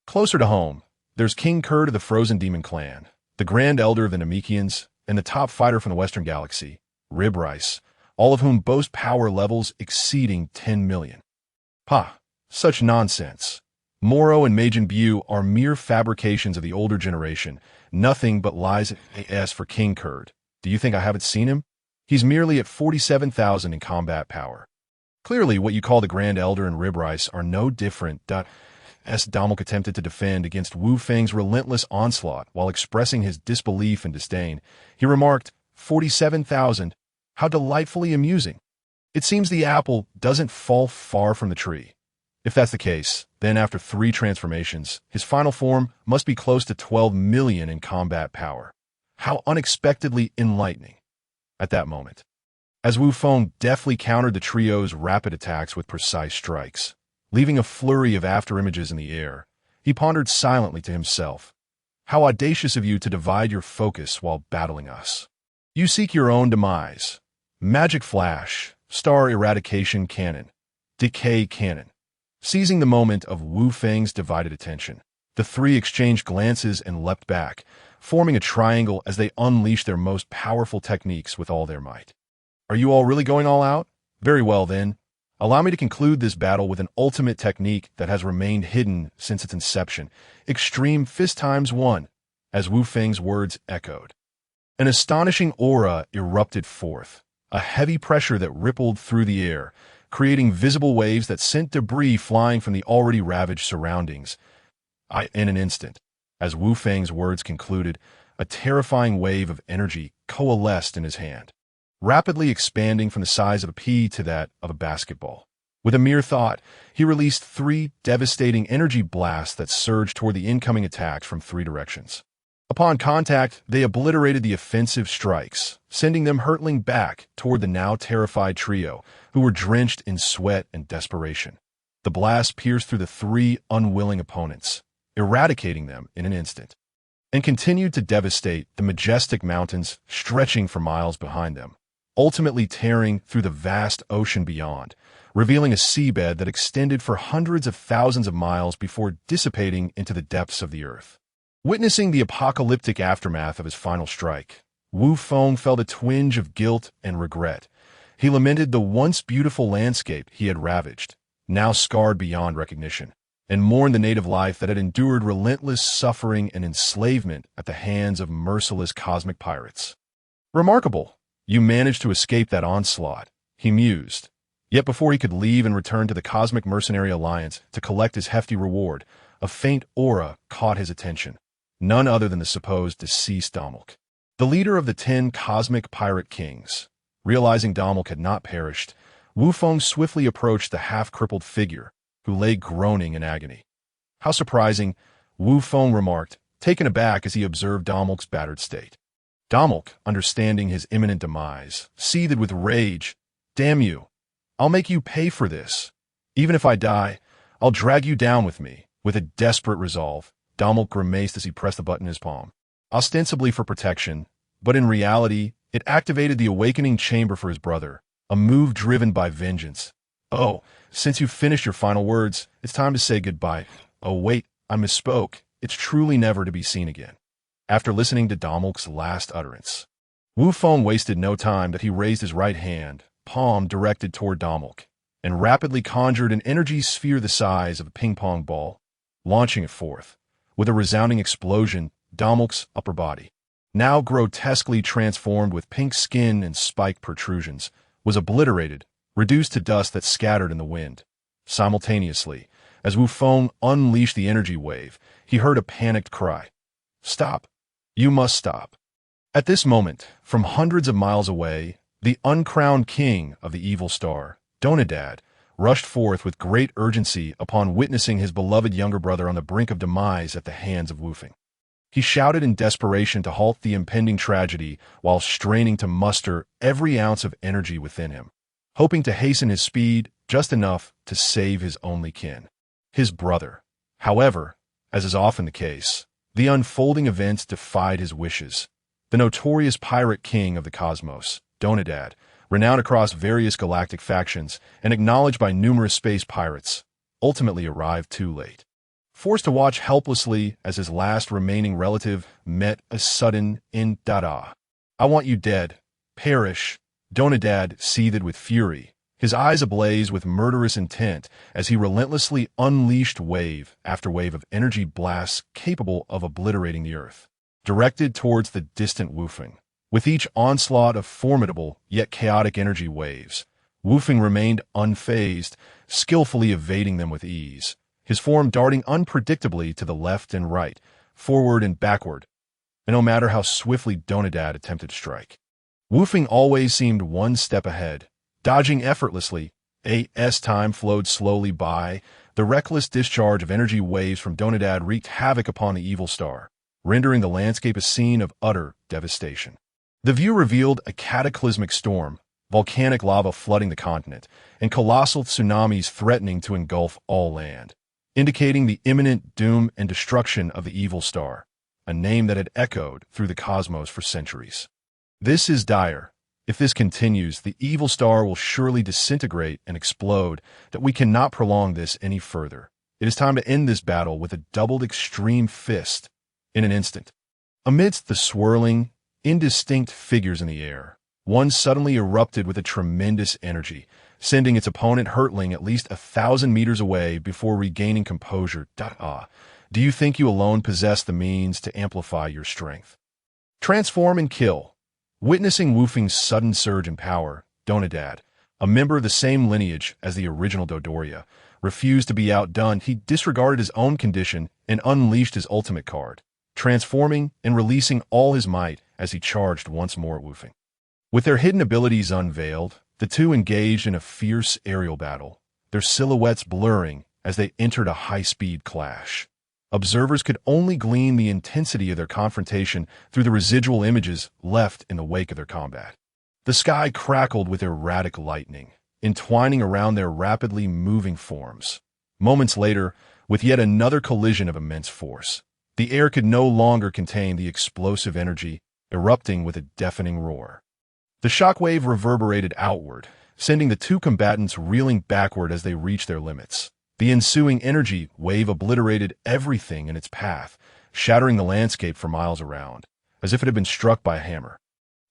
Closer to home, there's King Kurd of the Frozen Demon Clan, the Grand Elder of the Namekians, and the top fighter from the Western Galaxy, Rib Rice, all of whom boast power levels exceeding 10 million. Such nonsense. Moro and Majin Buu are mere fabrications of the older generation, nothing but lies as for King Kurd. Do you think I haven't seen him? He's merely at 47,000 in combat power. Clearly, what you call the Grand Elder and Rib Rice are no different. As Damok attempted to defend against Wu Feng's relentless onslaught while expressing his disbelief and disdain, he remarked, 47,000? How delightfully amusing. It seems the apple doesn't fall far from the tree. If that's the case, then after 3 transformations, his final form must be close to 12 million in combat power. How unexpectedly enlightening. At that moment, as Wu Feng deftly countered the trio's rapid attacks with precise strikes, leaving a flurry of afterimages in the air, he pondered silently to himself. How audacious of you to divide your focus while battling us. You seek your own demise. Magic Flash, Star Eradication Cannon, Decay Cannon. Seizing the moment of Wu Feng's divided attention, the 3 exchanged glances and leapt back, forming a triangle as they unleashed their most powerful techniques with all their might. Are you all really going all out? Very well then. Allow me to conclude this battle with an ultimate technique that has remained hidden since its inception. Extreme Fist times 1, as Wu Feng's words echoed. An astonishing aura erupted forth, a heavy pressure that rippled through the air, creating visible waves that sent debris flying from the already ravaged surroundings. In an instant, as Wu Feng's words concluded, a terrifying wave of energy coalesced in his hand, rapidly expanding from the size of a pea to that of a basketball. With a mere thought, he released 3 devastating energy blasts that surged toward the incoming attacks from 3 directions. Upon contact, they obliterated the offensive strikes, sending them hurtling back toward the now terrified trio, who were drenched in sweat and desperation. The blast pierced through the three unwilling opponents, eradicating them in an instant, and continued to devastate the majestic mountains stretching for miles behind them, ultimately tearing through the vast ocean beyond, revealing a seabed that extended for hundreds of thousands of miles before dissipating into the depths of the earth. Witnessing the apocalyptic aftermath of his final strike, Wu Feng felt a twinge of guilt and regret. He lamented the once beautiful landscape he had ravaged, now scarred beyond recognition, and mourned the native life that had endured relentless suffering and enslavement at the hands of merciless cosmic pirates. Remarkable, you managed to escape that onslaught, he mused. Yet before he could leave and return to the Cosmic Mercenary Alliance to collect his hefty reward, a faint aura caught his attention, none other than the supposed deceased Damok, the leader of the 10 Cosmic Pirate Kings. Realizing Damok had not perished, Wu Feng swiftly approached the half-crippled figure, who lay groaning in agony. How surprising, Wu Feng remarked, taken aback as he observed Damok's battered state. Damok, understanding his imminent demise, seethed with rage. Damn you! I'll make you pay for this. Even if I die, I'll drag you down with me. With a desperate resolve, Damok grimaced as he pressed the button in his palm, ostensibly for protection, but in reality, it activated the awakening chamber for his brother, a move driven by vengeance. Oh, since you've finished your final words, it's time to say goodbye. Oh wait, I misspoke. It's truly never to be seen again. After listening to Damok's last utterance, Wu Feng wasted no time that he raised his right hand, palm directed toward Damok, and rapidly conjured an energy sphere the size of a ping-pong ball, launching it forth. With a resounding explosion, Damok's upper body, now grotesquely transformed with pink skin and spiked protrusions, was obliterated, reduced to dust that scattered in the wind. Simultaneously, as Wu Feng unleashed the energy wave, he heard a panicked cry. Stop! You must stop! At this moment, from hundreds of miles away, the uncrowned king of the evil star, Donadad, rushed forth with great urgency upon witnessing his beloved younger brother on the brink of demise at the hands of Wu Feng. He shouted in desperation to halt the impending tragedy while straining to muster every ounce of energy within him, hoping to hasten his speed just enough to save his only kin, his brother. However, as is often the case, the unfolding events defied his wishes. The notorious pirate king of the cosmos, Donadad, renowned across various galactic factions and acknowledged by numerous space pirates, ultimately arrived too late. Forced to watch helplessly as his last remaining relative met a sudden end-da-da. I want you dead. Perish. Donadad seethed with fury, his eyes ablaze with murderous intent as he relentlessly unleashed wave after wave of energy blasts capable of obliterating the earth, directed towards the distant Wu Feng. With each onslaught of formidable yet chaotic energy waves, Wu Feng remained unfazed, skillfully evading them with ease, his form darting unpredictably to the left and right, forward and backward, and no matter how swiftly Donadad attempted to strike, Wu Feng always seemed one step ahead, dodging effortlessly. As time flowed slowly by, the reckless discharge of energy waves from Donadad wreaked havoc upon the evil star, rendering the landscape a scene of utter devastation. The view revealed a cataclysmic storm, volcanic lava flooding the continent, and colossal tsunamis threatening to engulf all land, indicating the imminent doom and destruction of the evil star, a name that had echoed through the cosmos for centuries. This is dire. If this continues, the evil star will surely disintegrate and explode, that we cannot prolong this any further. It is time to end this battle with a doubled extreme fist in an instant. Amidst the swirling, indistinct figures in the air, one suddenly erupted with a tremendous energy, sending its opponent hurtling at least 1,000 meters away before regaining composure. Do you think you alone possess the means to amplify your strength? Transform and kill. Witnessing Wu Feng's sudden surge in power, Donadad, a member of the same lineage as the original Dodoria, refused to be outdone. He disregarded his own condition and unleashed his ultimate card, transforming and releasing all his might as he charged once more at Wu Feng. With their hidden abilities unveiled, the two engaged in a fierce aerial battle, their silhouettes blurring as they entered a high-speed clash. Observers could only glean the intensity of their confrontation through the residual images left in the wake of their combat. The sky crackled with erratic lightning, entwining around their rapidly moving forms, Moments later, with yet another collision of immense force, the air could no longer contain the explosive energy, erupting with a deafening roar. The shockwave reverberated outward, sending the two combatants reeling backward as they reached their limits. The ensuing energy wave obliterated everything in its path, shattering the landscape for miles around, as if it had been struck by a hammer.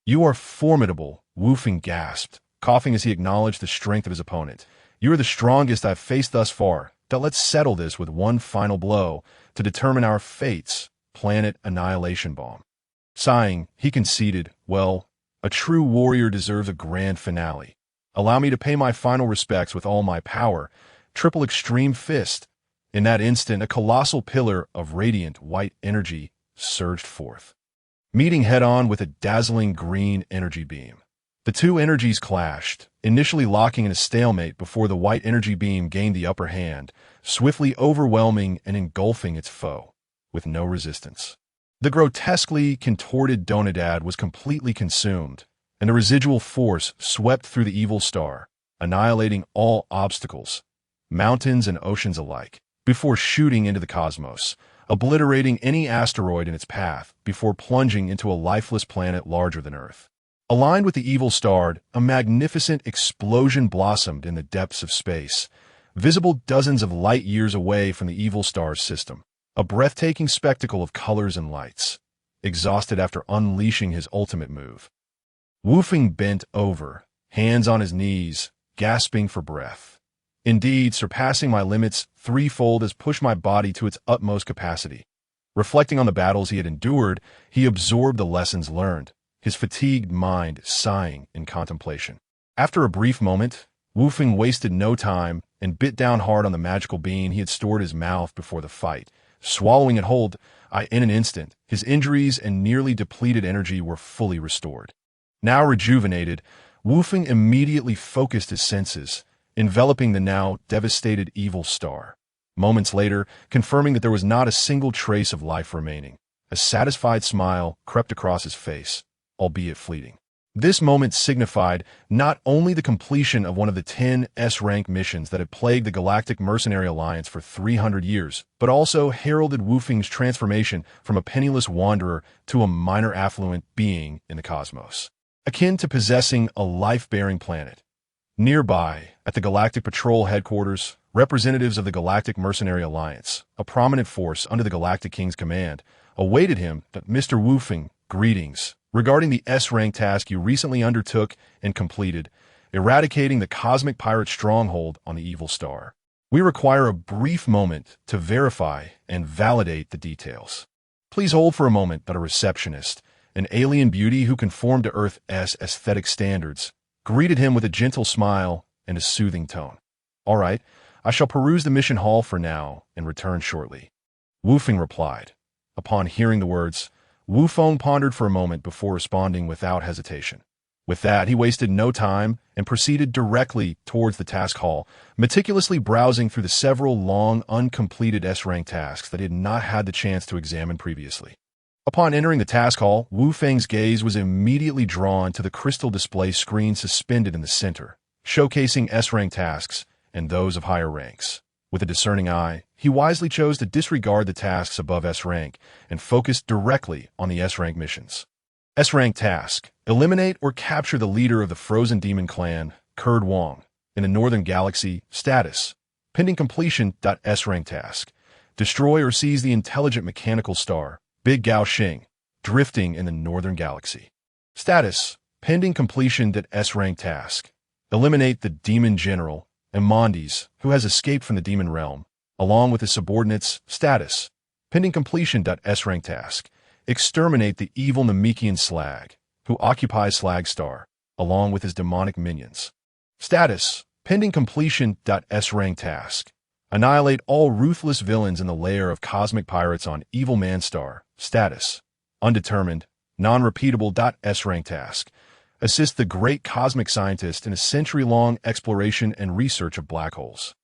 "You are formidable," Wu Feng gasped, coughing as he acknowledged the strength of his opponent. "You are the strongest I've faced thus far. But let's settle this with one final blow to determine our fates. Planet Annihilation Bomb." Sighing, he conceded, "Well, a true warrior deserves a grand finale. Allow me to pay my final respects with all my power. Triple extreme fist." In that instant, a colossal pillar of radiant white energy surged forth, meeting head-on with a dazzling green energy beam. The two energies clashed, initially locking in a stalemate before the white energy beam gained the upper hand, swiftly overwhelming and engulfing its foe, with no resistance. The grotesquely contorted Donadad was completely consumed, and the residual force swept through the evil star, annihilating all obstacles, mountains and oceans alike, before shooting into the cosmos, obliterating any asteroid in its path before plunging into a lifeless planet larger than Earth. Aligned with the evil star, a magnificent explosion blossomed in the depths of space, visible dozens of light years away from the evil star's system, a breathtaking spectacle of colors and lights. Exhausted after unleashing his ultimate move, Wu Feng bent over, hands on his knees, gasping for breath. "Indeed, surpassing my limits threefold has pushed my body to its utmost capacity." Reflecting on the battles he had endured, he absorbed the lessons learned, his fatigued mind sighing in contemplation. After a brief moment, Wu Feng wasted no time and bit down hard on the magical bean he had stored in his mouth before the fight. Swallowing it whole, in an instant, his injuries and nearly depleted energy were fully restored. Now rejuvenated, Wu Feng immediately focused his senses, enveloping the now devastated evil star. Moments later, confirming that there was not a single trace of life remaining, a satisfied smile crept across his face, albeit fleeting. This moment signified not only the completion of one of the 10 S-rank missions that had plagued the Galactic Mercenary Alliance for 300 years, but also heralded Wu Feng's transformation from a penniless wanderer to a minor affluent being in the cosmos, akin to possessing a life-bearing planet. Nearby, at the Galactic Patrol headquarters, representatives of the Galactic Mercenary Alliance, a prominent force under the Galactic King's command, awaited him. "Mr. Wu Feng, greetings. Regarding the S-rank task you recently undertook and completed, eradicating the cosmic pirate stronghold on the evil star, we require a brief moment to verify and validate the details. Please hold for a moment." That a receptionist, an alien beauty who conformed to Earth's aesthetic standards, greeted him with a gentle smile and a soothing tone. "All right, I shall peruse the mission hall for now and return shortly," Wu Feng replied. Upon hearing the words, Wu Feng pondered for a moment before responding without hesitation. With that, he wasted no time and proceeded directly towards the task hall, meticulously browsing through the several long, uncompleted S-rank tasks that he had not had the chance to examine previously. Upon entering the task hall, Wu Feng's gaze was immediately drawn to the crystal display screen suspended in the center, showcasing S-rank tasks and those of higher ranks. With a discerning eye, he wisely chose to disregard the tasks above S-rank and focused directly on the S-rank missions. S-rank task: eliminate or capture the leader of the Frozen Demon Clan, Kurd Wong, in the Northern Galaxy. Status: pending completion. S-rank task: destroy or seize the intelligent mechanical star, Big Gao Xing, drifting in the Northern Galaxy. Status: pending completion. S-rank task: eliminate the Demon General, Imondes, who has escaped from the demon realm, along with his subordinates. Status: pending completion. S-rank task: exterminate the evil Namekian Slag, who occupies Slag Star, along with his demonic minions. Status: pending completion. S-rank task: annihilate all ruthless villains in the lair of cosmic pirates on Evil Man Star. Status: undetermined, non-repeatable. S-rank task: assist the great cosmic scientist in a century-long exploration and research of black holes.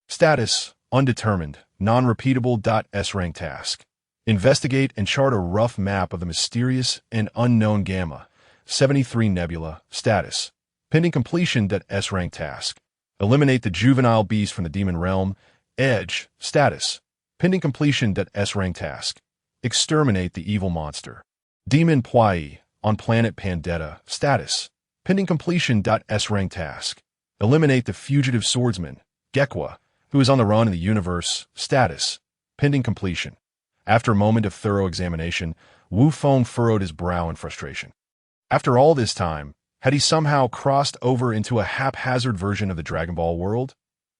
Status: undetermined, non-repeatable. S-rank task: investigate and chart a rough map of the mysterious and unknown Gamma 73 Nebula. Status: pending completion. S-rank task: eliminate the juvenile beast from the demon realm, Edge, status. Pending completion. S-rank task. Exterminate the evil monster. Demon Pwai, on planet Pandetta, status. Pending completion. S-rank task. Eliminate the fugitive swordsman, Gekwa, who is on the run in the universe, status. Pending completion. After a moment of thorough examination, Wu Feng furrowed his brow in frustration. After all this time, had he somehow crossed over into a haphazard version of the Dragon Ball world?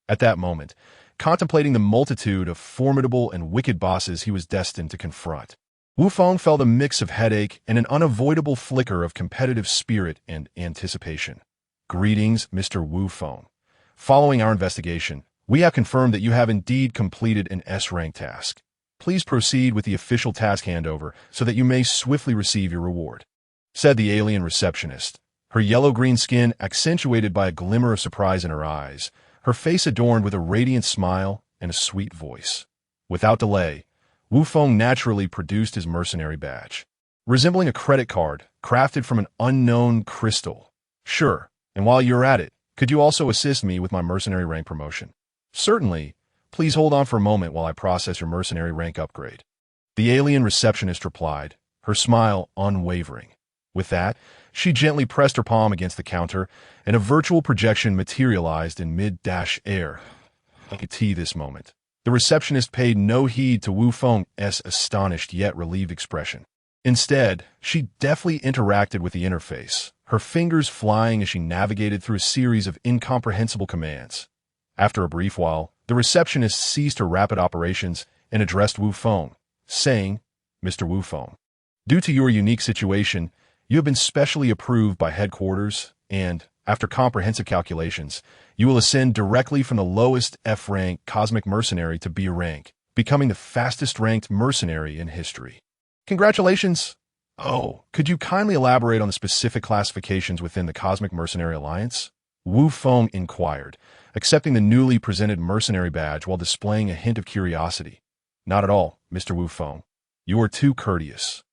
At that moment, contemplating the multitude of formidable and wicked bosses he was destined to confront, Wu Feng felt a mix of headache and an unavoidable flicker of competitive spirit and anticipation. Greetings, Mr. Wu Feng. Following our investigation, we have confirmed that you have indeed completed an S-rank task. Please proceed with the official task handover so that you may swiftly receive your reward, said the alien receptionist, her yellow-green skin accentuated by a glimmer of surprise in her eyes, her face adorned with a radiant smile and a sweet voice. Without delay, Wu Feng naturally produced his mercenary badge, resembling a credit card crafted from an unknown crystal. Sure, and while you're at it, could you also assist me with my mercenary rank promotion? Certainly. Please hold on for a moment while I process your mercenary rank upgrade. The alien receptionist replied, her smile unwavering. With that, she gently pressed her palm against the counter, and a virtual projection materialized in mid-air. I could see this moment. The receptionist paid no heed to Wu Feng's astonished yet relieved expression. Instead, she deftly interacted with the interface, her fingers flying as she navigated through a series of incomprehensible commands. After a brief while, the receptionist ceased her rapid operations and addressed Wu Feng, saying, Mr. Wu Feng, due to your unique situation, you have been specially approved by headquarters, and, after comprehensive calculations, you will ascend directly from the lowest F-rank cosmic mercenary to B rank, becoming the fastest-ranked mercenary in history. Congratulations! Oh, could you kindly elaborate on the specific classifications within the Cosmic Mercenary Alliance? Wu Feng inquired, accepting the newly presented mercenary badge while displaying a hint of curiosity. Not at all, Mr. Wu Feng. You are too courteous.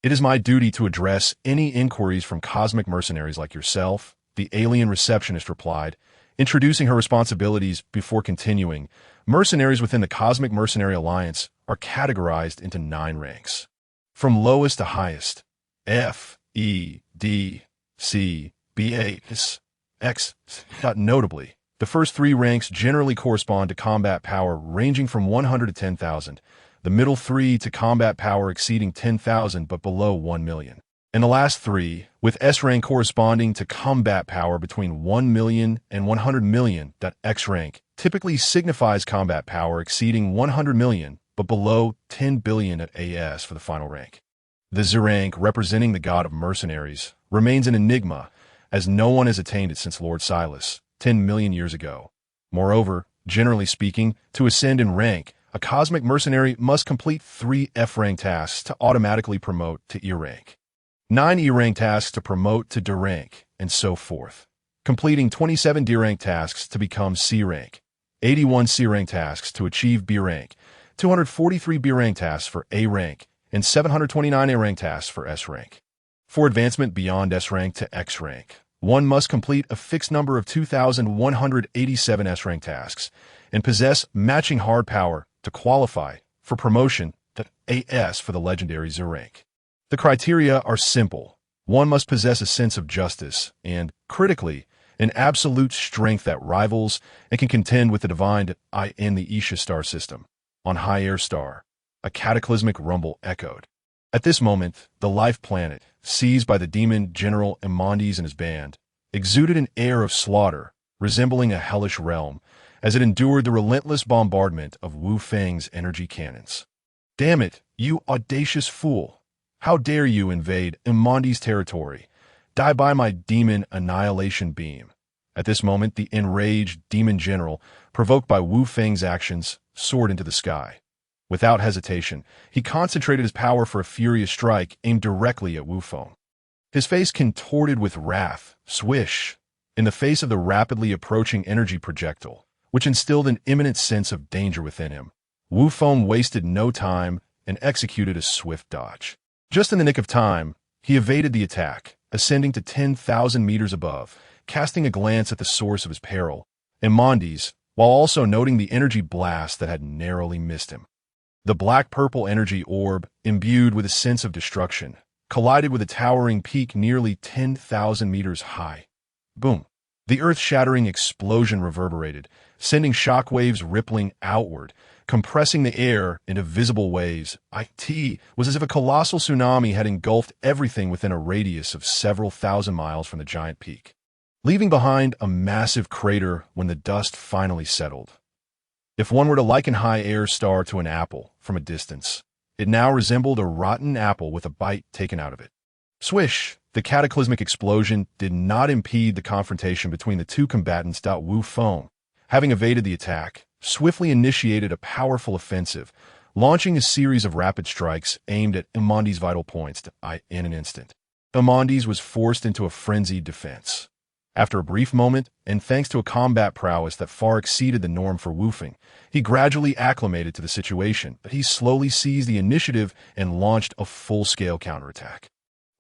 It is my duty to address any inquiries from cosmic mercenaries like yourself, the alien receptionist replied, introducing her responsibilities before continuing. Mercenaries within the Cosmic Mercenary Alliance are categorized into 9 ranks, from lowest to highest: F, E, D, C, B, A, S, X. Notably, the first 3 ranks generally correspond to combat power ranging from 100 to 10,000, the middle 3 to combat power exceeding 10,000 but below 1 million, and the last 3, with S rank corresponding to combat power between 1 million and 100 million. X rank typically signifies combat power exceeding 100 million but below 10 billion at AS for the final rank. The Z rank, representing the god of mercenaries, remains an enigma, as no one has attained it since Lord Silas, 10 million years ago. Moreover, generally speaking, to ascend in rank, a cosmic mercenary must complete 3 F-rank tasks to automatically promote to E-rank, 9 E-rank tasks to promote to D-rank, and so forth, completing 27 D-rank tasks to become C-rank, 81 C-rank tasks to achieve B-rank, 243 B-rank tasks for A-rank, and 729 A-rank tasks for S-rank. For advancement beyond S-rank to X-rank, one must complete a fixed number of 2,187 S-rank tasks and possess matching hard power to qualify for promotion to AS for the legendary Z rank. The criteria are simple. One must possess a sense of justice and, critically, an absolute strength that rivals and can contend with the divine in the Isha star system. On High Air Star, a cataclysmic rumble echoed. At this moment, the life planet, seized by the demon General Imondes and his band, exuded an air of slaughter, resembling a hellish realm, as it endured the relentless bombardment of Wu Feng's energy cannons. Damn it, you audacious fool! How dare you invade Imondes' territory? Die by my demon annihilation beam. At this moment, the enraged demon general, provoked by Wu Feng's actions, soared into the sky. Without hesitation, he concentrated his power for a furious strike aimed directly at Wu Feng. His face contorted with wrath, swish, in the face of the rapidly approaching energy projectile, which instilled an imminent sense of danger within him. Wu Feng wasted no time and executed a swift dodge. Just in the nick of time, he evaded the attack, ascending to 10,000 meters above, casting a glance at the source of his peril. Imondes, while also noting the energy blast that had narrowly missed him. The black-purple energy orb, imbued with a sense of destruction, collided with a towering peak nearly 10,000 meters high. Boom! The earth-shattering explosion reverberated, sending shockwaves rippling outward, compressing the air into visible waves. It was as if a colossal tsunami had engulfed everything within a radius of several thousand miles from the giant peak, leaving behind a massive crater when the dust finally settled. If one were to liken High Air Star to an apple from a distance, it now resembled a rotten apple with a bite taken out of it. Swish! The cataclysmic explosion did not impede the confrontation between the two combatants. Wu Feng, having evaded the attack, swiftly initiated a powerful offensive, launching a series of rapid strikes aimed at Amandi's vital points in an instant. Amandi's was forced into a frenzied defense. After a brief moment, and thanks to a combat prowess that far exceeded the norm for Wu Feng, he gradually acclimated to the situation, but he slowly seized the initiative and launched a full-scale counterattack.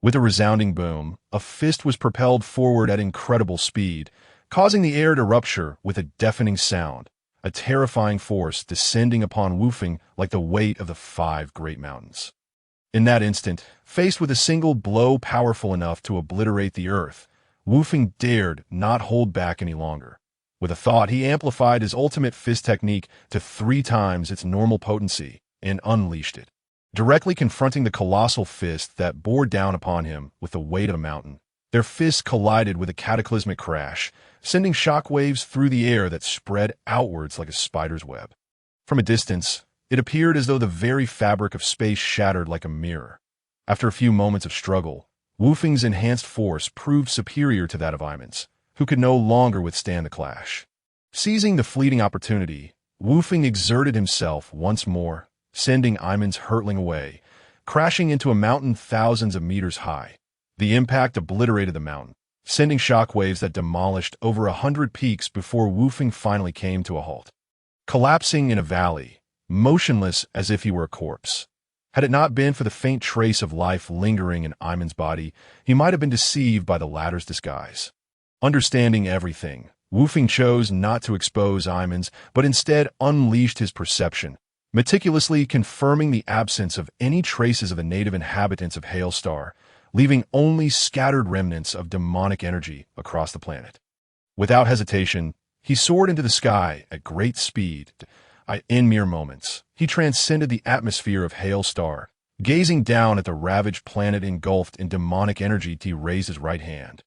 With a resounding boom, a fist was propelled forward at incredible speed, causing the air to rupture with a deafening sound, a terrifying force descending upon Wu Feng like the weight of the 5 great mountains. In that instant, faced with a single blow powerful enough to obliterate the earth, Wu Feng dared not hold back any longer. With a thought, he amplified his ultimate fist technique to 3 times its normal potency and unleashed it, directly confronting the colossal fist that bore down upon him with the weight of a mountain. Their fists collided with a cataclysmic crash, sending shockwaves through the air that spread outwards like a spider's web. From a distance, it appeared as though the very fabric of space shattered like a mirror. After a few moments of struggle, Wu Feng's enhanced force proved superior to that of Iman's, who could no longer withstand the clash. Seizing the fleeting opportunity, Wu Feng exerted himself once more, sending Iman's hurtling away, crashing into a mountain thousands of meters high. The impact obliterated the mountain, sending shockwaves that demolished over 100 peaks before Wu Feng finally came to a halt, collapsing in a valley, motionless as if he were a corpse. Had it not been for the faint trace of life lingering in Iman's body, he might have been deceived by the latter's disguise. Understanding everything, Wu Feng chose not to expose Iman's, but instead unleashed his perception, meticulously confirming the absence of any traces of the native inhabitants of Hailstar, leaving only scattered remnants of demonic energy across the planet. Without hesitation, he soared into the sky at great speed. In mere moments, he transcended the atmosphere of Hailstar. Gazing down at the ravaged planet engulfed in demonic energy, he raised his right hand,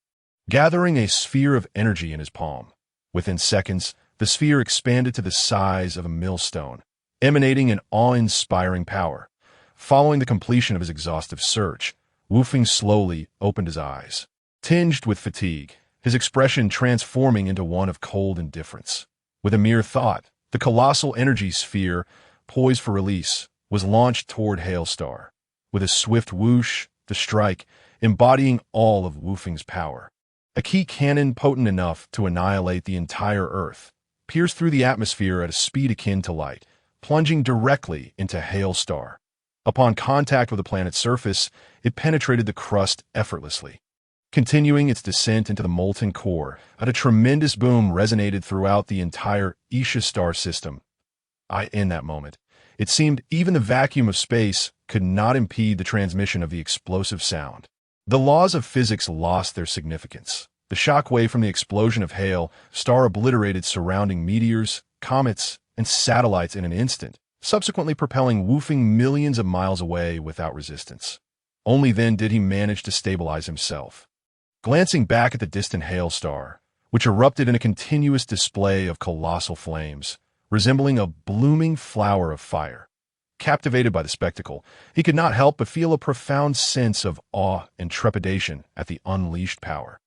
gathering a sphere of energy in his palm. Within seconds, the sphere expanded to the size of a millstone, emanating an awe-inspiring power. Following the completion of his exhaustive search, Wu Feng slowly opened his eyes, tinged with fatigue, his expression transforming into one of cold indifference. With a mere thought, the colossal energy sphere, poised for release, was launched toward Hailstar. With a swift whoosh, the strike, embodying all of Wu Feng's power. A key cannon potent enough to annihilate the entire Earth, pierced through the atmosphere at a speed akin to light, plunging directly into Hailstar. Upon contact with the planet's surface, it penetrated the crust effortlessly. Continuing its descent into the molten core, a tremendous boom resonated throughout the entire Isha star system. In that moment, it seemed even the vacuum of space could not impede the transmission of the explosive sound. The laws of physics lost their significance. The shockwave from the explosion of hail star obliterated surrounding meteors, comets, and satellites in an instant, subsequently propelling Wu Feng millions of miles away without resistance. Only then did he manage to stabilize himself. Glancing back at the distant hail star, which erupted in a continuous display of colossal flames, resembling a blooming flower of fire. Captivated by the spectacle, he could not help but feel a profound sense of awe and trepidation at the unleashed power.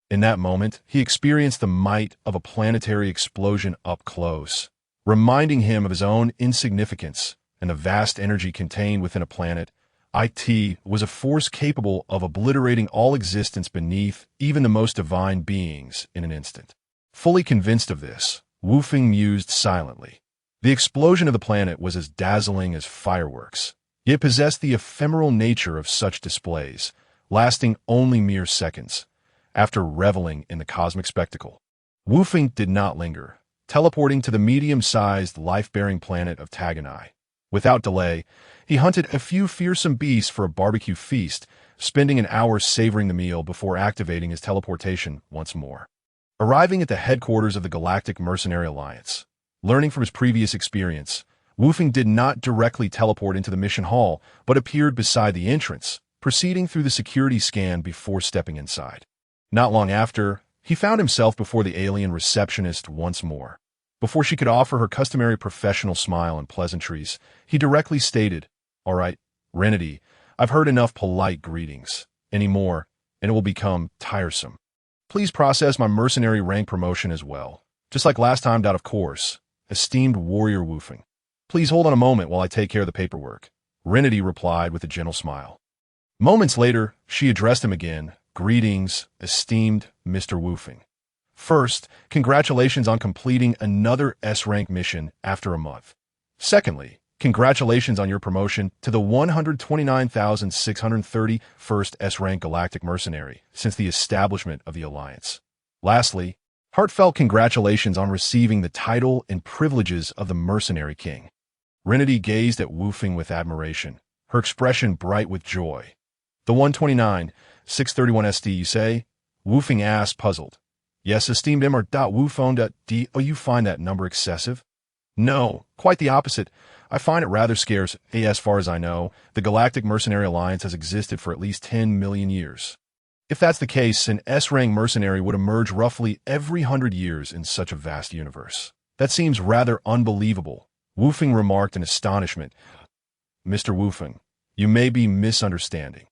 In that moment, he experienced the might of a planetary explosion up close, reminding him of his own insignificance and the vast energy contained within a planet. It was a force capable of obliterating all existence beneath even the most divine beings in an instant. Fully convinced of this, Wu Feng mused silently. The explosion of the planet was as dazzling as fireworks, yet possessed the ephemeral nature of such displays, lasting only mere seconds. After reveling in the cosmic spectacle, Wu Feng did not linger, teleporting to the medium-sized, life-bearing planet of Taganai. Without delay, he hunted a few fearsome beasts for a barbecue feast, spending an hour savoring the meal before activating his teleportation once more. Arriving at the headquarters of the Galactic Mercenary Alliance, learning from his previous experience, Woofing did not directly teleport into the mission hall, but appeared beside the entrance, proceeding through the security scan before stepping inside. Not long after, he found himself before the alien receptionist once more. Before she could offer her customary professional smile and pleasantries, he directly stated, "All right, Renity, I've heard enough polite greetings. Any more, and it will become tiresome. Please process my mercenary rank promotion as well. Just like last time, of course. Esteemed Warrior Woofing. Please hold on a moment while I take care of the paperwork." Renity replied with a gentle smile. Moments later, she addressed him again. "Greetings, esteemed Mr. Woofing. First, congratulations on completing another S-rank mission after a month. Secondly, congratulations on your promotion to the 129,631st S-rank Galactic Mercenary since the establishment of the Alliance. Lastly, heartfelt congratulations on receiving the title and privileges of the Mercenary King." Renity gazed at Woofing with admiration, her expression bright with joy. "The 129,631 SD, you say?" Woofing asked, puzzled. "Yes, esteemed Mr. Do you find that number excessive?" "No, quite the opposite. I find it rather scarce. As far as I know, the Galactic Mercenary Alliance has existed for at least 10 million years. If that's the case, an S-rank mercenary would emerge roughly every 100 years in such a vast universe. That seems rather unbelievable," Woofing remarked in astonishment. "Mr. Woofing, you may be misunderstanding.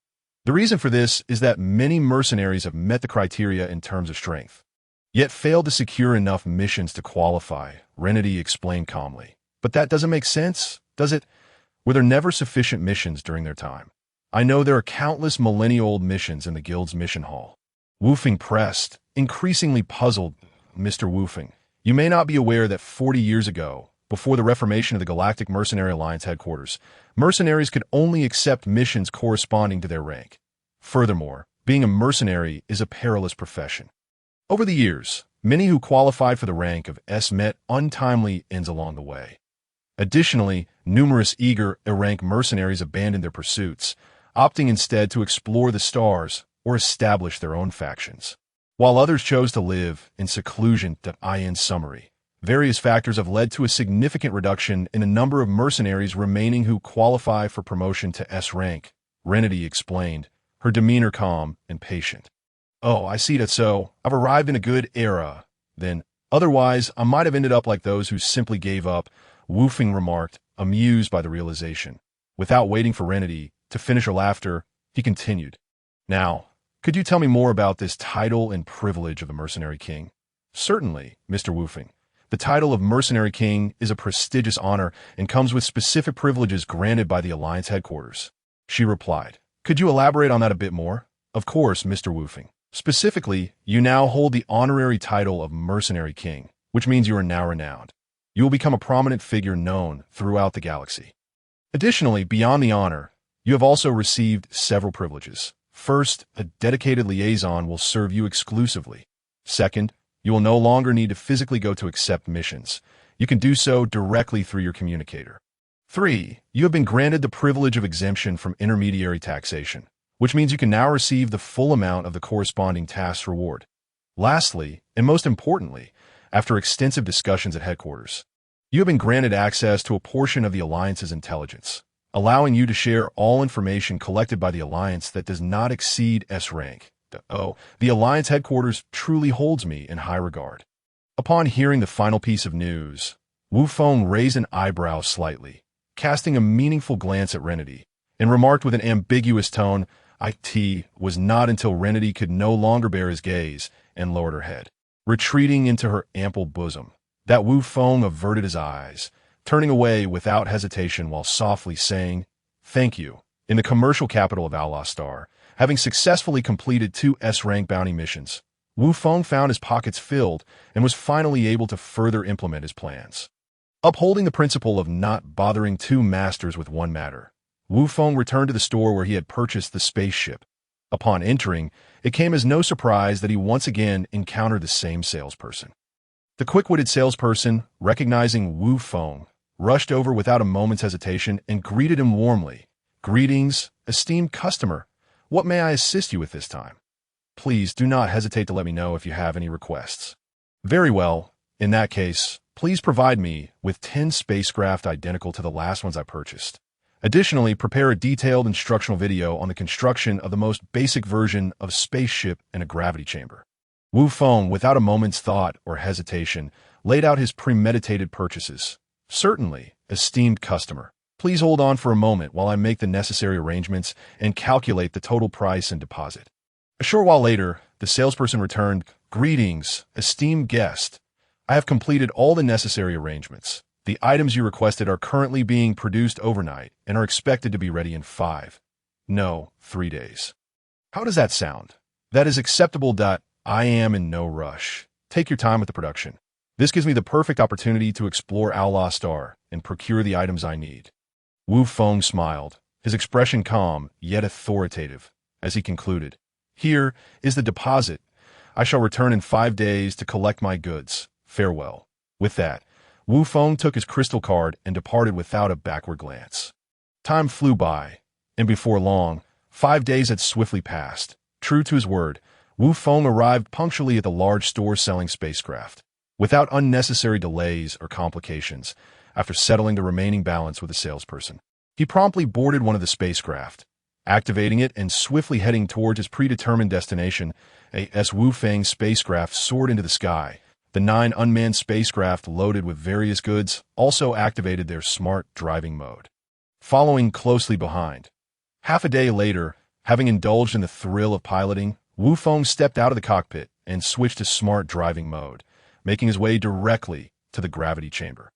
The reason for this is that many mercenaries have met the criteria in terms of strength, yet failed to secure enough missions to qualify," Renity explained calmly. "But that doesn't make sense, does it? Were there never sufficient missions during their time? I know there are countless millennia-old missions in the Guild's mission hall." Woofing pressed, increasingly puzzled. "Mr. Woofing, you may not be aware that 40 years ago, before the reformation of the Galactic Mercenary Alliance headquarters, mercenaries could only accept missions corresponding to their rank. Furthermore, being a mercenary is a perilous profession. Over the years, many who qualified for the rank of S met untimely ends along the way. Additionally, numerous eager rank mercenaries abandoned their pursuits, opting instead to explore the stars or establish their own factions, while others chose to live in seclusion. In summary, various factors have led to a significant reduction in the number of mercenaries remaining who qualify for promotion to S rank," Renity explained, her demeanor calm and patient. "Oh, I see that, so I've arrived in a good era, then. Otherwise, I might have ended up like those who simply gave up," Woofing remarked, amused by the realization. Without waiting for Renity to finish her laughter, he continued. "Now, could you tell me more about this title and privilege of the Mercenary King?" "Certainly, Mr. Woofing. The title of Mercenary King is a prestigious honor and comes with specific privileges granted by the Alliance headquarters," she replied. "Could you elaborate on that a bit more?" "Of course, Mr. Woofing. Specifically, you now hold the honorary title of Mercenary King, which means you are now renowned. You will become a prominent figure known throughout the galaxy. Additionally, beyond the honor, you have also received several privileges. First, a dedicated liaison will serve you exclusively. Second, you will no longer need to physically go to accept missions. You can do so directly through your communicator. 3. You have been granted the privilege of exemption from intermediary taxation, which means you can now receive the full amount of the corresponding task reward. Lastly, and most importantly, after extensive discussions at headquarters, you have been granted access to a portion of the Alliance's intelligence, allowing you to share all information collected by the Alliance that does not exceed S rank. The Alliance headquarters truly holds me in high regard." Upon hearing the final piece of news, Woofeng raised an eyebrow slightly, casting a meaningful glance at Renity, and remarked with an ambiguous tone, "It was not until Renity could no longer bear his gaze and lowered her head, retreating into her ample bosom, that Woofeng averted his eyes, turning away without hesitation while softly saying, 'Thank you.' In the commercial capital of Alastar, having successfully completed 2 S-rank bounty missions, Woofeng found his pockets filled and was finally able to further implement his plans. Upholding the principle of not bothering 2 masters with one matter, Woofeng returned to the store where he had purchased the spaceship. Upon entering, it came as no surprise that he once again encountered the same salesperson. The quick-witted salesperson, recognizing Wu Feng, rushed over without a moment's hesitation and greeted him warmly. "Greetings, esteemed customer. What may I assist you with this time? Please do not hesitate to let me know if you have any requests." "Very well. In that case, please provide me with 10 spacecraft identical to the last ones I purchased. Additionally, prepare a detailed instructional video on the construction of the most basic version of spaceship in a gravity chamber." Wu Feng, without a moment's thought or hesitation, laid out his premeditated purchases. "Certainly, esteemed customer. Please hold on for a moment while I make the necessary arrangements and calculate the total price and deposit." A short while later, the salesperson returned. "Greetings, esteemed guest. I have completed all the necessary arrangements. The items you requested are currently being produced overnight and are expected to be ready in 3 days. How does that sound? That is acceptable. I am in no rush. Take your time with the production. This gives me the perfect opportunity to explore Allah Star and procure the items I need." Wu Feng smiled, his expression calm yet authoritative, as he concluded. "Here is the deposit. I shall return in 5 days to collect my goods. Farewell." With that, Wu Feng took his crystal card and departed without a backward glance. Time flew by, and before long, 5 days had swiftly passed. True to his word, Wu Feng arrived punctually at the large store selling spacecraft, without unnecessary delays or complications. After settling the remaining balance with the salesperson, he promptly boarded one of the spacecraft, activating it and swiftly heading towards his predetermined destination. As Wu Feng's spacecraft soared into the sky, the 9 unmanned spacecraft loaded with various goods also activated their smart driving mode, following closely behind. Half a day later, having indulged in the thrill of piloting, Wu Feng stepped out of the cockpit and switched to smart driving mode, making his way directly to the gravity chamber.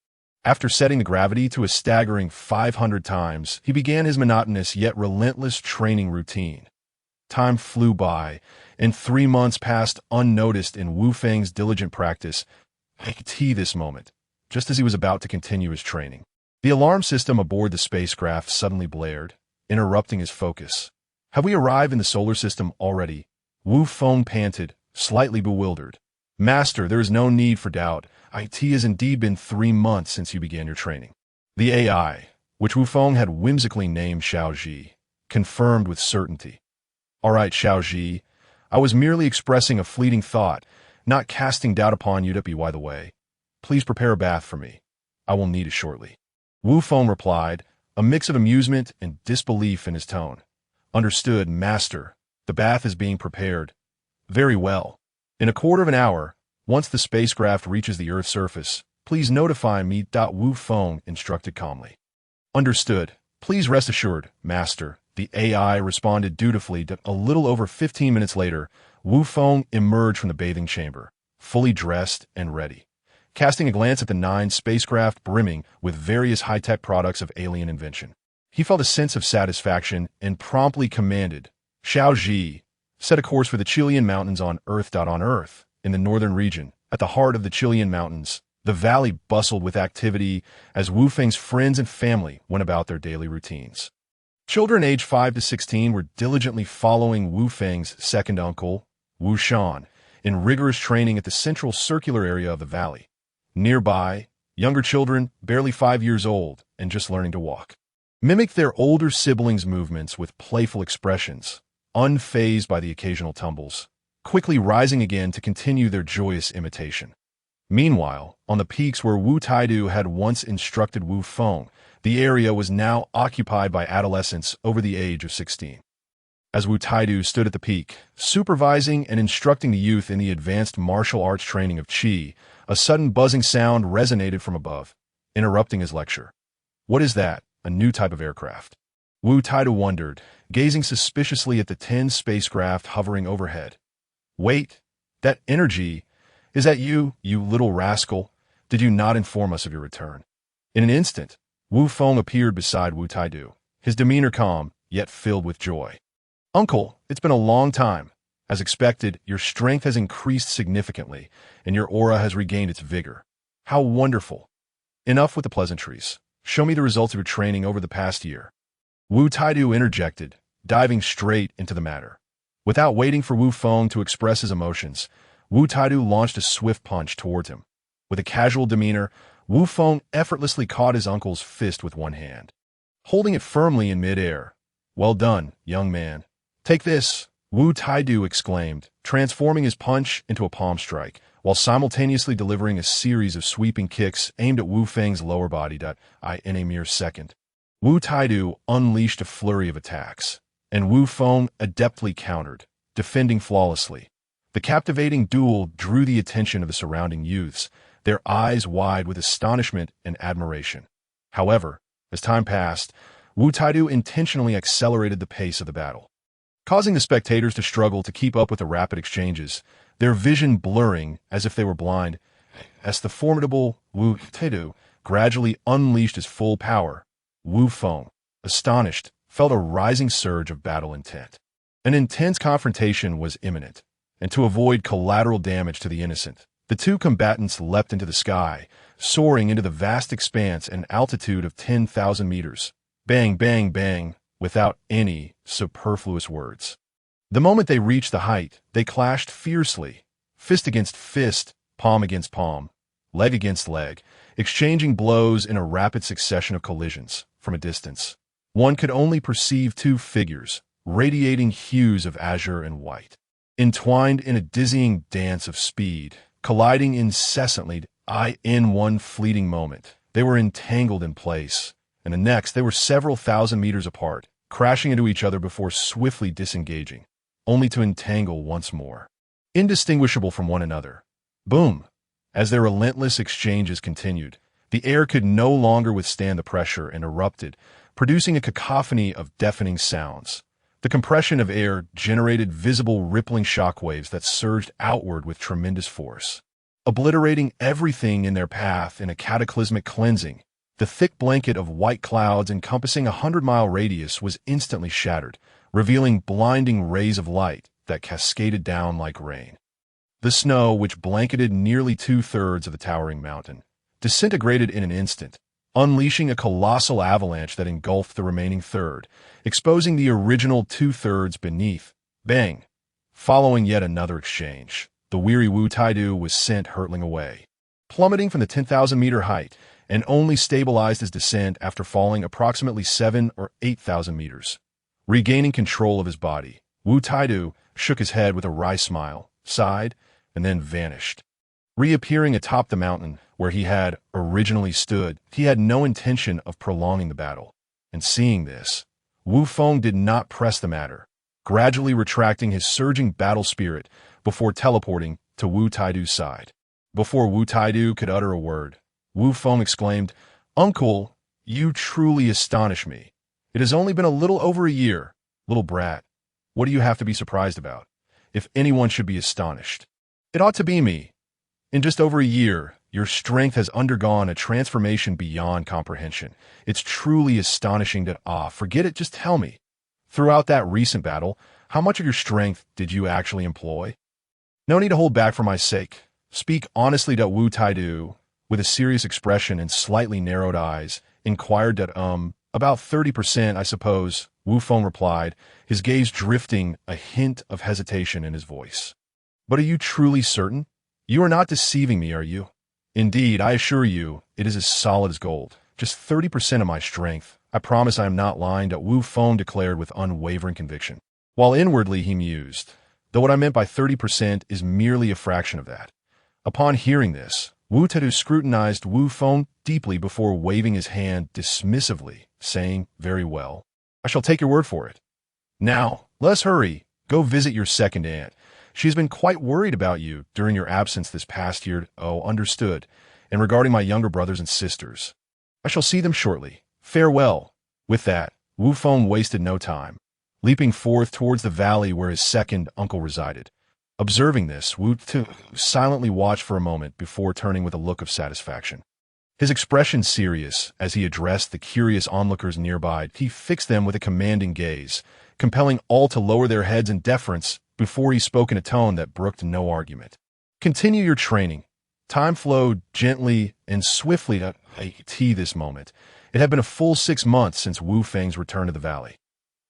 After setting the gravity to a staggering 500 times, he began his monotonous yet relentless training routine. Time flew by, and 3 months passed unnoticed in Wu Feng's diligent practice. This moment, just as he was about to continue his training, the alarm system aboard the spacecraft suddenly blared, interrupting his focus. "Have we arrived in the solar system already?" Wu Feng panted, slightly bewildered. "Master, there is no need for doubt. It has indeed been 3 months since you began your training." The AI, which Wu Feng had whimsically named Xiaoji, confirmed with certainty. "All right, Xiaoji, I was merely expressing a fleeting thought, not casting doubt upon you. By the way, please prepare a bath for me. I will need it shortly." Wu Feng replied, a mix of amusement and disbelief in his tone. "Understood, master. The bath is being prepared." "Very well. In a quarter of an hour, once the spacecraft reaches the Earth's surface, please notify me." Wu Feng instructed calmly. "Understood. Please rest assured, master." The AI responded dutifully. A little over 15 minutes later, Wu Feng emerged from the bathing chamber, fully dressed and ready. Casting a glance at the 9 spacecraft brimming with various high-tech products of alien invention, he felt a sense of satisfaction and promptly commanded, "Xiaoji, set a course for the Chilean Mountains on Earth. On Earth, in the northern region, at the heart of the Chilean Mountains, the valley bustled with activity as Wu Feng's friends and family went about their daily routines. Children aged 5 to 16 were diligently following Wu Feng's second uncle, Wu Shan, in rigorous training at the central circular area of the valley. Nearby, younger children, barely 5 years old and just learning to walk, mimicked their older siblings' movements with playful expressions, unfazed by the occasional tumbles, quickly rising again to continue their joyous imitation. Meanwhile, on the peaks where Wu Taidu had once instructed Wu Feng, the area was now occupied by adolescents over the age of 16. As Wu Taidu stood at the peak, supervising and instructing the youth in the advanced martial arts training of Qi, a sudden buzzing sound resonated from above, interrupting his lecture. "What is that? A new type of aircraft?" Wu Taidu wondered, gazing suspiciously at the 10 spacecraft hovering overhead. "Wait, that energy, is that you, you little rascal? Did you not inform us of your return?" In an instant, Wu Feng appeared beside Wu Taidu, his demeanor calm, yet filled with joy. "Uncle, it's been a long time. As expected, your strength has increased significantly, and your aura has regained its vigor. How wonderful! Enough with the pleasantries. Show me the results of your training over the past year." Wu Taidu interjected, diving straight into the matter. Without waiting for Wu Feng to express his emotions, Wu Taidu launched a swift punch towards him. With a casual demeanor, Wu Feng effortlessly caught his uncle's fist with one hand, holding it firmly in midair. "Well done, young man. Take this," Wu Taidu exclaimed, transforming his punch into a palm strike, while simultaneously delivering a series of sweeping kicks aimed at Wu Feng's lower body. In a mere second, Wu Taidu unleashed a flurry of attacks, and Wu Feng adeptly countered, defending flawlessly. The captivating duel drew the attention of the surrounding youths, their eyes wide with astonishment and admiration. However, as time passed, Wu Taidu intentionally accelerated the pace of the battle, causing the spectators to struggle to keep up with the rapid exchanges, their vision blurring as if they were blind. As the formidable Wu Taidu gradually unleashed his full power, Wu Feng, astonished, felt a rising surge of battle intent. An intense confrontation was imminent, and to avoid collateral damage to the innocent, the two combatants leapt into the sky, soaring into the vast expanse at an altitude of 10,000 meters. Bang, bang, bang, without any superfluous words. The moment they reached the height, they clashed fiercely, fist against fist, palm against palm, leg against leg, exchanging blows in a rapid succession of collisions. From a distance, one could only perceive two figures, radiating hues of azure and white, entwined in a dizzying dance of speed, colliding incessantly. In one fleeting moment, they were entangled in place, and the next they were several thousand meters apart, crashing into each other before swiftly disengaging, only to entangle once more, indistinguishable from one another. Boom! As their relentless exchanges continued, the air could no longer withstand the pressure and erupted, producing a cacophony of deafening sounds. The compression of air generated visible rippling shockwaves that surged outward with tremendous force, obliterating everything in their path in a cataclysmic cleansing. The thick blanket of white clouds encompassing a 100-mile radius was instantly shattered, revealing blinding rays of light that cascaded down like rain. The snow, which blanketed nearly two-thirds of the towering mountain, disintegrated in an instant, unleashing a colossal avalanche that engulfed the remaining third, exposing the original two-thirds beneath. Bang! Following yet another exchange, the weary Wu Taidu was sent hurtling away, plummeting from the 10,000-meter height, and only stabilized his descent after falling approximately 7,000 or 8,000 meters. Regaining control of his body, Wu Taidu shook his head with a wry smile, sighed, and then vanished. Reappearing atop the mountain where he had originally stood, he had no intention of prolonging the battle. And seeing this, Wu Feng did not press the matter, gradually retracting his surging battle spirit before teleporting to Wu Taidu's side. Before Wu Taidu could utter a word, Wu Feng exclaimed, "Uncle, you truly astonish me. It has only been a little over a year. Little brat, what do you have to be surprised about? If anyone should be astonished, it ought to be me. In just over a year, your strength has undergone a transformation beyond comprehension. It's truly astonishing that, forget it, just tell me. Throughout that recent battle, how much of your strength did you actually employ? No need to hold back for my sake. Speak honestly." Wu Taidu, with a serious expression and slightly narrowed eyes, inquired about 30%, I suppose, Wu Feng replied, his gaze drifting, a hint of hesitation in his voice. "But are you truly certain? You are not deceiving me, are you?" "Indeed, I assure you, it is as solid as gold. Just 30% of my strength. I promise I am not lying," Wu Feng declared with unwavering conviction, while inwardly he mused, "though what I meant by 30% is merely a fraction of that." Upon hearing this, Wu Taidu scrutinized Wu Feng deeply before waving his hand dismissively, saying, "Very well. I shall take your word for it. Now, let us hurry. Go visit your second aunt. She has been quite worried about you during your absence this past year." "Oh, understood. And regarding my younger brothers and sisters, I shall see them shortly. Farewell." With that, Wu Feng wasted no time, leaping forth towards the valley where his second uncle resided. Observing this, Wu Taidu silently watched for a moment before turning with a look of satisfaction. His expression serious as he addressed the curious onlookers nearby, he fixed them with a commanding gaze, compelling all to lower their heads in deference before he spoke in a tone that brooked no argument. "Continue your training." Time flowed gently and swiftly to this moment. It had been a full 6 months since Wu Feng's return to the valley.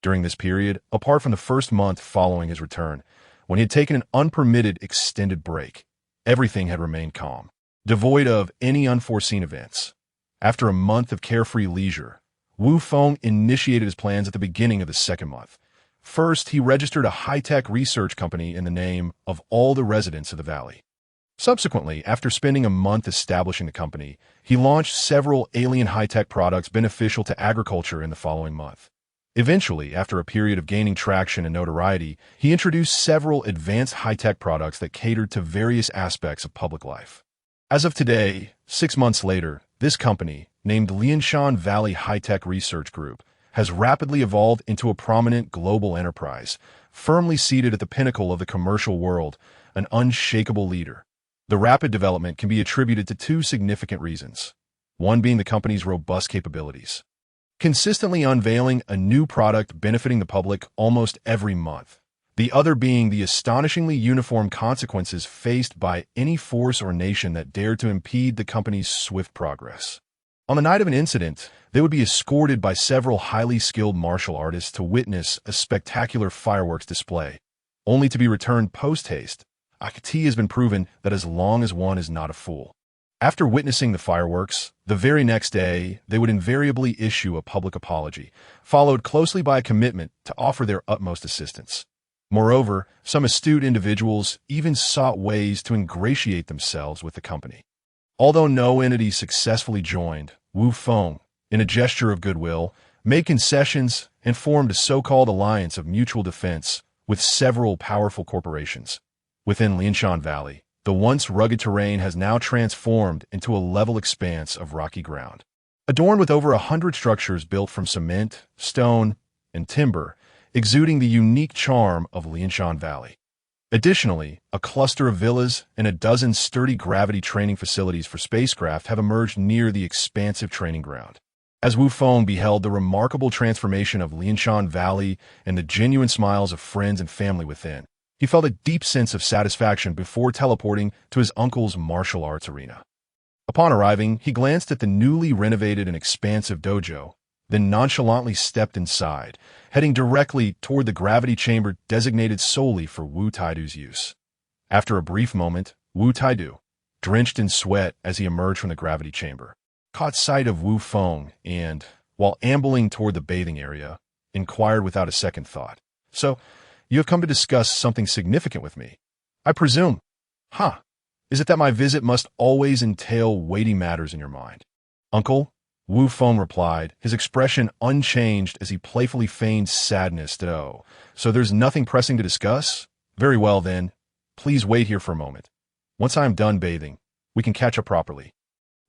During this period, apart from the first month following his return, when he had taken an unpermitted extended break, everything had remained calm. devoid of any unforeseen events. After a month of carefree leisure, Wu Feng initiated his plans at the beginning of the second month. First, he registered a high-tech research company in the name of all the residents of the valley. Subsequently, after spending a month establishing the company, he launched several alien high-tech products beneficial to agriculture in the following month. Eventually, after a period of gaining traction and notoriety, he introduced several advanced high-tech products that catered to various aspects of public life. As of today, 6 months later, this company, named Lianshan Valley High-Tech Research Group, has rapidly evolved into a prominent global enterprise, firmly seated at the pinnacle of the commercial world, an unshakable leader. The rapid development can be attributed to two significant reasons, one being the company's robust capabilities, consistently unveiling a new product benefiting the public almost every month. The other being the astonishingly uniform consequences faced by any force or nation that dared to impede the company's swift progress. On the night of an incident, they would be escorted by several highly skilled martial artists to witness a spectacular fireworks display, only to be returned post-haste. Akati has been proven that as long as one is not a fool. After witnessing the fireworks, the very next day, they would invariably issue a public apology, followed closely by a commitment to offer their utmost assistance. Moreover, some astute individuals even sought ways to ingratiate themselves with the company. Although no entity successfully joined, Wu Feng, in a gesture of goodwill, made concessions and formed a so-called alliance of mutual defense with several powerful corporations. Within Lianshan Valley, the once rugged terrain has now transformed into a level expanse of rocky ground. Adorned with over 100 structures built from cement, stone, and timber, exuding the unique charm of Lianshan Valley. Additionally, a cluster of villas and a dozen sturdy gravity training facilities for spacecraft have emerged near the expansive training ground. As Wu Feng beheld the remarkable transformation of Lianshan Valley and the genuine smiles of friends and family within, he felt a deep sense of satisfaction before teleporting to his uncle's martial arts arena. Upon arriving, he glanced at the newly renovated and expansive dojo, then nonchalantly stepped inside, heading directly toward the gravity chamber designated solely for Wu Taidu's use. After a brief moment, Wu Taidu, drenched in sweat as he emerged from the gravity chamber, caught sight of Wu Feng and, while ambling toward the bathing area, inquired without a second thought, "So, you have come to discuss something significant with me, I presume? Huh. Is it that my visit must always entail weighty matters in your mind?" "Uncle," Wu Feng replied, his expression unchanged as he playfully feigned sadness. "Oh, so there's nothing pressing to discuss? Very well then. Please wait here for a moment. Once I am done bathing, we can catch up properly."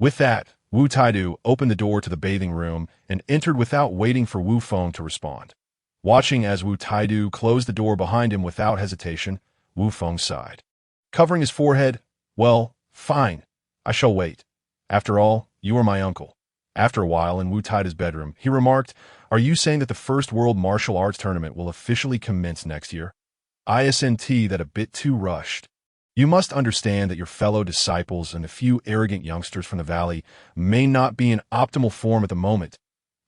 With that, Wu Taidu opened the door to the bathing room and entered without waiting for Wu Feng to respond. Watching as Wu Taidu closed the door behind him without hesitation, Wu Feng sighed. Covering his forehead, "Well, fine. I shall wait. After all, you are my uncle." After a while, in Wu Taidu's bedroom, he remarked, "Are you saying that the first World Martial Arts Tournament will officially commence next year? Isn't that a bit too rushed? You must understand that your fellow disciples and a few arrogant youngsters from the valley may not be in optimal form at the moment.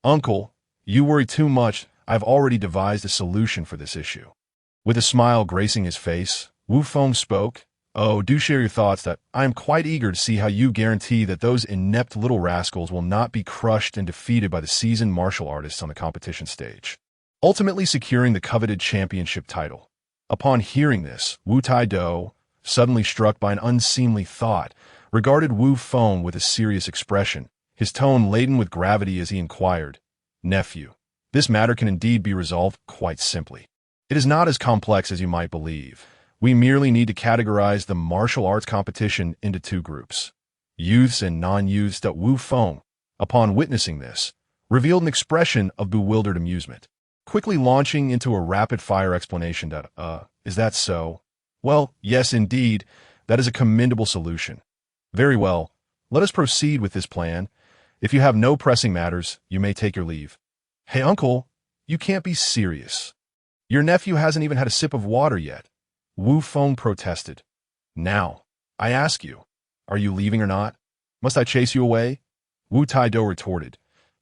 Uncle, you worry too much. I've already devised a solution for this issue." With a smile gracing his face, Wu Feng spoke, "Oh, do share your thoughts. That I am quite eager to see how you guarantee that those inept little rascals will not be crushed and defeated by the seasoned martial artists on the competition stage, ultimately securing the coveted championship title." Upon hearing this, Wu Taidu, suddenly struck by an unseemly thought, regarded Wu Feng with a serious expression, his tone laden with gravity as he inquired, "Nephew, this matter can indeed be resolved quite simply. It is not as complex as you might believe. We merely need to categorize the martial arts competition into two groups, youths and non-youths." Wu Feng, upon witnessing this, revealed an expression of bewildered amusement, quickly launching into a rapid-fire explanation. Is that so? Well, yes, indeed. That is a commendable solution. Very well. Let us proceed with this plan. If you have no pressing matters, you may take your leave." "Hey, uncle, you can't be serious. Your nephew hasn't even had a sip of water yet," Wu Feng protested. "Now, I ask you, are you leaving or not? Must I chase you away?" Wu Taidu retorted,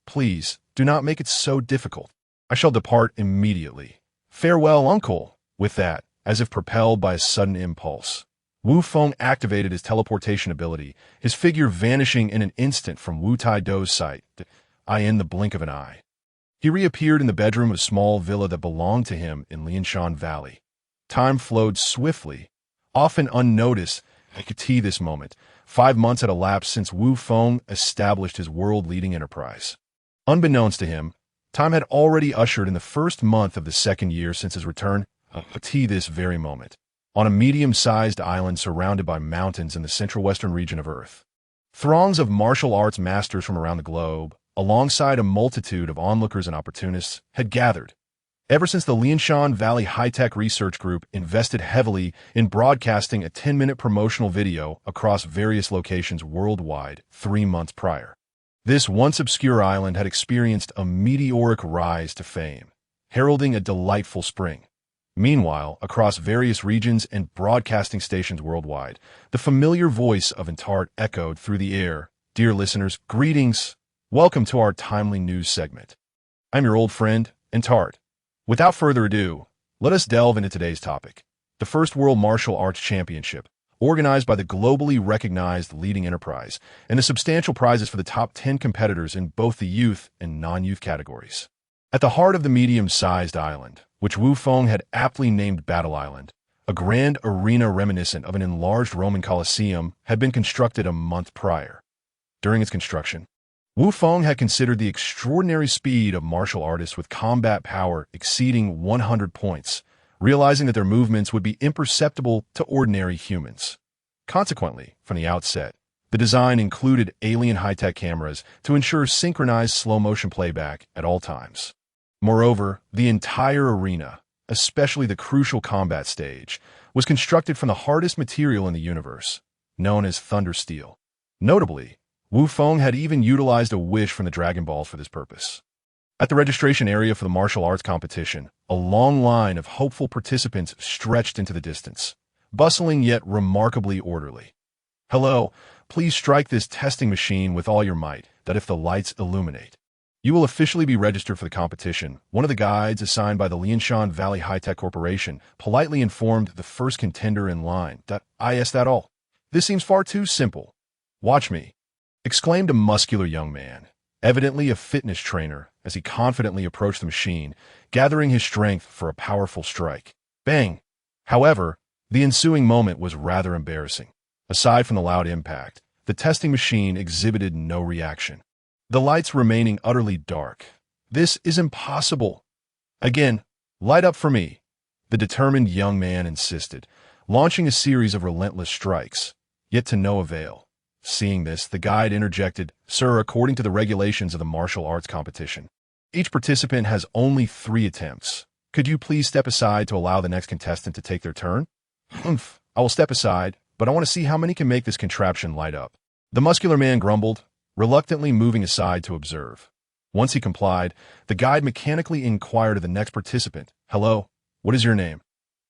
"Please, do not make it so difficult. I shall depart immediately. Farewell, uncle." With that, as if propelled by a sudden impulse, Wu Feng activated his teleportation ability, his figure vanishing in an instant from Wu Taido's sight, in the blink of an eye. He reappeared in the bedroom of a small villa that belonged to him in Lianshan Valley. Time flowed swiftly, often unnoticed. I could see this moment. 5 months had elapsed since Wu Feng established his world-leading enterprise. Unbeknownst to him, time had already ushered in the first month of the second year since his return, this very moment, on a medium-sized island surrounded by mountains in the central western region of Earth. Throngs of martial arts masters from around the globe, alongside a multitude of onlookers and opportunists, had gathered. Ever since the Lianshan Valley High-Tech Research Group invested heavily in broadcasting a 10-minute promotional video across various locations worldwide 3 months prior. This once obscure island had experienced a meteoric rise to fame, heralding a delightful spring. Meanwhile, across various regions and broadcasting stations worldwide, the familiar voice of Entart echoed through the air. Dear listeners, greetings. Welcome to our timely news segment. I'm your old friend, Entart. Without further ado, let us delve into today's topic. The first World Martial Arts Championship, organized by the globally recognized leading enterprise, and the substantial prizes for the top 10 competitors in both the youth and non-youth categories. At the heart of the medium-sized island, which Wu Feng had aptly named Battle Island, a grand arena reminiscent of an enlarged Roman Colosseum had been constructed a month prior. During its construction, Wu Feng had considered the extraordinary speed of martial artists with combat power exceeding 100 points, realizing that their movements would be imperceptible to ordinary humans. Consequently, from the outset, the design included alien high-tech cameras to ensure synchronized slow-motion playback at all times. Moreover, the entire arena, especially the crucial combat stage, was constructed from the hardest material in the universe, known as thunder steel. Notably, Wu Feng had even utilized a wish from the Dragon Balls for this purpose. At the registration area for the martial arts competition, a long line of hopeful participants stretched into the distance, bustling yet remarkably orderly. Hello, please strike this testing machine with all your might, that if the lights illuminate, you will officially be registered for the competition. One of the guides assigned by the Lianshan Valley High-Tech Corporation politely informed the first contender in line. Is that all? This seems far too simple. Watch me, exclaimed a muscular young man, evidently a fitness trainer, as he confidently approached the machine, gathering his strength for a powerful strike. Bang! However, the ensuing moment was rather embarrassing. Aside from the loud impact, the testing machine exhibited no reaction, the lights remaining utterly dark. This is impossible. Again, light up for me, the determined young man insisted, launching a series of relentless strikes, yet to no avail. Seeing this, the guide interjected, Sir, according to the regulations of the martial arts competition, each participant has only 3 attempts. Could you please step aside to allow the next contestant to take their turn? Humph, I will step aside, but I want to see how many can make this contraption light up. The muscular man grumbled, reluctantly moving aside to observe. Once he complied, the guide mechanically inquired of the next participant, Hello, what is your name?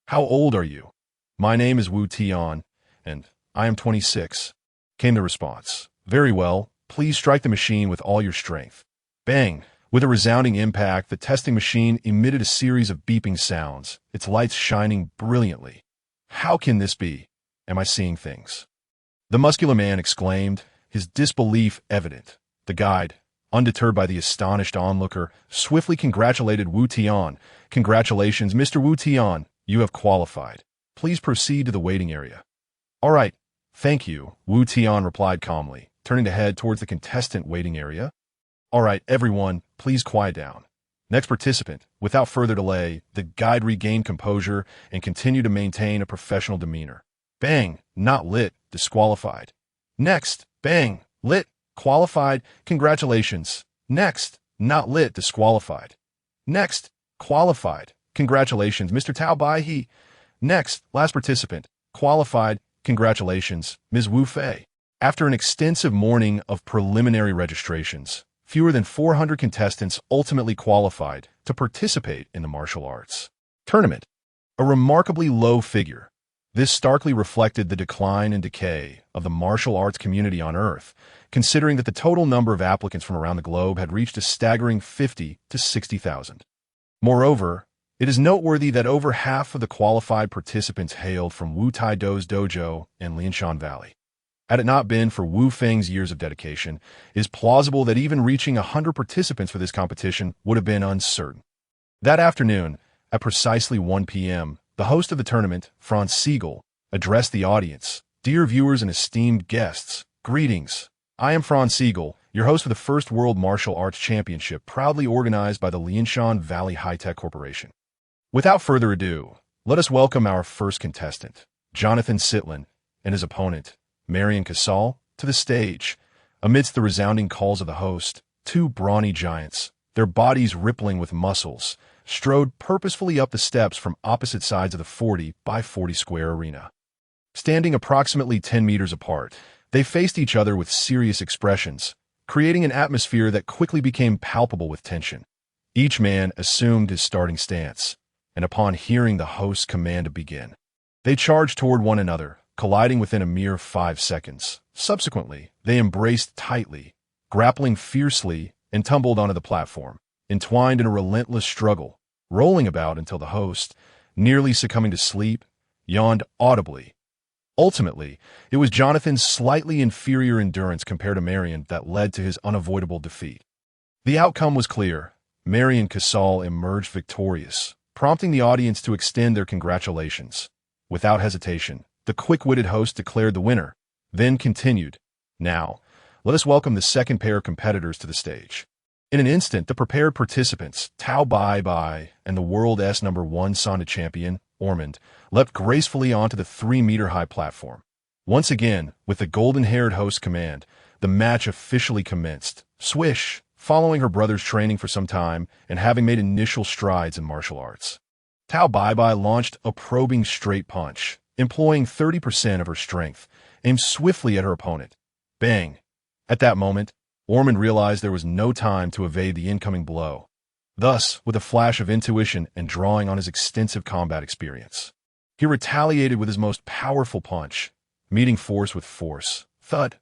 How old are you? My name is Wu Tian, and I am 26. Came the response. Very well, please strike the machine with all your strength. Bang! With a resounding impact, the testing machine emitted a series of beeping sounds, its lights shining brilliantly. How can this be? Am I seeing things? The muscular man exclaimed, his disbelief evident. The guide, undeterred by the astonished onlooker, swiftly congratulated Wu Tian. Congratulations, Mr. Wu Tian, you have qualified. Please proceed to the waiting area. All right. Thank you, Wu Tian replied calmly, turning to head towards the contestant waiting area. All right, everyone, please quiet down. Next participant. Without further delay, the guide regained composure and continued to maintain a professional demeanor. Bang, not lit, disqualified. Next, bang, lit, qualified, congratulations. Next, not lit, disqualified. Next, qualified, congratulations, Mr. Tao Bai. Next, last participant, qualified, congratulations, Ms. Wu Fei. After an extensive morning of preliminary registrations, fewer than 400 contestants ultimately qualified to participate in the martial arts tournament. A remarkably low figure. This starkly reflected the decline and decay of the martial arts community on Earth, considering that the total number of applicants from around the globe had reached a staggering 50 to 60,000. Moreover, It is noteworthy that over half of the qualified participants hailed from Wu Tai Do's dojo in Lianshan Valley. Had it not been for Wu Feng's years of dedication, it is plausible that even reaching 100 participants for this competition would have been uncertain. That afternoon, at precisely 1 p.m., the host of the tournament, Franz Siegel, addressed the audience. "Dear viewers and esteemed guests, greetings. I am Franz Siegel, your host for the first World Martial Arts Championship proudly organized by the Lianshan Valley High-Tech Corporation. Without further ado, let us welcome our first contestant, Jonathan Sitlin, and his opponent, Marion Casal, to the stage. Amidst the resounding calls of the host, two brawny giants, their bodies rippling with muscles, strode purposefully up the steps from opposite sides of the 40 by 40 square arena. Standing approximately 10 meters apart, they faced each other with serious expressions, creating an atmosphere that quickly became palpable with tension. Each man assumed his starting stance, and upon hearing the host's command to begin, they charged toward one another, colliding within a mere 5 seconds. Subsequently, they embraced tightly, grappling fiercely, and tumbled onto the platform, entwined in a relentless struggle, rolling about until the host, nearly succumbing to sleep, yawned audibly. Ultimately, it was Jonathan's slightly inferior endurance compared to Marion that led to his unavoidable defeat. The outcome was clear. Marion Casal emerged victorious, prompting the audience to extend their congratulations. Without hesitation, the quick-witted host declared the winner, then continued, "Now, let us welcome the second pair of competitors to the stage." In an instant, the prepared participants, Tao Bai Bai and the World S #1 Sonda champion, Ormond, leapt gracefully onto the 3-meter-high platform. Once again, with the golden-haired host's command, the match officially commenced. Swish! Following her brother's training for some time and having made initial strides in martial arts, Tao Bai Bai launched a probing straight punch, employing 30% of her strength, aimed swiftly at her opponent. Bang! At that moment, Ormond realized there was no time to evade the incoming blow. Thus, with a flash of intuition and drawing on his extensive combat experience, he retaliated with his most powerful punch, meeting force with force. Thud!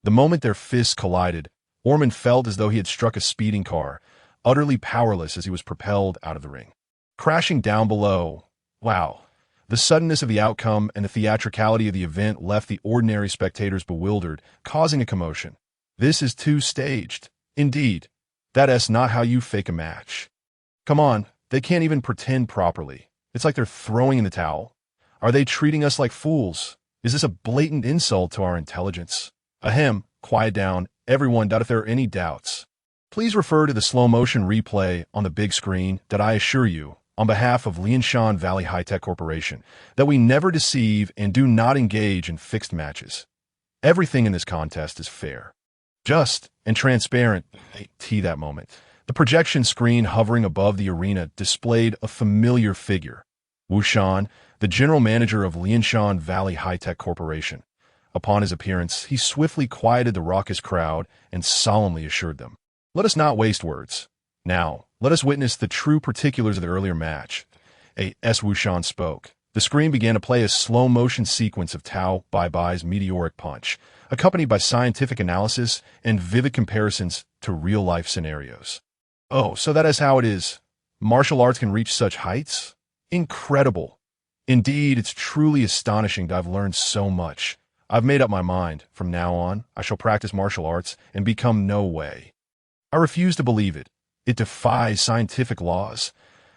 The moment their fists collided, Ormond felt as though he had struck a speeding car, utterly powerless as he was propelled out of the ring. Crashing down below. Wow. The suddenness of the outcome and the theatricality of the event left the ordinary spectators bewildered, causing a commotion. This is too staged. Indeed. That's not how you fake a match. Come on, they can't even pretend properly. It's like they're throwing in the towel. Are they treating us like fools? Is this a blatant insult to our intelligence? Ahem, quiet down, everyone. If there are any doubts, please refer to the slow-motion replay on the big screen that I assure you, on behalf of Lianshan Valley High-Tech Corporation, that we never deceive and do not engage in fixed matches. Everything in this contest is fair, just, and transparent. That moment, the projection screen hovering above the arena displayed a familiar figure. Wu Shan, the general manager of Lianshan Valley High-Tech Corporation. Upon his appearance, he swiftly quieted the raucous crowd and solemnly assured them, "Let us not waste words. Now, let us witness the true particulars of the earlier match." As Wu Shan spoke, the screen began to play a slow-motion sequence of Tao Bai Bai's meteoric punch, accompanied by scientific analysis and vivid comparisons to real-life scenarios. Oh, so that is how it is. Martial arts can reach such heights? Incredible. Indeed, it's truly astonishing to have learned so much. I've made up my mind. From now on, I shall practice martial arts and become no way. I refuse to believe it. It defies scientific laws.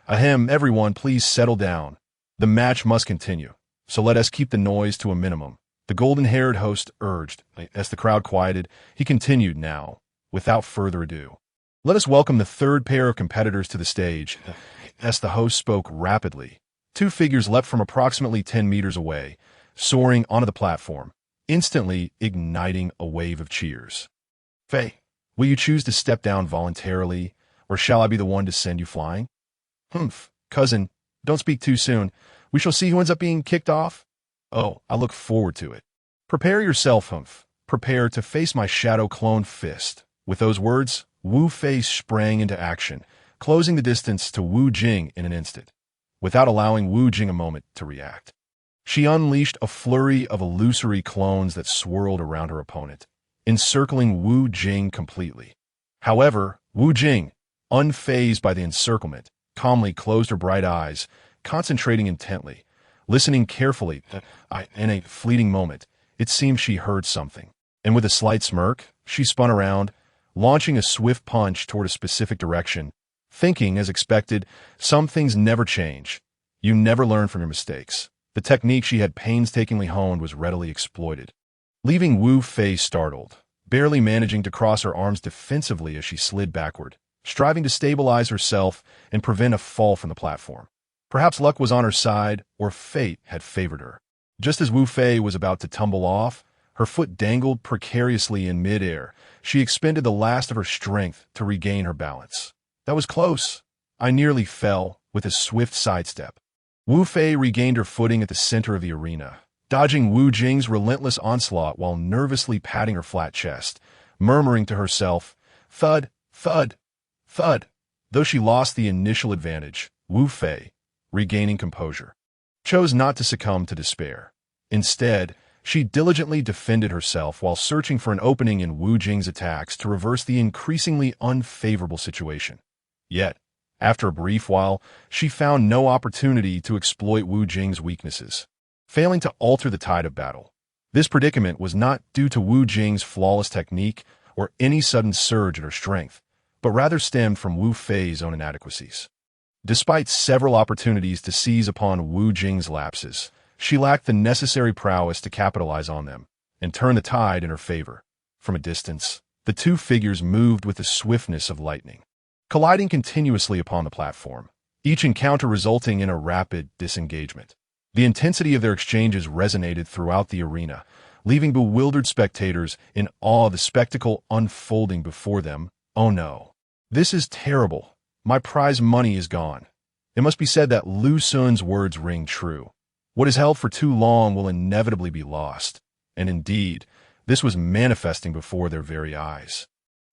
Ahem, everyone, please settle down. The match must continue, so let us keep the noise to a minimum. The golden-haired host urged. As the crowd quieted, he continued, "Now, without further ado, let us welcome the third pair of competitors to the stage." As the host spoke rapidly, two figures leapt from approximately 10 meters away, soaring onto the platform, instantly igniting a wave of cheers. "Faye, will you choose to step down voluntarily, or shall I be the one to send you flying?" "Humph, cousin, don't speak too soon. We shall see who ends up being kicked off." "Oh, I look forward to it." "Prepare yourself, Humph. Prepare to face my shadow clone fist." With those words, Wu Fei sprang into action, closing the distance to Wu Jing in an instant, without allowing Wu Jing a moment to react. She unleashed a flurry of illusory clones that swirled around her opponent, encircling Wu Jing completely. However, Wu Jing, unfazed by the encirclement, calmly closed her bright eyes, concentrating intently, listening carefully. In a fleeting moment, it seemed she heard something, and with a slight smirk, she spun around, launching a swift punch toward a specific direction, thinking, as expected, some things never change. You never learn from your mistakes. The technique she had painstakingly honed was readily exploited, leaving Wu Fei startled, barely managing to cross her arms defensively as she slid backward, striving to stabilize herself and prevent a fall from the platform. Perhaps luck was on her side, or fate had favored her. Just as Wu Fei was about to tumble off, her foot dangled precariously in midair. She expended the last of her strength to regain her balance. That was close. I nearly fell with a swift sidestep. Wu Fei regained her footing at the center of the arena, dodging Wu Jing's relentless onslaught while nervously patting her flat chest, murmuring to herself, "Thud, thud, thud." Though she lost the initial advantage, Wu Fei, regaining composure, chose not to succumb to despair. Instead, she diligently defended herself while searching for an opening in Wu Jing's attacks to reverse the increasingly unfavorable situation. Yet, after a brief while, she found no opportunity to exploit Wu Jing's weaknesses, failing to alter the tide of battle. This predicament was not due to Wu Jing's flawless technique or any sudden surge in her strength, but rather stemmed from Wu Fei's own inadequacies. Despite several opportunities to seize upon Wu Jing's lapses, she lacked the necessary prowess to capitalize on them and turn the tide in her favor. From a distance, the two figures moved with the swiftness of lightning, colliding continuously upon the platform, each encounter resulting in a rapid disengagement. The intensity of their exchanges resonated throughout the arena, leaving bewildered spectators in awe of the spectacle unfolding before them. Oh no. This is terrible. My prize money is gone. It must be said that Lu Sun's words ring true. What is held for too long will inevitably be lost. And indeed, this was manifesting before their very eyes.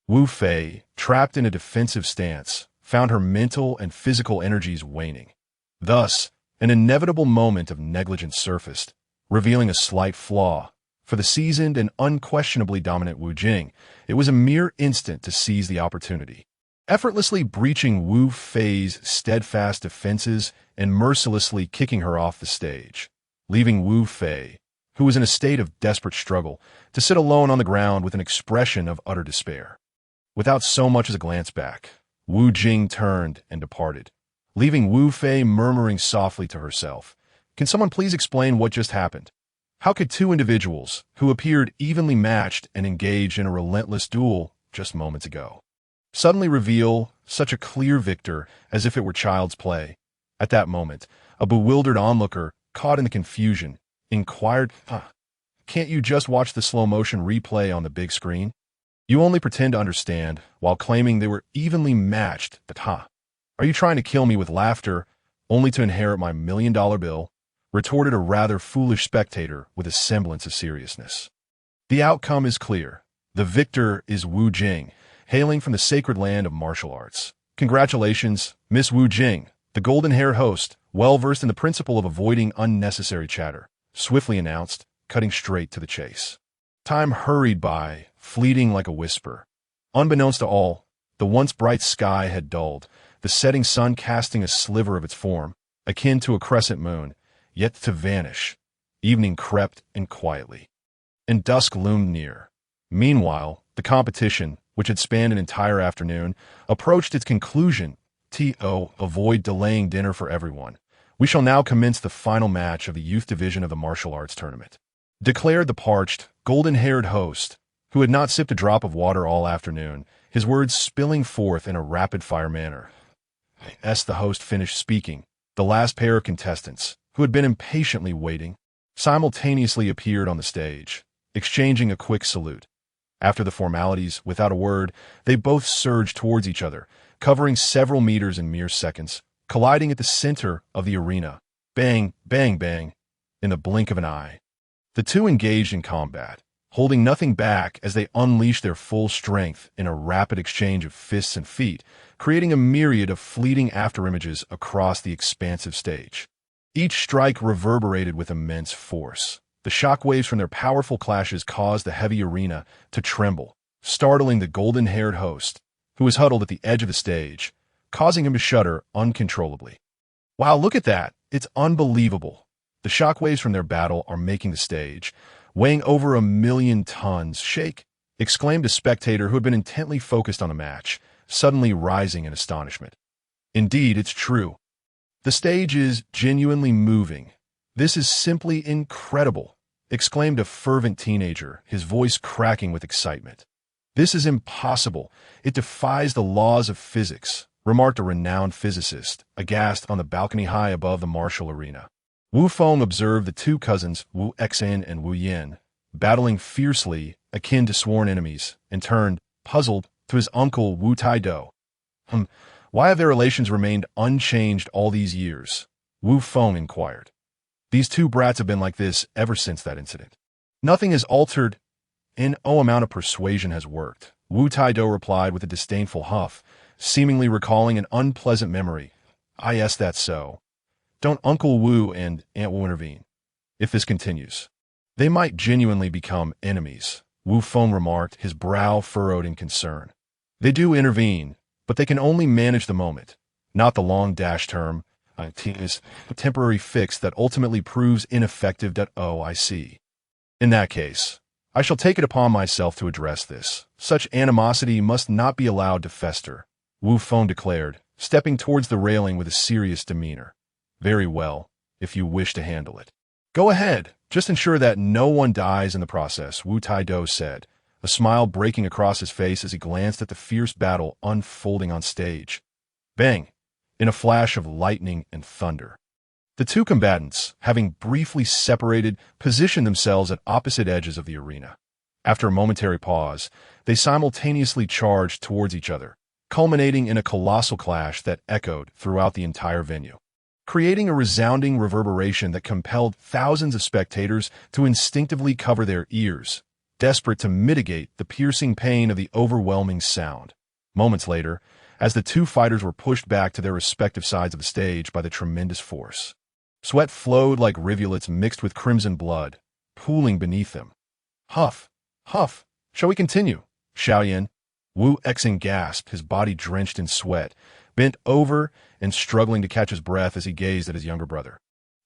Wu Fei, trapped in a defensive stance, found her mental and physical energies waning. Thus, an inevitable moment of negligence surfaced, revealing a slight flaw. For the seasoned and unquestionably dominant Wu Jing, it was a mere instant to seize the opportunity, effortlessly breaching Wu Fei's steadfast defenses and mercilessly kicking her off the stage, leaving Wu Fei, who was in a state of desperate struggle, to sit alone on the ground with an expression of utter despair. Without so much as a glance back, Wu Jing turned and departed, leaving Wu Fei murmuring softly to herself, "Can someone please explain what just happened? How could two individuals, who appeared evenly matched and engaged in a relentless duel just moments ago, suddenly reveal such a clear victor as if it were child's play?" At that moment, a bewildered onlooker, caught in the confusion, inquired, "Can't you just watch the slow-motion replay on the big screen? You only pretend to understand while claiming they were evenly matched, Are you trying to kill me with laughter, only to inherit my $1 million bill?" retorted a rather foolish spectator with a semblance of seriousness. The outcome is clear. The victor is Wu Jing, hailing from the sacred land of martial arts. Congratulations, Miss Wu Jing, the golden-haired host, well-versed in the principle of avoiding unnecessary chatter, swiftly announced, cutting straight to the chase. Time hurried by, fleeting like a whisper. Unbeknownst to all, the once bright sky had dulled, the setting sun casting a sliver of its form, akin to a crescent moon, yet to vanish. Evening crept in quietly, and dusk loomed near. Meanwhile, the competition, which had spanned an entire afternoon, approached its conclusion. Avoid delaying dinner for everyone. We shall now commence the final match of the youth division of the martial arts tournament," declared the parched, golden-haired host, who had not sipped a drop of water all afternoon, his words spilling forth in a rapid-fire manner. As the host finished speaking, the last pair of contestants, who had been impatiently waiting, simultaneously appeared on the stage, exchanging a quick salute. After the formalities, without a word, they both surged towards each other, covering several meters in mere seconds, colliding at the center of the arena. Bang, bang, bang, in the blink of an eye. The two engaged in combat, holding nothing back as they unleashed their full strength in a rapid exchange of fists and feet, creating a myriad of fleeting afterimages across the expansive stage. Each strike reverberated with immense force. The shockwaves from their powerful clashes caused the heavy arena to tremble, startling the golden-haired host, who was huddled at the edge of the stage, causing him to shudder uncontrollably. Wow, look at that. It's unbelievable. The shockwaves from their battle are making the stage, weighing over 1,000,000 tons, shake, exclaimed a spectator who had been intently focused on the match, suddenly rising in astonishment. Indeed, it's true. The stage is genuinely moving. This is simply incredible, exclaimed a fervent teenager, his voice cracking with excitement. This is impossible. It defies the laws of physics, remarked a renowned physicist, aghast on the balcony high above the martial arena. Wu Feng observed the two cousins, Wu Exan and Wu Yin, battling fiercely, akin to sworn enemies, and turned, puzzled, to his uncle Wu Taido. Why have their relations remained unchanged all these years? Wu Feng inquired. These two brats have been like this ever since that incident. Nothing has altered. No amount of persuasion has worked, Wu Taido replied with a disdainful huff, seemingly recalling an unpleasant memory. Yes, that's so. Don't Uncle Wu and Aunt Wu intervene. If this continues, they might genuinely become enemies, Wu Feng remarked, his brow furrowed in concern. They do intervene, but they can only manage the moment, not the long-term, temporary fix that ultimately proves ineffective. I see. In that case, I shall take it upon myself to address this. Such animosity must not be allowed to fester, Wu Feng declared, stepping towards the railing with a serious demeanor. Very well, if you wish to handle it. Go ahead, just ensure that no one dies in the process, Wu Taido said, a smile breaking across his face as he glanced at the fierce battle unfolding on stage. Bang! In a flash of lightning and thunder. The two combatants, having briefly separated, positioned themselves at opposite edges of the arena. After a momentary pause, they simultaneously charged towards each other, culminating in a colossal clash that echoed throughout the entire venue, creating a resounding reverberation that compelled thousands of spectators to instinctively cover their ears, desperate to mitigate the piercing pain of the overwhelming sound. Moments later, as the two fighters were pushed back to their respective sides of the stage by the tremendous force, sweat flowed like rivulets mixed with crimson blood, pooling beneath them. Huff, huff, shall we continue? Xiaoyan, Wu Exing gasped, his body drenched in sweat, bent over and struggling to catch his breath as he gazed at his younger brother,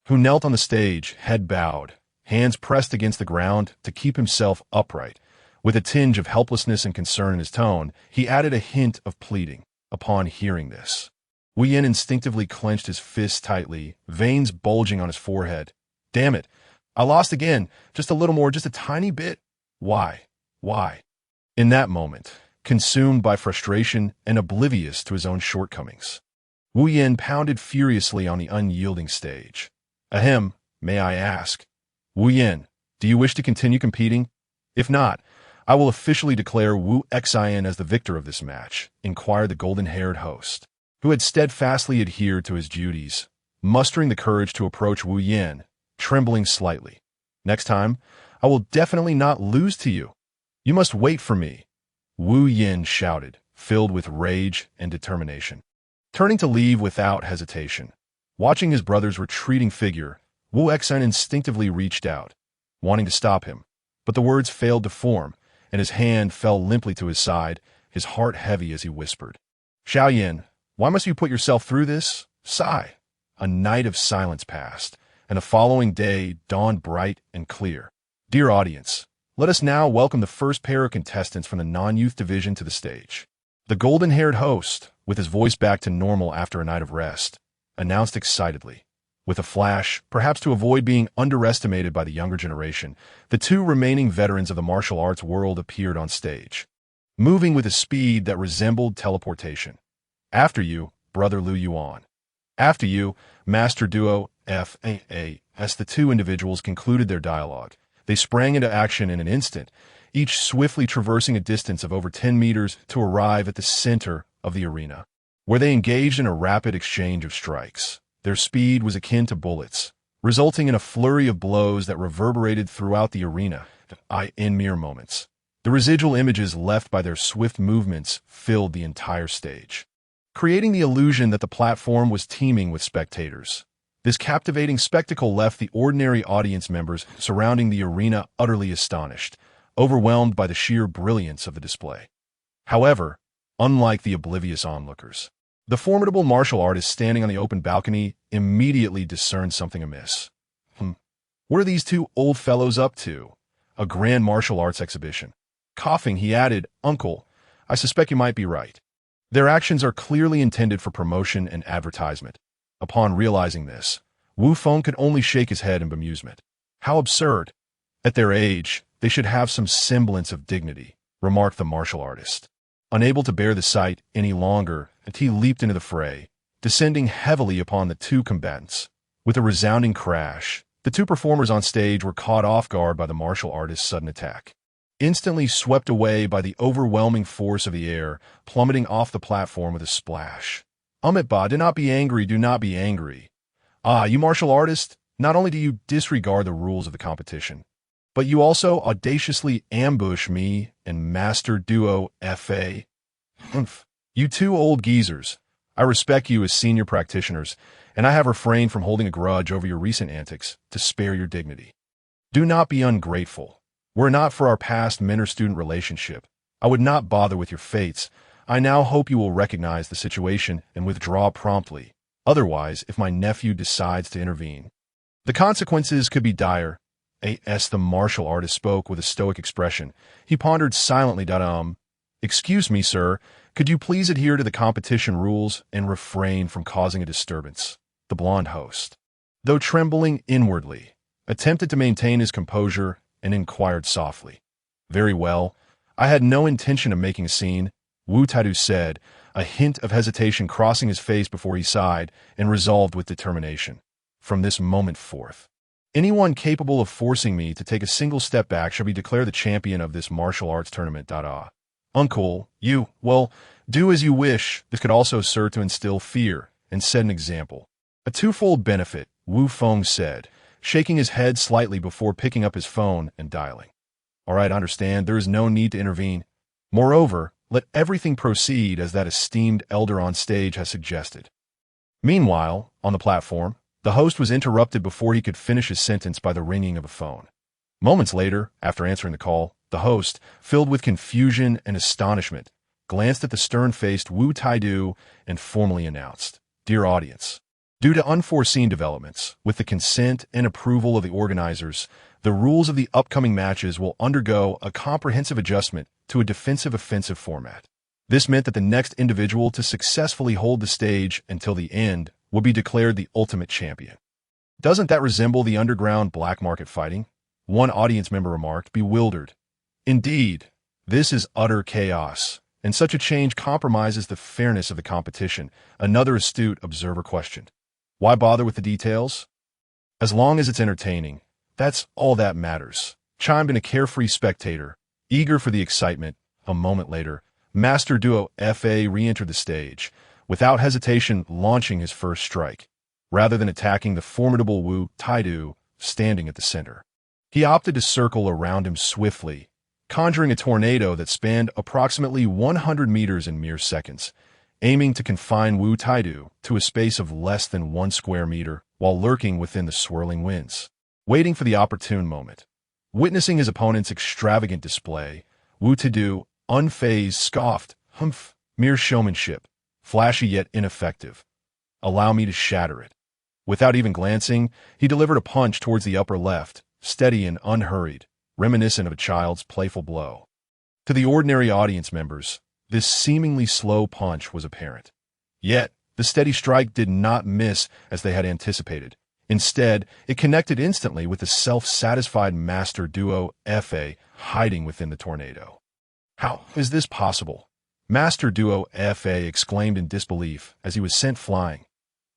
who knelt on the stage, head bowed, hands pressed against the ground to keep himself upright. With a tinge of helplessness and concern in his tone, he added a hint of pleading. Upon hearing this, Wu Yin instinctively clenched his fists tightly, veins bulging on his forehead. Damn it, I lost again, just a little more, just a tiny bit. Why? In that moment, consumed by frustration and oblivious to his own shortcomings, Wu Yin pounded furiously on the unyielding stage. Ahem, may I ask? Wu Yin, do you wish to continue competing? If not, I will officially declare Wu Xian as the victor of this match, inquired the golden-haired host, who had steadfastly adhered to his duties, mustering the courage to approach Wu Yin, trembling slightly. Next time, I will definitely not lose to you. You must wait for me, Wu Yin shouted, filled with rage and determination, turning to leave without hesitation. Watching his brother's retreating figure, Wu Xian instinctively reached out, wanting to stop him, but the words failed to form, and his hand fell limply to his side, his heart heavy as he whispered. Xiaoyan, why must you put yourself through this? Sigh. A night of silence passed, and the following day dawned bright and clear. Dear audience, let us now welcome the first pair of contestants from the non-youth division to the stage. The golden-haired host, with his voice back to normal after a night of rest, announced excitedly. With a flash, perhaps to avoid being underestimated by the younger generation, the two remaining veterans of the martial arts world appeared on stage, moving with a speed that resembled teleportation. After you, Brother Liu Yuan. After you, Master Duo FAA. As the two individuals concluded their dialogue, they sprang into action in an instant, each swiftly traversing a distance of over 10 meters to arrive at the center of the arena, where they engaged in a rapid exchange of strikes. Their speed was akin to bullets, resulting in a flurry of blows that reverberated throughout the arena. In mere moments, the residual images left by their swift movements filled the entire stage, creating the illusion that the platform was teeming with spectators. This captivating spectacle left the ordinary audience members surrounding the arena utterly astonished, overwhelmed by the sheer brilliance of the display. However, unlike the oblivious onlookers, The formidable martial artist standing on the open balcony immediately discerned something amiss. What are these two old fellows up to? A grand martial arts exhibition. Coughing, he added, "Uncle, I suspect you might be right. Their actions are clearly intended for promotion and advertisement." Upon realizing this, Wu Feng could only shake his head in bemusement. How absurd! At their age, they should have some semblance of dignity, remarked the martial artist. Unable to bear the sight any longer, he leaped into the fray, descending heavily upon the two combatants. With a resounding crash, the two performers on stage were caught off guard by the martial artist's sudden attack. Instantly swept away by the overwhelming force of the air, plummeting off the platform with a splash. Ba, do not be angry, do not be angry. Ah, you martial artist, not only do you disregard the rules of the competition, but you also audaciously ambush me and Master Duo F.A. You two old geezers. I respect you as senior practitioners, and I have refrained from holding a grudge over your recent antics to spare your dignity. Do not be ungrateful. Were it not for our past mentor-student relationship, I would not bother with your fates. I now hope you will recognize the situation and withdraw promptly. Otherwise, if my nephew decides to intervene, the consequences could be dire. As the martial artist spoke with a stoic expression, he pondered silently. Excuse me, sir, could you please adhere to the competition rules and refrain from causing a disturbance? The blonde host, though trembling inwardly, attempted to maintain his composure and inquired softly. Very well, I had no intention of making a scene, Wu Taidu said, a hint of hesitation crossing his face before he sighed and resolved with determination. From this moment forth, anyone capable of forcing me to take a single step back shall be declared the champion of this martial arts tournament. Uncle, well, do as you wish. This could also serve to instill fear and set an example. A twofold benefit, Wu Feng said, shaking his head slightly before picking up his phone and dialing. All right, I understand. There is no need to intervene. Moreover, let everything proceed as that esteemed elder on stage has suggested. Meanwhile, on the platform, the host was interrupted before he could finish his sentence by the ringing of a phone. Moments later, after answering the call, the host, filled with confusion and astonishment, glanced at the stern-faced Wu Taidu and formally announced, "Dear audience, due to unforeseen developments, with the consent and approval of the organizers, the rules of the upcoming matches will undergo a comprehensive adjustment to a defensive-offensive format. This meant that the next individual to successfully hold the stage until the end would be declared the ultimate champion." Doesn't that resemble the underground black market fighting? One audience member remarked, bewildered. Indeed, this is utter chaos, and such a change compromises the fairness of the competition, another astute observer questioned. Why bother with the details? As long as it's entertaining, that's all that matters, chimed in a carefree spectator, eager for the excitement. A moment later, Master Duo F.A. re-entered the stage, without hesitation launching his first strike, rather than attacking the formidable Wu Taidu standing at the center. He opted to circle around him swiftly, conjuring a tornado that spanned approximately 100 meters in mere seconds, aiming to confine Wu Taidu to a space of less than 1 square meter while lurking within the swirling winds, waiting for the opportune moment. Witnessing his opponent's extravagant display, Wu Taidu, unfazed, scoffed, mere showmanship, flashy yet ineffective. Allow me to shatter it. Without even glancing, he delivered a punch towards the upper left, steady and unhurried, reminiscent of a child's playful blow. To the ordinary audience members, this seemingly slow punch was apparent. Yet, the steady strike did not miss as they had anticipated. Instead, it connected instantly with the self-satisfied Master Duo F.A. hiding within the tornado. How is this possible? Master Duo F.A. exclaimed in disbelief as he was sent flying.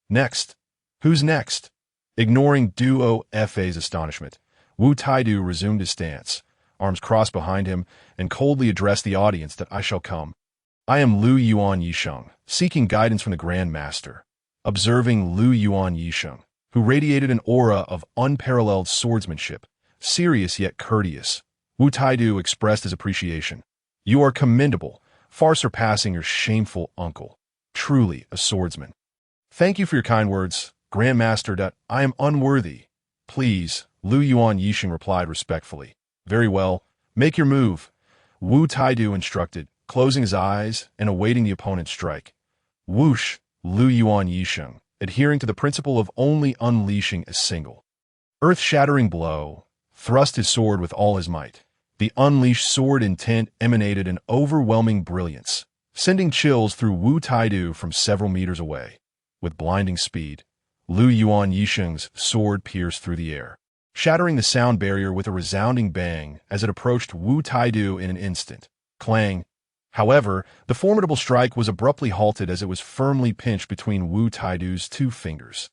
Next? Who's next? Ignoring Duo F.A.'s astonishment, Wu Taidu resumed his stance, arms crossed behind him, and coldly addressed the audience that I shall come. I am Lu Yuan Yisheng, seeking guidance from the Grandmaster. Observing Lu Yuan Yisheng, who radiated an aura of unparalleled swordsmanship, serious yet courteous, Wu Taidu expressed his appreciation. You are commendable, far surpassing your shameful uncle. Truly a swordsman. Thank you for your kind words, Grandmaster. I am unworthy. Please, Lu Yuan Yisheng replied respectfully. Very well, make your move, Wu Taidu instructed, closing his eyes and awaiting the opponent's strike. Whoosh, Lu Yuan Yisheng, adhering to the principle of only unleashing a single earth-shattering blow, thrust his sword with all his might. The unleashed sword intent emanated an overwhelming brilliance, sending chills through Wu Taidu from several meters away. With blinding speed, Lu Yuan Yisheng's sword pierced through the air, shattering the sound barrier with a resounding bang as it approached Wu Taidu in an instant. Clang! However, the formidable strike was abruptly halted as it was firmly pinched between Wu Taidu's two fingers.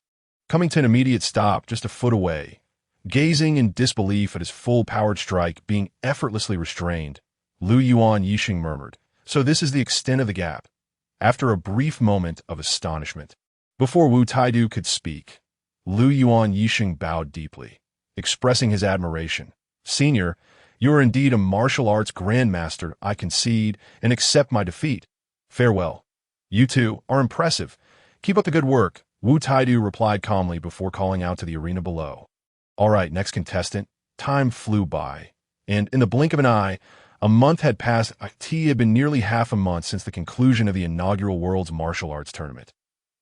Coming to an immediate stop just a foot away, gazing in disbelief at his full-powered strike being effortlessly restrained, Lu Yuan Yisheng murmured, "So this is the extent of the gap." After a brief moment of astonishment, before Wu Taidu could speak, Lu Yuan Yisheng bowed deeply, expressing his admiration. "Senior, you are indeed a martial arts grandmaster. I concede and accept my defeat. Farewell." "You two are impressive. Keep up the good work," Wu Taidu replied calmly before calling out to the arena below. All right, next contestant. Time flew by, and in the blink of an eye, a month had passed. It had been nearly half a month since the conclusion of the inaugural World's Martial Arts Tournament.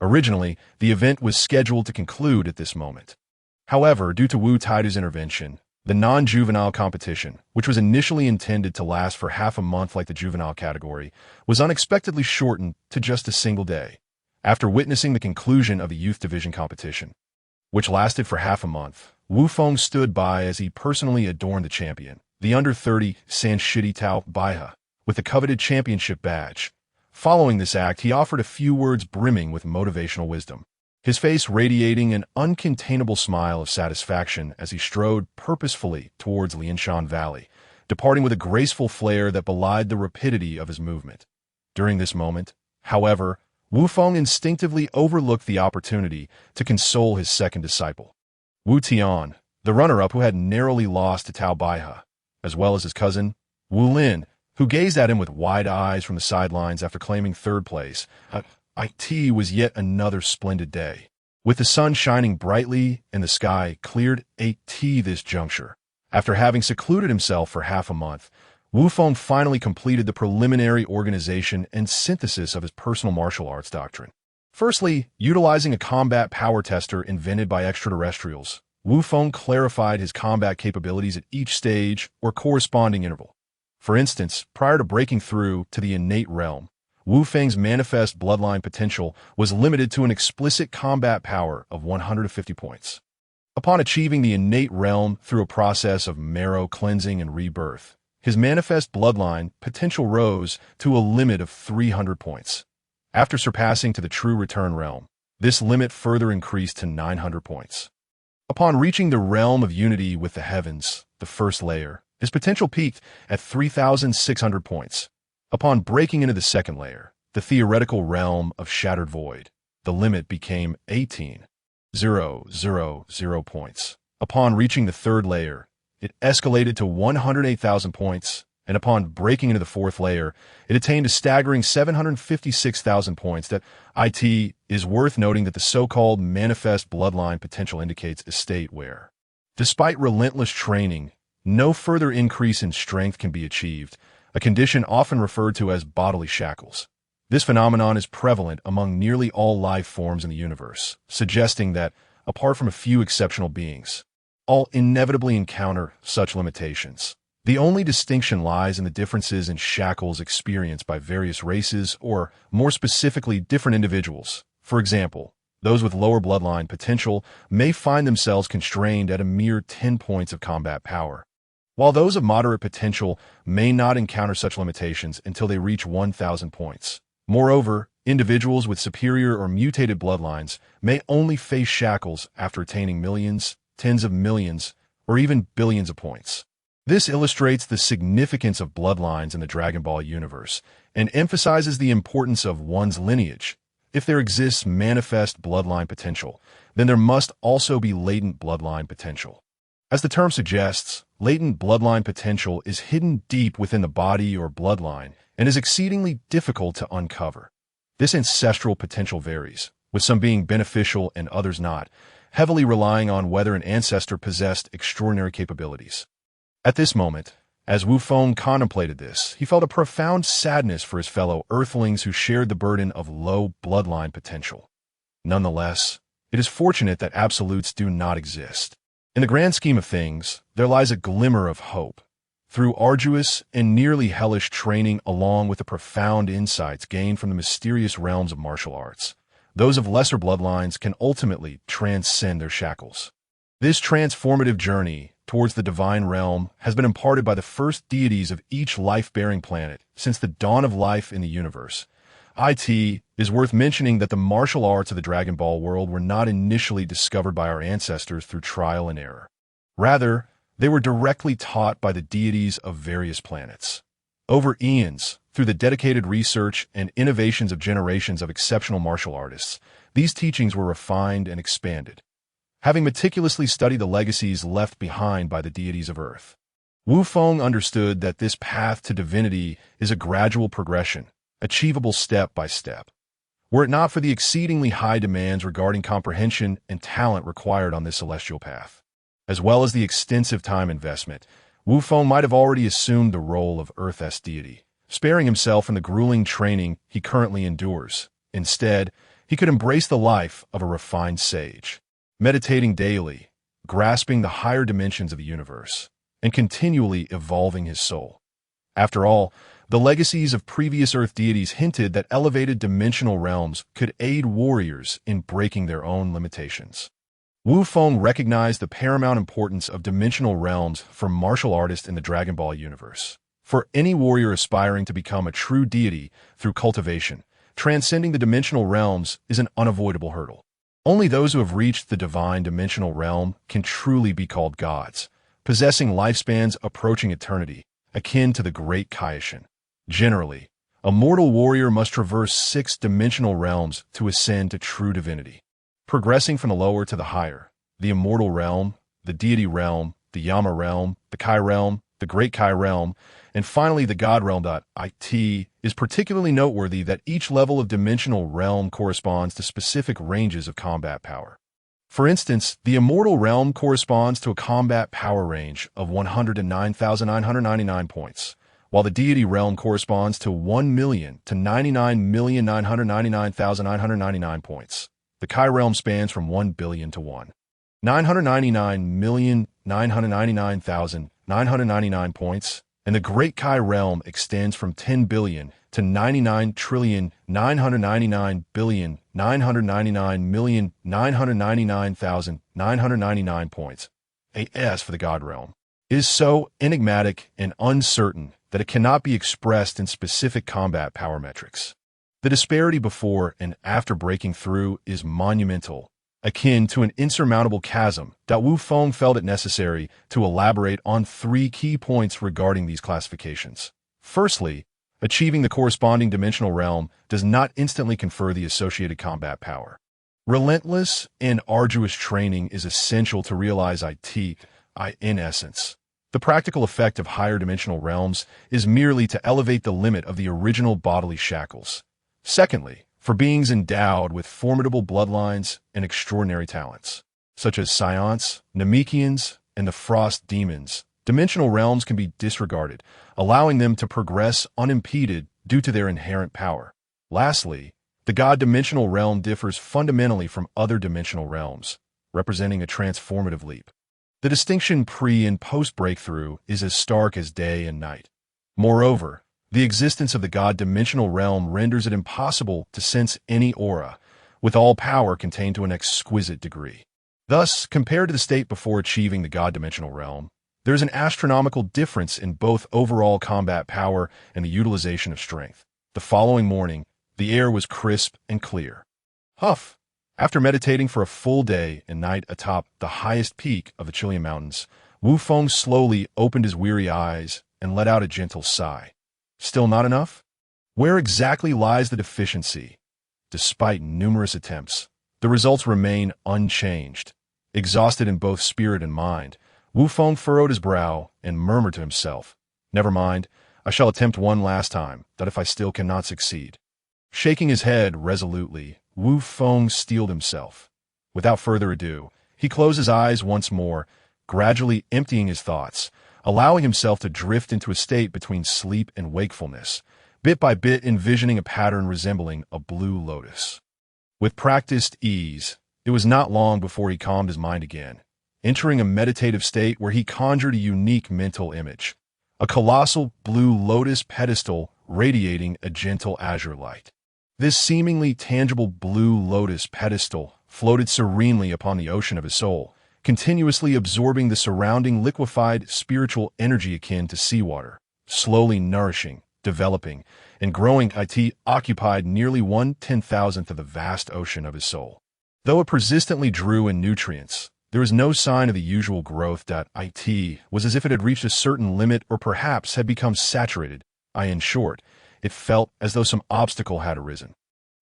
Originally, the event was scheduled to conclude at this moment. However, due to Wu Taidu's intervention, the non-juvenile competition, which was initially intended to last for half a month like the juvenile category, was unexpectedly shortened to just a single day. After witnessing the conclusion of the youth division competition, which lasted for half a month, Wu Feng stood by as he personally adorned the champion, the under-30 Sanshiti Tao Baihe, with the coveted championship badge. Following this act, he offered a few words brimming with motivational wisdom, his face radiating an uncontainable smile of satisfaction as he strode purposefully towards Lianshan Valley, departing with a graceful flair that belied the rapidity of his movement. During this moment, however, Wu Feng instinctively overlooked the opportunity to console his second disciple, Wu Tian, the runner-up who had narrowly lost to Tao Baihe, as well as his cousin, Wu Lin, who gazed at him with wide eyes from the sidelines after claiming third place. It was yet another splendid day, with the sun shining brightly and the sky cleared at this juncture. After having secluded himself for half a month, Wu Feng finally completed the preliminary organization and synthesis of his personal martial arts doctrine. Firstly, utilizing a combat power tester invented by extraterrestrials, Wu Feng clarified his combat capabilities at each stage or corresponding interval. For instance, prior to breaking through to the innate realm, Wu Feng's manifest bloodline potential was limited to an explicit combat power of 150 points. Upon achieving the innate realm through a process of marrow cleansing and rebirth, his manifest bloodline potential rose to a limit of 300 points. After surpassing to the true return realm, this limit further increased to 900 points. Upon reaching the realm of unity with the heavens, the first layer, his potential peaked at 3,600 points. Upon breaking into the second layer, the theoretical realm of shattered void, the limit became 18,000 points. Upon reaching the third layer, it escalated to 108,000 points, and upon breaking into the fourth layer, it attained a staggering 756,000 points. That it is worth noting that the so-called manifest bloodline potential indicates a state where, despite relentless training, no further increase in strength can be achieved, a condition often referred to as bodily shackles. This phenomenon is prevalent among nearly all life forms in the universe, suggesting that, apart from a few exceptional beings, all inevitably encounter such limitations. The only distinction lies in the differences in shackles experienced by various races or, more specifically, different individuals. For example, those with lower bloodline potential may find themselves constrained at a mere 10 points of combat power, while those of moderate potential may not encounter such limitations until they reach 1,000 points. Moreover, individuals with superior or mutated bloodlines may only face shackles after attaining millions, tens of millions, or even billions of points. This illustrates the significance of bloodlines in the Dragon Ball universe and emphasizes the importance of one's lineage. If there exists manifest bloodline potential, then there must also be latent bloodline potential. As the term suggests, latent bloodline potential is hidden deep within the body or bloodline and is exceedingly difficult to uncover. This ancestral potential varies, with some being beneficial and others not, heavily relying on whether an ancestor possessed extraordinary capabilities. At this moment, As Wu Feng contemplated this, he felt a profound sadness for his fellow Earthlings who shared the burden of low bloodline potential. Nonetheless, it is fortunate that absolutes do not exist. In the grand scheme of things, there lies a glimmer of hope. Through arduous and nearly hellish training along with the profound insights gained from the mysterious realms of martial arts, those of lesser bloodlines can ultimately transcend their shackles. This transformative journey towards the divine realm has been imparted by the first deities of each life-bearing planet since the dawn of life in the universe. It is worth mentioning that the martial arts of the Dragon Ball world were not initially discovered by our ancestors through trial and error. Rather, they were directly taught by the deities of various planets. Over eons, through the dedicated research and innovations of generations of exceptional martial artists, these teachings were refined and expanded. Having meticulously studied the legacies left behind by the deities of Earth, Wu Feng understood that this path to divinity is a gradual progression, achievable step by step. Were it not for the exceedingly high demands regarding comprehension and talent required on this celestial path, as well as the extensive time investment, Wu Feng might have already assumed the role of Earth's deity, sparing himself from the grueling training he currently endures. Instead, he could embrace the life of a refined sage, meditating daily, grasping the higher dimensions of the universe, and continually evolving his soul. After all, the legacies of previous Earth deities hinted that elevated dimensional realms could aid warriors in breaking their own limitations. Wu Feng recognized the paramount importance of dimensional realms for martial artists in the Dragon Ball universe. For any warrior aspiring to become a true deity through cultivation, transcending the dimensional realms is an unavoidable hurdle. Only those who have reached the divine dimensional realm can truly be called gods, possessing lifespans approaching eternity, akin to the great Kaioshin. Generally, a mortal warrior must traverse 6 dimensional realms to ascend to true divinity. Progressing from the lower to the higher, the immortal realm, the deity realm, the Yama realm, the Kai realm, the great Kai realm, and finally the God realm. It is particularly noteworthy that each level of dimensional realm corresponds to specific ranges of combat power. For instance, the immortal realm corresponds to a combat power range of 109,999 points, while the deity realm corresponds to 1 million to 99,999,999 points. The Kai realm spans from 1 billion to 1,999,999,999 points, and the Great Kai realm extends from 10 billion to 99,999,999,999,999 points. As for the God realm, it is so enigmatic and uncertain that it cannot be expressed in specific combat power metrics. The disparity before and after breaking through is monumental, akin to an insurmountable chasm. Wu Feng felt it necessary to elaborate on 3 key points regarding these classifications. Firstly, achieving the corresponding dimensional realm does not instantly confer the associated combat power. Relentless and arduous training is essential to realize it. In essence, the practical effect of higher dimensional realms is merely to elevate the limit of the original bodily shackles. Secondly, for beings endowed with formidable bloodlines and extraordinary talents, such as Scions, Namekians, and the Frost Demons, dimensional realms can be disregarded, allowing them to progress unimpeded due to their inherent power. Lastly, the God dimensional realm differs fundamentally from other dimensional realms, representing a transformative leap. The distinction pre- and post-breakthrough is as stark as day and night. Moreover, the existence of the God dimensional realm renders it impossible to sense any aura, with all power contained to an exquisite degree. Thus, compared to the state before achieving the God dimensional realm, there is an astronomical difference in both overall combat power and the utilization of strength. The following morning, the air was crisp and clear. Huff! After meditating for a full day and night atop the highest peak of the Chilean mountains, Wu Feng slowly opened his weary eyes and let out a gentle sigh. Still not enough? Where exactly lies the deficiency? Despite numerous attempts, the results remain unchanged. Exhausted in both spirit and mind, Wu Feng furrowed his brow and murmured to himself, "Never mind, I shall attempt one last time, that if I still cannot succeed." Shaking his head resolutely, Wu Feng steeled himself. Without further ado, he closed his eyes once more, gradually emptying his thoughts, allowing himself to drift into a state between sleep and wakefulness, bit by bit envisioning a pattern resembling a blue lotus. With practiced ease, it was not long before he calmed his mind again, entering a meditative state where he conjured a unique mental image, a colossal blue lotus pedestal radiating a gentle azure light. This seemingly tangible blue lotus pedestal floated serenely upon the ocean of his soul, continuously absorbing the surrounding liquefied spiritual energy akin to seawater, slowly nourishing, developing, and growing it occupied nearly 1/10,000th of the vast ocean of his soul. Though it persistently drew in nutrients, there was no sign of the usual growth. It was as if it had reached a certain limit or perhaps had become saturated. In short, it felt as though some obstacle had arisen.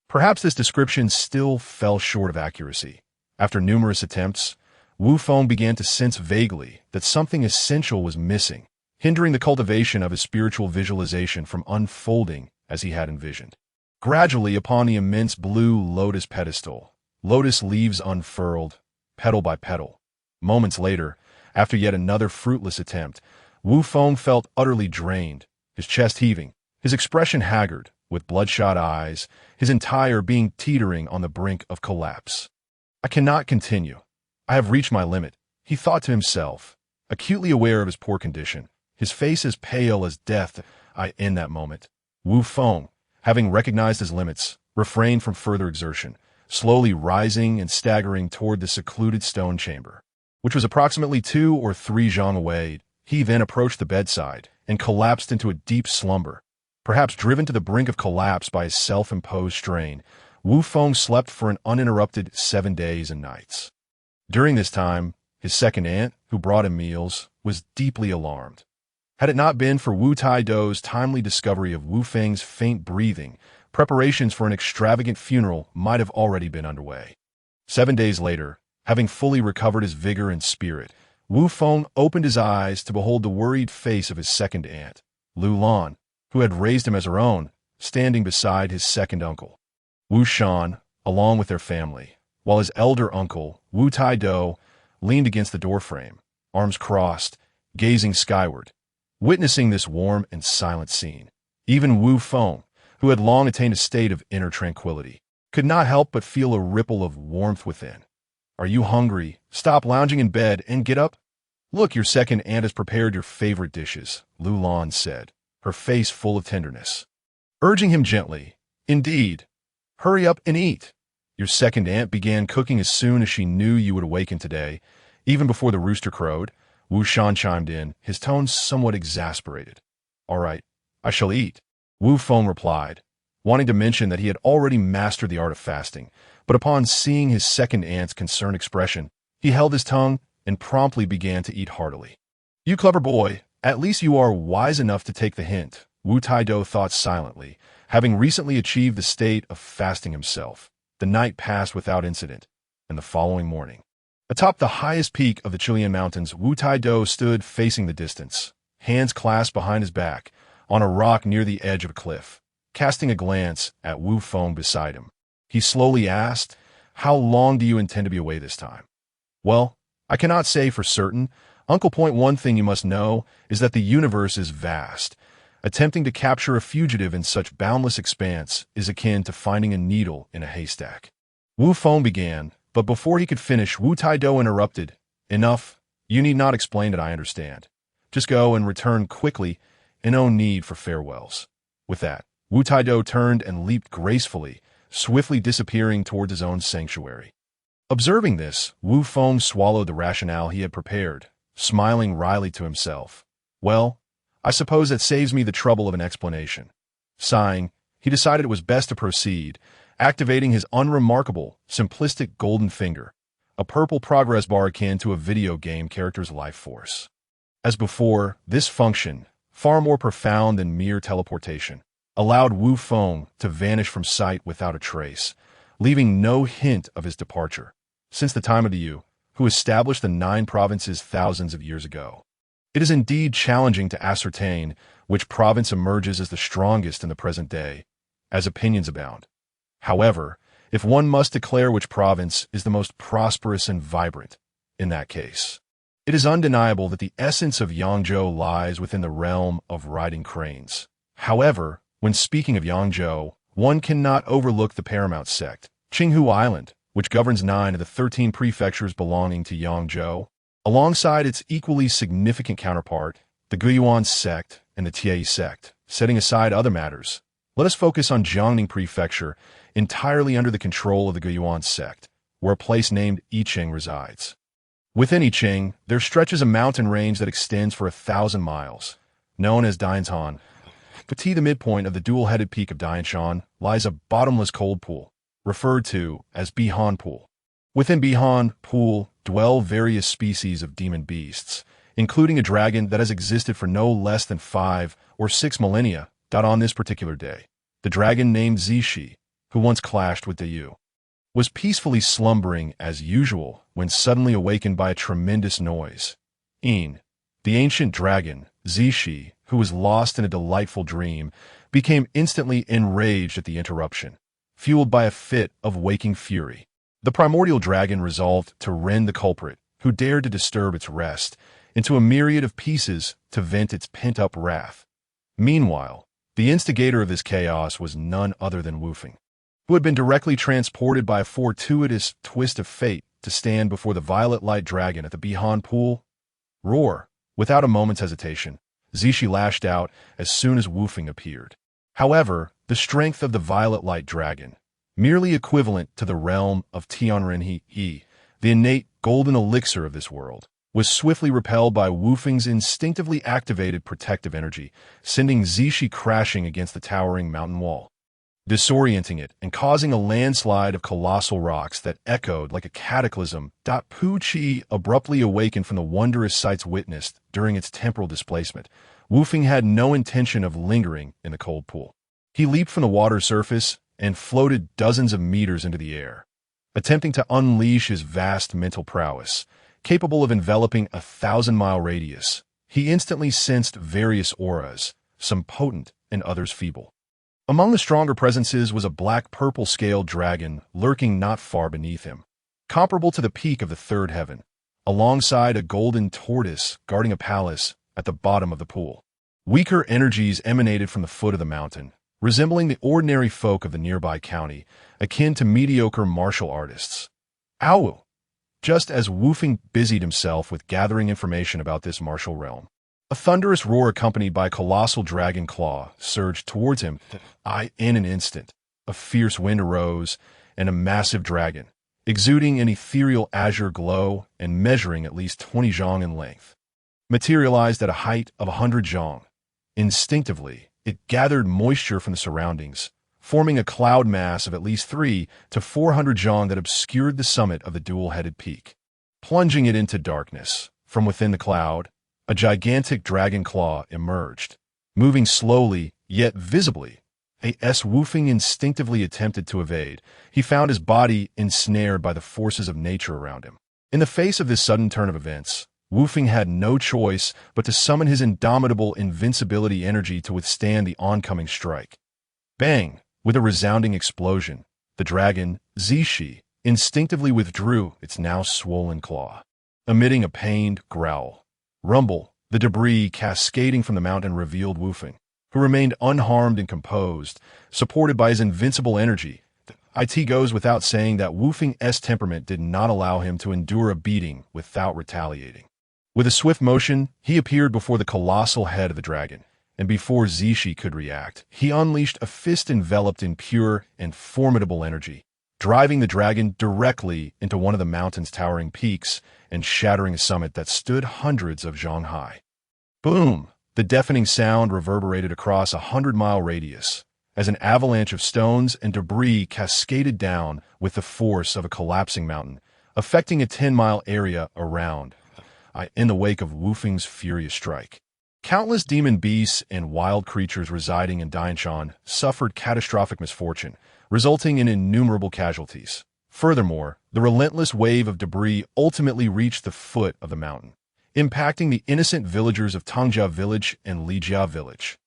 Perhaps this description still fell short of accuracy. After numerous attempts, Wu Feng began to sense vaguely that something essential was missing, hindering the cultivation of his spiritual visualization from unfolding as he had envisioned. Gradually, upon the immense blue lotus pedestal, lotus leaves unfurled, petal by petal. Moments later, after yet another fruitless attempt, Wu Feng felt utterly drained, his chest heaving, his expression haggard, with bloodshot eyes, his entire being teetering on the brink of collapse. I cannot continue. I have reached my limit, he thought to himself, acutely aware of his poor condition, his face as pale as death. In that moment, Wu Feng, having recognized his limits, refrained from further exertion, slowly rising and staggering toward the secluded stone chamber, which was approximately 2 or 3 zhang away. He then approached the bedside and collapsed into a deep slumber. Perhaps driven to the brink of collapse by his self-imposed strain, Wu Feng slept for an uninterrupted 7 days and nights. During this time, his second aunt, who brought him meals, was deeply alarmed. Had it not been for Wu Taido's timely discovery of Wu Feng's faint breathing, preparations for an extravagant funeral might have already been underway. 7 days later, having fully recovered his vigor and spirit, Wu Feng opened his eyes to behold the worried face of his second aunt, Lu Lan, who had raised him as her own, standing beside his second uncle, Wu Shan, along with their family, while his elder uncle, Wu Taido, leaned against the doorframe, arms crossed, gazing skyward. Witnessing this warm and silent scene, even Wu Feng, who had long attained a state of inner tranquility, could not help but feel a ripple of warmth within. "Are you hungry? Stop lounging in bed and get up. Look, your second aunt has prepared your favorite dishes," Lu Lan said, her face full of tenderness. Urging him gently, "Indeed. Hurry up and eat. Your second aunt began cooking as soon as she knew you would awaken today, even before the rooster crowed." Wu Shan chimed in, his tone somewhat exasperated. "All right, I shall eat," Wu Feng replied, wanting to mention that he had already mastered the art of fasting, but upon seeing his second aunt's concerned expression, he held his tongue and promptly began to eat heartily. "You clever boy, at least you are wise enough to take the hint," Wu Taido thought silently, having recently achieved the state of fasting himself. The night passed without incident, and the following morning, atop the highest peak of the Chilean mountains, Wu Taido stood facing the distance, hands clasped behind his back, on a rock near the edge of a cliff. Casting a glance at Wu Feng beside him, he slowly asked, "How long do you intend to be away this time?" "Well, I cannot say for certain, Uncle. One thing you must know is that the universe is vast. Attempting to capture a fugitive in such boundless expanse is akin to finding a needle in a haystack." Wu Feng began, but before he could finish, Wu Taido interrupted. "Enough. You need not explain it, I understand. Just go and return quickly, and no need for farewells." With that, Wu Taido turned and leaped gracefully, swiftly disappearing towards his own sanctuary. Observing this, Wu Feng swallowed the rationale he had prepared, smiling wryly to himself. "Well, I suppose that saves me the trouble of an explanation." Sighing, he decided it was best to proceed, activating his unremarkable, simplistic golden finger, a purple progress bar akin to a video game character's life force. As before, this function, far more profound than mere teleportation, allowed Wu Feng to vanish from sight without a trace, leaving no hint of his departure, since the time of the Yu, who established the 9 provinces thousands of years ago. It is indeed challenging to ascertain which province emerges as the strongest in the present day, as opinions abound. However, if one must declare which province is the most prosperous and vibrant, in that case, It is undeniable that the essence of Yangzhou lies within the realm of riding cranes. However, when speaking of Yangzhou, one cannot overlook the paramount sect, Qinghu Island, which governs 9 of the 13 prefectures belonging to Yangzhou, alongside its equally significant counterpart, the Guiyuan sect and the Tiei sect. Setting aside other matters, let us focus on Jiangning Prefecture, entirely under the control of the Guiyuan sect, where a place named Yiqing resides. Within Yiqing, there stretches a mountain range that extends for 1,000 miles, known as Dianshan. Between the midpoint of the dual-headed peak of Dianshan lies a bottomless cold pool, referred to as Bihan Pool. Within Bihan Pool dwell various species of demon beasts, including a dragon that has existed for no less than 5 or 6 millennia. On this particular day, the dragon named Zishi, who once clashed with Dayu, was peacefully slumbering as usual when suddenly awakened by a tremendous noise. The ancient dragon, Zishi, who was lost in a delightful dream, became instantly enraged at the interruption, fueled by a fit of waking fury. The primordial dragon resolved to rend the culprit, who dared to disturb its rest, into a myriad of pieces to vent its pent-up wrath. Meanwhile, the instigator of this chaos was none other than Wufeng, who had been directly transported by a fortuitous twist of fate to stand before the violet light dragon at the Bihan Pool. Roar! Without a moment's hesitation, Zishi lashed out as soon as Wufeng appeared. However, the strength of the violet light dragon, merely equivalent to the realm of Tianrenhe, the innate golden elixir of this world, was swiftly repelled by Wufeng's instinctively activated protective energy, sending Zishi crashing against the towering mountain wall, disorienting it and causing a landslide of colossal rocks that echoed like a cataclysm. Pu Qi abruptly awakened from the wondrous sights witnessed during its temporal displacement. Wufeng had no intention of lingering in the cold pool. He leaped from the water's surface and floated dozens of meters into the air, attempting to unleash his vast mental prowess. Capable of enveloping a 1,000-mile radius, he instantly sensed various auras, some potent and others feeble. Among the stronger presences was a black-purple scaled dragon lurking not far beneath him, comparable to the peak of the third heaven, alongside a golden tortoise guarding a palace at the bottom of the pool. Weaker energies emanated from the foot of the mountain, resembling the ordinary folk of the nearby county, akin to mediocre martial artists. Ow! Just as Wufeng busied himself with gathering information about this martial realm, a thunderous roar accompanied by a colossal dragon claw surged towards him. In an instant, a fierce wind arose, and a massive dragon, exuding an ethereal azure glow and measuring at least 20 zhang in length, materialized at a height of 100 zhang. Instinctively, it gathered moisture from the surroundings, forming a cloud mass of at least 300 to 400 zhang that obscured the summit of the dual-headed peak. Plunging it into darkness, from within the cloud, a gigantic dragon claw emerged, moving slowly, yet visibly. As Wufeng instinctively attempted to evade, he found his body ensnared by the forces of nature around him. In the face of this sudden turn of events, Wufeng had no choice but to summon his indomitable invincibility energy to withstand the oncoming strike. Bang! With a resounding explosion, the dragon, Zishi, instinctively withdrew its now swollen claw, emitting a pained growl. Rumble, the debris cascading from the mountain revealed Wufeng, who remained unharmed and composed, supported by his invincible energy. It goes without saying that Wufeng's temperament did not allow him to endure a beating without retaliating. With a swift motion, he appeared before the colossal head of the dragon, and before Zishi could react, he unleashed a fist enveloped in pure and formidable energy, driving the dragon directly into one of the mountain's towering peaks and shattering a summit that stood hundreds of zhang high. Boom! The deafening sound reverberated across a 100-mile radius, as an avalanche of stones and debris cascaded down with the force of a collapsing mountain, affecting a 10-mile area around, in the wake of Wufeng's furious strike. Countless demon beasts and wild creatures residing in Dianshan suffered catastrophic misfortune, resulting in innumerable casualties. Furthermore, the relentless wave of debris ultimately reached the foot of the mountain, impacting the innocent villagers of Tangjia Village and Lijia Village,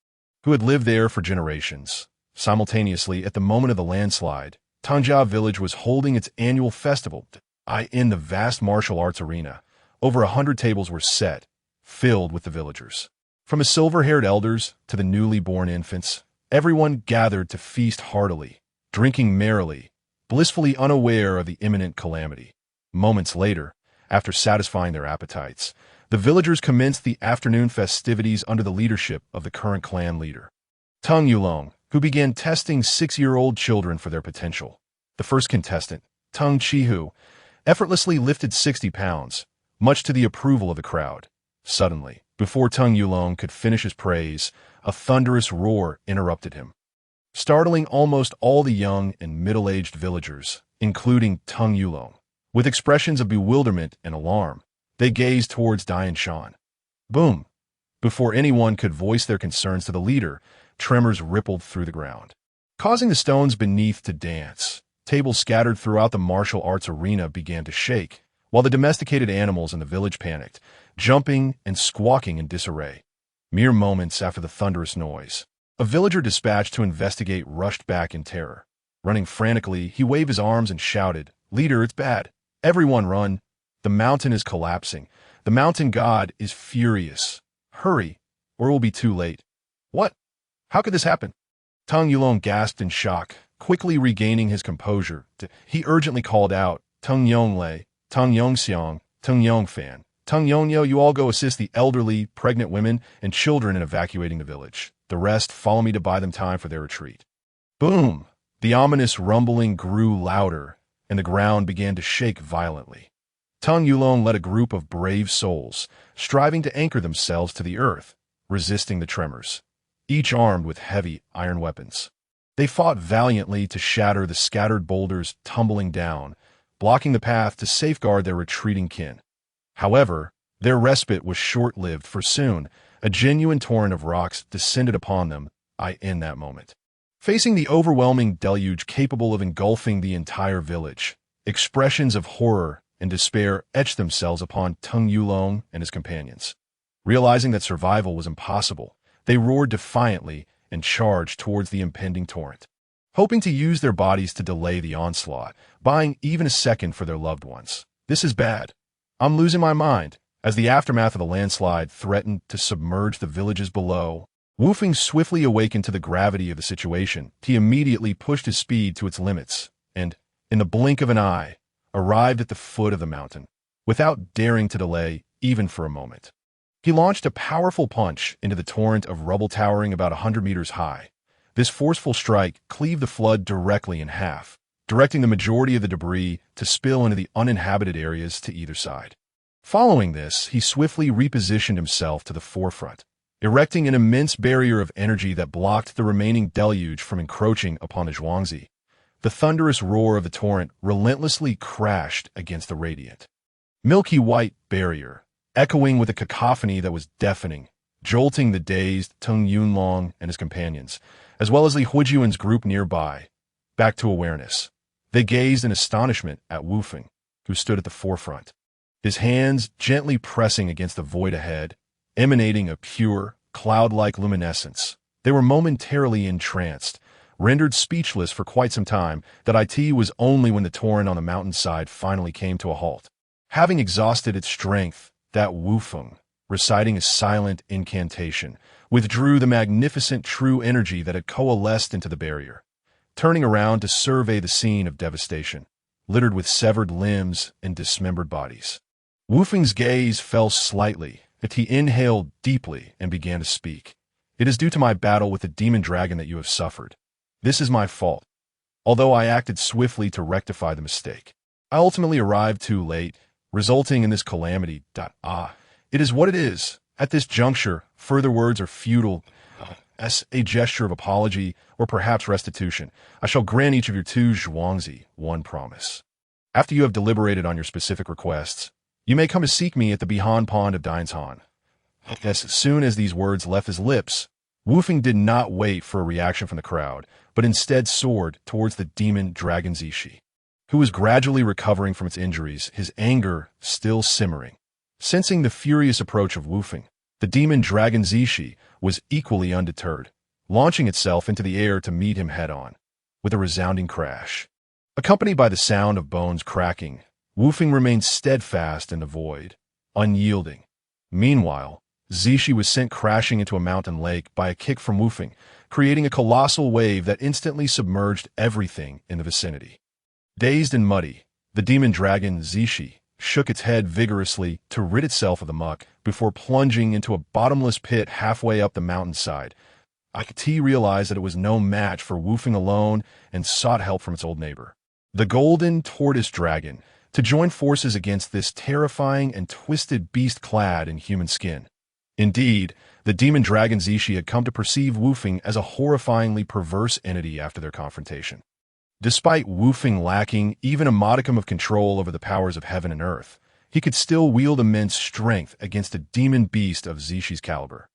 who had lived there for generations. Simultaneously, at the moment of the landslide, Tangjia Village was holding its annual festival in the vast martial arts arena, over 100 tables were set, filled with the villagers. From the silver-haired elders to the newly born infants, everyone gathered to feast heartily, drinking merrily, blissfully unaware of the imminent calamity. Moments later, after satisfying their appetites, the villagers commenced the afternoon festivities under the leadership of the current clan leader, Tung Yulong, who began testing 6-year-old children for their potential. The first contestant, Tung Chihu, effortlessly lifted 60 pounds, much to the approval of the crowd. Suddenly, before Tung Yulong could finish his praise, a thunderous roar interrupted him, startling almost all the young and middle-aged villagers, including Tung Yulong. With expressions of bewilderment and alarm, they gazed towards Dian Shan. Boom! Before anyone could voice their concerns to the leader, tremors rippled through the ground, causing the stones beneath to dance. Tables scattered throughout the martial arts arena began to shake, while the domesticated animals in the village panicked, jumping and squawking in disarray. Mere moments after the thunderous noise, a villager dispatched to investigate rushed back in terror. Running frantically, he waved his arms and shouted, "Leader, it's bad. Everyone run. The mountain is collapsing. The mountain god is furious. Hurry, or it will be too late." "What? How could this happen?" Tung Yulong gasped in shock, quickly regaining his composure. He urgently called out, "Tung Yonglei, Tung Yongxiang, Tung Yongfan, Tung Yongyo, you all go assist the elderly, pregnant women, and children in evacuating the village. The rest follow me to buy them time for their retreat." Boom! The ominous rumbling grew louder, and the ground began to shake violently. Tung Yulong led a group of brave souls, striving to anchor themselves to the earth, resisting the tremors, each armed with heavy iron weapons. They fought valiantly to shatter the scattered boulders tumbling down, blocking the path to safeguard their retreating kin. However, their respite was short-lived, for soon a genuine torrent of rocks descended upon them in that moment. Facing the overwhelming deluge capable of engulfing the entire village, expressions of horror and despair etched themselves upon Tung Yulong and his companions. Realizing that survival was impossible, they roared defiantly and charged towards the impending torrent, hoping to use their bodies to delay the onslaught, buying even a second for their loved ones. "This is bad. I'm losing my mind." As the aftermath of the landslide threatened to submerge the villages below, Wu Feng swiftly awakened to the gravity of the situation. He immediately pushed his speed to its limits and, in the blink of an eye, arrived at the foot of the mountain, without daring to delay even for a moment. He launched a powerful punch into the torrent of rubble towering about 100 meters high. This forceful strike cleaved the flood directly in half, directing the majority of the debris to spill into the uninhabited areas to either side. Following this, he swiftly repositioned himself to the forefront, erecting an immense barrier of energy that blocked the remaining deluge from encroaching upon the Zhuangzi. The thunderous roar of the torrent relentlessly crashed against the radiant, milky white barrier, echoing with a cacophony that was deafening, jolting the dazed Tung Yunlong and his companions, as well as the Huijuan's group nearby, back to awareness. They gazed in astonishment at Wu Feng, who stood at the forefront, his hands gently pressing against the void ahead, emanating a pure, cloud-like luminescence. They were momentarily entranced, rendered speechless for quite some time. That it was only when the torrent on the mountainside finally came to a halt. Having exhausted its strength, that Wu Feng, reciting a silent incantation, withdrew the magnificent true energy that had coalesced into the barrier, turning around to survey the scene of devastation, littered with severed limbs and dismembered bodies. Wu Feng's gaze fell slightly as he inhaled deeply and began to speak. "It is due to my battle with the demon dragon that you have suffered. This is my fault. Although I acted swiftly to rectify the mistake, I ultimately arrived too late, resulting in this calamity. It is what it is. At this juncture, further words are futile. As a gesture of apology, or perhaps restitution, I shall grant each of your 2 Zhuangzi one promise. After you have deliberated on your specific requests, you may come to seek me at the Bihan Pond of Dianshan." As soon as these words left his lips, Wu Feng did not wait for a reaction from the crowd, but instead soared towards the demon dragon Zishi, who was gradually recovering from its injuries, his anger still simmering. Sensing the furious approach of Wu Feng, the demon dragon Zishi was equally undeterred, launching itself into the air to meet him head-on. With a resounding crash, accompanied by the sound of bones cracking, Wu Feng remained steadfast in the void, unyielding. Meanwhile, Zishi was sent crashing into a mountain lake by a kick from Wufeng, creating a colossal wave that instantly submerged everything in the vicinity. Dazed and muddy, the demon dragon Zishi shook its head vigorously to rid itself of the muck before plunging into a bottomless pit halfway up the mountainside. Akati realized that it was no match for Wufeng alone and sought help from its old neighbor, the golden tortoise dragon, to join forces against this terrifying and twisted beast clad in human skin. Indeed, the demon dragon Zishi had come to perceive Wufeng as a horrifyingly perverse entity after their confrontation. Despite Wufeng lacking even a modicum of control over the powers of heaven and earth, he could still wield immense strength against a demon beast of Zishi's caliber.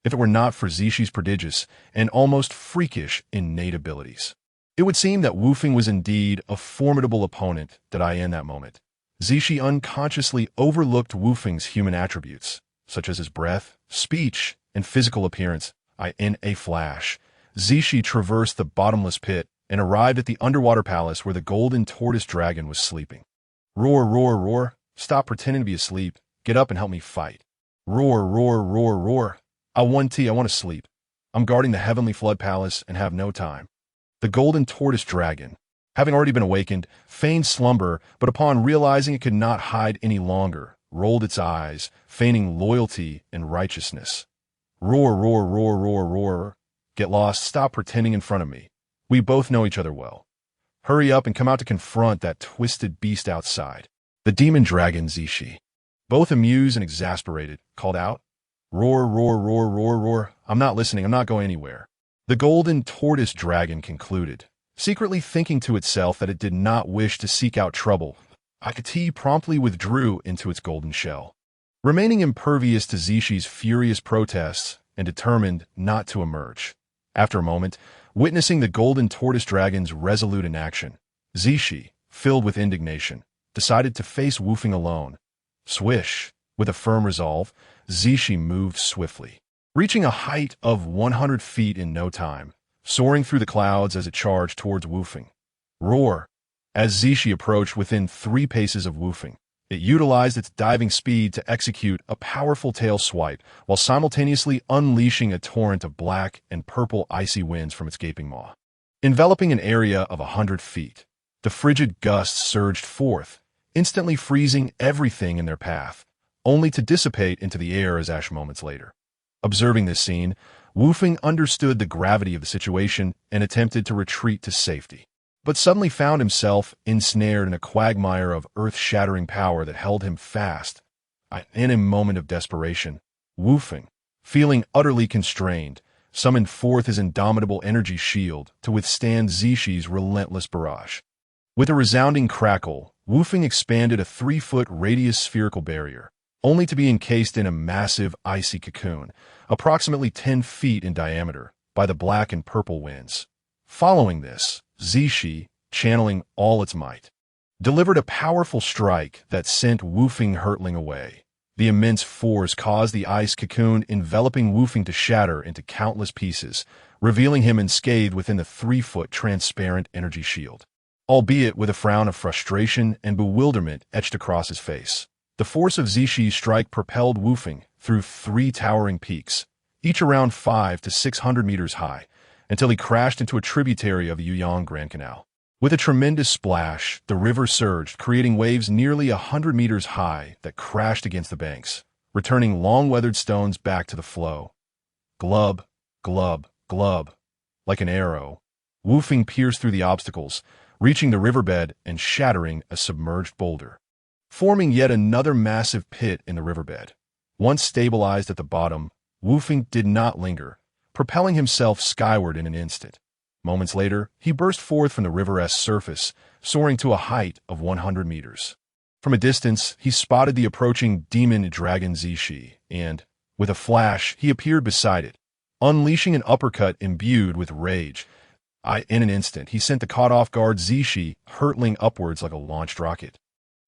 If it were not for Zishi's prodigious and almost freakish innate abilities, it would seem that Wufeng was indeed a formidable opponent in that moment. Zishi unconsciously overlooked Wufeng's human attributes, such as his breath, speech, and physical appearance. In a flash, Zishi traversed the bottomless pit and arrived at the underwater palace where the golden tortoise dragon was sleeping. Roar, roar, roar. Stop pretending to be asleep. Get up and help me fight. Roar, roar, roar, roar. I want to sleep. I'm guarding the heavenly flood palace and have no time. The golden tortoise dragon, having already been awakened, feigned slumber, but upon realizing it could not hide any longer, rolled its eyes, feigning loyalty and righteousness. Roar, roar, roar, roar, roar. Get lost. Stop pretending in front of me. We both know each other well. Hurry up and come out to confront that twisted beast outside. The demon dragon Zishi, both amused and exasperated, called out, Roar, roar, roar, roar, roar. I'm not listening. I'm not going anywhere. The golden tortoise dragon concluded, secretly thinking to itself that it did not wish to seek out trouble. Akati promptly withdrew into its golden shell, remaining impervious to Zishi's furious protests and determined not to emerge. After a moment, witnessing the golden tortoise dragon's resolute inaction, Zishi, filled with indignation, decided to face Wufeng alone. Swish! With a firm resolve, Zishi moved swiftly, reaching a height of 100 feet in no time, soaring through the clouds as it charged towards Wufeng. Roar! As Zishi approached within 3 paces of Wufeng, it utilized its diving speed to execute a powerful tail swipe while simultaneously unleashing a torrent of black and purple icy winds from its gaping maw. Enveloping an area of 100 feet, the frigid gusts surged forth, instantly freezing everything in their path, only to dissipate into the air as ash moments later. Observing this scene, Wufeng understood the gravity of the situation and attempted to retreat to safety, but suddenly found himself ensnared in a quagmire of earth-shattering power that held him fast. In a moment of desperation, Wufeng, feeling utterly constrained, summoned forth his indomitable energy shield to withstand Zishi's relentless barrage. With a resounding crackle, Wufeng expanded a 3-foot radius spherical barrier, only to be encased in a massive icy cocoon, approximately 10 feet in diameter, by the black and purple winds. Following this, Zishi, channeling all its might, delivered a powerful strike that sent Wufeng hurtling away. The immense force caused the ice cocoon enveloping Wufeng to shatter into countless pieces, revealing him unscathed within the 3-foot transparent energy shield, albeit with a frown of frustration and bewilderment etched across his face. The force of Zishi's strike propelled Wufeng through 3 towering peaks, each around 500 to 600 meters high, until he crashed into a tributary of the Yuyang Grand Canal. With a tremendous splash, the river surged, creating waves nearly 100 meters high that crashed against the banks, returning long-weathered stones back to the flow. Glub, glub, glub. Like an arrow, Wufeng pierced through the obstacles, reaching the riverbed and shattering a submerged boulder, forming yet another massive pit in the riverbed. Once stabilized at the bottom, Wufeng did not linger, propelling himself skyward in an instant. Moments later, he burst forth from the river's surface, soaring to a height of 100 meters. From a distance, he spotted the approaching demon dragon Zishi, and, with a flash, he appeared beside it, unleashing an uppercut imbued with rage. In an instant, he sent the caught-off-guard Zishi hurtling upwards like a launched rocket,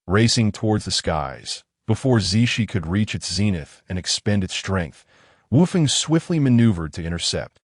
racing towards the skies. Before Zishi could reach its zenith and expend its strength, Wufeng swiftly maneuvered to intercept,